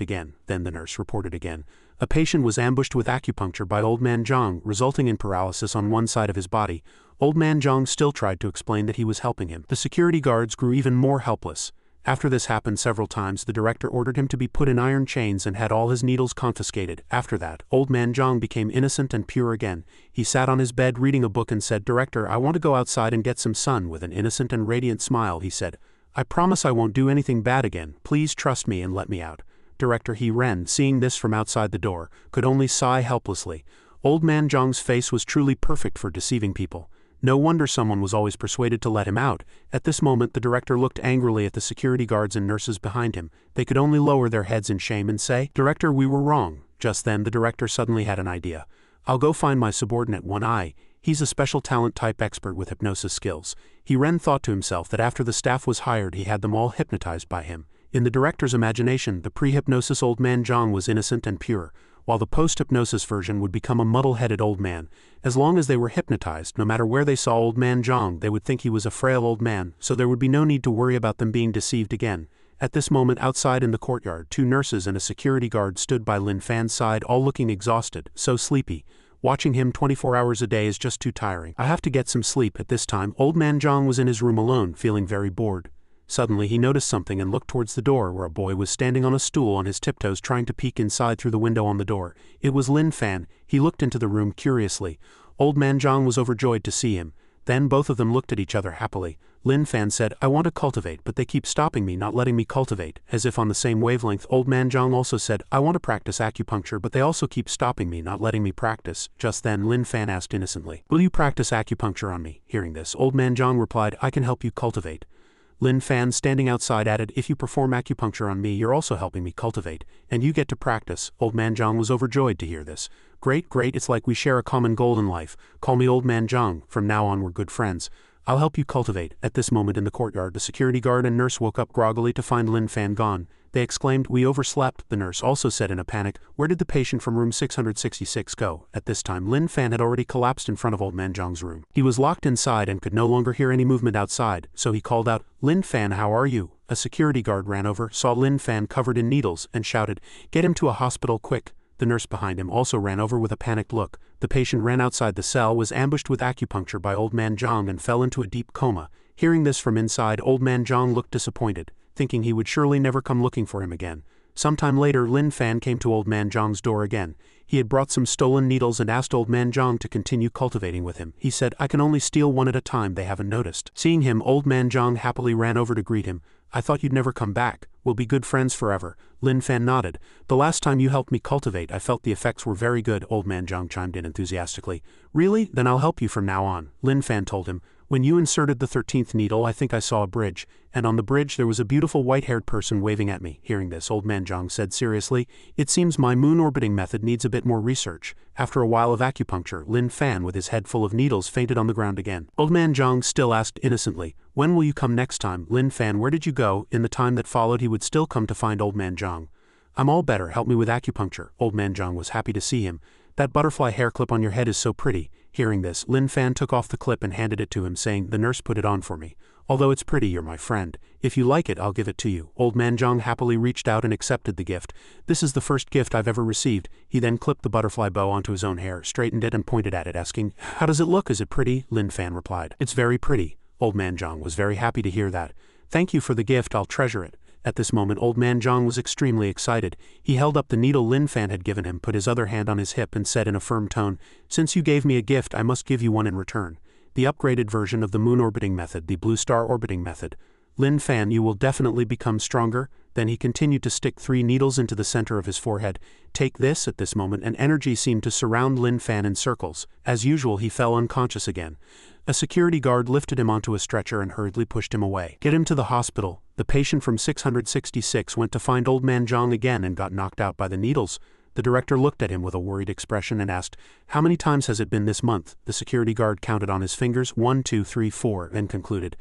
again." Then the nurse reported again. A patient was ambushed with acupuncture by Old Man Zhang, resulting in paralysis on one side of his body. Old Man Zhang still tried to explain that he was helping him. The security guards grew even more helpless. After this happened several times, the director ordered him to be put in iron chains and had all his needles confiscated. After that, Old Man Zhang became innocent and pure again. He sat on his bed reading a book and said, "Director, I want to go outside and get some sun." With an innocent and radiant smile he said, "I promise I won't do anything bad again. Please trust me and let me out." Director He Ren, seeing this from outside the door, could only sigh helplessly. Old Man Zhang's face was truly perfect for deceiving people. No wonder someone was always persuaded to let him out. At this moment the director looked angrily at the security guards and nurses behind him. They could only lower their heads in shame and say, "Director, we were wrong." Just then the director suddenly had an idea. "I'll go find my subordinate One Eye. He's a special talent type expert with hypnosis skills." He Ren thought to himself that after the staff was hired he had them all hypnotized by him. In the director's imagination, the pre-hypnosis Old Man Zhang was innocent and pure, while the post-hypnosis version would become a muddle-headed old man. As long as they were hypnotized, no matter where they saw Old Man Zhang, they would think he was a frail old man, so there would be no need to worry about them being deceived again. At this moment outside in the courtyard, two nurses and a security guard stood by Lin Fan's side, all looking exhausted, so sleepy. Watching him 24 hours a day is just too tiring. "I have to get some sleep." At this time, Old Man Zhang was in his room alone, feeling very bored. Suddenly he noticed something and looked towards the door where a boy was standing on a stool on his tiptoes trying to peek inside through the window on the door. It was Lin Fan. He looked into the room curiously. Old Man Zhang was overjoyed to see him. Then both of them looked at each other happily. Lin Fan said, I want to cultivate, but they keep stopping me, not letting me cultivate. As if on the same wavelength, Old Man Zhang also said, I want to practice acupuncture, but they also keep stopping me, not letting me practice. Just then Lin Fan asked innocently, will you practice acupuncture on me? Hearing this, Old Man Zhang replied, I can help you cultivate. Lin Fan, standing outside, added, if you perform acupuncture on me, you're also helping me cultivate, and you get to practice. Old Man Zhang was overjoyed to hear this. Great, it's like we share a common goal in life. Call me Old Man Zhang. From now on we're good friends. I'll help you cultivate. At this moment in the courtyard, the security guard and nurse woke up groggily to find Lin Fan gone. They exclaimed, we overslept. The nurse also said in a panic, where did the patient from room 666 go? At this time Lin Fan had already collapsed in front of Old Man Zhang's room. He was locked inside and could no longer hear any movement outside, so he called out, Lin Fan, how are you? A security guard ran over, saw Lin Fan covered in needles, and shouted, get him to a hospital quick. The nurse behind him also ran over with a panicked look. The patient ran outside the cell, was ambushed with acupuncture by Old Man Zhang and fell into a deep coma. Hearing this from inside, Old Man Zhang looked disappointed, thinking he would surely never come looking for him again. Sometime later, Lin Fan came to Old Man Zhang's door again. He had brought some stolen needles and asked Old Man Zhang to continue cultivating with him. He said, I can only steal one at a time, they haven't noticed. Seeing him, Old Man Zhang happily ran over to greet him. I thought you'd never come back. We'll be good friends forever. Lin Fan nodded. The last time you helped me cultivate, I felt the effects were very good. Old Man Zhang chimed in enthusiastically. Really? Then I'll help you from now on, Lin Fan told him. When you inserted the 13th needle, I think I saw a bridge, and on the bridge there was a beautiful white-haired person waving at me. Hearing this, Old Man Zhang said seriously, it seems my moon orbiting method needs a bit more research. After a while of acupuncture, Lin Fan, with his head full of needles, fainted on the ground again. Old Man Zhang still asked innocently, when will you come next time? Lin Fan, where did you go? In the time that followed, he would still come to find Old Man Zhang. I'm all better, help me with acupuncture. Old Man Zhang was happy to see him. That butterfly hair clip on your head is so pretty. Hearing this, Lin Fan took off the clip and handed it to him, saying, the nurse put it on for me. Although it's pretty, you're my friend. If you like it, I'll give it to you. Old Man Zhang happily reached out and accepted the gift. This is the first gift I've ever received. He then clipped the butterfly bow onto his own hair, straightened it and pointed at it, asking, how does it look? Is it pretty? Lin Fan replied, it's very pretty. Old Man Zhang was very happy to hear that. Thank you for the gift, I'll treasure it. At this moment, Old Man Zhang was extremely excited. He held up the needle Lin Fan had given him, put his other hand on his hip and said in a firm tone, since you gave me a gift, I must give you one in return. The upgraded version of the moon orbiting method, the blue star orbiting method. Lin Fan, you will definitely become stronger. Then he continued to stick 3 needles into the center of his forehead. Take this. At this moment, an energy seemed to surround Lin Fan in circles. As usual, he fell unconscious again. A security guard lifted him onto a stretcher and hurriedly pushed him away. Get him to the hospital. The patient from 666 went to find Old Man Zhang again and got knocked out by the needles. The director looked at him with a worried expression and asked, how many times has it been this month? The security guard counted on his fingers, 1, 2, 3, 4, and concluded,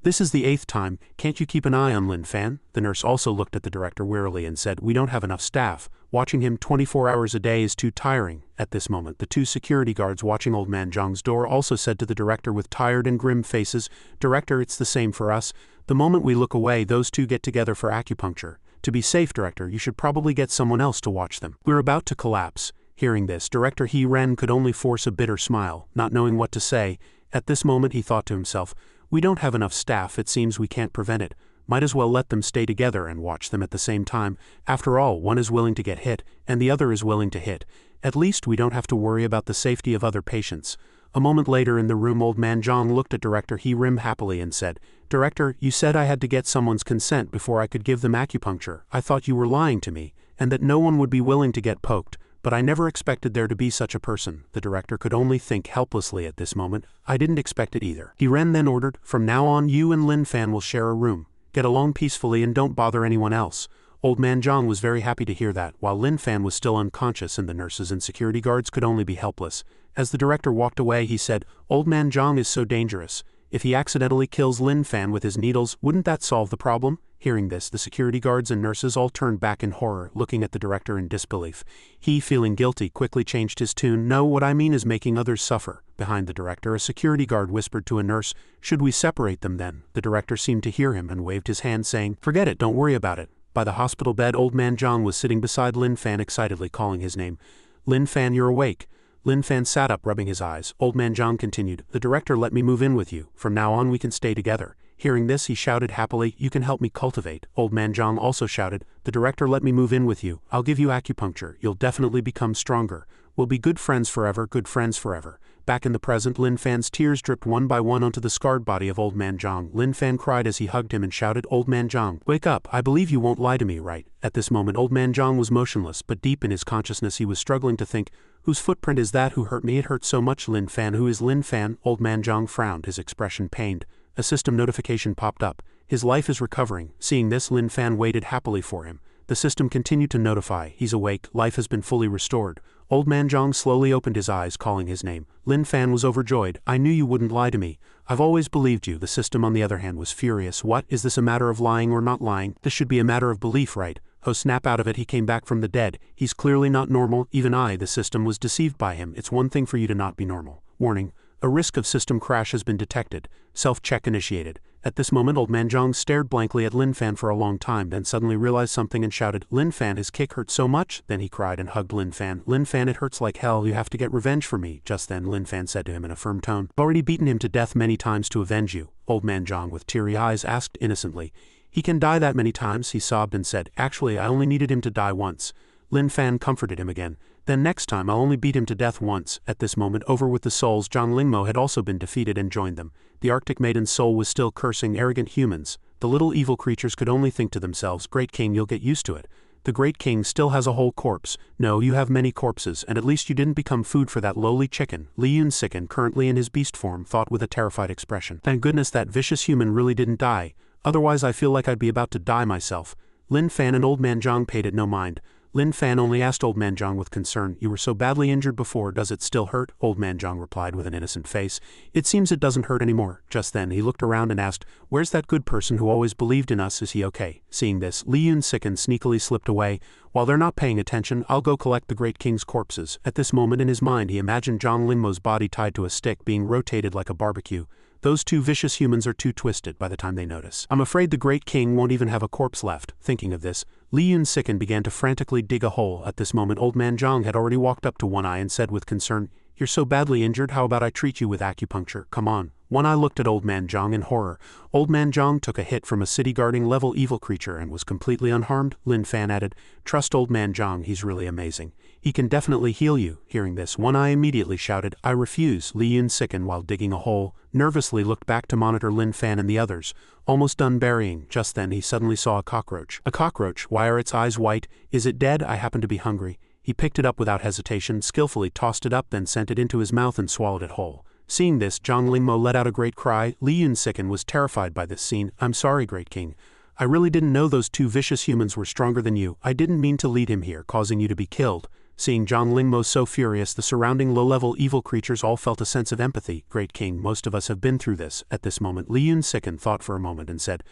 this is the 8th time. Can't you keep an eye on Lin Fan? The nurse also looked at the director wearily and said, we don't have enough staff. Watching him 24 hours a day is too tiring. At this moment, the 2 security guards watching Old Man Zhang's door also said to the director with tired and grim faces, Director, it's the same for us. The moment we look away, those 2 get together for acupuncture. To be safe, Director, you should probably get someone else to watch them. We're about to collapse. Hearing this, Director He Ren could only force a bitter smile, not knowing what to say. At this moment he thought to himself, we don't have enough staff, it seems we can't prevent it. Might as well let them stay together and watch them at the same time. After all, one is willing to get hit, and the other is willing to hit. At least we don't have to worry about the safety of other patients. A moment later in the room, Old Man Zhang looked at Director He Rim happily and said, Director, you said I had to get someone's consent before I could give them acupuncture. I thought you were lying to me, and that no one would be willing to get poked. But I never expected there to be such a person. The director could only think helplessly at this moment. I didn't expect it either. He Ren then ordered, from now on you and Lin Fan will share a room. Get along peacefully and don't bother anyone else. Old Man Zhang was very happy to hear that, while Lin Fan was still unconscious and the nurses and security guards could only be helpless. As the director walked away, he said, Old Man Zhang is so dangerous. If he accidentally kills Lin Fan with his needles, wouldn't that solve the problem? Hearing this, the security guards and nurses all turned back in horror, looking at the director in disbelief. He, feeling guilty, quickly changed his tune. No, what I mean is making others suffer. Behind the director, a security guard whispered to a nurse, should we separate them then? The director seemed to hear him and waved his hand, saying, forget it, don't worry about it. By the hospital bed, Old Man Zhang was sitting beside Lin Fan, excitedly calling his name. Lin Fan, you're awake. Lin Fan sat up, rubbing his eyes. Old Man Zhang continued, the director let me move in with you. From now on we can stay together. Hearing this, he shouted happily, "You can help me cultivate." Old Man Zhang also shouted, "The director let me move in with you. I'll give you acupuncture. You'll definitely become stronger. We'll be good friends forever, good friends forever." Back in the present, Lin Fan's tears dripped one by one onto the scarred body of Old Man Zhang. Lin Fan cried as he hugged him and shouted, "Old Man Zhang, wake up, I believe you won't lie to me, right?" At this moment, Old Man Zhang was motionless, but deep in his consciousness he was struggling to think, "Whose footprint is that? Who hurt me? It hurts so much." Lin Fan, who is Lin Fan? Old Man Zhang frowned, his expression pained. A system notification popped up. His life is recovering. Seeing this, Lin Fan waited happily for him. The system continued to notify, "He's awake, life has been fully restored." Old Man Zhang slowly opened his eyes, calling his name. Lin Fan was overjoyed. "I knew you wouldn't lie to me. I've always believed you." The system, on the other hand, was furious. "What? Is this a matter of lying or not lying? This should be a matter of belief, right? Oh, snap out of it, he came back from the dead. He's clearly not normal. Even I, the system, was deceived by him. It's one thing for you to not be normal. Warning. A risk of system crash has been detected. Self-check initiated." At this moment, Old Man Zhang stared blankly at Lin Fan for a long time, then suddenly realized something and shouted, "Lin Fan, his kick hurt so much?" Then he cried and hugged Lin Fan. "Lin Fan, it hurts like hell. You have to get revenge for me." Just then, Lin Fan said to him in a firm tone, "I've already beaten him to death many times to avenge you." Old Man Zhang, with teary eyes, asked innocently, "He can die that many times?" He sobbed and said, "Actually, I only needed him to die once." Lin Fan comforted him again. "Then next time I'll only beat him to death once." At this moment, over with the souls, Zhang Lingmo had also been defeated and joined them. The Arctic Maiden's soul was still cursing arrogant humans. The little evil creatures could only think to themselves, "Great King, you'll get used to it. The Great King still has a whole corpse. No, you have many corpses, and at least you didn't become food for that lowly chicken." Li Yun-siken, currently in his beast form, thought with a terrified expression, "Thank goodness that vicious human really didn't die. Otherwise I feel like I'd be about to die myself." Lin Fan and Old Man Zhang paid it no mind. Lin Fan only asked Old Man Zhang with concern, "You were so badly injured before, does it still hurt?" Old Man Zhang replied with an innocent face, "It seems it doesn't hurt anymore." Just then he looked around and asked, "Where's that good person who always believed in us? Is he okay?" Seeing this, Li Yun-siken sneakily slipped away. "While they're not paying attention, I'll go collect the Great King's corpses." At this moment in his mind he imagined Zhang Lingmo's body tied to a stick being rotated like a barbecue. Those two vicious humans are too twisted by the time they notice. "I'm afraid the Great King won't even have a corpse left." Thinking of this, Li Yun-siken began to frantically dig a hole. At this moment, Old Man Zhang had already walked up to One Eye and said with concern, "You're so badly injured, how about I treat you with acupuncture? Come on." One Eye looked at Old Man Zhang in horror. Old Man Zhang took a hit from a city-guarding level evil creature and was completely unharmed. Lin Fan added, "Trust Old Man Zhang, he's really amazing. He can definitely heal you." Hearing this, One Eye immediately shouted, "I refuse." Li Yun-siken, while digging a hole, nervously looked back to monitor Lin Fan and the others. Almost done burying, just then he suddenly saw a cockroach. "A cockroach? Why are its eyes white? Is it dead? I happen to be hungry." He picked it up without hesitation, skillfully tossed it up, then sent it into his mouth and swallowed it whole. Seeing this, Zhang Lingmo let out a great cry. Li Yun-siken was terrified by this scene. "I'm sorry, Great King. I really didn't know those two vicious humans were stronger than you. I didn't mean to lead him here, causing you to be killed." Seeing Zhang Lingmo so furious, the surrounding low-level evil creatures all felt a sense of empathy. "Great King, most of us have been through this." At this moment, Li Yun-siken thought for a moment and said,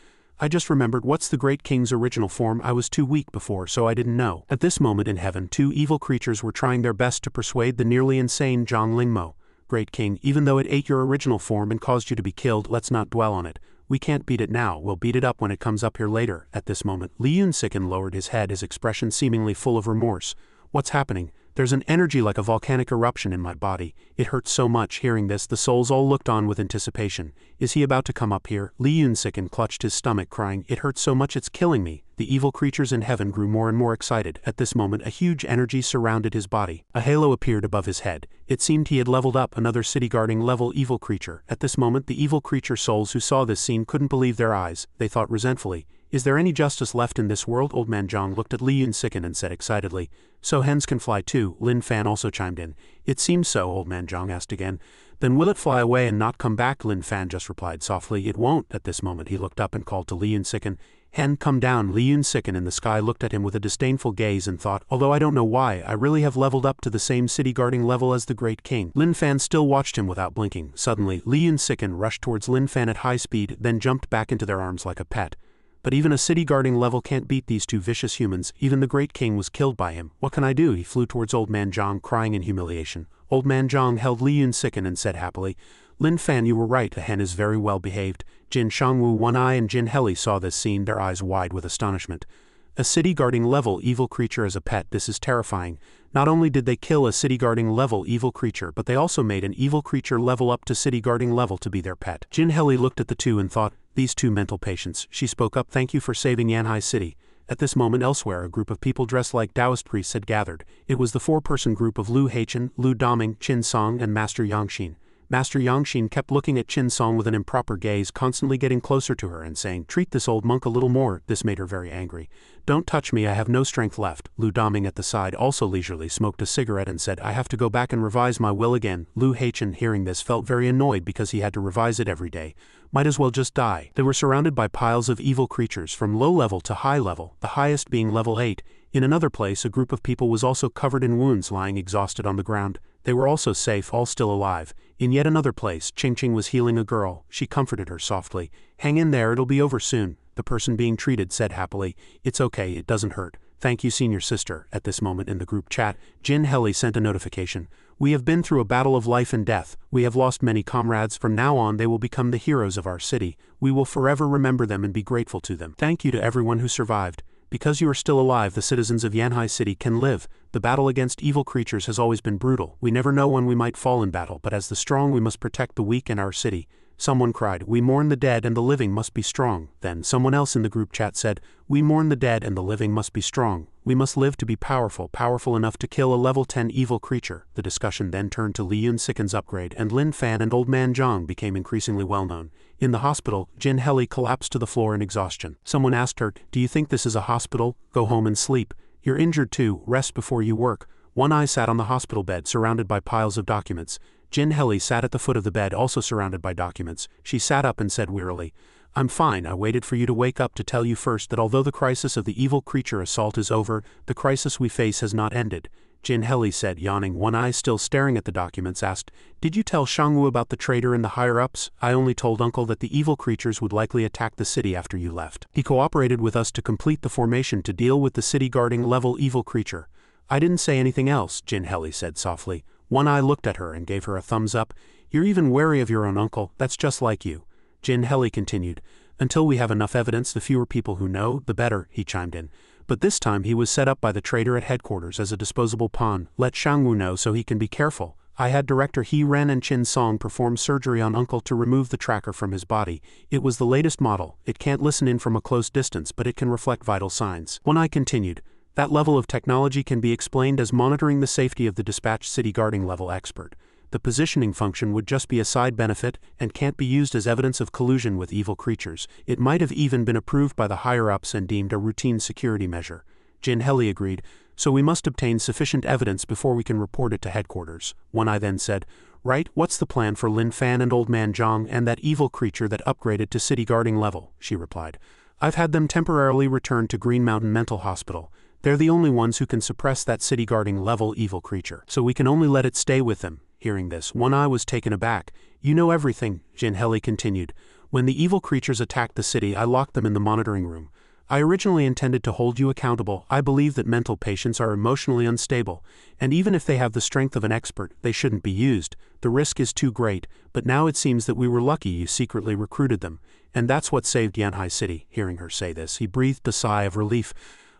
"I just remembered, what's the Great King's original form? I was too weak before, so I didn't know." At this moment in heaven, two evil creatures were trying their best to persuade the nearly insane Zhang Lingmo. "Great King, even though it ate your original form and caused you to be killed, let's not dwell on it. We can't beat it now, we'll beat it up when it comes up here later." At this moment, Li Yun-siken lowered his head, his expression seemingly full of remorse. "What's happening? There's an energy like a volcanic eruption in my body. It hurts so much." Hearing this, the souls all looked on with anticipation. "Is he about to come up here?" Li Yun-siken clutched his stomach, crying, "It hurts so much it's killing me." The evil creatures in heaven grew more and more excited. At this moment, a huge energy surrounded his body. A halo appeared above his head. It seemed he had leveled up another city-guarding level evil creature. At this moment, the evil creature souls who saw this scene couldn't believe their eyes. They thought resentfully, "Is there any justice left in this world?" Old Man Zhang looked at Li Yun-siken and said excitedly, "So hens can fly too?" Lin Fan also chimed in. "It seems so," Old Man Zhang asked again. "Then will it fly away and not come back?" Lin Fan just replied softly, "It won't." At this moment he looked up and called to Li Yun-siken, "Hen, come down." Li Yun-siken in the sky looked at him with a disdainful gaze and thought, "Although I don't know why, I really have leveled up to the same city-guarding level as the Great King." Lin Fan still watched him without blinking. Suddenly, Li Yun-siken rushed towards Lin Fan at high speed, then jumped back into their arms like a pet. But even a city-guarding level can't beat these two vicious humans. Even the Great King was killed by him. What can I do? He flew towards Old Man Zhang, crying in humiliation. Old Man Zhang held Li Yun-siken and said happily, "Lin Fan, you were right, the hen is very well behaved." Jin Shangwu, One Eye and Jin Heli saw this scene, their eyes wide with astonishment. A city guarding level evil creature as a pet. This is terrifying. Not only did they kill a city guarding level evil creature, but they also made an evil creature level up to city guarding level to be their pet. Jin Heli looked at the two and thought, these two mental patients. She spoke up, thank you for saving Yanhai City. At this moment elsewhere, a group of people dressed like Taoist priests had gathered. It was the four-person group of Lu Heichen, Lu Daming, Qin Song, and Master Yangxin. Master Yangxin kept looking at Qin Song with an improper gaze, constantly getting closer to her and saying, treat this old monk a little more. This made her very angry. Don't touch me, I have no strength left. Lu Daming at the side also leisurely smoked a cigarette and said, I have to go back and revise my will again. Lu Heichen, hearing this, felt very annoyed because he had to revise it every day. Might as well just die. They were surrounded by piles of evil creatures from low level to high level, the highest being level 8. In another place, a group of people was also covered in wounds, lying exhausted on the ground. They were also safe, all still alive. In yet another place, Ching was healing a girl. She comforted her softly. Hang in there, it'll be over soon. The person being treated said happily, it's okay, it doesn't hurt. Thank you, senior sister. At this moment in the group chat, Jin Heli sent a notification. We have been through a battle of life and death. We have lost many comrades. From now on they will become the heroes of our city. We will forever remember them and be grateful to them. Thank you to everyone who survived. Because you are still alive, the citizens of Yanhai City can live. The battle against evil creatures has always been brutal. We never know when we might fall in battle, but as the strong we must protect the weak in our city. Someone cried, we mourn the dead and the living must be strong. Then someone else in the group chat said, we mourn the dead and the living must be strong. We must live to be powerful, powerful enough to kill a level 10 evil creature. The discussion then turned to Li Yunsiken's upgrade, and Lin Fan and Old Man Zhang became increasingly well known. In the hospital, Jin Heli collapsed to the floor in exhaustion. Someone asked her, do you think this is a hospital? Go home and sleep. You're injured too, rest before you work. One Eye sat on the hospital bed surrounded by piles of documents. Jin Heli sat at the foot of the bed also surrounded by documents. She sat up and said wearily, I'm fine. I waited for you to wake up to tell you first that although the crisis of the evil creature assault is over, the crisis we face has not ended. Jin Heli said, yawning. One Eye, still staring at the documents, asked, did you tell Shangwu about the traitor and the higher-ups? I only told Uncle that the evil creatures would likely attack the city after you left. He cooperated with us to complete the formation to deal with the city-guarding level evil creature. I didn't say anything else, Jin Heli said softly. One Eye looked at her and gave her a thumbs up. You're even wary of your own uncle, that's just like you. Jin Heli continued. Until we have enough evidence, the fewer people who know, the better, he chimed in. But this time he was set up by the traitor at headquarters as a disposable pawn. Let Shangwu know so he can be careful. I had director He Ren and Qin Song perform surgery on Uncle to remove the tracker from his body. It was the latest model. It can't listen in from a close distance, but it can reflect vital signs. One Eye continued. That level of technology can be explained as monitoring the safety of the dispatched city guarding level expert. The positioning function would just be a side benefit and can't be used as evidence of collusion with evil creatures. It might have even been approved by the higher-ups and deemed a routine security measure. Jin Heli agreed, so we must obtain sufficient evidence before we can report it to headquarters. One Eye then said, right, what's the plan for Lin Fan and Old Man Zhang and that evil creature that upgraded to city guarding level? She replied. I've had them temporarily returned to Green Mountain Mental Hospital. They're the only ones who can suppress that city guarding level evil creature, so we can only let it stay with them. Hearing this, One Eye was taken aback. You know everything, Jin Heli continued. When the evil creatures attacked the city, I locked them in the monitoring room. I originally intended to hold you accountable. I believe that mental patients are emotionally unstable, and even if they have the strength of an expert, they shouldn't be used. The risk is too great, but now it seems that we were lucky you secretly recruited them, and that's what saved Yanhai City. Hearing her say this, he breathed a sigh of relief.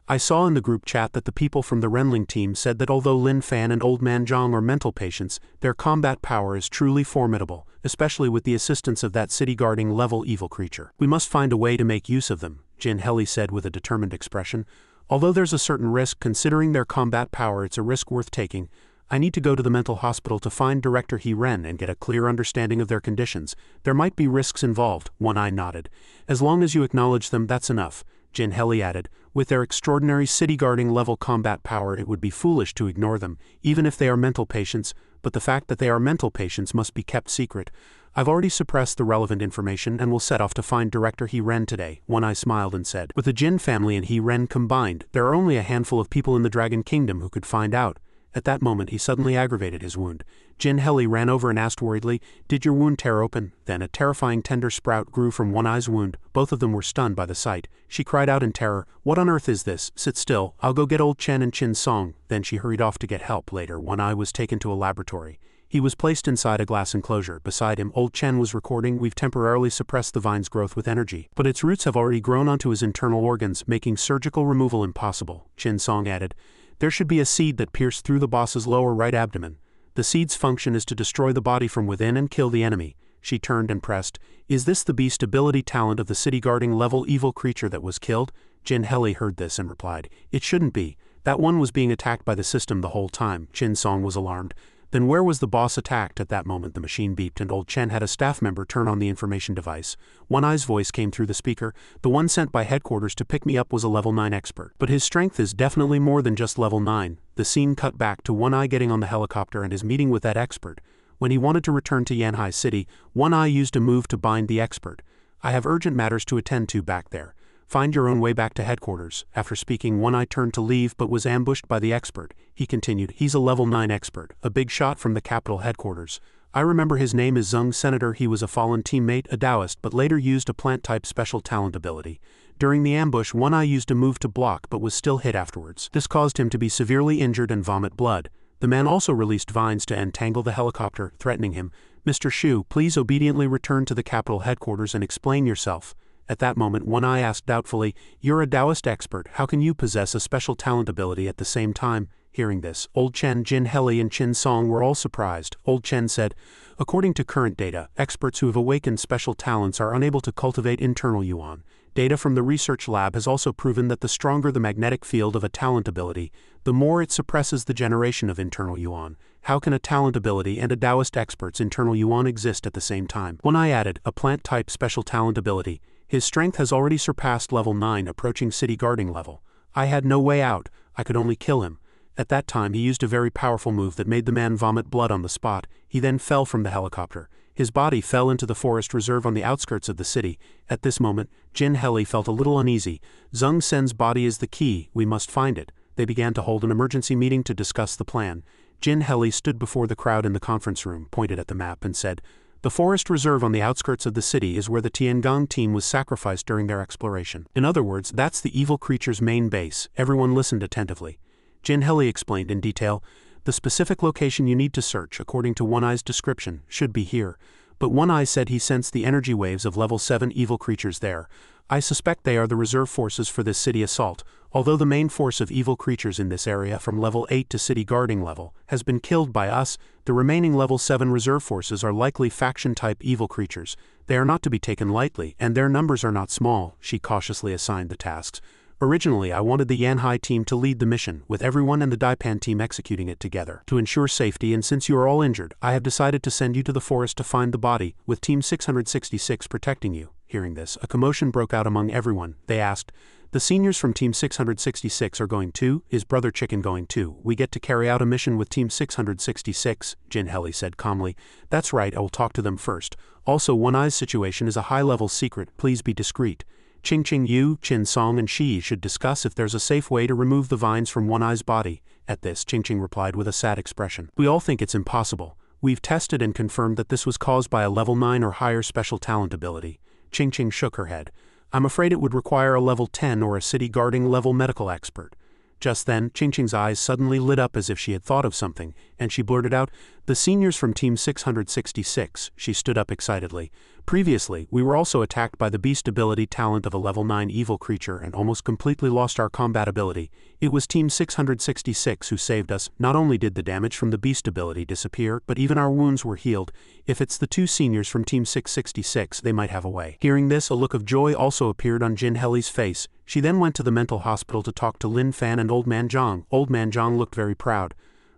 I saw in the group chat that the people from the Renling team said that although Lin Fan and Old Man Zhang are mental patients, their combat power is truly formidable, especially with the assistance of that city-guarding level evil creature. We must find a way to make use of them, Jin Heli said with a determined expression. Although there's a certain risk, considering their combat power, it's a risk worth taking. I need to go to the mental hospital to find Director He Ren and get a clear understanding of their conditions. There might be risks involved, One Eye nodded. As long as you acknowledge them, that's enough. Jin Heli added, with their extraordinary city-guarding level combat power it would be foolish to ignore them, even if they are mental patients, but the fact that they are mental patients must be kept secret. I've already suppressed the relevant information and will set off to find Director He Ren today. One Eye smiled and said, with the Jin family and He Ren combined, there are only a handful of people in the Dragon Kingdom who could find out. At that moment he suddenly aggravated his wound. Jin Heli ran over and asked worriedly, did your wound tear open? Then a terrifying tender sprout grew from One Eye's wound. Both of them were stunned by the sight. She cried out in terror, what on earth is this? Sit still, I'll go get old Chen and Qin Song. Then she hurried off to get help. Later, One Eye was taken to a laboratory. He was placed inside a glass enclosure. Beside him, old Chen was recording. We've temporarily suppressed the vine's growth with energy, but its roots have already grown onto his internal organs, making surgical removal impossible. Qin Song added, there should be a seed that pierced through the boss's lower right abdomen. The seed's function is to destroy the body from within and kill the enemy. She turned and pressed, is this the beast ability talent of the city guarding level evil creature that was killed? Jin Heli heard this and replied, it shouldn't be. That one was being attacked by the system the whole time. Qin Song was alarmed. Then where was the boss attacked? At that moment the machine beeped and old Chen had a staff member turn on the information device. One Eye's voice came through the speaker. The one sent by headquarters to pick me up was a level 9 expert. But his strength is definitely more than just level 9. The scene cut back to One Eye getting on the helicopter and his meeting with that expert. When he wanted to return to Yanhai City, One Eye used a move to bind the expert. I have urgent matters to attend to back there. Find your own way back to headquarters. After speaking, One Eye turned to leave but was ambushed by the expert. He continued, he's a level 9 expert, a big shot from the capital headquarters. I remember his name is Zheng Senator. He was a fallen teammate, a Taoist, but later used a plant-type special talent ability. During the ambush, One Eye used a move to block but was still hit afterwards. This caused him to be severely injured and vomit blood. The man also released vines to entangle the helicopter, threatening him, Mr. Shu, please obediently return to the capital headquarters and explain yourself. At that moment, One Eye asked doubtfully, you're a Taoist expert, how can you possess a special talent ability at the same time? Hearing this, Old Chen, Jin Heli and Qin Song were all surprised. Old Chen said, according to current data, experts who have awakened special talents are unable to cultivate internal yuan. Data from the research lab has also proven that the stronger the magnetic field of a talent ability, the more it suppresses the generation of internal yuan. How can a talent ability and a Taoist expert's internal yuan exist at the same time? One Eye added, a plant-type special talent ability. His strength has already surpassed level 9, approaching city guarding level. I had no way out, I could only kill him. At that time he used a very powerful move that made the man vomit blood on the spot. He then fell from the helicopter. His body fell into the forest reserve on the outskirts of the city. At this moment, Jin Heli felt a little uneasy. Zheng Sen's body is the key, we must find it. They began to hold an emergency meeting to discuss the plan. Jin Heli stood before the crowd in the conference room, pointed at the map and said, the forest reserve on the outskirts of the city is where the Tiangong team was sacrificed during their exploration. In other words, that's the evil creature's main base. Everyone listened attentively. Jin Heli explained in detail, the specific location you need to search, according to One Eye's description, should be here. But One Eye said he sensed the energy waves of level 7 evil creatures there. I suspect they are the reserve forces for this city assault. Although the main force of evil creatures in this area from level 8 to city guarding level has been killed by us, the remaining level 7 reserve forces are likely faction-type evil creatures. They are not to be taken lightly, and their numbers are not small. She cautiously assigned the tasks. Originally, I wanted the Yanhai team to lead the mission, with everyone and the Daipan team executing it together. To ensure safety, and since you are all injured, I have decided to send you to the forest to find the body, with Team 666 protecting you. Hearing this, a commotion broke out among everyone. They asked, the seniors from Team 666 are going too? Is Brother Chicken going too? We get to carry out a mission with Team 666, Jin Heli said calmly. That's right, I will talk to them first. Also, One Eye's situation is a high-level secret, please be discreet. Qing Yu, Qin Song and Shi should discuss if there's a safe way to remove the vines from One Eye's body. At this, Qing replied with a sad expression. We all think it's impossible. We've tested and confirmed that this was caused by a level 9 or higher special talent ability. Qing shook her head. I'm afraid it would require a level 10 or a city guarding level medical expert. Just then, Qing's eyes suddenly lit up as if she had thought of something, and she blurted out, the seniors from Team 666, she stood up excitedly. Previously, we were also attacked by the beast ability talent of a level 9 evil creature and almost completely lost our combat ability. It was Team 666 who saved us. Not only did the damage from the beast ability disappear, but even our wounds were healed. If it's the two seniors from Team 666, they might have a way. Hearing this, a look of joy also appeared on Jin Heli's face. She then went to the mental hospital to talk to Lin Fan and Old Man Zhang. Old Man Zhang looked very proud.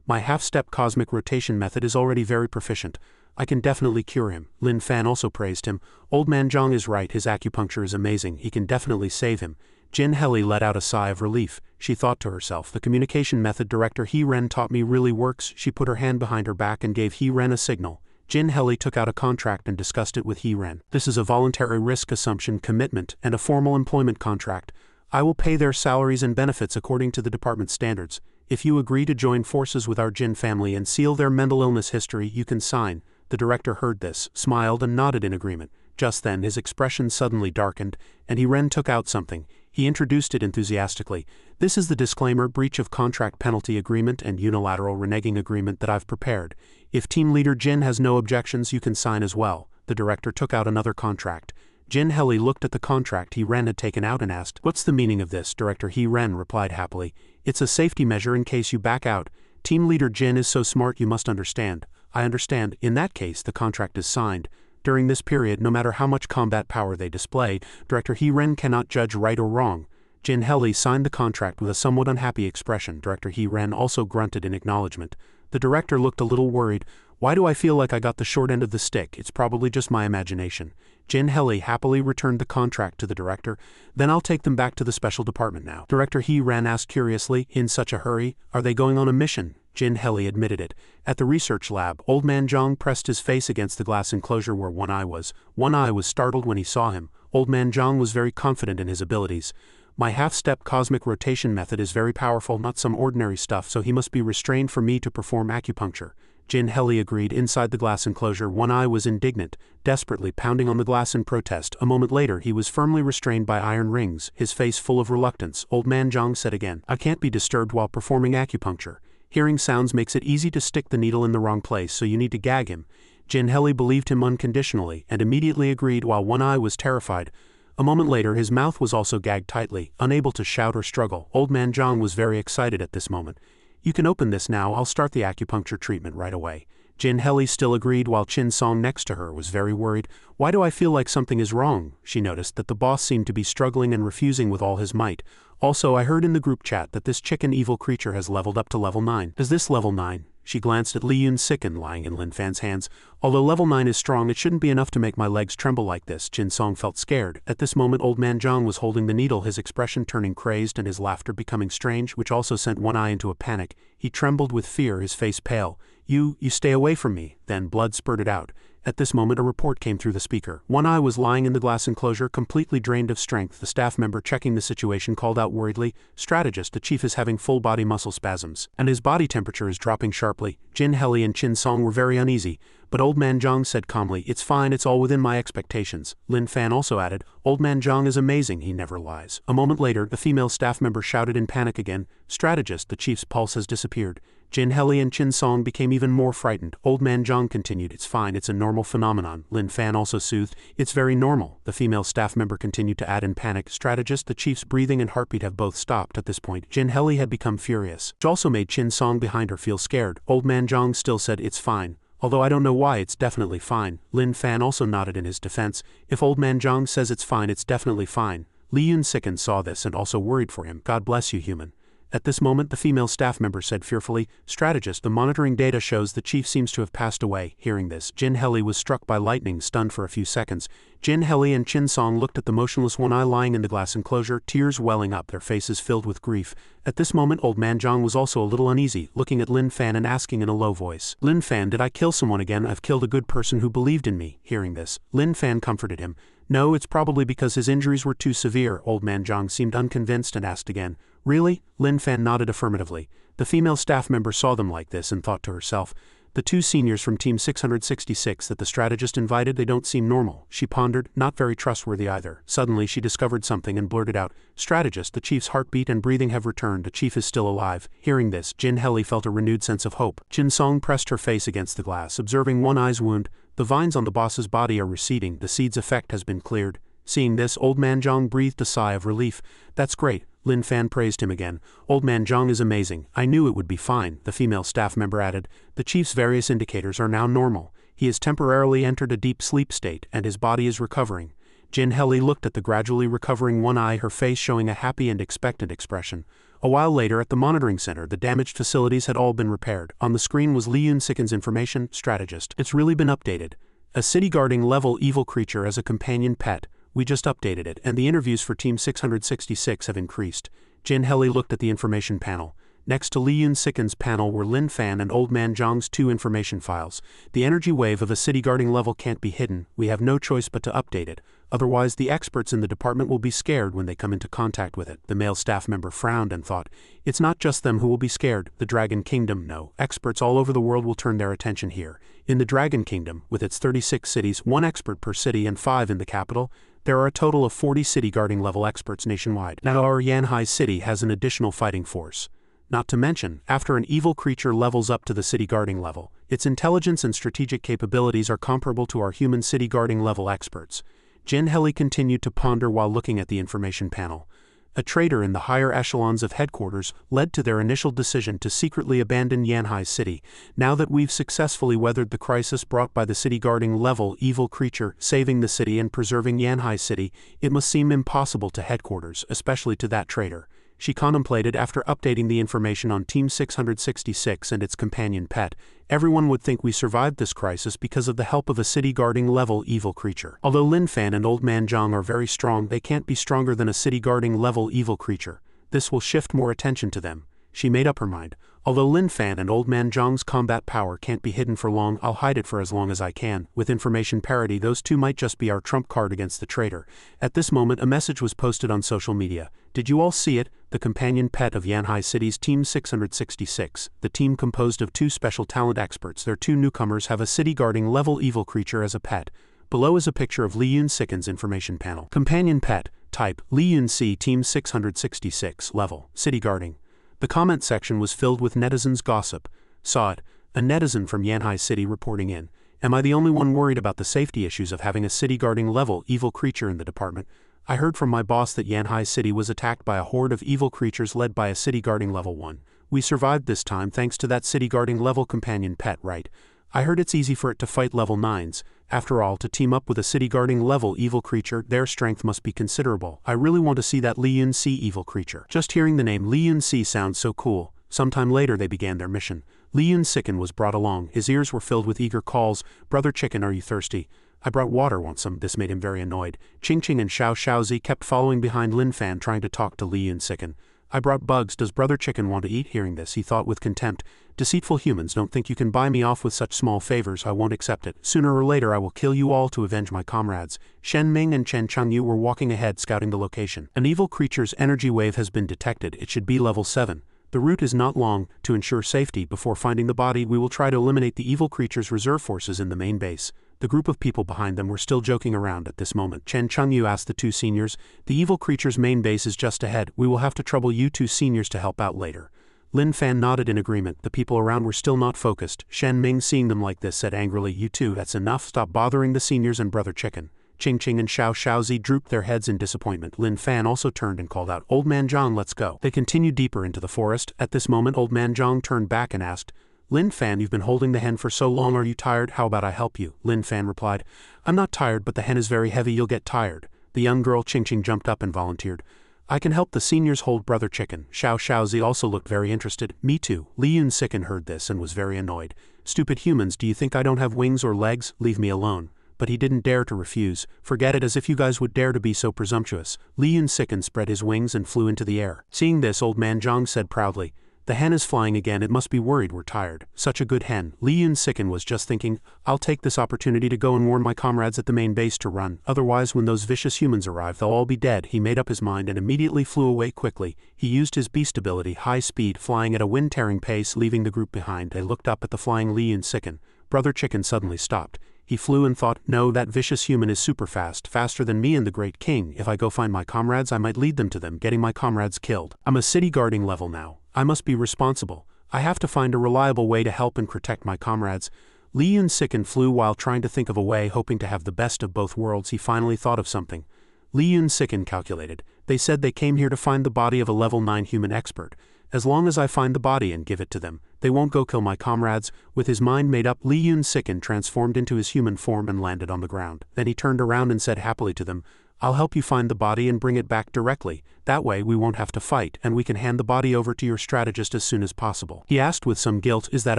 My half-step cosmic rotation method is already very proficient. I can definitely cure him. Lin Fan also praised him. Old Man Zhang is right, his acupuncture is amazing, he can definitely save him. Jin Heli let out a sigh of relief. She thought to herself, the communication method director He Ren taught me really works. She put her hand behind her back and gave He Ren a signal. Jin Heli took out a contract and discussed it with He Ren. This is a voluntary risk assumption commitment and a formal employment contract. I will pay their salaries and benefits according to the department standards. If you agree to join forces with our Jin family and seal their mental illness history, you can sign. The director heard this, smiled and nodded in agreement. Just then his expression suddenly darkened, and He Ren took out something. He introduced it enthusiastically. This is the disclaimer, breach of contract penalty agreement and unilateral reneging agreement that I've prepared. If team leader Jin has no objections, you can sign as well. The director took out another contract. Jin Heli looked at the contract He Ren had taken out and asked, "What's the meaning of this?" Director He Ren replied happily, "It's a safety measure in case you back out. Team leader Jin is so smart, you must understand." "I understand. In that case, the contract is signed. During this period, no matter how much combat power they display, Director He Ren cannot judge right or wrong." Jin Heli signed the contract with a somewhat unhappy expression. Director He Ren also grunted in acknowledgement. The director looked a little worried. "Why do I feel like I got the short end of the stick? It's probably just my imagination." Jin Heli happily returned the contract to the director. "Then I'll take them back to the special department now." Director He Ren asked curiously, "In such a hurry? Are they going on a mission?" Jin Heli admitted it. At the research lab, Old Man Zhang pressed his face against the glass enclosure where One Eye was. One Eye was startled when he saw him. Old Man Zhang was very confident in his abilities. "My half-step cosmic rotation method is very powerful, not some ordinary stuff, so he must be restrained for me to perform acupuncture." Jin Heli agreed. Inside the glass enclosure, One Eye was indignant, desperately pounding on the glass in protest. A moment later, he was firmly restrained by iron rings, his face full of reluctance. Old Man Zhang said again, "I can't be disturbed while performing acupuncture. Hearing sounds makes it easy to stick the needle in the wrong place, so you need to gag him." Jin Heli believed him unconditionally, and immediately agreed while One Eye was terrified. A moment later, his mouth was also gagged tightly, unable to shout or struggle. Old Man Zhang was very excited at this moment. "You can open this now, I'll start the acupuncture treatment right away." Jin Heli still agreed while Chin Song next to her was very worried. "Why do I feel like something is wrong?" She noticed that the boss seemed to be struggling and refusing with all his might. "Also, I heard in the group chat that this chicken evil creature has leveled up to level 9. Is this level 9? She glanced at Li Yun's sicken lying in Lin Fan's hands. "Although level 9 is strong, it shouldn't be enough to make my legs tremble like this." Chin Song felt scared. At this moment, Old Man Zhang was holding the needle, his expression turning crazed and his laughter becoming strange, which also sent One Eye into a panic. He trembled with fear, his face pale. You stay away from me." Then blood spurted out. At this moment, a report came through the speaker. One Eye was lying in the glass enclosure, completely drained of strength. The staff member checking the situation called out worriedly, "Strategist, the chief is having full body muscle spasms, and his body temperature is dropping sharply." Jin Heli and Chin Song were very uneasy, but Old Man Zhang said calmly, "It's fine, it's all within my expectations." Lin Fan also added, "Old Man Zhang is amazing, he never lies." A moment later, the female staff member shouted in panic again, "Strategist, the chief's pulse has disappeared." Jin Heli and Chin Song became even more frightened. Old Man Zhang continued, "It's fine, it's a normal phenomenon." Lin Fan also soothed, "It's very normal." The female staff member continued to add in panic, "Strategist, the chief's breathing and heartbeat have both stopped." At this point, Jin Heli had become furious, which also made Chin Song behind her feel scared. Old Man Zhang still said, "It's fine. Although I don't know why, it's definitely fine." Lin Fan also nodded in his defense. "If Old Man Zhang says it's fine, it's definitely fine." Li Yun sicken saw this and also worried for him. "God bless you, human." At this moment, the female staff member said fearfully, "Strategist, the monitoring data shows the chief seems to have passed away." Hearing this, Jin Heli was struck by lightning, stunned for a few seconds. Jin Heli and Chin Song looked at the motionless One Eye lying in the glass enclosure, tears welling up, their faces filled with grief. At this moment, Old Man Zhang was also a little uneasy, looking at Lin Fan and asking in a low voice, "Lin Fan, did I kill someone again? I've killed a good person who believed in me." Hearing this, Lin Fan comforted him. "No, it's probably because his injuries were too severe." Old Man Zhang seemed unconvinced and asked again, "Really?" Lin Fan nodded affirmatively. The female staff member saw them like this and thought to herself, "The two seniors from Team 666 that the strategist invited, they don't seem normal." She pondered, not very trustworthy either. Suddenly she discovered something and blurted out, "Strategist, the chief's heartbeat and breathing have returned. The chief is still alive." Hearing this, Jin Heli felt a renewed sense of hope. Chin Song pressed her face against the glass, observing One Eye's wound. "The vines on the boss's body are receding. The seed's effect has been cleared." Seeing this, Old Man Zhang breathed a sigh of relief. "That's great." Lin Fan praised him again. "Old Man Zhang is amazing. I knew it would be fine." The female staff member added, "The chief's various indicators are now normal. He has temporarily entered a deep sleep state, and his body is recovering." Jin Heli looked at the gradually recovering One Eye, her face showing a happy and expectant expression. A while later, at the monitoring center, the damaged facilities had all been repaired. On the screen was Li Yun Sicken's information, "Strategist. It's really been updated. A city-guarding level evil creature as a companion pet. We just updated it, and the interviews for Team 666 have increased." Jin Heli looked at the information panel. Next to Li Yun-siken's panel were Lin Fan and Old Man Zhang's 2 information files. The energy wave of a city guarding level can't be hidden, we have no choice but to update it. Otherwise the experts in the department will be scared when they come into contact with it. The male staff member frowned and thought, it's not just them who will be scared, the Dragon Kingdom, no. Experts all over the world will turn their attention here. In the Dragon Kingdom, with its 36 cities, 1 expert per city and 5 in the capital, there are a total of 40 city guarding level experts nationwide. Now our Yanhai city has an additional fighting force. Not to mention, after an evil creature levels up to the city guarding level, its intelligence and strategic capabilities are comparable to our human city guarding level experts. Jin Heli continued to ponder while looking at the information panel. A traitor in the higher echelons of headquarters led to their initial decision to secretly abandon Yanhai City. Now that we've successfully weathered the crisis brought by the city guarding level evil creature, saving the city and preserving Yanhai City, it must seem impossible to headquarters, especially to that traitor. She contemplated after updating the information on Team 666 and its companion pet. Everyone would think we survived this crisis because of the help of a city-guarding level evil creature. Although Lin Fan and Old Man Zhang are very strong, they can't be stronger than a city-guarding level evil creature. This will shift more attention to them. She made up her mind. Although Lin Fan and Old Man Zhang's combat power can't be hidden for long, I'll hide it for as long as I can. With information parity, those two might just be our trump card against the traitor. At this moment, a message was posted on social media. Did you all see it? The companion pet of Yanhai City's Team 666, the team composed of 2 special talent experts. Their 2 newcomers have a city-guarding level evil creature as a pet. Below is a picture of Li Yun-siken's information panel. Companion pet, type, Li Yun-si Team 666, level, city guarding. The comment section was filled with netizens' gossip. Saw it. A netizen from Yanhai City reporting in. Am I the only one worried about the safety issues of having a city-guarding level evil creature in the department? I heard from my boss that Yanhai City was attacked by a horde of evil creatures led by a city-guarding level 1. We survived this time thanks to that city-guarding level companion pet, right? I heard it's easy for it to fight level 9s. After all, to team up with a city-guarding level evil creature, their strength must be considerable. I really want to see that Li Yun-si evil creature. Just hearing the name Li Yun-si sounds so cool. Sometime later they began their mission. Li Yun-siken was brought along. His ears were filled with eager calls. Brother Chicken, are you thirsty? I brought water, want some? This made him very annoyed. Ching Ching and Xiao Xiaozi kept following behind Lin Fan trying to talk to Li Yun-siken. I brought bugs, does Brother Chicken want to eat? Hearing this, he thought with contempt. Deceitful humans, don't think you can buy me off with such small favors, I won't accept it. Sooner or later I will kill you all to avenge my comrades. Shen Ming and Chen Changyu were walking ahead scouting the location. An evil creature's energy wave has been detected, it should be level 7. The route is not long. To ensure safety, before finding the body we will try to eliminate the evil creature's reserve forces in the main base. The group of people behind them were still joking around at this moment. Chen Changyu asked the 2 seniors, the evil creature's main base is just ahead, we will have to trouble you 2 seniors to help out later. Lin Fan nodded in agreement. The people around were still not focused. Shen Ming, seeing them like this, said angrily, you 2, that's enough, stop bothering the seniors and Brother Chicken. Ching Ching and Xiao Xiaozi drooped their heads in disappointment. Lin Fan also turned and called out, Old Man Zhang, let's go. They continued deeper into the forest. At this moment Old Man Zhang turned back and asked, Lin Fan, you've been holding the hen for so long, are you tired? How about I help you? Lin Fan replied, I'm not tired, but the hen is very heavy, you'll get tired. The young girl Ching Ching jumped up and volunteered. I can help the seniors hold Brother Chicken. Xiao Xiaozi also looked very interested. Me too. Li Yun-siken heard this and was very annoyed. Stupid humans, do you think I don't have wings or legs? Leave me alone. But he didn't dare to refuse. Forget it, as if you guys would dare to be so presumptuous. Li Yun-siken spread his wings and flew into the air. Seeing this, Old Man Zhang said proudly, the hen is flying again, it must be worried we're tired. Such a good hen. Li Yun-siken was just thinking, I'll take this opportunity to go and warn my comrades at the main base to run, otherwise when those vicious humans arrive they'll all be dead. He made up his mind and immediately flew away quickly. He used his beast ability, high speed, flying at a wind-tearing pace, leaving the group behind. They looked up at the flying Li Yun-siken. Brother Chicken suddenly stopped. He flew and thought, no, that vicious human is super fast, faster than me and the Great King. If I go find my comrades, I might lead them to them, getting my comrades killed. I'm a city guarding level now. I must be responsible. I have to find a reliable way to help and protect my comrades. Li Yun-siken flew while trying to think of a way, hoping to have the best of both worlds. He finally thought of something. Li Yun-siken calculated. They said they came here to find the body of a level 9 human expert. As long as I find the body and give it to them, they won't go kill my comrades. With his mind made up, Li Yun-siken transformed into his human form and landed on the ground. Then he turned around and said happily to them, I'll help you find the body and bring it back directly. That way we won't have to fight, and we can hand the body over to your strategist as soon as possible. He asked with some guilt, is that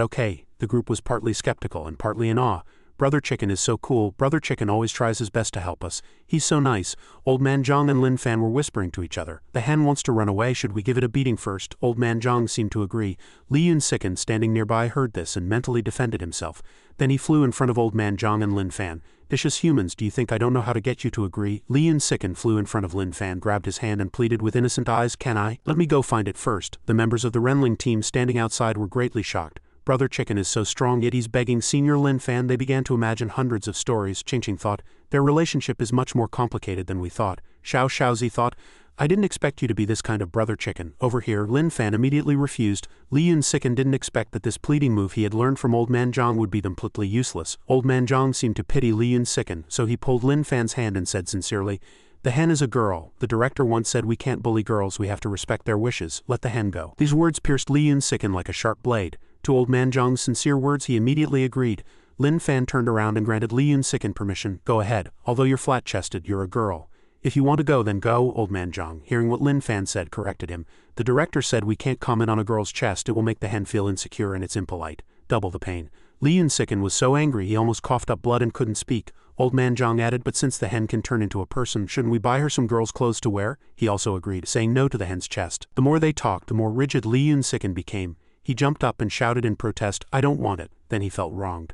okay? The group was partly skeptical and partly in awe. Brother Chicken is so cool. Brother Chicken always tries his best to help us. He's so nice. Old Man Zhang and Lin Fan were whispering to each other. The hen wants to run away. Should we give it a beating first? Old Man Zhang seemed to agree. Li Yunsiken, standing nearby, heard this and mentally defended himself. Then he flew in front of Old Man Zhang and Lin Fan. Vicious humans, do you think I don't know how to get you to agree? Li Yunsiken flew in front of Lin Fan, grabbed his hand and pleaded with innocent eyes, can I? Let me go find it first. The members of the Renling team standing outside were greatly shocked. Brother Chicken is so strong, yet he's begging Senior Lin Fan. They began to imagine hundreds of stories. Qingqing thought, their relationship is much more complicated than we thought. Xiao Shaozi thought, I didn't expect you to be this kind of Brother Chicken. Over here, Lin Fan immediately refused. Li Yunsiken didn't expect that this pleading move he had learned from Old Man Zhang would be completely useless. Old Man Zhang seemed to pity Li Yunsiken, so he pulled Lin Fan's hand and said sincerely, the hen is a girl. The director once said we can't bully girls, we have to respect their wishes. Let the hen go. These words pierced Li Yunsiken like a sharp blade. To Old Man Zhang's sincere words he immediately agreed. Lin Fan turned around and granted Li Yunsiken permission. Go ahead. Although you're flat-chested, you're a girl. If you want to go, then go. Old Man Zhang, hearing what Lin Fan said, corrected him. The director said we can't comment on a girl's chest, it will make the hen feel insecure and it's impolite. Double the pain. Li Yunsiken was so angry he almost coughed up blood and couldn't speak. Old Man Zhang added, but since the hen can turn into a person, shouldn't we buy her some girls' clothes to wear? He also agreed, saying no to the hen's chest. The more they talked, the more rigid Li Yunsiken became. He jumped up and shouted in protest, I don't want it. Then he felt wronged.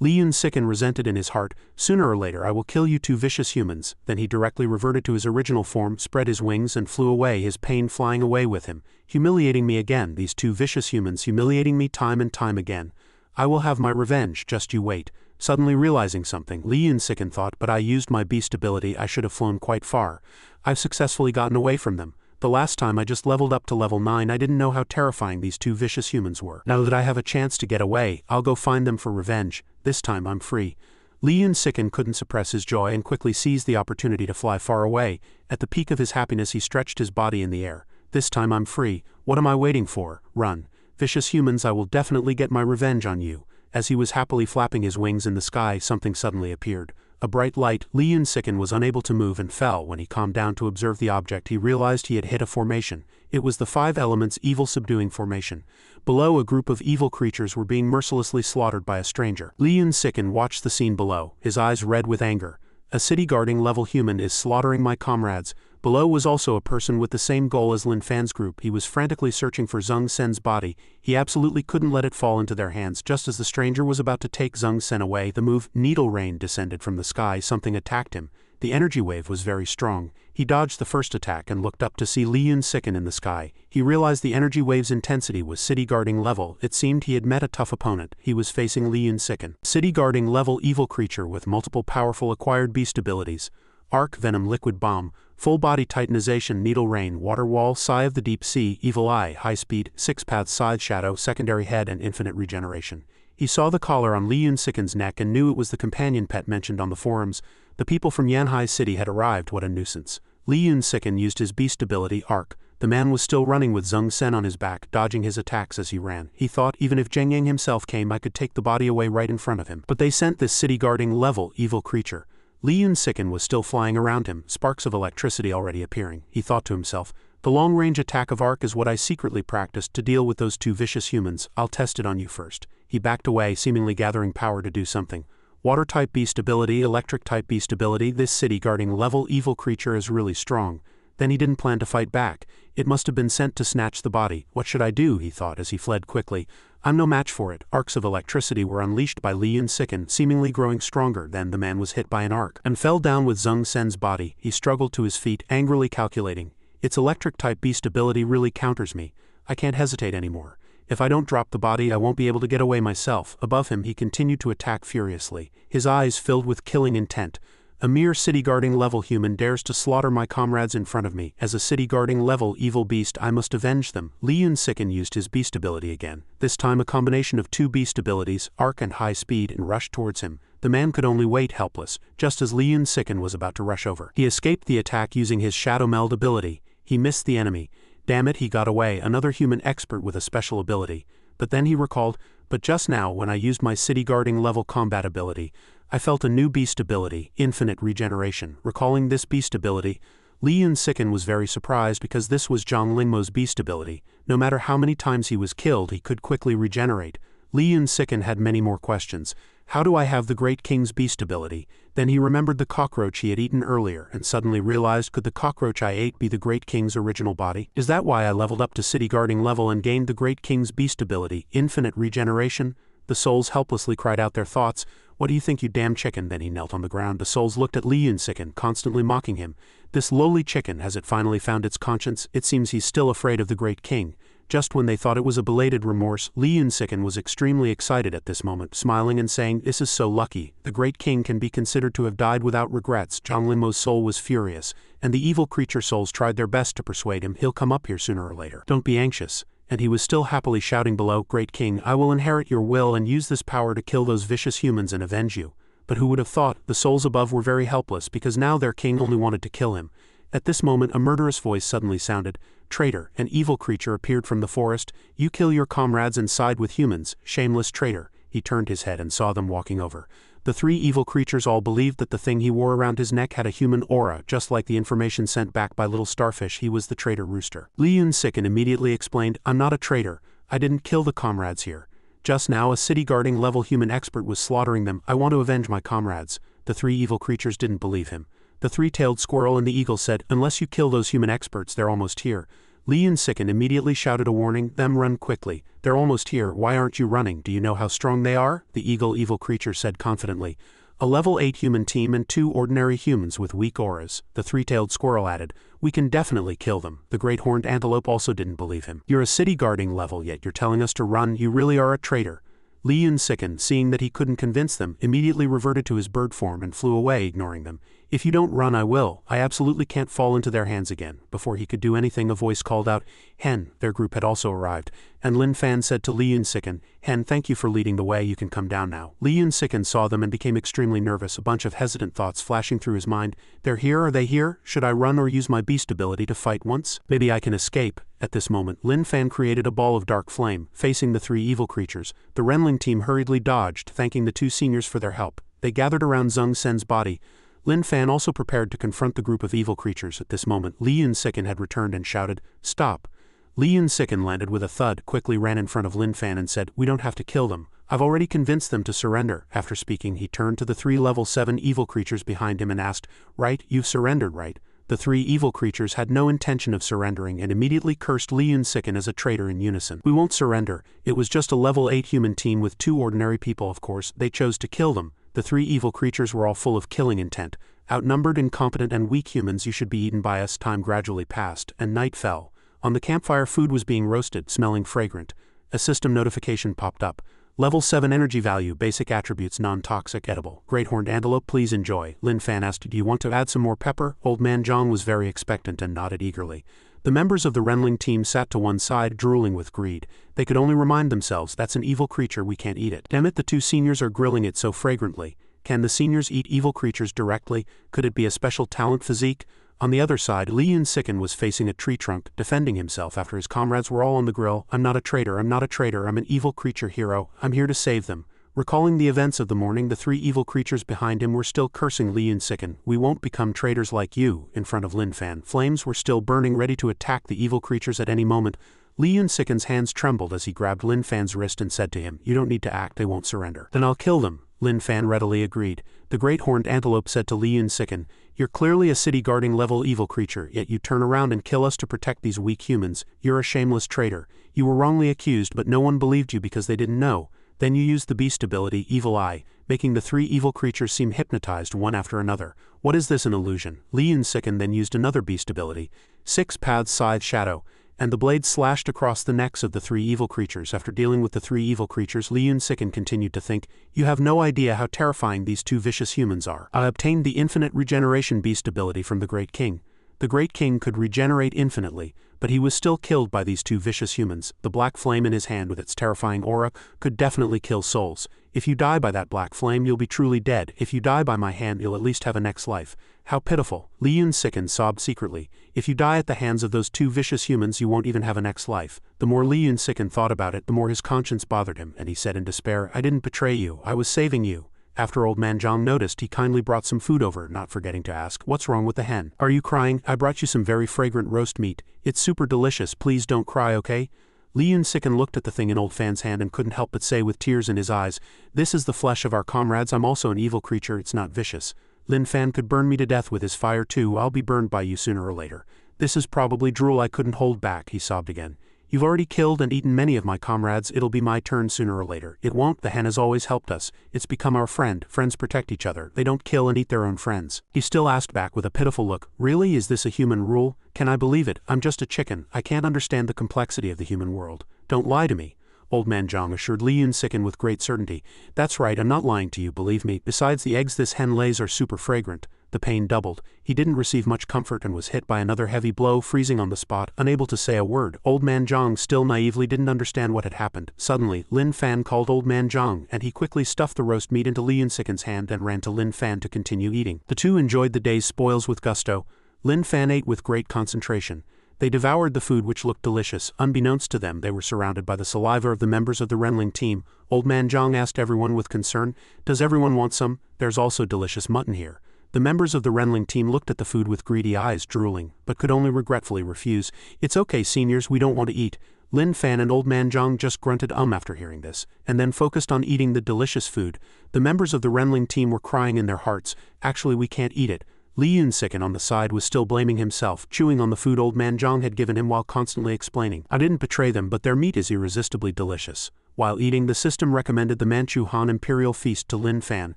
Li Yunsiken resented in his heart, sooner or later I will kill you two vicious humans. Then he directly reverted to his original form, spread his wings and flew away, his pain flying away with him. Humiliating me again, these two vicious humans humiliating me time and time again. I will have my revenge, just you wait. Suddenly realizing something, Li Yunsiken thought, but I used my beast ability, I should have flown quite far. I've successfully gotten away from them. The last time I just leveled up to level 9, I didn't know how terrifying these two vicious humans were. Now that I have a chance to get away, I'll go find them for revenge. This time I'm free. Li Yunsiken couldn't suppress his joy and quickly seized the opportunity to fly far away. At the peak of his happiness he stretched his body in the air. This time I'm free. What am I waiting for? Run. Vicious humans, I will definitely get my revenge on you. As he was happily flapping his wings in the sky, something suddenly appeared. A bright light. Li Yunsiken was unable to move and fell. When he calmed down to observe the object, he realized he had hit a formation. It was the 5 elements evil subduing formation. Below, a group of evil creatures were being mercilessly slaughtered by a stranger. Li Yunsiken watched the scene below, his eyes red with anger. A city guarding level human is slaughtering my comrades. Below was also a person with the same goal as Lin Fan's group. He was frantically searching for Zheng Sen's body. He absolutely couldn't let it fall into their hands. Just as the stranger was about to take Zheng Sen away, the move Needle Rain descended from the sky. Something attacked him. The energy wave was very strong. He dodged the first attack and looked up to see Li Yunsiken in the sky. He realized the energy wave's intensity was city guarding level. It seemed he had met a tough opponent. He was facing Li Yunsiken. City guarding level evil creature with multiple powerful acquired beast abilities. Arc Venom Liquid Bomb, Full Body Titanization Needle Rain Water Wall Sigh of the Deep Sea Evil Eye High Speed 6 Paths Side Shadow Secondary Head and Infinite Regeneration. He saw the collar on Li Yunsiken's neck and knew it was the companion pet mentioned on the forums. The people from Yanhai City had arrived. What a nuisance. Li Yunsiken used his beast ability Arc. The man was still running with Zheng Sen on his back, dodging his attacks as he ran. He thought, even if Zheng Yang himself came, I could take the body away right in front of him. But they sent this city guarding level evil creature. Li Yunsiken was still flying around him, sparks of electricity already appearing. He thought to himself, the long-range attack of Arc is what I secretly practiced to deal with those two vicious humans. I'll test it on you first. He backed away, seemingly gathering power to do something. Water-type beast ability, electric-type beast ability. This city-guarding level evil creature is really strong. Then he didn't plan to fight back. It must have been sent to snatch the body. What should I do? He thought as he fled quickly. I'm no match for it. Arcs of electricity were unleashed by Li Yunsiken, seemingly growing stronger. Then the man was hit by an arc and fell down with Zheng Sen's body. He struggled to his feet, angrily calculating. Its electric-type beast ability really counters me. I can't hesitate anymore. If I don't drop the body, I won't be able to get away myself. Above him, he continued to attack furiously, his eyes filled with killing intent. A mere city-guarding level human dares to slaughter my comrades in front of me. As a city-guarding level evil beast, I must avenge them. Li Yunsiken used his beast ability again. This time a combination of 2 beast abilities, Arc and High Speed, and rushed towards him. The man could only wait helpless, just as Li Yunsiken was about to rush over. He escaped the attack using his Shadow Meld ability. He missed the enemy. Damn it, he got away, another human expert with a special ability. But then he recalled, but just now when I used my city-guarding level combat ability, I felt a new beast ability, Infinite Regeneration. Recalling this beast ability, Li Yunsiken was very surprised because this was Zhang Lingmo's beast ability. No matter how many times he was killed, he could quickly regenerate. Li Yunsiken had many more questions. How do I have the Great King's beast ability? Then he remembered the cockroach he had eaten earlier and suddenly realized, could the cockroach I ate be the Great King's original body? Is that why I leveled up to city guarding level and gained the Great King's beast ability, infinite regeneration? The souls helplessly cried out their thoughts. What do you think, you damn chicken? Then he knelt on the ground. The souls looked at Lin Fan, constantly mocking him. This lowly chicken, has it finally found its conscience? It seems he's still afraid of the Great King. Just when they thought it was a belated remorse, Lin Fan was extremely excited at this moment, smiling and saying, "This is so lucky. The Great King can be considered to have died without regrets." Zhang Linmo's soul was furious, and the evil creature souls tried their best to persuade him he'll come up here sooner or later. Don't be anxious. And he was still happily shouting below, "Great King, I will inherit your will and use this power to kill those vicious humans and avenge you." But who would have thought? The souls above were very helpless because now their king only wanted to kill him. At this moment a murderous voice suddenly sounded. "Traitor!" An evil creature appeared from the forest. "You kill your comrades and side with humans, shameless traitor." He turned his head and saw them walking over. The three evil creatures all believed that the thing he wore around his neck had a human aura, just like the information sent back by little starfish. He was the traitor rooster. Lin Fan immediately explained, "I'm not a traitor. I didn't kill the comrades here. Just now a city guarding level human expert was slaughtering them. I want to avenge my comrades." The three evil creatures didn't believe him. The three-tailed squirrel and the eagle said, "Unless you kill those human experts, they're almost here." Lin Fan immediately shouted a warning, "Them run quickly. They're almost here. Why aren't you running? Do you know how strong they are?" The evil creature said confidently. "A level 8 human team and 2 ordinary humans with weak auras." The three-tailed squirrel added, "We can definitely kill them." The great horned antelope also didn't believe him. "You're a city guarding level, yet you're telling us to run. You really are a traitor." Lin Fan, seeing that he couldn't convince them, immediately reverted to his bird form and flew away, ignoring them. "If you don't run, I will. I absolutely can't fall into their hands again." Before he could do anything, a voice called out, "Hen." Their group had also arrived, and Lin Fan said to Lin Fan, "Hen, thank you for leading the way. You can come down now." Lin Fan saw them and became extremely nervous, a bunch of hesitant thoughts flashing through his mind. "They're here? Are they here? Should I run or use my beast ability to fight once? Maybe I can escape." At this moment, Lin Fan created a ball of dark flame, facing the three evil creatures. The Renling team hurriedly dodged, thanking the two seniors for their help. They gathered around Zhang Sen's body. Lin Fan also prepared to confront the group of evil creatures. At this moment, Lin Fan had returned and shouted, "Stop!" Lin Fan landed with a thud, quickly ran in front of Lin Fan and said, "We don't have to kill them. I've already convinced them to surrender." After speaking, he turned to the three level 7 evil creatures behind him and asked, "Right, you've surrendered, right?" The three evil creatures had no intention of surrendering and immediately cursed Lin Fan as a traitor in unison. "We won't surrender. It was just a level 8 human team with 2 ordinary people, of course. They chose to kill them." The three evil creatures were all full of killing intent. "Outnumbered, incompetent, and weak humans, you should be eaten by us." Time gradually passed, and night fell. On the campfire, food was being roasted, smelling fragrant. A system notification popped up. Level 7 energy value, basic attributes, non-toxic, edible. Great horned antelope, please enjoy. Lin Fan asked, "Do you want to add some more pepper?" Old man Zhang was very expectant and nodded eagerly. The members of the Renling team sat to one side, drooling with greed. They could only remind themselves, "That's an evil creature, we can't eat it." Damn it, the two seniors are grilling it so fragrantly. Can the seniors eat evil creatures directly? Could it be a special talent physique? On the other side, Lin Fan was facing a tree trunk, defending himself after his comrades were all on the grill. "I'm not a traitor, I'm not a traitor, I'm an evil creature hero. I'm here to save them." Recalling the events of the morning, the three evil creatures behind him were still cursing Lin Fan. "We won't become traitors like you." In front of Lin Fan, flames were still burning, ready to attack the evil creatures at any moment. Lin Fan's hands trembled as he grabbed Lin Fan's wrist and said to him, "You don't need to act, they won't surrender." "Then I'll kill them." Lin Fan readily agreed. The great horned antelope said to Lin Fan, "You're clearly a city guarding level evil creature, yet you turn around and kill us to protect these weak humans. You're a shameless traitor. You were wrongly accused, but no one believed you because they didn't know. Then you used the beast ability, Evil Eye, making the three evil creatures seem hypnotized one after another. What is this, an illusion?" Lin Fan then used another beast ability, 6 Paths Scythe Shadow, and the blade slashed across the necks of the three evil creatures. After dealing with the three evil creatures, Lin Fan continued to think, "You have no idea how terrifying these two vicious humans are. I obtained the infinite regeneration beast ability from the Great King. The Great King could regenerate infinitely, but he was still killed by these two vicious humans. The black flame in his hand with its terrifying aura could definitely kill souls. If you die by that black flame, you'll be truly dead. If you die by my hand, you'll at least have a next life." How pitiful. Lin Fan sobbed secretly. If you die at the hands of those two vicious humans, you won't even have a next life. The more Lin Fan thought about it, the more his conscience bothered him, and he said in despair, "I didn't betray you, I was saving you." After old man Zhang noticed, he kindly brought some food over, not forgetting to ask, "What's wrong with the hen? Are you crying? I brought you some very fragrant roast meat. It's super delicious, please don't cry, okay?" Li Yun-siken looked at the thing in Old Fan's hand and couldn't help but say with tears in his eyes, "This is the flesh of our comrades. I'm also an evil creature, it's not vicious. Lin Fan could burn me to death with his fire too. I'll be burned by you sooner or later. This is probably drool I couldn't hold back," he sobbed again. "You've already killed and eaten many of my comrades. It'll be my turn sooner or later." "It won't. The hen has always helped us. It's become our friend. Friends protect each other. They don't kill and eat their own friends." He still asked back with a pitiful look, "Really? Is this a human rule? Can I believe it? I'm just a chicken. I can't understand the complexity of the human world. Don't lie to me." Old Man Zhang assured Li Yun-siken with great certainty. "That's right, I'm not lying to you, believe me. Besides, the eggs this hen lays are super fragrant." The pain doubled. He didn't receive much comfort and was hit by another heavy blow, freezing on the spot, unable to say a word. Old Man Zhang still naively didn't understand what had happened. Suddenly, Lin Fan called Old Man Zhang, and he quickly stuffed the roast meat into Li Yun-siken's hand and ran to Lin Fan to continue eating. The two enjoyed the day's spoils with gusto. Lin Fan ate with great concentration. They devoured the food, which looked delicious. Unbeknownst to them, they were surrounded by the saliva of the members of the Renling team. Old Man Zhang asked everyone with concern, "Does everyone want some? There's also delicious mutton here." The members of the Renling team looked at the food with greedy eyes, drooling, but could only regretfully refuse. "It's okay, seniors, we don't want to eat." Lin Fan and Old Man Zhang just grunted after hearing this, and then focused on eating the delicious food. The members of the Renling team were crying in their hearts, "Actually, we can't eat it." Li Yun-siken on the side was still blaming himself, chewing on the food Old Man Zhang had given him while constantly explaining, "I didn't betray them, but their meat is irresistibly delicious." While eating, the system recommended the Manchu Han Imperial Feast to Lin Fan,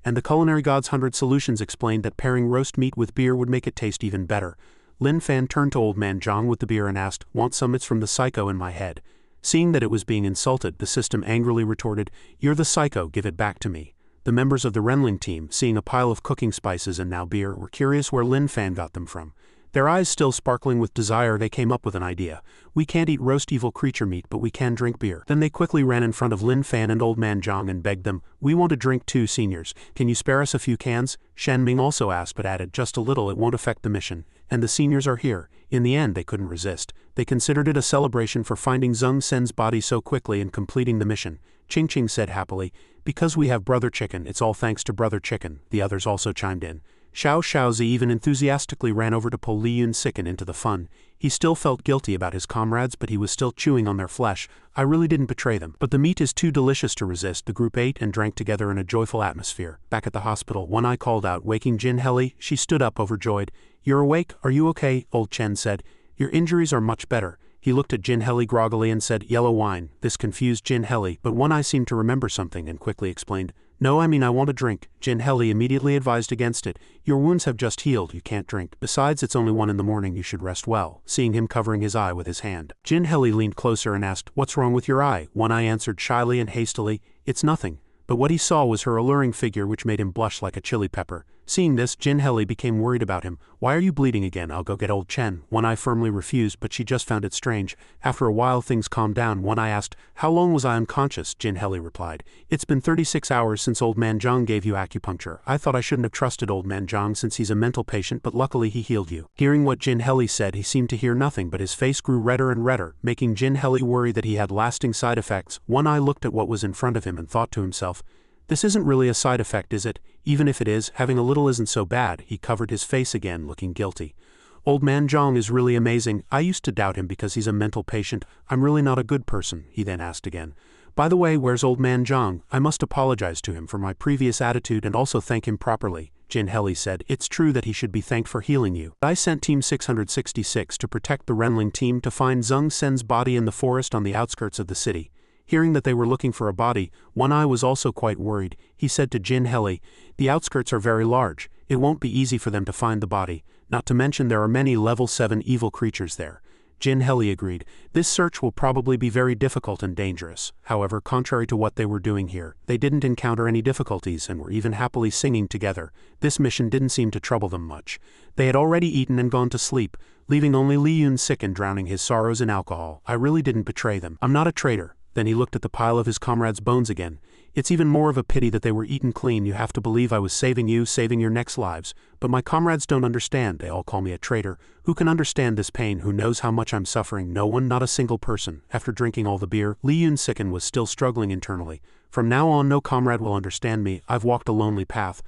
and the Culinary God's 100 Solutions explained that pairing roast meat with beer would make it taste even better. Lin Fan turned to Old Man Zhang with the beer and asked, "Want some? It's from the psycho in my head." Seeing that it was being insulted, the system angrily retorted, "You're the psycho, give it back to me." The members of the Renling team, seeing a pile of cooking spices and now beer, were curious where Lin Fan got them from. Their eyes still sparkling with desire, they came up with an idea. "We can't eat roast evil creature meat, but we can drink beer." Then they quickly ran in front of Lin Fan and Old Man Zhang and begged them, "We want a drink too, seniors. Can you spare us a few cans?" Shen Ming also asked but added, "Just a little, it won't affect the mission. And the seniors are here." In the end, they couldn't resist. They considered it a celebration for finding Zheng Sen's body so quickly and completing the mission. Ching Ching said happily, "Because we have Brother Chicken, it's all thanks to Brother Chicken." The others also chimed in. Xiao Shaozi even enthusiastically ran over to pull Li Yun-siken into the fun. He still felt guilty about his comrades, but he was still chewing on their flesh. "I really didn't betray them. But the meat is too delicious to resist." The group ate and drank together in a joyful atmosphere. Back at the hospital, One Eye called out, waking Jin Heli. She stood up overjoyed. "You're awake? Are you okay?" Old Chen said. "Your injuries are much better." He looked at Jin Heli groggily and said, "Yellow wine." This confused Jin Heli, but One Eye seemed to remember something and quickly explained, "No, I mean I want a drink." Jin Heli immediately advised against it. "Your wounds have just healed, you can't drink. Besides, it's only 1 in the morning, you should rest well." Seeing him covering his eye with his hand, Jin Heli leaned closer and asked, "What's wrong with your eye?" One Eye answered shyly and hastily, "It's nothing." But what he saw was her alluring figure, which made him blush like a chili pepper. Seeing this, Jin Heli became worried about him. "Why are you bleeding again? I'll go get Old Chen." One Eye firmly refused, but she just found it strange. After a while things calmed down. One Eye asked, "How long was I unconscious?" Jin Heli replied, "It's been 36 hours since Old Man Zhang gave you acupuncture. I thought I shouldn't have trusted Old Man Zhang since he's a mental patient, but luckily he healed you." Hearing what Jin Heli said, he seemed to hear nothing, but his face grew redder and redder, making Jin Heli worry that he had lasting side effects. One Eye looked at what was in front of him and thought to himself, "This isn't really a side effect, is it? Even if it is, having a little isn't so bad." He covered his face again, looking guilty. "Old Man Zhang is really amazing. I used to doubt him because he's a mental patient. I'm really not a good person." He then asked again, "By the way, where's Old Man Zhang? I must apologize to him for my previous attitude and also thank him properly." Jin Heli said, "It's true that he should be thanked for healing you. I sent Team 666 to protect the Renling team to find Zheng Sen's body in the forest on the outskirts of the city." Hearing that they were looking for a body, One Eye was also quite worried. He said to Jin Heli, "The outskirts are very large. It won't be easy for them to find the body, not to mention there are many level 7 evil creatures there." Jin Heli agreed. "This search will probably be very difficult and dangerous." However, contrary to what they were doing here, they didn't encounter any difficulties and were even happily singing together. This mission didn't seem to trouble them much. They had already eaten and gone to sleep, leaving only Li Yun-siken drowning his sorrows in alcohol. "I really didn't betray them. I'm not a traitor." Then he looked at the pile of his comrades' bones again. "It's even more of a pity that they were eaten clean. You have to believe I was saving you, saving your next lives. But my comrades don't understand. They all call me a traitor. Who can understand this pain? Who knows how much I'm suffering? No one, not a single person." After drinking all the beer, Li Yun-siken was still struggling internally. "From now on, no comrade will understand me. I've walked a lonely path.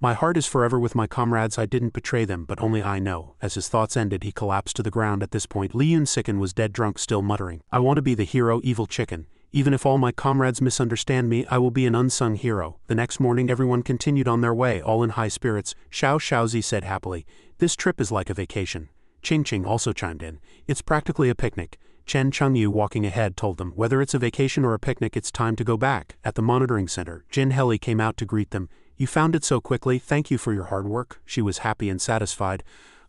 My heart is forever with my comrades, I didn't betray them, but only I know. As his thoughts ended, he collapsed to the ground. At this point, Lin Fan was dead drunk, still muttering, I want to be the hero, evil chicken. Even if all my comrades misunderstand me, I will be an unsung hero. The next morning everyone continued on their way, all in high spirits. Xiao Xiaozi said happily, this trip is like a vacation. Ching Ching also chimed in, it's practically a picnic. Chen Chengyu, walking ahead, told them, whether it's a vacation or a picnic, it's time to go back. At the monitoring center, Jin Heli came out to greet them. You found it so quickly, thank you for your hard work. She was happy and satisfied.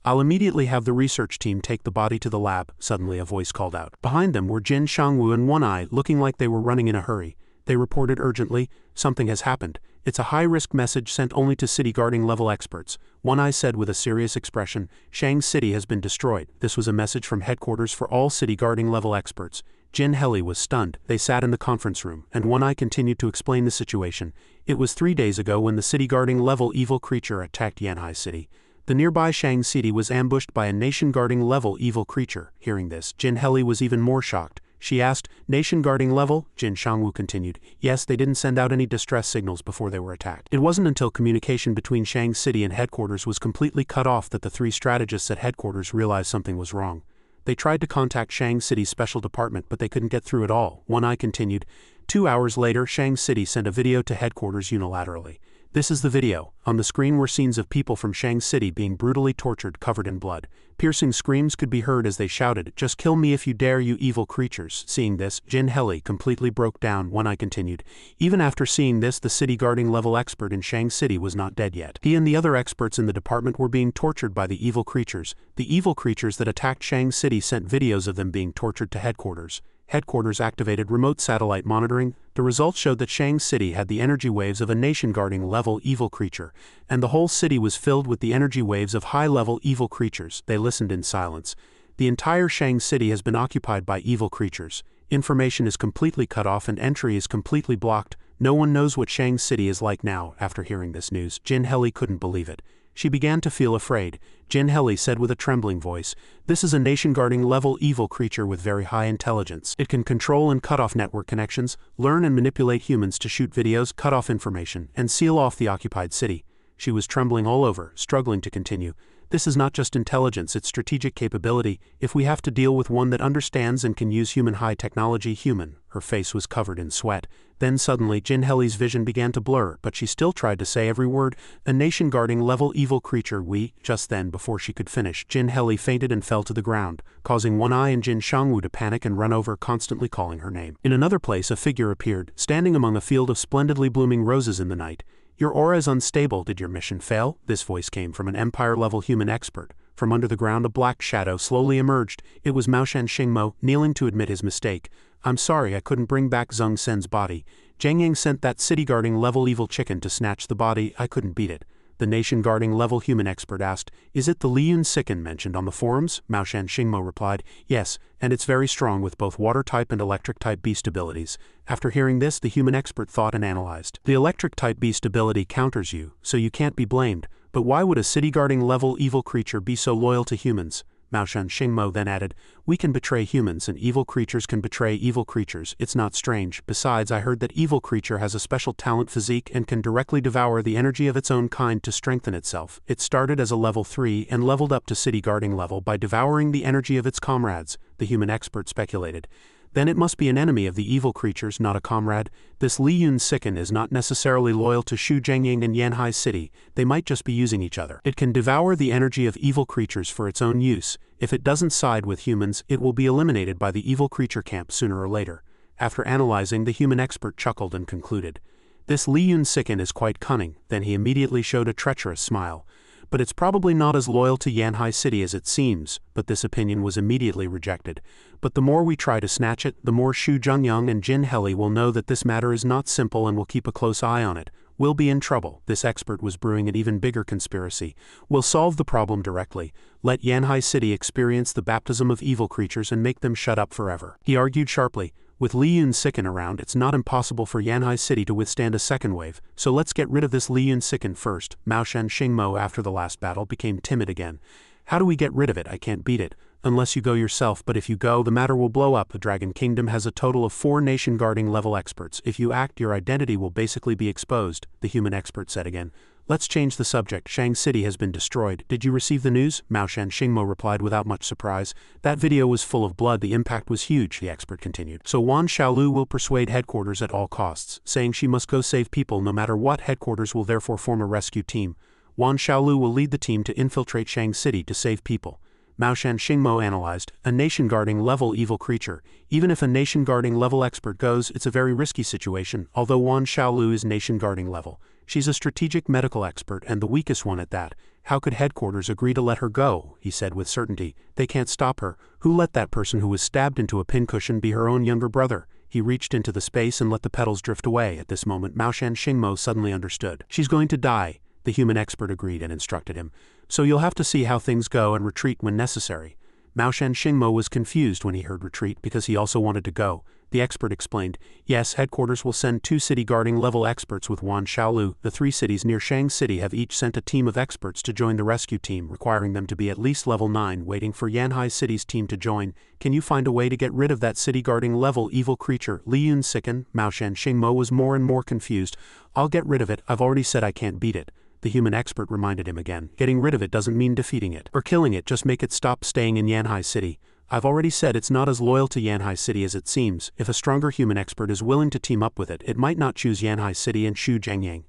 I'll immediately have the research team take the body to the lab, suddenly a voice called out. Behind them were Jin Shangwu and One Eye, looking like they were running in a hurry. They reported urgently, something has happened. It's a high-risk message sent only to city guarding level experts. One Eye said with a serious expression, Shang City has been destroyed. This was a message from headquarters for all city guarding level experts. Jin Heli was stunned. They sat in the conference room, and One Eye continued to explain the situation. It was 3 days ago when the city guarding level evil creature attacked Yanhai City. The nearby Shang City was ambushed by a nation-guarding level evil creature. Hearing this, Jin Heli was even more shocked. She asked, nation-guarding level? Jin Shangwu continued, yes, they didn't send out any distress signals before they were attacked. It wasn't until communication between Shang City and headquarters was completely cut off that the 3 strategists at headquarters realized something was wrong. They tried to contact Shang City's special department, but they couldn't get through at all. One Eye continued, 2 hours later, Shang City sent a video to headquarters unilaterally. This is the video. On the screen were scenes of people from Shang City being brutally tortured, covered in blood. Piercing screams could be heard as they shouted, just kill me if you dare, you evil creatures. Seeing this, Jin Heli completely broke down. One Eye continued, even after seeing this, the city guarding level expert in Shang City was not dead yet. He and the other experts in the department were being tortured by the evil creatures. The evil creatures that attacked Shang City sent videos of them being tortured to headquarters. Headquarters activated remote satellite monitoring. The results showed that Shang City had the energy waves of a nation-guarding level evil creature, and the whole city was filled with the energy waves of high-level evil creatures. They listened in silence. The entire Shang City has been occupied by evil creatures. Information is completely cut off and entry is completely blocked. No one knows what Shang City is like now. After hearing this news, Jin Heli couldn't believe it. She began to feel afraid. Jin Heli said with a trembling voice, this is a nation-guarding level evil creature with very high intelligence. It can control and cut off network connections, learn and manipulate humans to shoot videos, cut off information, and seal off the occupied city. She was trembling all over, struggling to continue. This is not just intelligence, it's strategic capability. If we have to deal with one that understands and can use human high technology, human. Her face was covered in sweat. Then suddenly Jin Heli's vision began to blur, but she still tried to say every word. A nation-guarding level evil creature, Just then, before she could finish, Jin Heli fainted and fell to the ground, causing One Eye and Jin Shangwu to panic and run over, constantly calling her name. In another place, a figure appeared, standing among a field of splendidly blooming roses in the night. Your aura is unstable, did your mission fail? This voice came from an Empire-level human expert. From under the ground a black shadow slowly emerged. It was Maoshan Xingmo, kneeling to admit his mistake. I'm sorry I couldn't bring back Zheng Sen's body. Zhang Yang sent that city-guarding level evil chicken to snatch the body, I couldn't beat it. The nation-guarding level human expert asked, is it the Lin Fan mentioned on the forums? Maoshan Xingmo replied, yes, and it's very strong with both water-type and electric-type beast abilities. After hearing this, the human expert thought and analyzed. The electric-type beast ability counters you, so you can't be blamed. But why would a city-guarding level evil creature be so loyal to humans? Maoshan Xingmo then added, we can betray humans and evil creatures can betray evil creatures. It's not strange. Besides, I heard that evil creature has a special talent physique and can directly devour the energy of its own kind to strengthen itself. It started as a level 3 and leveled up to city guarding level by devouring the energy of its comrades, the human expert speculated. Then it must be an enemy of the evil creatures, not a comrade. This Lin Fan is not necessarily loyal to Shu Zhengying and Yanhai City. They might just be using each other. It can devour the energy of evil creatures for its own use. If it doesn't side with humans, it will be eliminated by the evil creature camp sooner or later. After analyzing, the human expert chuckled and concluded, this Lin Fan is quite cunning. Then he immediately showed a treacherous smile. But it's probably not as loyal to Yanhai City as it seems, but this opinion was immediately rejected. But the more we try to snatch it, the more Shu Zhengyang and Jin Heli will know that this matter is not simple and will keep a close eye on it. We'll be in trouble. This expert was brewing an even bigger conspiracy. We'll solve the problem directly. Let Yanhai City experience the baptism of evil creatures and make them shut up forever. He argued sharply. With Lin Fan around, it's not impossible for Yanhai City to withstand a second wave, so let's get rid of this Lin Fan first. Maoshan Xingmo after the last battle became timid again. How do we get rid of it? I can't beat it. Unless you go yourself, but if you go, the matter will blow up. The Dragon Kingdom has a total of 4 nation-guarding level experts. If you act, your identity will basically be exposed, the human expert said again. Let's change the subject. Shang City has been destroyed. Did you receive the news? Mao Shan Xingmo replied without much surprise. That video was full of blood. The impact was huge, the expert continued. So Wan Xiaolu will persuade headquarters at all costs, saying she must go save people no matter what. Headquarters will therefore form a rescue team. Wan Xiaolu will lead the team to infiltrate Shang City to save people. Mao Shan Xingmo analyzed, a nation-guarding level evil creature. Even if a nation-guarding level expert goes, it's a very risky situation, although Wan Xiaolu is nation-guarding level. She's a strategic medical expert and the weakest one at that. How could headquarters agree to let her go? He said with certainty. They can't stop her. Who let that person who was stabbed into a pincushion be her own younger brother? He reached into the space and let the petals drift away. At this moment, Mao Shan Xingmo suddenly understood. She's going to die. The human expert agreed and instructed him. So you'll have to see how things go and retreat when necessary. Mao Shan Xingmo was confused when he heard retreat because he also wanted to go. The expert explained, yes, headquarters will send 2 city guarding level experts with Wan Xiaolu. The 3 cities near Shang City have each sent a team of experts to join the rescue team, requiring them to be at least level 9, waiting for Yanhai City's team to join. Can you find a way to get rid of that city guarding level evil creature? Li Yun sickened. Mao Shan Xingmo was more and more confused. I'll get rid of it. I've already said I can't beat it. The human expert reminded him again. Getting rid of it doesn't mean defeating it or killing it, just make it stop staying in Yanhai City. I've already said it's not as loyal to Yanhai City as it seems. If a stronger human expert is willing to team up with it, it might not choose Yanhai City and Xu Zhengyang.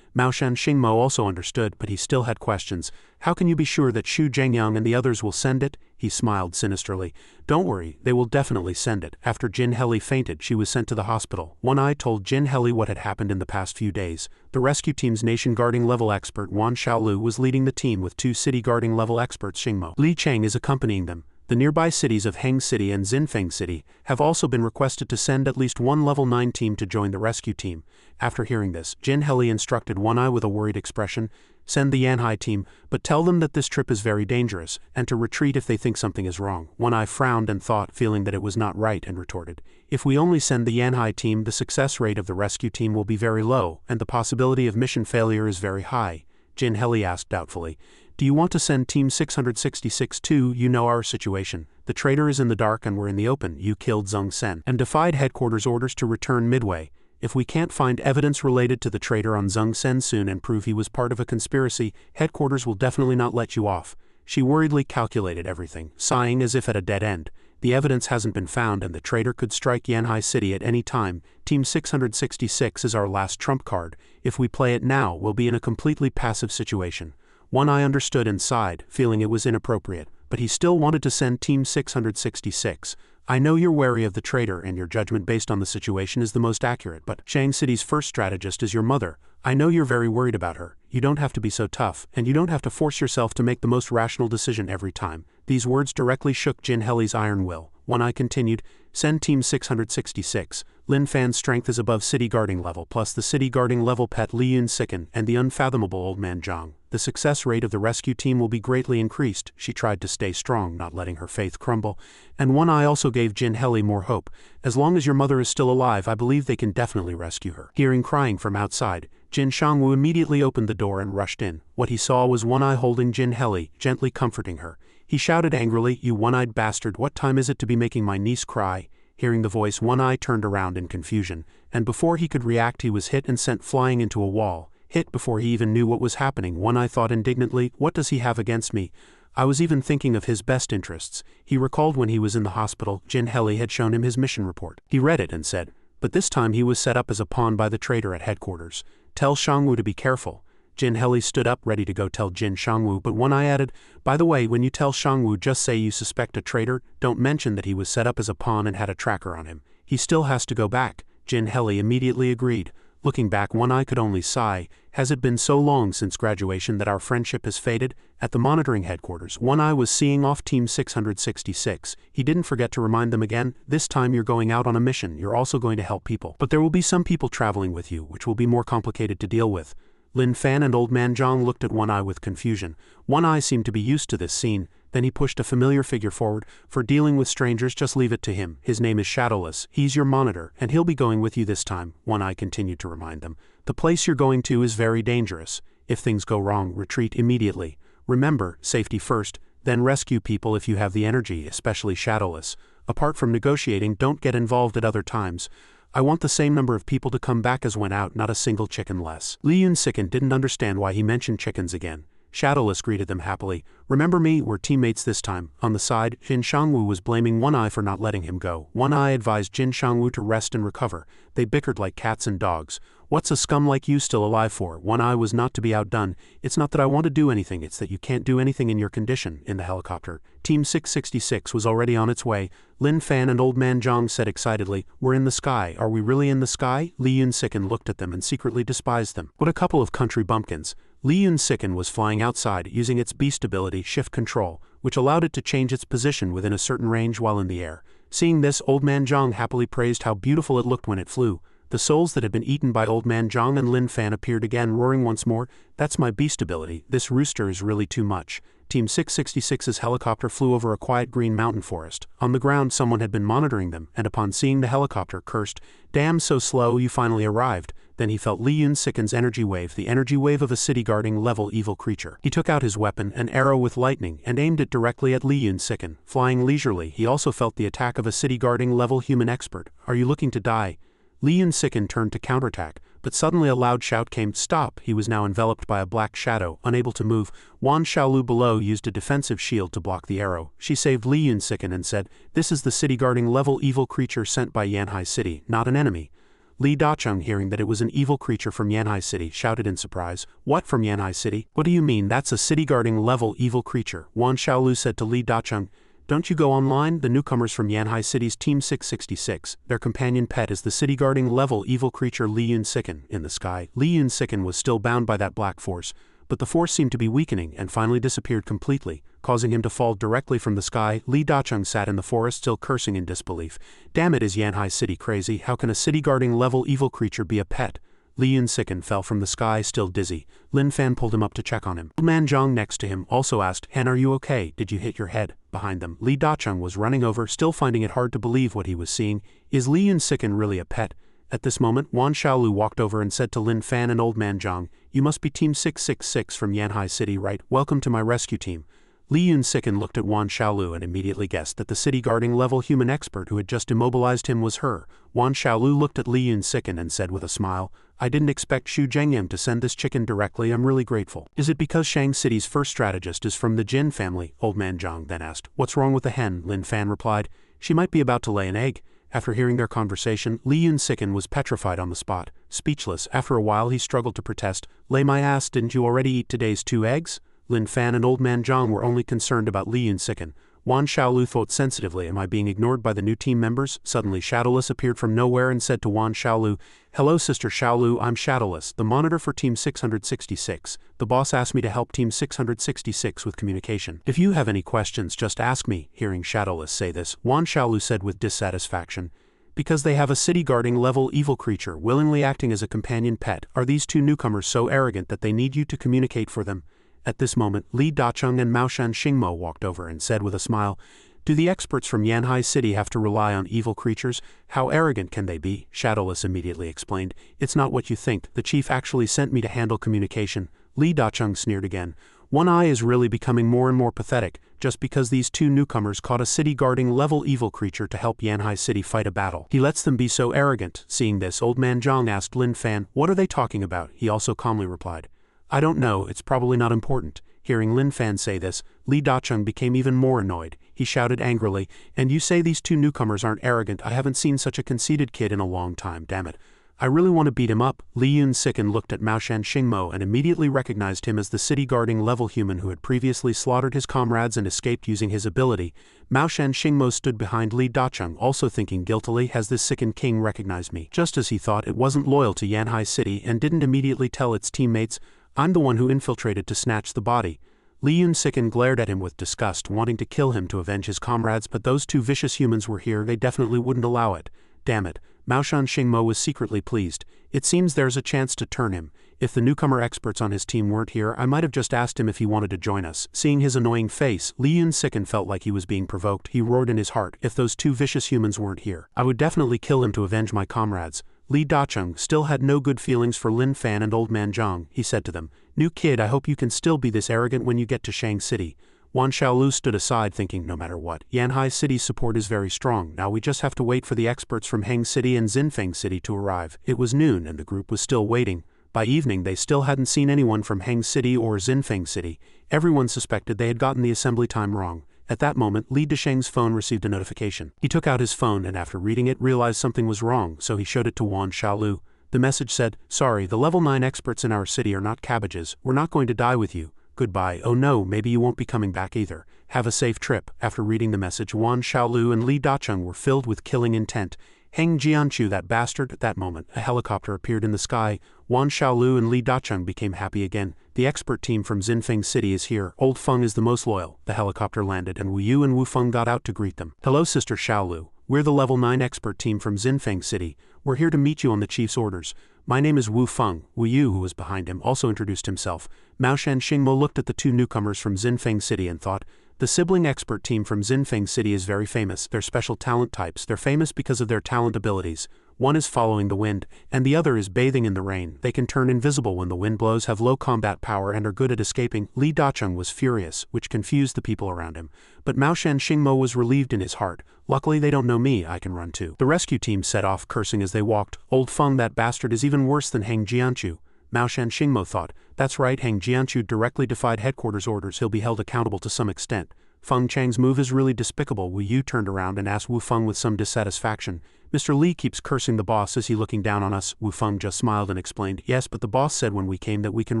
Mao Shan Xingmo also understood, but he still had questions. How can you be sure that Xu Zhengyang and the others will send it? He smiled sinisterly. Don't worry, they will definitely send it. After Jin Heli fainted, she was sent to the hospital. One Eye told Jin Heli what had happened in the past few days. The rescue team's nation-guarding level expert Wan Xiaolu was leading the team with 2 city-guarding level experts. Xingmo Li Cheng is accompanying them. The nearby cities of Heng City and Xinfeng City have also been requested to send at least 1 level 9 team to join the rescue team. After hearing this, Jin Heli instructed One Eye with a worried expression, send the Yanhai team, but tell them that this trip is very dangerous, and to retreat if they think something is wrong. One Eye frowned and thought, feeling that it was not right, and retorted, if we only send the Yanhai team, the success rate of the rescue team will be very low, and the possibility of mission failure is very high. Jin Heli asked doubtfully, do you want to send Team 666 too? You know our situation. The traitor is in the dark and we're in the open. You killed Zheng Sen and defied headquarters orders to return midway. If we can't find evidence related to the traitor on Zheng Sen soon and prove he was part of a conspiracy, headquarters will definitely not let you off. She worriedly calculated everything, sighing as if at a dead end. The evidence hasn't been found and the traitor could strike Yanhai City at any time. Team 666 is our last trump card. If we play it now, we'll be in a completely passive situation. One Eye understood and sighed, feeling it was inappropriate, but he still wanted to send Team 666. I know you're wary of the traitor and your judgment based on the situation is the most accurate, but Shang City's first strategist is your mother. I know you're very worried about her. You don't have to be so tough, and you don't have to force yourself to make the most rational decision every time. These words directly shook Jin Heli's iron will. One Eye continued, send Team 666. Lin Fan's strength is above city guarding level, plus the city guarding level pet Li Yun Sicken and the unfathomable old man Zhang. The success rate of the rescue team will be greatly increased. She tried to stay strong, not letting her faith crumble. And One Eye also gave Jin Heli more hope. As long as your mother is still alive, I believe they can definitely rescue her. Hearing crying from outside, Jin Shangwu immediately opened the door and rushed in. What he saw was One Eye holding Jin Heli, gently comforting her. He shouted angrily, you one-eyed bastard, what time is it to be making my niece cry? Hearing the voice, One Eye turned around in confusion, and before he could react he was hit and sent flying into a wall. Hit before he even knew what was happening. One Eye thought indignantly, what does he have against me? I was even thinking of his best interests. He recalled when he was in the hospital, Jin Heli had shown him his mission report. He read it and said, but this time he was set up as a pawn by the traitor at headquarters. Tell Shangwu to be careful. Jin Heli stood up ready to go tell Jin Shangwu, but One Eye added, by the way, when you tell Shangwu, just say you suspect a traitor, don't mention that he was set up as a pawn and had a tracker on him. He still has to go back. Jin Heli immediately agreed. Looking back, One Eye could only sigh. Has it been so long since graduation that our friendship has faded? At the monitoring headquarters, One Eye was seeing off Team 666. He didn't forget to remind them again, this time you're going out on a mission, you're also going to help people. But there will be some people traveling with you, which will be more complicated to deal with. Lin Fan and Old Man Zhang looked at One Eye with confusion. One Eye seemed to be used to this scene. Then he pushed a familiar figure forward. For dealing with strangers, just leave it to him. His name is Shadowless. He's your monitor, and he'll be going with you this time, One Eye continued to remind them. The place you're going to is very dangerous. If things go wrong, retreat immediately. Remember, safety first, then rescue people if you have the energy, especially Shadowless. Apart from negotiating, don't get involved at other times. I want the same number of people to come back as went out, not a single chicken less. Li Yunsiken didn't understand why he mentioned chickens again. Shadowless greeted them happily. Remember me, we're teammates this time. On the side, Jin Shangwu was blaming One Eye for not letting him go. One Eye advised Jin Shangwu to rest and recover. They bickered like cats and dogs. What's a scum like you still alive for? One Eye was not to be outdone. It's not that I want to do anything, it's that you can't do anything in your condition. In the helicopter, Team 666 was already on its way. Lin Fan and Old Man Zhang said excitedly, "We're in the sky. Are we really in the sky?" Li Yunsiken looked at them and secretly despised them. What a couple of country bumpkins. Li Yunsiken was flying outside using its beast ability Shift Control, which allowed it to change its position within a certain range while in the air. Seeing this, Old Man Zhang happily praised how beautiful it looked when it flew. The souls that had been eaten by Old Man Zhang and Lin Fan appeared again, roaring once more, "That's my beast ability, this rooster is really too much." Team 666's helicopter flew over a quiet green mountain forest. On the ground someone had been monitoring them, and upon seeing the helicopter, cursed, "Damn, so slow, you finally arrived." Then he felt Li Yunsiken's energy wave, the energy wave of a city-guarding level evil creature. He took out his weapon, an arrow with lightning, and aimed it directly at Li Yunsiken. Flying leisurely, he also felt the attack of a city-guarding level human expert. "Are you looking to die?" Li Yunsiken turned to counterattack, but suddenly a loud shout came, "Stop!" He was now enveloped by a black shadow, unable to move. Wan Xiaolu below used a defensive shield to block the arrow. She saved Li Yunsiken and said, "This is the city-guarding level evil creature sent by Yanhai City, not an enemy." Li Dacheng, hearing that it was an evil creature from Yanhai City, shouted in surprise, "What, from Yanhai City? What do you mean, that's a city-guarding level evil creature?" Wan Xiaolu said to Li Dacheng, "Don't you go online? The newcomers from Yanhai City's Team 666. Their companion pet is the city-guarding level evil creature Li Yunsiken." In the sky, Li Yunsiken was still bound by that black force, but the force seemed to be weakening and finally disappeared completely, causing him to fall directly from the sky. Li Dacheng sat in the forest still cursing in disbelief. "Damn it, is Yanhai City crazy? How can a city-guarding level evil creature be a pet?" Li Yunsiken fell from the sky, still dizzy. Lin Fan pulled him up to check on him. Old Man Zhang next to him also asked, "Han, are you okay? Did you hit your head?" Behind them, Li Dacheng was running over, still finding it hard to believe what he was seeing. Is Li Yunsiken really a pet? At this moment, Wan Xiaolu walked over and said to Lin Fan and Old Man Zhang, "You must be Team 666 from Yanhai City, right? Welcome to my rescue team." Li Yunsiken looked at Wan Xiaolu and immediately guessed that the city-guarding level human expert who had just immobilized him was her. Wan Xiaolu looked at Li Yunsiken and said with a smile, "I didn't expect Xu Zhengyang to send this chicken directly, I'm really grateful." "Is it because Shang City's first strategist is from the Jin family?" Old Man Zhang then asked. "What's wrong with the hen?" Lin Fan replied, "She might be about to lay an egg." After hearing their conversation, Li Yunsiken was petrified on the spot. Speechless, after a while he struggled to protest, "Lay my ass, didn't you already eat today's 2 eggs? Lin Fan and Old Man Zhang were only concerned about Li Yunsiken. Wan Xiaolu thought sensitively, "Am I being ignored by the new team members?" Suddenly Shadowless appeared from nowhere and said to Wan Xiaolu, "Hello Sister Xiaolu, I'm Shadowless, the monitor for Team 666. The boss asked me to help Team 666 with communication. If you have any questions, just ask me." Hearing Shadowless say this, Wan Xiaolu said with dissatisfaction, "Because they have a city-guarding level evil creature willingly acting as a companion pet, are these 2 newcomers so arrogant that they need you to communicate for them?" At this moment, Li Dacheng and Maoshan Xingmo walked over and said with a smile, "Do the experts from Yanhai City have to rely on evil creatures? How arrogant can they be?" Shadowless immediately explained, "It's not what you think, the chief actually sent me to handle communication." Li Dacheng sneered again. One Eye is really becoming more and more pathetic, just because these 2 newcomers caught a city-guarding level evil creature to help Yanhai City fight a battle. He lets them be so arrogant. Seeing this, Old Man Zhang asked Lin Fan, "What are they talking about?" He also calmly replied, "I don't know, it's probably not important." Hearing Lin Fan say this, Li Dacheng became even more annoyed. He shouted angrily, "And you say these 2 newcomers aren't arrogant? I haven't seen such a conceited kid in a long time, damn it. I really want to beat him up." Li Yunsiken looked at Maoshan Xingmo and immediately recognized him as the city-guarding level human who had previously slaughtered his comrades and escaped using his ability. Maoshan Xingmo stood behind Li Dacheng, also thinking guiltily, "Has this sickened king recognized me?" Just as he thought, it wasn't loyal to Yanhai City and didn't immediately tell its teammates, "I'm the one who infiltrated to snatch the body." Li Yunsiken glared at him with disgust, wanting to kill him to avenge his comrades, but those 2 vicious humans were here, they definitely wouldn't allow it. Damn it. Maoshan Xingmo was secretly pleased. It seems there's a chance to turn him. If the newcomer experts on his team weren't here, I might have just asked him if he wanted to join us. Seeing his annoying face, Li Yunsiken felt like he was being provoked. He roared in his heart, "If those 2 vicious humans weren't here, I would definitely kill him to avenge my comrades." Li Dacheng still had no good feelings for Lin Fan and Old Man Zhang. He said to them, "New kid, I hope you can still be this arrogant when you get to Shang City." Wan Xiaolu stood aside thinking no matter what, Yanhai City's support is very strong, now we just have to wait for the experts from Heng City and Xinfeng City to arrive. It was noon and the group was still waiting. By evening they still hadn't seen anyone from Heng City or Xinfeng City. Everyone suspected they had gotten the assembly time wrong. At that moment, Li Desheng's phone received a notification. He took out his phone and after reading it realized something was wrong, so he showed it to Wan Xiaolu. The message said, "Sorry, the level 9 experts in our city are not cabbages, we're not going to die with you. Goodbye, oh no, maybe you won't be coming back either. Have a safe trip." After reading the message, Wan Xiaolu and Li Dacheng were filled with killing intent. Heng Jianchu, that bastard. At that moment, a helicopter appeared in the sky. Wan Xiaolu and Li Dacheng became happy again. The expert team from Xinfeng City is here. Old Feng is the most loyal. The helicopter landed and Wu Yu and Wu Feng got out to greet them. "Hello, Sister Xiaolu. We're the level 9 expert team from Xinfeng City. We're here to meet you on the chief's orders. My name is Wu Feng." Wu Yu, who was behind him, also introduced himself. Mao Shan Xingmo looked at the two newcomers from Xinfeng City and thought, the sibling expert team from Xinfeng City is very famous. They're special talent types. They're famous because of their talent abilities. One is following the wind, and the other is bathing in the rain. They can turn invisible when the wind blows, have low combat power, and are good at escaping. Li Dacheng was furious, which confused the people around him. But Mao Shan Xingmo was relieved in his heart. Luckily they don't know me, I can run too. The rescue team set off cursing as they walked. Old Feng, that bastard, is even worse than Heng Jianchu. Mao Shan Xingmo thought, that's right, Heng Jianchu directly defied headquarters orders, he'll be held accountable to some extent. Feng Chang's move is really despicable. Wu Yu turned around and asked Wu Feng with some dissatisfaction. Mr. Li keeps cursing the boss, is he looking down on us? Wu Feng just smiled and explained, yes, but the boss said when we came that we can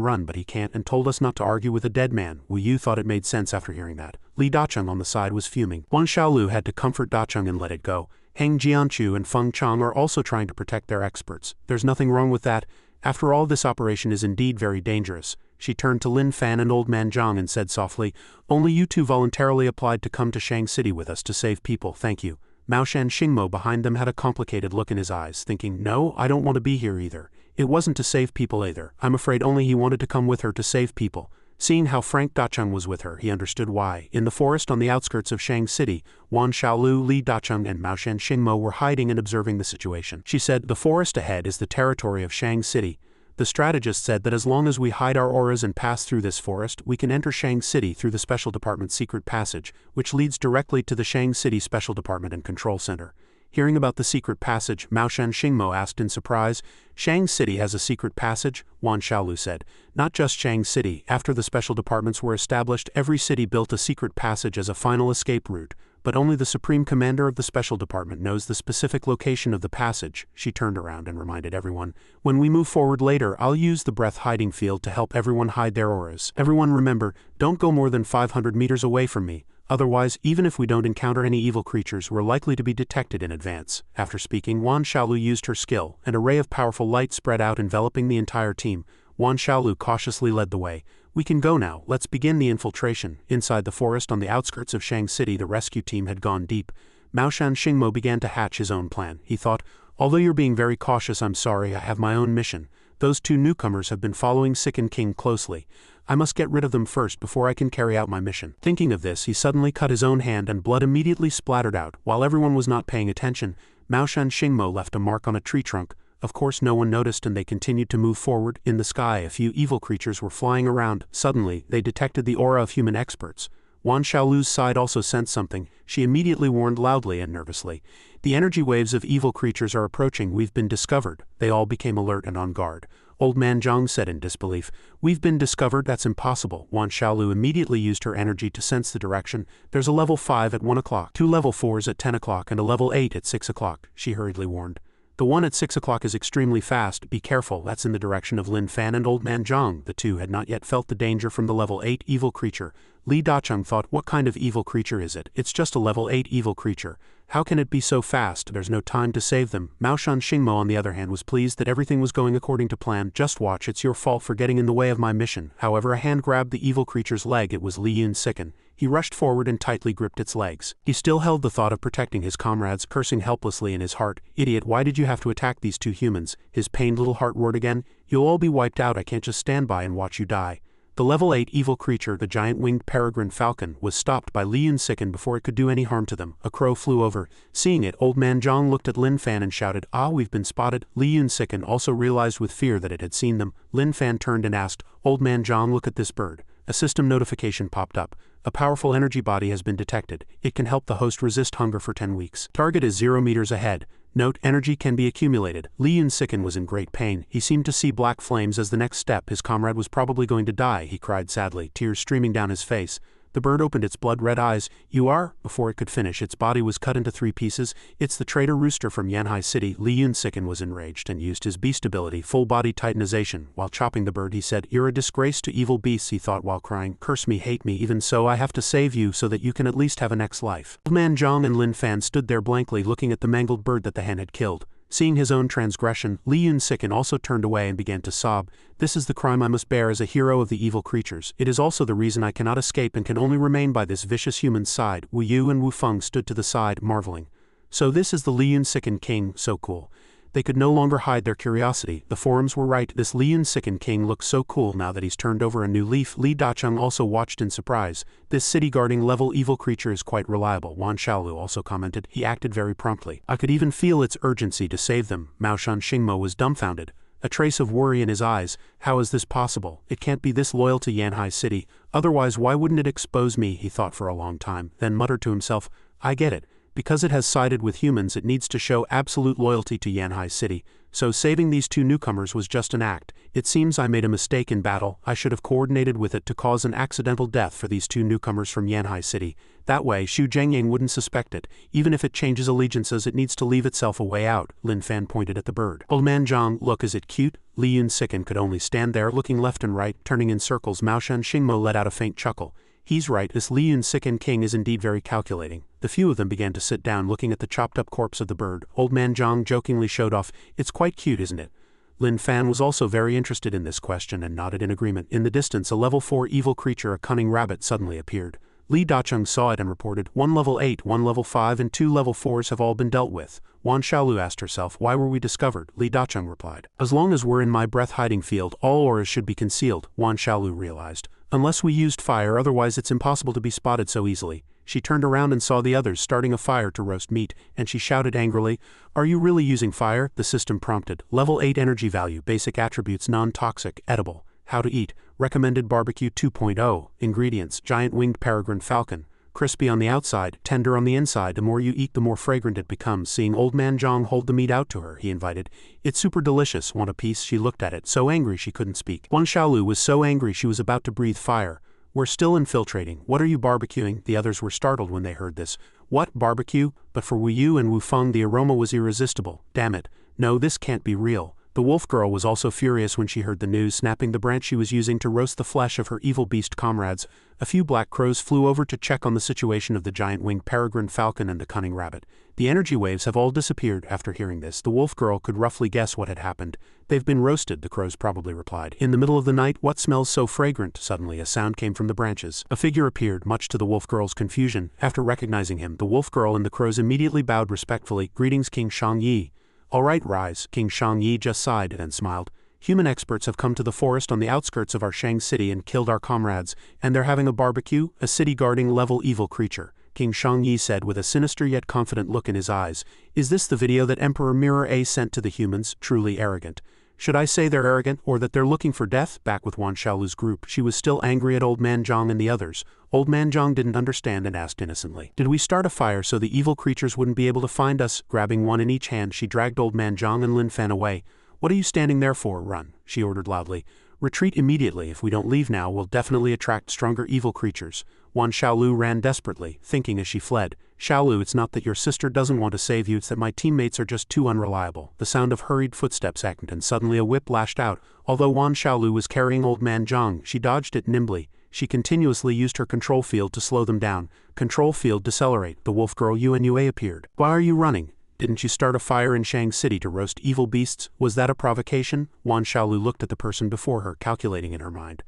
run but he can't and told us not to argue with a dead man. Wu Yu thought it made sense after hearing that. Li Dacheng on the side was fuming. Wan Xiaolu had to comfort Dacheng and let it go. Heng Jianchu and Feng Chang are also trying to protect their experts. There's nothing wrong with that. After all, this operation is indeed very dangerous. She turned to Lin Fan and Old Man Zhang and said softly, only you two voluntarily applied to come to Shang City with us to save people, thank you. Mao Shan Xingmo behind them had a complicated look in his eyes, thinking, no, I don't want to be here either. It wasn't to save people either. I'm afraid only he wanted to come with her to save people. Seeing how frank Dacheng was with her, he understood why. In the forest on the outskirts of Shang City, Wan Xiaolu, Li Dacheng, and Mao Shan Xingmo were hiding and observing the situation. She said, the forest ahead is the territory of Shang City. The strategist said that as long as we hide our auras and pass through this forest, we can enter Shang City through the Special Department's secret passage, which leads directly to the Shang City Special Department and Control Center. Hearing about the secret passage, Mao Shan Xingmo asked in surprise, Shang City has a secret passage? Wan Xiaolu said, not just Shang City. After the special departments were established, every city built a secret passage as a final escape route. But only the Supreme Commander of the Special Department knows the specific location of the passage. She turned around and reminded everyone, when we move forward later, I'll use the breath hiding field to help everyone hide their auras. Everyone remember, don't go more than 500 meters away from me. Otherwise, even if we don't encounter any evil creatures, we're likely to be detected in advance. After speaking, Wan Xiaolu used her skill. An array of powerful light spread out enveloping the entire team. Wan Xiaolu cautiously led the way. We can go now, let's begin the infiltration. Inside the forest on the outskirts of Shang City, the rescue team had gone deep. Mao Shan Xingmo began to hatch his own plan. He thought, although you're being very cautious, I'm sorry, I have my own mission. Those two newcomers have been following Sicken King closely. I must get rid of them first before I can carry out my mission. Thinking of this, he suddenly cut his own hand and blood immediately splattered out. While everyone was not paying attention, Mao Shan Xingmo left a mark on a tree trunk. Of course no one noticed and they continued to move forward. In the sky, a few evil creatures were flying around. Suddenly, they detected the aura of human experts. Wan Xiaolu's side also sensed something. She immediately warned loudly and nervously. The energy waves of evil creatures are approaching. We've been discovered. They all became alert and on guard. Old Man Zhang said in disbelief, we've been discovered? That's impossible. Wan Xiaolu immediately used her energy to sense the direction. There's a level 5 at 1 o'clock, 2 level 4s at 10 o'clock, and a level 8 at 6 o'clock, she hurriedly warned. The one at 6 o'clock is extremely fast, be careful, that's in the direction of Lin Fan and Old Man Zhang. The two had not yet felt the danger from the level 8 evil creature. Li Dacheng thought, what kind of evil creature is it? It's just a level 8 evil creature. How can it be so fast? There's no time to save them. Mao Shan Xingmo on the other hand was pleased that everything was going according to plan. Just watch, it's your fault for getting in the way of my mission. However, a hand grabbed the evil creature's leg. It was Li Yun Sicken. He rushed forward and tightly gripped its legs. He still held the thought of protecting his comrades, cursing helplessly in his heart. Idiot, why did you have to attack these two humans? His pained little heart roared again. You'll all be wiped out, I can't just stand by and watch you die. The level 8 evil creature, the giant winged peregrine falcon, was stopped by Li Yun Sicken before it could do any harm to them. A crow flew over. Seeing it, Old Man Zhang looked at Lin Fan and shouted, ah, we've been spotted. Li Yun Sicken also realized with fear that it had seen them. Lin Fan turned and asked, Old Man Zhang, look at this bird. A system notification popped up. A powerful energy body has been detected. It can help the host resist hunger for 10 weeks. Target is 0 meters ahead. Note, energy can be accumulated. Lin Fan was in great pain. He seemed to see black flames as the next step. His comrade was probably going to die, he cried sadly, tears streaming down his face. The bird opened its blood-red eyes. You are? Before it could finish, its body was cut into 3 pieces. It's the traitor rooster from Yanhai City. Lin Fan was enraged and used his beast ability, full-body titanization. While chopping the bird, he said, You're a disgrace to evil beasts, he thought while crying. Curse me, hate me, even so I have to save you so that you can at least have a next life. Old Man Zhang and Lin Fan stood there blankly looking at the mangled bird that the hen had killed. Seeing his own transgression, Lin Fan also turned away and began to sob. This is the crime I must bear as a hero of the evil creatures. It is also the reason I cannot escape and can only remain by this vicious human's side. Wu Yu and Wu Feng stood to the side, marveling. So this is the Lin Fan king, so cool. They could no longer hide their curiosity. The forums were right. This Lin Fan king looks so cool now that he's turned over a new leaf. Li Dacheng also watched in surprise. This city-guarding level evil creature is quite reliable, Wan Xiaolu also commented. He acted very promptly. I could even feel its urgency to save them. Mao Shan Xingmo was dumbfounded. A trace of worry in his eyes. How is this possible? It can't be this loyal to Yanhai City. Otherwise, why wouldn't it expose me? He thought for a long time, then muttered to himself, I get it. Because it has sided with humans, it needs to show absolute loyalty to Yanhai City, so saving these 2 newcomers was just an act. It seems I made a mistake in battle. I should have coordinated with it to cause an accidental death for these 2 newcomers from Yanhai City. That way, Xu Zhengying wouldn't suspect it. Even if it changes allegiances, it needs to leave itself a way out. Lin Fan pointed at the bird. Old Man Zhang, look, is it cute? Lin Fan could only stand there, looking left and right, turning in circles. Mao Shan Xingmo let out a faint chuckle. He's right, this Lin Fan king is indeed very calculating. The few of them began to sit down looking at the chopped-up corpse of the bird. Old Man Zhang jokingly showed off, It's quite cute, isn't it? Lin Fan was also very interested in this question and nodded in agreement. In the distance, a level 4 evil creature, a cunning rabbit, suddenly appeared. Li Dacheng saw it and reported, 1 level 8, 1 level 5 and 2 level 4s have all been dealt with. Wan Xiaolu asked herself, why were we discovered? Li Dacheng replied, as long as we're in my breath hiding field, all auras should be concealed, Wan Xiaolu realized. Unless we used fire, otherwise it's impossible to be spotted so easily. She turned around and saw the others starting a fire to roast meat, and she shouted angrily, Are you really using fire? The system prompted. Level 8 energy value, basic attributes, non-toxic, edible. How to eat. Recommended barbecue 2.0. Ingredients, giant winged peregrine falcon. Crispy on the outside, tender on the inside. The more you eat, the more fragrant it becomes. Seeing Old Man Zhang hold the meat out to her, he invited, It's super delicious. Want a piece? She looked at it, so angry she couldn't speak. Wan Xiaolu was so angry she was about to breathe fire. We're still infiltrating. What are you barbecuing? The others were startled when they heard this. What, barbecue? But for Wu Yu and Wu Feng the aroma was irresistible. Damn it. No, this can't be real. The wolf girl was also furious when she heard the news, snapping the branch she was using to roast the flesh of her evil beast comrades. A few black crows flew over to check on the situation of the giant-winged peregrine falcon and the cunning rabbit. The energy waves have all disappeared. After hearing this, the wolf girl could roughly guess what had happened. They've been roasted, the crows probably replied. In the middle of the night, what smells so fragrant? Suddenly a sound came from the branches. A figure appeared, much to the wolf girl's confusion. After recognizing him, the wolf girl and the crows immediately bowed respectfully. Greetings, King Shangyi. All right, rise. King Shangyi just sighed, then smiled. Human experts have come to the forest on the outskirts of our Shang City and killed our comrades, and they're having a barbecue, a city-guarding level evil creature. King Shangyi said with a sinister yet confident look in his eyes. Is this the video that Emperor Mirror A sent to the humans? Truly arrogant. Should I say they're arrogant, or that they're looking for death? Back with Wan Xiaolu's group, she was still angry at Old Man Zhang and the others. Old Man Zhang didn't understand and asked innocently, Did we start a fire so the evil creatures wouldn't be able to find us? Grabbing one in each hand, she dragged Old Man Zhang and Lin Fan away. What are you standing there for? Run, she ordered loudly. Retreat immediately. If we don't leave now, we'll definitely attract stronger evil creatures. Wan Xiaolu ran desperately, thinking as she fled, Xiaolu, it's not that your sister doesn't want to save you, it's that my teammates are just too unreliable. The sound of hurried footsteps echoed and suddenly a whip lashed out. Although Wan Xiaolu was carrying Old Man Zhang, she dodged it nimbly. She continuously used her control field to slow them down. Control field decelerate. The wolf girl Yue appeared. Why are you running? Didn't you start a fire in Shang City to roast evil beasts? Was that a provocation? Wan Xiaolu looked at the person before her, calculating in her mind.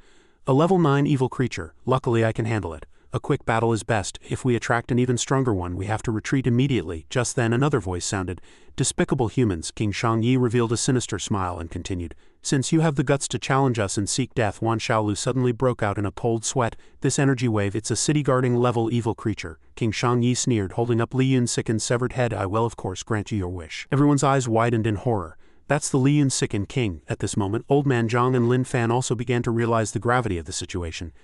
A level 9 evil creature. Luckily I can handle it. A quick battle is best. If we attract an even stronger one, we have to retreat immediately. Just then another voice sounded. Despicable humans. King Shangyi revealed a sinister smile and continued. Since you have the guts to challenge us and seek death, Wan Xiaolu suddenly broke out in a cold sweat. This energy wave, it's a city-guarding level evil creature. King Shangyi sneered, holding up Lin Fan's severed head. I will of course grant you your wish. Everyone's eyes widened in horror. That's the Lin Fan king. At this moment, Old Man Zhang and Lin Fan also began to realize the gravity of the situation.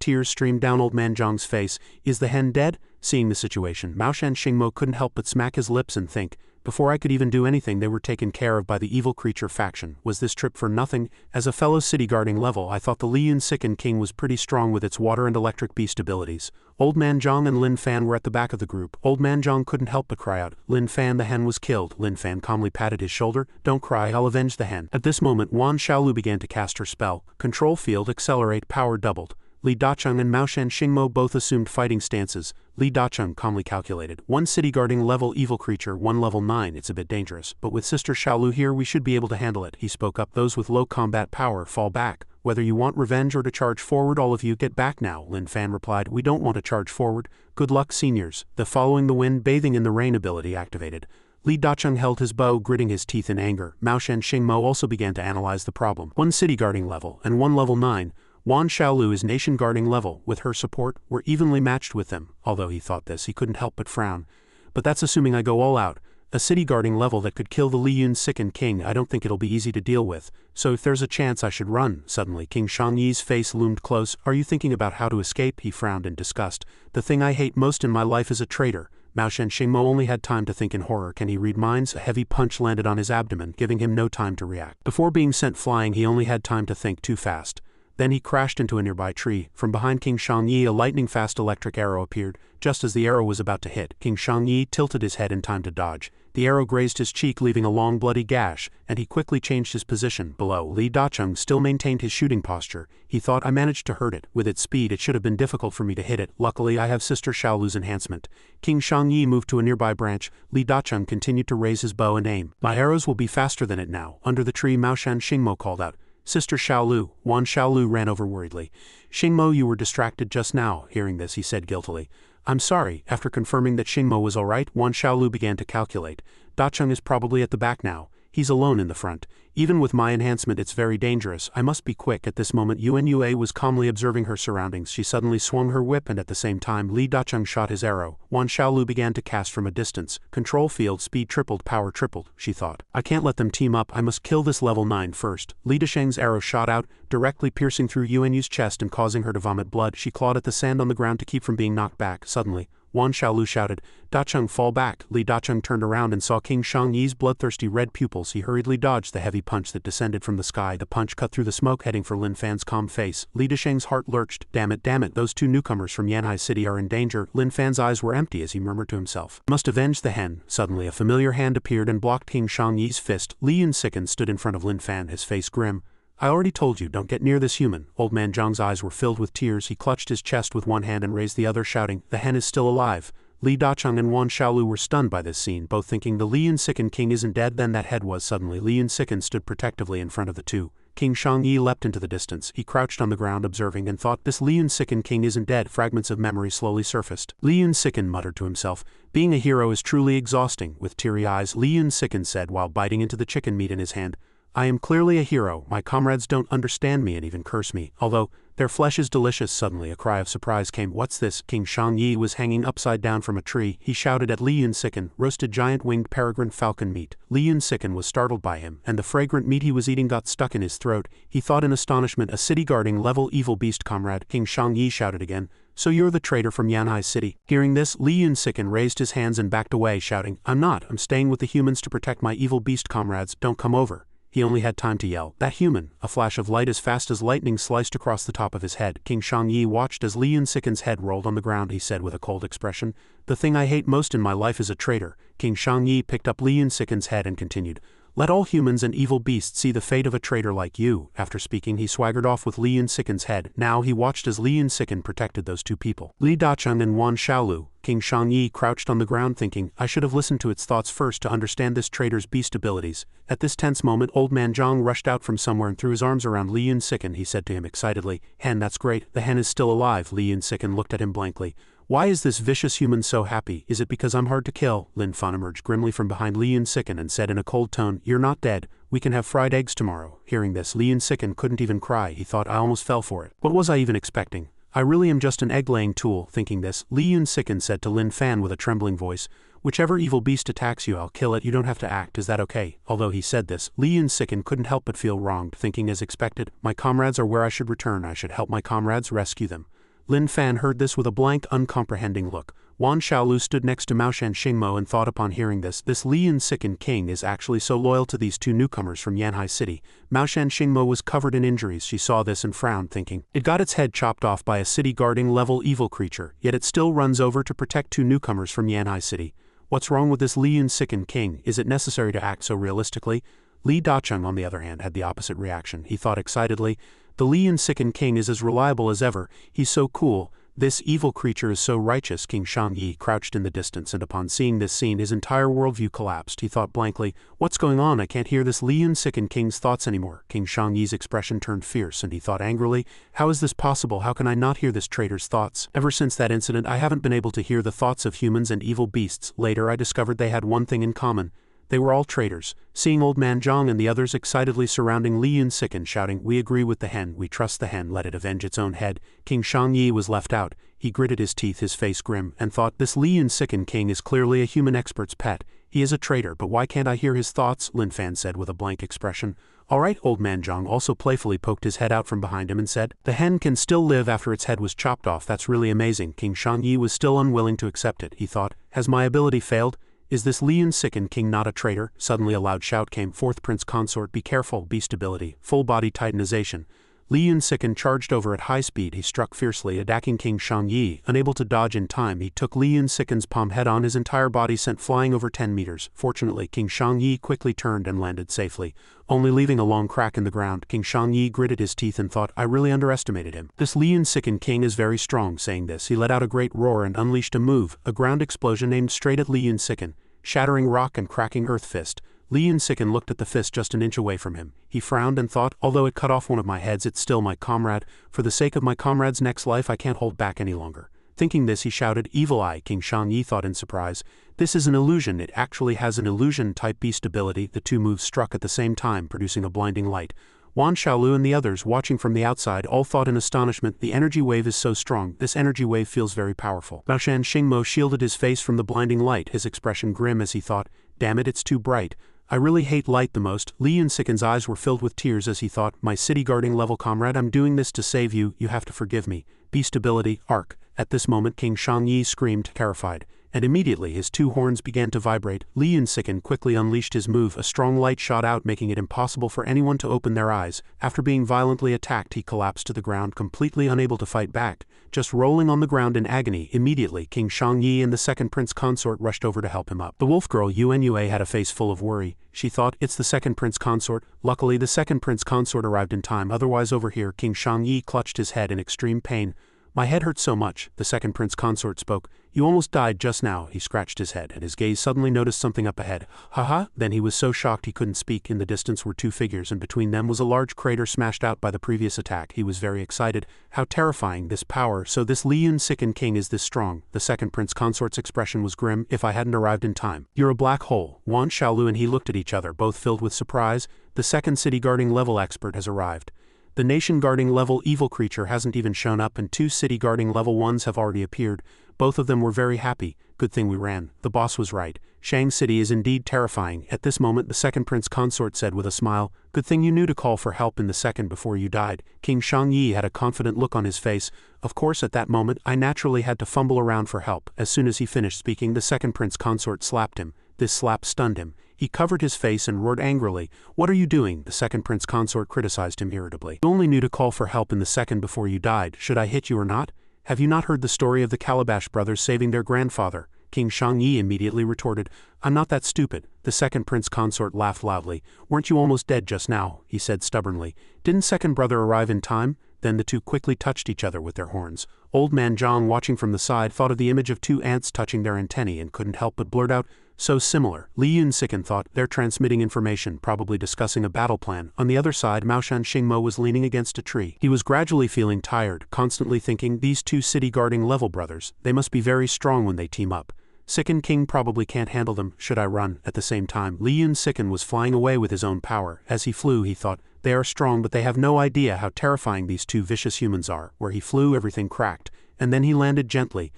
Tears streamed down Old Man Zhang's face. Is the hen dead? Seeing the situation, Mao Shan Xingmo couldn't help but smack his lips and think, before I could even do anything they were taken care of by the evil creature faction. Was this trip for nothing? As a fellow city guarding level, I thought the Lin Fan king was pretty strong with its water and electric beast abilities. Old Man Zhang and Lin Fan were at the back of the group. Old Man Zhang couldn't help but cry out, Lin Fan, the hen was killed. Lin Fan calmly patted his shoulder. Don't cry, I'll avenge the hen. At this moment, Wan Xiaolu began to cast her spell. Control field accelerate, power doubled. Li Dacheng and Mao Shan Xingmo both assumed fighting stances. Li Dacheng calmly calculated, 1 city guarding level evil creature, 1 level 9, it's a bit dangerous, but with Sister Xiaolu here we should be able to handle it. He spoke up, those with low combat power fall back. Whether you want revenge or to charge forward, all of you get back now. Lin Fan replied, we don't want to charge forward. Good luck, seniors. The following the wind, bathing in the rain ability activated. Li Dacheng held his bow, gritting his teeth in anger. Mao Shan Xingmo also began to analyze the problem. 1 city guarding level and 1 level 9. Wan Xiaolu is nation guarding level. With her support, we're evenly matched with them. Although he thought this, he couldn't help but frown. But that's assuming I go all out. A city guarding level that could kill the Lin Fan king, I don't think it'll be easy to deal with. So if there's a chance I should run. Suddenly King Shangyi's face loomed close. Are you thinking about how to escape? He frowned in disgust. The thing I hate most in my life is a traitor. Mao Shan Xingmo only had time to think in horror. Can he read minds? A heavy punch landed on his abdomen, giving him no time to react. Before being sent flying, he only had time to think too fast. Then he crashed into a nearby tree. From behind King Shangyi, a lightning-fast electric arrow appeared. Just as the arrow was about to hit, King Shangyi tilted his head in time to dodge. The arrow grazed his cheek, leaving a long bloody gash, and he quickly changed his position. Below, Li Dacheng still maintained his shooting posture. He thought, I managed to hurt it. With its speed, it should have been difficult for me to hit it. Luckily, I have Sister Xiaolu's enhancement. King Shangyi moved to a nearby branch. Li Dacheng continued to raise his bow and aim. My arrows will be faster than it now. Under the tree, Mao Shan Xingmo called out, Sister Xiaolu. Wan Xiaolu ran over worriedly. Xingmo, you were distracted just now. Hearing this, he said guiltily, I'm sorry. After confirming that Xingmo was all right, Wan Xiaolu began to calculate. Dacheng is probably at the back now. He's alone in the front. Even with my enhancement, it's very dangerous. I must be quick. At this moment, Yuan Yue was calmly observing her surroundings. She suddenly swung her whip, and at the same time, Li Dacheng shot his arrow. Wan Xiaolu began to cast from a distance. Control field speed tripled, power tripled, she thought. I can't let them team up. I must kill this level 9 first. Li Dacheng's arrow shot out, directly piercing through Yuan Yu's chest and causing her to vomit blood. She clawed at the sand on the ground to keep from being knocked back. Suddenly, Wan Xiaolu shouted, Dacheng, fall back. Li Dacheng turned around and saw King Shangyi's bloodthirsty red pupils. He hurriedly dodged the heavy punch that descended from the sky. The punch cut through the smoke, heading for Lin Fan's calm face. Li Dacheng's heart lurched. Damn it, those 2 newcomers from Yanhai City are in danger. Lin Fan's eyes were empty as he murmured to himself, must avenge the hen. Suddenly a familiar hand appeared and blocked King Shangyi's fist. Lin Fan stood in front of Lin Fan, his face grim. I already told you, don't get near this human. Old Man Zhang's eyes were filled with tears. He clutched his chest with one hand and raised the other, shouting, the hen is still alive. Li Dacheng and Wan Xiaolu were stunned by this scene, both thinking the Lin Fan king isn't dead. Then that head was. Suddenly Lin Fan stood protectively in front of the two. King Shangyi leapt into the distance. He crouched on the ground observing and thought, this Lin Fan king isn't dead. Fragments of memory slowly surfaced. Lin Fan muttered to himself, being a hero is truly exhausting. With teary eyes, Lin Fan said while biting into the chicken meat in his hand, I am clearly a hero. My comrades don't understand me and even curse me, although their flesh is delicious. Suddenly a cry of surprise came. What's this? King Shangyi was hanging upside down from a tree. He shouted at Lin Fan, roasted giant-winged peregrine falcon meat. Lin Fan was startled by him, and the fragrant meat he was eating got stuck in his throat. He thought in astonishment, a city-guarding level evil beast comrade. King Shangyi shouted again, so you're the traitor from Yanhai City. Hearing this, Lin Fan raised his hands and backed away, shouting, I'm not. I'm staying with the humans to protect my evil beast comrades. Don't come over. He only had time to yell, that human! A flash of light as fast as lightning sliced across the top of his head. King Shangyi watched as Lin Fan's head rolled on the ground. He said with a cold expression, the thing I hate most in my life is a traitor. King Shangyi picked up Lin Fan's head and continued, let all humans and evil beasts see the fate of a traitor like you. After speaking, he swaggered off with Lin Fan's head. Now he watched as Lin Fan protected those two people. Li Dacheng and Wan Xiaolu. King Shangyi crouched on the ground thinking, I should have listened to its thoughts first to understand this traitor's beast abilities. At this tense moment, Old Man Zhang rushed out from somewhere and threw his arms around Lin Fan. He said to him excitedly, hen, that's great. The hen is still alive. Lin Fan looked at him blankly. Why is this vicious human so happy? Is it because I'm hard to kill? Lin Fan emerged grimly from behind Lin Fan and said in a cold tone, you're not dead. We can have fried eggs tomorrow. Hearing this, Lin Fan couldn't even cry. He thought, I almost fell for it. What was I even expecting? I really am just an egg-laying tool. Thinking this, Lin Fan said to Lin Fan with a trembling voice, Whichever evil beast attacks you, I'll kill it. You don't have to act. Is that okay? Although he said this, Lin Fan couldn't help but feel wronged, thinking as expected, my comrades are where I should return. I should help my comrades, rescue them. Lin Fan heard this with a blank, uncomprehending look. Wan Xiaolu stood next to Maoshan Xingmo and thought upon hearing this Lin Fan king is actually so loyal to these two newcomers from Yanhai City. Maoshan Xingmo was covered in injuries. She saw this and frowned, thinking, it got its head chopped off by a city-guarding level evil creature, yet it still runs over to protect two newcomers from Yanhai City. What's wrong with this Lin Fan king? Is it necessary to act so realistically? Li Dacheng, on the other hand, had the opposite reaction. He thought excitedly, the Lin Fan king is as reliable as ever. He's so cool. This evil creature is so righteous. King Shangyi crouched in the distance, and upon seeing this scene his entire worldview collapsed. He thought blankly, what's going on? I can't hear this Lin Fan king's thoughts anymore. King Shangyi's expression turned fierce, and he thought angrily, how is this possible? How can I not hear this traitor's thoughts? Ever since that incident I haven't been able to hear the thoughts of humans and evil beasts. Later I discovered they had one thing in common. They were all traitors. Seeing old man Zhang and the others excitedly surrounding Lin Fan shouting, we agree with the hen, we trust the hen, let it avenge its own head. King Shangyi was left out. He gritted his teeth, his face grim, and thought, this Lin Fan king is clearly a human expert's pet. He is a traitor, but why can't I hear his thoughts? Lin Fan said with a blank expression. All right, old man Zhang also playfully poked his head out from behind him and said, the hen can still live after its head was chopped off. That's really amazing. King Shangyi was still unwilling to accept it. He thought, has my ability failed? Is this Lin Fan king not a traitor? Suddenly a loud shout came forth. Prince Consort, be careful. Beast ability, full body titanization. Lin Fan charged over at high speed. He struck fiercely, attacking King Shangyi. Unable to dodge in time, he took Lin Fan's palm head-on, his entire body sent flying over 10 meters. Fortunately, King Shangyi quickly turned and landed safely, only leaving a long crack in the ground. King Shangyi gritted his teeth and thought, I really underestimated him. This Lin Fan king is very strong. Saying this, he let out a great roar and unleashed a move, a ground explosion aimed straight at Lin Fan, shattering rock and cracking earth fist. Lin Fan looked at the fist just an inch away from him. He frowned and thought, although it cut off one of my heads, it's still my comrade. For the sake of my comrade's next life, I can't hold back any longer. Thinking this, he shouted, Evil Eye. King Shangyi thought in surprise, this is an illusion. It actually has an illusion-type beast ability. The two moves struck at the same time, producing a blinding light. Wan Xiaolu and the others, watching from the outside, all thought in astonishment, the energy wave is so strong. This energy wave feels very powerful. Maoshan Xingmo shielded his face from the blinding light, his expression grim as he thought, damn it, it's too bright. I really hate light the most. Lin Fan's eyes were filled with tears as he thought, my city guarding level comrade, I'm doing this to save you. You have to forgive me. Beast ability, Arc. At this moment King Shangyi screamed, terrified, and immediately his two horns began to vibrate. Lin Fan quickly unleashed his move. A strong light shot out, making it impossible for anyone to open their eyes. After being violently attacked, he collapsed to the ground, completely unable to fight back, just rolling on the ground in agony. Immediately, King Shangyi and the second prince consort rushed over to help him up. The wolf girl Yuan Yue had a face full of worry. She thought, it's the second prince consort. Luckily, the second prince consort arrived in time, otherwise over here. King Shangyi clutched his head in extreme pain. My head hurts so much, the second prince consort spoke. You almost died just now. He scratched his head, and his gaze suddenly noticed something up ahead. Haha, then he was so shocked he couldn't speak. In the distance were two figures, and between them was a large crater smashed out by the previous attack. He was very excited. How terrifying, this power. So this Lin Fan king is this strong. The second prince consort's expression was grim. If I hadn't arrived in time. You're a black hole. Wan Xiaolu and he looked at each other, both filled with surprise. The second city guarding level expert has arrived. The nation guarding level evil creature hasn't even shown up, and two city guarding level ones have already appeared. Both of them were very happy. Good thing we ran. The boss was right. Shang City is indeed terrifying. At this moment the second prince consort said with a smile, good thing you knew to call for help in the second before you died. King Shangyi had a confident look on his face. Of course at that moment I naturally had to fumble around for help. As soon as he finished speaking, the second prince consort slapped him. This slap stunned him. He covered his face and roared angrily. What are you doing? The second prince consort criticized him irritably. You only knew to call for help in the second before you died. Should I hit you or not? Have you not heard the story of the Calabash brothers saving their grandfather? King Shangyi immediately retorted, I'm not that stupid. The second prince consort laughed loudly. Weren't you almost dead just now? He said stubbornly. Didn't second brother arrive in time? Then the two quickly touched each other with their horns. Old man Zhang, watching from the side, thought of the image of two ants touching their antennae and couldn't help but blurt out, so similar. Lin Fan thought, they're transmitting information, probably discussing a battle plan. On the other side, Maoshan Xingmo was leaning against a tree. He was gradually feeling tired, constantly thinking, these two city guarding level brothers, they must be very strong when they team up. Sicken King probably can't handle them. Should I run? At the same time, Lin Fan was flying away with his own power. As he flew, he thought, they are strong, but they have no idea how terrifying these two vicious humans are. Where he flew, everything cracked, and then he landed gently.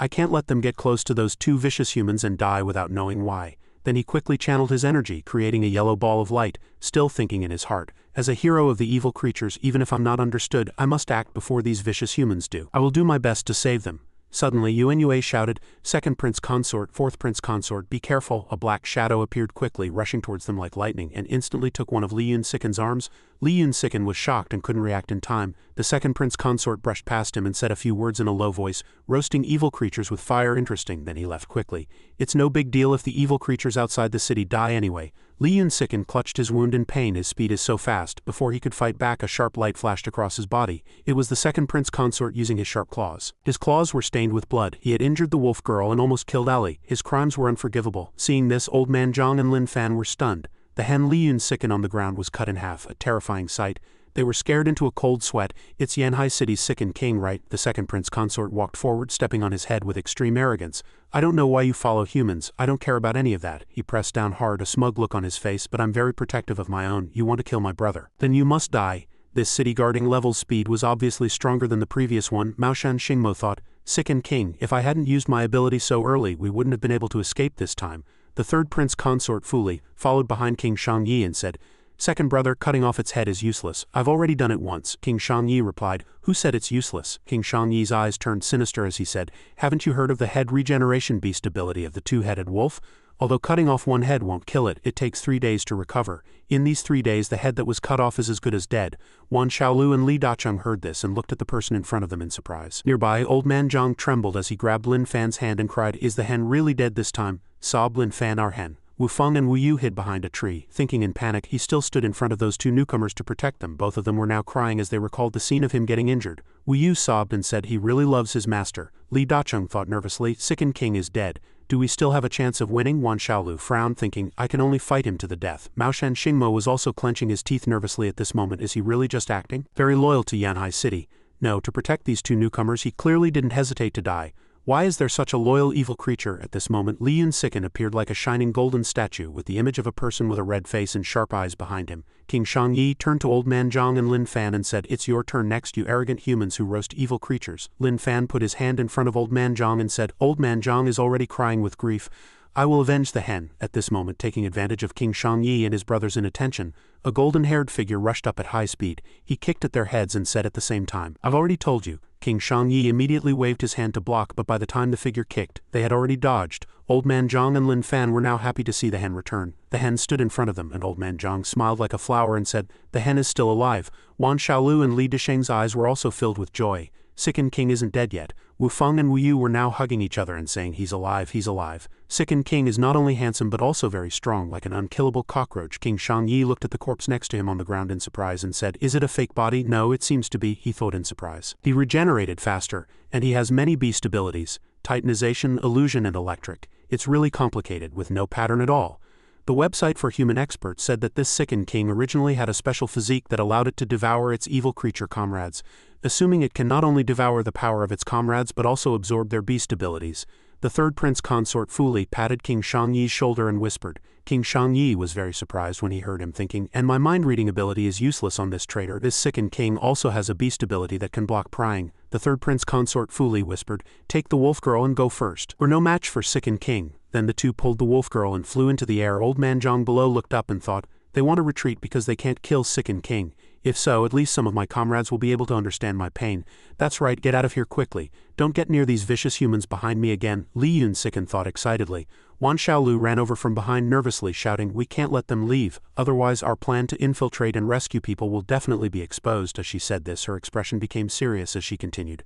I can't let them get close to those two vicious humans and die without knowing why. Then he quickly channeled his energy, creating a yellow ball of light, still thinking in his heart, as a hero of the evil creatures, even if I'm not understood, I must act before these vicious humans do. I will do my best to save them. Suddenly Yue shouted, "Second Prince Consort, Fourth Prince Consort, be careful!" A black shadow appeared quickly, rushing towards them like lightning, and instantly took one of Lin Fan's arms. Lin Fan was shocked and couldn't react in time. The Second Prince Consort brushed past him and said a few words in a low voice, "Roasting evil creatures with fire, interesting," then he left quickly. "It's no big deal if the evil creatures outside the city die anyway." Lin Fan clutched his wound in pain. His speed is so fast. Before he could fight back, a sharp light flashed across his body. It was the Second Prince Consort using his sharp claws. His claws were stained with blood. He had injured the wolf girl and almost killed Ali. His crimes were unforgivable. Seeing this, Old Man Zhang and Lin Fan were stunned. The hen Lin Fan on the ground was cut in half, a terrifying sight. They were scared into a cold sweat. "It's Yanhai City's Second King, right?" The Second Prince Consort walked forward, stepping on his head with extreme arrogance. "I don't know why you follow humans. I don't care about any of that." He pressed down hard, a smug look on his face. "But I'm very protective of my own. You want to kill my brother? Then you must die." This city guarding level's speed was obviously stronger than the previous one. Maoshan Xingmo thought, "Second King, if I hadn't used my ability so early, we wouldn't have been able to escape this time." The Third Prince Consort Fuli followed behind King Shangyi and said, "Second brother, cutting off its head is useless. I've already done it once." King Shangyi replied, "Who said it's useless?" King Shangyi's eyes turned sinister as he said, "Haven't you heard of the head regeneration beast ability of the two-headed wolf? Although cutting off one head won't kill it, it takes 3 days to recover. In these 3 days the head that was cut off is as good as dead." Wan Xiaolu and Li Dacheng heard this and looked at the person in front of them in surprise. Nearby, Old Man Zhang trembled as he grabbed Lin Fan's hand and cried, "Is the hen really dead this time?" Sobbed Lin Fan, "Our hen." Wu Feng and Wu Yu hid behind a tree. Thinking in panic, he still stood in front of those two newcomers to protect them. Both of them were now crying as they recalled the scene of him getting injured. Wu Yu sobbed and said he really loves his master. Li Dacheng thought nervously, "Second King is dead. Do we still have a chance of winning?" Wan Xiaolu frowned, thinking, "I can only fight him to the death." Maoshan Xingmo was also clenching his teeth nervously at this moment. Is he really just acting? Very loyal to Yanhai City. No, to protect these two newcomers he clearly didn't hesitate to die. Why is there such a loyal evil creature? At this moment, Lin Fan appeared like a shining golden statue with the image of a person with a red face and sharp eyes behind him. King Shangyi turned to Old Man Zhang and Lin Fan and said, "It's your turn next, you arrogant humans who roast evil creatures." Lin Fan put his hand in front of Old Man Zhang and said, "Old Man Zhang is already crying with grief. I will avenge the hen." At this moment, taking advantage of King Shangyi and his brother's inattention, a golden-haired figure rushed up at high speed. He kicked at their heads and said at the same time, "I've already told you." King Shangyi immediately waved his hand to block, but by the time the figure kicked, they had already dodged. Old Man Zhang and Lin Fan were now happy to see the hen return. The hen stood in front of them, and Old Man Zhang smiled like a flower and said, "The hen is still alive." Wan Xiaolu and Li Dasheng's eyes were also filled with joy. Second King isn't dead yet. Wu Feng and Wu Yu were now hugging each other and saying, "He's alive, he's alive." Second King is not only handsome but also very strong, like an unkillable cockroach. King Shangyi looked at the corpse next to him on the ground in surprise and said, "Is it a fake body?" "No, it seems to be," he thought in surprise. He regenerated faster, and he has many beast abilities: titanization, illusion, and electric. It's really complicated, with no pattern at all. The website for human experts said that this Second King originally had a special physique that allowed it to devour its evil creature comrades, assuming it can not only devour the power of its comrades but also absorb their beast abilities. The Third Prince Consort Fuli patted King Shangyi's shoulder and whispered. King Shangyi was very surprised when he heard him, thinking, "And my mind-reading ability is useless on this traitor. This Second King also has a beast ability that can block prying." The Third Prince Consort Fuli whispered, "Take the wolf girl and go first. We're no match for Second King." Then the two pulled the wolf girl and flew into the air. Old Man Zhang below looked up and thought, "They want to retreat because they can't kill Second King. If so, at least some of my comrades will be able to understand my pain. That's right, get out of here quickly. Don't get near these vicious humans behind me again." Lin Fan thought excitedly. Wan Xiaolu ran over from behind nervously, shouting, "We can't let them leave, otherwise our plan to infiltrate and rescue people will definitely be exposed." As she said this, her expression became serious as she continued,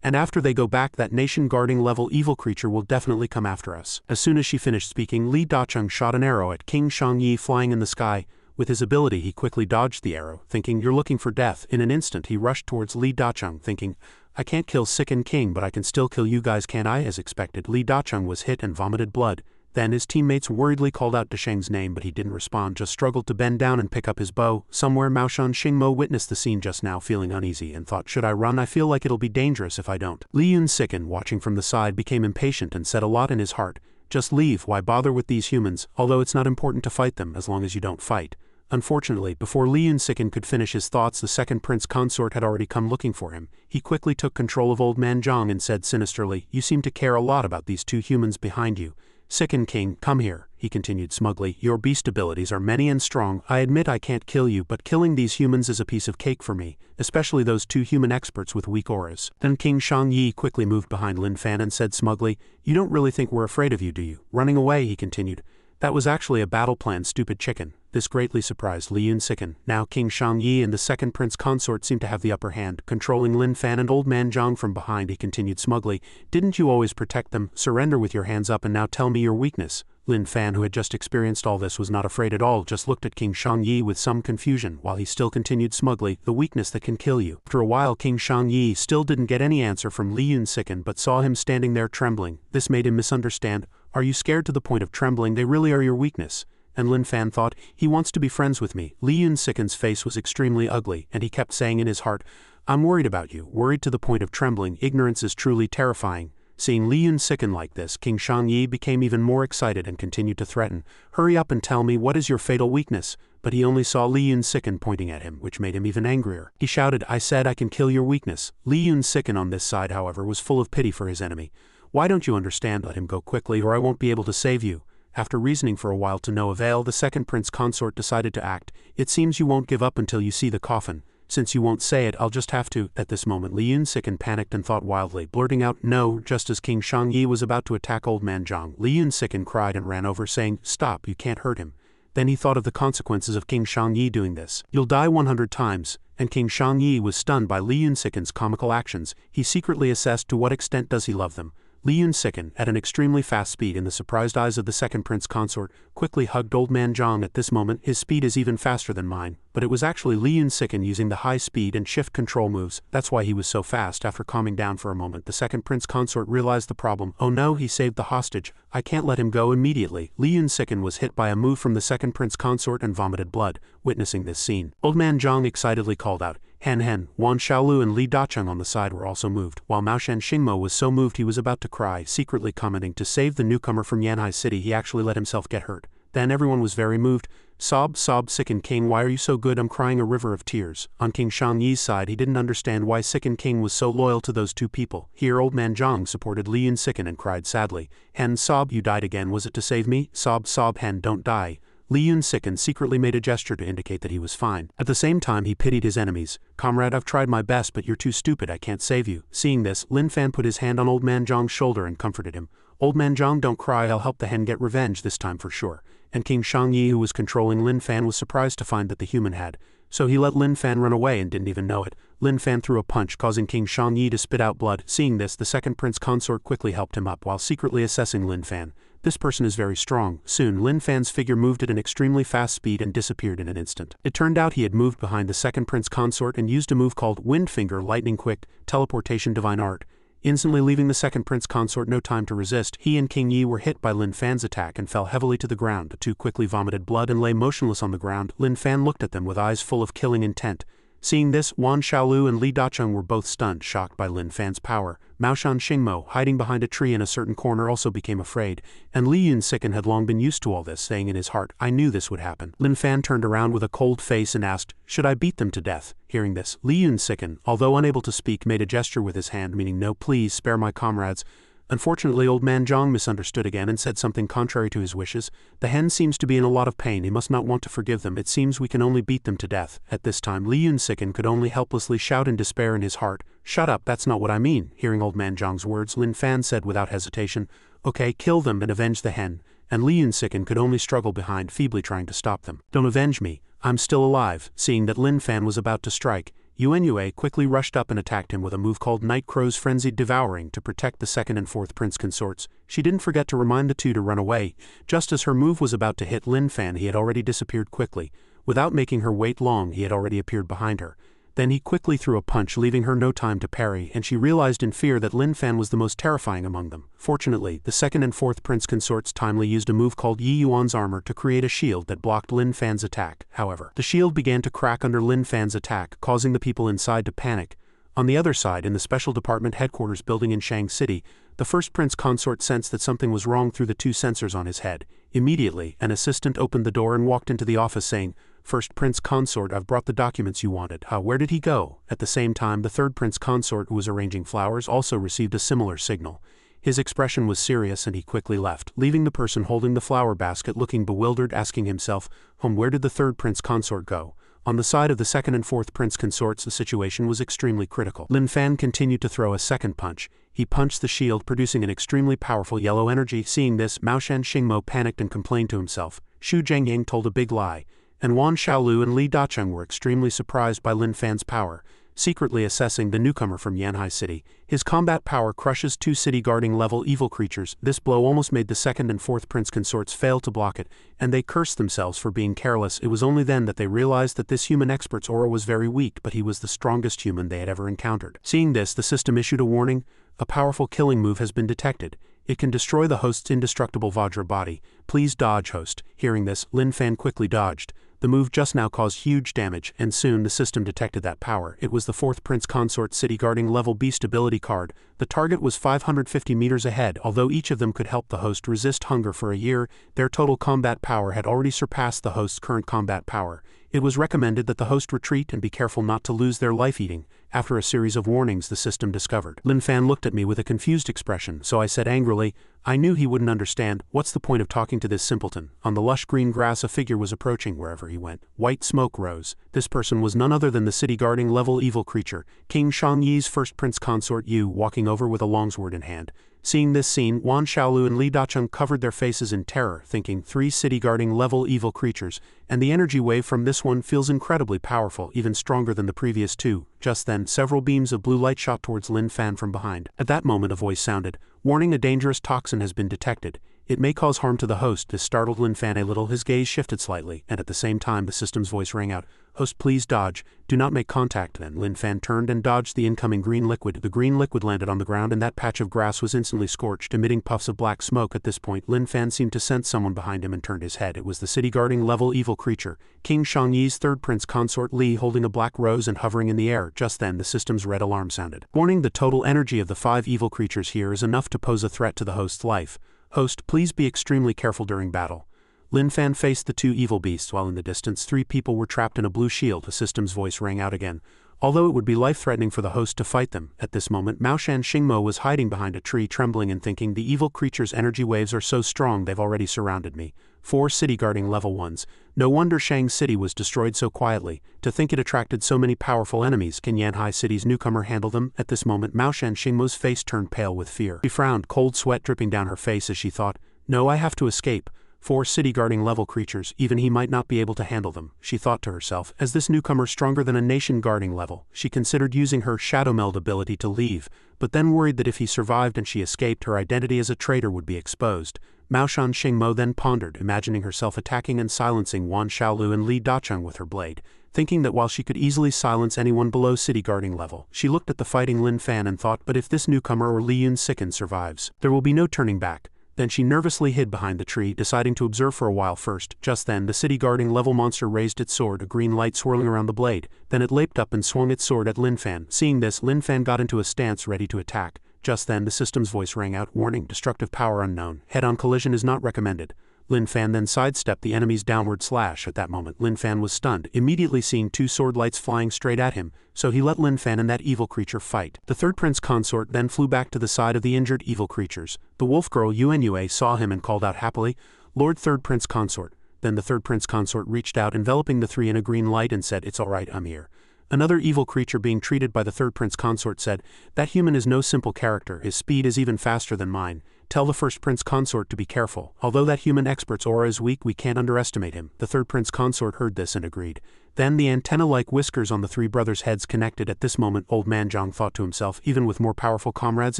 "And after they go back, that nation-guarding level evil creature will definitely come after us." As soon as she finished speaking, Li Dacheng shot an arrow at King Shangyi flying in the sky. With his ability, he quickly dodged the arrow, thinking, "You're looking for death." In an instant, he rushed towards Li Dacheng, thinking, "I can't kill Second King, but I can still kill you guys, can't I?" As expected, Li Dacheng was hit and vomited blood. Then his teammates worriedly called out Dasheng's name, but he didn't respond, just struggled to bend down and pick up his bow. Somewhere Maoshan Xingmo witnessed the scene just now, feeling uneasy, and thought, "Should I run? I feel like it'll be dangerous if I don't." Lin Fan, watching from the side, became impatient and said a lot in his heart, "Just leave, why bother with these humans, although it's not important to fight them as long as you don't fight." Unfortunately, before Li Yunsikin could finish his thoughts, the second prince consort had already come looking for him. He quickly took control of old man Zhang and said sinisterly, "You seem to care a lot about these two humans behind you. Sikin King, come here," he continued smugly. "Your beast abilities are many and strong. I admit I can't kill you, but killing these humans is a piece of cake for me, especially those two human experts with weak auras." Then King Shangyi quickly moved behind Lin Fan and said smugly, "You don't really think we're afraid of you, do you?" Running away, he continued. "That was actually a battle plan, stupid chicken." This greatly surprised Li Yunsikin. Now King Shangyi and the second prince consort seemed to have the upper hand. Controlling Lin Fan and old man Zhang from behind, he continued smugly, "Didn't you always protect them? Surrender with your hands up and now tell me your weakness." Lin Fan, who had just experienced all this, was not afraid at all, just looked at King Shangyi with some confusion, while he still continued smugly, "The weakness that can kill you." After a while King Shangyi still didn't get any answer from Li Yunsikin but saw him standing there trembling. This made him misunderstand. "Are you scared to the point of trembling? They really are your weakness." And Lin Fan thought, "He wants to be friends with me." Li Yunsikin's face was extremely ugly, and he kept saying in his heart, "I'm worried about you, worried to the point of trembling. Ignorance is truly terrifying." Seeing Li Yunsikin like this, King Shangyi became even more excited and continued to threaten, "Hurry up and tell me, what is your fatal weakness?" But he only saw Li Yunsikin pointing at him, which made him even angrier. He shouted, "I said I can kill your weakness." Li Yunsikin on this side, however, was full of pity for his enemy. "Why don't you understand? Let him go quickly or I won't be able to save you." After reasoning for a while to no avail, the second prince consort decided to act. "It seems you won't give up until you see the coffin. Since you won't say it, I'll just have to." At this moment Li Yunsikin panicked and thought wildly, blurting out, "No." Just as King Shangyi was about to attack old man Zhang, Li Yunsikin cried and ran over, saying, "Stop, you can't hurt him." Then he thought of the consequences of King Shangyi doing this. "You'll die 100 times. And King Shangyi was stunned by Li Yunsikin's comical actions. He secretly assessed to what extent does he love them. Li Yunsikin, at an extremely fast speed in the surprised eyes of the second prince consort, quickly hugged old man Zhang. At this moment, his speed is even faster than mine, but it was actually Li Yunsikin using the high speed and shift control moves. That's why he was so fast. After calming down for a moment, the second prince consort realized the problem. "Oh no, he saved the hostage. I can't let him go." Immediately, Li Yunsikin was hit by a move from the second prince consort and vomited blood. Witnessing this scene, old man Zhang excitedly called out, "Hen Hen." Wan Xiaolu and Li Dacheng on the side were also moved, while Mao Shan Xingmo was so moved he was about to cry, secretly commenting, to save the newcomer from Yanhai City he actually let himself get hurt. Then everyone was very moved. "Sob, sob, Sikin King, why are you so good? I'm crying a river of tears." On King Shangyi's side, he didn't understand why Sikin King was so loyal to those two people. Here old man Zhang supported Li Yunsikin and cried sadly, "Hen, sob, you died again. Was it to save me? Sob, sob, Hen, don't die." Li Yunsikin secretly made a gesture to indicate that he was fine. At the same time he pitied his enemies. "Comrade, I've tried my best, but you're too stupid. I can't save you." Seeing this, Lin Fan put his hand on old man Zhang's shoulder and comforted him. "Old man Zhang, don't cry. I'll help the hen get revenge this time for sure." And King Shangyi, who was controlling Lin Fan, was surprised to find that the human had. So he let Lin Fan run away and didn't even know it. Lin Fan threw a punch, causing King Shangyi to spit out blood. Seeing this, the second prince consort quickly helped him up while secretly assessing Lin Fan. This person is very strong. Soon, Lin Fan's figure moved at an extremely fast speed and disappeared in an instant. It turned out he had moved behind the second prince consort and used a move called Wind Finger Lightning Quick Teleportation Divine Art. Instantly leaving the second prince consort no time to resist, he and King Yi were hit by Lin Fan's attack and fell heavily to the ground. The two quickly vomited blood and lay motionless on the ground. Lin Fan looked at them with eyes full of killing intent. Seeing this, Wan Xiaolu and Li Dacheng were both stunned, shocked by Lin Fan's power. Mao Shan Xingmo, hiding behind a tree in a certain corner, also became afraid, and Li Yunsikin had long been used to all this, saying in his heart, "I knew this would happen." Lin Fan turned around with a cold face and asked, "Should I beat them to death?" Hearing this, Li Yunsikin, although unable to speak, made a gesture with his hand meaning, "No, please, spare my comrades." Unfortunately, old man Zhang misunderstood again and said something contrary to his wishes. "The hen seems to be in a lot of pain. He must not want to forgive them. It seems we can only beat them to death." At this time, Li Yunsikin could only helplessly shout in despair in his heart, "Shut up, that's not what I mean." Hearing old man Zhang's words, Lin Fan said without hesitation, "Okay, kill them and avenge the hen." And Li Yunsikin could only struggle behind, feebly trying to stop them. "Don't avenge me. I'm still alive." Seeing that Lin Fan was about to strike, Yuan Yue quickly rushed up and attacked him with a move called Night Crow's Frenzied Devouring to protect the second and fourth prince consorts. She didn't forget to remind the two to run away. Just as her move was about to hit Lin Fan, he had already disappeared quickly. Without making her wait long, he had already appeared behind her. Then he quickly threw a punch, leaving her no time to parry, and she realized in fear that Lin Fan was the most terrifying among them. Fortunately, the second and fourth prince consorts timely used a move called Yi Yuan's armor to create a shield that blocked Lin Fan's attack. However, the shield began to crack under Lin Fan's attack, causing the people inside to panic. On the other side, in the Special Department headquarters building in Shang City, the first prince consort sensed that something was wrong through the two sensors on his head. Immediately, an assistant opened the door and walked into the office saying, "First Prince Consort, I've brought the documents you wanted." Where did he go?" At the same time, the third Prince Consort, who was arranging flowers, also received a similar signal. His expression was serious and he quickly left, leaving the person holding the flower basket looking bewildered, asking himself, where did the third Prince Consort go? On the side of the second and fourth Prince Consorts, the situation was extremely critical. Lin Fan continued to throw a second punch. He punched the shield, producing an extremely powerful yellow energy. Seeing this, Maoshan Xingmo panicked and complained to himself. Xu Zhengyang told a big lie, and Wan Xiaolu and Li Dacheng were extremely surprised by Lin Fan's power. Secretly assessing the newcomer from Yanhai City, his combat power crushes 2 city-guarding level evil creatures. This blow almost made the second and fourth Prince Consorts fail to block it, and they cursed themselves for being careless. It was only then that they realized that this human expert's aura was very weak, but he was the strongest human they had ever encountered. Seeing this, the system issued a warning. A powerful killing move has been detected. It can destroy the host's indestructible Vajra body. Please dodge, host. Hearing this, Lin Fan quickly dodged. The move just now caused huge damage, and soon the system detected that power. It was the fourth Prince Consort City Guarding level Beast ability card. The target was 550 meters ahead. Although each of them could help the host resist hunger for a year, their total combat power had already surpassed the host's current combat power. It was recommended that the host retreat and be careful not to lose their life eating. After a series of warnings, the system discovered. Lin Fan looked at me with a confused expression, so I said angrily, "I knew he wouldn't understand. What's the point of talking to this simpleton?" On the lush green grass, a figure was approaching. Wherever he went, white smoke rose. This person was none other than the city guarding level evil creature, King Shangyi's first Prince Consort Yu, walking over with a longsword in hand. Seeing this scene, Wan Xiaolu and Li Dacheng covered their faces in terror, thinking 3 city-guarding level evil creatures, and the energy wave from this one feels incredibly powerful, even stronger than the previous 2. Just then, several beams of blue light shot towards Lin Fan from behind. At that moment, a voice sounded, warning: a dangerous toxin has been detected. It may cause harm to the host. This startled Lin Fan a little. His gaze shifted slightly, and at the same time the system's voice rang out, "Host, please dodge. Do not make contact." Then Lin Fan turned and dodged the incoming green liquid. The green liquid landed on the ground, and that patch of grass was instantly scorched, emitting puffs of black smoke. At this point, Lin Fan seemed to sense someone behind him and turned his head. It was the city-guarding level evil creature, King Shangyi's third Prince Consort Li, holding a black rose and hovering in the air. Just then, the system's red alarm sounded. Warning: the total energy of the 5 evil creatures here is enough to pose a threat to the host's life. Host, please be extremely careful during battle. Lin Fan faced the 2 evil beasts while in the distance 3 people were trapped in a blue shield. The system's voice rang out again. Although it would be life-threatening for the host to fight them, at this moment Maoshan Xingmo was hiding behind a tree, trembling and thinking, the evil creature's energy waves are so strong they've already surrounded me. 4 city-guarding level 1s. No wonder Shang City was destroyed so quietly. To think it attracted so many powerful enemies. Can Yanhai City's newcomer handle them? At this moment Maoshan Xingmo's face turned pale with fear. She frowned, cold sweat dripping down her face as she thought, "No, I have to escape. 4 city-guarding level creatures, even he might not be able to handle them," she thought to herself. As this newcomer stronger than a nation guarding level, she considered using her shadow meld ability to leave, but then worried that if he survived and she escaped, her identity as a traitor would be exposed. Maoshan Xingmo then pondered, imagining herself attacking and silencing Wan Xiaolu and Li Dacheng with her blade. Thinking that while she could easily silence anyone below city guarding level, she looked at the fighting Lin Fan and thought, but if this newcomer or Li Yun Sicken survives, there will be no turning back. Then she nervously hid behind the tree, deciding to observe for a while first. Just then, the city-guarding level monster raised its sword, a green light swirling around the blade. Then it leaped up and swung its sword at Lin Fan. Seeing this, Lin Fan got into a stance ready to attack. Just then, the system's voice rang out, warning: destructive power unknown. Head-on collision is not recommended. Lin Fan then sidestepped the enemy's downward slash. At that moment, Lin Fan was stunned, immediately seeing 2 sword lights flying straight at him, so he let Lin Fan and that evil creature fight. The third Prince Consort then flew back to the side of the injured evil creatures. The wolf girl Yuan Yue saw him and called out happily, "Lord Third Prince Consort." Then the third Prince Consort reached out, enveloping the 3 in a green light, and said, "It's all right, I'm here." Another evil creature being treated by the third Prince Consort said, "That human is no simple character, his speed is even faster than mine. Tell the first Prince Consort to be careful. Although that human expert's aura is weak, we can't underestimate him." The third Prince Consort heard this and agreed. Then the antenna-like whiskers on the 3 brothers' heads connected. At this moment, Old Man Zhang thought to himself, even with more powerful comrades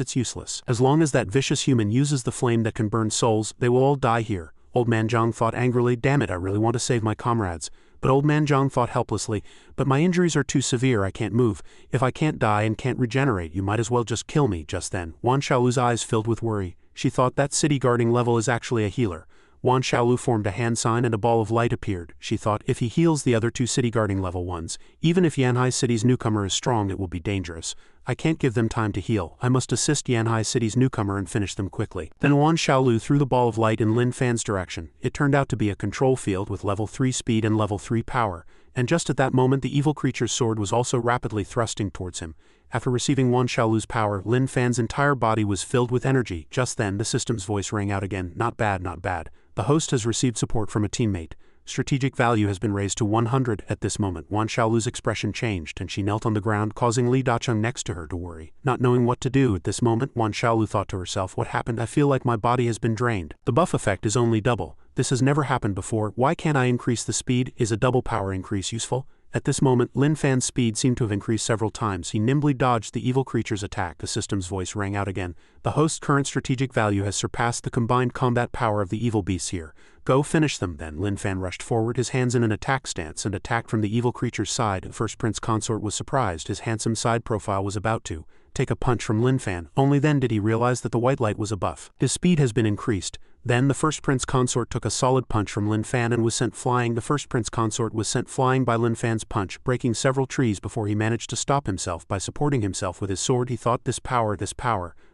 it's useless. As long as that vicious human uses the flame that can burn souls, they will all die here. Old Man Zhang thought angrily, damn it, I really want to save my comrades. But Old Man Zhang thought helplessly, but my injuries are too severe, I can't move. If I can't die and can't regenerate, you might as well just kill me. Just then, Wan Xiaolu's eyes filled with worry. She thought that city guarding level is actually a healer. Wan Xiaolu formed a hand sign and a ball of light appeared. She thought, if he heals the other 2 city guarding level 1s, even if Yanhai City's newcomer is strong, it will be dangerous. I can't give them time to heal. I must assist Yanhai City's newcomer and finish them quickly. Then Wan Xiaolu threw the ball of light in Lin Fan's direction. It turned out to be a control field with level 3 speed and level 3 power, and just at that moment the evil creature's sword was also rapidly thrusting towards him. After receiving Wan Xiaolu's power, Lin Fan's entire body was filled with energy. Just then, the system's voice rang out again. Not bad, not bad. The host has received support from a teammate. Strategic value has been raised to 100. At this moment, Wan Xiaolu's expression changed, and she knelt on the ground, causing Li Dacheng next to her to worry. Not knowing what to do at this moment, Wan Xiaolu thought to herself, what happened? I feel like my body has been drained. The buff effect is only double. This has never happened before. Why can't I increase the speed? Is a double power increase useful? At this moment, Lin Fan's speed seemed to have increased several times. He nimbly dodged the evil creature's attack. The system's voice rang out again. The host's current strategic value has surpassed the combined combat power of the evil beasts here. Go finish them then. Lin Fan rushed forward, his hands in an attack stance, and attacked from the evil creature's side. The first prince consort was surprised. His handsome side profile was about to take a punch from Lin Fan. Only then did he realize that the white light was a buff. His speed has been increased. Then the first prince consort took a solid punch from Lin Fan and was sent flying. The first prince consort was sent flying by Lin Fan's punch, breaking several trees before he managed to stop himself by supporting himself with his sword. He thought, this power.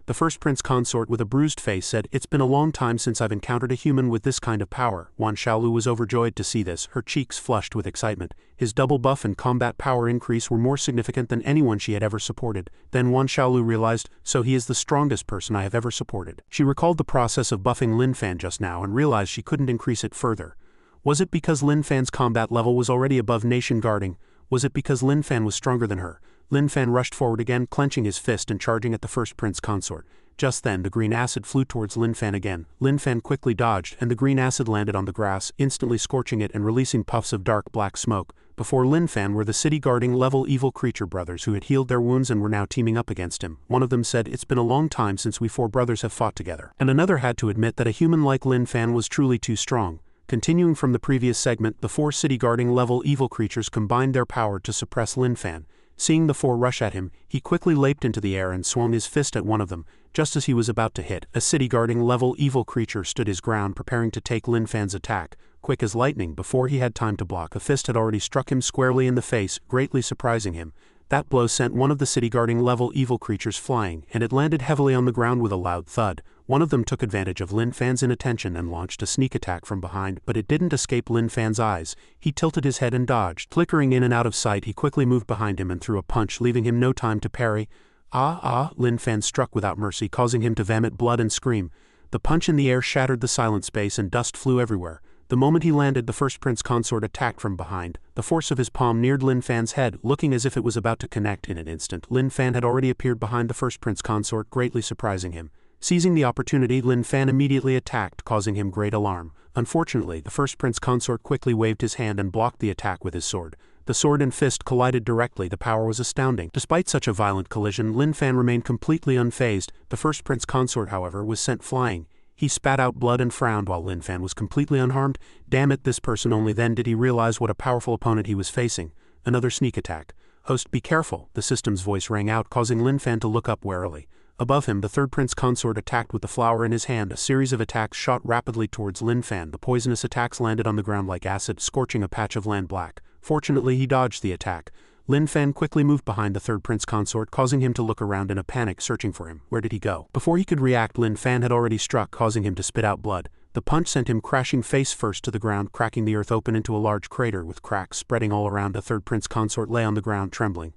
The first prince consort with a bruised face said, it's been a long time since I've encountered a human with this kind of power. Wan Xiaolu was overjoyed to see this, her cheeks flushed with excitement. His double buff and combat power increase were more significant than anyone she had ever supported. Then Wan Xiaolu realized, so he is the strongest person I have ever supported. She recalled the process of buffing Lin Fan just now and realized she couldn't increase it further. Was it because Lin Fan's combat level was already above nation guarding? Was it because Lin Fan was stronger than her? Lin Fan rushed forward again, clenching his fist and charging at the first prince consort. Just then, the green acid flew towards Lin Fan again. Lin Fan quickly dodged, and the green acid landed on the grass, instantly scorching it and releasing puffs of dark black smoke. Before Lin Fan were the city-guarding level evil creature brothers who had healed their wounds and were now teaming up against him. One of them said, it's been a long time since we 4 brothers have fought together. And another had to admit that a human like Lin Fan was truly too strong. Continuing from the previous segment, the 4 city-guarding level evil creatures combined their power to suppress Lin Fan. Seeing the 4 rush at him, he quickly leaped into the air and swung his fist at one of them. Just as he was about to hit, a city-guarding level evil creature stood his ground, preparing to take Lin Fan's attack. Quick as lightning, before he had time to block, a fist had already struck him squarely in the face, greatly surprising him. That blow sent one of the city-guarding level evil creatures flying, and it landed heavily on the ground with a loud thud. One of them took advantage of Lin Fan's inattention and launched a sneak attack from behind, but it didn't escape Lin Fan's eyes. He tilted his head and dodged. Flickering in and out of sight, he quickly moved behind him and threw a punch, leaving him no time to parry. Lin Fan struck without mercy, causing him to vomit blood and scream. The punch in the air shattered the silent space and dust flew everywhere. The moment he landed, the first prince consort attacked from behind. The force of his palm neared Lin Fan's head, looking as if it was about to connect. In an instant, Lin Fan had already appeared behind the first prince consort, greatly surprising him. Seizing the opportunity, Lin Fan immediately attacked, causing him great alarm. Unfortunately, the first prince consort quickly waved his hand and blocked the attack with his sword. The sword and fist collided directly. The power was astounding. Despite such a violent collision, Lin Fan remained completely unfazed. The first prince consort, however, was sent flying. He spat out blood and frowned while Lin Fan was completely unharmed. Damn it, this person! Only then did he realize what a powerful opponent he was facing. Another sneak attack. Host, be careful! The system's voice rang out, causing Lin Fan to look up warily. Above him, the third prince consort attacked with the flower in his hand. A series of attacks shot rapidly towards Lin Fan. The poisonous attacks landed on the ground like acid, scorching a patch of land black. Fortunately, he dodged the attack. Lin Fan quickly moved behind the third prince consort, causing him to look around in a panic, searching for him. Where did he go? Before he could react, Lin Fan had already struck, causing him to spit out blood. The punch sent him crashing face first to the ground, cracking the earth open into a large crater with cracks spreading all around. The third prince consort lay on the ground, trembling.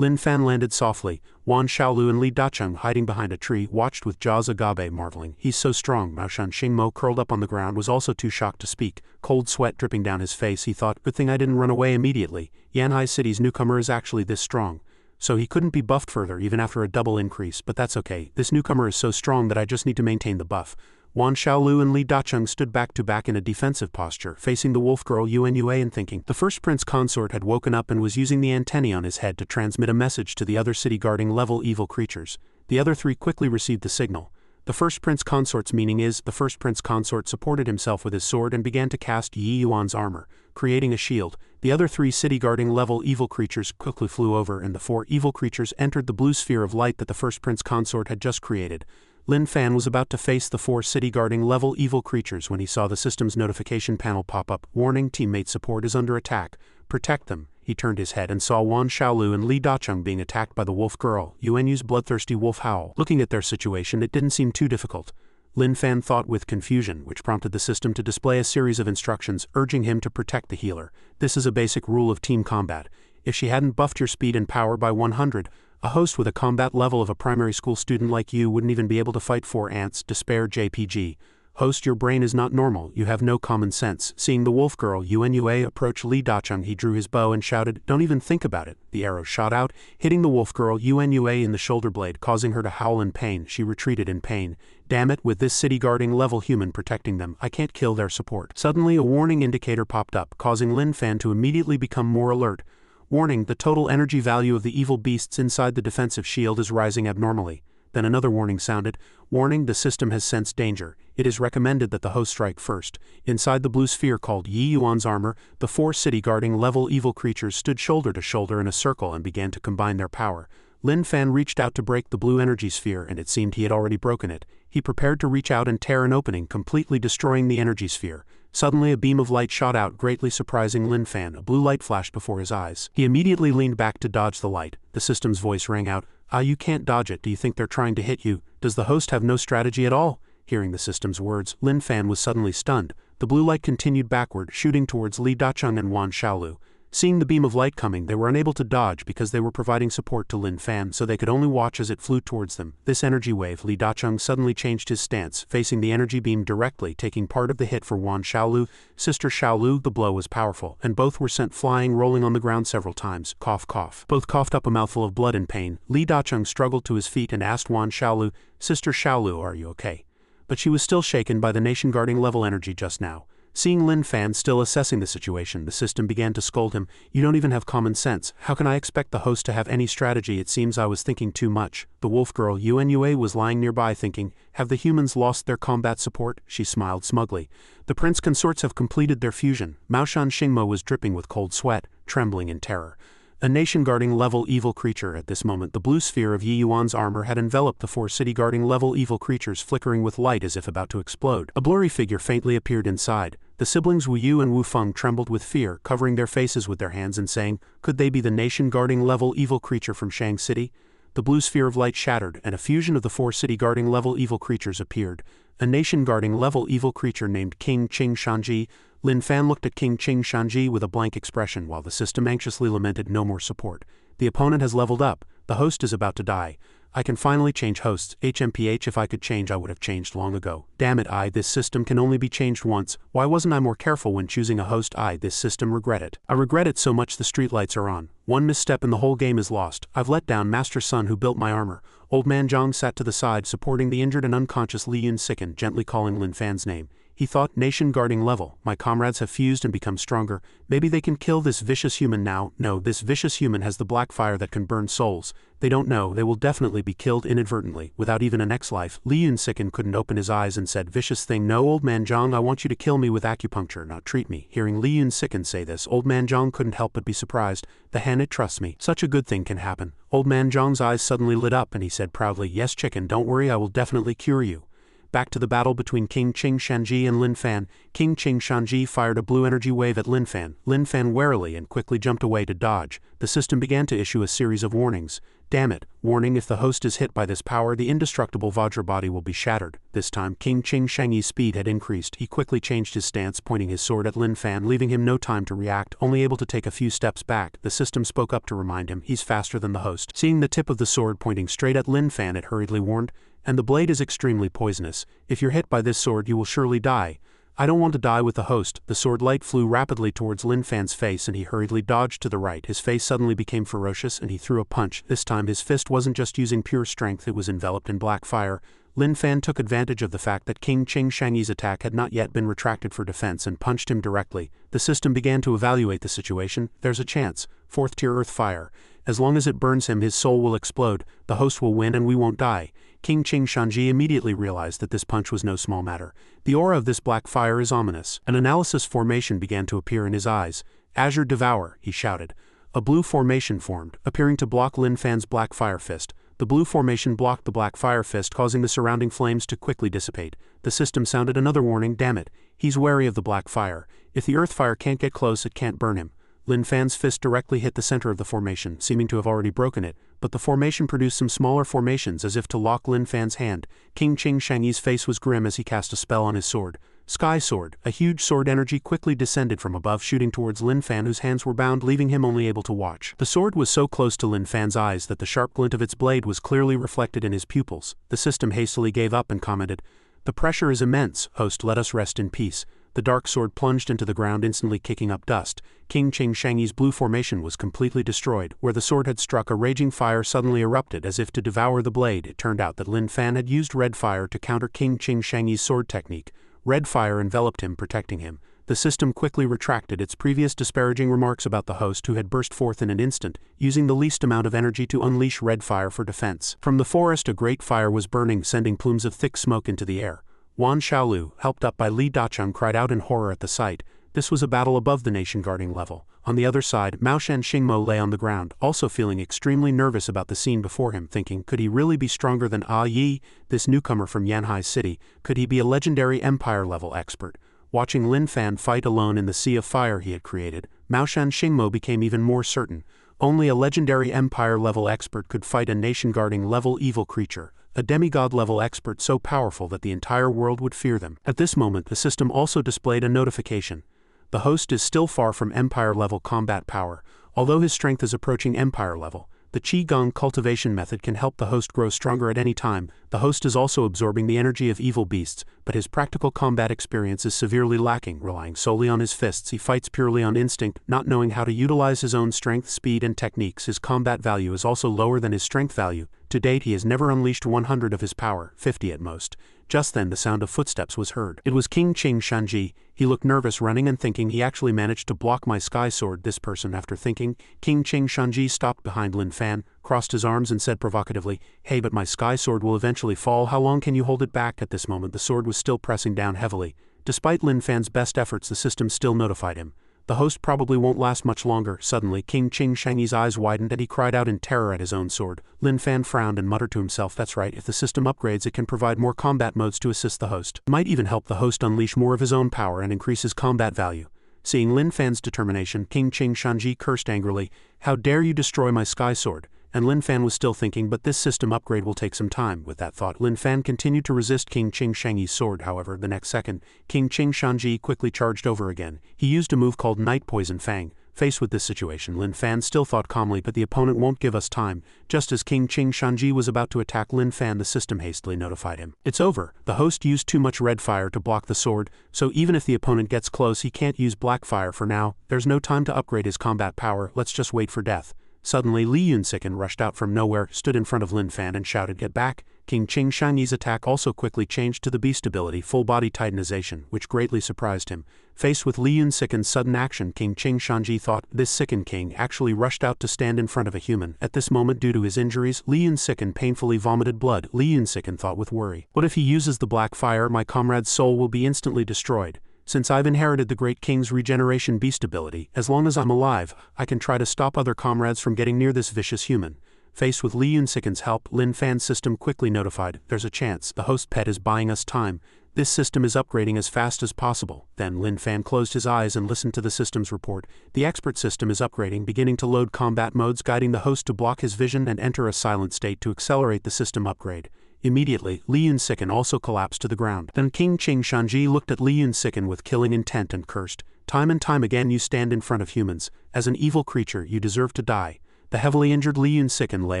Lin Fan landed softly. Wan Xiaolu and Li Dacheng, hiding behind a tree, watched with jaws agape, marveling. He's so strong. Maoshan Xingmo, curled up on the ground, was also too shocked to speak. Cold sweat dripping down his face, he thought, good thing I didn't run away immediately. Yanhai City's newcomer is actually this strong. So he couldn't be buffed further even after a double increase, but that's okay. This newcomer is so strong that I just need to maintain the buff. Wan Xiaolu and Li Dacheng stood back to back in a defensive posture, facing the wolf girl Yuan Yue and thinking. The first prince consort had woken up and was using the antennae on his head to transmit a message to the other city-guarding level evil creatures. The other 3 quickly received the signal. The first prince consort's meaning is, the first prince consort supported himself with his sword and began to cast Yi Yuan's armor, creating a shield. The other 3 city-guarding level evil creatures quickly flew over, and the 4 evil creatures entered the blue sphere of light that the first prince consort had just created. Lin Fan was about to face the 4 city-guarding level evil creatures when he saw the system's notification panel pop up. Warning, teammate support is under attack. Protect them. He turned his head and saw Wan Xiaolu and Li Dacheng being attacked by the wolf girl, Yuanyu's bloodthirsty wolf howl. Looking at their situation, it didn't seem too difficult. Lin Fan thought with confusion, which prompted the system to display a series of instructions urging him to protect the healer. This is a basic rule of team combat. If she hadn't buffed your speed and power by 100, a host with a combat level of a primary school student like you wouldn't even be able to fight 4 ants. Despair JPG. Host, your brain is not normal, you have no common sense. Seeing the wolf girl Yuanyue approach Li Dacheng, he drew his bow and shouted, "Don't even think about it." The arrow shot out, hitting the wolf girl Yuanyue in the shoulder blade, causing her to howl in pain. She retreated in pain. Damn it, with this city guarding level human protecting them, I can't kill their support. Suddenly a warning indicator popped up, causing Lin Fan to immediately become more alert. Warning, the total energy value of the evil beasts inside the defensive shield is rising abnormally. Then another warning sounded. Warning, the system has sensed danger. It is recommended that the host strike first. Inside the blue sphere called Yi Yuan's armor, the 4 city-guarding level evil creatures stood shoulder to shoulder in a circle and began to combine their power. Lin Fan reached out to break the blue energy sphere, and it seemed he had already broken it. He prepared to reach out and tear an opening, completely destroying the energy sphere. Suddenly a beam of light shot out, greatly surprising Lin Fan. A blue light flashed before his eyes. He immediately leaned back to dodge the light. The system's voice rang out. You can't dodge it. Do you think they're trying to hit you? Does the host have no strategy at all?" Hearing the system's words, Lin Fan was suddenly stunned. The blue light continued backward, shooting towards Li Dacheng and Wan Xiaolu. Seeing the beam of light coming, they were unable to dodge because they were providing support to Lin Fan, so they could only watch as it flew towards them. This energy wave, Li Dacheng suddenly changed his stance, facing the energy beam directly, taking part of the hit for Wan Xiaolu. Sister Xiaolu, the blow was powerful, and both were sent flying, rolling on the ground several times. Cough, cough. Both coughed up a mouthful of blood in pain. Li Dacheng struggled to his feet and asked Wan Xiaolu, "Sister Xiaolu, are you okay?" But she was still shaken by the nation-guarding level energy just now. Seeing Lin Fan still assessing the situation, the system began to scold him. "You don't even have common sense. How can I expect the host to have any strategy? It seems I was thinking too much." The wolf girl Yuanyue was lying nearby thinking, "Have the humans lost their combat support?" She smiled smugly. "The prince consorts have completed their fusion." Maoshan Xingmo was dripping with cold sweat, trembling in terror. A nation-guarding level evil creature. At this moment the blue sphere of Yi Yuan's armor had enveloped the 4 city-guarding level evil creatures, flickering with light as if about to explode. A blurry figure faintly appeared inside. The siblings Wu Yu and Wu Feng trembled with fear, covering their faces with their hands and saying, "Could they be the nation-guarding level evil creature from Shang City?" The blue sphere of light shattered, and a fusion of the 4 city-guarding level evil creatures appeared. A nation-guarding level evil creature named King Qing Shanji. Lin Fan looked at King Qing Shanji with a blank expression while the system anxiously lamented, "No more support. The opponent has leveled up. The host is about to die. I can finally change hosts. HMPH, if I could change I would have changed long ago. Damn it, this system can only be changed once. Why wasn't I more careful when choosing a host? This system regret it. I regret it so much the streetlights are on. One misstep and the whole game is lost. I've let down Master Sun who built my armor." Old Man Zhang sat to the side supporting the injured and unconscious Li Yunsiken, gently calling Lin Fan's name. He thought, "Nation guarding level. My comrades have fused and become stronger. Maybe they can kill this vicious human now." No, this vicious human has the black fire that can burn souls. They don't know, they will definitely be killed inadvertently, without even an X-life. Li Yunsiken couldn't open his eyes and said, "Vicious thing, no, Old Man Zhang, I want you to kill me with acupuncture, not treat me." Hearing Li Yunsiken say this, Old Man Zhang couldn't help but be surprised. "The hand, it trusts me. Such a good thing can happen." Old Man Zhang's eyes suddenly lit up and he said proudly, "Yes, chicken, don't worry, I will definitely cure you." Back to the battle between King Qing Shanji and Lin Fan. King Qing Shanji fired a blue energy wave at Lin Fan. Lin Fan warily and quickly jumped away to dodge. The system began to issue a series of warnings. "Damn it. Warning, if the host is hit by this power, the indestructible Vajra body will be shattered." This time King Qing Shanyi's speed had increased. He quickly changed his stance, pointing his sword at Lin Fan, leaving him no time to react, only able to take a few steps back. The system spoke up to remind him, "He's faster than the host." Seeing the tip of the sword pointing straight at Lin Fan, it hurriedly warned, "And the blade is extremely poisonous. If you're hit by this sword you will surely die." "I don't want to die with the host." The sword light flew rapidly towards Lin Fan's face and he hurriedly dodged to the right. His face suddenly became ferocious and he threw a punch. This time his fist wasn't just using pure strength, it was enveloped in black fire. Lin Fan took advantage of the fact that King Qing Shanyi's attack had not yet been retracted for defense and punched him directly. The system began to evaluate the situation. "There's a chance. 4th tier earth fire. As long as it burns him his soul will explode. The host will win and we won't die." King Qing Shanji immediately realized that this punch was no small matter. The aura of this black fire is ominous. An analysis formation began to appear in his eyes. "Azure Devour," he shouted. A blue formation formed, appearing to block Lin Fan's black fire fist. The blue formation blocked the black fire fist, causing the surrounding flames to quickly dissipate. The system sounded another warning. "Damn it. He's wary of the black fire. If the earth fire can't get close, it can't burn him." Lin Fan's fist directly hit the center of the formation, seeming to have already broken it, but the formation produced some smaller formations as if to lock Lin Fan's hand. King Qing Shangyi's face was grim as he cast a spell on his sword. Sky Sword, a huge sword energy quickly descended from above, shooting towards Lin Fan, whose hands were bound, leaving him only able to watch. The sword was so close to Lin Fan's eyes that the sharp glint of its blade was clearly reflected in his pupils. The system hastily gave up and commented, "The pressure is immense, host, let us rest in peace." The dark sword plunged into the ground, instantly kicking up dust. King Qing Shangyi's blue formation was completely destroyed. Where the sword had struck, a raging fire suddenly erupted as if to devour the blade. It turned out that Lin Fan had used red fire to counter King Qing Shangyi's sword technique. Red fire enveloped him, protecting him. The system quickly retracted its previous disparaging remarks about the host, who had burst forth in an instant, using the least amount of energy to unleash red fire for defense. From the forest, a great fire was burning, sending plumes of thick smoke into the air. Wan Xiaolu, helped up by Li Dacheng, cried out in horror at the sight. This was a battle above the nation guarding level. On the other side, Mao Shan Xingmo lay on the ground, also feeling extremely nervous about the scene before him, thinking, could he really be stronger than Yi, this newcomer from Yanhai City? Could he be a legendary empire-level expert? Watching Lin Fan fight alone in the sea of fire he had created, Mao Shan Xingmo became even more certain. Only a legendary empire-level expert could fight a nation-guarding level evil creature. A demigod-level expert so powerful that the entire world would fear them. At this moment, the system also displayed a notification. The host is still far from Empire-level combat power. Although his strength is approaching Empire level, the Qigong cultivation method can help the host grow stronger at any time. The host is also absorbing the energy of evil beasts, but his practical combat experience is severely lacking. Relying solely on his fists, he fights purely on instinct, not knowing how to utilize his own strength, speed, and techniques. His combat value is also lower than his strength value. To date, he has never unleashed 100 of his power, 50 at most. Just then the sound of footsteps was heard. It was King Qing Shangyi. He looked nervous, running and thinking, he actually managed to block my sky sword. This person, after thinking, King Qing Shangyi stopped behind Lin Fan, crossed his arms and said provocatively, "Hey, but my sky sword will eventually fall. How long can you hold it back?" At this moment the sword was still pressing down heavily. Despite Lin Fan's best efforts, the system still notified him. The host probably won't last much longer. Suddenly, King Qing Shangyi's eyes widened and he cried out in terror at his own sword. Lin Fan frowned and muttered to himself, that's right, if the system upgrades it can provide more combat modes to assist the host. It might even help the host unleash more of his own power and increase his combat value. Seeing Lin Fan's determination, King Qing Shangyi cursed angrily, "How dare you destroy my sky sword?" And Lin Fan was still thinking, but this system upgrade will take some time. With that thought, Lin Fan continued to resist King Qing Shangyi's sword. However, the next second, King Qing Shangyi quickly charged over again. He used a move called Night Poison Fang. Faced with this situation, Lin Fan still thought calmly, but the opponent won't give us time. Just as King Qing Shangyi was about to attack Lin Fan, the system hastily notified him. It's over. The host used too much red fire to block the sword, so even if the opponent gets close, he can't use black fire for now. There's no time to upgrade his combat power. Let's just wait for death. Suddenly, Li Yunsiken rushed out from nowhere, stood in front of Lin Fan and shouted, "Get back!" King Qing Shangyi's attack also quickly changed to the beast ability, full body titanization, which greatly surprised him. Faced with Li Yunsiken's sudden action, King Qing Shangyi thought, this Siken king actually rushed out to stand in front of a human. At this moment, due to his injuries, Li Yunsiken painfully vomited blood. Li Yunsiken thought with worry, what if he uses the black fire? My comrade's soul will be instantly destroyed. Since I've inherited the Great King's regeneration beast ability, as long as I'm alive, I can try to stop other comrades from getting near this vicious human. Faced with Li Yunsiken's help, Lin Fan's system quickly notified, there's a chance, the host pet is buying us time. This system is upgrading as fast as possible. Then Lin Fan closed his eyes and listened to the system's report. The expert system is upgrading, beginning to load combat modes, guiding the host to block his vision and enter a silent state to accelerate the system upgrade. Immediately, Li Yunsiken also collapsed to the ground. Then King Qing Shangyi looked at Li Yunsiken with killing intent and cursed. Time and time again you stand in front of humans. As an evil creature, you deserve to die. The heavily injured Li Yunsiken lay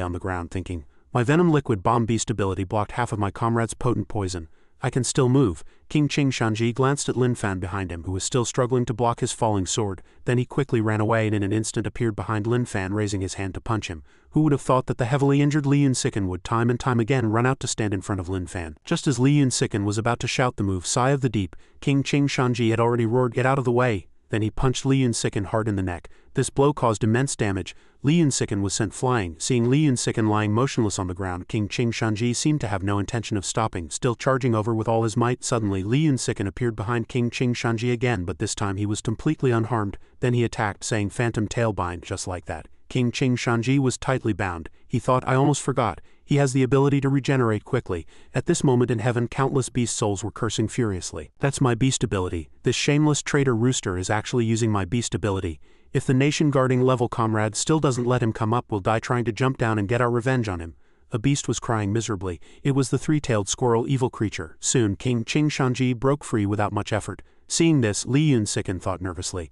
on the ground thinking, my venom liquid bomb beast ability blocked half of my comrade's potent poison. I can still move. King Qing Shangyi glanced at Lin Fan behind him, who was still struggling to block his falling sword. Then he quickly ran away and in an instant appeared behind Lin Fan, raising his hand to punch him. Who would have thought that the heavily injured Li Yunsiken would time and time again run out to stand in front of Lin Fan? Just as Li Yunsiken was about to shout the move Sigh of the Deep, King Qing Shangyi had already roared, get out of the way. Then he punched Li Yunsiken hard in the neck. This blow caused immense damage. Li Yunsiken was sent flying. Seeing Li Yunsiken lying motionless on the ground, King Qing Shangyi seemed to have no intention of stopping, still charging over with all his might. Suddenly, Li Yunsiken appeared behind King Qing Shangyi again, but this time he was completely unharmed. Then he attacked, saying phantom tailbind, just like that. King Qing Shangyi was tightly bound. He thought, I almost forgot. He has the ability to regenerate quickly. At this moment in heaven, countless beast souls were cursing furiously. That's my beast ability. This shameless traitor rooster is actually using my beast ability. If the nation-guarding level comrade still doesn't let him come up, we'll die trying to jump down and get our revenge on him." A beast was crying miserably. It was the three-tailed squirrel evil creature. Soon King Ching Shanji broke free without much effort. Seeing this, Li Yun sickened thought nervously.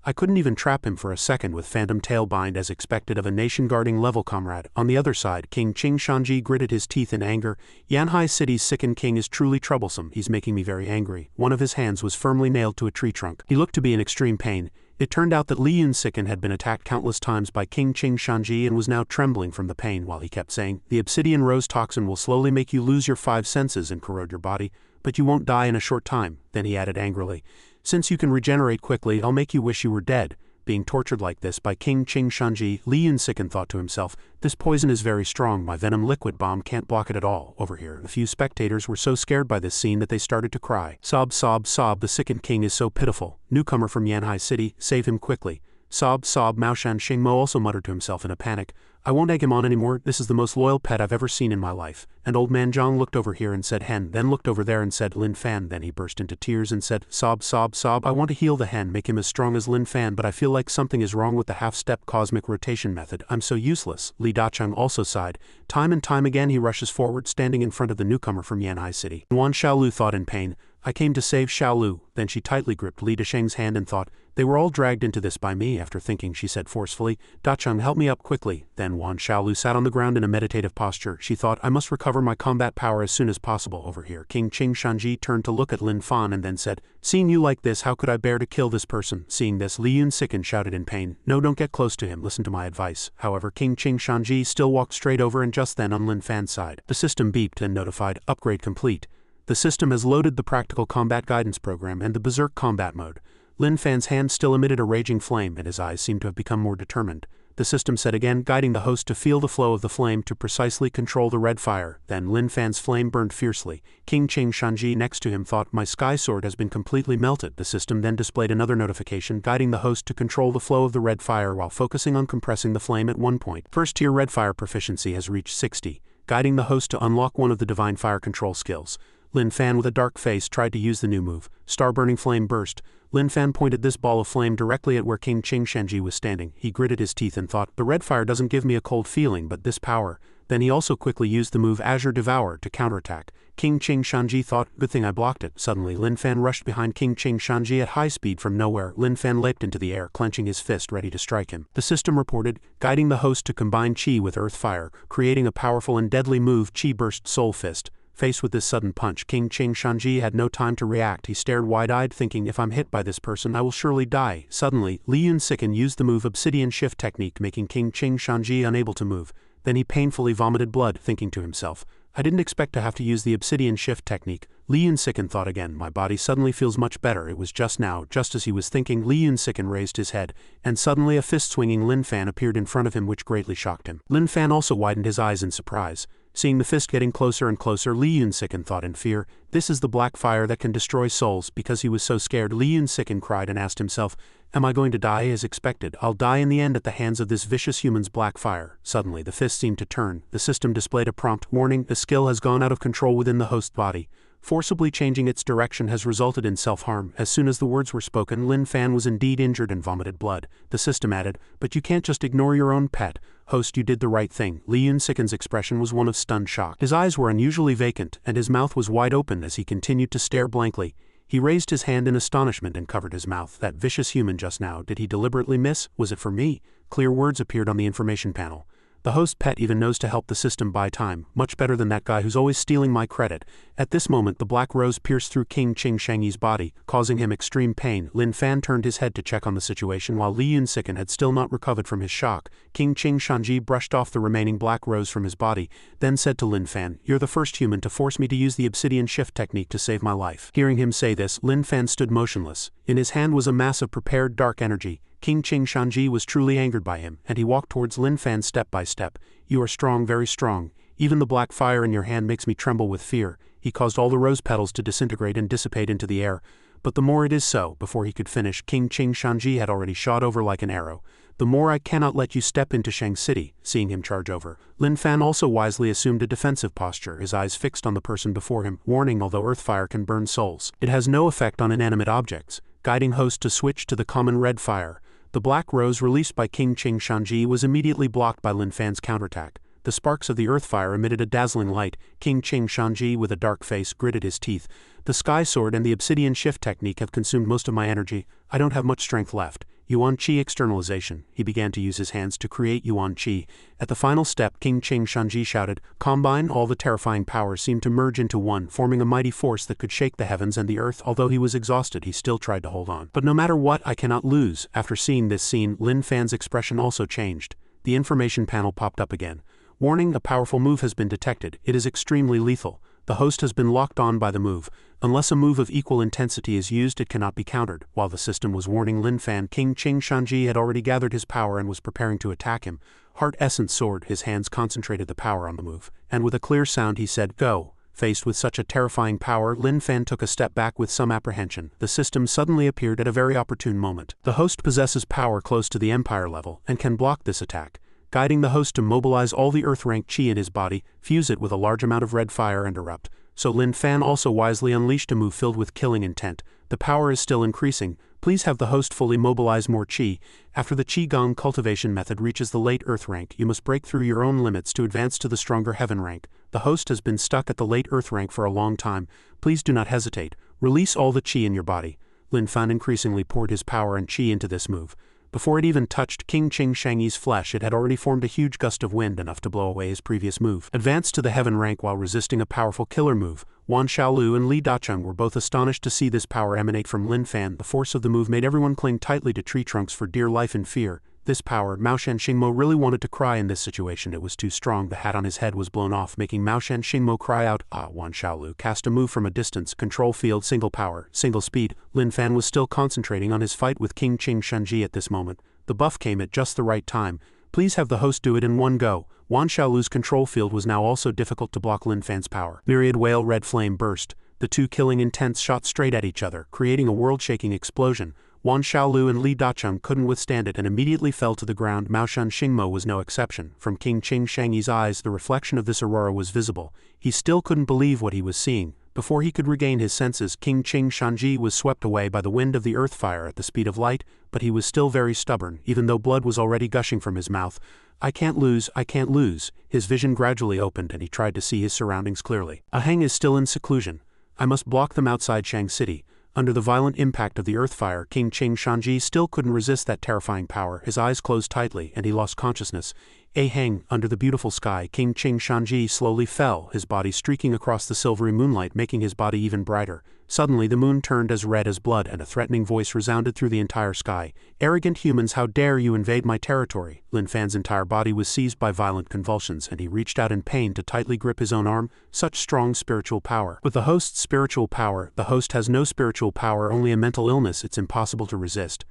I couldn't even trap him for a second with phantom tailbind as expected of a nation-guarding level comrade. On the other side, King Ching Shanji gritted his teeth in anger. Yanhai City's sickened king is truly troublesome. He's making me very angry. One of his hands was firmly nailed to a tree trunk. He looked to be in extreme pain. It turned out that Li Yun Sicken had been attacked countless times by King Ching Shanji and was now trembling from the pain while he kept saying, "The obsidian rose toxin will slowly make you lose your 5 senses and corrode your body, but you won't die in a short time." Then he added angrily, "Since you can regenerate quickly, I'll make you wish you were dead." Being tortured like this by King Ching Shanji, Li Yun Sicken thought to himself, "This poison is very strong, my venom liquid bomb can't block it at all." Over here, a few spectators were so scared by this scene that they started to cry. Sob, sob, sob, the sickened king is so pitiful. Newcomer from Yanhai City, save him quickly. Sob, sob, Maoshan Xingmo also muttered to himself in a panic, "I won't egg him on anymore, this is the most loyal pet I've ever seen in my life." And old man Zhang looked over here and said hen, then looked over there and said Lin Fan, then he burst into tears and said, "Sob, sob, sob, I want to heal the hen, make him as strong as Lin Fan, but I feel like something is wrong with the half-step cosmic rotation method, I'm so useless." Li Dacheng also sighed. Time and time again he rushes forward, standing in front of the newcomer from Yanhai City. Wan Xiaolu thought in pain, "I came to save Xiaolu." Then she tightly gripped Li Dasheng's hand and thought, "They were all dragged into this by me." After thinking, she said forcefully, "Dacheng, help me up quickly." Then Wan Xiaolu sat on the ground in a meditative posture. She thought, "I must recover my combat power as soon as possible." Over here, King Ching Shanji turned to look at Lin Fan and then said, "Seeing you like this, how could I bear to kill this person?" Seeing this, Li Yun Sicken shouted in pain, "No, don't get close to him, listen to my advice." However, King Ching Shanji still walked straight over, and just then on Lin Fan's side, the system beeped and notified, "Upgrade complete." The system has loaded the Practical Combat Guidance program and the Berserk Combat mode. Lin Fan's hand still emitted a raging flame and his eyes seemed to have become more determined. The system said again, guiding the host to feel the flow of the flame to precisely control the red fire. Then Lin Fan's flame burned fiercely. King Ching Shanji next to him thought, "My sky sword has been completely melted." The system then displayed another notification, guiding the host to control the flow of the red fire while focusing on compressing the flame at one point. First tier red fire proficiency has reached 60, guiding the host to unlock one of the divine fire control skills. Lin Fan with a dark face tried to use the new move. Star-burning flame burst. Lin Fan pointed this ball of flame directly at where King Ching Shanji was standing. He gritted his teeth and thought, "The red fire doesn't give me a cold feeling, but this power." Then he also quickly used the move Azure Devour to counterattack. King Ching Shanji thought, "Good thing I blocked it." Suddenly, Lin Fan rushed behind King Ching Shanji at high speed from nowhere. Lin Fan leaped into the air, clenching his fist ready to strike him. The system reported, guiding the host to combine Qi with Earth Fire, creating a powerful and deadly move, Qi Burst Soul Fist. Faced with this sudden punch, King Ching Shanji had no time to react. He stared wide-eyed, thinking, "If I'm hit by this person, I will surely die." Suddenly, Li Yun Sicken used the move Obsidian Shift technique, making King Ching Shanji unable to move. Then he painfully vomited blood, thinking to himself, "I didn't expect to have to use the Obsidian Shift technique." Li Yun Sicken thought again, "My body suddenly feels much better." It was just now, just as he was thinking, Li Yun Sicken raised his head, and suddenly a fist-swinging Lin Fan appeared in front of him, which greatly shocked him. Lin Fan also widened his eyes in surprise. Seeing the fist getting closer and closer, Li Yun Sicken thought in fear, "This is the black fire that can destroy souls." Because he was so scared, Li Yun Sicken cried and asked himself, "Am I going to die as expected? I'll die in the end at the hands of this vicious human's black fire." Suddenly, the fist seemed to turn. The system displayed a prompt warning, "The skill has gone out of control within the host body. Forcibly changing its direction has resulted in self-harm." As soon as the words were spoken, Lin Fan was indeed injured and vomited blood. The system added, "But you can't just ignore your own pet. Host, you did the right thing." Li Yun Sicken's expression was one of stunned shock. His eyes were unusually vacant, and his mouth was wide open as he continued to stare blankly. He raised his hand in astonishment and covered his mouth. That vicious human just now, did he deliberately miss? Was it for me? Clear words appeared on the information panel. "The host pet even knows to help the system buy time, much better than that guy who's always stealing my credit." At this moment, the black rose pierced through King Ching Shangi's body, causing him extreme pain. Lin Fan turned his head to check on the situation while Li Yun Sicken had still not recovered from his shock. King Ching Shanji brushed off the remaining black rose from his body, then said to Lin Fan, "You're the first human to force me to use the Obsidian Shift technique to save my life." Hearing him say this, Lin Fan stood motionless. In his hand was a mass of prepared dark energy. King Ching Shanji was truly angered by him, and he walked towards Lin Fan step by step. "You are strong, very strong. Even the black fire in your hand makes me tremble with fear." He caused all the rose petals to disintegrate and dissipate into the air. "But the more it is so," before he could finish, King Ching Shanji had already shot over like an arrow. "The more I cannot let you step into Shang City." Seeing him charge over, Lin Fan also wisely assumed a defensive posture, his eyes fixed on the person before him, warning, although earth fire can burn souls, it has no effect on inanimate objects, guiding host to switch to the common red fire. The black rose released by King Ching Shanji was immediately blocked by Lin Fan's counterattack. The sparks of the earth fire emitted a dazzling light. King Ching Shanji, with a dark face, gritted his teeth. The sky sword and the obsidian shift technique have consumed most of my energy. I don't have much strength left. Yuan Qi externalization. He began to use his hands to create Yuan Qi. At the final step, King Ching Shanji shouted, "Combine!" All the terrifying powers seemed to merge into one, forming a mighty force that could shake the heavens and the earth. Although he was exhausted, he still tried to hold on. But no matter what, I cannot lose. After seeing this scene, Lin Fan's expression also changed. The information panel popped up again. Warning, a powerful move has been detected. It is extremely lethal. The host has been locked on by the move. Unless a move of equal intensity is used, it cannot be countered. While the system was warning Lin Fan, King Ching Shanji had already gathered his power and was preparing to attack him. Heart Essence Sword, his hands concentrated the power on the move. And with a clear sound he said, "Go." Faced with such a terrifying power, Lin Fan took a step back with some apprehension. The system suddenly appeared at a very opportune moment. The host possesses power close to the Empire level, and can block this attack, guiding the host to mobilize all the Earth-rank chi in his body, fuse it with a large amount of red fire and erupt. So Lin Fan also wisely unleashed a move filled with killing intent. The power is still increasing. Please have the host fully mobilize more chi. After the Qigong cultivation method reaches the late Earth rank, you must break through your own limits to advance to the stronger Heaven rank. The host has been stuck at the late Earth rank for a long time. Please do not hesitate. Release all the chi in your body. Lin Fan increasingly poured his power and chi into this move. Before it even touched King Ching Shangi's flesh, it had already formed a huge gust of wind enough to blow away his previous move. Advanced to the Heaven rank while resisting a powerful killer move, Wan Xiaolu and Li Dacheng were both astonished to see this power emanate from Lin Fan. The force of the move made everyone cling tightly to tree trunks for dear life in fear. This power, Maoshan Xingmo really wanted to cry in this situation. It was too strong. The hat on his head was blown off, making Maoshan Xingmo cry out. Wan Xiaolu cast a move from a distance. Control field, single power, single speed. Lin Fan was still concentrating on his fight with King Ching Shanji at this moment. The buff came at just the right time. Please have the host do it in one go. Wan Xiaolu's control field was now also difficult to block Lin Fan's power. Myriad whale red flame burst. The two killing intents shot straight at each other, creating a world-shaking explosion. Wan Xiaolu and Li Dacheng couldn't withstand it and immediately fell to the ground. Maoshan Xingmo was no exception. From King Ching Shangi's eyes, the reflection of this aurora was visible. He still couldn't believe what he was seeing. Before he could regain his senses, King Ching Shanji was swept away by the wind of the earth fire at the speed of light, but he was still very stubborn, even though blood was already gushing from his mouth. I can't lose, I can't lose. His vision gradually opened and he tried to see his surroundings clearly. Aheng is still in seclusion. I must block them outside Shang City. Under the violent impact of the earth fire, King Ching Shanji still couldn't resist that terrifying power. His eyes closed tightly and he lost consciousness. Aheng, under the beautiful sky, King Ching Shanji slowly fell, his body streaking across the silvery moonlight, making his body even brighter. Suddenly the moon turned as red as blood and a threatening voice resounded through the entire sky. "Arrogant humans, how dare you invade my territory?" Lin Fan's entire body was seized by violent convulsions and he reached out in pain to tightly grip his own arm. Such strong spiritual power. With the host's spiritual power, the host has no spiritual power, only a mental illness. It's impossible to resist.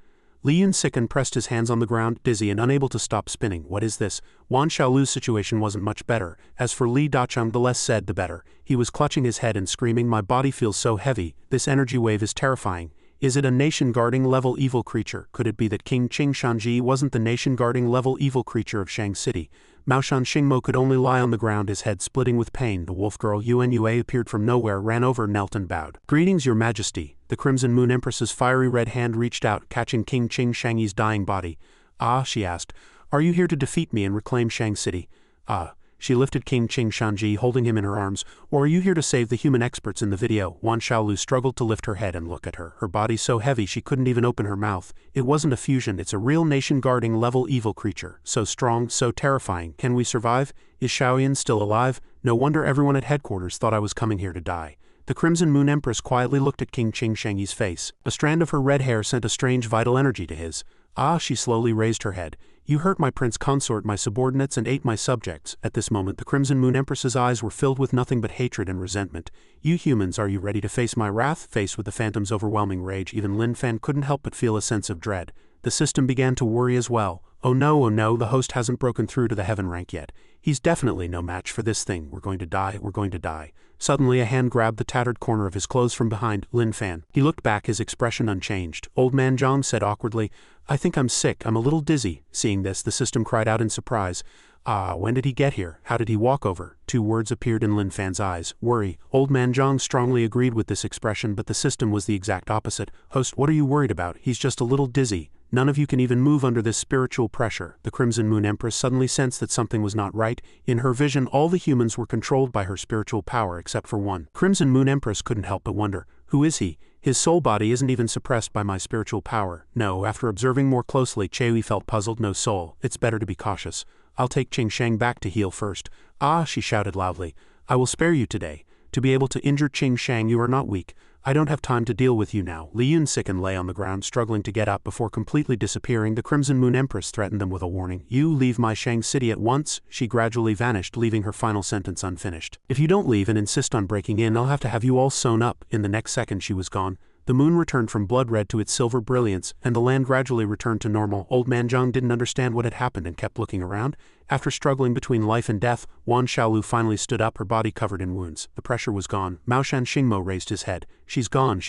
Li Yunsiken pressed his hands on the ground, dizzy and unable to stop spinning. What is this? Wan Xiaolu's situation wasn't much better. As for Li Dacheng, the less said the better. He was clutching his head and screaming, "My body feels so heavy. This energy wave is terrifying. Is it a nation-guarding level evil creature? Could it be that King Ching Shanji wasn't the nation-guarding level evil creature of Shang City?" Maoshan Xingmo could only lie on the ground, his head splitting with pain. The wolf girl Yuan Yue appeared from nowhere, ran over, knelt and bowed. "Greetings, your majesty." The Crimson Moon Empress's fiery red hand reached out, catching King Ching Shangi's dying body. "Ah," she asked, "are you here to defeat me and reclaim Shang City?" "Ah." She lifted King Ching Shanji, holding him in her arms. "Or are you here to save the human experts in the video?" Wan Xiaolu struggled to lift her head and look at her. Her body so heavy she couldn't even open her mouth. "It wasn't a fusion, it's a real nation-guarding level evil creature. So strong, so terrifying. Can we survive? Is Xiaoyan still alive? No wonder everyone at headquarters thought I was coming here to die." The Crimson Moon Empress quietly looked at King Ching Shangi's face. A strand of her red hair sent a strange vital energy to his. "Ah," she slowly raised her head. "You hurt my prince consort, my subordinates, and ate my subjects." At this moment the Crimson Moon Empress's eyes were filled with nothing but hatred and resentment. "You humans, are you ready to face my wrath?" Faced with the phantom's overwhelming rage, even Lin Fan couldn't help but feel a sense of dread. The system began to worry as well. Oh no, the host hasn't broken through to the Heaven rank yet. He's definitely no match for this thing. We're going to die, we're going to die. Suddenly a hand grabbed the tattered corner of his clothes from behind Lin Fan. He looked back, his expression unchanged. Old man Zhang said awkwardly, "I think I'm sick, I'm a little dizzy." Seeing this, the system cried out in surprise. "Ah, when did he get here? How did he walk over?" Two words appeared in Lin Fan's eyes. Worry. Old man Zhang strongly agreed with this expression, but the system was the exact opposite. "Host, what are you worried about? He's just a little dizzy." None of you can even move under this spiritual pressure. The Crimson Moon Empress suddenly sensed that something was not right. In her vision, all the humans were controlled by her spiritual power except for one. Crimson Moon Empress couldn't help but wonder, who is he? His soul body isn't even suppressed by my spiritual power. No, after observing more closely, Cheui felt puzzled. No soul. It's better to be cautious. I'll take Qing Shang back to heal first. Ah, she shouted loudly. I will spare you today. To be able to injure Qing Shang, you are not weak. I don't have time to deal with you now. Li Yun sickened, lay on the ground, struggling to get up before completely disappearing. The Crimson Moon Empress threatened them with a warning. You leave my Shang city at once. She gradually vanished, leaving her final sentence unfinished. If you don't leave and insist on breaking in, I'll have to have you all sewn up. In the next second she was gone. The moon returned from blood red to its silver brilliance, and the land gradually returned to normal. Old Man Zhang didn't understand what had happened and kept looking around. After struggling between life and death, Wan Xiaolu finally stood up, her body covered in wounds. The pressure was gone. Mao Shan Xingmo raised his head. She's gone,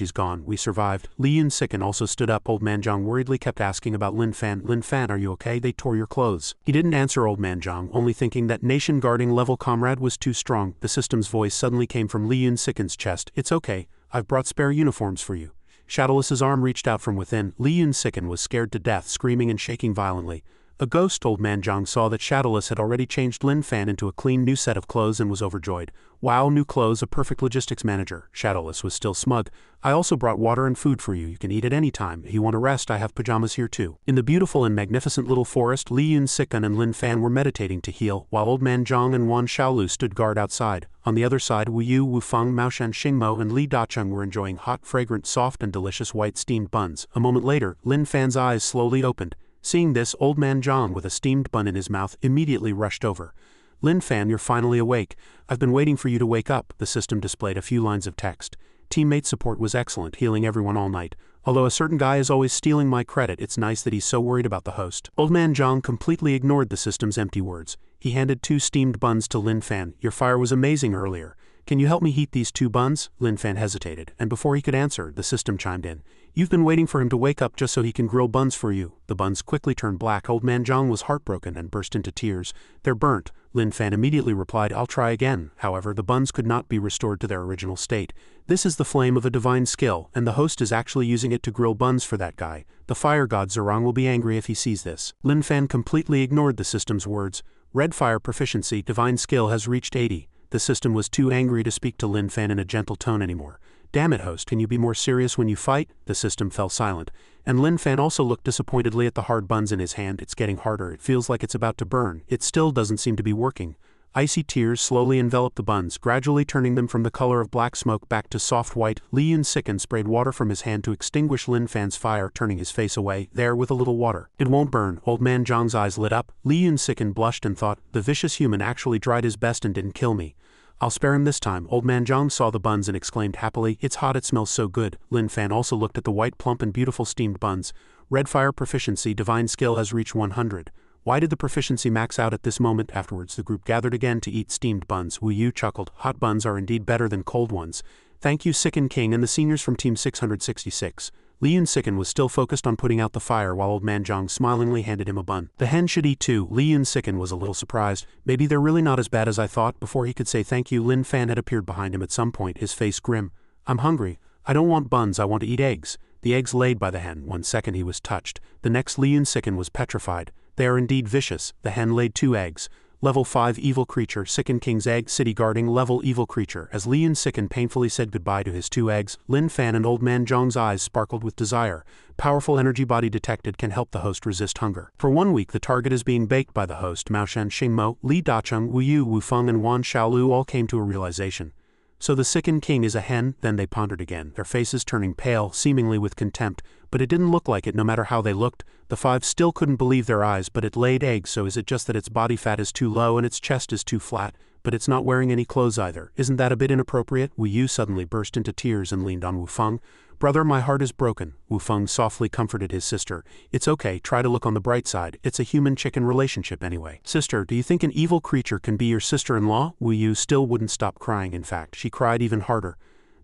we survived. Li Yun Sicken also stood up. Old Man Zhang worriedly kept asking about Lin Fan. Lin Fan, are you okay? They tore your clothes. He didn't answer Old Man Zhang, only thinking that nation guarding level comrade was too strong. The system's voice suddenly came from Li Yun Sicken's chest. It's okay. I've brought spare uniforms for you. Shadowless's arm reached out from within. Li Yun Sicken was scared to death, screaming and shaking violently. A ghost. Old Man Zhang saw that Shadowless had already changed Lin Fan into a clean new set of clothes and was overjoyed. Wow, new clothes, a perfect logistics manager. Shadowless was still smug. I also brought water and food for you. You can eat at any time. If you want to rest, I have pajamas here too. In the beautiful and magnificent little forest, Li Yun Sicken and Lin Fan were meditating to heal, while Old Man Zhang and Wan Xiaolu stood guard outside. On the other side, Wu Yu, Wu Feng, Mao Shan Xingmo, and Li Dacheng were enjoying hot, fragrant, soft, and delicious white steamed buns. A moment later, Lin Fan's eyes slowly opened. Seeing this, Old Man Zhang, with a steamed bun in his mouth, immediately rushed over. Lin Fan, you're finally awake. I've been waiting for you to wake up. The system displayed a few lines of text. Teammate support was excellent, healing everyone all night. Although a certain guy is always stealing my credit, it's nice that he's so worried about the host. Old Man Zhang completely ignored the system's empty words. He handed 2 steamed buns to Lin Fan. Your fire was amazing earlier. Can you help me heat these 2 buns? Lin Fan hesitated, and before he could answer, the system chimed in. You've been waiting for him to wake up just so he can grill buns for you. The buns quickly turned black. Old Man Zhang was heartbroken and burst into tears. They're burnt. Lin Fan immediately replied, I'll try again. However, the buns could not be restored to their original state. This is the flame of a divine skill, and the host is actually using it to grill buns for that guy. The fire god Zerong will be angry if he sees this. Lin Fan completely ignored the system's words. Red fire proficiency, divine skill has reached 80. The system was too angry to speak to Lin Fan in a gentle tone anymore. Damn it, host, can you be more serious when you fight? The system fell silent. And Lin Fan also looked disappointedly at the hard buns in his hand. It's getting harder. It feels like it's about to burn. It still doesn't seem to be working. Icy tears slowly enveloped the buns, gradually turning them from the color of black smoke back to soft white. Li Yun Sicken sprayed water from his hand to extinguish Lin Fan's fire, turning his face away. There, with a little water. It won't burn. Old Man Zhang's eyes lit up. Li Yun Sicken blushed and thought, the vicious human actually tried his best and didn't kill me. I'll spare him this time. Old Man Zhang saw the buns and exclaimed happily, it's hot, it smells so good. Lin Fan also looked at the white, plump and beautiful steamed buns. Red fire proficiency, divine skill has reached 100. Why did the proficiency max out at this moment? Afterwards the group gathered again to eat steamed buns. Wu Yu chuckled, hot buns are indeed better than cold ones. Thank you Sicken King and the seniors from Team 666. Li Yun Sicken was still focused on putting out the fire while Old Man Zhang smilingly handed him a bun. The hen should eat too. Li Yun Sicken was a little surprised. Maybe they're really not as bad as I thought. Before he could say thank you, Lin Fan had appeared behind him at some point, his face grim. I'm hungry. I don't want buns, I want to eat eggs. The eggs laid by the hen. 1 second he was touched. The next Li Yun Sicken was petrified. They are indeed vicious. The hen laid 2 eggs. Level 5 evil creature, Sicken King's egg, city guarding, level evil creature. As Li Yun Sicken painfully said goodbye to his 2 eggs, Lin Fan and Old Man Zhang's eyes sparkled with desire. Powerful energy body detected can help the host resist hunger. For 1 week the target is being baked by the host. Mao Shan Xingmo, Li Dacheng, Wu Yu, Wu Feng and Wan Xiaolu all came to a realization. So the Sicken King is a hen? Then they pondered again, their faces turning pale, seemingly with contempt, but it didn't look like it no matter how they looked. The 5 still couldn't believe their eyes, but it laid eggs, so is it just that its body fat is too low and its chest is too flat? But it's not wearing any clothes either. Isn't that a bit inappropriate? Wu Yu suddenly burst into tears and leaned on Wu Feng. Brother, my heart is broken. Wu Feng softly comforted his sister. It's okay, try to look on the bright side. It's a human-chicken relationship anyway. Sister, do you think an evil creature can be your sister-in-law? Wu Yu still wouldn't stop crying. In fact, she cried even harder.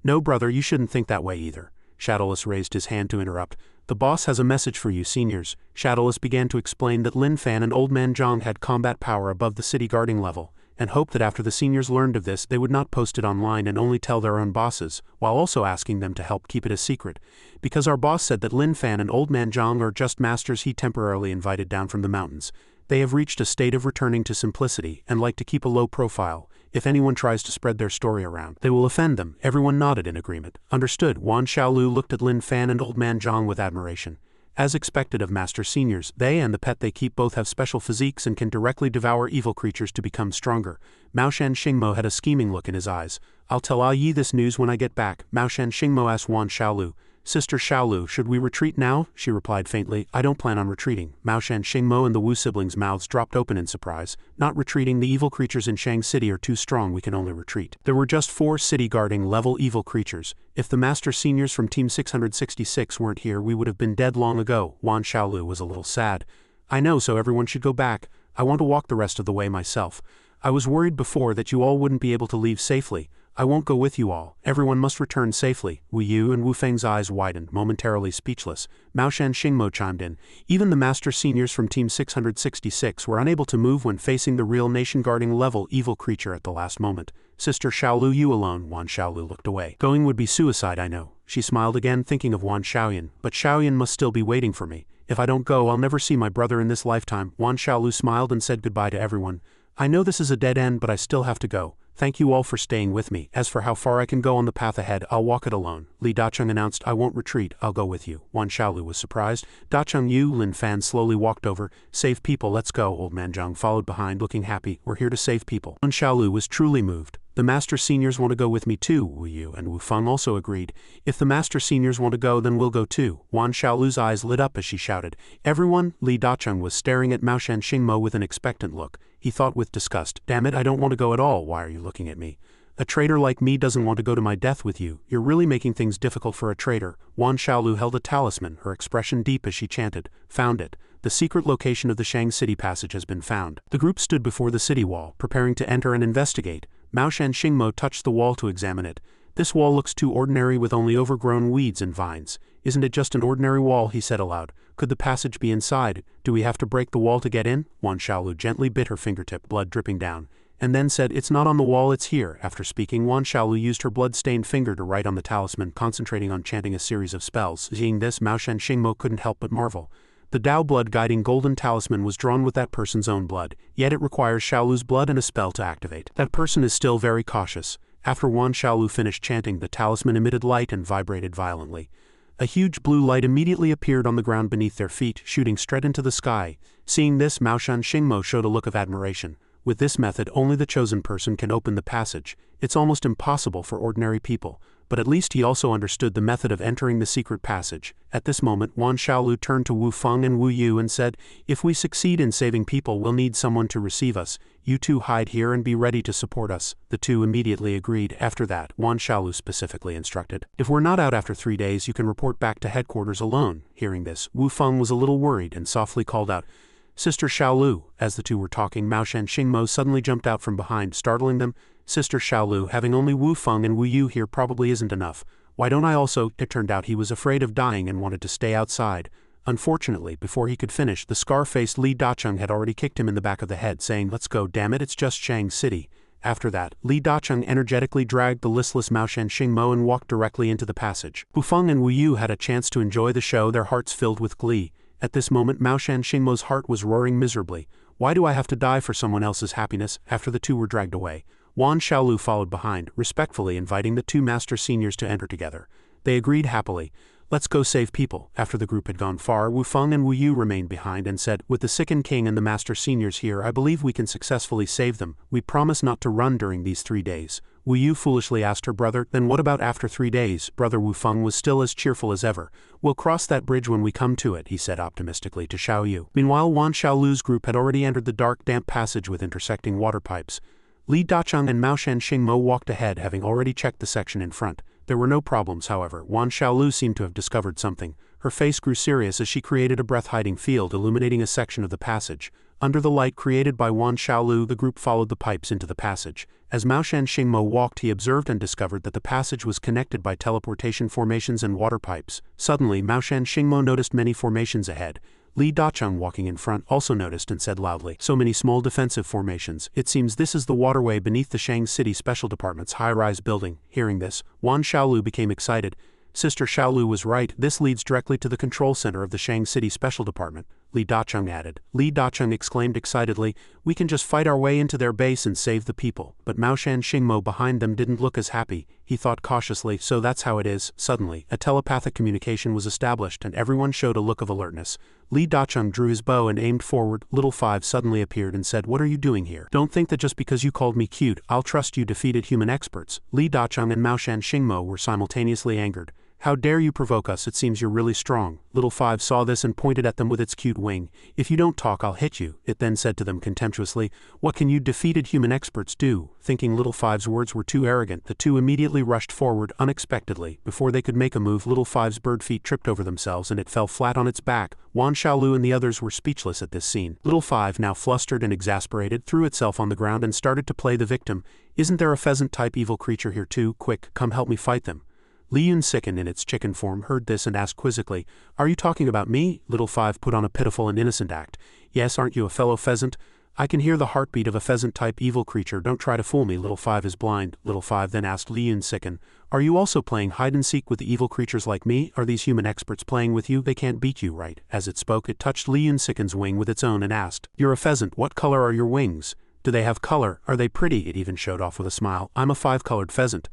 No, brother, you shouldn't think that way either. Shadowless raised his hand to interrupt. The boss has a message for you, seniors. Shadowless began to explain that Lin Fan and Old Man Zhang had combat power above the city guarding level, and hoped that after the seniors learned of this they would not post it online and only tell their own bosses, while also asking them to help keep it a secret. Because our boss said that Lin Fan and Old Man Zhang are just masters he temporarily invited down from the mountains. They have reached a state of returning to simplicity and like to keep a low profile. If anyone tries to spread their story around, they will offend them. Everyone nodded in agreement. Understood. Wan Xiaolu looked at Lin Fan and Old Man Zhang with admiration. As expected of master seniors, they and the pet they keep both have special physiques and can directly devour evil creatures to become stronger. Mao Shan Xingmo had a scheming look in his eyes. I'll tell Ah Yi this news when I get back. Mao Shan Xingmo asked Wan Xiaolu. Sister Xiaolu, should we retreat now? She replied faintly. I don't plan on retreating. Mao Shan Xingmo and the Wu siblings' mouths dropped open in surprise. Not retreating, the evil creatures in Shang City are too strong, we can only retreat. There were just 4 city-guarding level evil creatures. If the master seniors from Team 666 weren't here we would have been dead long ago. Wan Xiaolu was a little sad. I know, so everyone should go back. I want to walk the rest of the way myself. I was worried before that you all wouldn't be able to leave safely. I won't go with you all. Everyone must return safely. Wu Yu and Wu Feng's eyes widened, momentarily speechless. Mao Shan Xingmo chimed in. Even the master seniors from Team 666 were unable to move when facing the real nation-guarding level evil creature at the last moment. Sister Xiaolu, you alone. Wan Xiaolu looked away. Going would be suicide, I know. She smiled again, thinking of Wan Xiaoyan. But Xiaoyan must still be waiting for me. If I don't go, I'll never see my brother in this lifetime. Wan Xiaolu smiled and said goodbye to everyone. I know this is a dead end, but I still have to go. Thank you all for staying with me. As for how far I can go on the path ahead, I'll walk it alone. Li Dacheng announced. I won't retreat, I'll go with you. Wan Xiaolu was surprised. Dacheng Yu, Lin Fan slowly walked over. Save people, let's go. Old Man Zhang followed behind, looking happy. We're here to save people. Wan Xiaolu was truly moved. The master seniors want to go with me too. Wu Yu and Wu Feng also agreed. If the master seniors want to go, then we'll go too. Wan Xiaolu's eyes lit up as she shouted. Everyone? Li Dacheng was staring at Mao Shan Xingmo with an expectant look. He thought with disgust. Damn it, I don't want to go at all. Why are you looking at me? A traitor like me doesn't want to go to my death with you. You're really making things difficult for a traitor. Wan Xiaolu held a talisman, her expression deep as she chanted. Found it. The secret location of the Shang City passage has been found. The group stood before the city wall, preparing to enter and investigate. Mao Shan Xingmo touched the wall to examine it. This wall looks too ordinary with only overgrown weeds and vines. Isn't it just an ordinary wall? He said aloud. Could the passage be inside? Do we have to break the wall to get in? Wan Xiaolu gently bit her fingertip, blood dripping down, and then said, it's not on the wall, it's here. After speaking, Wan Xiaolu used her blood-stained finger to write on the talisman, concentrating on chanting a series of spells. Seeing this, Mao Shan Xingmo couldn't help but marvel. The Dao blood-guiding golden talisman was drawn with that person's own blood, yet it requires Xiaolu's blood and a spell to activate. That person is still very cautious. After Wan Xiaolu finished chanting, the talisman emitted light and vibrated violently. A huge blue light immediately appeared on the ground beneath their feet, shooting straight into the sky. Seeing this, Mao Shan Xingmo showed a look of admiration. With this method, only the chosen person can open the passage. It's almost impossible for ordinary people, but at least he also understood the method of entering the secret passage. At this moment, Wan Xiaolu turned to Wu Feng and Wu Yu and said, if we succeed in saving people, we'll need someone to receive us. You two hide here and be ready to support us. The two immediately agreed. After that, Wan Xiaolu specifically instructed, if we're not out after 3 days, you can report back to headquarters alone. Hearing this, Wu Feng was a little worried and softly called out, Sister Xiaolu. As the two were talking, Mao Shan Xingmo suddenly jumped out from behind, startling them. Sister Xiaolu, having only Wu Feng and Wu Yu here probably isn't enough. Why don't I also? It turned out he was afraid of dying and wanted to stay outside. Unfortunately, before he could finish, the scar-faced Li Dacheng had already kicked him in the back of the head, saying, let's go, damn it, it's just Shang City. After that, Li Dacheng energetically dragged the listless Mao Shan Xingmo and walked directly into the passage. Wu Feng and Wu Yu had a chance to enjoy the show, their hearts filled with glee. At this moment, Mao Shan Xingmo's heart was roaring miserably. Why do I have to die for someone else's happiness? After the two were dragged away, Wan Xiaolu followed behind, respectfully inviting the two master seniors to enter together. They agreed happily. Let's go save people. After the group had gone far, Wu Feng and Wu Yu remained behind and said, with the sickened king and the master seniors here, I believe we can successfully save them. We promise not to run during these 3 days. Wu Yu foolishly asked her brother, then what about after 3 days? Brother Wu Feng was still as cheerful as ever. We'll cross that bridge when we come to it, he said optimistically to Xiao Yu. Meanwhile, Wan Xiaolu's group had already entered the dark, damp passage with intersecting water pipes. Li Dacheng and Mao Shan Xingmo walked ahead, having already checked the section in front. There were no problems, however. Wan Xiaolu seemed to have discovered something. Her face grew serious as she created a breath-hiding field illuminating a section of the passage. Under the light created by Wan Xiaolu, the group followed the pipes into the passage. As Mao Shan Xingmo walked, he observed and discovered that the passage was connected by teleportation formations and water pipes. Suddenly, Mao Shan Xingmo noticed many formations ahead. Li Dacheng, walking in front, also noticed and said loudly, "So many small defensive formations. It seems this is the waterway beneath the Shang City Special Department's high-rise building." Hearing this, Wan Xiaolu became excited. Sister Xiaolu was right, this leads directly to the control center of the Shang City Special Department, Li Dacheng added. Li Dacheng exclaimed excitedly, "We can just fight our way into their base and save the people." But Maoshan Xingmo behind them didn't look as happy. He thought cautiously, so that's how it is. Suddenly, a telepathic communication was established and everyone showed a look of alertness. Li Dacheng drew his bow and aimed forward. Little Five suddenly appeared and said, "What are you doing here? Don't think that just because you called me cute, I'll trust you." Defeated human experts. Li Dacheng and Maoshan Xingmo were simultaneously angered. "How dare you provoke us, it seems you're really strong." Little Five saw this and pointed at them with its cute wing. "If you don't talk, I'll hit you." It then said to them contemptuously, "What can you defeated human experts do?" Thinking Little Five's words were too arrogant, the two immediately rushed forward unexpectedly. Before they could make a move, Little Five's bird feet tripped over themselves and it fell flat on its back. Wan Xiaolu and the others were speechless at this scene. Little Five, now flustered and exasperated, threw itself on the ground and started to play the victim. "Isn't there a pheasant-type evil creature here too? Quick, come help me fight them." Li Yunsiken in its chicken form heard this and asked quizzically, "Are you talking about me?" Little Five put on a pitiful and innocent act. "Yes, aren't you a fellow pheasant? I can hear the heartbeat of a pheasant-type evil creature, don't try to fool me." Little Five is blind. Little Five then asked Li Yunsiken, "Are you also playing hide-and-seek with the evil creatures like me? Are these human experts playing with you? They can't beat you, right?" As it spoke, it touched Li Yunsiken's wing with its own and asked, "You're a pheasant, what color are your wings? Do they have color? Are they pretty?" It even showed off with a smile. "I'm a five-colored pheasant.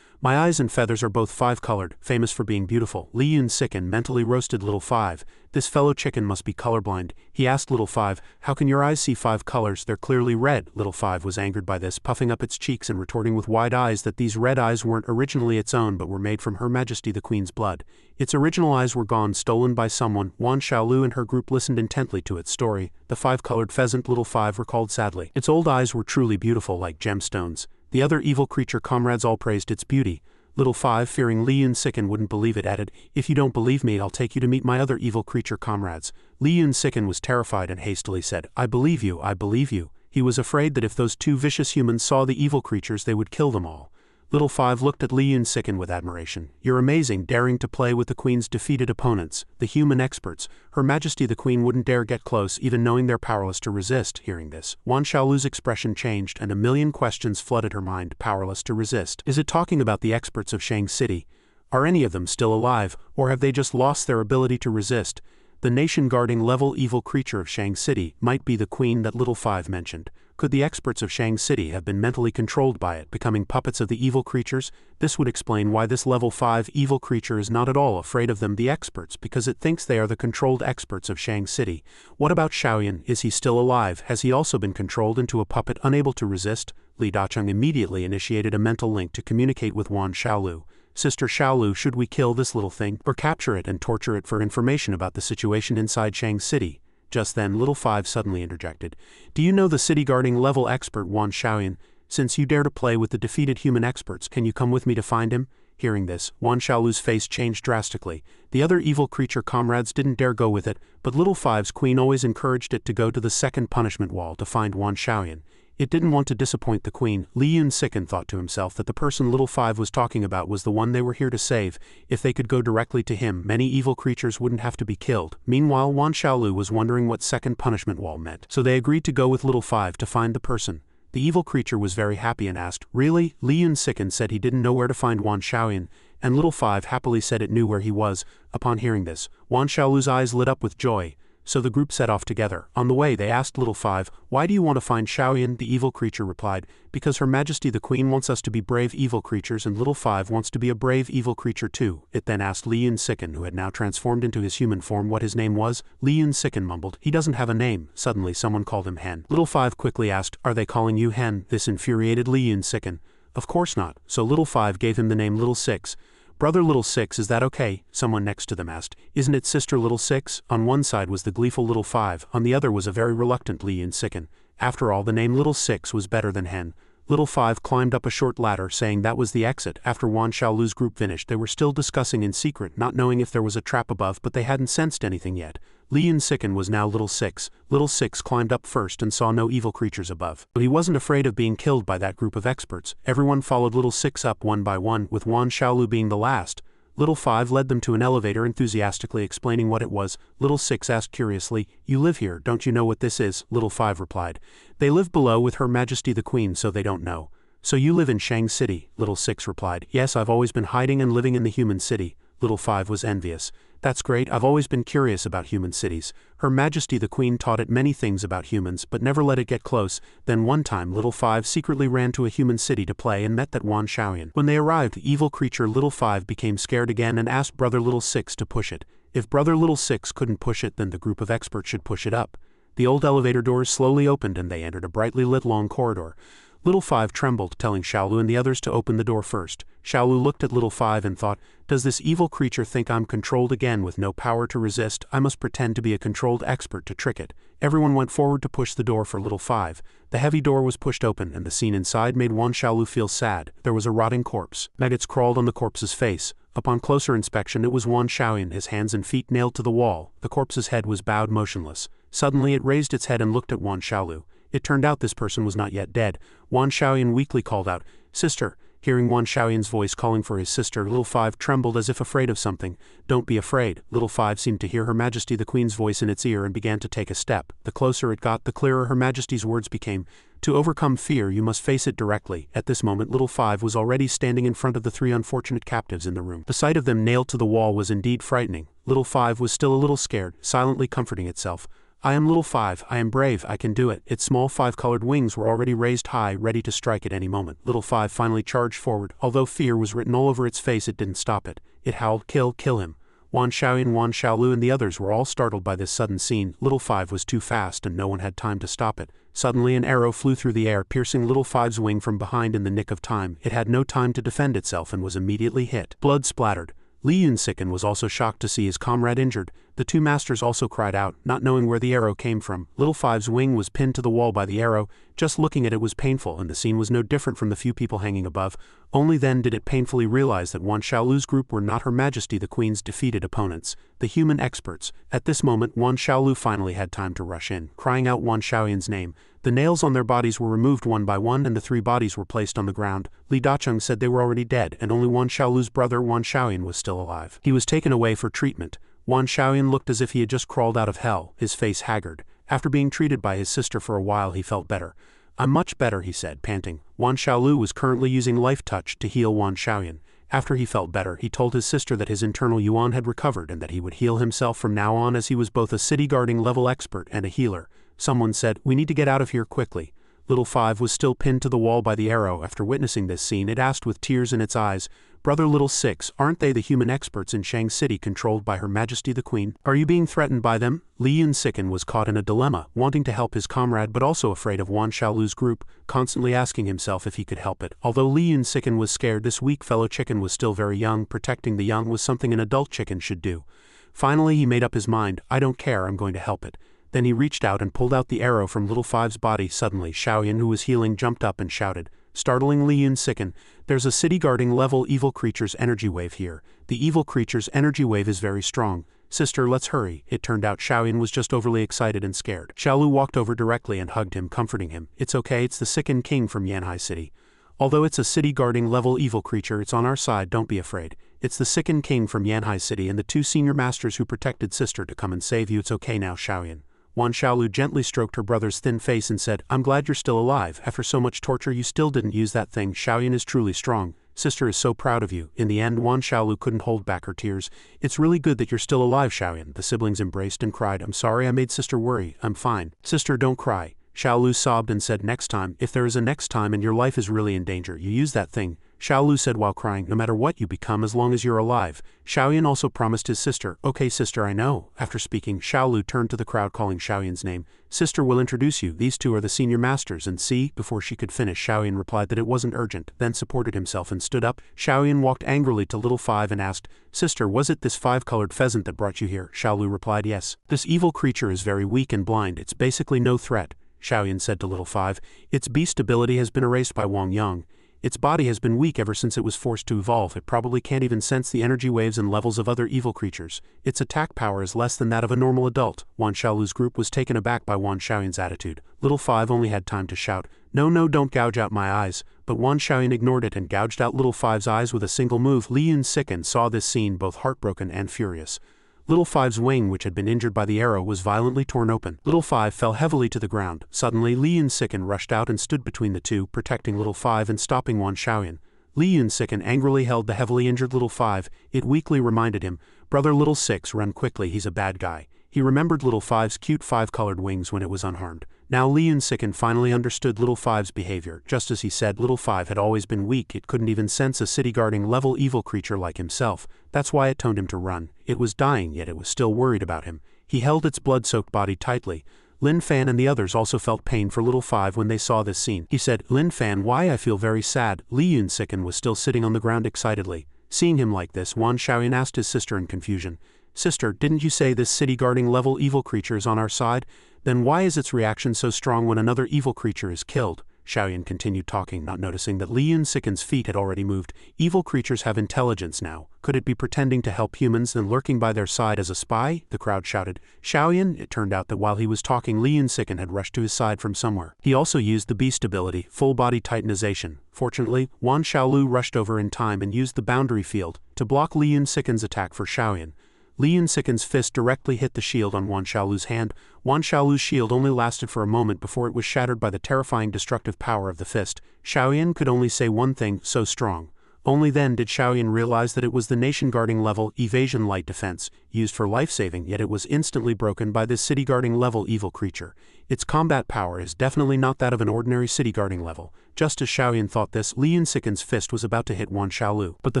My eyes and feathers are both five-colored, famous for being beautiful." Li Yunsiken mentally roasted Little Five. This fellow chicken must be colorblind. He asked Little Five, "How can your eyes see five colors? They're clearly red." Little Five was angered by this, puffing up its cheeks and retorting with wide eyes that these red eyes weren't originally its own but were made from Her Majesty the Queen's blood. Its original eyes were gone, stolen by someone. Wan Xiaolu and her group listened intently to its story. The five-colored pheasant, Little Five recalled sadly. Its old eyes were truly beautiful, like gemstones. The other evil creature comrades all praised its beauty. Little Five, fearing Li Yunsiken wouldn't believe it, added, "If you don't believe me, I'll take you to meet my other evil creature comrades." Li Yunsiken was terrified and hastily said, "I believe you, I believe you." He was afraid that if those two vicious humans saw the evil creatures, they would kill them all. Little Five looked at Li Yunsiken with admiration. "You're amazing, daring to play with the Queen's defeated opponents, the human experts. Her Majesty the Queen wouldn't dare get close, even knowing they're powerless to resist." Hearing this, Wan Xiaolu's expression changed and a million questions flooded her mind. Powerless to resist. Is it talking about the experts of Shang City? Are any of them still alive, or have they just lost their ability to resist? The nation-guarding level evil creature of Shang City might be the Queen that Little Five mentioned. Could the experts of Shang City have been mentally controlled by it, becoming puppets of the evil creatures? This would explain why this level 5 evil creature is not at all afraid of them, the experts, because it thinks they are the controlled experts of Shang City. What about Xiaoyan? Is he still alive? Has he also been controlled into a puppet unable to resist? Li Dacheng immediately initiated a mental link to communicate with Wan Xiaolu. "Sister Xiaolu, should we kill this little thing, or capture it and torture it for information about the situation inside Shang City?" Just then Little Five suddenly interjected. "Do you know the city-guarding level expert Wan Xiaoyan? Since you dare to play with the defeated human experts, can you come with me to find him?" Hearing this, Wan Xiaolu's face changed drastically. The other evil creature comrades didn't dare go with it, but Little Five's queen always encouraged it to go to the second punishment wall to find Wan Xiaoyan. It didn't want to disappoint the queen. Li Yunsiken thought to himself that the person Little Five was talking about was the one they were here to save. If they could go directly to him, many evil creatures wouldn't have to be killed. Meanwhile, Wan Xiaolu was wondering what second punishment wall meant. So they agreed to go with Little Five to find the person. The evil creature was very happy and asked, "Really?" Li Yunsiken said he didn't know where to find Wan Xiaoyan, and Little Five happily said it knew where he was. Upon hearing this, Wan Xiaolu's eyes lit up with joy. So the group set off together. On the way, they asked Little Five, "Why do you want to find Xiaoyan?" The evil creature replied, "Because Her Majesty the Queen wants us to be brave evil creatures, and Little Five wants to be a brave evil creature too." It then asked Li Yunsiken, who had now transformed into his human form, what his name was. Li Yunsiken mumbled, "He doesn't have a name." Suddenly someone called him Hen. Little Five quickly asked, "Are they calling you Hen?" This infuriated Li Yunsiken. "Of course not." So Little Five gave him the name Little Six. "Brother Little Six, is that okay?" Someone next to them asked. "Isn't it Sister Little Six?" On one side was the gleeful Little Five, on the other was a very reluctant Li Yunsiken. After all, the name Little Six was better than Hen. Little Five climbed up a short ladder, saying that was the exit. After Wan Xiaolu's group finished, they were still discussing in secret, not knowing if there was a trap above, but they hadn't sensed anything yet. Li Yunsiken was now Little Six. Little Six climbed up first and saw no evil creatures above. But he wasn't afraid of being killed by that group of experts. Everyone followed Little Six up one by one, with Wan Xiaolu being the last. Little 5 led them to an elevator, enthusiastically explaining what it was. Little 6 asked curiously, "You live here, don't you know what this is?" Little 5 replied, "They live below with Her Majesty the Queen, so they don't know." "So you live in Shang City?" Little 6 replied, "Yes, I've always been hiding and living in the human city." Little 5 was envious. "That's great, I've always been curious about human cities. Her Majesty the Queen taught it many things about humans, but never let it get close." Then one time Little 5 secretly ran to a human city to play and met that Wan Xiaoyan. When they arrived, the evil creature Little 5 became scared again and asked brother Little 6 to push it. If brother Little 6 couldn't push it, then the group of experts should push it up. The old elevator doors slowly opened and they entered a brightly lit long corridor. Little 5 trembled, telling Xiaolu and the others to open the door first. Xiaolu looked at Little 5 and thought, "Does this evil creature think I'm controlled again with no power to resist? I must pretend to be a controlled expert to trick it." Everyone went forward to push the door for Little 5. The heavy door was pushed open and the scene inside made Wan Xiaolu feel sad. There was a rotting corpse. Maggots crawled on the corpse's face. Upon closer inspection it was Wan Xiaoyan, his hands and feet nailed to the wall. The corpse's head was bowed motionless. Suddenly it raised its head and looked at Wan Xiaolu. It turned out this person was not yet dead. Wan Xiaoyan weakly called out, "Sister." Hearing Wan Xiaoyan's voice calling for his sister, Little 5 trembled as if afraid of something. "Don't be afraid." Little 5 seemed to hear Her Majesty the Queen's voice in its ear and began to take a step. The closer it got, the clearer Her Majesty's words became. "To overcome fear, you must face it directly." At this moment Little 5 was already standing in front of the 3 unfortunate captives in the room. The sight of them nailed to the wall was indeed frightening. Little 5 was still a little scared, silently comforting itself. "I am Little 5, I am brave, I can do it." Its small 5-colored wings were already raised high, ready to strike at any moment. Little 5 finally charged forward. Although fear was written all over its face, it didn't stop it. It howled, "Kill, kill him." Wan Xiaoyan, Wan Xiaolu and the others were all startled by this sudden scene. Little 5 was too fast and no one had time to stop it. Suddenly an arrow flew through the air, piercing Little 5's wing from behind in the nick of time. It had no time to defend itself and was immediately hit. Blood splattered. Lin Fan was also shocked to see his comrade injured. The 2 masters also cried out, not knowing where the arrow came from. Little 5's wing was pinned to the wall by the arrow. Just looking at it was painful, and the scene was no different from the few people hanging above. Only then did it painfully realize that Wan Xiaolu's group were not Her Majesty the Queen's defeated opponents, the human experts. At this moment Wan Xiaolu finally had time to rush in, crying out Wan Xiaoyan's name. The nails on their bodies were removed one by one and the 3 bodies were placed on the ground. Li Dacheng said they were already dead and only Wan Xiaolu's brother Wan Xiaoyan was still alive. He was taken away for treatment. Wan Xiaoyan looked as if he had just crawled out of hell, his face haggard. After being treated by his sister for a while he felt better. "I'm much better," he said, panting. Wan Xiaolu was currently using Life Touch to heal Wan Xiaoyan. After he felt better, he told his sister that his internal yuan had recovered and that he would heal himself from now on, as he was both a city guarding level expert and a healer. Someone said, "We need to get out of here quickly." Little 5 was still pinned to the wall by the arrow. After witnessing this scene, it asked with tears in its eyes, "Brother Little 6, aren't they the human experts in Shang City controlled by Her Majesty the Queen? Are you being threatened by them?" Lin Fan was caught in a dilemma, wanting to help his comrade but also afraid of Wan Xiaolu's group, constantly asking himself if he could help it. Although Lin Fan was scared, this weak fellow chicken was still very young. Protecting the young was something an adult chicken should do. Finally he made up his mind, "I don't care, I'm going to help it." Then he reached out and pulled out the arrow from Little 5's body. Suddenly Xiaoyan, who was healing, jumped up and shouted, startling Lin Fan, "There's a city guarding level evil creature's energy wave here. The evil creature's energy wave is very strong. Sister, let's hurry." It turned out Xiaoyan was just overly excited and scared. Xiaolu walked over directly and hugged him, comforting him. "It's okay, it's the Sicken King from Yanhai City. Although it's a city guarding level evil creature, it's on our side, don't be afraid. It's the Sicken King from Yanhai City and the 2 senior masters who protected sister to come and save you. It's okay now, Xiaoyan." Wan Xiaolu gently stroked her brother's thin face and said, "I'm glad you're still alive. After so much torture you still didn't use that thing. Xiaoyan is truly strong. Sister is so proud of you." In the end, Wan Xiaolu couldn't hold back her tears. "It's really good that you're still alive, Xiaoyan." The siblings embraced and cried, "I'm sorry I made sister worry. I'm fine." "Sister, don't cry." Xiaolu sobbed and said, "Next time, if there is a next time and your life is really in danger, you use that thing." Xiaolu said while crying, "No matter what you become as long as you're alive." Xiaoyan also promised his sister, "Okay sister, I know." After speaking, Xiaolu turned to the crowd calling Xiaoyan's name. "Sister will introduce you. These 2 are the senior masters and see." Before she could finish, Xiaoyan replied that it wasn't urgent, then supported himself and stood up. Xiaoyan walked angrily to Little 5 and asked, "Sister, was it this 5-colored pheasant that brought you here?" Xiaolu replied, "Yes." "This evil creature is very weak and blind. It's basically no threat." Xiaoyan said to Little 5, "Its beast ability has been erased by Wang Yang. Its body has been weak ever since it was forced to evolve. It probably can't even sense the energy waves and levels of other evil creatures. Its attack power is less than that of a normal adult." Wan Xiaolu's group was taken aback by Wan Xiaoyan's attitude. Little 5 only had time to shout, No, don't gouge out my eyes." but Wan Xiaoyan ignored it and gouged out Little Five's eyes with a single move. Li Yunsiken saw this scene both heartbroken and furious. Little Five's wing, which had been injured by the arrow, was violently torn open. Little Five fell heavily to the ground. Suddenly, Li Yunsiken rushed out and stood between the two, protecting Little Five and stopping Wan Xiaoyan. Li Yunsiken angrily held the heavily injured Little Five. It weakly reminded him, "Brother Little Six, run quickly, he's a bad guy." He remembered Little Five's cute five-colored wings when it was unharmed. Now Li Yunsiken finally understood Little Five's behavior. Just as he said, Little Five had always been weak. It couldn't even sense a city-guarding level evil creature like himself. That's why it toned him to run. It was dying, yet it was still worried about him. He held its blood-soaked body tightly. Lin Fan and the others also felt pain for Little Five when they saw this scene. He said, "Lin Fan, why I feel very sad." Li Yunsiken was still sitting on the ground excitedly. Seeing him like this, Wan Xiaoyan asked his sister in confusion, "Sister, didn't you say this city-guarding level evil creature is on our side? Then why is its reaction so strong when another evil creature is killed?" Xiaoyan continued talking, not noticing that Li Yunsiken's feet had already moved. Evil creatures have intelligence now. Could it be pretending to help humans and lurking by their side as a spy? The crowd shouted. "Xiaoyan!" It turned out that while he was talking, Li Yunsiken had rushed to his side from somewhere. He also used the beast ability, full body titanization. Fortunately, Wan Xiaolu rushed over in time and used the boundary field to block Li Yunsiken's attack for Xiaoyan. Li Yunsiken's fist directly hit the shield on Wan Xiaolu's hand. Wan Xiaolu's shield only lasted for a moment before it was shattered by the terrifying destructive power of the fist. Xiaoyan could only say one thing, "So strong." Only then did Xiaoyan realize that it was the nation-guarding level evasion light defense, used for life-saving, yet it was instantly broken by this city-guarding level evil creature. Its combat power is definitely not that of an ordinary city-guarding level. Just as Xiaoyan thought this, Li Yunsiken's fist was about to hit Wan Xiaolu, but the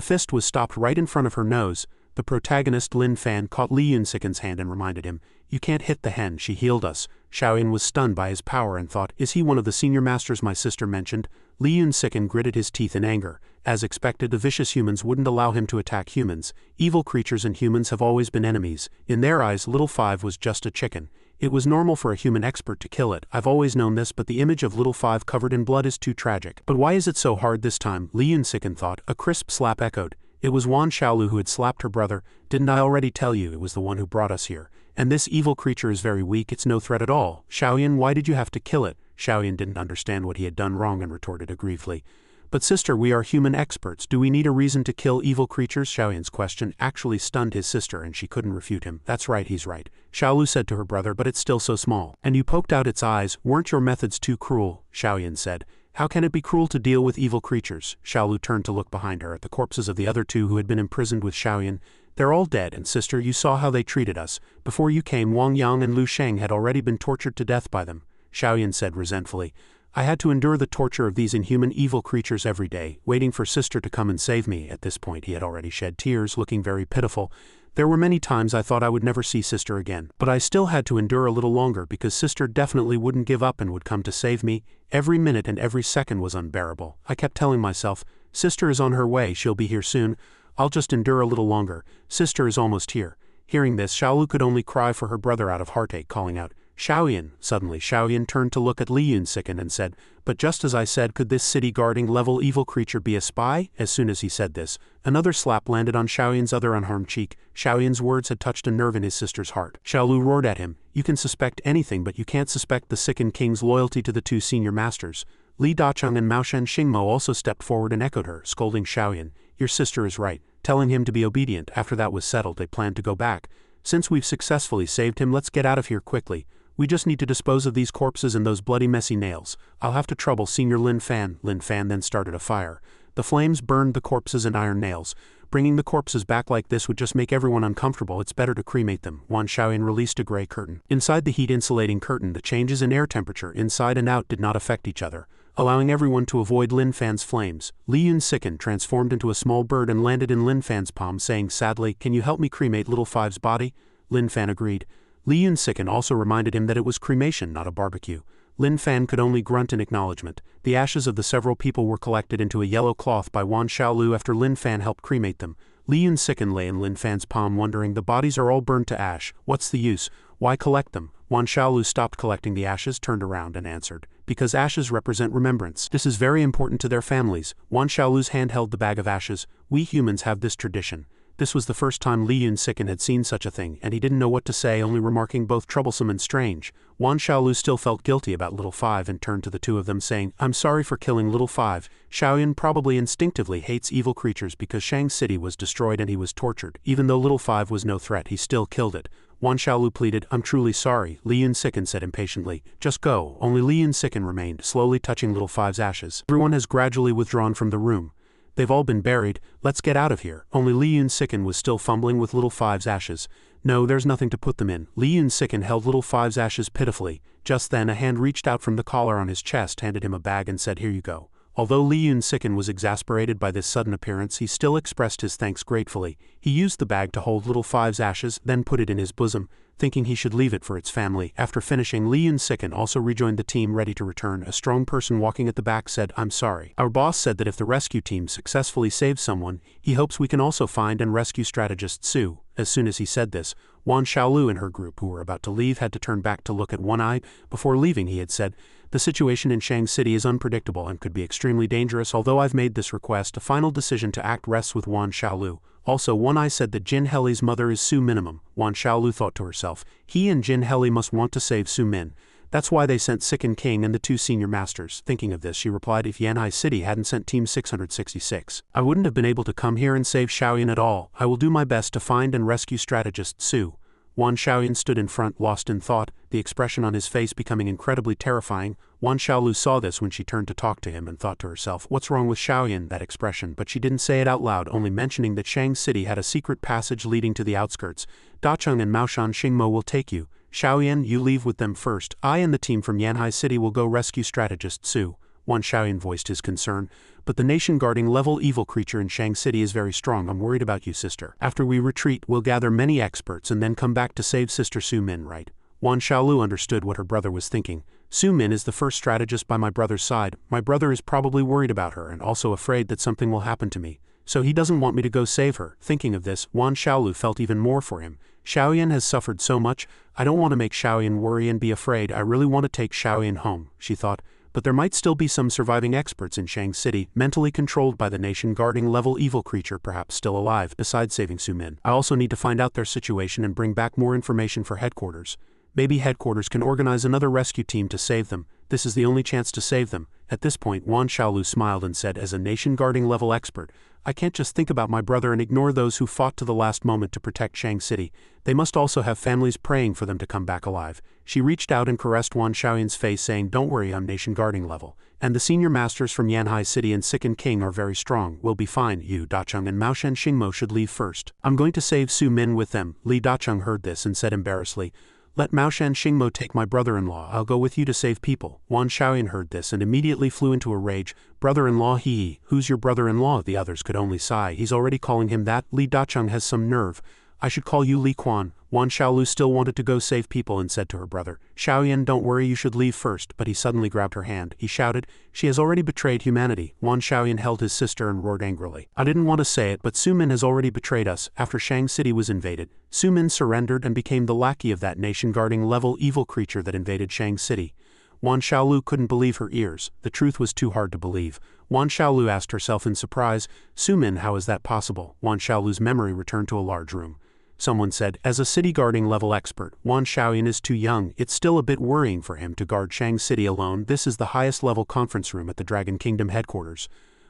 fist was stopped right in front of her nose. The protagonist Lin Fan caught Li Yunsiken's hand and reminded him, "You can't hit the hen, she healed us." Xiaoyan was stunned by his power and thought, "Is he one of the senior masters my sister mentioned?" Li Yunsiken gritted his teeth in anger. As expected, the vicious humans wouldn't allow him to attack humans. Evil creatures and humans have always been enemies. In their eyes, Little Five was just a chicken. It was normal for a human expert to kill it. I've always known this, but the image of Little Five covered in blood is too tragic. But why is it so hard this time? Li Yunsiken thought. A crisp slap echoed. It was Wan Xiaolu who had slapped her brother. "Didn't I already tell you it was the one who brought us here? And this evil creature is very weak, it's no threat at all. Xiaoyan, why did you have to kill it?" Xiaoyan didn't understand what he had done wrong and retorted aggrievely, "But sister, we are human experts. Do we need a reason to kill evil creatures?" Xiaoyan's question actually stunned his sister and she couldn't refute him. "That's right, he's right," Xiaolu said to her brother, "but it's still so small. And you poked out its eyes. Weren't your methods too cruel?" Xiaoyan said. "How can it be cruel to deal with evil creatures?" Xiaolu turned to look behind her at the corpses of the other two who had been imprisoned with Xiaoyan. "They're all dead, and sister, you saw how they treated us. Before you came, Wang Yang and Lu Sheng had already been tortured to death by them." Xiaoyan said resentfully, "I had to endure the torture of these inhuman evil creatures every day, waiting for sister to come and save me." At this point he had already shed tears, looking very pitiful. "There were many times I thought I would never see sister again, but I still had to endure a little longer because sister definitely wouldn't give up and would come to save me. Every minute and every second was unbearable. I kept telling myself, sister is on her way, she'll be here soon. I'll just endure a little longer. Sister is almost here." Hearing this, Xiaolu could only cry for her brother out of heartache, calling out, "Xiaoyan!" Suddenly Xiaoyan turned to look at Li Yunsiken and said, "But just as I said, could this city-guarding level evil creature be a spy?" As soon as he said this, another slap landed on Xiaoyan's other unharmed cheek. Xiaoyan's words had touched a nerve in his sister's heart. Xiaolu roared at him, "You can suspect anything, but you can't suspect the sickened king's loyalty to the two senior masters." Li Dacheng and Maoshen Xingmo also stepped forward and echoed her, scolding Xiaoyan, "Your sister is right," telling him to be obedient. After that was settled, they planned to go back. "Since we've successfully saved him, let's get out of here quickly. We just need to dispose of these corpses and those bloody messy nails. I'll have to trouble Senior Lin Fan." Lin Fan then started a fire. The flames burned the corpses and iron nails. Bringing the corpses back like this would just make everyone uncomfortable. It's better to cremate them. Wan Xiaoyan released a gray curtain. Inside the heat-insulating curtain, the changes in air temperature inside and out did not affect each other, allowing everyone to avoid Lin Fan's flames. Li Yunsiken transformed into a small bird and landed in Lin Fan's palm, saying sadly, "Can you help me cremate Little Five's body?" Lin Fan agreed. Li Yunsiken also reminded him that it was cremation, not a barbecue. Lin Fan could only grunt in acknowledgement. The ashes of the several people were collected into a yellow cloth by Wan Xiaolu after Lin Fan helped cremate them. Li Yunsiken lay in Lin Fan's palm wondering, the bodies are all burned to ash. What's the use? Why collect them? Wan Xiaolu stopped collecting the ashes, turned around and answered, "Because ashes represent remembrance. This is very important to their families." Wan Xiaolu's hand held the bag of ashes. "We humans have this tradition. This was the first time Li Yunsikin had seen such a thing, and he didn't know what to say, only remarking both troublesome and strange. Wan Xiaolu still felt guilty about Little Five and turned to the two of them saying, "I'm sorry for killing Little Five. Xiaoyan probably instinctively hates evil creatures because Shang City was destroyed and he was tortured. Even though Little Five was no threat, he still killed it." Wan Xiaolu pleaded, "I'm truly sorry," Li Yunsikin said impatiently. "Just go." Only Li Yunsikin remained, slowly touching Little Five's ashes. Everyone has gradually withdrawn from the room. They've all been buried. Let's get out of here. Only Li Yunsikin was still fumbling with Little Five's ashes. No, there's nothing to put them in. Li Yunsikin held Little Five's ashes pitifully. Just then a hand reached out from the collar on his chest, handed him a bag and said, "Here you go." Although Li Yunsikin was exasperated by this sudden appearance, he still expressed his thanks gratefully. He used the bag to hold Little Five's ashes, then put it in his bosom, thinking he should leave it for its family. After finishing, Li Yunsikin also rejoined the team ready to return. A strong person walking at the back said, "I'm sorry. Our boss said that if the rescue team successfully saves someone, he hopes we can also find and rescue strategist Su." As soon as he said this, Wan Xiaolu and her group who were about to leave had to turn back to look at One Eye. Before leaving he had said, "The situation in Shang City is unpredictable and could be extremely dangerous. Although I've made this request, a final decision to act rests with Wan Xiaolu." Also, One Eye said that Jin Heli's mother is Su Minimum. Wan Xiaolu thought to herself, he and Jin Heli must want to save Su Min. That's why they sent Sikin King and the two senior masters. Thinking of this, she replied, "If Yanhai City hadn't sent Team 666, I wouldn't have been able to come here and save Xiaoyan at all. I will do my best to find and rescue strategist Su." Wan Xiaoyan stood in front, lost in thought, the expression on his face becoming incredibly terrifying. Wan Xiaolu saw this when she turned to talk to him and thought to herself, "What's wrong with Xiaoyan?" That expression, but she didn't say it out loud, only mentioning that Shang City had a secret passage leading to the outskirts. "Dacheng and Maoshan Xingmo will take you. Xiaoyan, you leave with them first. I and the team from Yanhai City will go rescue strategist Su." Wan Xiaoyan voiced his concern, "But the nation-guarding level evil creature in Shang City is very strong. I'm worried about you, sister. After we retreat, we'll gather many experts and then come back to save Sister Su Min, right?" Wan Xiaolu understood what her brother was thinking. "Su Min is the first strategist by my brother's side. My brother is probably worried about her and also afraid that something will happen to me. So he doesn't want me to go save her." Thinking of this, Wan Xiaolu felt even more for him. Xiaoyan has suffered so much. I don't want to make Xiaoyan worry and be afraid. I really want to take Xiaoyan home, she thought. But there might still be some surviving experts in Shang City, mentally controlled by the nation-guarding level evil creature, perhaps still alive, besides saving Su Min. I also need to find out their situation and bring back more information for headquarters. Maybe headquarters can organize another rescue team to save them. This is the only chance to save them. At this point, Wan Xiaolu smiled and said, "As a nation-guarding level expert, I can't just think about my brother and ignore those who fought to the last moment to protect Shang City. They must also have families praying for them to come back alive." She reached out and caressed Wan Xiaoyan's face, saying, "Don't worry, I'm nation-guarding level. And the senior masters from Yanhai City and Sikin King are very strong. We'll be fine. You, Dacheng and Maoshan Xingmo should leave first. I'm going to save Su Min with them." Li Dacheng heard this and said embarrassedly, "Let Maoshan Xingmo take my brother-in-law. I'll go with you to save people." Wan Xiaoyan heard this and immediately flew into a rage. "Brother-in-law, he. Who's your brother-in-law?" The others could only sigh. "He's already calling him that. Li Dacheng has some nerve. I should call you Li Quan." Wan Xiaolu still wanted to go save people and said to her brother, "Xiaoyan, don't worry, you should leave first." But he suddenly grabbed her hand. He shouted, "She has already betrayed humanity." Wan Xiaoyan held his sister and roared angrily, "I didn't want to say it, but Su Min has already betrayed us. After Shang City was invaded, Su Min surrendered and became the lackey of that nation-guarding level evil creature that invaded Shang City." Wan Xiaolu couldn't believe her ears. The truth was too hard to believe. Wan Xiaolu asked herself in surprise, "Su Min, how is that possible?" Wan Xiaolu's memory returned to a large room. Someone said, "As a city-guarding level expert, Wan Xiaoyan is too young. It's still a bit worrying for him to guard Shang City alone. This is the highest level conference room at the Dragon Kingdom headquarters."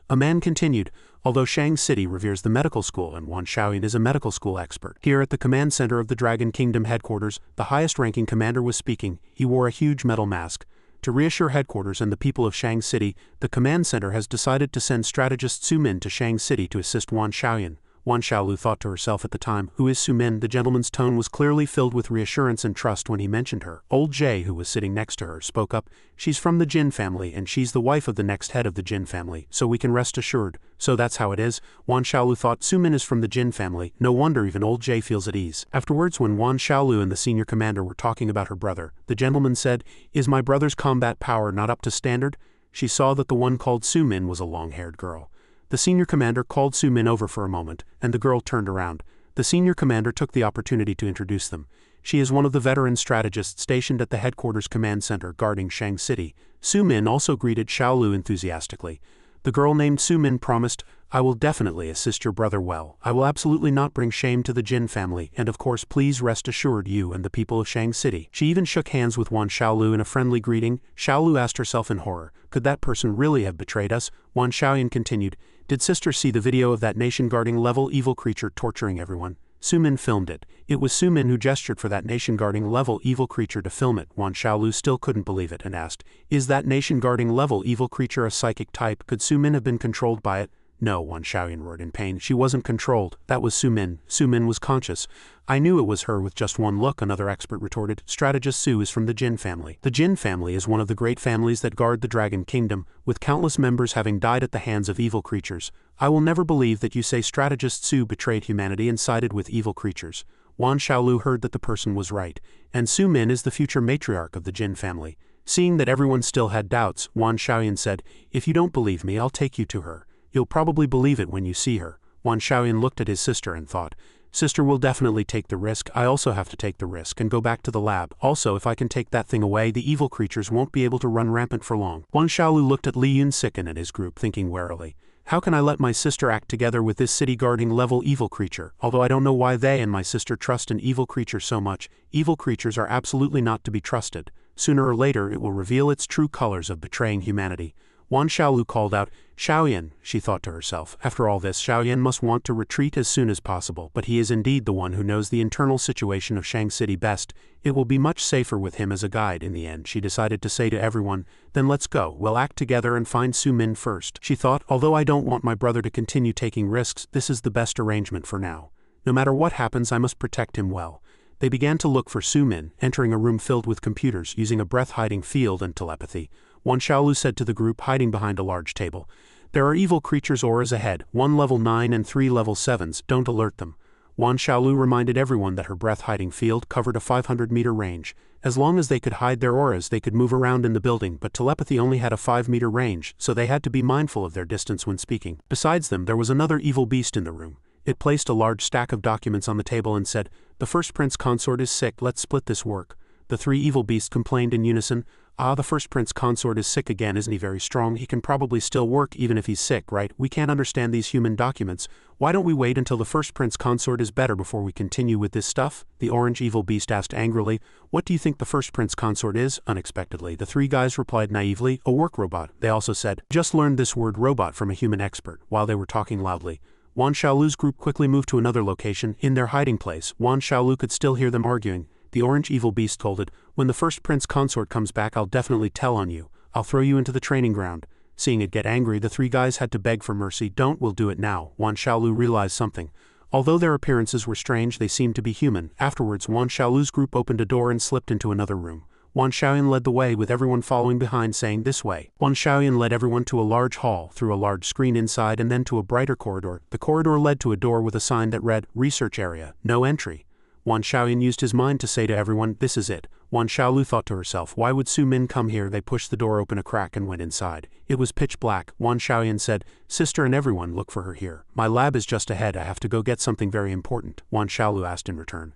A man continued, "Although Shang City reveres the medical school and Wan Xiaoyan is a medical school expert. Here at the command center of the Dragon Kingdom headquarters, the highest-ranking commander was speaking. He wore a huge metal mask. To reassure headquarters and the people of Shang City, the command center has decided to send strategist Su Min to Shang City to assist Wan Xiaoyan." Wan Xiaolu thought to herself at the time, "Who is Su Min?" The gentleman's tone was clearly filled with reassurance and trust when he mentioned her. Old Jay, who was sitting next to her, spoke up, "She's from the Jin family and she's the wife of the next head of the Jin family, so we can rest assured." So that's how it is? Wan Xiaolu thought, Su Min is from the Jin family. No wonder even Old Jay feels at ease. Afterwards, when Wan Xiaolu and the senior commander were talking about her brother, the gentleman said, "Is my brother's combat power not up to standard?" She saw that the one called Su Min was a long-haired girl. The senior commander called Su Min over for a moment, and the girl turned around. The senior commander took the opportunity to introduce them. She is one of the veteran strategists stationed at the headquarters command center guarding Shang City. Su Min also greeted Xiaolu enthusiastically. The girl named Su Min promised, I will definitely assist your brother well. I will absolutely not bring shame to the Jin family, and of course please rest assured you and the people of Shang City. She even shook hands with Wan Xiaolu in a friendly greeting. Xiaolu asked herself in horror, could that person really have betrayed us? Wan Xiaoyan continued, did sister see the video of that nation-guarding level evil creature torturing everyone? Su Min filmed it. It was Su Min who gestured for that nation-guarding level evil creature to film it. Wan Xiaolu still couldn't believe it and asked, is that nation-guarding level evil creature a psychic type? Could Su Min have been controlled by it? No, Wan Xiaoyan roared in pain. She wasn't controlled. That was Su Min. Su Min was conscious. I knew it was her with just one look, another expert retorted. Strategist Su is from the Jin family. The Jin family is one of the great families that guard the Dragon Kingdom, with countless members having died at the hands of evil creatures. I will never believe that you say Strategist Su betrayed humanity and sided with evil creatures. Wan Xiaolu heard that the person was right, and Su Min is the future matriarch of the Jin family. Seeing that everyone still had doubts, Wan Xiaoyan said, if you don't believe me, I'll take you to her. You'll probably believe it when you see her. Wan Xiaoyan looked at his sister and thought, sister will definitely take the risk. I also have to take the risk and go back to the lab. Also, if I can take that thing away, the evil creatures won't be able to run rampant for long. Wan Xiaolu looked at Li Yunsiken and his group, thinking warily, how can I let my sister act together with this city-guarding level evil creature? Although I don't know why they and my sister trust an evil creature so much, evil creatures are absolutely not to be trusted. Sooner or later it will reveal its true colors of betraying humanity. Wan Xiaolu called out, Xiaoyan, she thought to herself. After all this, Xiaoyan must want to retreat as soon as possible, but he is indeed the one who knows the internal situation of Shang City best. It will be much safer with him as a guide. In the end, she decided to say to everyone, then let's go, we'll act together and find Su Min first. She thought, although I don't want my brother to continue taking risks, this is the best arrangement for now. No matter what happens, I must protect him well. They began to look for Su Min, entering a room filled with computers, using a breath-hiding field and telepathy. Wan Xiaolu said to the group hiding behind a large table, there are evil creatures' auras ahead, 1 level 9 and 3 level 7s, don't alert them. Wan Xiaolu reminded everyone that her breath-hiding field covered a 500-meter range. As long as they could hide their auras, they could move around in the building, but telepathy only had a 5-meter range, so they had to be mindful of their distance when speaking. Besides them, there was another evil beast in the room. It placed a large stack of documents on the table and said, the first prince consort is sick, let's split this work. The 3 evil beasts complained in unison, the first prince consort is sick again, isn't he very strong? He can probably still work even if he's sick, right? We can't understand these human documents. Why don't we wait until the first prince consort is better before we continue with this stuff? The orange evil beast asked angrily. What do you think the first prince consort is? Unexpectedly, the 3 guys replied naively, a work robot. They also said, just learned this word robot from a human expert, while they were talking loudly. Wan Xiaolu's group quickly moved to another location. In their hiding place, Wan Xiaolu could still hear them arguing. The orange evil beast scolded, when the first prince consort comes back, I'll definitely tell on you. I'll throw you into the training ground. Seeing it get angry, the 3 guys had to beg for mercy. We'll do it now. Wan Xiaolu realized something. Although their appearances were strange, they seemed to be human. Afterwards, Wan Xiaolu's group opened a door and slipped into another room. Wan Xiaoyan led the way with everyone following behind saying this way. Wan Xiaoyan led everyone to a large hall, through a large screen inside and then to a brighter corridor. The corridor led to a door with a sign that read, Research Area, No Entry. Wan Xiaoyan used his mind to say to everyone, this is it. Wan Xiaolu thought to herself, why would Su Min come here? They pushed the door open a crack and went inside. It was pitch black. Wan Xiaoyan said, sister and everyone, look for her here. My lab is just ahead, I have to go get something very important. Wan Xiaolu asked in return.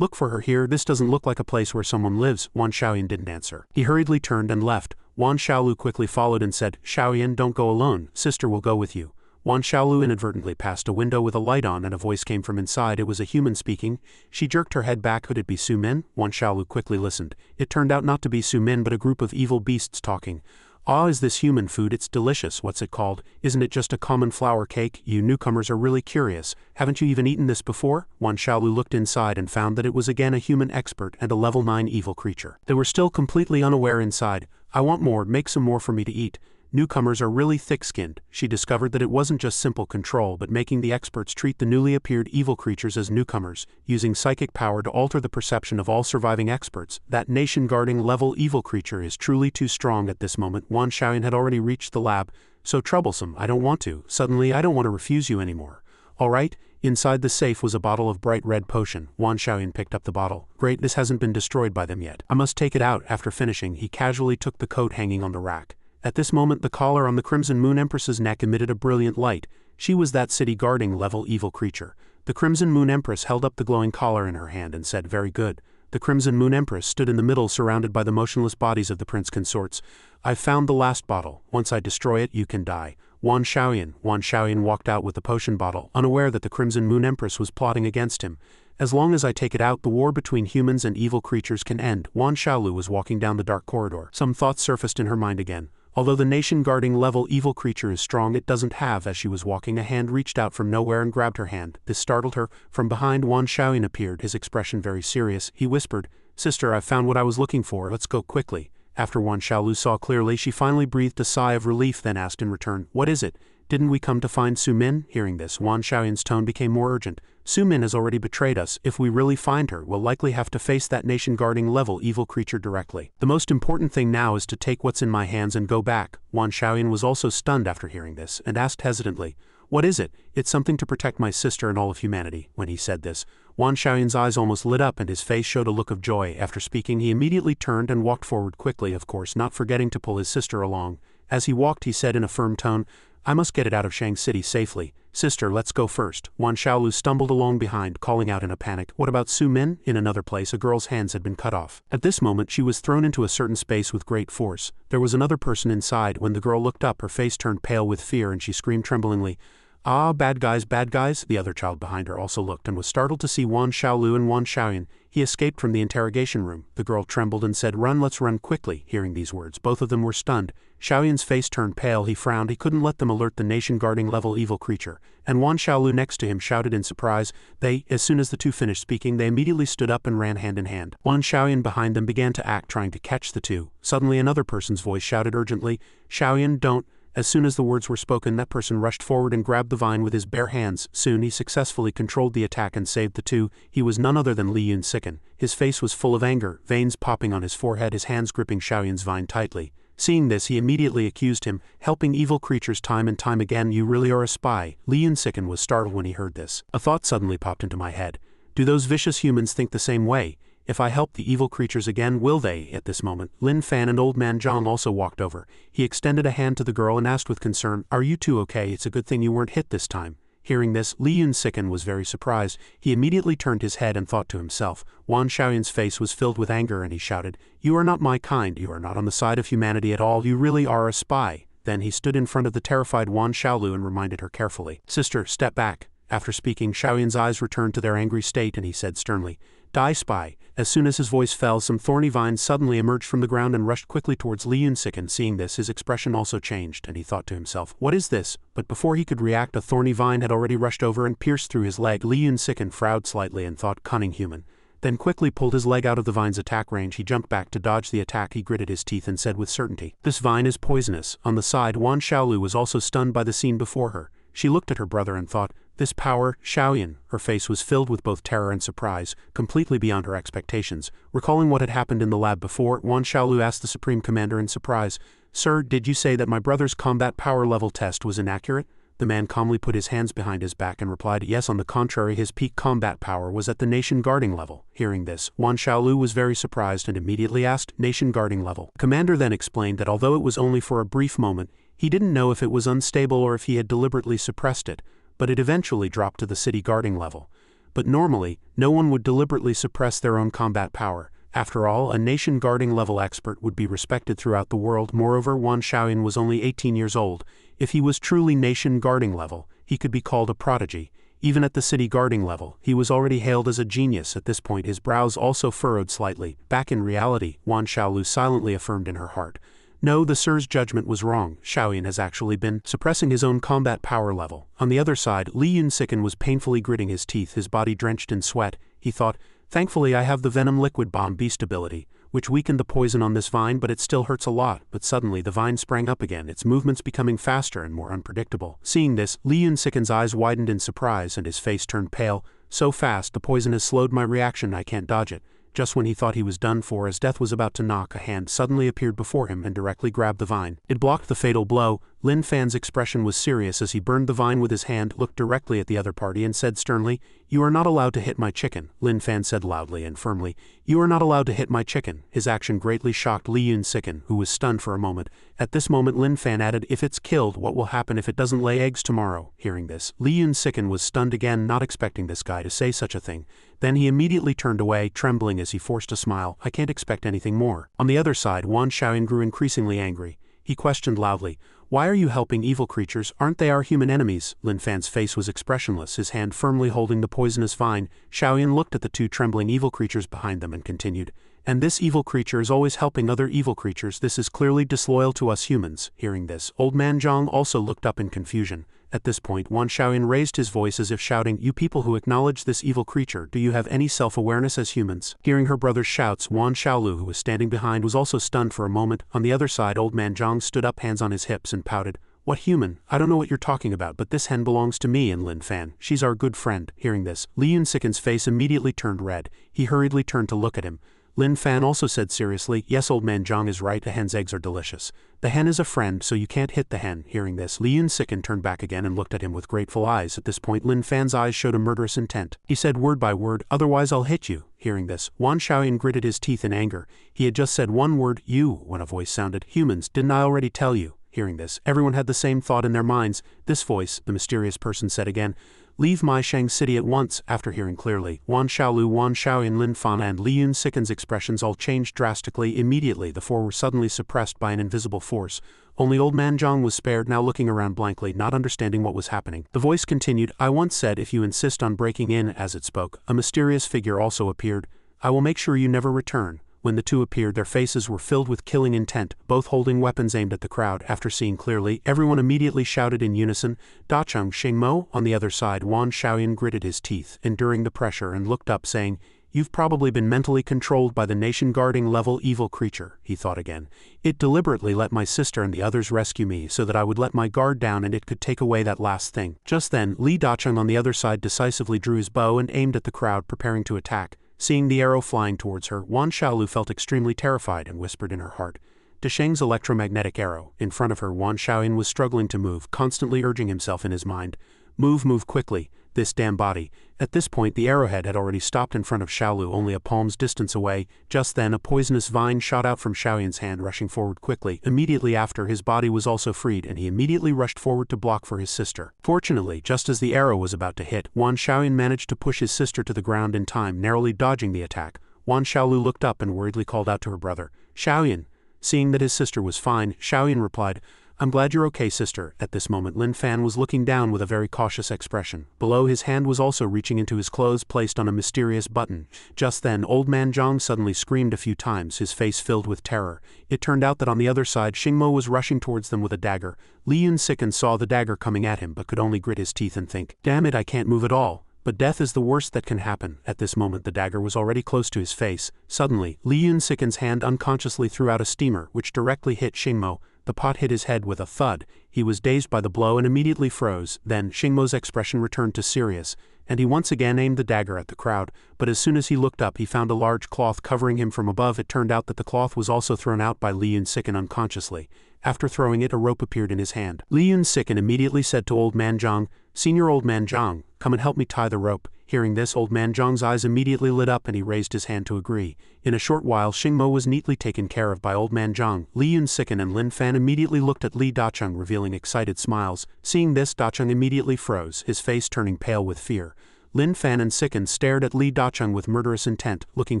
Look for her here, this doesn't look like a place where someone lives. Wan Xiaoyan didn't answer. He hurriedly turned and left. Wan Xiaolu quickly followed and said, Xiaoyan, don't go alone, sister will go with you. Wan Xiaolu inadvertently passed a window with a light on and a voice came from inside. It was a human speaking. She jerked her head back. Could it be Su Min? Wan Xiaolu quickly listened. It turned out not to be Su Min but a group of evil beasts talking. Is this human food? It's delicious. What's it called? Isn't it just a common flour cake? You newcomers are really curious. Haven't you even eaten this before? Wan Xiaolu looked inside and found that it was again a human expert and a level 9 evil creature. They were still completely unaware inside. I want more, make some more for me to eat. Newcomers are really thick-skinned. She discovered that it wasn't just simple control but making the experts treat the newly appeared evil creatures as newcomers, using psychic power to alter the perception of all surviving experts. That nation-guarding level evil creature is truly too strong at this moment. Wan Xiaoyan had already reached the lab. So troublesome, I don't want to. Suddenly I don't want to refuse you anymore. Alright. Inside the safe was a bottle of bright red potion. Wan Xiaoyan picked up the bottle. Great, this hasn't been destroyed by them yet. I must take it out. After finishing, he casually took the coat hanging on the rack. At this moment the collar on the Crimson Moon Empress's neck emitted a brilliant light. She was that city-guarding level evil creature. The Crimson Moon Empress held up the glowing collar in her hand and said, very good. The Crimson Moon Empress stood in the middle surrounded by the motionless bodies of the prince consorts. I've found the last bottle. Once I destroy it, you can die. Wan Xiaoyan walked out with the potion bottle, unaware that the Crimson Moon Empress was plotting against him. As long as I take it out, the war between humans and evil creatures can end. Wan Xiaolu was walking down the dark corridor. Some thoughts surfaced in her mind again. Although the nation-guarding level evil creature is strong, it doesn't have. As she was walking, a hand reached out from nowhere and grabbed her hand. This startled her. From behind, Wan Xiaoyan appeared, his expression very serious. He whispered, "Sister, I've found what I was looking for. Let's go quickly." After Wan Xiaolu saw clearly, she finally breathed a sigh of relief, then asked in return, "What is it? Didn't we come to find Su Min?" Hearing this, Wan Xiaoyan's tone became more urgent. "Su Min has already betrayed us. If we really find her, we'll likely have to face that nation-guarding level evil creature directly. The most important thing now is to take what's in my hands and go back." Wan Xiaoyan was also stunned after hearing this, and asked hesitantly, "What is it?" "It's something to protect my sister and all of humanity." When he said this, Wan Xiaoyan's eyes almost lit up and his face showed a look of joy. After speaking, he immediately turned and walked forward quickly, of course not forgetting to pull his sister along. As he walked, he said in a firm tone, "I must get it out of Shang City safely. Sister, let's go first." Wan Xiaolu stumbled along behind, calling out in a panic, "What about Su Min?" In another place, a girl's hands had been cut off. At this moment, she was thrown into a certain space with great force. There was another person inside. When the girl looked up, her face turned pale with fear and she screamed tremblingly, "Ah, bad guys, bad guys." The other child behind her also looked and was startled to see Wan Xiaolu and Wan Xiaoyan. He escaped from the interrogation room. The girl trembled and said, "Run, let's run quickly." Hearing these words, both of them were stunned. Xiaoyan's face turned pale. He frowned. He couldn't let them alert the nation-guarding level evil creature. And Wan Xiaolu next to him shouted in surprise. As soon as the two finished speaking, they immediately stood up and ran hand in hand. Wan Xiaoyan behind them began to act, trying to catch the two. Suddenly another person's voice shouted urgently, "Xiaoyan, don't." As soon as the words were spoken, that person rushed forward and grabbed the vine with his bare hands. Soon he successfully controlled the attack and saved the two. He was none other than Lin Fan. His face was full of anger, veins popping on his forehead, his hands gripping Xiaoyan's vine tightly. Seeing this, he immediately accused him, "Helping evil creatures time and time again, you really are a spy." Lin Fan was startled when he heard this. A thought suddenly popped into my head. Do those vicious humans think the same way? If I help the evil creatures again, will they? At this moment, Lin Fan and Old Man Zhang also walked over. He extended a hand to the girl and asked with concern, "Are you two okay? It's a good thing you weren't hit this time." Hearing this, Lin Fan was very surprised. He immediately turned his head and thought to himself. Wan Xiaoyan's face was filled with anger and he shouted, "You are not my kind. You are not on the side of humanity at all. You really are a spy." Then he stood in front of the terrified Wan Xiaolu and reminded her carefully, "Sister, step back." After speaking, Xiaoyan's eyes returned to their angry state and he said sternly, "Die, spy." As soon as his voice fell, some thorny vines suddenly emerged from the ground and rushed quickly towards Lin Fan. Seeing this, his expression also changed, and he thought to himself, "What is this?" But before he could react, a thorny vine had already rushed over and pierced through his leg. Lin Fan frowned slightly and thought, "Cunning human." Then quickly pulled his leg out of the vine's attack range. He jumped back to dodge the attack. He gritted his teeth and said with certainty, "This vine is poisonous." On the side, Wan Xiaolu was also stunned by the scene before her. She looked at her brother and thought, "This power, Xiaoyan." Her face was filled with both terror and surprise, completely beyond her expectations. Recalling what had happened in the lab before, Wan Xiaolu asked the Supreme Commander in surprise, "Sir, did you say that my brother's combat power level test was inaccurate?" The man calmly put his hands behind his back and replied, "Yes, on the contrary, his peak combat power was at the nation guarding level." Hearing this, Wan Xiaolu was very surprised and immediately asked, "Nation guarding level?" The commander then explained that although it was only for a brief moment, he didn't know if it was unstable or if he had deliberately suppressed it, but it eventually dropped to the city guarding level. But normally, no one would deliberately suppress their own combat power. After all, a nation guarding level expert would be respected throughout the world. Moreover, Wan Xiaoyan was only 18 years old. If he was truly nation guarding level, he could be called a prodigy. Even at the city guarding level, he was already hailed as a genius. At this point, his brows also furrowed slightly. Back in reality, Wan Xiaolu silently affirmed in her heart, "No, the Sir's judgment was wrong. Xiaoyan has actually been suppressing his own combat power level." On the other side, Lin Fan was painfully gritting his teeth, his body drenched in sweat. He thought, "Thankfully I have the venom liquid bomb beast ability, which weakened the poison on this vine, but it still hurts a lot." But suddenly the vine sprang up again, its movements becoming faster and more unpredictable. Seeing this, Lin Fan's eyes widened in surprise and his face turned pale. "So fast, the poison has slowed my reaction, I can't dodge it." Just when he thought he was done for, as death was about to knock, a hand suddenly appeared before him and directly grabbed the vine. It blocked the fatal blow. Lin Fan's expression was serious as he burned the vine with his hand, looked directly at the other party and said sternly, "You are not allowed to hit my chicken." Lin Fan said loudly and firmly, "You are not allowed to hit my chicken." His action greatly shocked Lin Fan, who was stunned for a moment. At this moment Lin Fan added, "If it's killed, what will happen if it doesn't lay eggs tomorrow?" Hearing this, Lin Fan was stunned again, not expecting this guy to say such a thing. Then he immediately turned away, trembling as he forced a smile. "I can't expect anything more." On the other side, Wan Xiaoyan grew increasingly angry. He questioned loudly, Why are you helping evil creatures? Aren't they our human enemies? Lin Fan's face was expressionless, his hand firmly holding the poisonous vine. Xiaoyan looked at the two trembling evil creatures behind them and continued, and this evil creature is always helping other evil creatures. This is clearly disloyal to us humans. Hearing this, Old Man Zhang also looked up in confusion. At this point, Wan Xiaoyan raised his voice as if shouting, "You people who acknowledge this evil creature, do you have any self-awareness as humans?" Hearing her brother's shouts, Wan Xiaolu, who was standing behind, was also stunned for a moment. On the other side, Old Man Zhang stood up, hands on his hips, and pouted. "What human? I don't know what you're talking about, but this hen belongs to me and Lin Fan. She's our good friend." Hearing this, Li Yunsiken's face immediately turned red. He hurriedly turned to look at him. Lin Fan also said seriously, "Yes, Old Man Zhang is right, a hen's eggs are delicious. The hen is a friend, so you can't hit the hen." Hearing this, Li Yunsiken turned back again and looked at him with grateful eyes. At this point, Lin Fan's eyes showed a murderous intent. He said word by word, "Otherwise I'll hit you." Hearing this, Wan Xiaoyan gritted his teeth in anger. He had just said one word, "you," when a voice sounded, "Humans, didn't I already tell you?" Hearing this, everyone had the same thought in their minds. This voice, the mysterious person said again, "Leave my Shang city at once." After hearing clearly, Wan Xiaolu, Wan Xiaoyan, Lin Fan and Li Yunsiken's expressions all changed drastically. Immediately the four were suddenly suppressed by an invisible force. Only Old Man Zhang was spared, now looking around blankly, not understanding what was happening. The voice continued, "I once said if you insist on breaking in." As it spoke, a mysterious figure also appeared. "I will make sure you never return." When the two appeared, their faces were filled with killing intent, both holding weapons aimed at the crowd. After seeing clearly, everyone immediately shouted in unison, "Dacheng Xingmo!" On the other side, Wan Xiaoyan gritted his teeth, enduring the pressure, and looked up, saying, "You've probably been mentally controlled by the nation-guarding level evil creature." He thought again. "It deliberately let my sister and the others rescue me so that I would let my guard down and it could take away that last thing." Just then, Li Dacheng on the other side decisively drew his bow and aimed at the crowd, preparing to attack. Seeing the arrow flying towards her, Wan Xiaolu felt extremely terrified and whispered in her heart, "Desheng's electromagnetic arrow." In front of her, Wan Xiaoyan was struggling to move, constantly urging himself in his mind, "Move, move quickly, this damn body." At this point, the arrowhead had already stopped in front of Xiaolu, only a palm's distance away. Just then, a poisonous vine shot out from Xiaoyan's hand, rushing forward quickly. Immediately after, his body was also freed, and he immediately rushed forward to block for his sister. Fortunately, just as the arrow was about to hit, Wan Xiaoyan managed to push his sister to the ground in time, narrowly dodging the attack. Wan Xiaolu looked up and worriedly called out to her brother, "Xiaoyan." Seeing that his sister was fine, Xiaoyan replied, "I'm glad you're okay, sister." At this moment, Lin Fan was looking down with a very cautious expression. Below, his hand was also reaching into his clothes, placed on a mysterious button. Just then, Old Man Zhang suddenly screamed a few times, his face filled with terror. It turned out that on the other side, Xingmo was rushing towards them with a dagger. Li Yunsiken saw the dagger coming at him but could only grit his teeth and think, "Damn it, I can't move at all. But death is the worst that can happen." At this moment, the dagger was already close to his face. Suddenly, Li Yunsiken's hand unconsciously threw out a steamer, which directly hit Xingmo. The pot hit his head with a thud. He was dazed by the blow and immediately froze. Then, Xingmo's expression returned to serious, and he once again aimed the dagger at the crowd. But as soon as he looked up, he found a large cloth covering him from above. It turned out that the cloth was also thrown out by Li Yunsiken unconsciously. After throwing it, a rope appeared in his hand. Li Yunsiken immediately said to Old Man Zhang, "Senior Old Man Zhang, come and help me tie the rope." Hearing this, Old Man Zhang's eyes immediately lit up and he raised his hand to agree. In a short while, Xingmo was neatly taken care of by Old Man Zhang. Li Yunsiken and Lin Fan immediately looked at Li Dacheng, revealing excited smiles. Seeing this, Dacheng immediately froze, his face turning pale with fear. Lin Fan and Siken stared at Li Dacheng with murderous intent, looking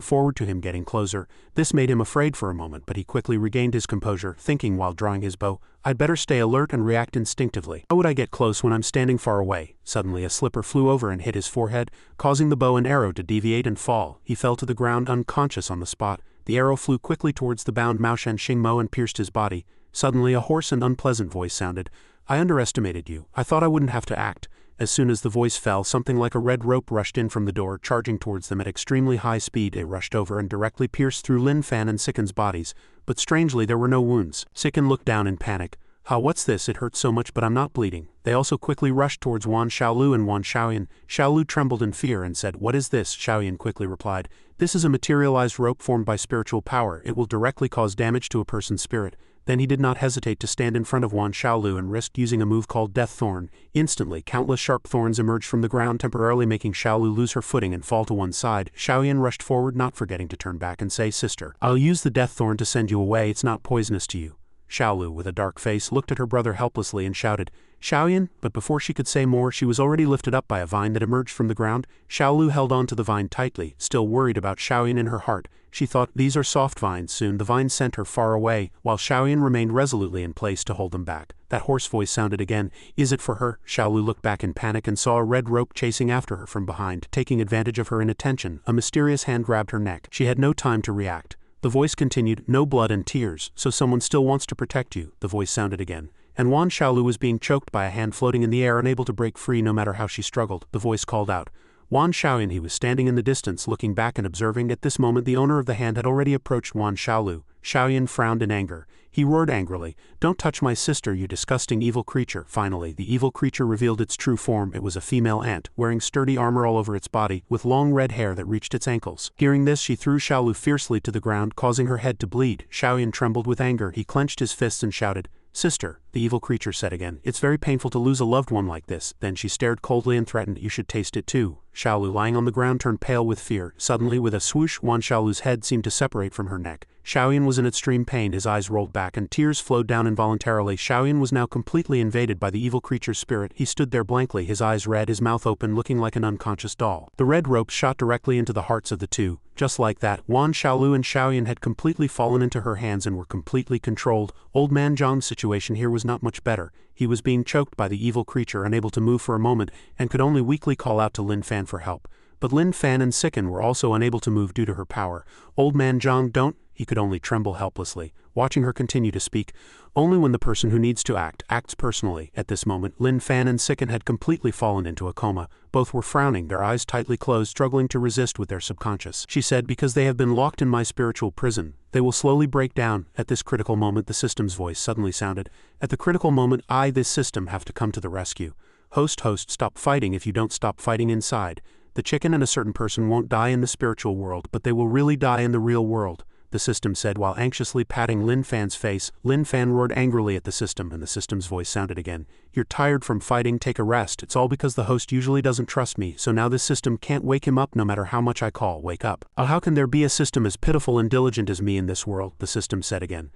forward to him getting closer. This made him afraid for a moment, but he quickly regained his composure, thinking while drawing his bow, "I'd better stay alert and react instinctively. How would I get close when I'm standing far away?" Suddenly a slipper flew over and hit his forehead, causing the bow and arrow to deviate and fall. He fell to the ground unconscious on the spot. The arrow flew quickly towards the bound Maoshan Xingmo and pierced his body. Suddenly a hoarse and unpleasant voice sounded, "I underestimated you. I thought I wouldn't have to act." As soon as the voice fell, something like a red rope rushed in from the door, charging towards them at extremely high speed. It rushed over and directly pierced through Lin Fan and Siken's bodies, but strangely there were no wounds. Siken looked down in panic. What's this? It hurts so much but I'm not bleeding." They also quickly rushed towards Wan Xiaolu and Wan Xiaoyan. Xiaolu trembled in fear and said, "What is this?" Xiaoyan quickly replied, "This is a materialized rope formed by spiritual power. It will directly cause damage to a person's spirit." Then he did not hesitate to stand in front of Wan Xiaolu and risked using a move called Death Thorn. Instantly, countless sharp thorns emerged from the ground, temporarily making Xiaolu lose her footing and fall to one side. Xiaoyan rushed forward, not forgetting to turn back and say, "Sister, I'll use the Death Thorn to send you away. It's not poisonous to you." Xiaolu, with a dark face, looked at her brother helplessly and shouted, Xiaoyan, but before she could say more she was already lifted up by a vine that emerged from the ground. Xiaolu held on to the vine tightly, still worried about Xiaoyan in her heart. She thought, these are soft vines. Soon the vine sent her far away, while Xiaoyan remained resolutely in place to hold them back. That hoarse voice sounded again. Is it for her? Xiaolu looked back in panic and saw a red rope chasing after her from behind. Taking advantage of her inattention, a mysterious hand grabbed her neck. She had no time to react. The voice continued, no blood and tears, so someone still wants to protect you. The voice sounded again. And Wan Xiaolu was being choked by a hand floating in the air, unable to break free no matter how she struggled. The voice called out. Wan Xiaoyan. He was standing in the distance looking back and observing. At this moment the owner of the hand had already approached Wan Xiaolu. Xiaoyan frowned in anger. He roared angrily, don't touch my sister, you disgusting evil creature. Finally, the evil creature revealed its true form. It was a female ant, wearing sturdy armor all over its body, with long red hair that reached its ankles. Hearing this, she threw Xiaolu fiercely to the ground, causing her head to bleed. Xiaoyan trembled with anger. He clenched his fists and shouted, sister, the evil creature said again. It's very painful to lose a loved one like this. Then she stared coldly and threatened, you should taste it too. Xiaolu, lying on the ground, turned pale with fear. Suddenly, with a swoosh, Wan Xiaolu's head seemed to separate from her neck. Xiaoyan was in extreme pain. His eyes rolled back and tears flowed down involuntarily. Xiaoyan was now completely invaded by the evil creature's spirit. He stood there blankly, his eyes red, his mouth open, looking like an unconscious doll. The red rope shot directly into the hearts of the two. Just like that, Wan Xiaolu and Xiaoyan had completely fallen into her hands and were completely controlled. Old Man Zhang's situation here was not much better. He was being choked by the evil creature, unable to move for a moment, and could only weakly call out to Lin Fan for help. But Lin Fan and Sicken were also unable to move due to her power. Old Man Zhang, don't. He could only tremble helplessly, watching her continue to speak. Only when the person who needs to act acts personally. At this moment, Lin Fan and Sicken had completely fallen into a coma. Both were frowning, their eyes tightly closed, struggling to resist with their subconscious. She said, because they have been locked in my spiritual prison, they will slowly break down. At this critical moment, the system's voice suddenly sounded. At the critical moment, this system, have to come to the rescue. Host, stop fighting. If you don't stop fighting inside, the chicken and a certain person won't die in the spiritual world, but they will really die in the real world, the system said while anxiously patting Lin Fan's face. Lin Fan roared angrily at the system, and the system's voice sounded again. You're tired from fighting, take a rest. It's all because the host usually doesn't trust me, so now this system can't wake him up no matter how much I call, wake up. How can there be a system as pitiful and diligent as me in this world, the system said again.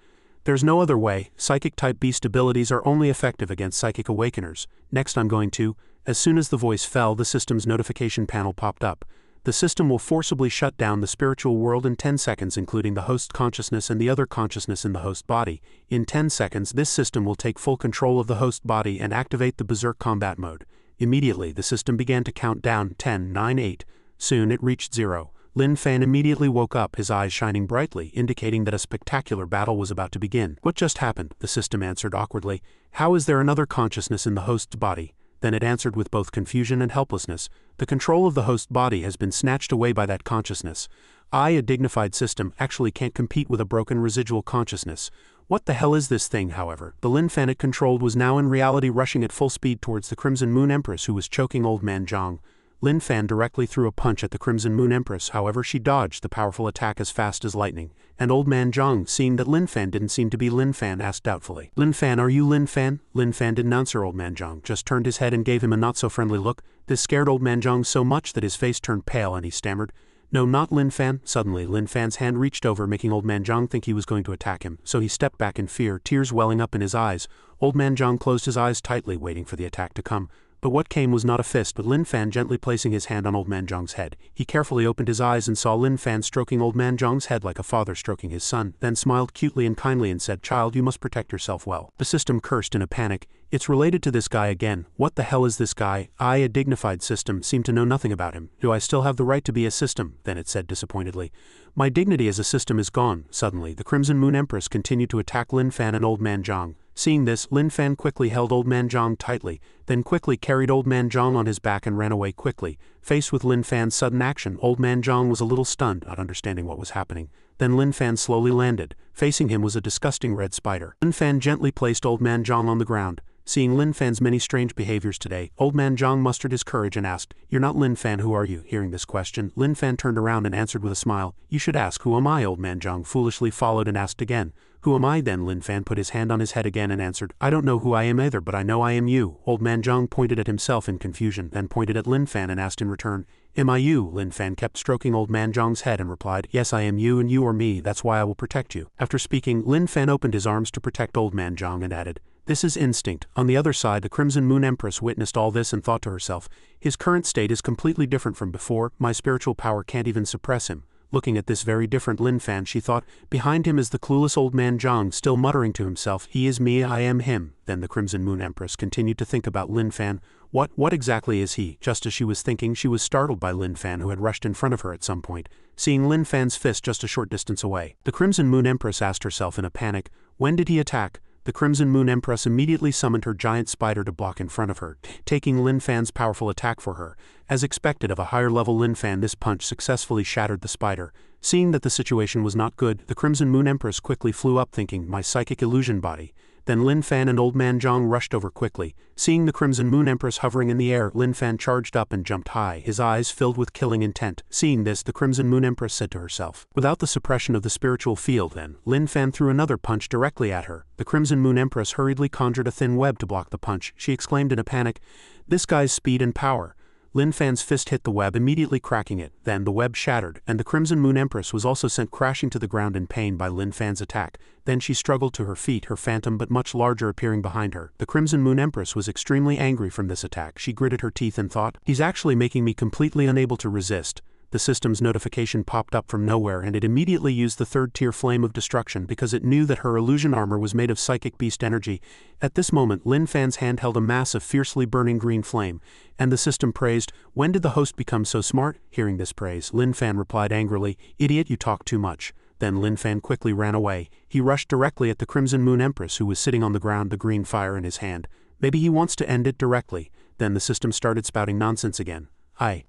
There's no other way. Psychic-type beast abilities are only effective against psychic awakeners. Next I'm going to... As soon as the voice fell, the system's notification panel popped up. The system will forcibly shut down the spiritual world in 10 seconds, including the host consciousness and the other consciousness in the host body. In 10 seconds, this system will take full control of the host body and activate the berserk combat mode. Immediately, the system began to count down 10, 9, 8. Soon it reached 0. Lin Fan immediately woke up, his eyes shining brightly, indicating that a spectacular battle was about to begin. What just happened? The system answered awkwardly. How is there another consciousness in the host's body? Then it answered with both confusion and helplessness. The control of the host body has been snatched away by that consciousness. A dignified system, actually can't compete with a broken residual consciousness. What the hell is this thing, however? The Lin Fan it controlled was now in reality rushing at full speed towards the Crimson Moon Empress, who was choking Old Man Zhang. Lin Fan directly threw a punch at the Crimson Moon Empress, however she dodged the powerful attack as fast as lightning. And Old Man Zhang, seeing that Lin Fan didn't seem to be Lin Fan, asked doubtfully, Lin Fan, are you Lin Fan? Lin Fan didn't answer. Old Man Zhang just turned his head and gave him a not-so-friendly look. This scared Old Man Zhang so much that his face turned pale and he stammered, no, not Lin Fan. Suddenly, Lin Fan's hand reached over, making Old Man Zhang think he was going to attack him, so he stepped back in fear, tears welling up in his eyes. Old Man Zhang closed his eyes tightly, waiting for the attack to come. But what came was not a fist, but Lin Fan gently placing his hand on Old Man Zhang's head. He carefully opened his eyes and saw Lin Fan stroking Old Man Zhang's head like a father stroking his son, then smiled cutely and kindly and said, child, you must protect yourself well. The system cursed in a panic. It's related to this guy again. What the hell is this guy? A dignified system, seemed to know nothing about him. Do I still have the right to be a system? Then it said disappointedly. My dignity as a system is gone. Suddenly, the Crimson Moon Empress continued to attack Lin Fan and Old Man Zhang. Seeing this, Lin Fan quickly held Old Man Zhang tightly, then quickly carried Old Man Zhang on his back and ran away quickly. Faced with Lin Fan's sudden action, Old Man Zhang was a little stunned, not understanding what was happening. Then Lin Fan slowly landed. Facing him was a disgusting red spider. Lin Fan gently placed Old Man Zhang on the ground. Seeing Lin Fan's many strange behaviors today, Old Man Zhang mustered his courage and asked, you're not Lin Fan, who are you? Hearing this question, Lin Fan turned around and answered with a smile, you should ask, who am I? Old Man Zhang foolishly followed and asked again, who am I then? Lin Fan put his hand on his head again and answered, I don't know who I am either, but I know I am you. Old Man Zhang pointed at himself in confusion, then pointed at Lin Fan and asked in return, am I you? Lin Fan kept stroking Old Man Zhang's head and replied, yes, I am you and you are me, that's why I will protect you. After speaking, Lin Fan opened his arms to protect Old Man Zhang and added, This is instinct. On the other side, the Crimson Moon Empress witnessed all this and thought to herself, his current state is completely different from before, my spiritual power can't even suppress him. Looking at this very different Lin Fan, she thought, behind him is the clueless old man Zhang, still muttering to himself, he is me, I am him. Then the Crimson Moon Empress continued to think about Lin Fan. What exactly is he? Just as she was thinking, she was startled by Lin Fan, who had rushed in front of her at some point, seeing Lin Fan's fist just a short distance away. The Crimson Moon Empress asked herself in a panic, when did he attack? The Crimson Moon Empress immediately summoned her giant spider to block in front of her, taking Lin Fan's powerful attack for her. As expected of a higher-level Lin Fan, this punch successfully shattered the spider. Seeing that the situation was not good, the Crimson Moon Empress quickly flew up thinking, my psychic illusion body. Then Lin Fan and Old Man Zhang rushed over quickly. Seeing the Crimson Moon Empress hovering in the air, Lin Fan charged up and jumped high, his eyes filled with killing intent. Seeing this, the Crimson Moon Empress said to herself, without the suppression of the spiritual field then, Lin Fan threw another punch directly at her. The Crimson Moon Empress hurriedly conjured a thin web to block the punch. She exclaimed in a panic, this guy's speed and power. Lin Fan's fist hit the web, immediately cracking it. Then the web shattered, and the Crimson Moon Empress was also sent crashing to the ground in pain by Lin Fan's attack. Then she struggled to her feet, her phantom but much larger appearing behind her. The Crimson Moon Empress was extremely angry from this attack. She gritted her teeth and thought, he's actually making me completely unable to resist. The system's notification popped up from nowhere, and it immediately used the third-tier flame of destruction because it knew that her illusion armor was made of psychic beast energy. At this moment, Lin Fan's hand held a mass of fiercely burning green flame, and the system praised, when did the host become so smart? Hearing this praise, Lin Fan replied angrily, idiot, you talk too much. Then Lin Fan quickly ran away. He rushed directly at the Crimson Moon Empress, who was sitting on the ground, the green fire in his hand. Maybe he wants to end it directly. Then the system started spouting nonsense again.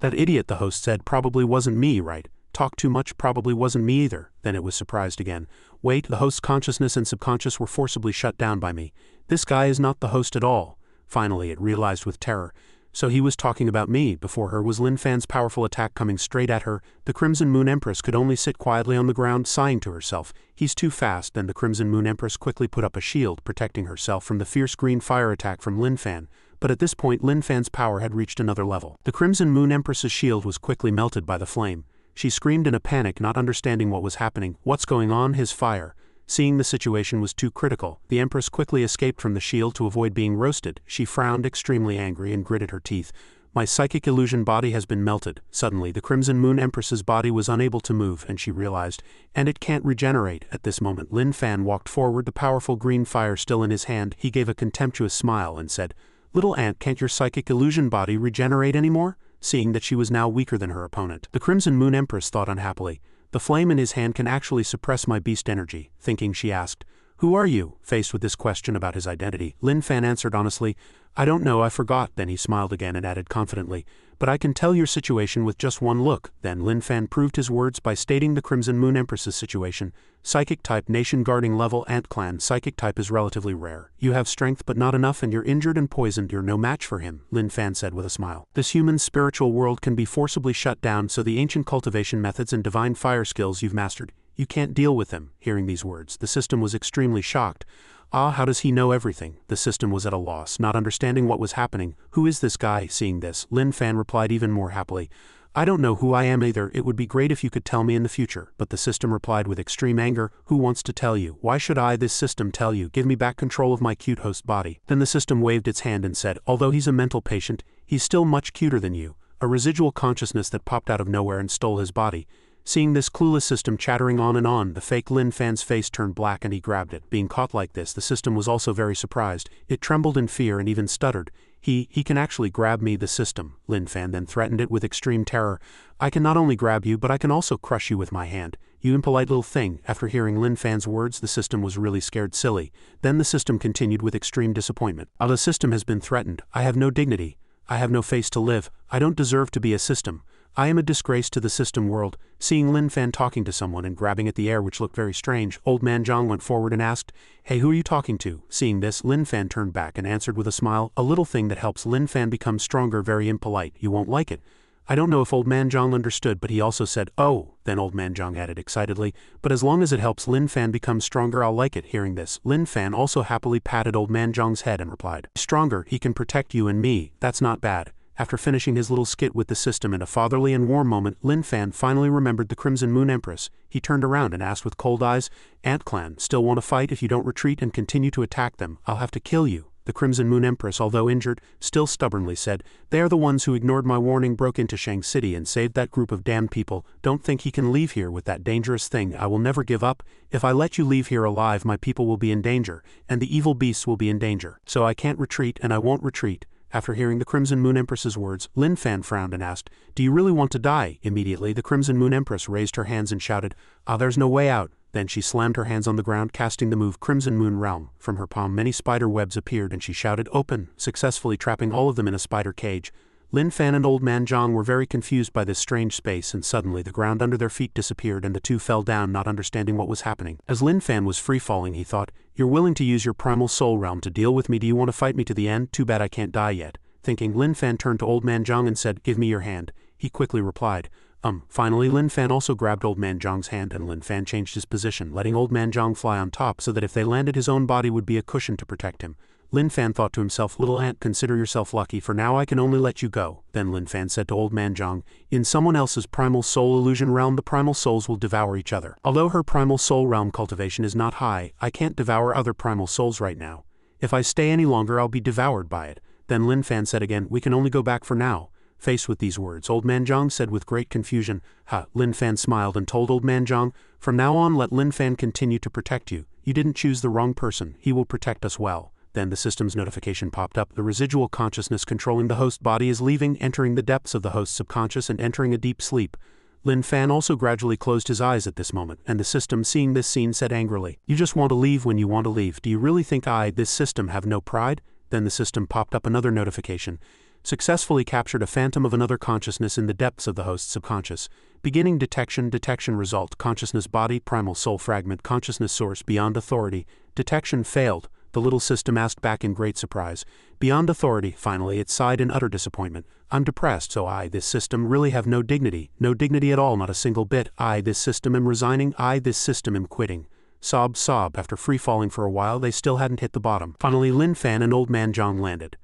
That idiot, the host said, probably wasn't me, right? Talk too much probably wasn't me either. Then it was surprised again. Wait, the host's consciousness and subconscious were forcibly shut down by me. This guy is not the host at all. Finally, it realized with terror. So he was talking about me. Before her was Lin Fan's powerful attack coming straight at her. The Crimson Moon Empress could only sit quietly on the ground, sighing to herself, he's too fast. Then the Crimson Moon Empress quickly put up a shield, protecting herself from the fierce green fire attack from Lin Fan. But at this point, Lin Fan's power had reached another level. The Crimson Moon Empress's shield was quickly melted by the flame. She screamed in a panic, not understanding what was happening. What's going on? His fire. Seeing the situation was too critical, the Empress quickly escaped from the shield to avoid being roasted. She frowned, extremely angry, and gritted her teeth. My psychic illusion body has been melted. Suddenly, the Crimson Moon Empress's body was unable to move, and she realized, and it can't regenerate. At this moment, Lin Fan walked forward, the powerful green fire still in his hand. He gave a contemptuous smile and said, little ant, can't your psychic illusion body regenerate anymore? Seeing that she was now weaker than her opponent, the Crimson Moon Empress thought unhappily, the flame in his hand can actually suppress my beast energy. Thinking, she asked, who are you? Faced with this question about his identity, Lin Fan answered honestly, I don't know, I forgot. Then he smiled again and added confidently, but I can tell your situation with just one look. Then Lin Fan proved his words by stating the Crimson Moon Empress's situation. Psychic type, nation guarding level, ant clan. Psychic type is relatively rare. You have strength but not enough, and you're injured and poisoned. You're no match for him, Lin Fan said with a smile. This human spiritual world can be forcibly shut down, so the ancient cultivation methods and divine fire skills you've mastered, you can't deal with them. Hearing these words, the system was extremely shocked. How does he know everything? The system was at a loss, not understanding what was happening. Who is this guy? Seeing this, Lin Fan replied even more happily, I don't know who I am either. It would be great if you could tell me in the future. But the system replied with extreme anger, who wants to tell you? Why should I, this system, tell you? Give me back control of my cute host body. Then the system waved its hand and said, although he's a mental patient, he's still much cuter than you. A residual consciousness that popped out of nowhere and stole his body. Seeing this clueless system chattering on and on, the fake Lin Fan's face turned black and he grabbed it. Being caught like this, the system was also very surprised. It trembled in fear and even stuttered. He can actually grab me, the system. Lin Fan then threatened it with extreme terror. I can not only grab you, but I can also crush you with my hand. You impolite little thing. After hearing Lin Fan's words, the system was really scared silly. Then the system continued with extreme disappointment. The system has been threatened. I have no dignity. I have no face to live. I don't deserve to be a system. I am a disgrace to the system world. Seeing Lin Fan talking to someone and grabbing at the air, which looked very strange, Old Man Zhang went forward and asked, hey, who are you talking to? Seeing this, Lin Fan turned back and answered with a smile, a little thing that helps Lin Fan become stronger, very impolite. You won't like it. I don't know if Old Man Zhang understood, but he also said, oh. Then Old Man Zhang added excitedly, but as long as it helps Lin Fan become stronger, I'll like it. Hearing this, Lin Fan also happily patted Old Man Zhang's head and replied, stronger, he can protect you and me, that's not bad. After finishing his little skit with the system in a fatherly and warm moment, Lin Fan finally remembered the Crimson Moon Empress. He turned around and asked with cold eyes, "Ant Clan, still want to fight? If you don't retreat and continue to attack them, I'll have to kill you." The Crimson Moon Empress, although injured, still stubbornly said, "They are the ones who ignored my warning, broke into Shang City and saved that group of damned people. Don't think he can leave here with that dangerous thing. I will never give up. If I let you leave here alive, my people will be in danger, and the evil beasts will be in danger. So I can't retreat, and I won't retreat." After hearing the Crimson Moon Empress's words, Lin Fan frowned and asked, "Do you really want to die?" Immediately, the Crimson Moon Empress raised her hands and shouted, "Ah, there's no way out." Then she slammed her hands on the ground, casting the move Crimson Moon Realm. From her palm many spider webs appeared and she shouted, "Open," successfully trapping all of them in a spider cage. Lin Fan and Old Man Zhang were very confused by this strange space, and suddenly the ground under their feet disappeared and the two fell down, not understanding what was happening. As Lin Fan was free-falling, he thought, "You're willing to use your primal soul realm to deal with me? Do you want to fight me to the end? Too bad I can't die yet." Thinking, Lin Fan turned to Old Man Zhang and said, "Give me your hand." He quickly replied, Finally Lin Fan also grabbed Old Man Zhang's hand, and Lin Fan changed his position, letting Old Man Zhang fly on top so that if they landed his own body would be a cushion to protect him. Lin Fan thought to himself, "Little ant, consider yourself lucky, for now I can only let you go." Then Lin Fan said to Old Man Zhang, "In someone else's primal soul illusion realm, the primal souls will devour each other. Although her primal soul realm cultivation is not high, I can't devour other primal souls right now. If I stay any longer I'll be devoured by it." Then Lin Fan said again, "We can only go back for now." Faced with these words, Old Man Zhang said with great confusion, "Ha." Lin Fan smiled and told Old Man Zhang, "From now on let Lin Fan continue to protect you. You didn't choose the wrong person. He will protect us well." Then the system's notification popped up. The residual consciousness controlling the host body is leaving, entering the depths of the host's subconscious and entering a deep sleep. Lin Fan also gradually closed his eyes at this moment, and the system, seeing this scene, said angrily, "You just want to leave when you want to leave. Do you really think this system, have no pride?" Then the system popped up another notification. Successfully captured a phantom of another consciousness in the depths of the host's subconscious. Beginning detection result, consciousness body, primal soul fragment, consciousness source, beyond authority. Detection failed. The little system asked back in great surprise. Beyond authority. Finally it sighed in utter disappointment. "I'm depressed, so this system really have no dignity at all, not a single bit. This system am resigning, this system am quitting." Sob. After free-falling for a while they still hadn't hit the bottom. Finally Lin Fan and Old Man Zhang landed.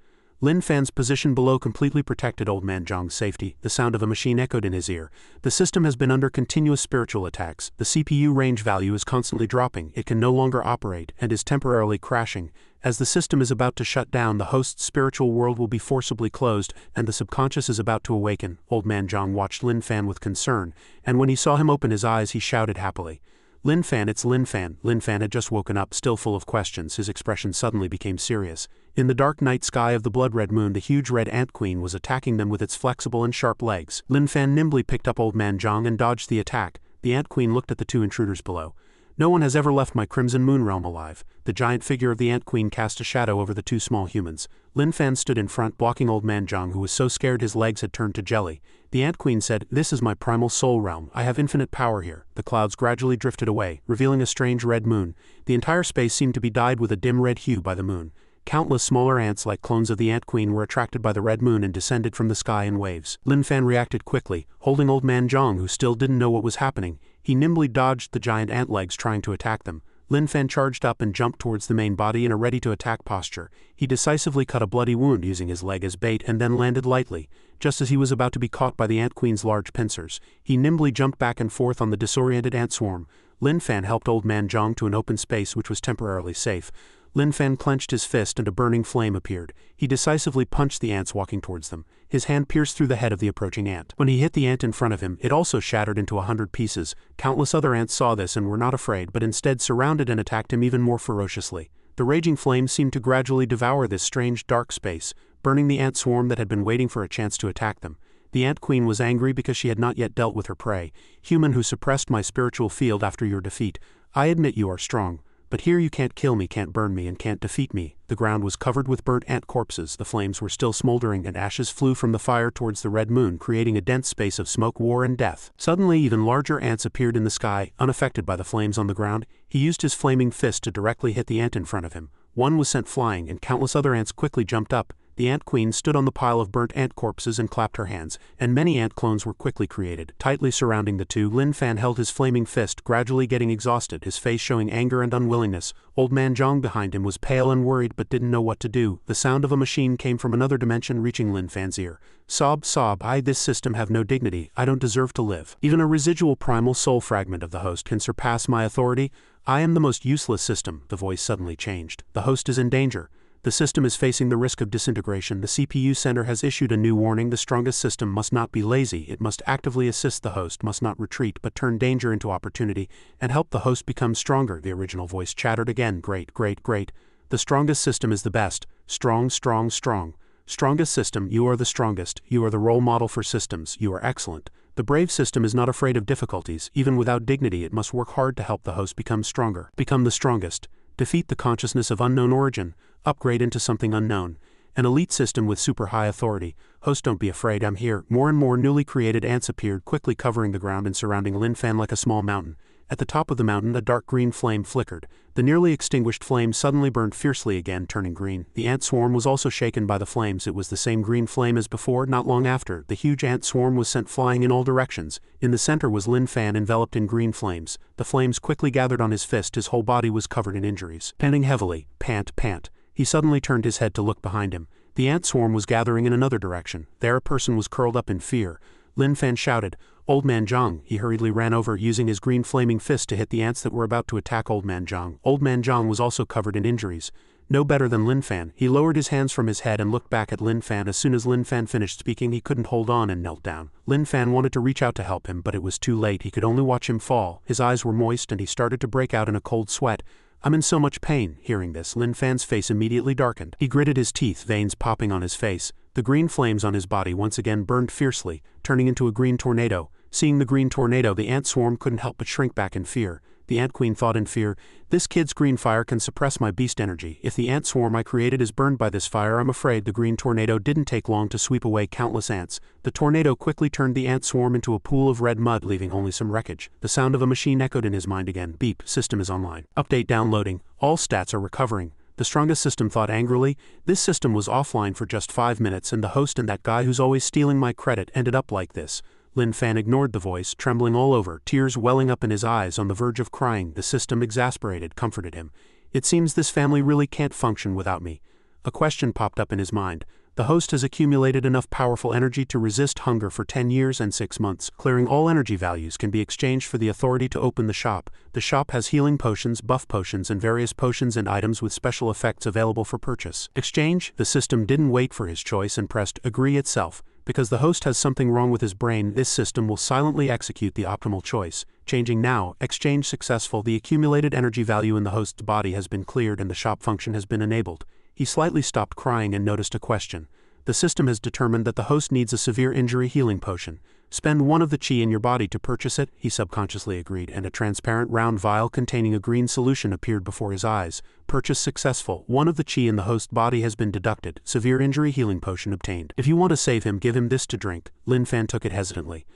Lin Fan's position below completely protected Old Man Zhang's safety. The sound of a machine echoed in his ear. The system has been under continuous spiritual attacks. The CPU range value is constantly dropping. It can no longer operate, and is temporarily crashing. As the system is about to shut down, the host's spiritual world will be forcibly closed, and the subconscious is about to awaken. Old Man Zhang watched Lin Fan with concern, and when he saw him open his eyes he shouted happily, "Lin Fan, it's Lin Fan." Lin Fan had just woken up, still full of questions. His expression suddenly became serious. In the dark night sky of the blood-red moon, the huge red ant queen was attacking them with its flexible and sharp legs. Lin Fan nimbly picked up Old Man Zhang and dodged the attack. The ant queen looked at the two intruders below. "No one has ever left my Crimson Moon realm alive." The giant figure of the ant queen cast a shadow over the two small humans. Lin Fan stood in front, blocking Old Man Zhang, who was so scared his legs had turned to jelly. The ant queen said, "This is my primal soul realm. I have infinite power here." The clouds gradually drifted away, revealing a strange red moon. The entire space seemed to be dyed with a dim red hue by the moon. Countless smaller ants like clones of the ant queen were attracted by the red moon and descended from the sky in waves. Lin Fan reacted quickly, holding Old Man Zhang, who still didn't know what was happening. He nimbly dodged the giant ant legs trying to attack them. Lin Fan charged up and jumped towards the main body in a ready-to-attack posture. He decisively cut a bloody wound using his leg as bait and then landed lightly. Just as he was about to be caught by the ant queen's large pincers, he nimbly jumped back and forth on the disoriented ant swarm. Lin Fan helped Old Man Zhang to an open space which was temporarily safe. Lin Fan clenched his fist and a burning flame appeared. He decisively punched the ants walking towards them. His hand pierced through the head of the approaching ant. When he hit the ant in front of him, it also shattered into 100 pieces. Countless other ants saw this and were not afraid, but instead surrounded and attacked him even more ferociously. The raging flames seemed to gradually devour this strange dark space, burning the ant swarm that had been waiting for a chance to attack them. The ant queen was angry because she had not yet dealt with her prey. "Human who suppressed my spiritual field after your defeat. I admit you are strong. But here you can't kill me, can't burn me, and can't defeat me." The ground was covered with burnt ant corpses. The flames were still smoldering, and ashes flew from the fire towards the red moon, creating a dense space of smoke, war, and death. Suddenly, even larger ants appeared in the sky, unaffected by the flames on the ground. He used his flaming fist to directly hit the ant in front of him. One was sent flying, and countless other ants quickly jumped up. The Ant Queen stood on the pile of burnt ant corpses and clapped her hands, and many ant clones were quickly created. Tightly surrounding the two, Lin Fan held his flaming fist, gradually getting exhausted, his face showing anger and unwillingness. Old Man Zhang behind him was pale and worried but didn't know what to do. The sound of a machine came from another dimension, reaching Lin Fan's ear. Sob, sob, this system have no dignity, I don't deserve to live. Even a residual primal soul fragment of the host can surpass my authority. I am the most useless system. The voice suddenly changed. The host is in danger. The system is facing the risk of disintegration. The CPU center has issued a new warning. The strongest system must not be lazy. It must actively assist the host, must not retreat, but turn danger into opportunity, and help the host become stronger. The original voice chattered again. Great, great, great. The strongest system is the best. Strong, strong, strong. Strongest system, you are the strongest. You are the role model for systems. You are excellent. The brave system is not afraid of difficulties. Even without dignity, it must work hard to help the host become stronger. Become the strongest. Defeat the consciousness of unknown origin. Upgrade into something unknown. An elite system with super high authority. Host, don't be afraid, I'm here. More and more newly created ants appeared, quickly covering the ground and surrounding Lin Fan like a small mountain. At the top of the mountain, a dark green flame flickered. The nearly extinguished flame suddenly burned fiercely again, turning green. The ant swarm was also shaken by the flames. It was the same green flame as before. Not long after, the huge ant swarm was sent flying in all directions. In the center was Lin Fan, enveloped in green flames. The flames quickly gathered on his fist. His whole body was covered in injuries. Panting heavily, pant, pant. He suddenly turned his head to look behind him. The ant swarm was gathering in another direction. There a person was curled up in fear. Lin Fan shouted, "Old Man Zhang." He hurriedly ran over, using his green flaming fist to hit the ants that were about to attack Old Man Zhang. Old Man Zhang was also covered in injuries. No better than Lin Fan. He lowered his hands from his head and looked back at Lin Fan. As soon as Lin Fan finished speaking, he couldn't hold on and knelt down. Lin Fan wanted to reach out to help him, but it was too late. He could only watch him fall. His eyes were moist and he started to break out in a cold sweat. "I'm in so much pain." Hearing this, Lin Fan's face immediately darkened. He gritted his teeth, veins popping on his face. The green flames on his body once again burned fiercely, turning into a green tornado. Seeing the green tornado, the ant swarm couldn't help but shrink back in fear. The Ant Queen thought in fear, "This kid's green fire can suppress my beast energy. If the ant swarm I created is burned by this fire, I'm afraid." The green tornado didn't take long to sweep away countless ants. The tornado quickly turned the ant swarm into a pool of red mud, leaving only some wreckage. The sound of a machine echoed in his mind again. Beep, system is online. Update downloading. All stats are recovering. The strongest system thought angrily. This system was offline for just 5 minutes, and the host and that guy who's always stealing my credit ended up like this. Lin Fan ignored the voice, trembling all over, tears welling up in his eyes, on the verge of crying. The system, exasperated, comforted him. "It seems this family really can't function without me." A question popped up in his mind. The host has accumulated enough powerful energy to resist hunger for 10 years and 6 months. Clearing all energy values can be exchanged for the authority to open the shop. The shop has healing potions, buff potions, and various potions and items with special effects available for purchase. Exchange? The system didn't wait for his choice and pressed agree itself. Because the host has something wrong with his brain, this system will silently execute the optimal choice. Changing now. Exchange successful. The accumulated energy value in the host's body has been cleared and the shop function has been enabled. He slightly stopped crying and noticed a question. The system has determined that the host needs a severe injury healing potion. Spend 1 of the chi in your body to purchase it. He subconsciously agreed, and a transparent round vial containing a green solution appeared before his eyes. Purchase successful. 1 of the chi in the host's body has been deducted. Severe injury healing potion obtained. If you want to save him, give him this to drink. Lin Fan took it hesitantly.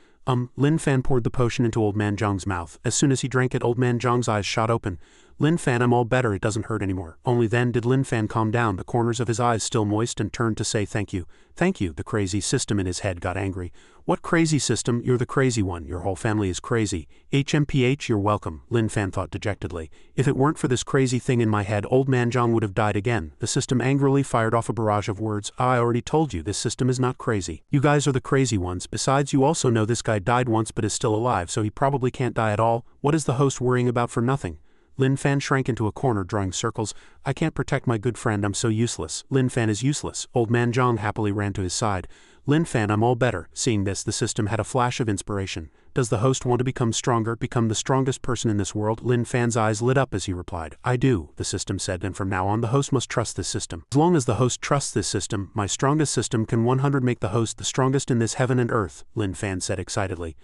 Lin Fan poured the potion into Old Man Zhang's mouth. As soon as he drank it, Old Man Zhang's eyes shot open. "Lin Fan, I'm all better, it doesn't hurt anymore." Only then did Lin Fan calm down, the corners of his eyes still moist, and turned to say thank you. "Thank you." The crazy system in his head got angry. "What crazy system? You're the crazy one. Your whole family is crazy." "HMPH, you're welcome," Lin Fan thought dejectedly. "If it weren't for this crazy thing in my head, Old Man Zhang would have died again." The system angrily fired off a barrage of words. "I already told you, this system is not crazy. You guys are the crazy ones. Besides, you also know this guy died once but is still alive, so he probably can't die at all. What is the host worrying about for nothing?" Lin Fan shrank into a corner, drawing circles. "I can't protect my good friend, I'm so useless." "Lin Fan is useless." Old Man Zhang happily ran to his side. "Lin Fan, I'm all better." Seeing this, the system had a flash of inspiration. "Does the host want to become stronger, become the strongest person in this world?" Lin Fan's eyes lit up as he replied. "I do," the system said, "and from now on the host must trust this system. As long as the host trusts this system, my strongest system can 100 make the host the strongest in this heaven and earth," Lin Fan said excitedly.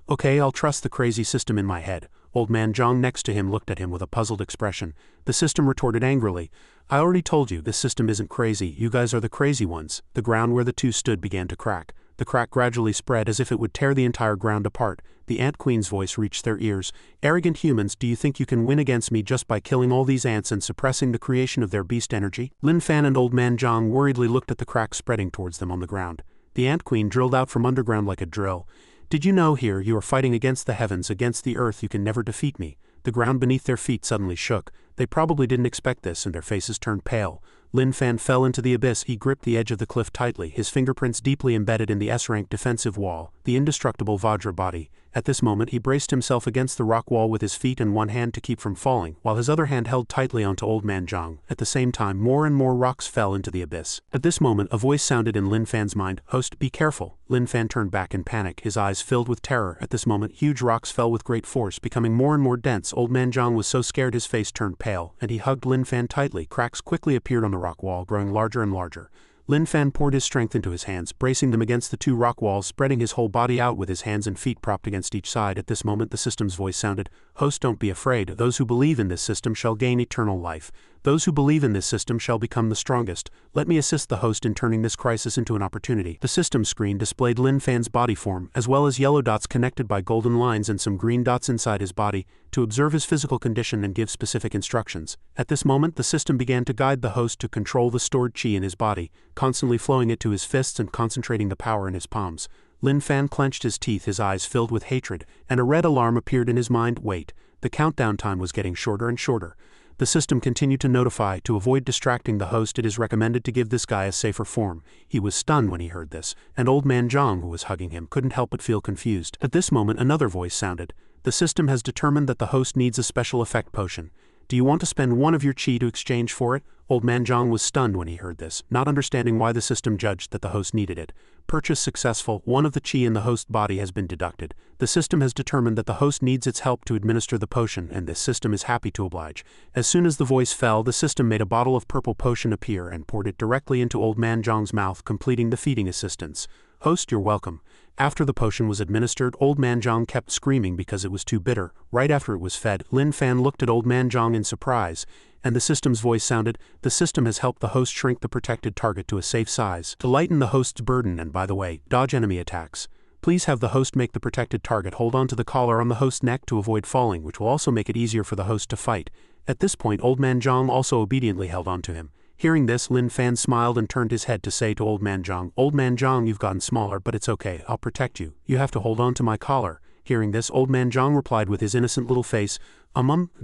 "Okay, I'll trust the crazy system in my head." Old Man Zhang next to him looked at him with a puzzled expression. The system retorted angrily. "I already told you, this system isn't crazy, you guys are the crazy ones." The ground where the two stood began to crack. the crack gradually spread as if it would tear the entire ground apart. The Ant Queen's voice reached their ears. "Arrogant humans, do you think you can win against me just by killing all these ants and suppressing the creation of their beast energy?" Lin Fan and Old Man Zhang worriedly looked at the crack spreading towards them on the ground. The Ant Queen drilled out from underground like a drill. "Did you know here you are fighting against the heavens, against the earth, you can never defeat me." The ground beneath their feet suddenly shook. They probably didn't expect this and their faces turned pale. Lin Fan fell into the abyss. He gripped the edge of the cliff tightly, his fingerprints deeply embedded in the S-rank defensive wall, the indestructible Vajra body. At this moment he braced himself against the rock wall with his feet and one hand to keep from falling, while his other hand held tightly onto Old Man Zhang. At the same time more and more rocks fell into the abyss. At this moment a voice sounded in Lin Fan's mind, "Host, be careful." Lin Fan turned back in panic, his eyes filled with terror. At this moment huge rocks fell with great force, becoming more and more dense. Old Man Zhang was so scared his face turned pale, and he hugged Lin Fan tightly. Cracks quickly appeared on the rock wall, growing larger and larger. Lin Fan poured his strength into his hands, bracing them against the two rock walls, spreading his whole body out with his hands and feet propped against each side. At this moment the system's voice sounded, "Host, don't be afraid. Those who believe in this system shall gain eternal life. Those who believe in this system shall become the strongest. Let me assist the host in turning this crisis into an opportunity." The system screen displayed Lin Fan's body form, as well as yellow dots connected by golden lines and some green dots inside his body, to observe his physical condition and give specific instructions. At this moment the system began to guide the host to control the stored chi in his body, constantly flowing it to his fists and concentrating the power in his palms. Lin Fan clenched his teeth, his eyes filled with hatred, and a red alarm appeared in his mind. Wait. The countdown time was getting shorter and shorter. The system continued to notify, "To avoid distracting the host, it is recommended to give this guy a safer form." He was stunned when he heard this, and Old Man Zhang, who was hugging him, couldn't help but feel confused. At this moment another voice sounded. "The system has determined that the host needs a special effect potion. Do you want to spend one of your chi to exchange for it?" Old Man Zhang was stunned when he heard this, not understanding why the system judged that the host needed it. "Purchase successful. One of the chi in the host body has been deducted. The system has determined that the host needs its help to administer the potion, and this system is happy to oblige." As soon as the voice fell, the system made a bottle of purple potion appear and poured it directly into Old Man Zhang's mouth, completing the feeding assistance. "Host, you're welcome." After the potion was administered, Old Man Zhang kept screaming because it was too bitter. Right after it was fed, Lin Fan looked at Old Man Zhang in surprise, and the system's voice sounded, "The system has helped the host shrink the protected target to a safe size to lighten the host's burden and, by the way, dodge enemy attacks. Please have the host make the protected target hold on to the collar on the host's neck to avoid falling, which will also make it easier for the host to fight." At this point Old Man Zhang also obediently held on to him. Hearing this, Lin Fan smiled and turned his head to say to Old Man Zhang, "Old Man Zhang, you've gotten smaller, but it's okay, I'll protect you. You have to hold on to my collar." Hearing this, Old Man Zhang replied with his innocent little face,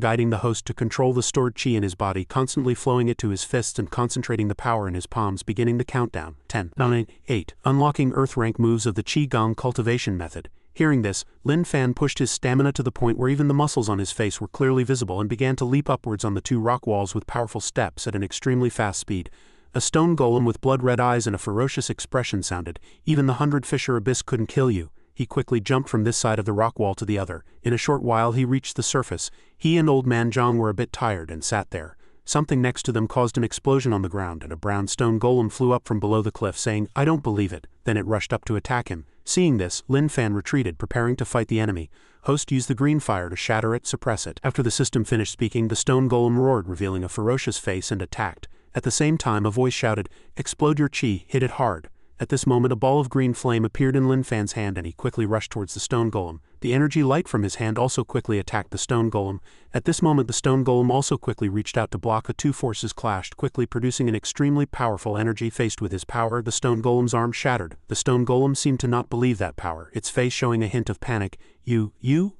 guiding the host to control the stored chi in his body, constantly flowing it to his fists and concentrating the power in his palms, beginning the countdown. 10, 9, 8. Unlocking Earth rank moves of the Qi Gong cultivation method. Hearing this, Lin Fan pushed his stamina to the point where even the muscles on his face were clearly visible and began to leap upwards on the two rock walls with powerful steps at an extremely fast speed. A stone golem with blood-red eyes and a ferocious expression sounded, "Even the 100-fisher abyss couldn't kill you." He quickly jumped from this side of the rock wall to the other. In a short while he reached the surface. He and Old Man Zhang were a bit tired and sat there. Something next to them caused an explosion on the ground, and a brown stone golem flew up from below the cliff, saying, "I don't believe it." Then it rushed up to attack him. Seeing this, Lin Fan retreated, preparing to fight the enemy. Host used the green fire to shatter it, suppress it. After the system finished speaking, the stone golem roared, revealing a ferocious face, and attacked. At the same time a voice shouted, "Explode your chi, hit it hard." At this moment a ball of green flame appeared in Lin Fan's hand and he quickly rushed towards the stone golem. The energy light from his hand also quickly attacked the stone golem. At this moment the stone golem also quickly reached out to block. The two forces clashed, quickly producing an extremely powerful energy. Faced with his power, the stone golem's arm shattered. The stone golem seemed to not believe that power, its face showing a hint of panic. You?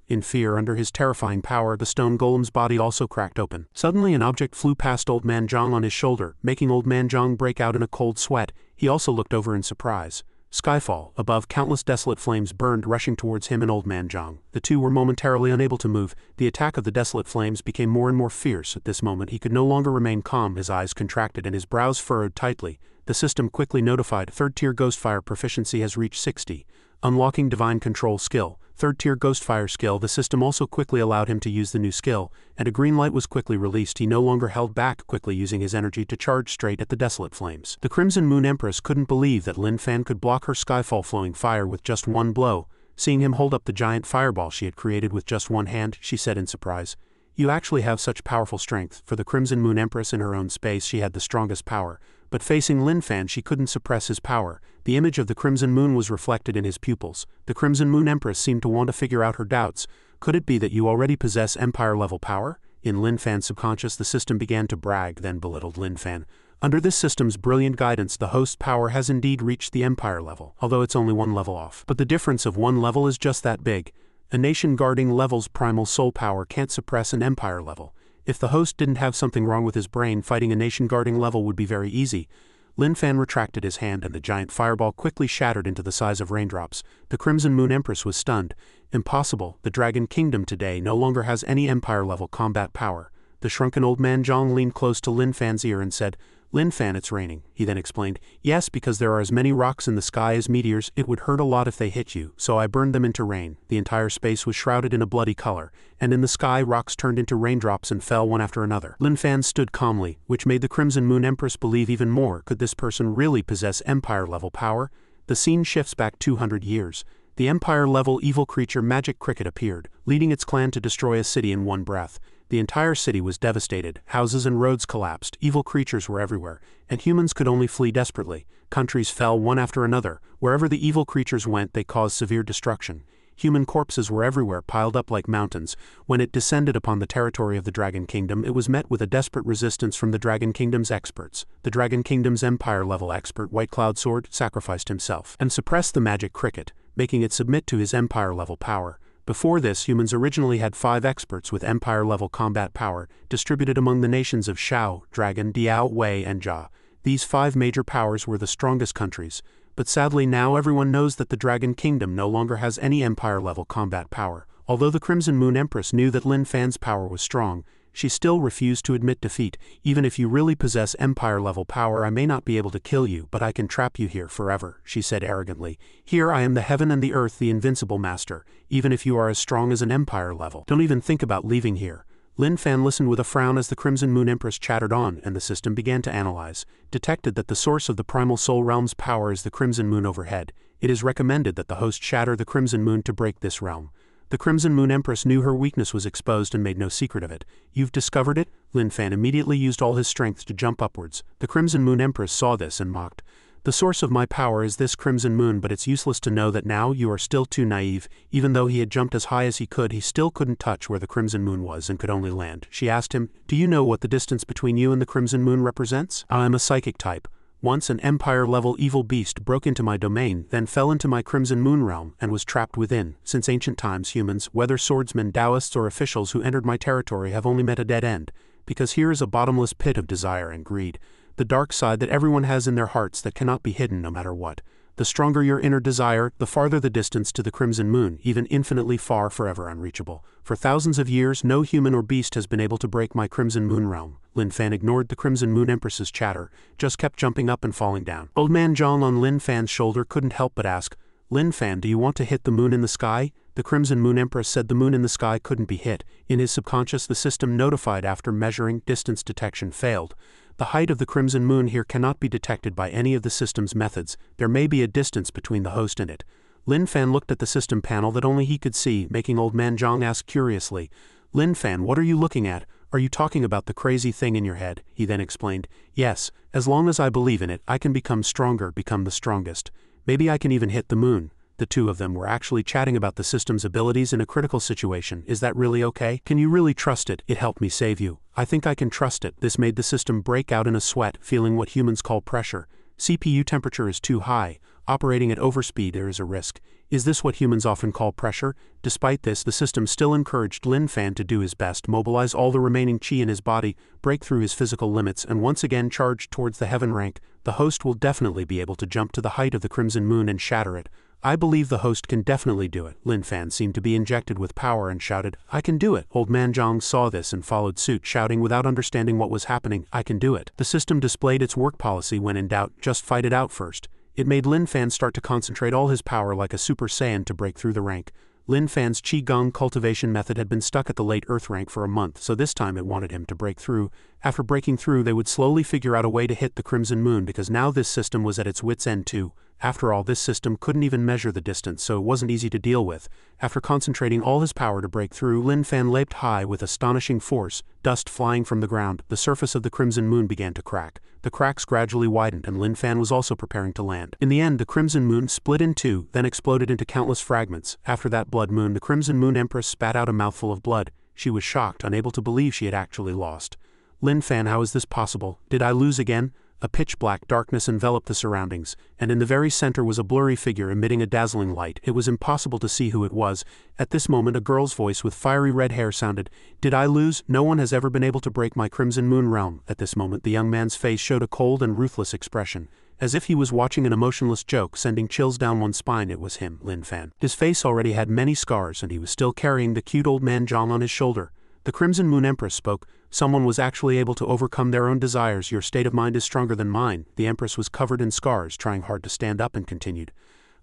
In fear under his terrifying power, the stone golem's body also cracked open. Suddenly an object flew past Old Man Zhang on his shoulder, making Old Man Zhang break out in a cold sweat. He also looked over in surprise. Skyfall. Above, countless desolate flames burned, rushing towards him and Old Man Zhang. The two were momentarily unable to move. The attack of the desolate flames became more and more fierce. At this moment he could no longer remain calm. His eyes contracted and his brows furrowed tightly. The system quickly notified, "Third-tier Ghostfire proficiency has reached 60. Unlocking Divine Control skill. Third-tier Ghostfire skill." The system also quickly allowed him to use the new skill, and a green light was quickly released. He no longer held back, quickly using his energy to charge straight at the desolate flames. The Crimson Moon Empress couldn't believe that Lin Fan could block her Skyfall flowing fire with just one blow. Seeing him hold up the giant fireball she had created with just one hand, she said in surprise, You actually have such powerful strength. For the Crimson Moon Empress in her own space, she had the strongest power. But facing Lin Fan, she couldn't suppress his power. The image of the Crimson Moon was reflected in his pupils. The Crimson Moon Empress seemed to want to figure out her doubts. Could it be that you already possess Empire-level power? In Lin Fan's subconscious, the system began to brag, then belittled Lin Fan. Under this system's brilliant guidance, the host's power has indeed reached the Empire level, although it's only one level off. But the difference of one level is just that big. A nation guarding level's primal soul power can't suppress an Empire level. If the host didn't have something wrong with his brain, fighting a nation guarding level would be very easy. Lin Fan retracted his hand and the giant fireball quickly shattered into the size of raindrops. The Crimson Moon Empress was stunned. Impossible, the Dragon Kingdom today no longer has any Empire-level combat power. The shrunken old man Zhang leaned close to Lin Fan's ear and said, "Lin Fan, it's raining." He then explained, "Yes, because there are as many rocks in the sky as meteors, it would hurt a lot if they hit you, so I burned them into rain." The entire space was shrouded in a bloody color, and in the sky rocks turned into raindrops and fell one after another. Lin Fan stood calmly, which made the Crimson Moon Empress believe even more. Could this person really possess Empire-level power? The scene shifts back 200 years. The Empire-level evil creature Magic Cricket appeared, leading its clan to destroy a city in one breath. The entire city was devastated, houses and roads collapsed, evil creatures were everywhere, and humans could only flee desperately. Countries fell one after another. Wherever the evil creatures went, they caused severe destruction. Human corpses were everywhere, piled up like mountains. When it descended upon the territory of the Dragon Kingdom, it was met with a desperate resistance from the Dragon Kingdom's experts. The Dragon Kingdom's Empire-level expert, White Cloud Sword, sacrificed himself and suppressed the Magic Cricket, making it submit to his Empire-level power. Before this, humans originally had 5 experts with Empire-level combat power, distributed among the nations of Shao, Dragon, Diao, Wei, and Jia. These 5 major powers were the strongest countries. But sadly now everyone knows that the Dragon Kingdom no longer has any Empire-level combat power. Although the Crimson Moon Empress knew that Lin Fan's power was strong, she still refused to admit defeat. "Even if you really possess Empire-level power, I may not be able to kill you, but I can trap you here forever," she said arrogantly. "Here I am, the heaven and the earth, the invincible master. Even if you are as strong as an Empire level, don't even think about leaving here." Lin Fan listened with a frown as the Crimson Moon Empress chattered on, and the system began to analyze. Detected that the source of the Primal Soul Realm's power is the Crimson Moon overhead. It is recommended that the host shatter the Crimson Moon to break this realm. The Crimson Moon Empress knew her weakness was exposed and made no secret of it. "You've discovered it?" Lin Fan immediately used all his strength to jump upwards. The Crimson Moon Empress saw this and mocked. "The source of my power is this Crimson Moon, but it's useless to know that now. You are still too naive." Even though he had jumped as high as he still couldn't touch where the Crimson Moon was and could only land. She asked him, "Do you know what the distance between you and the Crimson Moon represents?" "I'm a psychic type. Once an Empire-level evil beast broke into my domain, then fell into my Crimson Moon realm, and was trapped within. Since ancient times, humans, whether swordsmen, Taoists, or officials who entered my territory have only met a dead end. Because here is a bottomless pit of desire and greed. The dark side that everyone has in their hearts that cannot be hidden no matter what. The stronger your inner desire, the farther the distance to the Crimson Moon, even infinitely far, forever unreachable. For thousands of years, no human or beast has been able to break my Crimson Moon realm." Lin Fan ignored the Crimson Moon Empress's chatter, just kept jumping up and falling down. Old man Zhang on Lin Fan's shoulder couldn't help but ask, "Lin Fan, do you want to hit the moon in the sky?" The Crimson Moon Empress said the moon in the sky couldn't be hit. In his subconscious, the system notified after measuring, distance detection failed. The height of the Crimson Moon here cannot be detected by any of the system's methods. There may be a distance between the host and it. Lin Fan looked at the system panel that only he could see, making old man Zhang ask curiously, "Lin Fan, what are you looking at? Are you talking about the crazy thing in your head?" He then explained, "Yes, as long as I believe in it, I can become stronger, become the strongest. Maybe I can even hit the moon." The two of them were actually chatting about the system's abilities in a critical situation. "Is that really okay? Can you really trust it? It helped me save you. I think I can trust it." This made the system break out in a sweat, feeling what humans call pressure. "CPU temperature is too high. Operating at overspeed, there is a risk." Is this what humans often call pressure? Despite this, the system still encouraged Lin Fan to do his best, mobilize all the remaining chi in his body, break through his physical limits, and once again charge towards the heaven rank. The host will definitely be able to jump to the height of the Crimson Moon and shatter it. "I believe the host can definitely do it." Lin Fan seemed to be injected with power and shouted, "I can do it." Old man Zhang saw this and followed suit, shouting without understanding what was happening, "I can do it." The system displayed its work policy: when in doubt, just fight it out first. It made Lin Fan start to concentrate all his power like a Super Saiyan to break through the rank. Lin Fan's Qigong cultivation method had been stuck at the late Earth rank for a month, so this time it wanted him to break through. After breaking through, they would slowly figure out a way to hit the Crimson Moon, because now this system was at its wit's end too. After all, this system couldn't even measure the distance, so it wasn't easy to deal with. After concentrating all his power to break through, Lin Fan leaped high with astonishing force, dust flying from the ground. The surface of the Crimson Moon began to crack. The cracks gradually widened, and Lin Fan was also preparing to land. In the end, the Crimson Moon split in two, then exploded into countless fragments. After that blood moon, the Crimson Moon Empress spat out a mouthful of blood. She was shocked, unable to believe she had actually lost. Lin Fan, how is this possible? Did I lose again? A pitch-black darkness enveloped the surroundings, and in the very center was a blurry figure emitting a dazzling light. It was impossible to see who it was. At this moment, a girl's voice with fiery red hair sounded. Did I lose? No one has ever been able to break my Crimson Moon realm. At this moment, the young man's face showed a cold and ruthless expression, as if he was watching an emotionless joke, sending chills down one's spine. It was him, Lin Fan. His face already had many scars, and he was still carrying the cute old man Zhang on his shoulder. The Crimson Moon Empress spoke. Someone was actually able to overcome their own desires. Your state of mind is stronger than mine. The Empress was covered in scars, trying hard to stand up, and continued.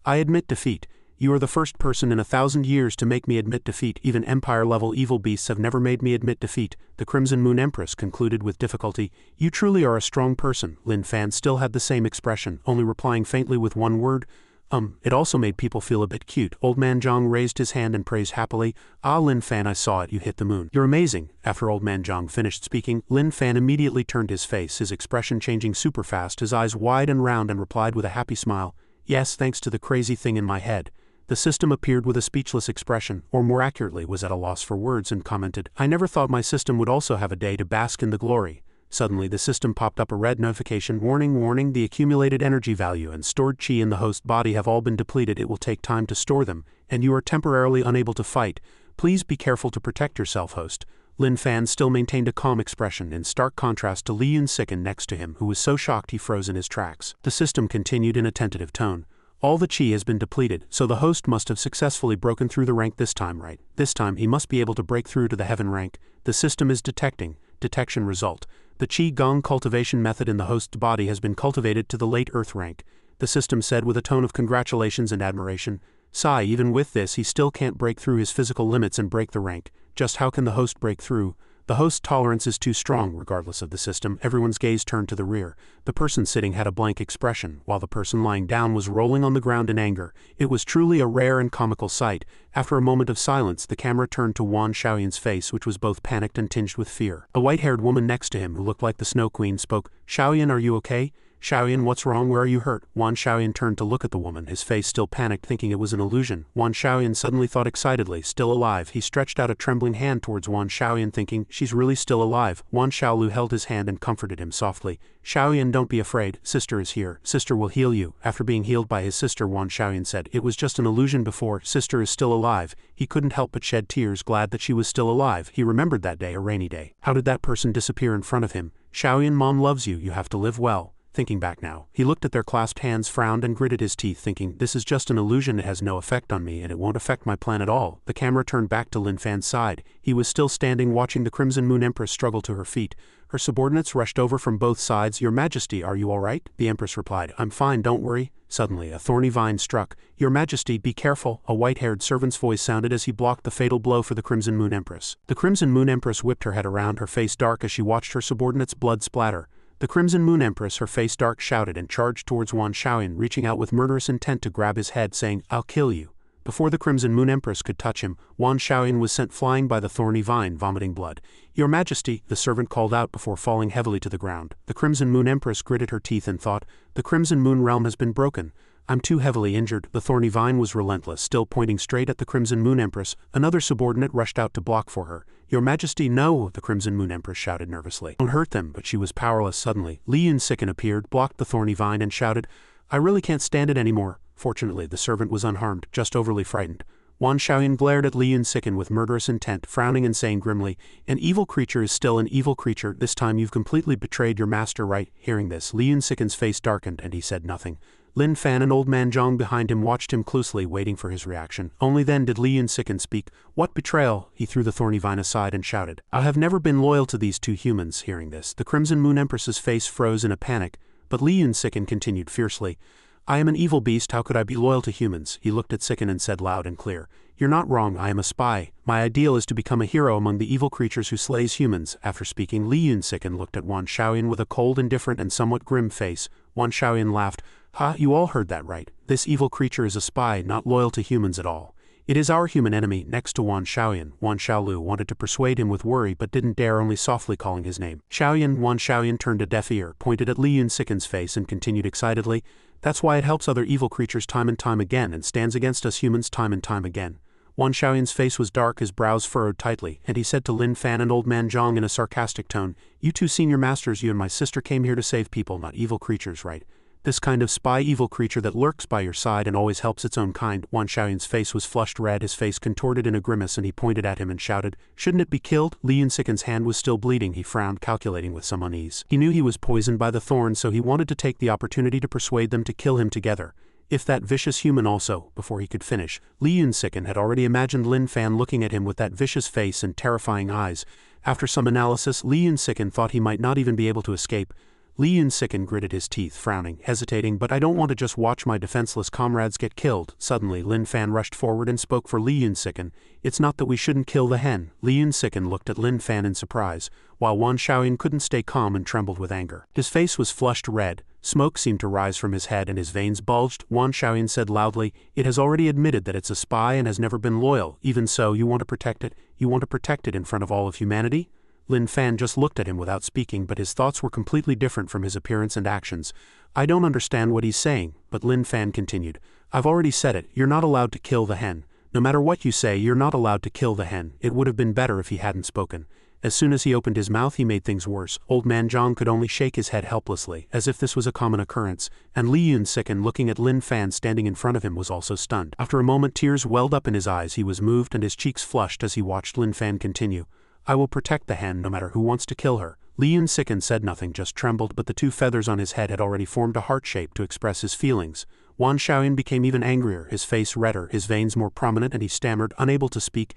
I admit defeat. You are the first person in 1,000 years to make me admit defeat. Even Empire-level evil beasts have never made me admit defeat. The Crimson Moon Empress concluded with difficulty. You truly are a strong person. Lin Fan still had the same expression, only replying faintly with one word. It also made people feel a bit cute. Old man Zhang raised his hand and praised happily. Ah, Lin Fan, I saw it, you hit the moon. You're amazing. After old man Zhang finished speaking, Lin Fan immediately turned his face, his expression changing super fast, his eyes wide and round, and replied with a happy smile. Yes, thanks to the crazy thing in my head. The system appeared with a speechless expression, or more accurately, was at a loss for words, and commented, I never thought my system would also have a day to bask in the glory. Suddenly, the system popped up a red notification. Warning, the accumulated energy value and stored chi in the host body have all been depleted. It will take time to store them, and you are temporarily unable to fight. Please be careful to protect yourself, host. Lin Fan still maintained a calm expression, in stark contrast to Lin Fan next to him, who was so shocked he froze in his tracks. The system continued in a tentative tone. All the chi has been depleted, so the host must have successfully broken through the rank this time, right? This time, he must be able to break through to the heaven rank. The system is detecting. Detection result. The Qi Gong cultivation method in the host's body has been cultivated to the late Earth rank, the system said with a tone of congratulations and admiration. Sigh, even with this, he still can't break through his physical limits and break the rank. Just how can the host break through? The host's tolerance is too strong. Regardless of the system, everyone's gaze turned to the rear. The person sitting had a blank expression, while the person lying down was rolling on the ground in anger. It was truly a rare and comical sight. After a moment of silence, the camera turned to Wan Xiaoyan's face, which was both panicked and tinged with fear. A white-haired woman next to him, who looked like the Snow Queen, spoke. Xiaoyan, are you okay? Xiaoyan, what's wrong? Where are you hurt? Wan Xiaoyan turned to look at the woman, his face still panicked, thinking it was an illusion. Wan Xiaoyan suddenly thought excitedly, still alive. He stretched out a trembling hand towards Wan Xiaoyan, thinking, she's really still alive. Wan Xiaolu held his hand and comforted him softly. Xiaoyan, don't be afraid. Sister is here. Sister will heal you. After being healed by his sister, Wan Xiaoyan said, it was just an illusion before. Sister is still alive. He couldn't help but shed tears, glad that she was still alive. He remembered that day, a rainy day. How did that person disappear in front of him? Xiaoyan, Mom loves you. You have to live well. Thinking back now, he looked at their clasped hands, frowned, and gritted his teeth, thinking, this is just an illusion. It has no effect on me, and it won't affect my plan at all. The camera turned back to Lin Fan's side. He was still standing, watching the Crimson Moon Empress struggle to her feet. Her subordinates rushed over from both sides. Your Majesty, are you all right? The Empress replied, I'm fine, don't worry. Suddenly, a thorny vine struck. Your Majesty, be careful, a white-haired servant's voice sounded as he blocked the fatal blow for the Crimson Moon Empress. The Crimson Moon Empress whipped her head around, her face dark as she watched her subordinates' blood splatter. The Crimson Moon Empress, her face dark, shouted and charged towards Wan Xiaoyan, reaching out with murderous intent to grab his head, saying, I'll kill you. Before the Crimson Moon Empress could touch him, Wan Xiaoyan was sent flying by the thorny vine, vomiting blood. Your Majesty, the servant called out before falling heavily to the ground. The Crimson Moon Empress gritted her teeth and thought, the Crimson Moon realm has been broken. I'm too heavily injured. The thorny vine was relentless, still pointing straight at the Crimson Moon Empress. Another subordinate rushed out to block for her. Your Majesty, no, the Crimson Moon Empress shouted nervously. Don't hurt them, but she was powerless. Suddenly, Lin Fan appeared, blocked the thorny vine, and shouted, I really can't stand it anymore. Fortunately, the servant was unharmed, just overly frightened. Wan Xiaoyan glared at Lin Fan with murderous intent, frowning and saying grimly, an evil creature is still an evil creature. This time you've completely betrayed your master, right? Hearing this, Lin Fan's face darkened, and he said nothing. Lin Fan and old man Zhang behind him watched him closely, waiting for his reaction. Only then did Lin Fan speak. What betrayal? He threw the thorny vine aside and shouted, I have never been loyal to these two humans. Hearing this, the Crimson Moon Empress's face froze in a panic, but Lin Fan continued fiercely, I am an evil beast, how could I be loyal to humans? He looked at Sikin and said loud and clear, you're not wrong, I am a spy. My ideal is to become a hero among the evil creatures who slays humans. After speaking, Lin Fan looked at Wan Xiaoyan with a cold, indifferent, and somewhat grim face. Wan Xiaoyan laughed. Ha, you all heard that right. This evil creature is a spy, not loyal to humans at all. It is our human enemy. Next to Wan Xiaoyan, Wan Xiaolu wanted to persuade him with worry but didn't dare, only softly calling his name. Xiaoyan. Wan Xiaoyan turned a deaf ear, pointed at Li Yunsiken's face and continued excitedly, that's why it helps other evil creatures time and time again and stands against us humans time and time again. Wan Xiaoyan's face was dark, his brows furrowed tightly, and he said to Lin Fan and Old Man Zhang in a sarcastic tone, you two senior masters, you and my sister came here to save people, not evil creatures, right? This kind of spy evil creature that lurks by your side and always helps its own kind. Wan Xiaoyan's face was flushed red, his face contorted in a grimace, and he pointed at him and shouted, shouldn't it be killed? Li Yunsiken's hand was still bleeding. He frowned, calculating with some unease. He knew he was poisoned by the thorn, so he wanted to take the opportunity to persuade them to kill him together. If that vicious human also, before he could finish, Li Yunsiken had already imagined Lin Fan looking at him with that vicious face and terrifying eyes. After some analysis, Li Yunsiken thought he might not even be able to escape. Li Yunsiken gritted his teeth, frowning, hesitating, but I don't want to just watch my defenseless comrades get killed. Suddenly, Lin Fan rushed forward and spoke for Li Yunsiken. It's not that we shouldn't kill the hen. Li Yunsiken looked at Lin Fan in surprise, while Wan Xiaoyan couldn't stay calm and trembled with anger. His face was flushed red, smoke seemed to rise from his head and his veins bulged. Wan Xiaoyan said loudly, it has already admitted that it's a spy and has never been loyal. Even so, you want to protect it? You want to protect it in front of all of humanity? Lin Fan just looked at him without speaking, but his thoughts were completely different from his appearance and actions. I don't understand what he's saying, but Lin Fan continued. I've already said it, you're not allowed to kill the hen. No matter what you say, you're not allowed to kill the hen. It would have been better if he hadn't spoken. As soon as he opened his mouth, he made things worse. Old Man Zhang could only shake his head helplessly, as if this was a common occurrence, and Li Yunsiken, looking at Lin Fan standing in front of him, was also stunned. After a moment, tears welled up in his eyes. He was moved and his cheeks flushed as he watched Lin Fan continue. I will protect the hen no matter who wants to kill her. Li Yunsiken said nothing, just trembled, but the two feathers on his head had already formed a heart shape to express his feelings. Wan Xiaoyan became even angrier, his face redder, his veins more prominent, and he stammered, unable to speak.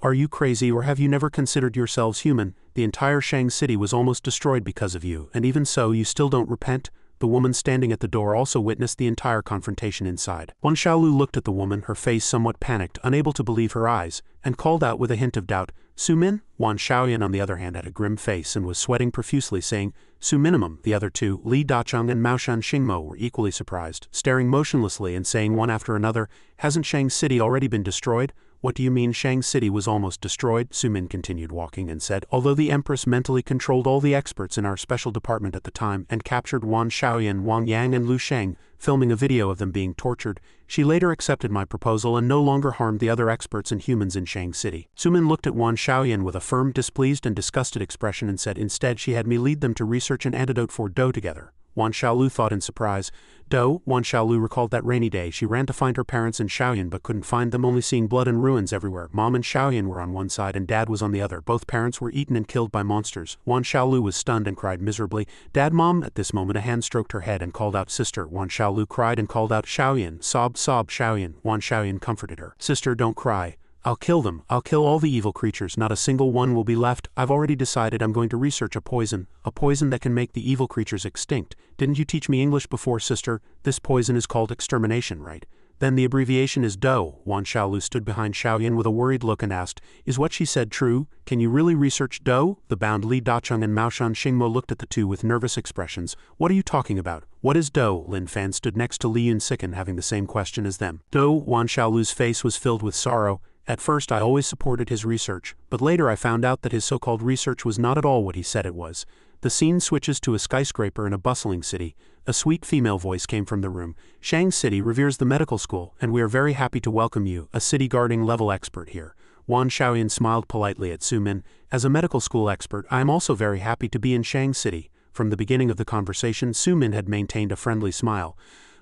Are you crazy, or have you never considered yourselves human? The entire Shang City was almost destroyed because of you, and even so you still don't repent? The woman standing at the door also witnessed the entire confrontation inside. Wan Xiaolu looked at the woman, her face somewhat panicked, unable to believe her eyes, and called out with a hint of doubt, Su Min? Wan Xiaoyan, on the other hand, had a grim face and was sweating profusely, saying, Su Minimum. The other two, Li Dacheng and Maoshan Xingmo, were equally surprised, staring motionlessly and saying one after another, hasn't Shang City already been destroyed? What do you mean Shang City was almost destroyed? Su Min continued walking and said, although the Empress mentally controlled all the experts in our special department at the time and captured Wan Xiaoyan, Wang Yang and Lu Sheng, filming a video of them being tortured, she later accepted my proposal and no longer harmed the other experts and humans in Shang City. Su Min looked at Wan Xiaoyan with a firm, displeased and disgusted expression and said, instead she had me lead them to research an antidote for dough together. Wan Xiaolu thought in surprise. Dough? Wan Xiaolu recalled that rainy day. She ran to find her parents in Xiaoyan but couldn't find them, only seeing blood and ruins everywhere. Mom and Xiaoyan were on one side and Dad was on the other. Both parents were eaten and killed by monsters. Wan Xiaolu was stunned and cried miserably, Dad, Mom? At this moment a hand stroked her head and called out, Sister. Wan Xiaolu cried and called out, Xiaoyan. Sob, Xiaoyan. Wan Xiaoyan comforted her. Sister, don't cry. I'll kill them. I'll kill all the evil creatures. Not a single one will be left. I've already decided I'm going to research a poison that can make the evil creatures extinct. Didn't you teach me English before, sister? This poison is called extermination, right? Then the abbreviation is dough. Wan Xiaolu stood behind Xiaoyan with a worried look and asked, is what she said true? Can you really research dough? The bound Li Dacheng and Maoshan Xingmo looked at the two with nervous expressions. What are you talking about? What is dough? Lin Fan stood next to Li Yunsiken, having the same question as them. Dough? Wan Xiaolu's face was filled with sorrow. At first I always supported his research, but later I found out that his so-called research was not at all what he said it was. The scene switches to a skyscraper in a bustling city. A sweet female voice came from the room. Shang City reveres the medical school, and we are very happy to welcome you, a city guarding level expert here. Wan Xiaoyan smiled politely at Su Min. As a medical school expert, I am also very happy to be in Shang City. From the beginning of the conversation, Su Min had maintained a friendly smile.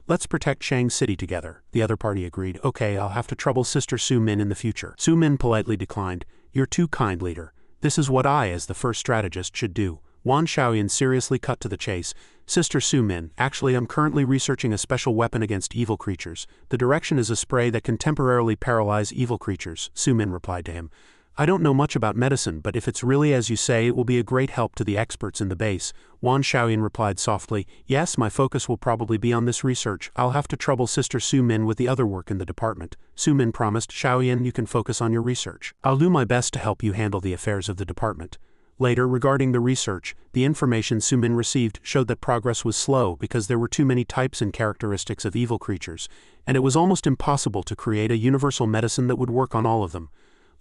Let's protect Shang City together. The other party agreed. Okay, I'll have to trouble Sister Su Min in the future. Su Min politely declined. You're too kind, leader. This is what I, as the first strategist, should do. Wan Xiaoyan seriously cut to the chase. Sister Su Min, actually I'm currently researching a special weapon against evil creatures. The direction is a spray that can temporarily paralyze evil creatures, Su Min replied to him. I don't know much about medicine, but if it's really as you say, it will be a great help to the experts in the base. Wan Xiaoyan replied softly, yes, my focus will probably be on this research. I'll have to trouble Sister Su Min with the other work in the department. Su Min promised, Xiaoyan, you can focus on your research. I'll do my best to help you handle the affairs of the department. Later, regarding the research, the information Sumin received showed that progress was slow because there were too many types and characteristics of evil creatures, and it was almost impossible to create a universal medicine that would work on all of them.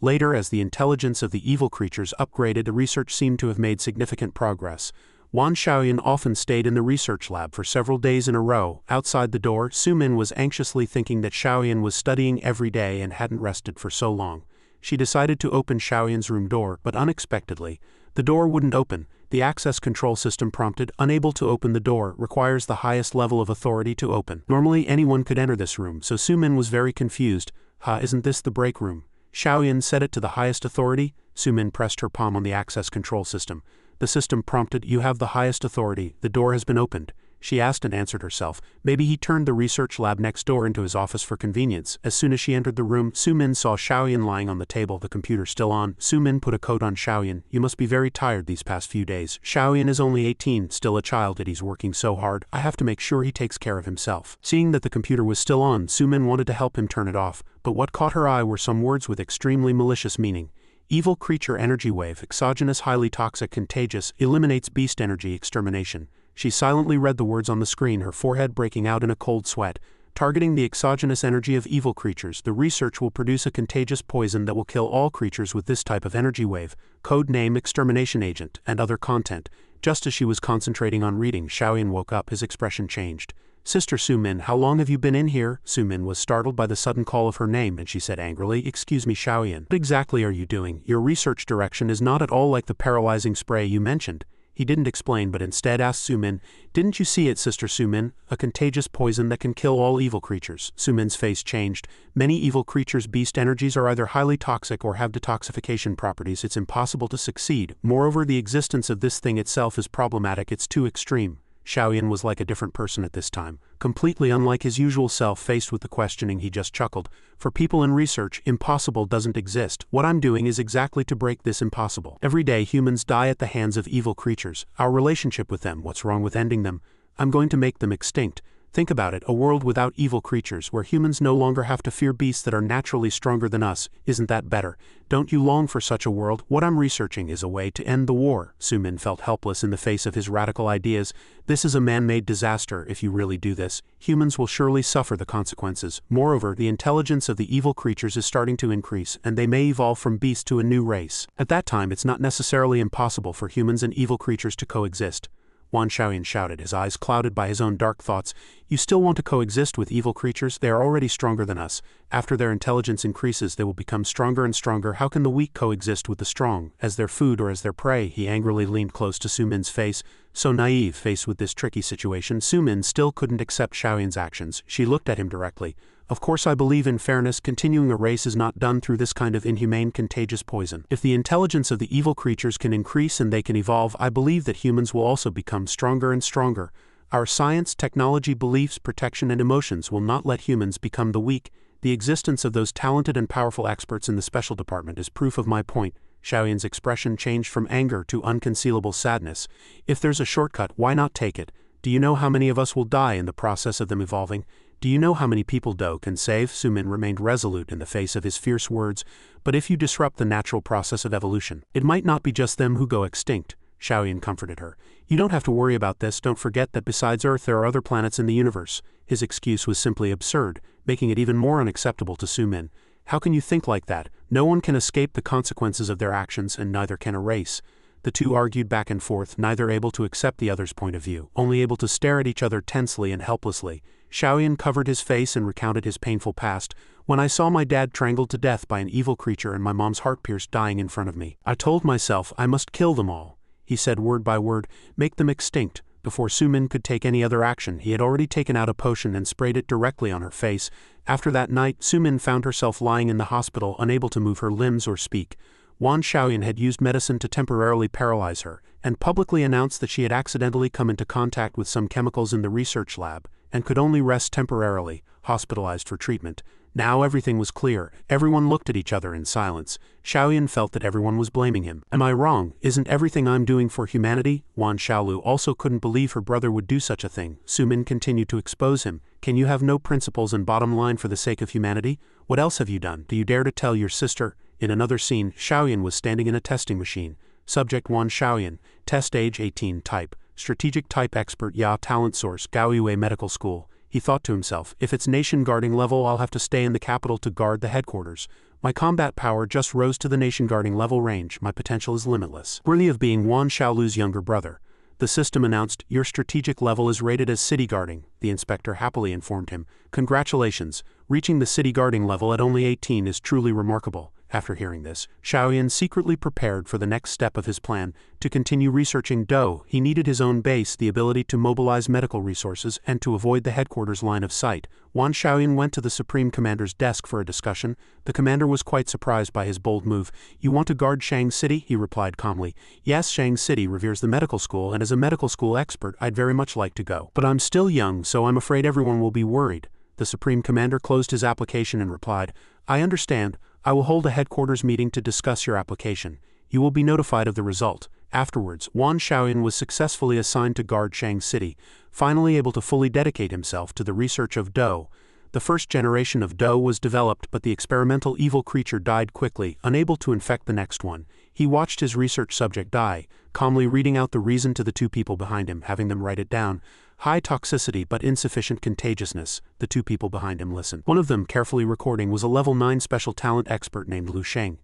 Later, as the intelligence of the evil creatures upgraded, the research seemed to have made significant progress. Wan Xiaoyan often stayed in the research lab for several days in a row. Outside the door, Sumin was anxiously thinking that Xiaoyan was studying every day and hadn't rested for so long. She decided to open Xiaoyan's room door, but unexpectedly, the door wouldn't open. The access control system prompted, "Unable to open the door, requires the highest level of authority to open." Normally anyone could enter this room, so Sumin was very confused. Isn't this the break room? Xiaoyan set it to the highest authority. Sumin pressed her palm on the access control system. The system prompted, "You have the highest authority, the door has been opened." She asked and answered herself. Maybe he turned the research lab next door into his office for convenience. As soon as she entered the room, Sumin saw Xiaoyan lying on the table, the computer still on. Sumin put a coat on Xiaoyan. "You must be very tired these past few days. Xiaoyan is only 18, still a child, and he's working so hard. I have to make sure he takes care of himself." Seeing that the computer was still on, Sumin wanted to help him turn it off, but what caught her eye were some words with extremely malicious meaning. Evil creature energy wave, exogenous, highly toxic, contagious, eliminates beast energy, extermination. She silently read the words on the screen, her forehead breaking out in a cold sweat. Targeting the exogenous energy of evil creatures, the research will produce a contagious poison that will kill all creatures with this type of energy wave. Code name extermination agent, and other content. Just as she was concentrating on reading, Xiaoyan woke up, his expression changed. "Sister Sumin, how long have you been in here?" Sumin was startled by the sudden call of her name, and she said angrily, "Excuse me, Xiaoyan. What exactly are you doing? Your research direction is not at all like the paralyzing spray you mentioned." He didn't explain but instead asked Sumin, "Didn't you see it, Sister Sumin? A contagious poison that can kill all evil creatures." Sumin's face changed. "Many evil creatures' beast energies are either highly toxic or have detoxification properties. It's impossible to succeed. Moreover, the existence of this thing itself is problematic. It's too extreme." Xiaoyan was like a different person at this time. Completely unlike his usual self. Faced with the questioning, he just chuckled. "For people in research, impossible doesn't exist. What I'm doing is exactly to break this impossible. Every day humans die at the hands of evil creatures. Our relationship with them, what's wrong with ending them? I'm going to make them extinct. Think about it, a world without evil creatures, where humans no longer have to fear beasts that are naturally stronger than us. Isn't that better? Don't you long for such a world? What I'm researching is a way to end the war." Sumin felt helpless in the face of his radical ideas. "This is a man-made disaster. If you really do this, humans will surely suffer the consequences. Moreover, the intelligence of the evil creatures is starting to increase, and they may evolve from beasts to a new race. At that time, it's not necessarily impossible for humans and evil creatures to coexist." Wan Xiaoyan shouted, his eyes clouded by his own dark thoughts. "You still want to coexist with evil creatures? They are already stronger than us. After their intelligence increases, they will become stronger and stronger. How can the weak coexist with the strong? As their food or as their prey?" He angrily leaned close to Sumin's face. So naive. Faced with this tricky situation, Sumin still couldn't accept Xiaoyan's actions. She looked at him directly. "Of course I believe in fairness. Continuing a race is not done through this kind of inhumane, contagious poison. If the intelligence of the evil creatures can increase and they can evolve, I believe that humans will also become stronger and stronger. Our science, technology, beliefs, protection, and emotions will not let humans become the weak. The existence of those talented and powerful experts in the special department is proof of my point." Xiaoyan's expression changed from anger to unconcealable sadness. "If there's a shortcut, why not take it? Do you know how many of us will die in the process of them evolving? Do you know how many people Do can save?" Sumin remained resolute in the face of his fierce words. "But if you disrupt the natural process of evolution, it might not be just them who go extinct." Xiaoyan comforted her. "You don't have to worry about this. Don't forget that besides Earth there are other planets in the universe." His excuse was simply absurd, making it even more unacceptable to Sumin. "How can you think like that? No one can escape the consequences of their actions, and neither can a race." The two argued back and forth, neither able to accept the other's point of view, only able to stare at each other tensely and helplessly. Xiaoyan covered his face and recounted his painful past. "When I saw my dad strangled to death by an evil creature and my mom's heart pierced dying in front of me, I told myself I must kill them all." He said word by word, "Make them extinct." Before Sumin could take any other action, he had already taken out a potion and sprayed it directly on her face. After that night, Sumin found herself lying in the hospital, unable to move her limbs or speak. Wan Xiaoyan had used medicine to temporarily paralyze her, and publicly announced that she had accidentally come into contact with some chemicals in the research lab, and could only rest temporarily, hospitalized for treatment. Now everything was clear. Everyone looked at each other in silence. Xiaoyan felt that everyone was blaming him. "Am I wrong? Isn't everything I'm doing for humanity?" Wan Xiaolu also couldn't believe her brother would do such a thing. Sumin continued to expose him. "Can you have no principles and bottom line for the sake of humanity? What else have you done? Do you dare to tell your sister?" In another scene, Xiaoyan was standing in a testing machine. Subject Wan Xiaoyan, test age 18 type, strategic type expert Ya talent source Gaoyue Medical School. He thought to himself, if it's nation guarding level I'll have to stay in the capital to guard the headquarters. My combat power just rose to the nation guarding level range, my potential is limitless. Worthy of being Wan Xiaolu's younger brother. The system announced, your strategic level is rated as city guarding, the inspector happily informed him. Congratulations, reaching the city guarding level at only 18 is truly remarkable. After hearing this, Xiaoyan secretly prepared for the next step of his plan, to continue researching Dou. He needed his own base, the ability to mobilize medical resources, and to avoid the headquarters line of sight. Wan Xiaoyan went to the Supreme Commander's desk for a discussion. The commander was quite surprised by his bold move. You want to guard Shang City? He replied calmly. Yes, Shang City reveres the medical school, and as a medical school expert I'd very much like to go. But I'm still young, so I'm afraid everyone will be worried. The Supreme Commander closed his application and replied, I understand. I will hold a headquarters meeting to discuss your application. You will be notified of the result. Afterwards, Wan Xiaoyan was successfully assigned to guard Shang City, finally able to fully dedicate himself to the research of Dou. The first generation of Dou was developed, but the experimental evil creature died quickly, unable to infect the next one. He watched his research subject die, calmly reading out the reason to the two people behind him, having them write it down. High toxicity but insufficient contagiousness. The two people behind him listened. One of them, carefully recording, was a level 9 special talent expert named Lu Sheng.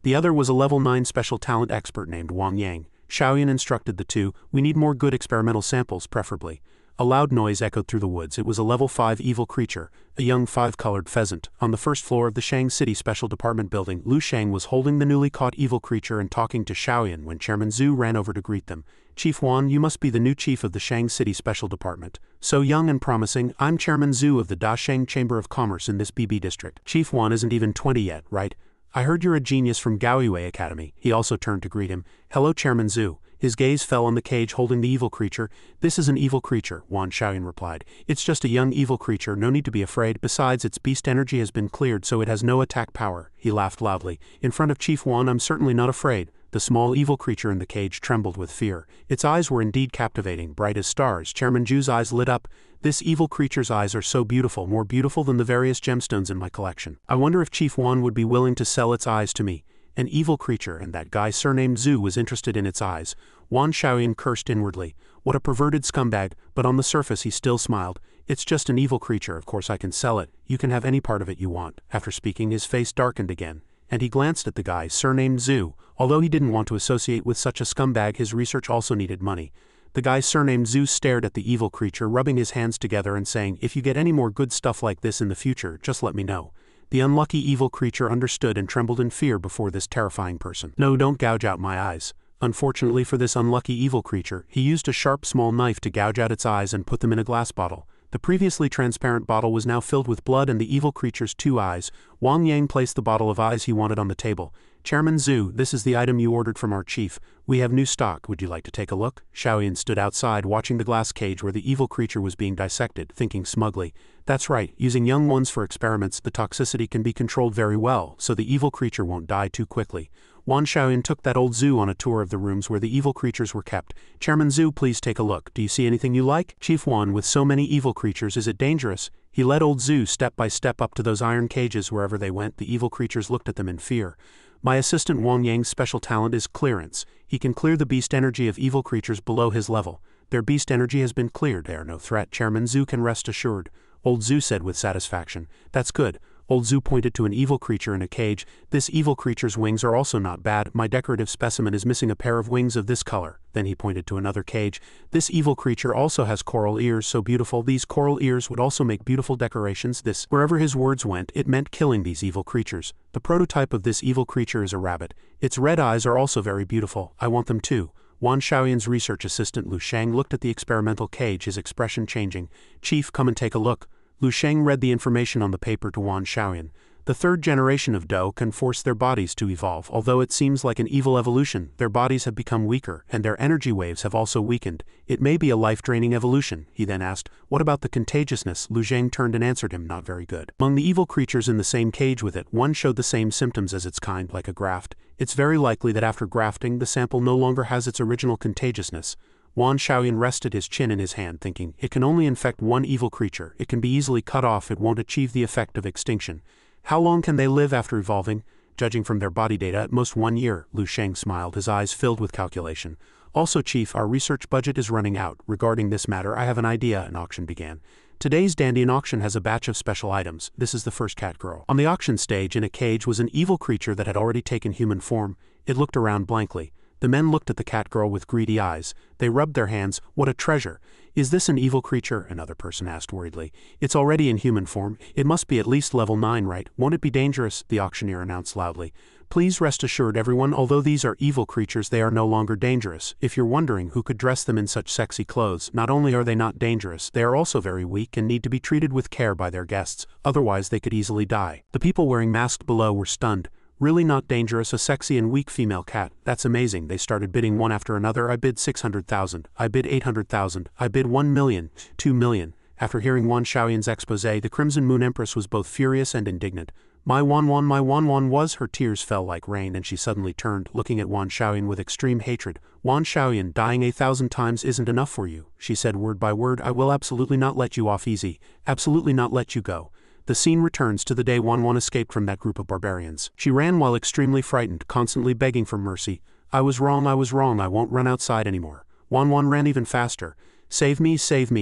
The other was a level 9 special talent expert named Wang Yang. Xiaoyan instructed the two, we need more good experimental samples, preferably. A loud noise echoed through the woods. It was a level 5 evil creature, a young 5-colored pheasant. On the first floor of the Shang City Special Department building, Lu Sheng was holding the newly caught evil creature and talking to Xiaoyan when Chairman Zhu ran over to greet them. Chief Wan, you must be the new chief of the Shang City Special Department. So young and promising. I'm Chairman Zhu of the Dasheng Chamber of Commerce in this BB district. Chief Wan isn't even 20 yet, right? I heard you're a genius from Gaoyue Academy. He also turned to greet him. Hello, Chairman Zhu. His gaze fell on the cage holding the evil creature. This is an evil creature, Wan Xiaoyan replied. It's just a young evil creature, no need to be afraid. Besides, its beast energy has been cleared, so it has no attack power. He laughed loudly. In front of Chief Wan, I'm certainly not afraid. The small evil creature in the cage trembled with fear. Its eyes were indeed captivating, bright as stars. Chairman Zhu's eyes lit up. This evil creature's eyes are so beautiful, more beautiful than the various gemstones in my collection. I wonder if Chief Wan would be willing to sell its eyes to me. An evil creature, and that guy surnamed Zhu was interested in its eyes. Wan Xiaoyan cursed inwardly. What a perverted scumbag, but on the surface he still smiled. It's just an evil creature, of course I can sell it. You can have any part of it you want. After speaking, his face darkened again, and he glanced at the guy surnamed Zhu. Although he didn't want to associate with such a scumbag, his research also needed money. The guy surnamed Zhu stared at the evil creature, rubbing his hands together and saying, if you get any more good stuff like this in the future, just let me know. The unlucky evil creature understood and trembled in fear before this terrifying person. No, don't gouge out my eyes. Unfortunately for this unlucky evil creature, he used a sharp small knife to gouge out its eyes and put them in a glass bottle. The previously transparent bottle was now filled with blood and the evil creature's 2 eyes. Wang Yang placed the bottle of eyes he wanted on the table. Chairman Zhu, this is the item you ordered from our chief. We have new stock. Would you like to take a look? Xiaoyan stood outside watching the glass cage where the evil creature was being dissected, thinking smugly. That's right, using young ones for experiments, the toxicity can be controlled very well, so the evil creature won't die too quickly. Wan Xiaoyan took that old Zhu on a tour of the rooms where the evil creatures were kept. Chairman Zhu, please take a look. Do you see anything you like? Chief Wan, with so many evil creatures, is it dangerous? He led old Zhu step by step up to those iron cages. Wherever they went, the evil creatures looked at them in fear. My assistant Wang Yang's special talent is clearance. He can clear the beast energy of evil creatures below his level. Their beast energy has been cleared. They are no threat. Chairman Zhu can rest assured. Old Zhu said with satisfaction. That's good. Old Zhu pointed to an evil creature in a cage. This evil creature's wings are also not bad. My decorative specimen is missing a pair of wings of this color. Then he pointed to another cage. This evil creature also has coral ears, so beautiful. These coral ears would also make beautiful decorations. Wherever his words went, it meant killing these evil creatures. The prototype of this evil creature is a rabbit. Its red eyes are also very beautiful. I want them too. Wan Xiaoyan's research assistant Lu Sheng looked at the experimental cage, his expression changing. Chief, come and take a look. Lu Sheng read the information on the paper to Wan Xiaoyan. The third generation of Dou can force their bodies to evolve. Although it seems like an evil evolution, their bodies have become weaker, and their energy waves have also weakened. It may be a life-draining evolution. He then asked, what about the contagiousness? Lu Sheng turned and answered him, not very good. Among the evil creatures in the same cage with it, one showed the same symptoms as its kind, like a graft. It's very likely that after grafting, the sample no longer has its original contagiousness. Wan Xiaoyan rested his chin in his hand, thinking, it can only infect one evil creature. It can be easily cut off. It won't achieve the effect of extinction. How long can they live after evolving? judging from their body data, at most 1 year, Lu Sheng smiled, his eyes filled with calculation. Also, Chief, our research budget is running out. Regarding this matter, I have an idea. An auction began. Today's Dandian auction has a batch of special items. This is the first cat girl. On the auction stage, in a cage, was an evil creature that had already taken human form. It looked around blankly. The men looked at the cat girl with greedy eyes. They rubbed their hands. What a treasure! Is this an evil creature? Another person asked worriedly. It's already in human form. It must be at least level 9, right? Won't it be dangerous? The auctioneer announced loudly. Please rest assured, everyone, although these are evil creatures, they are no longer dangerous. If you're wondering who could dress them in such sexy clothes, not only are they not dangerous, they are also very weak and need to be treated with care by their guests, otherwise they could easily die. The people wearing masks below were stunned. Really not dangerous, a sexy and weak female cat. That's amazing. They started bidding one after another. I bid 600,000. I bid 800,000. I bid 1 million. 2 million. After hearing Wan Xiaoyan's expose, the Crimson Moon Empress was both furious and indignant. My Wan Wan was, her tears fell like rain and she suddenly turned, looking at Wan Xiaoyan with extreme hatred. Wan Xiaoyan, dying 1,000 times isn't enough for you, she said word by word. I will absolutely not let you off easy. Absolutely not let you go. The scene returns to the day Wan escaped from that group of barbarians. She ran while extremely frightened, constantly begging for mercy. I was wrong, I won't run outside anymore. Wan ran even faster. Save me,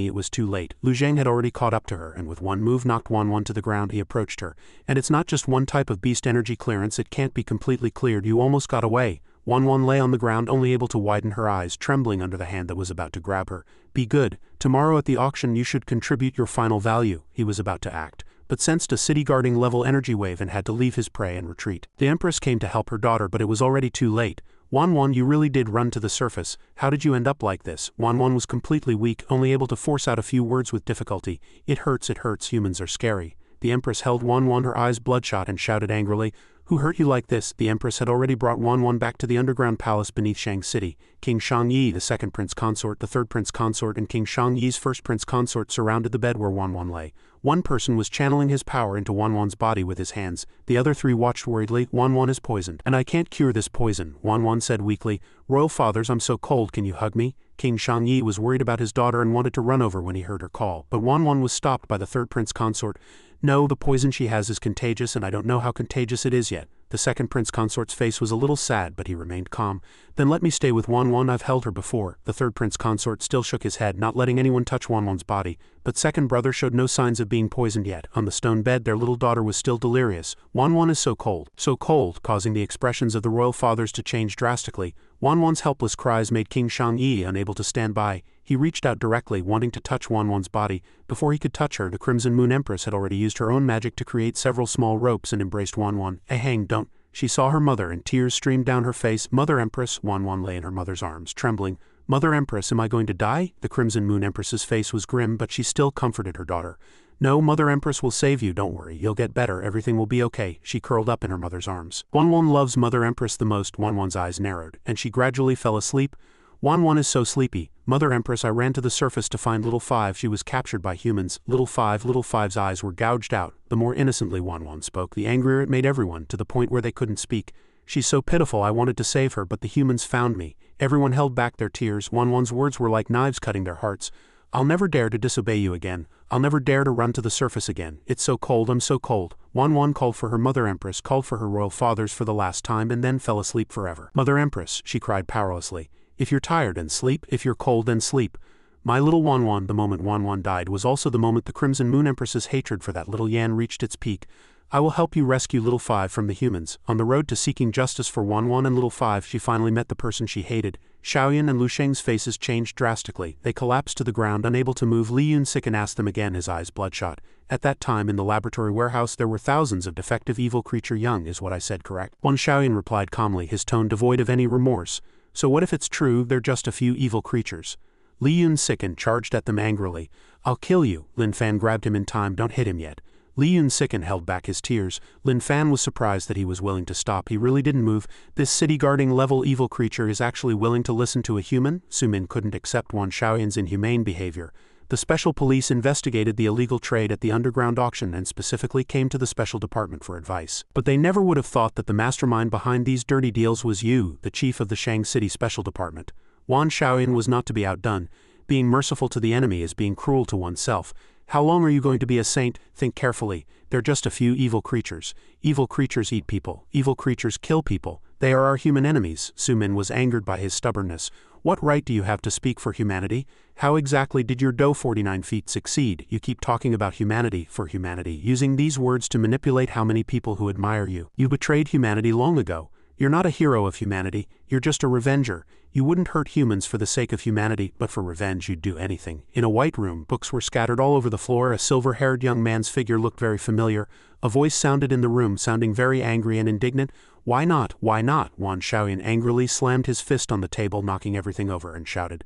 it was too late. Lu Zheng had already caught up to her and with one move knocked Wan to the ground. He approached her. And it's not just one type of beast energy clearance, it can't be completely cleared. You almost got away. Wan lay on the ground, only able to widen her eyes, trembling under the hand that was about to grab her. Be good. Tomorrow at the auction you should contribute your final value. He was about to act, but sensed a city-guarding level energy wave and had to leave his prey and retreat. The Empress came to help her daughter, but it was already too late. Wan, you really did run to the surface. How did you end up like this? Wan was completely weak, only able to force out a few words with difficulty. It hurts, humans are scary. The Empress held Wan, her eyes bloodshot, and shouted angrily, Who hurt you like this? The Empress had already brought Wan back to the underground palace beneath Shang City. King Shangyi, the second prince consort, the third prince consort, and King Shangyi's first prince consort surrounded the bed where Wan lay. One person was channeling his power into Wan's body with his hands. The other three watched worriedly. Wan is poisoned. And I can't cure this poison, Wan said weakly. Royal fathers, I'm so cold, can you hug me? King Shangyi was worried about his daughter and wanted to run over when he heard her call, but Wan was stopped by the third prince consort. No, the poison she has is contagious and I don't know how contagious it is yet. The second prince consort's face was a little sad, but he remained calm. Then let me stay with Wan, I've held her before. The third prince consort still shook his head, not letting anyone touch Wan's body, but second brother showed no signs of being poisoned yet. On the stone bed their little daughter was still delirious. Wan is so cold, causing the expressions of the royal fathers to change drastically. Wan's helpless cries made King Shangyi unable to stand by. He reached out directly, wanting to touch Wan's body. Before he could touch her, the Crimson Moon Empress had already used her own magic to create several small ropes and embraced Wan. Hang, don't. She saw her mother and tears streamed down her face. Mother Empress, Wan lay in her mother's arms, trembling. Mother Empress, am I going to die? The Crimson Moon Empress's face was grim, but she still comforted her daughter. No, Mother Empress will save you, don't worry, you'll get better, everything will be okay. She curled up in her mother's arms. Wan loves Mother Empress the most. Wan's eyes narrowed, and she gradually fell asleep. Wan is so sleepy. Mother Empress, I ran to the surface to find Little Five. She was captured by humans. Little Five's eyes were gouged out. The more innocently Wan spoke, the angrier it made everyone, to the point where they couldn't speak. She's so pitiful, I wanted to save her, but the humans found me. Everyone held back their tears. Wan's words were like knives cutting their hearts. I'll never dare to disobey you again. I'll never dare to run to the surface again. It's so cold, I'm so cold. Wan called for her Mother Empress, called for her royal fathers for the last time, and then fell asleep forever. Mother Empress, she cried powerlessly. If you're tired, then sleep. If you're cold, then sleep. My little Wan. The moment Wan died was also the moment the Crimson Moon Empress's hatred for that little Yan reached its peak. I will help you rescue Little Five from the humans. On the road to seeking justice for Wan and Little Five, she finally met the person she hated. Xiaoyan and Lu Sheng's faces changed drastically. They collapsed to the ground, unable to move. Li Yunsiken asked them again, his eyes bloodshot. At that time in the laboratory warehouse there were thousands of defective evil creature young, is what I said correct? Wan Xiaoyan replied calmly, his tone devoid of any remorse. So what if it's true, they're just a few evil creatures? Li Yunsiken charged at them angrily. I'll kill you. Lin Fan grabbed him in time, don't hit him yet. Li Yunsiken held back his tears. Lin Fan was surprised that he was willing to stop. He really didn't move. This city-guarding level evil creature is actually willing to listen to a human? Su Min couldn't accept Wan Xiaoyan's inhumane behavior. The special police investigated the illegal trade at the underground auction and specifically came to the special department for advice. But they never would have thought that the mastermind behind these dirty deals was you, the chief of the Shang City Special Department. Wan Xiaoyan was not to be outdone. Being merciful to the enemy is being cruel to oneself. How long are you going to be a saint? Think carefully. They're just a few evil creatures. Evil creatures eat people. Evil creatures kill people. They are our human enemies. Sumin was angered by his stubbornness. What right do you have to speak for humanity? How exactly did your Do 49 feet succeed? You keep talking about humanity for humanity, using these words to manipulate how many people who admire you. You betrayed humanity long ago. You're not a hero of humanity, you're just a revenger. You wouldn't hurt humans for the sake of humanity, but for revenge you'd do anything. In a white room, books were scattered all over the floor. A silver-haired young man's figure looked very familiar. A voice sounded in the room, sounding very angry and indignant. Why not? Why not? Wan Shaoyan angrily slammed his fist on the table, knocking everything over, and shouted.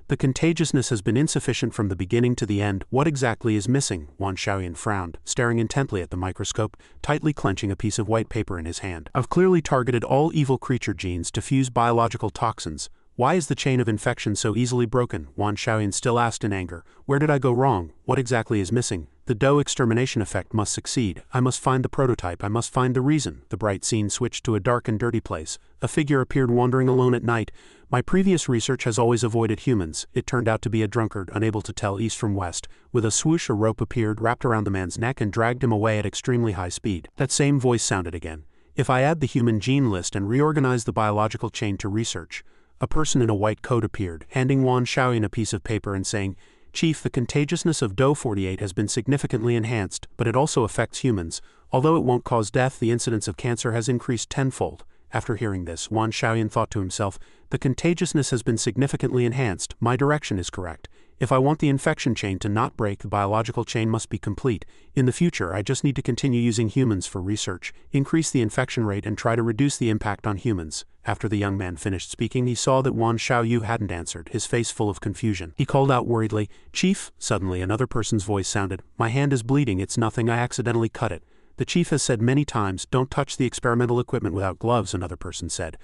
The contagiousness has been insufficient from the beginning to the end. What exactly is missing? Wan Shaoyan frowned, staring intently at the microscope, tightly clenching a piece of white paper in his hand. I've clearly targeted all evil creature genes to fuse biological toxins. Why is the chain of infection so easily broken? Wan Shaoyan still asked in anger. Where did I go wrong? What exactly is missing? The Do extermination effect must succeed. I must find the prototype. I must find the reason. The bright scene switched to a dark and dirty place. A figure appeared wandering alone at night. My previous research has always avoided humans. It turned out to be a drunkard, unable to tell east from west. With a swoosh, a rope appeared, wrapped around the man's neck, and dragged him away at extremely high speed. That same voice sounded again. If I add the human gene list and reorganize the biological chain to research. A person in a white coat appeared, handing Wan Shaoyan a piece of paper and saying, Chief, the contagiousness of Do 48 has been significantly enhanced, but it also affects humans. Although it won't cause death, the incidence of cancer has increased tenfold. After hearing this, Wan Shaoyan thought to himself, the contagiousness has been significantly enhanced. My direction is correct. If I want the infection chain to not break, the biological chain must be complete. In the future, I just need to continue using humans for research, increase the infection rate, and try to reduce the impact on humans. After the young man finished speaking, he saw that Wan Xiaoyu hadn't answered, his face full of confusion. He called out worriedly, Chief? Suddenly another person's voice sounded. My hand is bleeding, it's nothing, I accidentally cut it. The chief has said many times, don't touch the experimental equipment without gloves, another person said.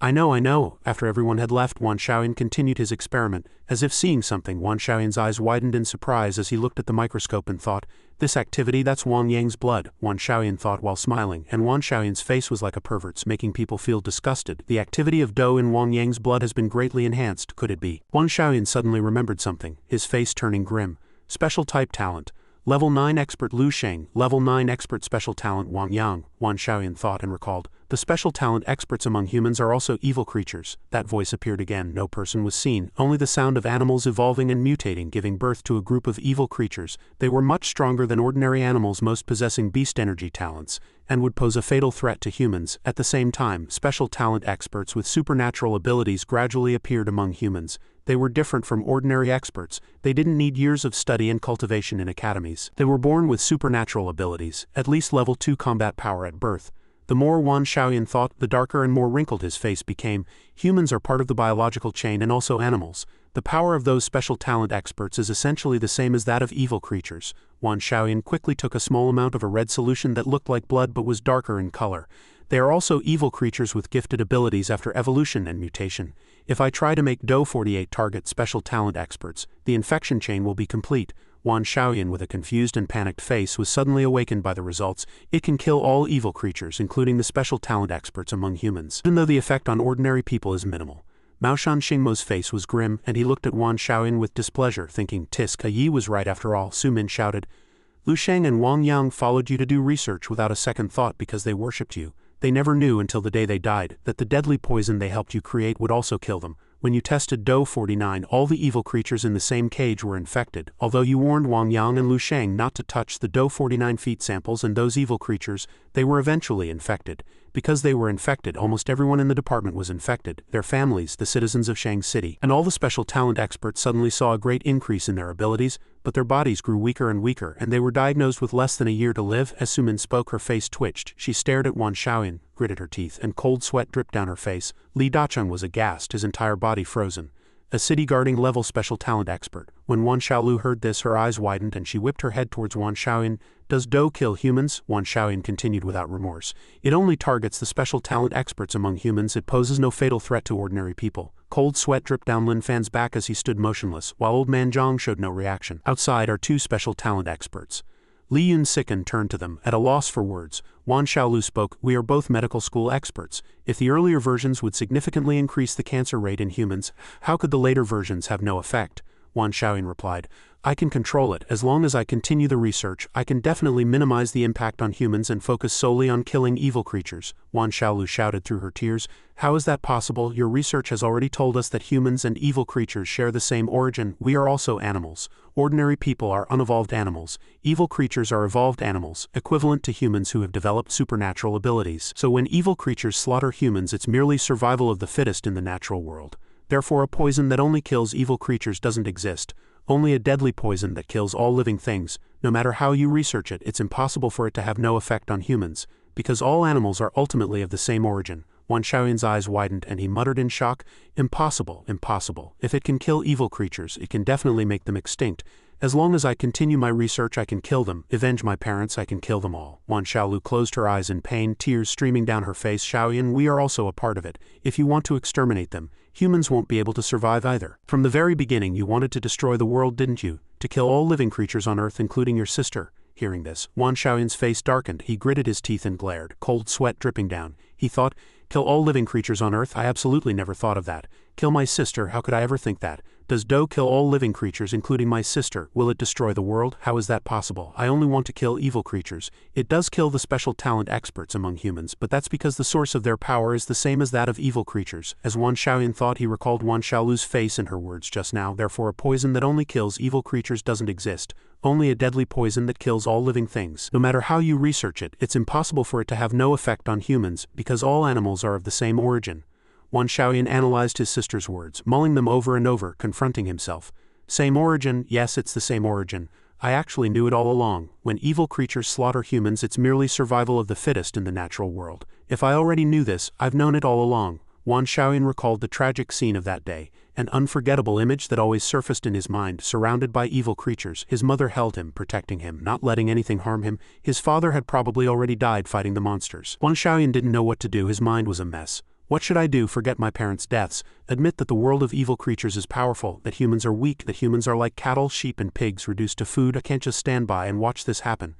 I know. After everyone had left, Wan Shaoyan continued his experiment. As if seeing something, Wan Shaoyan's eyes widened in surprise as he looked at the microscope and thought, this activity, that's Wang Yang's blood, Wan Shaoyan thought while smiling, and Wan Shaoyan's face was like a pervert's, making people feel disgusted. The activity of Do in Wang Yang's blood has been greatly enhanced, could it be? Wan Shaoyan suddenly remembered something, his face turning grim. Special type talent. Level 9 expert Lu Sheng, level 9 expert special talent Wang Yang, Wan Shaoyan thought and recalled. The special talent experts among humans are also evil creatures. That voice appeared again. No person was seen, only the sound of animals evolving and mutating, giving birth to a group of evil creatures. They were much stronger than ordinary animals, most possessing beast energy talents, and would pose a fatal threat to humans. At the same time, special talent experts with supernatural abilities gradually appeared among humans. They were different from ordinary experts. They didn't need years of study and cultivation in academies. They were born with supernatural abilities, at least level 2 combat power at birth. The more Wan Shaoyan thought, the darker and more wrinkled his face became. Humans are part of the biological chain and also animals. The power of those special talent experts is essentially the same as that of evil creatures. Wan Shaoyan quickly took a small amount of a red solution that looked like blood but was darker in color. They are also evil creatures with gifted abilities after evolution and mutation. If I try to make Do 48 target special talent experts, the infection chain will be complete. Wan Shaoyan, with a confused and panicked face, was suddenly awakened by the results. It can kill all evil creatures, including the special talent experts among humans, even though the effect on ordinary people is minimal. Maoshan Xingmo's face was grim, and he looked at Wan Shaoyan with displeasure, thinking, Tisk, Yi was right after all. Su Min shouted. Lu Sheng and Wang Yang followed you to do research without a second thought because they worshipped you. They never knew until the day they died that the deadly poison they helped you create would also kill them. When you tested Do 49, all the evil creatures in the same cage were infected. Although you warned Wang Yang and Lu Sheng not to touch the Do 49 feet samples and those evil creatures, they were eventually infected. Because they were infected, almost everyone in the department was infected, their families, the citizens of Shang City, and all the special talent experts suddenly saw a great increase in their abilities, but their bodies grew weaker and weaker, and they were diagnosed with less than a year to live. As Sumin spoke, her face twitched. She stared at Wan Shaoyan, gritted her teeth, and cold sweat dripped down her face. Li Dacheng was aghast, his entire body frozen. A city-guarding level special talent expert. When Wan Xiaolu heard this, her eyes widened and she whipped her head towards Wan Shaoyan. Does Do kill humans? Wan Shaoyan continued without remorse. It only targets the special talent experts among humans. It poses no fatal threat to ordinary people. Cold sweat dripped down Lin Fan's back as he stood motionless, while old man Zhang showed no reaction. Outside are two special talent experts. Li Yun Sicken turned to them, at a loss for words. Wan Xiaolu spoke, we are both medical school experts. If the earlier versions would significantly increase the cancer rate in humans, how could the later versions have no effect? Wan Xiaoyan replied. I can control it. As long as I continue the research, I can definitely minimize the impact on humans and focus solely on killing evil creatures. Wan Xiaolu shouted through her tears. How is that possible? Your research has already told us that humans and evil creatures share the same origin. We are also animals. Ordinary people are unevolved animals. Evil creatures are evolved animals, equivalent to humans who have developed supernatural abilities. So when evil creatures slaughter humans, it's merely survival of the fittest in the natural world. Therefore, a poison that only kills evil creatures doesn't exist. Only a deadly poison that kills all living things. No matter how you research it, it's impossible for it to have no effect on humans, because all animals are ultimately of the same origin. Wan Xiaoyan's eyes widened and he muttered in shock, Impossible, impossible. If it can kill evil creatures, it can definitely make them extinct. As long as I continue my research, I can kill them. Avenge my parents, I can kill them all. Wan Xiaolu closed her eyes in pain, tears streaming down her face. Xiaoyan, we are also a part of it. If you want to exterminate them, humans won't be able to survive either. From the very beginning you wanted to destroy the world, didn't you? To kill all living creatures on Earth, including your sister. Hearing this, Wan Xiaoyan's face darkened. He gritted his teeth and glared, cold sweat dripping down. He thought, kill all living creatures on Earth? I absolutely never thought of that. Kill my sister? How could I ever think that? Does Do kill all living creatures, including my sister? Will it destroy the world? How is that possible? I only want to kill evil creatures. It does kill the special talent experts among humans, but that's because the source of their power is the same as that of evil creatures. As Wan Xiaoyan thought, he recalled Wan Xiaolu's face in her words just now. Therefore, a poison that only kills evil creatures doesn't exist. Only a deadly poison that kills all living things. No matter how you research it, it's impossible for it to have no effect on humans, because all animals are of the same origin. Wan Xiaoyan analyzed his sister's words, mulling them over and over, confronting himself. Same origin? Yes, it's the same origin. I actually knew it all along. When evil creatures slaughter humans, it's merely survival of the fittest in the natural world. If I already knew this, I've known it all along. Wan Xiaoyan recalled the tragic scene of that day, an unforgettable image that always surfaced in his mind. Surrounded by evil creatures, his mother held him, protecting him, not letting anything harm him. His father had probably already died fighting the monsters. Wan Xiaoyan didn't know what to do. His mind was a mess. What should I do? Forget my parents' deaths, admit that the world of evil creatures is powerful, that humans are weak, that humans are like cattle, sheep and pigs reduced to food. I can't just stand by and watch this happen.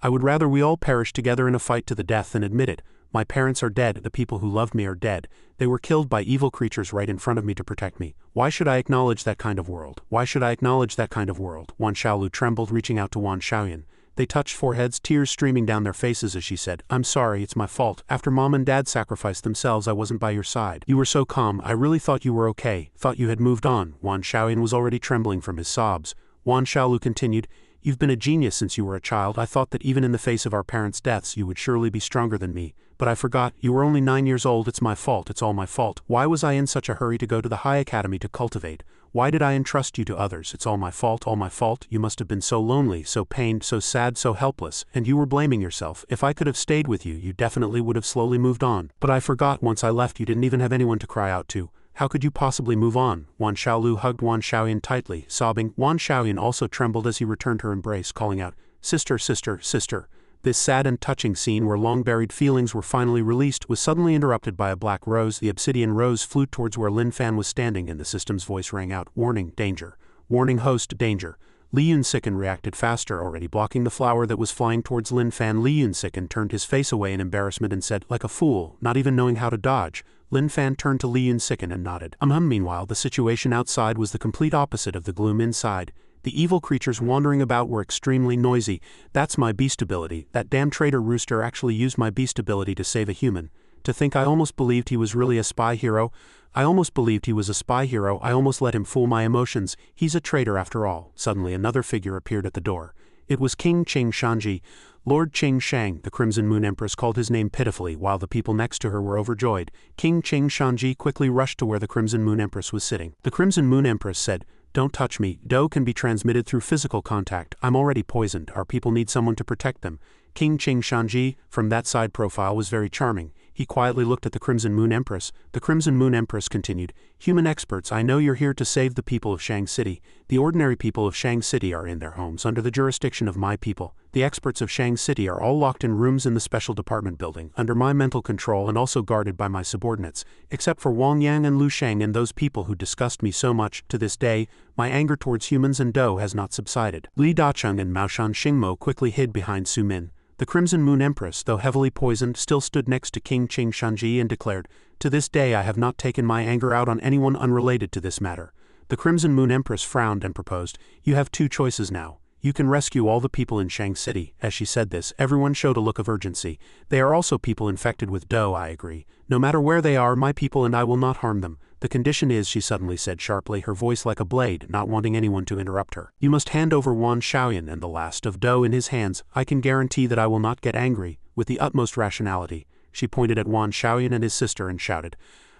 I would rather we all perish together in a fight to the death than admit it. My parents are dead, the people who loved me are dead. They were killed by evil creatures right in front of me to protect me. Why should I acknowledge that kind of world? Why should I acknowledge that kind of world? Wan Xiaolu trembled, reaching out to Wan Xiaoyan. They touched foreheads, tears streaming down their faces as she said, I'm sorry, it's my fault. After Mom and Dad sacrificed themselves, I wasn't by your side. You were so calm, I really thought you were okay, thought you had moved on. Wan Xiaoyan was already trembling from his sobs. Wan Xiaolu continued, You've been a genius since you were a child. I thought that even in the face of our parents' deaths you would surely be stronger than me. But I forgot, you were only 9 years old. It's my fault, it's all my fault. Why was I in such a hurry to go to the high academy to cultivate? Why did I entrust you to others? It's all my fault, all my fault. You must have been so lonely, so pained, so sad, so helpless, and you were blaming yourself. If I could have stayed with you, you definitely would have slowly moved on. But I forgot, once I left you didn't even have anyone to cry out to. How could you possibly move on? Wan Xiaolu hugged Wan Xiaoyan tightly, sobbing. Wan Xiaoyan also trembled as he returned her embrace, calling out, Sister, sister, sister. This sad and touching scene where long-buried feelings were finally released was suddenly interrupted by a black rose. The obsidian rose flew towards where Lin Fan was standing and the system's voice rang out, Warning, danger. Warning host, danger. Li Yunsiken reacted faster, already blocking the flower that was flying towards Lin Fan. Li Yunsiken turned his face away in embarrassment and said, like a fool, not even knowing how to dodge. Lin Fan turned to Li Yunsiken and nodded. Meanwhile, the situation outside was the complete opposite of the gloom inside. The evil creatures wandering about were extremely noisy. That's my beast ability. That damn traitor Rooster actually used my beast ability to save a human. To think I almost believed he was really a spy hero. I almost believed he was a spy hero. I almost let him fool my emotions. He's a traitor after all. Suddenly another figure appeared at the door. It was King Qing Shanji. Lord Qing Shang, the Crimson Moon Empress, called his name pitifully while the people next to her were overjoyed. King Qing Shanji quickly rushed to where the Crimson Moon Empress was sitting. The Crimson Moon Empress said, Don't touch me. Do can be transmitted through physical contact. I'm already poisoned. Our people need someone to protect them. King Qing Shanji, from that side profile, was very charming. He quietly looked at the Crimson Moon Empress. The Crimson Moon Empress continued, Human experts, I know you're here to save the people of Shang City. The ordinary people of Shang City are in their homes under the jurisdiction of my people. The experts of Shang City are all locked in rooms in the special department building, under my mental control and also guarded by my subordinates, except for Wang Yang and Lu Sheng and those people who disgust me so much. To this day, my anger towards humans and Do has not subsided. Li Dacheng and Maoshan Xingmo quickly hid behind Su Min. The Crimson Moon Empress, though heavily poisoned, still stood next to King Qing Shanji and declared, To this day I have not taken my anger out on anyone unrelated to this matter. The Crimson Moon Empress frowned and proposed, "You have two choices now. You can rescue all the people in Shang City." As she said this, everyone showed a look of urgency. "They are also people infected with Do, I agree. No matter where they are, my people and I will not harm them. The condition is," she suddenly said sharply, her voice like a blade, not wanting anyone to interrupt her. "You must hand over Wan Shaoyan and the last of Do in his hands. I can guarantee that I will not get angry." With the utmost rationality, she pointed at Wan Shaoyan and his sister and shouted,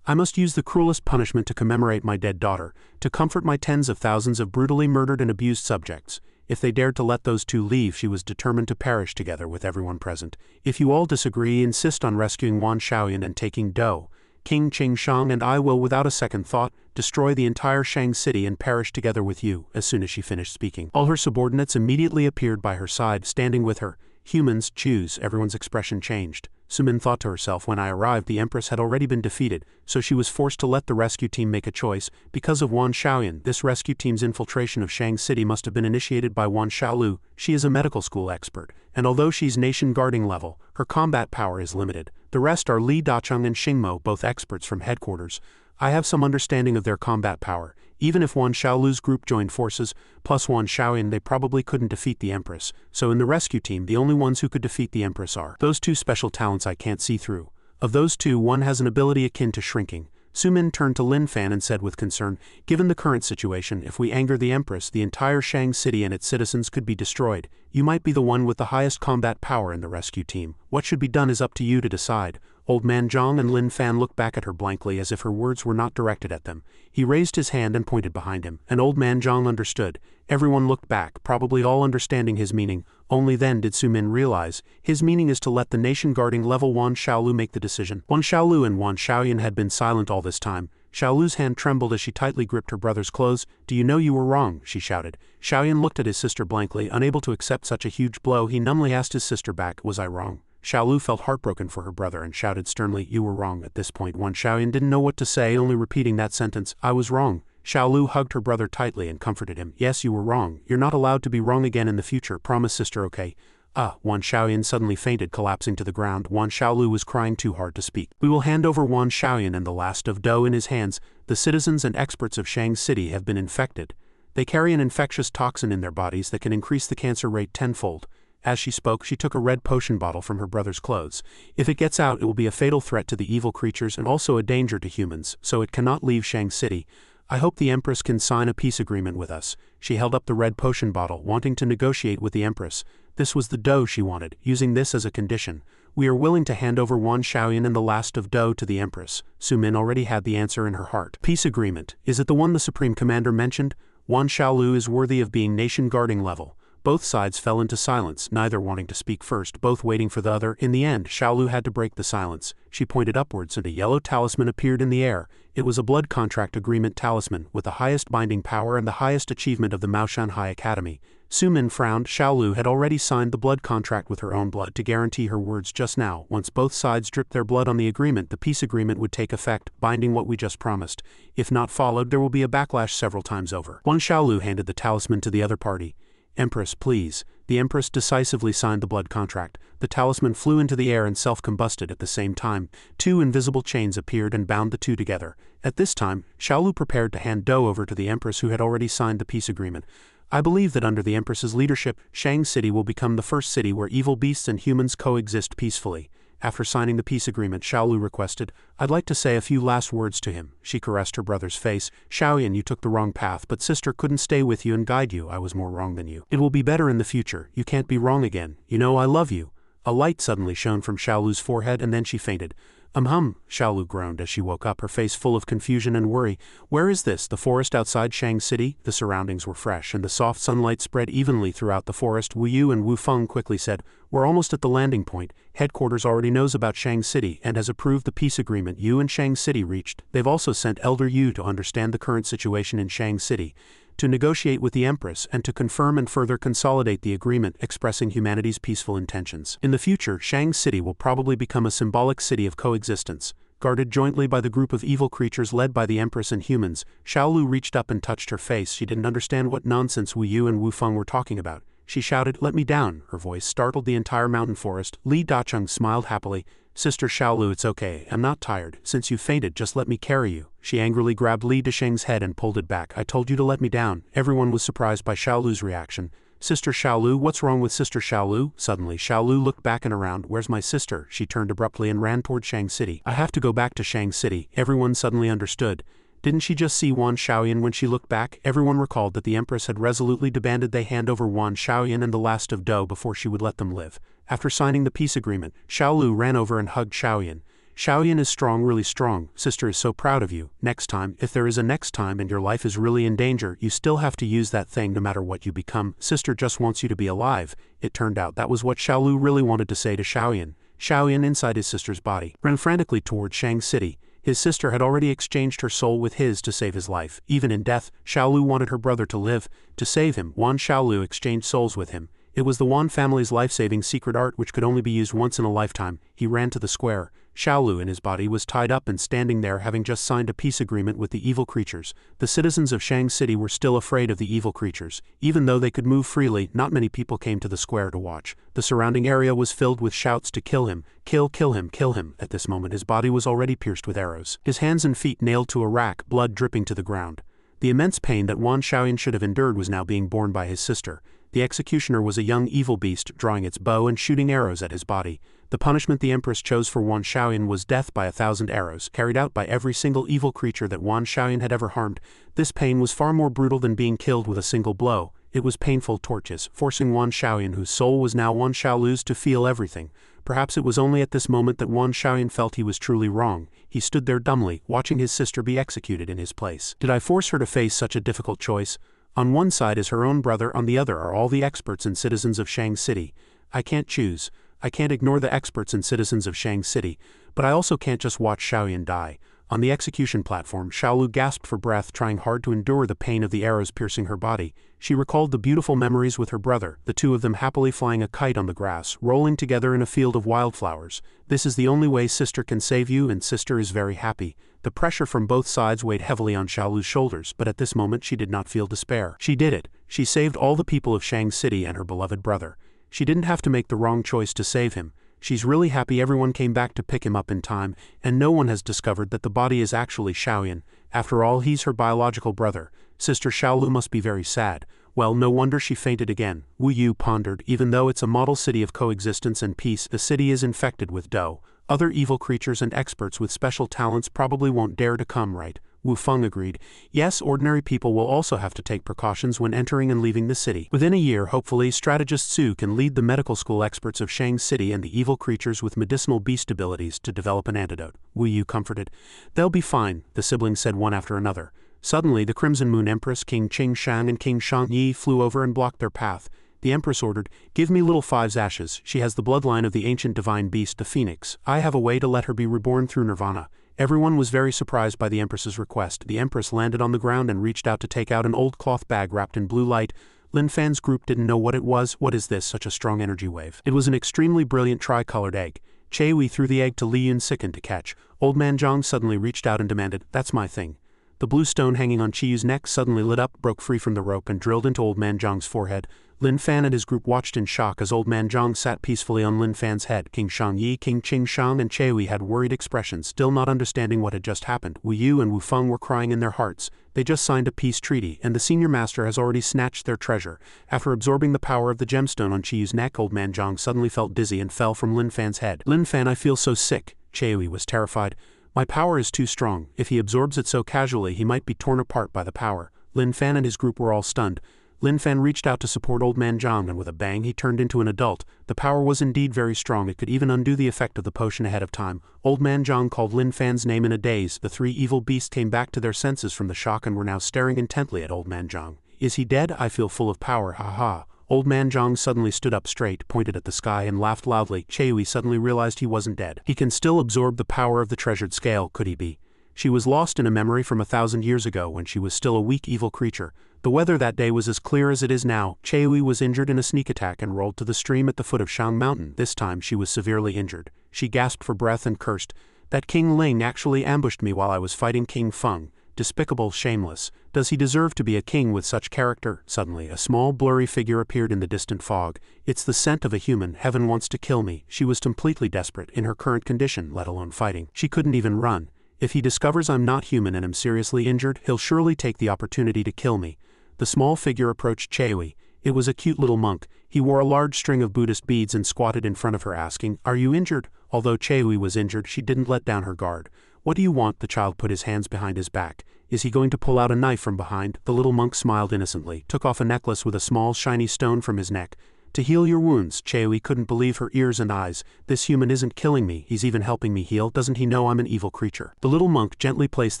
"I must use the cruelest punishment to commemorate my dead daughter, to comfort my tens of thousands of brutally murdered and abused subjects." If they dared to let those two leave, she was determined to perish together with everyone present. "If you all disagree, insist on rescuing Wan Shaoyan and taking Do. King Qingshang and I will, without a second thought, destroy the entire Shang City and perish together with you." As soon as she finished speaking, all her subordinates immediately appeared by her side, standing with her. "Humans, choose." Everyone's expression changed. Sumin thought to herself, when I arrived the Empress had already been defeated, so she was forced to let the rescue team make a choice. Because of Wan Shaoyan, this rescue team's infiltration of Shang City must have been initiated by Wan Xiaolu. She is a medical school expert, and although she's nation guarding level, her combat power is limited. The rest are Li Dacheng and Xingmo, both experts from headquarters. I have some understanding of their combat power. Even if Wan Xiaolu's group joined forces, plus Wan Shaoyan, they probably couldn't defeat the Empress. So in the rescue team, the only ones who could defeat the Empress are those two special talents I can't see through. Of those two, one has an ability akin to shrinking. Sumin turned to Lin Fan and said with concern, "Given the current situation, if we anger the Empress, the entire Shang City and its citizens could be destroyed. You might be the one with the highest combat power in the rescue team. What should be done is up to you to decide." Old Man Zhang and Lin Fan looked back at her blankly as if her words were not directed at them. He raised his hand and pointed behind him, and Old Man Zhang understood. Everyone looked back, probably all understanding his meaning. Only then did Sumin realize, his meaning is to let the nation-guarding level Wan Xiaolu make the decision. Wan Xiaolu and Wan Shaoyan had been silent all this time. Xiaolu's hand trembled as she tightly gripped her brother's clothes. "Do you know you were wrong?" she shouted. Shaoyan looked at his sister blankly, unable to accept such a huge blow. He numbly asked his sister back, "Was I wrong?" Xiaolu felt heartbroken for her brother and shouted sternly, "You were wrong." At this point Wan Shaoyan didn't know what to say, only repeating that sentence, "I was wrong." Xiaolu hugged her brother tightly and comforted him. "Yes, you were wrong. You're not allowed to be wrong again in the future. Promise, sister, okay?" Wan Shaoyan suddenly fainted, collapsing to the ground. Wan Xiaolu was crying too hard to speak. "We will hand over Wan Shaoyan and the last of Do in his hands. The citizens and experts of Shang City have been infected. They carry an infectious toxin in their bodies that can increase the cancer rate tenfold." As she spoke, she took a red potion bottle from her brother's clothes. "If it gets out, it will be a fatal threat to the evil creatures and also a danger to humans, so it cannot leave Shang City. I hope the Empress can sign a peace agreement with us." She held up the red potion bottle, wanting to negotiate with the Empress. This was the Do she wanted, using this as a condition. "We are willing to hand over Wan Shaoyan and the last of Do to the Empress." Sumin already had the answer in her heart. "Peace agreement. Is it the one the Supreme Commander mentioned? Wan Xiaolu is worthy of being nation-guarding level." Both sides fell into silence, neither wanting to speak first, both waiting for the other. In the end, Xiaolu had to break the silence. She pointed upwards and a yellow talisman appeared in the air. It was a blood contract agreement talisman, with the highest binding power and the highest achievement of the Maoshan High Academy. Sumin frowned. Xiaolu had already signed the blood contract with her own blood to guarantee her words just now. Once both sides dripped their blood on the agreement, the peace agreement would take effect, binding what we just promised. If not followed, there will be a backlash several times over. Wan Xiaolu handed the talisman to the other party. "Empress, please." The Empress decisively signed the blood contract. The talisman flew into the air and self-combusted at the same time. Two invisible chains appeared and bound the two together. At this time, Xiaolu prepared to hand Do over to the Empress, who had already signed the peace agreement. "I believe that under the Empress's leadership, Shang City will become the first city where evil beasts and humans coexist peacefully." After signing the peace agreement, Xiaolu requested, "I'd like to say a few last words to him." She caressed her brother's face. "Shaoyan, you took the wrong path, but sister couldn't stay with you and guide you. I was more wrong than you. It will be better in the future. You can't be wrong again. You know I love you." A light suddenly shone from Xiaolu's forehead and then she fainted. Xiaolu groaned as she woke up, her face full of confusion and worry. "Where is this? The forest outside Shang City?" The surroundings were fresh and the soft sunlight spread evenly throughout the forest. Wu Yu and Wu Feng quickly said, "We're almost at the landing point. Headquarters already knows about Shang City and has approved the peace agreement you and Shang City reached. They've also sent Elder Yu to understand the current situation in Shang City, to negotiate with the Empress and to confirm and further consolidate the agreement expressing humanity's peaceful intentions. In the future, Shang City will probably become a symbolic city of coexistence, guarded jointly by the group of evil creatures led by the Empress and humans." Xiaolu reached up and touched her face. She didn't understand what nonsense Wu Yu and Wu Feng were talking about. She shouted, "Let me down." Her voice startled the entire mountain forest. Li Dacheng smiled happily. Sister Xiaolu, it's okay, I'm not tired. Since you fainted, just let me carry you. She angrily grabbed Li Desheng's head and pulled it back. I told you to let me down. Everyone was surprised by Xiaolu's reaction. Sister Xiaolu, what's wrong with Sister Xiaolu? Suddenly, Xiaolu looked back and around. Where's my sister? She turned abruptly and ran toward Shang City. I have to go back to Shang City. Everyone suddenly understood. Didn't she just see Wan Xiaoyan when she looked back? Everyone recalled that the Empress had resolutely demanded they hand over Wan Xiaoyan and the last of Dou before she would let them live. After signing the peace agreement, Xiaolu ran over and hugged Xiaoyan. Xiaoyan is strong, really strong. Sister is so proud of you. Next time, if there is a next time and your life is really in danger, you still have to use that thing no matter what you become. Sister just wants you to be alive. It turned out that was what Xiaolu really wanted to say to Xiaoyan. Xiaoyan, inside his sister's body, ran frantically toward Shang City. His sister had already exchanged her soul with his to save his life. Even in death, Xiaolu wanted her brother to live. To save him, Wan Xiaolu exchanged souls with him. It was the Wan family's life-saving secret art which could only be used once in a lifetime. He ran to the square. Xiaolu in his body was tied up and standing there, having just signed a peace agreement with the evil creatures. The citizens of Shang City were still afraid of the evil creatures. Even though they could move freely, not many people came to the square to watch. The surrounding area was filled with shouts to kill him. Kill him, kill him. At this moment his body was already pierced with arrows. His hands and feet nailed to a rack, blood dripping to the ground. The immense pain that Wan Xiaoyan should have endured was now being borne by his sister. The executioner was a young evil beast, drawing its bow and shooting arrows at his body. The punishment the Empress chose for Wan Xiaoyan was death by 1,000 arrows, carried out by every single evil creature that Wan Xiaoyan had ever harmed. This pain was far more brutal than being killed with a single blow. It was painful torches, forcing Wan Xiaoyan, whose soul was now Wan Xiaolu's, to feel everything. Perhaps it was only at this moment that Wan Xiaoyan felt he was truly wrong. He stood there dumbly, watching his sister be executed in his place. Did I force her to face such a difficult choice? On one side is her own brother, on the other are all the experts and citizens of Shang City. I can't choose. I can't ignore the experts and citizens of Shang City, but I also can't just watch Xiaoyan die. On the execution platform, Xiaolu gasped for breath, trying hard to endure the pain of the arrows piercing her body. She recalled the beautiful memories with her brother, the two of them happily flying a kite on the grass, rolling together in a field of wildflowers. This is the only way sister can save you, and sister is very happy. The pressure from both sides weighed heavily on Xiaolu's shoulders, but at this moment she did not feel despair. She did it. She saved all the people of Shang City and her beloved brother. She didn't have to make the wrong choice to save him. She's really happy everyone came back to pick him up in time, and no one has discovered that the body is actually Xiaoyan. After all, he's her biological brother. Sister Xiaolu must be very sad. Well, no wonder she fainted again. Wu Yu pondered. Even though it's a model city of coexistence and peace, the city is infected with Dou. Other evil creatures and experts with special talents probably won't dare to come, right? Wu Feng agreed. Yes, ordinary people will also have to take precautions when entering and leaving the city. Within a year, hopefully, strategist Su can lead the medical school experts of Shang City and the evil creatures with medicinal beast abilities to develop an antidote. Wu Yu comforted. They'll be fine, the siblings said one after another. Suddenly, the Crimson Moon Empress, King Qing Shang and King Shang Yi flew over and blocked their path. The Empress ordered, "Give me Little Five's ashes. She has the bloodline of the ancient divine beast, the Phoenix. I have a way to let her be reborn through Nirvana." Everyone was very surprised by the Empress's request. The Empress landed on the ground and reached out to take out an old cloth bag wrapped in blue light. Lin Fan's group didn't know what it was. What is this, such a strong energy wave? It was an extremely brilliant tri-colored egg. Che Wei threw the egg to Li Yun Sicken to catch. Old Man Zhang suddenly reached out and demanded, "That's my thing." The blue stone hanging on Chi Yu's neck suddenly lit up, broke free from the rope and drilled into Old Man Zhang's forehead. Lin Fan and his group watched in shock as Old Man Zhang sat peacefully on Lin Fan's head. King Shang Yi, King Qing Shang and Che Wei had worried expressions, still not understanding what had just happened. Wu Yu and Wu Feng were crying in their hearts. They just signed a peace treaty, and the senior master has already snatched their treasure. After absorbing the power of the gemstone on Chi Yu's neck, Old Man Zhang suddenly felt dizzy and fell from Lin Fan's head. "Lin Fan, I feel so sick." Che Wei was terrified. "My power is too strong. If he absorbs it so casually, he might be torn apart by the power." Lin Fan and his group were all stunned. Lin Fan reached out to support Old Man Zhang, and with a bang he turned into an adult. The power was indeed very strong. It could even undo the effect of the potion ahead of time. Old Man Zhang called Lin Fan's name in a daze. The three evil beasts came back to their senses from the shock and were now staring intently at Old Man Zhang. "Is he dead? I feel full of power, ha ha." Old Man Zhang suddenly stood up straight, pointed at the sky and laughed loudly. Che Wei suddenly realized he wasn't dead. He can still absorb the power of the treasured scale, could he be? She was lost in a memory from 1,000 years ago when she was still a weak evil creature. The weather that day was as clear as it is now. Che Wei was injured in a sneak attack and rolled to the stream at the foot of Shang Mountain. This time she was severely injured. She gasped for breath and cursed. "That King Ling actually ambushed me while I was fighting King Feng. despicable, shameless. Does he deserve to be a king with such character? Suddenly, a small blurry figure appeared in the distant fog. It's the scent of a human. Heaven wants to kill me. She was completely desperate in her current condition, let alone fighting. She couldn't even run. If he discovers I'm not human and am seriously injured, he'll surely take the opportunity to kill me. The small figure approached Cheui. It was a cute little monk. He wore a large string of Buddhist beads and squatted in front of her asking, "Are you injured?" Although Cheui was injured, she didn't let down her guard. "What do you want?" The child put his hands behind his back. "Is he going to pull out a knife from behind?" The little monk smiled innocently, took off a necklace with a small shiny stone from his neck. "To heal your wounds." Cheui couldn't believe her ears and eyes. "This human isn't killing me, he's even helping me heal. Doesn't he know I'm an evil creature?" The little monk gently placed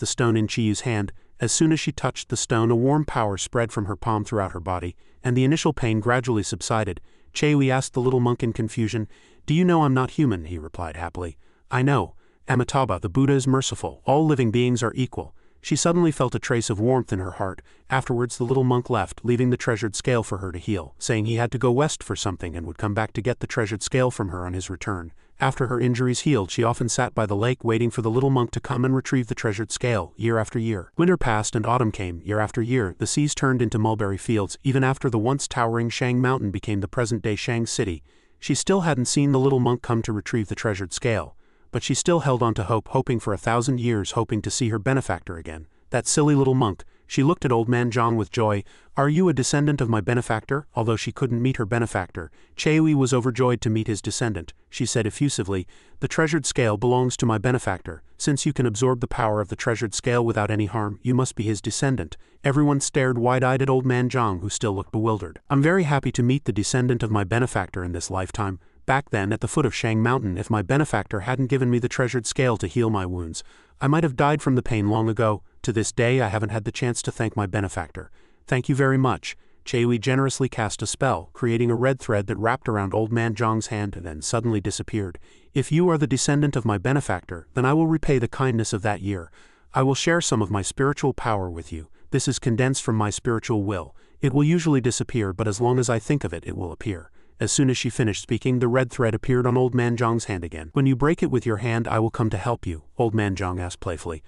the stone in Chiyu's hand. As soon as she touched the stone, a warm power spread from her palm throughout her body, and the initial pain gradually subsided. Cheui asked the little monk in confusion, "Do you know I'm not human?" He replied happily, "I know. Amitabha, the Buddha is merciful. All living beings are equal." She suddenly felt a trace of warmth in her heart. Afterwards the little monk left, leaving the treasured scale for her to heal, saying he had to go west for something and would come back to get the treasured scale from her on his return. After her injuries healed, she often sat by the lake waiting for the little monk to come and retrieve the treasured scale, year after year. Winter passed and autumn came, year after year. The seas turned into mulberry fields, even after the once towering Shang Mountain became the present-day Shang City. She still hadn't seen the little monk come to retrieve the treasured scale. But she still held on to hope, hoping for 1,000 years, hoping to see her benefactor again. That silly little monk. She looked at old man Zhang with joy. "Are you a descendant of my benefactor?" Although she couldn't meet her benefactor, Cheui was overjoyed to meet his descendant. She said effusively, "The treasured scale belongs to my benefactor. Since you can absorb the power of the treasured scale without any harm, you must be his descendant." Everyone stared wide-eyed at old man Zhang, who still looked bewildered. "I'm very happy to meet the descendant of my benefactor in this lifetime. Back then, at the foot of Shang Mountain, if my benefactor hadn't given me the treasured scale to heal my wounds, I might have died from the pain long ago. To this day, I haven't had the chance to thank my benefactor. Thank you very much." Cheui generously cast a spell, creating a red thread that wrapped around old man Zhang's hand and then suddenly disappeared. "If you are the descendant of my benefactor, then I will repay the kindness of that year. I will share some of my spiritual power with you. This is condensed from my spiritual will. It will usually disappear, but as long as I think of it, it will appear." As soon as she finished speaking, the red thread appeared on old man Zhang's hand again. "When you break it with your hand, I will come to help you," old man Zhang asked playfully.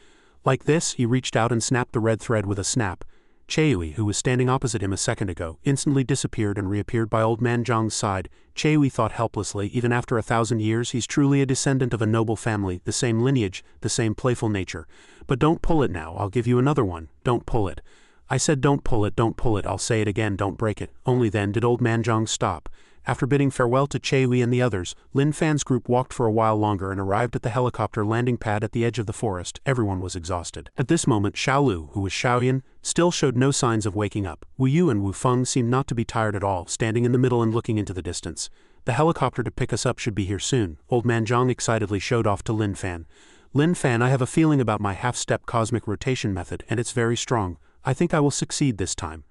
Like this, he reached out and snapped the red thread with a snap. Cheui, who was standing opposite him a second ago, instantly disappeared and reappeared by old man Zhang's side. Cheui thought helplessly, even after 1,000 years, he's truly a descendant of a noble family, the same lineage, the same playful nature. "But don't pull it now, I'll give you another one. Don't pull it. I said don't pull it, don't pull it. I'll say it again, don't break it." Only then did old man Zhang stop. After bidding farewell to Cheui and the others, Lin Fan's group walked for a while longer and arrived at the helicopter landing pad at the edge of the forest. Everyone was exhausted. At this moment, Xiaolu, who was Xiaoyan, still showed no signs of waking up. Wu Yu and Wu Feng seemed not to be tired at all, standing in the middle and looking into the distance. "The helicopter to pick us up should be here soon," old man Zhang excitedly showed off to Lin Fan. "Lin Fan, I have a feeling about my half-step cosmic rotation method, and it's very strong. I think I will succeed this time."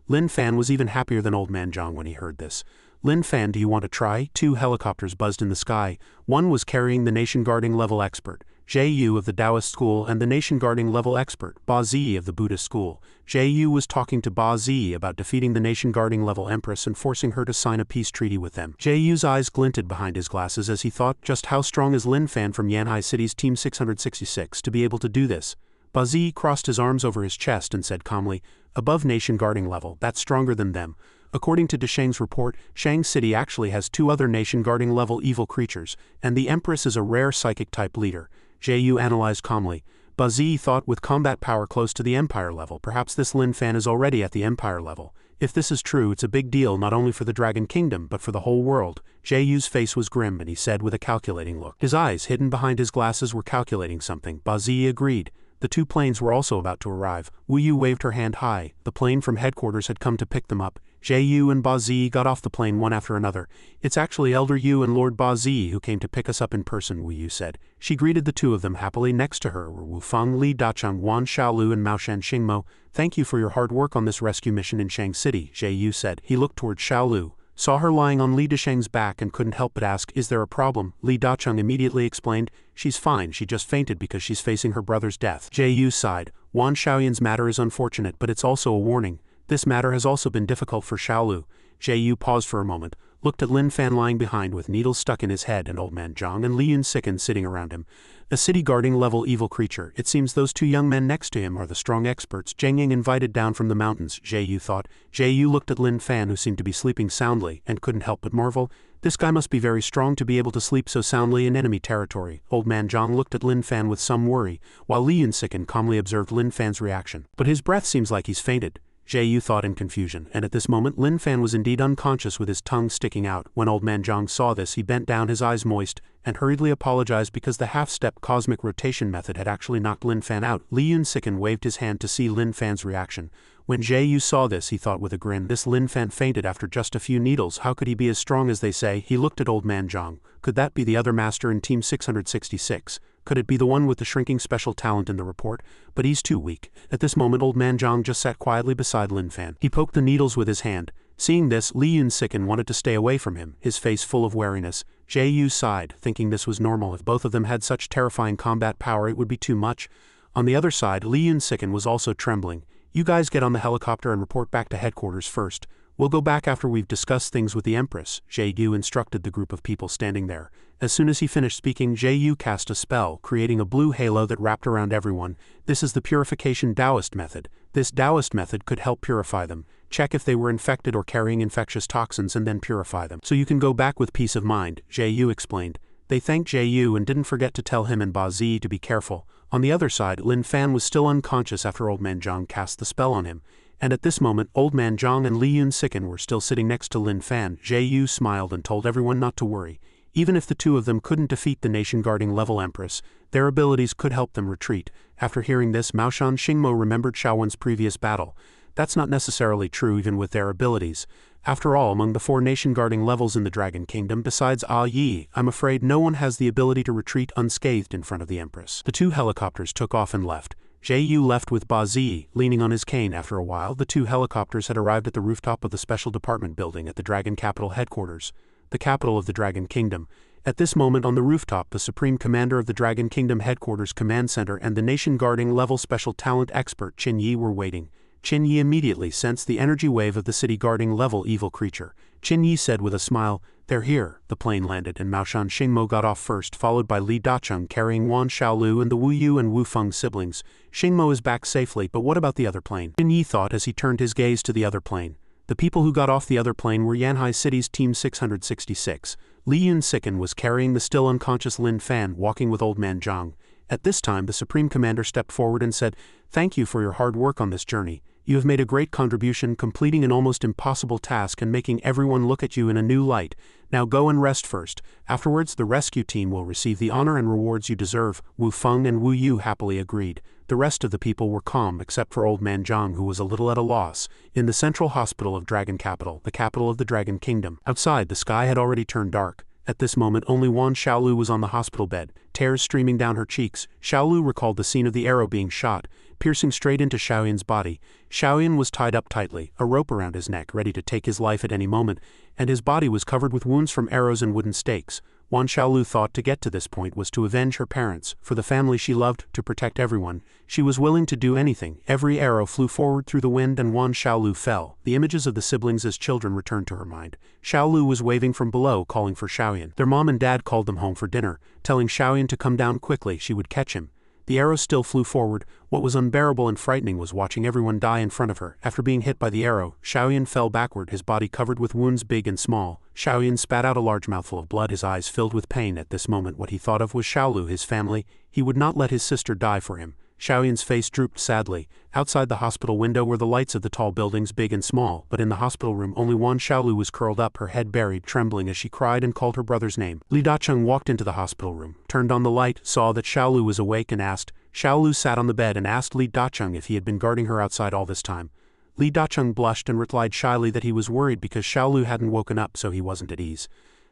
Lin Fan was even happier than old man Zhang when he heard this. "Lin Fan, do you want to try?" Two helicopters buzzed in the sky. One was carrying the nation-guarding level expert, Jie Yu of the Taoist school, and the nation-guarding level expert, Ba Zi of the Buddhist school. Jie Yu was talking to Ba Zi about defeating the nation-guarding level empress and forcing her to sign a peace treaty with them. Jie Yu's eyes glinted behind his glasses as he thought, just how strong is Lin Fan from Yanhai City's Team 666 to be able to do this? Ba Zi crossed his arms over his chest and said calmly, "Above nation-guarding level, that's stronger than them. According to Desheng's report, Shang City actually has 2 other nation-guarding level evil creatures, and the Empress is a rare psychic-type leader." Jie Yu analyzed calmly. Ba Zi thought with combat power close to the Empire level, perhaps this Lin Fan is already at the Empire level. If this is true, it's a big deal not only for the Dragon Kingdom but for the whole world. Jie Yu's face was grim and he said with a calculating look. His eyes, hidden behind his glasses, were calculating something. Ba Zi agreed. The 2 planes were also about to arrive. Wu Yu waved her hand high. The plane from headquarters had come to pick them up. Jie Yu and Ba Zi got off the plane one after another. "It's actually Elder Yu and Lord Ba Zi who came to pick us up in person," Wu Yu said. She greeted the 2 of them happily. Next to her were Wu Feng, Li Dachang, Wan Xiaolu and Maoshan Xingmo. "Thank you for your hard work on this rescue mission in Shang City," Jie Yu said. He looked toward Xiaolu, saw her lying on Li Dasheng's back and couldn't help but ask, "Is there a problem?" Li Dachang immediately explained, "She's fine, she just fainted because she's facing her brother's death." Jie Yu sighed. "Wan Xiaoyan's matter is unfortunate, but it's also a warning. This matter has also been difficult for Xiaolu." Jie Yu paused for a moment. looked at Lin Fan lying behind with needles stuck in his head and old man Zhang and Li Yunsiken sitting around him. A city guarding level evil creature. It seems those two young men next to him are the strong experts Zheng Ying invited down from the mountains, Jie Yu thought. Jie Yu looked at Lin Fan, who seemed to be sleeping soundly, and couldn't help but marvel. This guy must be very strong to be able to sleep so soundly in enemy territory. Old man Zhang looked at Lin Fan with some worry, while Li Yunsiken calmly observed Lin Fan's reaction. But his breath seems like he's fainted, Jie Yu thought in confusion, and at this moment Lin Fan was indeed unconscious with his tongue sticking out. When old man Zhang saw this, he bent down, his eyes moist, and hurriedly apologized because the half-step cosmic rotation method had actually knocked Lin Fan out. Li Yunsiken waved his hand to see Lin Fan's reaction. When Jie Yu saw this, he thought with a grin, this Lin Fan fainted after just a few needles. How could he be as strong as they say? He looked at old man Zhang. Could that be the other master in Team 666? Could it be the one with the shrinking special talent in the report? But he's too weak. At this moment old man Zhang just sat quietly beside Lin Fan. He poked the needles with his hand. Seeing this, Li Yunsiken wanted to stay away from him, his face full of wariness. Jie Yu sighed, thinking this was normal. If both of them had such terrifying combat power, it would be too much. On the other side, Li Yunsiken was also trembling. You guys get on the helicopter and report back to headquarters first. We'll go back after we've discussed things with the Empress, Jie Yu instructed the group of people standing there. As soon as he finished speaking, Jie Yu cast a spell, creating a blue halo that wrapped around everyone. This is the purification Taoist method. This Taoist method could help purify them. Check if they were infected or carrying infectious toxins and then purify them. So you can go back with peace of mind, Jie Yu explained. They thanked Jie Yu and didn't forget to tell him and Bati to be careful. On the other side, Lin Fan was still unconscious after old man Zhang cast the spell on him. And at this moment, old man Zhang and Li Yunsiken were still sitting next to Lin Fan. Jie Yu smiled and told everyone not to worry. Even if the two of them couldn't defeat the nation-guarding level Empress, their abilities could help them retreat. After hearing this, Maoshan Xingmo remembered Shaowen's previous battle. That's not necessarily true even with their abilities. After all, among the 4 nation-guarding levels in the Dragon Kingdom, besides Yi, I'm afraid no one has the ability to retreat unscathed in front of the Empress. The 2 helicopters took off and left. Jie Yu left with Bati, leaning on his cane. After a while, the 2 helicopters had arrived at the rooftop of the Special Department building at the Dragon Capital headquarters, the capital of the Dragon Kingdom. At this moment on the rooftop, the Supreme Commander of the Dragon Kingdom Headquarters Command Center and the nation-guarding level special talent expert Qin Yi were waiting. Qin Yi immediately sensed the energy wave of the city-guarding level evil creature. Qin Yi said with a smile, "They're here." The plane landed and Maoshan Xingmo got off first, followed by Li Dacheng carrying Wan Xiaolu and the Wu Yu and Wu Feng siblings. Xingmo is back safely, but what about the other plane? Qin Yi thought as he turned his gaze to the other plane. The people who got off the other plane were Yanhai City's Team 666. Li Yunsiken was carrying the still unconscious Lin Fan, walking with old man Zhang. At this time, the Supreme Commander stepped forward and said, "Thank you for your hard work on this journey. You have made a great contribution, completing an almost impossible task and making everyone look at you in a new light. Now go and rest first. Afterwards, the rescue team will receive the honor and rewards you deserve." Wu Feng and Wu Yu happily agreed. The rest of the people were calm except for old man Zhang, who was a little at a loss. In the central hospital of Dragon Capital, the capital of the Dragon Kingdom, outside the sky had already turned dark. At this moment only Wan Xiaolu was on the hospital bed, tears streaming down her cheeks. Xiaolu recalled the scene of the arrow being shot, piercing straight into Xiaoyan's body. Xiaoyan was tied up tightly, a rope around his neck, ready to take his life at any moment, and his body was covered with wounds from arrows and wooden stakes. Wan Xiaolu thought to get to this point was to avenge her parents, for the family she loved, to protect everyone. She was willing to do anything. Every arrow flew forward through the wind and Wan Xiaolu fell. The images of the siblings as children returned to her mind. Xiaolu was waving from below, calling for Xiaoyan. Their mom and dad called them home for dinner, telling Xiaoyan to come down quickly, she would catch him. The arrow still flew forward. What was unbearable and frightening was watching everyone die in front of her. After being hit by the arrow, Xiaoyan fell backward, his body covered with wounds big and small. Xiaoyan spat out a large mouthful of blood, his eyes filled with pain. At this moment what he thought of was Xiaolu, his family. He would not let his sister die for him. Xiaoyan's face drooped sadly. Outside the hospital window were the lights of the tall buildings, big and small, but in the hospital room only Wan Xiaolu was curled up, her head buried, trembling as she cried and called her brother's name. Li Dacheng walked into the hospital room, turned on the light, saw that Xiaolu was awake and asked. Xiaolu sat on the bed and asked Li Dacheng if he had been guarding her outside all this time. Li Dacheng blushed and replied shyly that he was worried because Xiaolu hadn't woken up, so he wasn't at ease.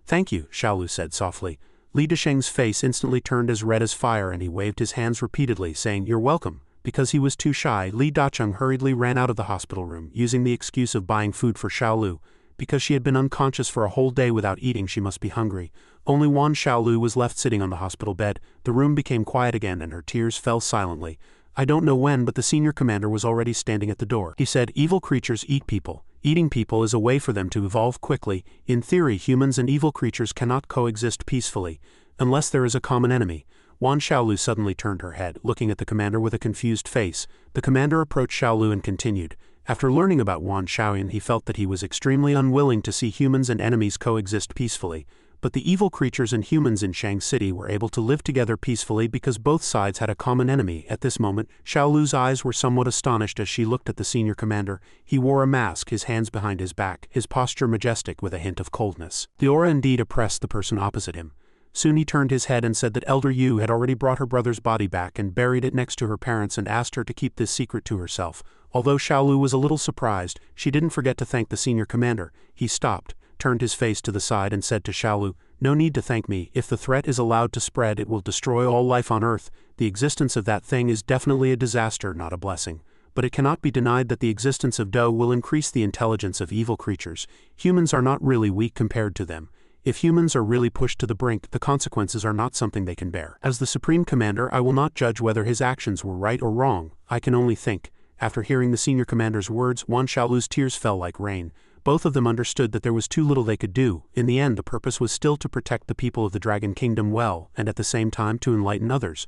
"Thank you," Xiaolu said softly. Li Dacheng's face instantly turned as red as fire and he waved his hands repeatedly, saying, "You're welcome." Because he was too shy, Li Dacheng hurriedly ran out of the hospital room, using the excuse of buying food for Xiaolu. Because she had been unconscious for a whole day without eating, she must be hungry. Only Wan Xiaolu was left sitting on the hospital bed. The room became quiet again and her tears fell silently. I don't know when, but the senior commander was already standing at the door. He said, "Evil creatures eat people. Eating people is a way for them to evolve quickly. In theory, humans and evil creatures cannot coexist peacefully, unless there is a common enemy. Wan Xiaolu suddenly turned her head, looking at the commander with a confused face. The commander approached Xiaolu and continued. After learning about Wan Xiaoyan, he felt that he was extremely unwilling to see humans and enemies coexist peacefully. But the evil creatures and humans in Shang City were able to live together peacefully because both sides had a common enemy. At this moment, Xiaolu's eyes were somewhat astonished as she looked at the senior commander. He wore a mask, his hands behind his back, his posture majestic with a hint of coldness. The aura indeed oppressed the person opposite him. Soon he turned his head and said that Elder Yu had already brought her brother's body back and buried it next to her parents and asked her to keep this secret to herself. Although Xiaolu was a little surprised, she didn't forget to thank the senior commander. He stopped, turned his face to the side and said to Xiaolu, "No need to thank me. If the threat is allowed to spread, it will destroy all life on Earth. The existence of that thing is definitely a disaster, not a blessing. But it cannot be denied that the existence of Do will increase the intelligence of evil creatures. Humans are not really weak compared to them. If humans are really pushed to the brink, the consequences are not something they can bear. As the Supreme Commander, I will not judge whether his actions were right or wrong. I can only think." After hearing the senior commander's words, Wan Xiaolu's tears fell like rain. Both of them understood that there was too little they could do. In the end, the purpose was still to protect the people of the Dragon Kingdom well, and at the same time to enlighten others,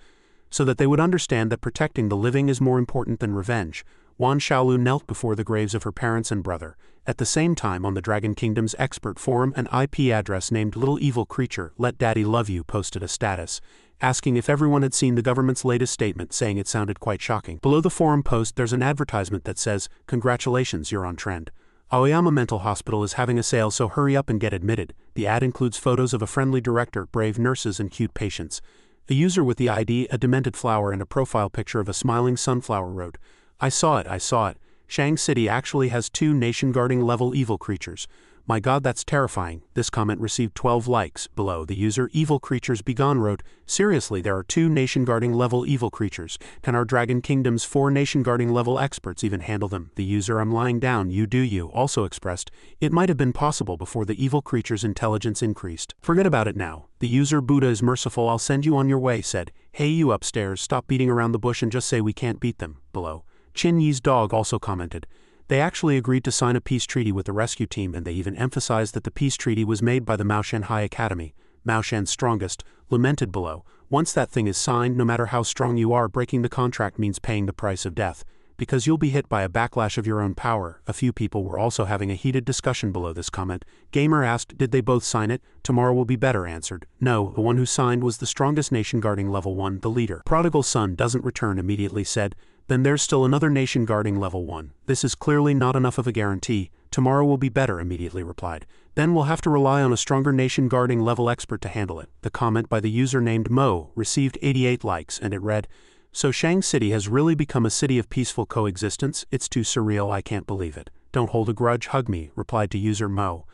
so that they would understand that protecting the living is more important than revenge. Wan Xiaolu knelt before the graves of her parents and brother. At the same time, on the Dragon Kingdom's expert forum, an IP address named Little Evil Creature, Let Daddy Love You, posted a status, asking if everyone had seen the government's latest statement, saying it sounded quite shocking. Below the forum post, there's an advertisement that says, "Congratulations, you're on trend. Aoyama Mental Hospital is having a sale, so hurry up and get admitted." The ad includes photos of a friendly director, brave nurses, and cute patients. A user with the ID, a demented flower, and a profile picture of a smiling sunflower wrote, I saw it. Shang City actually has 2 nation-guarding level evil creatures. My god, that's terrifying." This comment received 12 likes. Below, the user Evil Creatures Begone wrote, "Seriously, there are 2 nation-guarding level evil creatures. Can our Dragon Kingdom's 4 nation-guarding level experts even handle them?" The user I'm Lying Down You Do You also expressed, "It might have been possible before the evil creature's intelligence increased. Forget about it now. The user Buddha is merciful, I'll send you on your way," said, "Hey you upstairs, stop beating around the bush and just say we can't beat them." Below, Chin Yi's dog also commented, "They actually agreed to sign a peace treaty with the rescue team, and they even emphasized that the peace treaty was made by the Maoshan High Academy. Maoshan's strongest," lamented below, "Once that thing is signed, no matter how strong you are, breaking the contract means paying the price of death, because you'll be hit by a backlash of your own power." A few people were also having a heated discussion below this comment. Gamer asked, "Did they both sign it?" Tomorrow Will Be Better answered, "No, the one who signed was the strongest nation guarding level 1, the leader." Prodigal Son Doesn't Return immediately said, "Then there's still another nation guarding level 1. This is clearly not enough of a guarantee." Tomorrow Will Be Better immediately replied, "Then we'll have to rely on a stronger nation guarding level expert to handle it." The comment by the user named Mo received 88 likes, and it read, "So Shang City has really become a city of peaceful coexistence? It's too surreal, I can't believe it. Don't hold a grudge, hug me," replied to user Mo.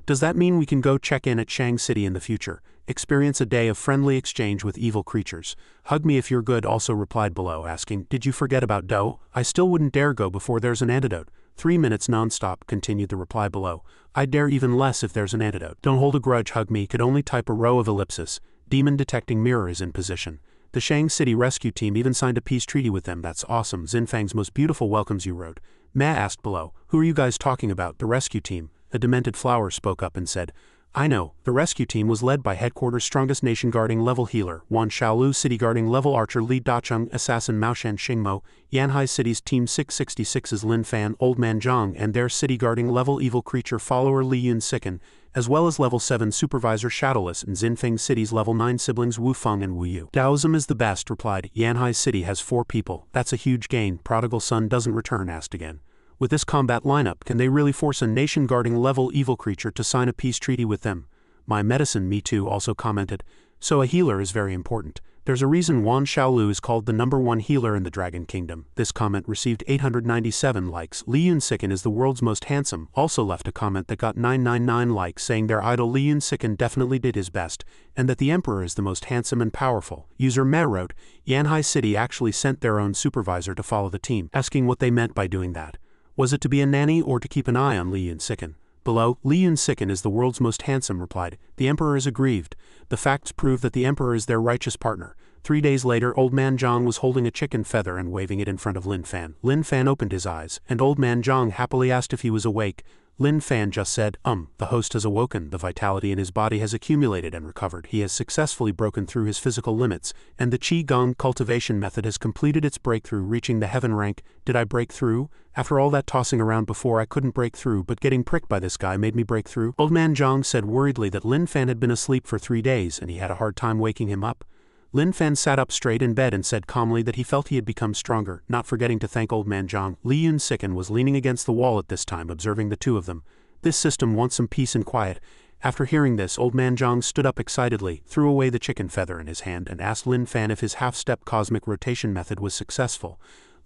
"Does that mean we can go check in at Shang City in the future? Experience a day of friendly exchange with evil creatures? Hug me if you're good," also replied below, asking, "Did you forget about Do? I still wouldn't dare go before there's an antidote. 3 minutes non-stop," continued the reply below. "I'd dare even less if there's an antidote. Don't hold a grudge, hug me," could only type a row of ellipsis. Demon detecting mirror is in position. The Shang City rescue team even signed a peace treaty with them. That's awesome. Xinfang's most beautiful welcomes you wrote. Ma asked below, "Who are you guys talking about?" The rescue team. A demented flower spoke up and said, "I know. The rescue team was led by Headquarters' strongest nation guarding level healer, Wan Xiaolu, city guarding level archer Li Dacheng, assassin Maoshan Xingmo, Yanhai City's Team 666's Lin Fan, Old Man Zhang, and their city guarding level evil creature follower Li Yun Siken, as well as level 7 supervisor Shadowless and Xinfeng City's level 9 siblings Wu Feng and Wu Yu." "Taoism is the best," replied. "Yanhai City has 4 people. That's a huge gain." Prodigal Son Doesn't Return asked again, "With this combat lineup, can they really force a nation-guarding level evil creature to sign a peace treaty with them?" My Medicine Me Too also commented, "So a healer is very important. There's a reason Wan Xiaolu is called the #1 healer in the Dragon Kingdom." This comment received 897 likes. Li Yun Siken is the world's most handsome also left a comment that got 999 likes, saying their idol Li Yun Siken definitely did his best, and that the Emperor is the most handsome and powerful. User Me wrote, "Yanhai City actually sent their own supervisor to follow the team," asking what they meant by doing that. Was it to be a nanny or to keep an eye on Li Yun Siken? Below, Li Yun Siken is the world's most handsome replied, "The Emperor is aggrieved. The facts prove that the Emperor is their righteous partner. 3 days later, Old Man Zhang was holding a chicken feather and waving it in front of Lin Fan. Lin Fan opened his eyes, and Old Man Zhang happily asked if he was awake. Lin Fan just said, the host has awoken, the vitality in his body has accumulated and recovered, he has successfully broken through his physical limits, and the Qigong cultivation method has completed its breakthrough, reaching the heaven rank. Did I break through? After all that tossing around before, I couldn't break through, but getting pricked by this guy made me break through. Old Man Zhang said worriedly that Lin Fan had been asleep for 3 days and he had a hard time waking him up. Lin Fan sat up straight in bed and said calmly that he felt he had become stronger, not forgetting to thank Old Man Zhang. Li Yunsiken was leaning against the wall at this time, observing the two of them. This system wants some peace and quiet. After hearing this, Old Man Zhang stood up excitedly, threw away the chicken feather in his hand, and asked Lin Fan if his half-step cosmic rotation method was successful.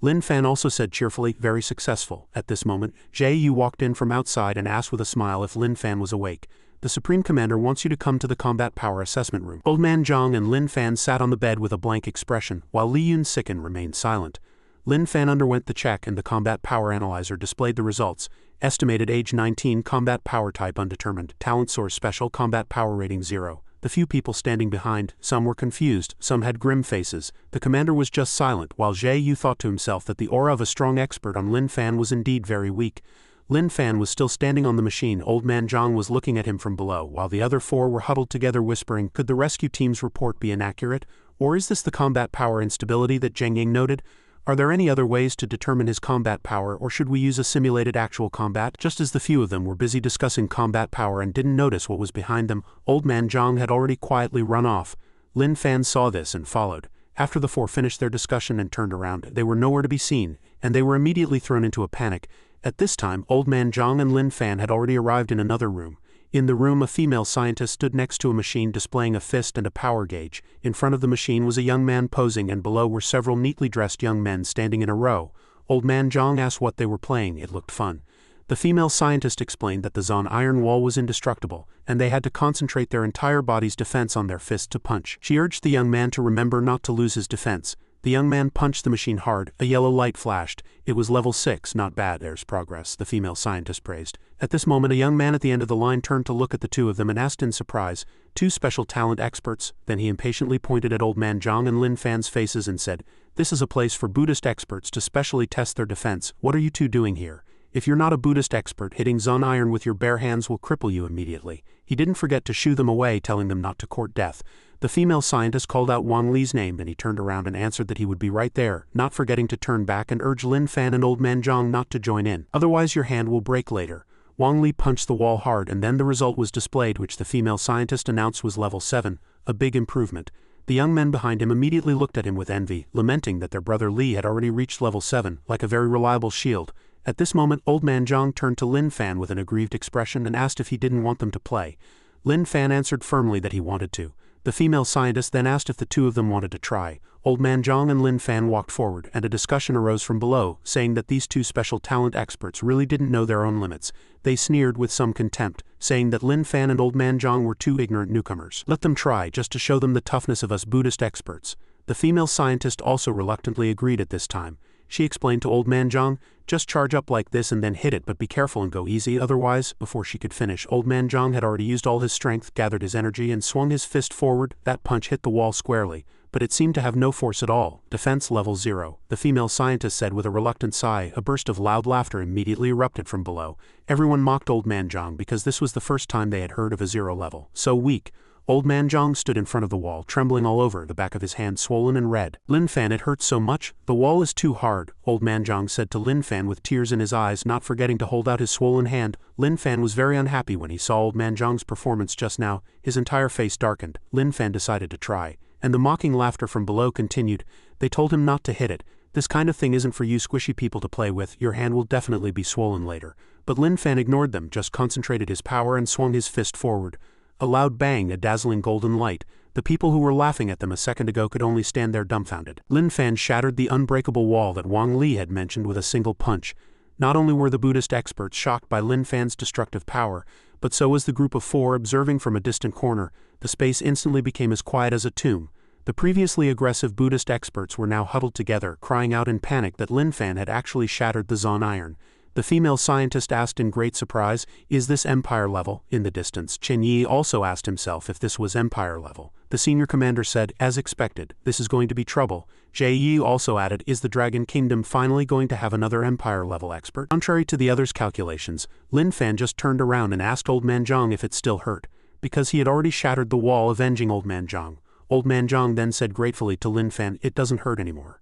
Lin Fan also said cheerfully, very successful. At this moment, Jie Yu walked in from outside and asked with a smile if Lin Fan was awake. The Supreme Commander wants you to come to the combat power assessment room. Old Man Zhang and Lin Fan sat on the bed with a blank expression, while Li Yunsiken remained silent. Lin Fan underwent the check and the combat power analyzer displayed the results. Estimated age 19, combat power type undetermined, talent source special, combat power rating 0. The few people standing behind, some were confused, some had grim faces. The commander was just silent, while Jie Yu thought to himself that the aura of a strong expert on Lin Fan was indeed very weak. Lin Fan was still standing on the machine. Old Man Zhang was looking at him from below, while the other 4 were huddled together whispering, could the rescue team's report be inaccurate? Or is this the combat power instability that Zheng Ying noted? Are there any other ways to determine his combat power, or should we use a simulated actual combat? Just as the few of them were busy discussing combat power and didn't notice what was behind them, Old Man Zhang had already quietly run off. Lin Fan saw this and followed. After the 4 finished their discussion and turned around, they were nowhere to be seen, and they were immediately thrown into a panic. At this time, Old Man Zhang and Lin Fan had already arrived in another room. In the room, a female scientist stood next to a machine displaying a fist and a power gauge. In front of the machine was a young man posing, and below were several neatly dressed young men standing in a row. Old Man Zhang asked what they were playing. It looked fun. The female scientist explained that the Zon iron wall was indestructible, and they had to concentrate their entire body's defense on their fist to punch. She urged the young man to remember not to lose his defense. The young man punched the machine hard. A yellow light flashed. It was level 6, not bad, there's progress, the female scientist praised. At this moment, a young man at the end of the line turned to look at the two of them and asked in surprise, 2 special talent experts? Then he impatiently pointed at Old Man Zhang and Lin Fan's faces and said, this is a place for Buddhist experts to specially test their defense. What are you two doing here? If you're not a Buddhist expert, hitting Zon iron with your bare hands will cripple you immediately. He didn't forget to shoo them away, telling them not to court death. The female scientist called out Wang Li's name, and he turned around and answered that he would be right there, not forgetting to turn back and urge Lin Fan and Old Man Zhang not to join in. Otherwise your hand will break later. Wang Li punched the wall hard, and then the result was displayed, which the female scientist announced was level 7, a big improvement. The young men behind him immediately looked at him with envy, lamenting that their brother Li had already reached level 7, like a very reliable shield. At this moment, Old Man Zhang turned to Lin Fan with an aggrieved expression and asked if he didn't want them to play. Lin Fan answered firmly that he wanted to. The female scientist then asked if the two of them wanted to try. Old Man Zhang and Lin Fan walked forward, and a discussion arose from below, saying that these 2 special talent experts really didn't know their own limits. They sneered with some contempt, saying that Lin Fan and Old Man Zhang were 2 ignorant newcomers. Let them try, just to show them the toughness of us Buddhist experts. The female scientist also reluctantly agreed at this time. She explained to Old Man Zhang, just charge up like this and then hit it, but be careful and go easy, otherwise. Before she could finish, Old Man Zhang had already used all his strength, gathered his energy, and swung his fist forward. That punch hit the wall squarely, but it seemed to have no force at all. Defense level 0, the female scientist said with a reluctant sigh. A burst of loud laughter immediately erupted from below. Everyone mocked Old Man Zhang because this was the first time they had heard of a 0 level. So weak. Old Man Zhang stood in front of the wall, trembling all over, the back of his hand swollen and red. Lin Fan, it hurts so much. The wall is too hard, Old Man Zhang said to Lin Fan with tears in his eyes, not forgetting to hold out his swollen hand. Lin Fan was very unhappy when he saw Old Man Zhang's performance just now. His entire face darkened. Lin Fan decided to try, and the mocking laughter from below continued. They told him not to hit it. This kind of thing isn't for you squishy people to play with. Your hand will definitely be swollen later. But Lin Fan ignored them, just concentrated his power and swung his fist forward. A loud bang, a dazzling golden light. The people who were laughing at them a second ago could only stand there dumbfounded. Lin Fan shattered the unbreakable wall that Wang Li had mentioned with a single punch. Not only were the Buddhist experts shocked by Lin Fan's destructive power, but so was the group of 4 observing from a distant corner. The space instantly became as quiet as a tomb. The previously aggressive Buddhist experts were now huddled together, crying out in panic that Lin Fan had actually shattered the Zon iron. The female scientist asked in great surprise, is this Empire level? In the distance, Chen Yi also asked himself if this was Empire level. The The senior commander said, as expected, this is going to be trouble. Yi also added, is the Dragon Kingdom finally going to have another Empire-level expert? Contrary to the others' calculations, Lin Fan just turned around and asked Old Man Zhang if it still hurt, because he had already shattered the wall avenging Old Man Zhang. Old Man Zhang then said gratefully to Lin Fan, it doesn't hurt anymore.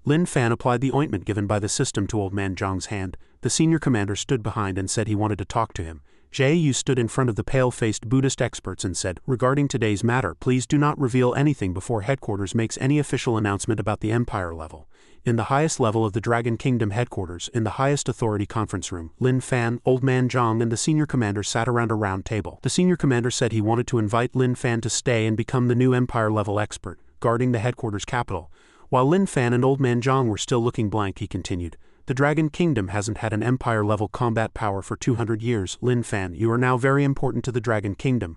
Lin Fan applied the ointment given by the system to Old Man Zhang's hand. The senior commander stood behind and said he wanted to talk to him. Yu stood in front of the pale-faced Buddhist experts and said, regarding today's matter, please do not reveal anything before headquarters makes any official announcement about the Empire level. In the highest level of the Dragon Kingdom headquarters, in the highest authority conference room, Lin Fan, Old Man Zhang and the senior commander sat around a round table. The senior commander said he wanted to invite Lin Fan to stay and become the new Empire-level expert, guarding the headquarters capital. While Lin Fan and Old Man Zhang were still looking blank, he continued, the Dragon Kingdom hasn't had an Empire-level combat power for 200 years. Lin Fan, you are now very important to the Dragon Kingdom.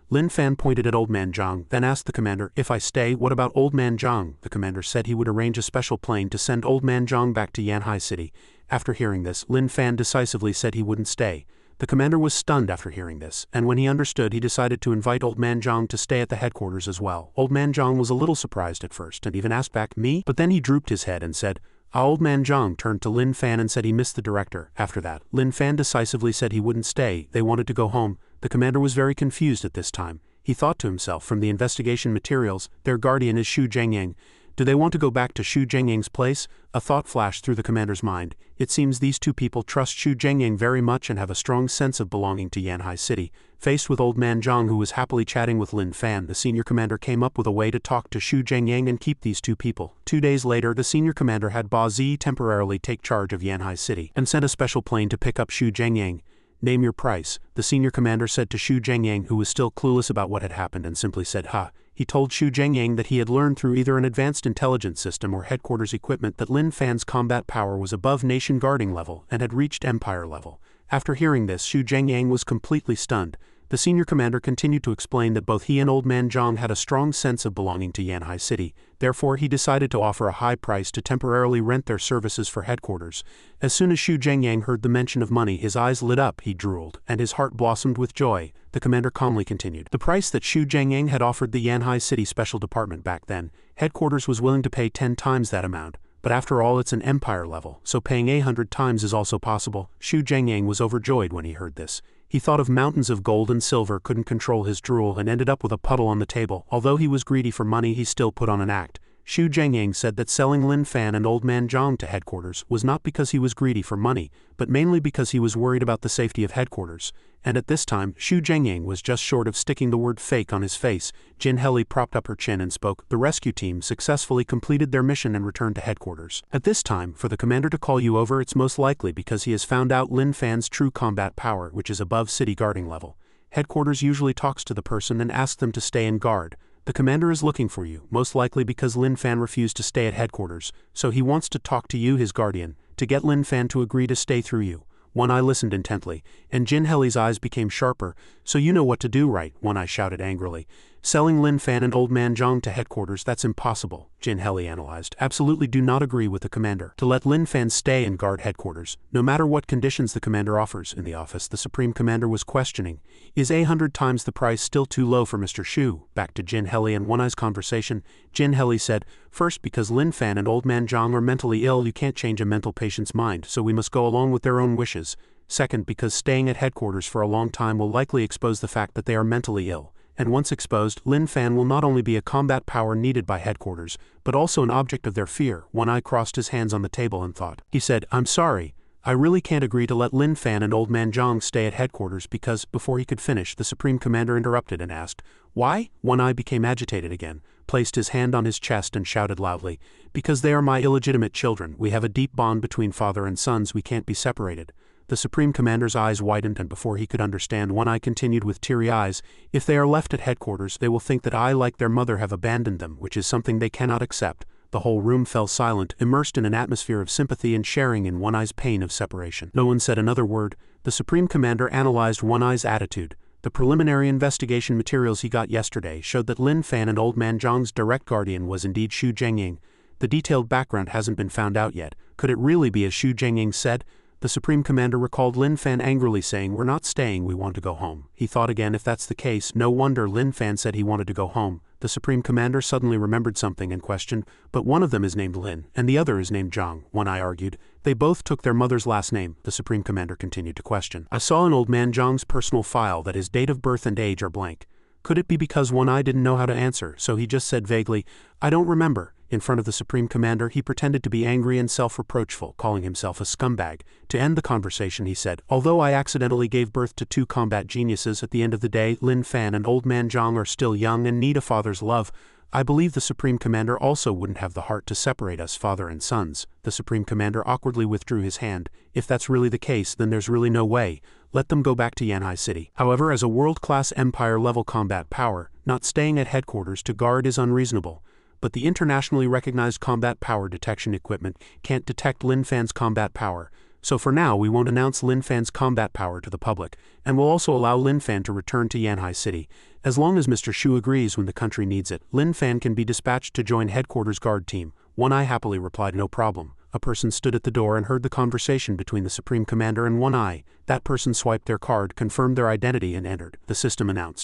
Lin Fan pointed at Old Man Zhang, then asked the commander, if I stay, what about Old Man Zhang? The commander said he would arrange a special plane to send Old Man Zhang back to Yanhai City. After hearing this, Lin Fan decisively said he wouldn't stay. The commander was stunned after hearing this, and when he understood, he decided to invite Old Man Zhang to stay at the headquarters as well. Old Man Zhang was a little surprised at first, and even asked back, me? But then he drooped his head and said, Old Man Zhang turned to Lin Fan and said he missed the director. After that, Lin Fan decisively said he wouldn't stay, they wanted to go home. The commander was very confused at this time. He thought to himself, from the investigation materials, their guardian is Xu Zhengyang. Do they want to go back to Xu Zhengyang's place? A thought flashed through the commander's mind. It seems these two people trust Xu Zhengyang very much and have a strong sense of belonging to Yanhai City. Faced with Old Man Zhang, who was happily chatting with Lin Fan, the senior commander came up with a way to talk to Xu Zhengyang and keep these two people. 2 days later, the senior commander had Bati temporarily take charge of Yanhai City and sent a special plane to pick up Xu Zhengyang. Name your price, the senior commander said to Xu Zhengyang, who was still clueless about what had happened and simply said, ha. He told Xu Zhengyang that he had learned through either an advanced intelligence system or headquarters equipment that Lin Fan's combat power was above nation guarding level and had reached Empire level. After hearing this, Xu Zhengyang was completely stunned. The senior commander continued to explain that both he and Old Man Zhang had a strong sense of belonging to Yanhai City, therefore he decided to offer a high price to temporarily rent their services for headquarters. As soon as Xu Zhengyang heard the mention of money, his eyes lit up, he drooled, and his heart blossomed with joy. The commander calmly continued. The price that Xu Zhengyang had offered the Yanhai City Special Department back then, headquarters was willing to pay 10 times that amount. But after all, it's an Empire level, so paying 100 times is also possible. Xu Zhengyang was overjoyed when he heard this. He thought of mountains of gold and silver, couldn't control his drool, and ended up with a puddle on the table. Although he was greedy for money, he still put on an act. Xu Zhengyang said that selling Lin Fan and Old Man Zhang to headquarters was not because he was greedy for money, but mainly because he was worried about the safety of headquarters. And at this time, Xu Zhengyang was just short of sticking the word fake on his face. Jin Heli propped up her chin and spoke. The rescue team successfully completed their mission and returned to headquarters. At this time, for the commander to call you over, it's most likely because he has found out Lin Fan's true combat power, which is above city guarding level. Headquarters usually talks to the person and asks them to stay and guard. The commander is looking for you, most likely because Lin Fan refused to stay at headquarters, so he wants to talk to you, his guardian, to get Lin Fan to agree to stay through you. One Eye listened intently, and Jin Heli's eyes became sharper. So you know what to do, right? One Eye shouted angrily. Selling Lin Fan and Old Man Zhang to headquarters, that's impossible, Jin Heli analyzed. Absolutely do not agree with the commander to let Lin Fan stay and guard headquarters, no matter what conditions the commander offers. In the office, the Supreme Commander was questioning, is 100 times the price still too low for Mr. Xu? Back to Jin Heli and One Eye's conversation, Jin Heli said, first, because Lin Fan and Old Man Zhang are mentally ill, you can't change a mental patient's mind, so we must go along with their own wishes. Second, because staying at headquarters for a long time will likely expose the fact that they are mentally ill. And once exposed, Lin Fan will not only be a combat power needed by headquarters, but also an object of their fear. One Eye crossed his hands on the table and thought. He said, I'm sorry. I really can't agree to let Lin Fan and Old Man Zhang stay at headquarters because, before he could finish, the Supreme Commander interrupted and asked, why? One Eye became agitated again, placed his hand on his chest and shouted loudly, because they are my illegitimate children. We have a deep bond between father and sons, we can't be separated. The Supreme Commander's eyes widened, and before he could understand, One Eye continued with teary eyes, if they are left at headquarters, they will think that I, like their mother, have abandoned them, which is something they cannot accept. The whole room fell silent, immersed in an atmosphere of sympathy and sharing in One Eye's pain of separation. No one said another word. The Supreme Commander analyzed One Eye's attitude. The preliminary investigation materials he got yesterday showed that Lin Fan and Old Man Zhang's direct guardian was indeed Xu Zhengyang. The detailed background hasn't been found out yet. Could it really be as Xu Zhengyang said? The Supreme Commander recalled Lin Fan angrily saying, we're not staying, we want to go home. He thought again, if that's the case, no wonder Lin Fan said he wanted to go home. The Supreme Commander suddenly remembered something and questioned, but one of them is named Lin, and the other is named Zhang, One Eye argued. They both took their mother's last name, the Supreme Commander continued to question. I saw in old man Zhang's personal file that his date of birth and age are blank. Could it be because One Eye didn't know how to answer, so he just said vaguely, I don't remember. In front of the Supreme Commander, he pretended to be angry and self-reproachful, calling himself a scumbag. To end the conversation, he said, although I accidentally gave birth to two combat geniuses, at the end of the day, Lin Fan and old man Zhang are still young and need a father's love. I believe the Supreme Commander also wouldn't have the heart to separate us, father and sons. The Supreme Commander awkwardly withdrew his hand. If that's really the case, then there's really no way. Let them go back to Yanhai City. However, as a world-class Empire-level combat power, not staying at headquarters to guard is unreasonable. But the internationally recognized combat power detection equipment can't detect Lin Fan's combat power, so for now we won't announce Lin Fan's combat power to the public, and we'll also allow Lin Fan to return to Yanhai City. As long as Mr. Shu agrees when the country needs it, Lin Fan can be dispatched to join headquarters guard team. One Eye happily replied, no problem. A person stood at the door and heard the conversation between the Supreme Commander and One Eye. That person swiped their card, confirmed their identity and entered. The system announced,